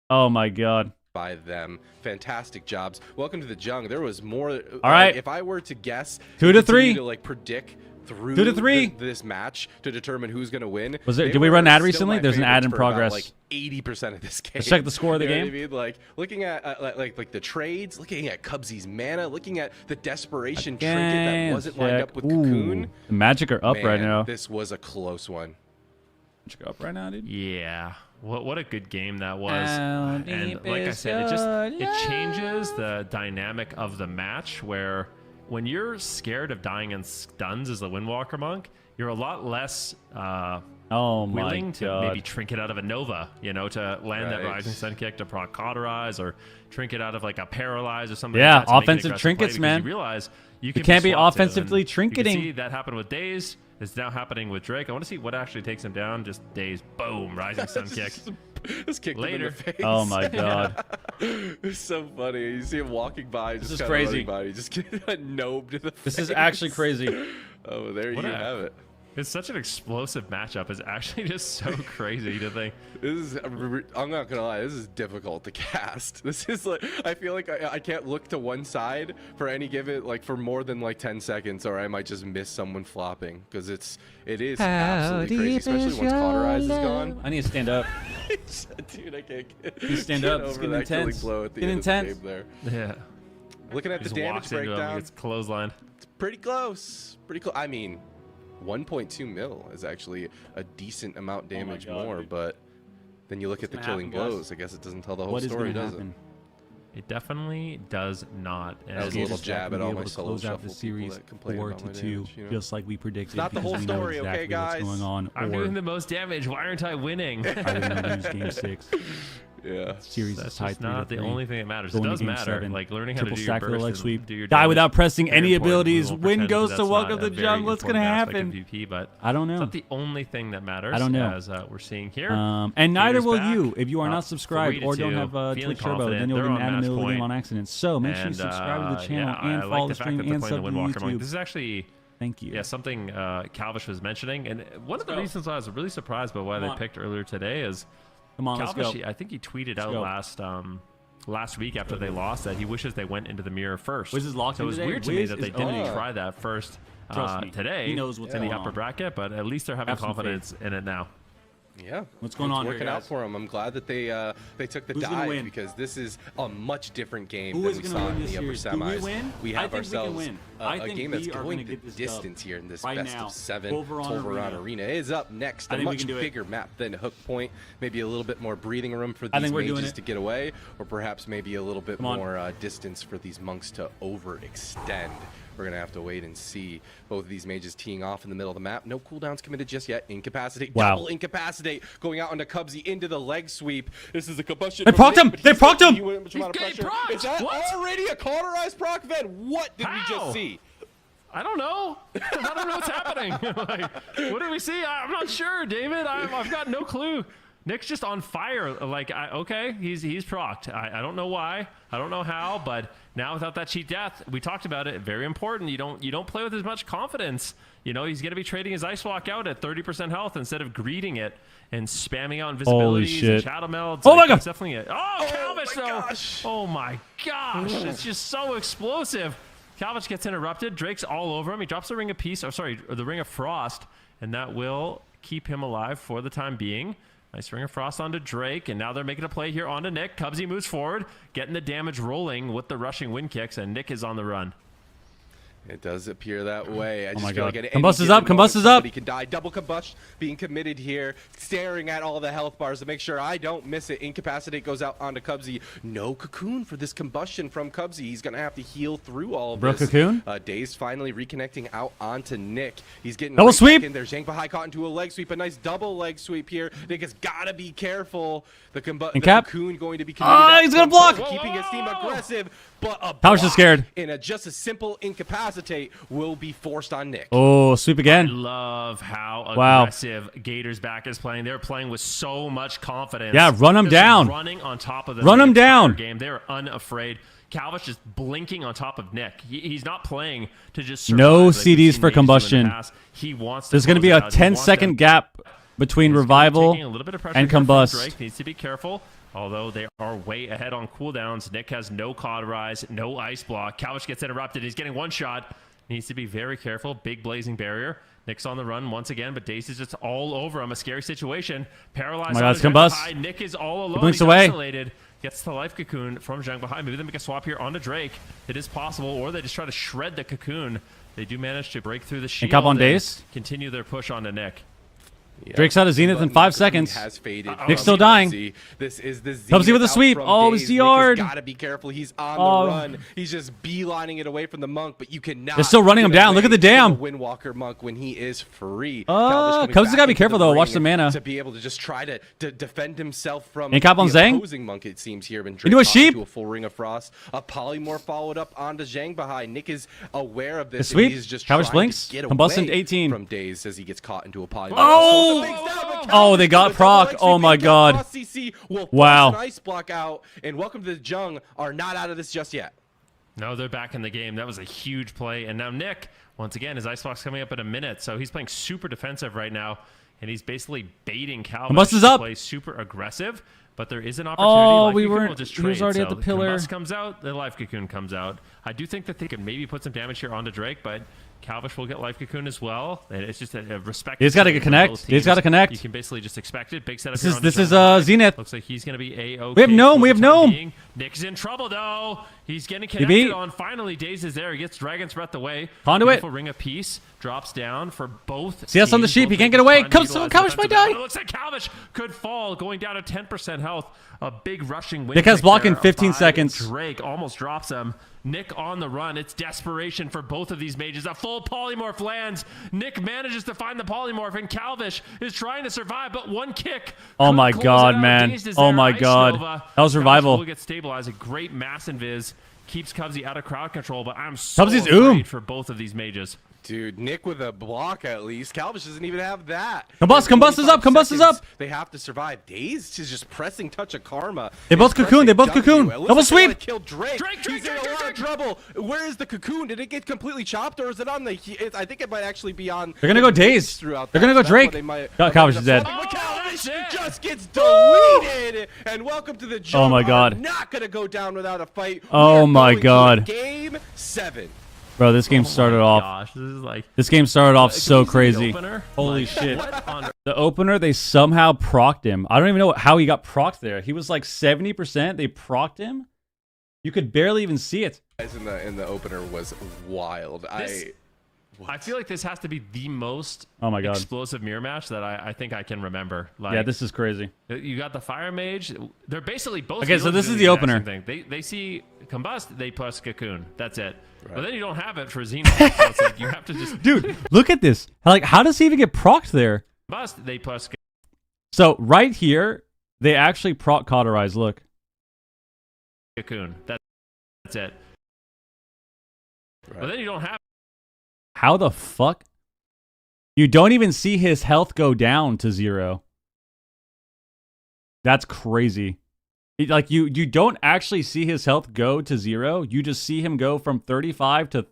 Speaker 1: Oh my god.
Speaker 5: By them. Fantastic jobs. Welcome to the Jung. There was more.
Speaker 1: All right.
Speaker 5: If I were to guess,
Speaker 1: 2 to 3.
Speaker 5: To like predict through
Speaker 1: 2 to 3.
Speaker 5: This match to determine who's going to win.
Speaker 1: Was there? Did we run an ad recently? There's an ad in progress.
Speaker 5: Like 80% of this game.
Speaker 1: Let's check the score of the game.
Speaker 5: What I mean? Like looking at like the trades, looking at Cubsy's mana, looking at the desperation trinket that wasn't lined up with Cocoon.
Speaker 1: The Magic are up right now.
Speaker 5: This was a close one.
Speaker 1: Magic up right now, dude.
Speaker 2: Yeah. What a good game that was. And like I said, it changes the dynamic of the match, where when you're scared of dying in stuns as the Windwalker monk, you're a lot less willing to maybe trinket out of a Nova, you know, to land that Rising Sun Kick to proc Cauterize, or trinket out of like a Paralyze or something.
Speaker 1: Yeah,
Speaker 2: like that
Speaker 1: offensive trinkets, man.
Speaker 2: You realize you
Speaker 1: can't be
Speaker 2: swapped
Speaker 1: offensively
Speaker 2: you
Speaker 1: trinketing.
Speaker 2: can see that happened with Daze. It's now happening with Drake. I want to see what actually takes him down. Just Daze, boom, Rising Sun Kick.
Speaker 5: Just kicked him in the face.
Speaker 1: Oh my god.
Speaker 5: It's so funny. You see him walking by.
Speaker 1: This is crazy.
Speaker 5: By. Just get a nobe to the face.
Speaker 1: This is actually crazy.
Speaker 5: Oh, there you have it.
Speaker 2: It's such an explosive matchup. It's actually just so crazy to think.
Speaker 5: I'm not gonna lie, this is difficult to cast. This is like, I feel like I can't look to one side for any given, like for more than like 10 seconds, or I might just miss someone flopping, because it is absolutely crazy, especially once Cauterize is gone.
Speaker 1: I need to stand up.
Speaker 5: Dude, I can't
Speaker 1: You stand up. It's getting intense.
Speaker 5: Blow at the
Speaker 1: Getting
Speaker 5: end of the
Speaker 1: intense.
Speaker 5: game there.
Speaker 2: Yeah.
Speaker 5: Looking at the damage breakdown,
Speaker 2: it's clothesline.
Speaker 5: it's pretty close. Pretty close. I mean, 1.2 mil is actually a decent amount damage more,
Speaker 1: dude.
Speaker 5: but then you look at the killing blows. I guess it doesn't tell the whole
Speaker 1: What is
Speaker 5: story,
Speaker 1: gonna
Speaker 5: does
Speaker 1: happen?
Speaker 2: It definitely does not.
Speaker 5: That was a little jab at all my solo
Speaker 1: close out
Speaker 5: shuffle
Speaker 1: the series
Speaker 5: people that complain about my
Speaker 1: 4-2,
Speaker 5: damage, you know?
Speaker 1: just like we predicted.
Speaker 5: It's not the
Speaker 1: because
Speaker 5: whole
Speaker 1: we know
Speaker 5: story, okay,
Speaker 1: exactly
Speaker 5: guys?
Speaker 1: What's going on?
Speaker 2: I'm
Speaker 1: or
Speaker 2: doing the most damage. Why aren't I winning?
Speaker 1: I would not lose game 6.
Speaker 5: Yeah.
Speaker 1: Series
Speaker 2: That's
Speaker 1: is tied
Speaker 2: just not the
Speaker 1: 3-3.
Speaker 2: only thing that matters.
Speaker 1: Going
Speaker 2: It
Speaker 1: to
Speaker 2: does
Speaker 1: game
Speaker 2: matter.
Speaker 1: 7.
Speaker 2: Like learning how to
Speaker 1: Triple
Speaker 2: do
Speaker 1: stack
Speaker 2: your
Speaker 1: for the
Speaker 2: burst
Speaker 1: leg
Speaker 2: and
Speaker 1: sweep.
Speaker 2: do your
Speaker 1: Die
Speaker 2: damage
Speaker 1: without
Speaker 2: is
Speaker 1: pressing
Speaker 2: very
Speaker 1: any
Speaker 2: important. We
Speaker 1: abilities.
Speaker 2: won't
Speaker 1: Win
Speaker 2: pretend
Speaker 1: goes
Speaker 2: that's
Speaker 1: to welcome
Speaker 2: not a
Speaker 1: the
Speaker 2: very
Speaker 1: jungle. What's gonna
Speaker 2: important aspect
Speaker 1: happen?
Speaker 2: of VP, but
Speaker 1: I don't
Speaker 2: it's
Speaker 1: know.
Speaker 2: not the only thing that matters.
Speaker 1: I don't know.
Speaker 2: As we're seeing here.
Speaker 1: And neither
Speaker 2: Here's
Speaker 1: will
Speaker 2: back,
Speaker 1: you if you are not
Speaker 2: up
Speaker 1: subscribed or don't
Speaker 2: 3-2,
Speaker 1: have
Speaker 2: feeling
Speaker 1: Twitch Turbo.
Speaker 2: confident.
Speaker 1: Then you'll
Speaker 2: They're
Speaker 1: get an
Speaker 2: on
Speaker 1: ad in the
Speaker 2: match
Speaker 1: middle of the game
Speaker 2: point.
Speaker 1: on accident. So make sure you
Speaker 2: And,
Speaker 1: subscribe to the channel
Speaker 2: yeah,
Speaker 1: and
Speaker 2: I
Speaker 1: follow
Speaker 2: like
Speaker 1: the
Speaker 2: the fact
Speaker 1: stream
Speaker 2: that they're
Speaker 1: and
Speaker 2: playing
Speaker 1: sub
Speaker 2: the
Speaker 1: to
Speaker 2: Windwalker monk.
Speaker 1: YouTube.
Speaker 2: This is actually
Speaker 1: Thank you.
Speaker 2: Yeah, something Calvish was mentioning, and one of the reasons why I was really surprised by why they picked earlier today is
Speaker 1: Come on, let's
Speaker 2: Calvish.
Speaker 1: go.
Speaker 2: I think he tweeted
Speaker 1: Let's
Speaker 2: out
Speaker 1: go.
Speaker 2: last week after they lost that he wishes they went into the mirror first.
Speaker 1: Wiz is locked
Speaker 2: so it was
Speaker 1: in today.
Speaker 2: weird to me
Speaker 1: Wiz
Speaker 2: that they
Speaker 1: is
Speaker 2: didn't
Speaker 1: on.
Speaker 2: try that first
Speaker 1: Trust me.
Speaker 2: today.
Speaker 1: He knows what's
Speaker 2: in the
Speaker 1: going
Speaker 2: upper
Speaker 1: on.
Speaker 2: bracket, but at least they're having
Speaker 1: Have some
Speaker 2: confidence in it now.
Speaker 5: Yeah.
Speaker 1: What's going
Speaker 5: It's
Speaker 1: on here,
Speaker 5: working out
Speaker 1: guys?
Speaker 5: for them. I'm glad that they took the
Speaker 1: Who's gonna
Speaker 5: dive
Speaker 1: win?
Speaker 5: because this is a much different game
Speaker 1: Who
Speaker 5: than
Speaker 1: is
Speaker 5: we
Speaker 1: gonna
Speaker 5: saw
Speaker 1: win
Speaker 5: in
Speaker 1: this
Speaker 5: the upper
Speaker 1: series? Do we
Speaker 5: semis.
Speaker 1: win?
Speaker 5: We
Speaker 1: I
Speaker 5: have
Speaker 1: think we can
Speaker 5: ourselves
Speaker 1: win. I
Speaker 5: a
Speaker 1: think
Speaker 5: game that's
Speaker 1: we are
Speaker 5: going
Speaker 1: gonna
Speaker 5: the
Speaker 1: get this dub
Speaker 5: distance here in this
Speaker 1: right
Speaker 5: best
Speaker 1: now.
Speaker 5: of 7.
Speaker 1: Pulveron
Speaker 5: Pulveron
Speaker 1: Arena.
Speaker 5: Arena is up next.
Speaker 1: I
Speaker 5: A
Speaker 1: think we
Speaker 5: much
Speaker 1: can do it.
Speaker 5: bigger map than Hook Point. Maybe a little bit more breathing room for
Speaker 1: I
Speaker 5: these
Speaker 1: think we're doing
Speaker 5: mages
Speaker 1: it.
Speaker 5: to get away, or perhaps maybe a little bit
Speaker 1: Come on.
Speaker 5: more distance for these monks to overextend. We're going to have to wait and see. Both of these mages teeing off in the middle of the map. No cooldowns committed just yet. Incapacitate.
Speaker 1: Wow.
Speaker 5: Double incapacitate. Going out onto Cubsy into the leg sweep. This is a combustion.
Speaker 1: They procced him! They procced him!
Speaker 5: Is that already a cauterized proc then? What did we just see?
Speaker 2: I don't know. I don't know what's happening. Like, what did we see? I'm not sure, David. I've got no clue. Nick's just on fire. Like, okay, he's procced. I don't know why. I don't know how. But now without that cheat death, we talked about it. Very important. You don't play with as much confidence. You know, he's going to be trading his Ice Walk out at 30% health instead of greeting it and spamming out invisibilities and shadow melds.
Speaker 1: Oh my god!
Speaker 2: It's definitely it. Oh, Calvish though.
Speaker 5: Gosh.
Speaker 2: Oh my gosh! It's just so explosive. Calvish gets interrupted. Drake's all over him. He drops the Ring of Peace. The Ring of Frost, and that will keep him alive for the time being. Nice Ring of Frost onto Drake, and now they're making a play here onto Nick. Cubsy moves forward, getting the damage rolling with the rushing wind kicks, and Nick is on the run.
Speaker 5: It does appear that way. I just
Speaker 1: my
Speaker 5: feel
Speaker 1: God.
Speaker 5: like at
Speaker 1: Combust
Speaker 5: any
Speaker 1: is up,
Speaker 5: given
Speaker 1: Combust
Speaker 5: moment,
Speaker 1: is up.
Speaker 5: somebody can die. Double combust being committed here, staring at all the health bars to make sure I don't miss it. Incapacitate goes out onto Cubsy. No cocoon for this combustion from Cubsy. He's gonna have to heal through all of
Speaker 1: Bro,
Speaker 5: this.
Speaker 1: cocoon?
Speaker 5: Daze finally reconnecting out onto Nick. He's getting
Speaker 1: Double
Speaker 5: right
Speaker 1: sweep.
Speaker 5: back in there. Zhang Bahai caught into a leg sweep. A nice double leg sweep here. Nick has gotta be careful. The cocoon going to be committed.
Speaker 1: Ah, he's gonna block.
Speaker 5: Keeping his team aggressive, but a
Speaker 1: Calvish is
Speaker 5: block
Speaker 1: scared.
Speaker 5: in just a simple incapacitate will be forced on Nick.
Speaker 1: Oh, sweep
Speaker 2: I
Speaker 1: again.
Speaker 2: love how
Speaker 1: Wow.
Speaker 2: aggressive Gators back is playing. They're playing with so much confidence.
Speaker 1: Yeah, run 'em
Speaker 2: Just
Speaker 1: down.
Speaker 2: Running on top of them.
Speaker 1: Run 'em
Speaker 2: the entire
Speaker 1: down.
Speaker 2: Game. They're unafraid. Calvish just blinking on top of Nick. He's not playing to just
Speaker 1: No
Speaker 2: survive like
Speaker 1: CDs
Speaker 2: we've seen
Speaker 1: for
Speaker 2: Mages do in the
Speaker 1: combustion.
Speaker 2: past. He wants to
Speaker 1: There's going to
Speaker 2: close
Speaker 1: be
Speaker 2: it
Speaker 1: a
Speaker 2: out. He
Speaker 1: 10-second
Speaker 2: wants to-
Speaker 1: gap between
Speaker 2: He's
Speaker 1: revival
Speaker 2: taking a little bit of pressure
Speaker 1: and
Speaker 2: here from
Speaker 1: combust.
Speaker 2: Drake needs to be careful. Although they are way ahead on cooldowns. Nick has no cauterize, no ice block. Calvish gets interrupted. He's getting one shot. Needs to be very careful. Big blazing barrier. Nick's on the run once again, but Dace is just all over him. A scary situation. Paralyzed.
Speaker 1: Oh my God,
Speaker 2: on
Speaker 1: it's
Speaker 2: Zhang
Speaker 1: combust.
Speaker 2: Bahai. Nick is all alone.
Speaker 1: blinks
Speaker 2: He's
Speaker 1: away.
Speaker 2: isolated. Gets the life cocoon from Zhang Bahai. Maybe they make a swap here onto Drake. It is possible, or they just try to shred the cocoon. They do manage to break through the shield.
Speaker 1: Cap on Dace.
Speaker 2: Continue their push onto Nick.
Speaker 5: Yeah.
Speaker 1: Drake's out of Zenith in 5 seconds.
Speaker 5: Has faded.
Speaker 1: Nick's still dying.
Speaker 5: This is the
Speaker 1: Cubsy with a
Speaker 5: out
Speaker 1: sweep.
Speaker 5: from
Speaker 1: Oh,
Speaker 5: Daze.
Speaker 1: it's the
Speaker 5: Nick has
Speaker 1: yard.
Speaker 5: Gotta be careful. He's on
Speaker 1: Oh.
Speaker 5: the run. He's just beelining it away from the monk, but you cannot.
Speaker 1: They're still running him
Speaker 5: give
Speaker 1: down. Look at the
Speaker 5: away
Speaker 1: dam.
Speaker 5: to the Windwalker monk when he is free.
Speaker 1: Cubsy's
Speaker 5: Calvish coming
Speaker 1: gotta
Speaker 5: back
Speaker 1: be
Speaker 5: into
Speaker 1: careful,
Speaker 5: the
Speaker 1: though. Watch
Speaker 5: ring
Speaker 1: the mana.
Speaker 5: to be able to just try to defend himself from
Speaker 1: And cap on
Speaker 5: the
Speaker 1: Zhang.
Speaker 5: opposing monk. It seems here. Been
Speaker 1: Into a sheep.
Speaker 5: to a full ring of frost. A polymorph followed up onto Zhang Bahai. Nick is aware of
Speaker 1: The
Speaker 5: this.
Speaker 1: sweep.
Speaker 5: And he's just
Speaker 1: Calvish
Speaker 5: trying
Speaker 1: blinks.
Speaker 5: to get
Speaker 1: Combust
Speaker 5: away
Speaker 1: into 18.
Speaker 5: from Daze as he gets caught into a polymorph.
Speaker 1: Oh, they got proc. Oh my god.
Speaker 5: CC will
Speaker 1: Wow.
Speaker 5: force an ice block out, and welcome to the Jung are not out of this just yet.
Speaker 2: No, they're back in the game. That was a huge play. And now Nick, once again, his icebox coming up in a minute. So he's playing super defensive right now. And he's basically baiting Calvin to play super aggressive. But there is an opportunity.
Speaker 1: Oh,
Speaker 2: we
Speaker 1: weren't.
Speaker 2: Just
Speaker 1: he was already
Speaker 2: so
Speaker 1: at the pillar.
Speaker 2: Combust comes out. The Life Cocoon comes out. I do think that they could maybe put some damage here onto Drake, but Calvish will get Life Cocoon as well. It's just a respect.
Speaker 1: He's got to connect. He's got to connect.
Speaker 2: You can basically just expect it. Big setup.
Speaker 1: This is Zenith.
Speaker 2: Looks like he's going to be A-OK.
Speaker 1: We have Gnome. We have Gnome.
Speaker 2: Nick's in trouble though. He's getting connected on. Finally, Daze is there. He gets Dragon's Breath away.
Speaker 1: Conduit.
Speaker 2: Beautiful Ring of Peace drops down for both.
Speaker 1: CS on the sheep. He can't get away. Calvish might die.
Speaker 2: It looks like Calvish could fall, going down to 10% health. A big rushing win.
Speaker 1: Nick has block in 15 seconds.
Speaker 2: Drake almost drops him. Nick on the run. It's desperation for both of these mages. A full polymorph lands. Nick manages to find the polymorph, and Calvish is trying to survive, but one kick.
Speaker 1: Oh my god, man. Oh my god. That was revival.
Speaker 2: Will get stabilized. A great mass invis. Keeps Cubsy out of crowd control, but I'm so
Speaker 1: Cubsy's
Speaker 2: afraid for both of these mages.
Speaker 5: Dude, Nick with a block at least. Calvish doesn't even have that.
Speaker 1: Combust is up. Combust is up.
Speaker 5: They have to survive. Dazed is just pressing touch of karma.
Speaker 1: They both cocoon. They both cocoon. Double sweep.
Speaker 5: Killed Drake. He's in a lot of trouble. Where is the cocoon? Did it get completely chopped, or is it on the? I think it might actually be on.
Speaker 1: They're gonna go Dazed. They're gonna go Drake. Calvish is dead.
Speaker 5: Calvish just gets deleted. And welcome to the jungle.
Speaker 1: Oh my god.
Speaker 5: Not gonna go down without a fight.
Speaker 1: Oh my god.
Speaker 5: Game 7.
Speaker 1: Bro, this game started off. This game started off so crazy. Holy shit. The opener, they somehow procced him. I don't even know how he got procced there. He was like 70%. They procced him. You could barely even see it.
Speaker 5: In the opener was wild.
Speaker 2: I feel like this has to be the most explosive mirror match that I think I can remember. Like,
Speaker 1: yeah, this is crazy.
Speaker 2: You got the Fire Mage. They're basically both.
Speaker 1: Okay, so this is the opener.
Speaker 2: They see Combust, they plus Cocoon. That's it. Right. But then you don't have it for Xenos. So it's like you have to just...
Speaker 1: Dude, look at this. Like, how does he even get procced there?
Speaker 2: Combust, they plus...
Speaker 1: So right here, they actually proc cauterize. Look.
Speaker 2: Cocoon. That's it. Right. But then you don't have...
Speaker 1: How the fuck? You don't even see his health go down to 0. That's crazy. Like, you don't actually see his health go to 0. You just see him go from 35 to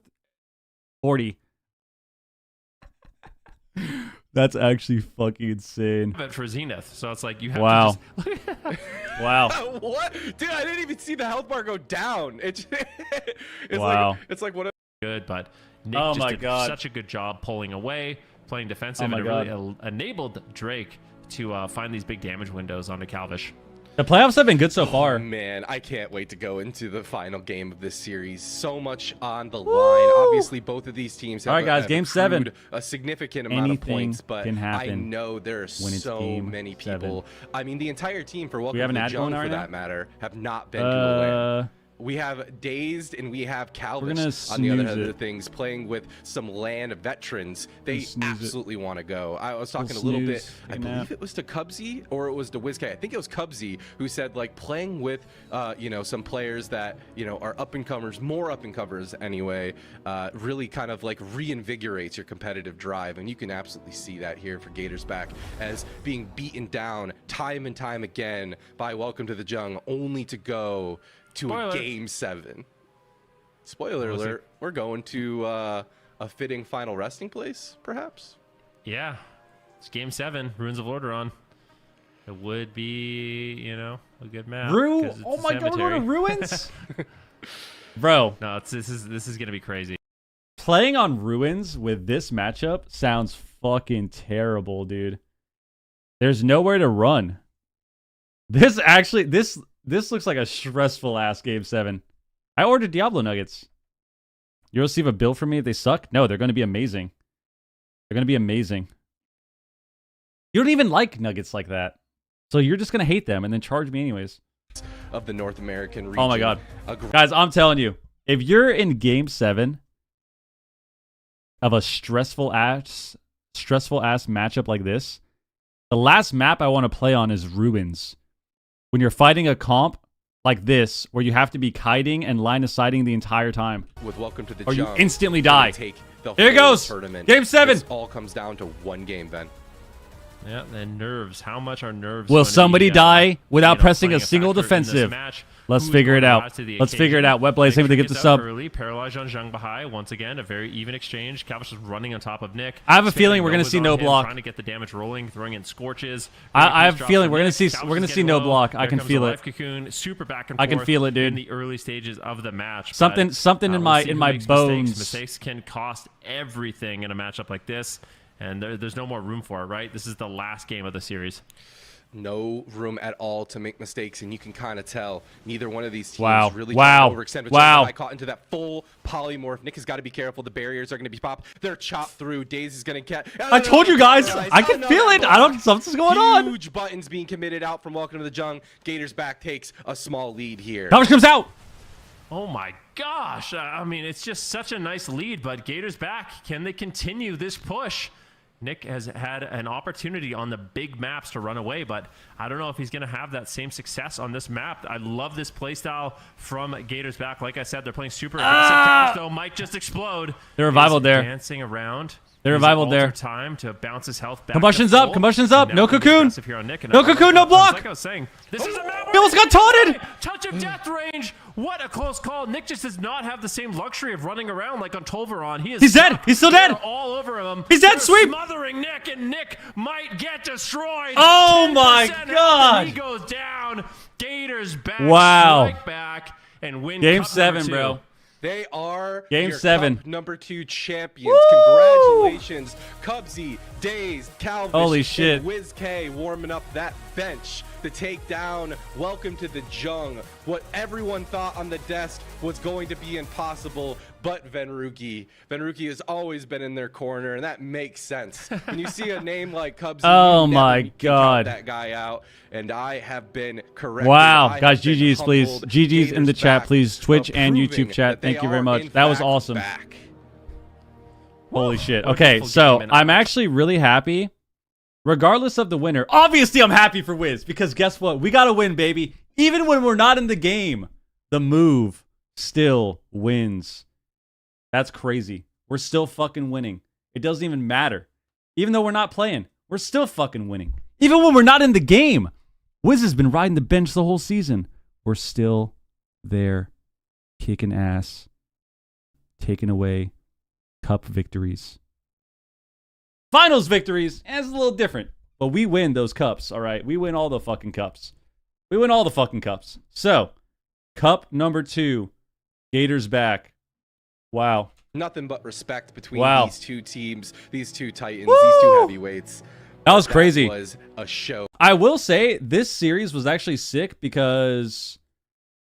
Speaker 1: 40. That's actually fucking insane.
Speaker 2: For Zenith, so it's like you have
Speaker 1: to just... Wow.
Speaker 5: What? Dude, I didn't even see the health bar go down. It's
Speaker 1: wow.
Speaker 5: Like, it's like what?
Speaker 2: Good, but Nick just did such a good job pulling away, playing defensive, and it really enabled Drake to find these big damage windows onto Calvish.
Speaker 1: The playoffs have been good so far.
Speaker 5: Man, I can't wait to go into the final game of this series. So much on the line. Obviously, both of these teams have,
Speaker 1: guys, game 7.
Speaker 5: A significant amount of points, but
Speaker 1: can
Speaker 5: I know there are so many people.
Speaker 1: 7.
Speaker 5: I mean, the entire team for Welcome
Speaker 1: to
Speaker 5: the Jungle, for that matter, have not been to the win. We have Dazed and we have Calvish on the other end of things playing with some LAN veterans. They absolutely want to go. I was talking a little bit, I believe it was to Cubsy or it was to WizKit. I think it was Cubsy who said, like, playing with, some players that, are up-and-comers, more up-and-comers anyway, really kind of like reinvigorates your competitive drive. And you can absolutely see that here for Gators Back as being beaten down time and time again by Welcome to the Jung, only to go to a game 7. Spoiler alert, we're going to a fitting final resting place, perhaps?
Speaker 2: Yeah. It's game 7, Ruins of Lordaeron. It would be, a good map.
Speaker 1: Oh my god, we're going to Ruins? Bro.
Speaker 2: No, this is going to be crazy.
Speaker 1: Playing on Ruins with this matchup sounds fucking terrible, dude. There's nowhere to run. This looks like a stressful ass game 7. I ordered Diablo nuggets. You receive a bill from me if they suck? No, they're going to be amazing. They're going to be amazing. You don't even like nuggets like that. So you're just going to hate them and then charge me anyways.
Speaker 5: Of the North American region.
Speaker 1: Oh my god. Guys, I'm telling you, if you're in game 7 of a stressful ass matchup like this, the last map I want to play on is Ruins. When you're fighting a comp like this, where you have to be kiting and line of sighting the entire time,
Speaker 5: with Welcome to the
Speaker 1: or you
Speaker 5: Jung,
Speaker 1: instantly die.
Speaker 5: Here
Speaker 1: it goes. Game 7.
Speaker 5: This all comes down to one game, Ben.
Speaker 2: Yeah, and nerves. How much are nerves?
Speaker 1: Will somebody die without pressing a single defensive?
Speaker 2: Match?
Speaker 1: Let's
Speaker 2: who's
Speaker 1: figure
Speaker 2: going
Speaker 1: it
Speaker 2: to
Speaker 1: out.
Speaker 2: rise to the
Speaker 1: Let's figure it
Speaker 2: occasion.
Speaker 1: out. Wet Blaze, able to get the sub.
Speaker 2: Early, paralyzed on Zhang Bahai. Once again, a very even exchange. Calvish is running on top of Nick.
Speaker 1: I have a feeling we're going to see no block.
Speaker 2: Trying to get the damage rolling, throwing in scorches.
Speaker 1: I have a feeling we're going to see no block. I can feel it.
Speaker 2: Cocoon, super back and
Speaker 1: I
Speaker 2: forth
Speaker 1: can feel it, dude.
Speaker 2: in the early stages of the match.
Speaker 1: Something in my bones.
Speaker 2: Mistakes can cost everything in a matchup like this, and there's no more room for it, right? This is the last game of the series.
Speaker 5: No room at all to make mistakes, and you can kind of tell neither one of these teams really
Speaker 1: wow.
Speaker 5: trying to overextend.
Speaker 1: Wow.
Speaker 5: I caught into that full polymorph. Nick has got to be careful. The barriers are going to be popped. They're chopped through. Daze is going to get.
Speaker 1: I told you guys. I can feel it. Something's going on.
Speaker 5: Huge buttons being committed out from Welcome to the Jung. Gators back takes a small lead here.
Speaker 1: Calvish comes out.
Speaker 2: Oh my gosh. I mean, it's just such a nice lead, but Gators back. Can they continue this push? Nick has had an opportunity on the big maps to run away, but I don't know if he's going to have that same success on this map. I love this playstyle from Gators back. Like I said, they're playing super aggressive. Calvish, though, might just explode.
Speaker 1: They're revival there.
Speaker 2: Dancing around.
Speaker 1: They're revival there.
Speaker 2: Time to bounce his health back.
Speaker 1: Combustion's up. Combustion's up. No cocoon. No cocoon. No block.
Speaker 2: Like I was saying, this is a map.
Speaker 1: He almost got taunted.
Speaker 2: Touch of death range. What a close call. Nick just does not have the same luxury of running around like on Tolvaron.
Speaker 1: He's dead. He's still dead.
Speaker 2: All over him.
Speaker 1: He's dead. Sweep.
Speaker 2: Smothering Nick, and Nick might get destroyed.
Speaker 1: Oh my God.
Speaker 2: He goes down. Gators back.
Speaker 1: Wow.
Speaker 2: Strike back and win
Speaker 1: Game
Speaker 2: Cup
Speaker 1: 7,
Speaker 2: #2.
Speaker 1: bro.
Speaker 5: They are
Speaker 1: Game
Speaker 5: your
Speaker 1: 7.
Speaker 5: Cup #2 champions. Congratulations, Cubsy, Daze, Calvish,
Speaker 1: Holy shit.
Speaker 5: and Wiz K warming up that bench to take down Welcome to the Jung. What everyone thought on the desk was going to be impossible, but Venruki. Venruki has always been in their corner, and that makes sense. When you see a name like Cubsy,
Speaker 1: oh
Speaker 5: you
Speaker 1: my
Speaker 5: never can
Speaker 1: God,
Speaker 5: count that guy out, and I have been corrected.
Speaker 1: Wow, guys, GG's please. GG's in the chat, please. Twitch and YouTube chat. Thank you very much. That was awesome.
Speaker 5: Back.
Speaker 1: Holy shit. Okay, so I'm actually really happy. Regardless of the winner, obviously I'm happy for Wiz, because guess what? We got to win, baby. Even when we're not in the game, the move still wins. That's crazy. We're still fucking winning. It doesn't even matter. Even though we're not playing, we're still fucking winning. Even when we're not in the game. Wiz has been riding the bench the whole season. We're still there, kicking ass, taking away cup victories. Finals victories, it's a little different. But we win those cups, all right? We win all the fucking cups. We win all the fucking cups. So, cup #2, Gators back. Wow.
Speaker 5: Nothing but respect between these two teams, these two titans,
Speaker 1: Woo!
Speaker 5: these two heavyweights.
Speaker 1: That was crazy.
Speaker 5: That was a show.
Speaker 1: I will say, this series was actually sick because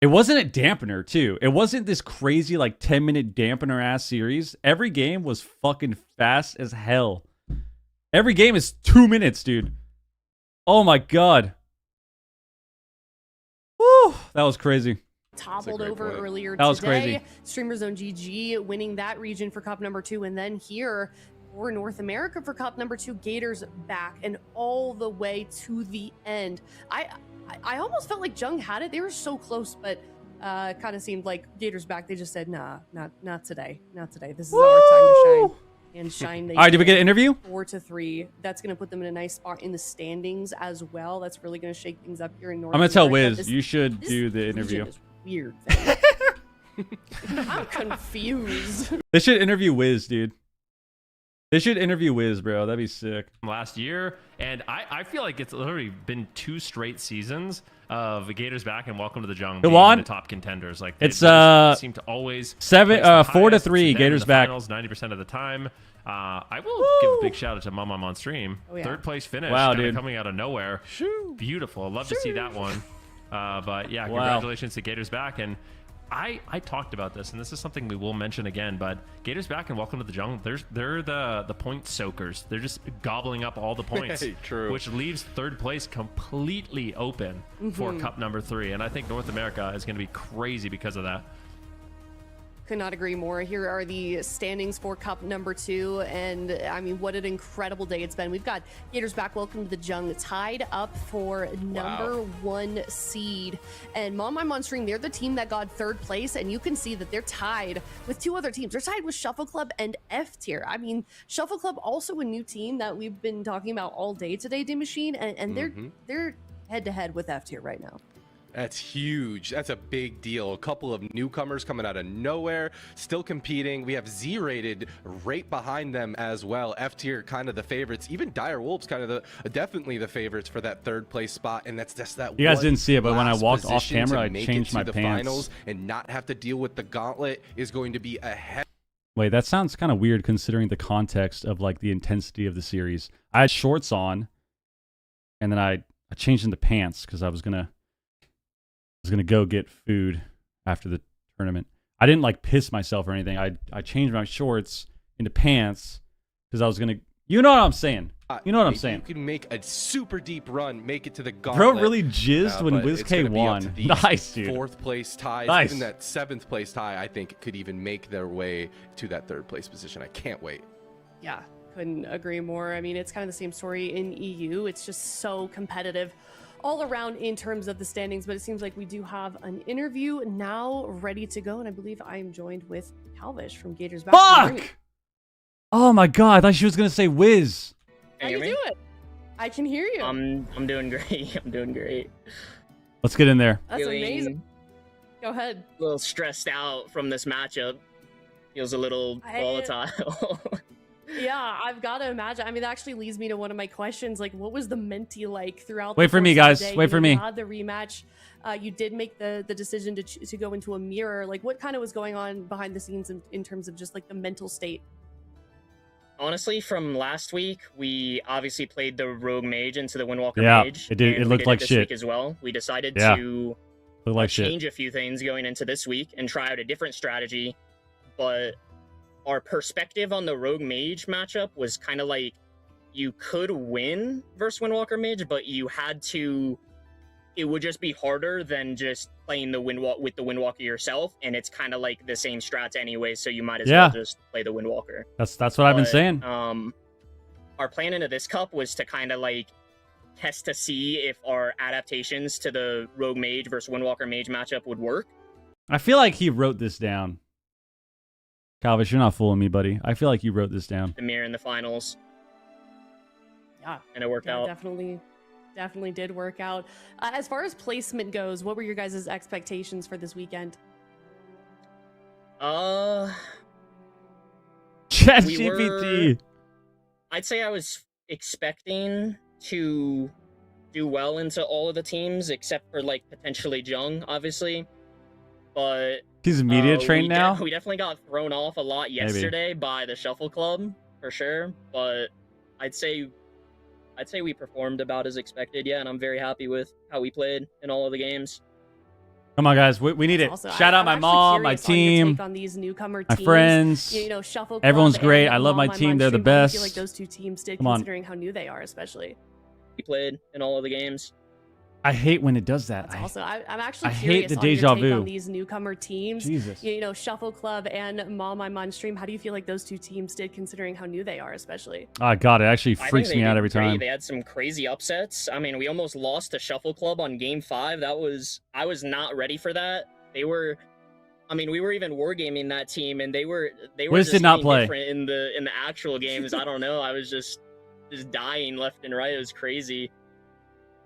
Speaker 1: it wasn't a dampener, too. It wasn't this crazy, like, 10-minute dampener-ass series. Every game was fucking fast as hell. Every game is 2 minutes, dude. Oh, my God. Woo! That was crazy.
Speaker 4: Toppled over earlier
Speaker 1: that was
Speaker 4: today.
Speaker 1: crazy.
Speaker 4: Streamer Zone GG winning that region for Cup #2, and then here for North America for Cup #2, Gators back and all the way to the end. I almost felt like Jung had it. They were so close, but kind of seemed like Gators back. They just said, nah, not today, not today. This is our time to shine. And shine. They
Speaker 1: all right, did we get an interview?
Speaker 4: 4-3. That's going to put them in a nice spot in the standings as well. That's really going to shake things up here in North
Speaker 1: I'm going to tell
Speaker 4: America.
Speaker 1: Wiz, you should do the interview.
Speaker 4: Is weird. I'm confused.
Speaker 1: They should interview Wiz, dude. They should interview Wiz, bro. That'd be sick.
Speaker 2: Last year, and I feel like it's literally been 2 straight seasons of Gators back and Welcome to the Jung being the top contenders. Like
Speaker 1: it's
Speaker 2: seem to always
Speaker 1: 4-3 Gators back.
Speaker 2: 90% of the time. I will give a big shout out to Mom on stream.
Speaker 4: Oh, yeah.
Speaker 2: 3rd place finish.
Speaker 1: Wow, dude.
Speaker 2: Coming out of nowhere. Beautiful. I'd love to see that one. But yeah, congratulations to Gators back. And I talked about this, and this is something we will mention again, but Gators back and Welcome to the Jungle, they're the point soakers. They're just gobbling up all the points,
Speaker 5: True.
Speaker 2: which leaves 3rd place completely open for Cup #3. And I think North America is going to be crazy because of that.
Speaker 4: Could not agree more. Here are the standings for Cup #2, and I mean, what an incredible day it's been. We've got Gators back, Welcome to the Jung, tied up for #1 seed. And Mom I'm on stream, they're the team that got 3rd place, and you can see that they're tied with 2 other teams. They're tied with Shuffle Club and F Tier. I mean, Shuffle Club also a new team that we've been talking about all day today, D Machine, and they're head to head with F Tier right now.
Speaker 5: That's huge. That's a big deal. A couple of newcomers coming out of nowhere, still competing. We have Z-rated right behind them as well. F tier kind of the favorites. Even Dire Wolves kind of definitely the favorites for that 3rd place spot. And that's just that.
Speaker 1: You guys didn't see it, but when I walked off
Speaker 5: position
Speaker 1: camera,
Speaker 5: to
Speaker 1: I
Speaker 5: make
Speaker 1: changed
Speaker 5: it to
Speaker 1: my
Speaker 5: the
Speaker 1: pants.
Speaker 5: finals and not have to deal with the gauntlet is going to be a heavy.
Speaker 1: Wait, that sounds kind of weird considering the context of like the intensity of the series. I had shorts on, and then I changed into pants because I was gonna go get food after the tournament. I didn't like piss myself or anything. I changed my shorts into pants because I was gonna. You know what I'm saying? You know what I'm saying?
Speaker 5: You can make a super deep run, make it to the gauntlet.
Speaker 1: Bro really jizzed when WizK won. Nice, dude.
Speaker 5: 4th place ties,
Speaker 1: nice.
Speaker 5: Even that 7th place tie, I think could even make their way to that 3rd place position. I can't wait.
Speaker 4: Yeah, couldn't agree more. I mean, it's kind of the same story in EU. It's just so competitive all around in terms of the standings, but it seems like we do have an interview now ready to go, and I believe I am joined with Calvish from Gators Back.
Speaker 1: Fuck! Oh my god, I thought she was gonna say Wiz.
Speaker 4: How you doing? I can hear you.
Speaker 11: I'm doing great. I'm doing great.
Speaker 1: Let's get in there.
Speaker 4: That's amazing. Go ahead.
Speaker 11: A little stressed out from this matchup. Feels a little volatile.
Speaker 4: Yeah, I've got to imagine. I mean, that actually leads me to one of my questions. Like, what was the Menti like throughout
Speaker 1: Wait for me, guys. Wait for me.
Speaker 4: You had the rematch. You did make the decision to go into a mirror. Like, what kind of was going on behind the scenes in terms of just like the mental state?
Speaker 11: Honestly, from last week, we obviously played the Rogue Mage into the Windwalker Mage.
Speaker 1: It did. It looked like
Speaker 11: this
Speaker 1: shit
Speaker 11: week as well. We decided to change a few things going into this week and try out a different strategy. But our perspective on the Rogue Mage matchup was kind of like you could win versus Windwalker Mage, but you had to. It would just be harder than just playing the with the Windwalker yourself, and it's kind of like the same strats anyway, so you might as well just play the Windwalker.
Speaker 1: That's what I've been saying.
Speaker 11: Our plan into this cup was to kind of like test to see if our adaptations to the Rogue Mage versus Windwalker Mage matchup would work.
Speaker 1: I feel like he wrote this down. Calvish, you're not fooling me, buddy. I feel like you wrote this down.
Speaker 11: The mirror in the finals.
Speaker 4: Yeah.
Speaker 11: And it worked out.
Speaker 4: Definitely did work out. As far as placement goes, what were your guys' expectations for this weekend?
Speaker 1: ChatGPT.
Speaker 11: I'd say I was expecting to do well into all of the teams except for like potentially Jung, obviously. But
Speaker 1: he's media trained now.
Speaker 11: We definitely got thrown off a lot yesterday by the Shuffle Club for sure. But I'd say we performed about as expected, and I'm very happy with how we played in all of the games.
Speaker 1: Come on, guys, we need it.
Speaker 4: Also,
Speaker 1: Shout out my mom, my team,
Speaker 4: on these newcomer
Speaker 1: my
Speaker 4: teams.
Speaker 1: friends.
Speaker 4: Shuffle Club.
Speaker 1: Everyone's great. I love my team. They're the best.
Speaker 4: I feel like those two teams did, considering how new they are, especially.
Speaker 11: We played in all of the games.
Speaker 1: I hate when it does that.
Speaker 4: I'm actually
Speaker 1: I
Speaker 4: curious
Speaker 1: hate the
Speaker 4: on your
Speaker 1: deja
Speaker 4: take
Speaker 1: vu
Speaker 4: on these newcomer teams.
Speaker 1: Jesus.
Speaker 4: Shuffle Club and Mom I'm on stream. How do you feel like those two teams did, considering how new they are, especially?
Speaker 1: Oh God, it actually freaks me out every time.
Speaker 11: They had some crazy upsets. I mean, we almost lost to Shuffle Club on Game 5. I was not ready for that. We were even wargaming that team, and they were
Speaker 1: Wiz
Speaker 11: just
Speaker 1: did not play
Speaker 11: different in the actual games. I don't know. I was just dying left and right. It was crazy.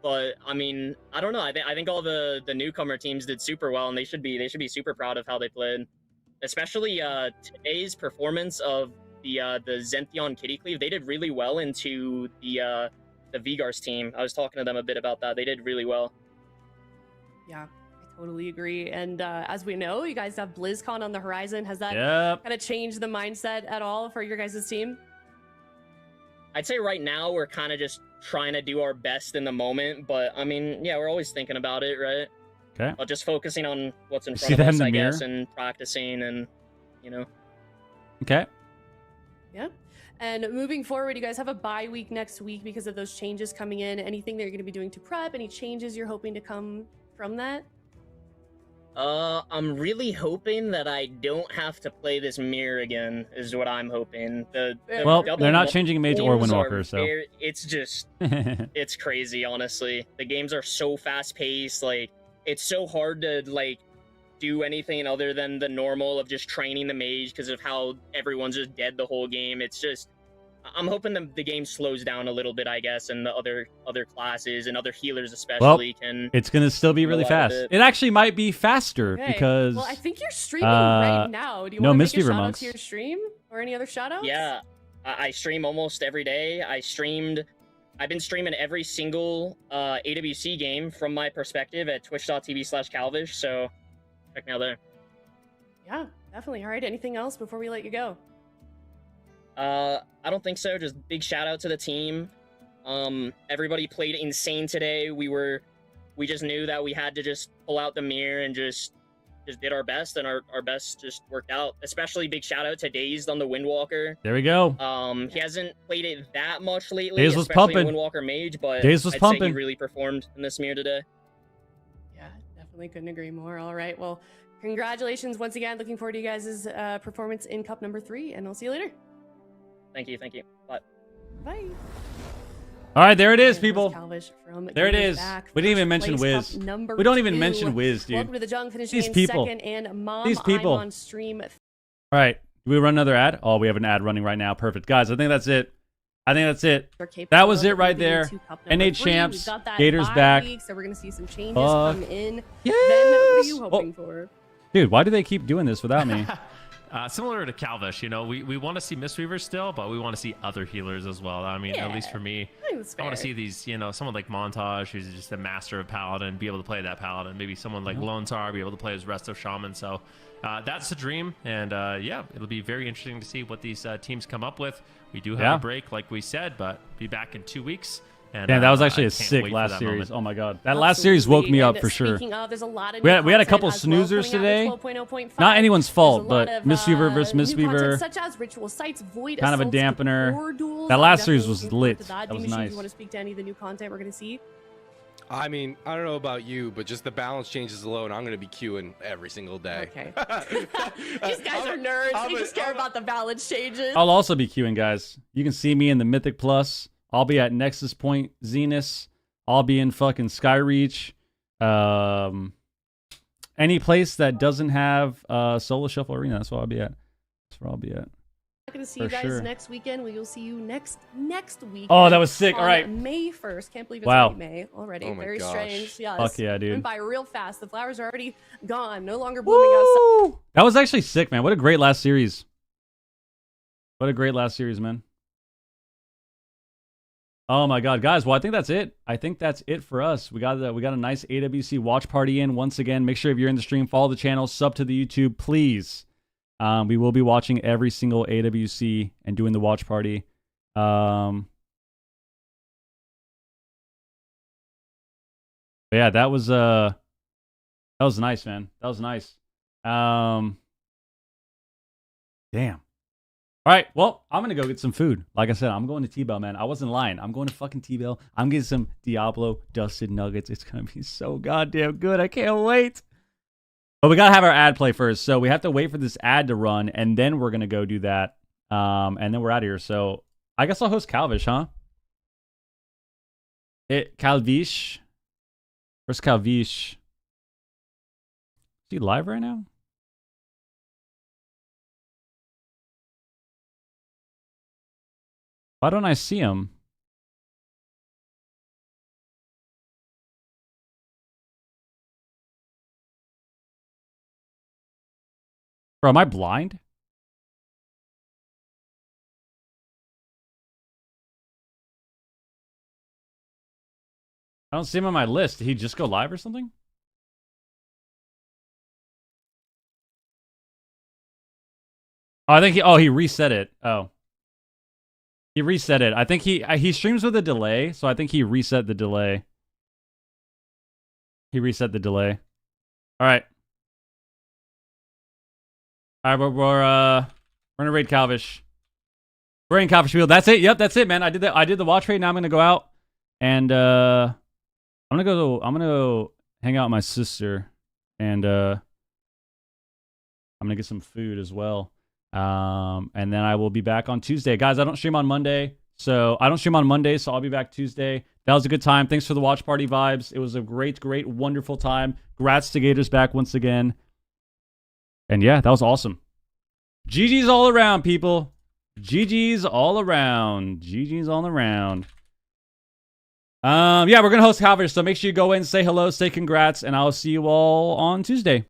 Speaker 11: But I mean, I don't know. I think all the newcomer teams did super well, and they should be super proud of how they played. Especially today's performance of the Zentheon Kitty Cleave. They did really well into the Vigars team. I was talking to them a bit about that. They did really well.
Speaker 4: Yeah, I totally agree. And as we know, you guys have BlizzCon on the horizon. Has that kind of changed the mindset at all for your guys' team?
Speaker 11: I'd say right now we're kind of just trying to do our best in the moment, but I mean, yeah, we're always thinking about it, right?
Speaker 1: Okay.
Speaker 11: But just focusing on what's in front of us, I guess, and practicing and,
Speaker 1: Okay.
Speaker 4: Yeah. And moving forward, you guys have a bye week next week because of those changes coming in. Anything that you're going to be doing to prep? Any changes you're hoping to come from that?
Speaker 11: I'm really hoping that I don't have to play this mirror again, is what I'm hoping.
Speaker 1: Well, they're not changing Mage or Windwalker, so...
Speaker 11: It's just... it's crazy, honestly. The games are so fast-paced, like, it's so hard to, like, do anything other than the normal of just training the Mage because of how everyone's just dead the whole game. It's just... I'm hoping the game slows down a little bit, I guess, and the other classes and other healers especially can.
Speaker 1: It's gonna still be really fast. It actually might be faster
Speaker 4: Okay.
Speaker 1: because.
Speaker 4: Well, I think you're streaming right now. Do you want to make a shout out to your stream or any other shout outs?
Speaker 11: Yeah, I stream almost every day. I've been streaming every single AWC game from my perspective at twitch.tv/Calvish. So check me out there.
Speaker 4: Yeah, definitely. All right. Anything else before we let you go?
Speaker 11: I don't think so. Just big shout out to the team. Everybody played insane today. We just knew that we had to just pull out the mirror and just did our best, and our best just worked out. Especially big shout out to Dazed on the Windwalker.
Speaker 1: There we go.
Speaker 11: He hasn't played it that much lately,
Speaker 1: Dazed was
Speaker 11: especially
Speaker 1: pumping.
Speaker 11: Windwalker Mage, but
Speaker 1: Dazed was
Speaker 11: I'd say
Speaker 1: pumping.
Speaker 11: he really performed in this mirror today.
Speaker 4: Yeah, definitely couldn't agree more. All right. Well, congratulations once again. Looking forward to you guys' performance in Cup number 3, and I'll see you later.
Speaker 11: Thank you. Bye.
Speaker 4: Bye.
Speaker 1: All right, there it is, people.
Speaker 4: From
Speaker 1: There it
Speaker 4: Gamers
Speaker 1: is.
Speaker 4: Back,
Speaker 1: We didn't even
Speaker 4: first
Speaker 1: mention
Speaker 4: place,
Speaker 1: Wiz.
Speaker 4: Cup number
Speaker 1: We don't even
Speaker 4: 2.
Speaker 1: mention Wiz, dude.
Speaker 4: Welcome to the Jung, finishing
Speaker 1: These
Speaker 4: in
Speaker 1: people.
Speaker 4: second, and Mom,
Speaker 1: These people.
Speaker 4: I'm on stream.
Speaker 1: All right. Do we run another ad? Oh, we have an ad running right now. Perfect. Guys, I think that's it. That was it right there. NA champs. Gators back.
Speaker 4: Week, so we're going to see some changes come in.
Speaker 1: Yes!
Speaker 4: Then what are you hoping for?
Speaker 1: Dude, why do they keep doing this without me?
Speaker 2: Similar to Calvish, we want to see Mistweavers still, but we want to see other healers as well. I mean, at least for me, I want to see these, someone like Montage, who's just a master of Paladin, be able to play that Paladin. Maybe someone like Lone Tar be able to play his Resto Shaman. So that's the dream. And yeah, it'll be very interesting to see what these teams come up with. We do have a break, like we said, but be back in 2 weeks. And,
Speaker 1: that was actually a
Speaker 2: can't
Speaker 1: sick
Speaker 2: wait for
Speaker 1: last
Speaker 2: that
Speaker 1: series.
Speaker 2: moment.
Speaker 1: Oh my god, that last series woke me up for sure.
Speaker 4: There's a lot of
Speaker 1: We had a couple
Speaker 4: content as well
Speaker 1: snoozers
Speaker 4: coming out
Speaker 1: today.
Speaker 4: with 12.0.5.
Speaker 1: Not anyone's fault,
Speaker 4: There's a lot
Speaker 1: but
Speaker 4: of,
Speaker 1: Mistweaver versus
Speaker 4: new
Speaker 1: Mistweaver.
Speaker 4: content such as ritual sites, void
Speaker 1: Kind of a
Speaker 4: assaults,
Speaker 1: dampener.
Speaker 4: war duels.
Speaker 1: That
Speaker 4: I'm
Speaker 1: last series
Speaker 4: definitely
Speaker 1: was
Speaker 4: looking forward
Speaker 1: lit.
Speaker 4: to
Speaker 1: That
Speaker 4: Dean
Speaker 1: was
Speaker 4: Machine,
Speaker 1: nice.
Speaker 4: Do you want to speak to any of the new content we're going to see?
Speaker 5: I mean, I don't know about you, but just the balance changes alone, I'm going to be queuing every single day.
Speaker 4: Okay. These guys are nerds. They just care about the balance changes.
Speaker 1: I'll also be queuing, guys. You can see me in the Mythic Plus. I'll be at Nexus Point Zenith. I'll be in fucking Skyreach. Any place that doesn't have Solo Shuffle Arena, that's where I'll be at. That's where I'll be at.
Speaker 4: I'm going to see you guys next weekend. We will see you next week.
Speaker 1: Oh, that was sick.
Speaker 4: On
Speaker 1: All right.
Speaker 4: May 1st. Can't believe it's
Speaker 1: Wow.
Speaker 4: already May already.
Speaker 5: Oh my
Speaker 4: Very
Speaker 5: gosh.
Speaker 4: strange. Yeah.
Speaker 1: Fuck yeah, dude.
Speaker 4: Went by real fast. The flowers are already gone. No longer blooming outside.
Speaker 1: Woo! That was actually sick, man. What a great last series. What a great last series, man. Oh my god, guys. Well, I think that's it. I think that's it for us. We got a nice AWC watch party in. Once again, make sure if you're in the stream, follow the channel, sub to the YouTube, please. We will be watching every single AWC and doing the watch party. But yeah, that was nice, man. That was nice. Damn. All right, well, I'm going to go get some food. Like I said, I'm going to T-Bell, man. I wasn't lying. I'm going to fucking T-Bell. I'm getting some Diablo dusted nuggets. It's going to be so goddamn good. I can't wait. But we got to have our ad play first. So we have to wait for this ad to run, and then we're going to go do that. And then we're out of here. So I guess I'll host Calvish, huh? Calvish. Where's Calvish? Is he live right now? Why don't I see him? Bro, am I blind? I don't see him on my list. Did he just go live or something? Oh, I think he reset it. Oh. He reset it. I think he streams with a delay, so I think he reset the delay. He reset the delay. All right. All right, we're gonna raid Calvish. We're in Calvish Field. That's it. Yep, that's it, man. I did the watch raid. Now I'm gonna go out and I'm gonna go hang out with my sister, and I'm gonna get some food as well. And then I will be back on Tuesday. Guys, I don't stream on Monday, so I'll be back Tuesday. That was a good time. Thanks for the watch party vibes. It was a great, wonderful time. Grats to Gators back once again. And yeah, that was awesome. GG's all around, people. GG's all around. GG's all around. Yeah, we're going to host coverage, so make sure you go in, say hello, say congrats, and I'll see you all on Tuesday.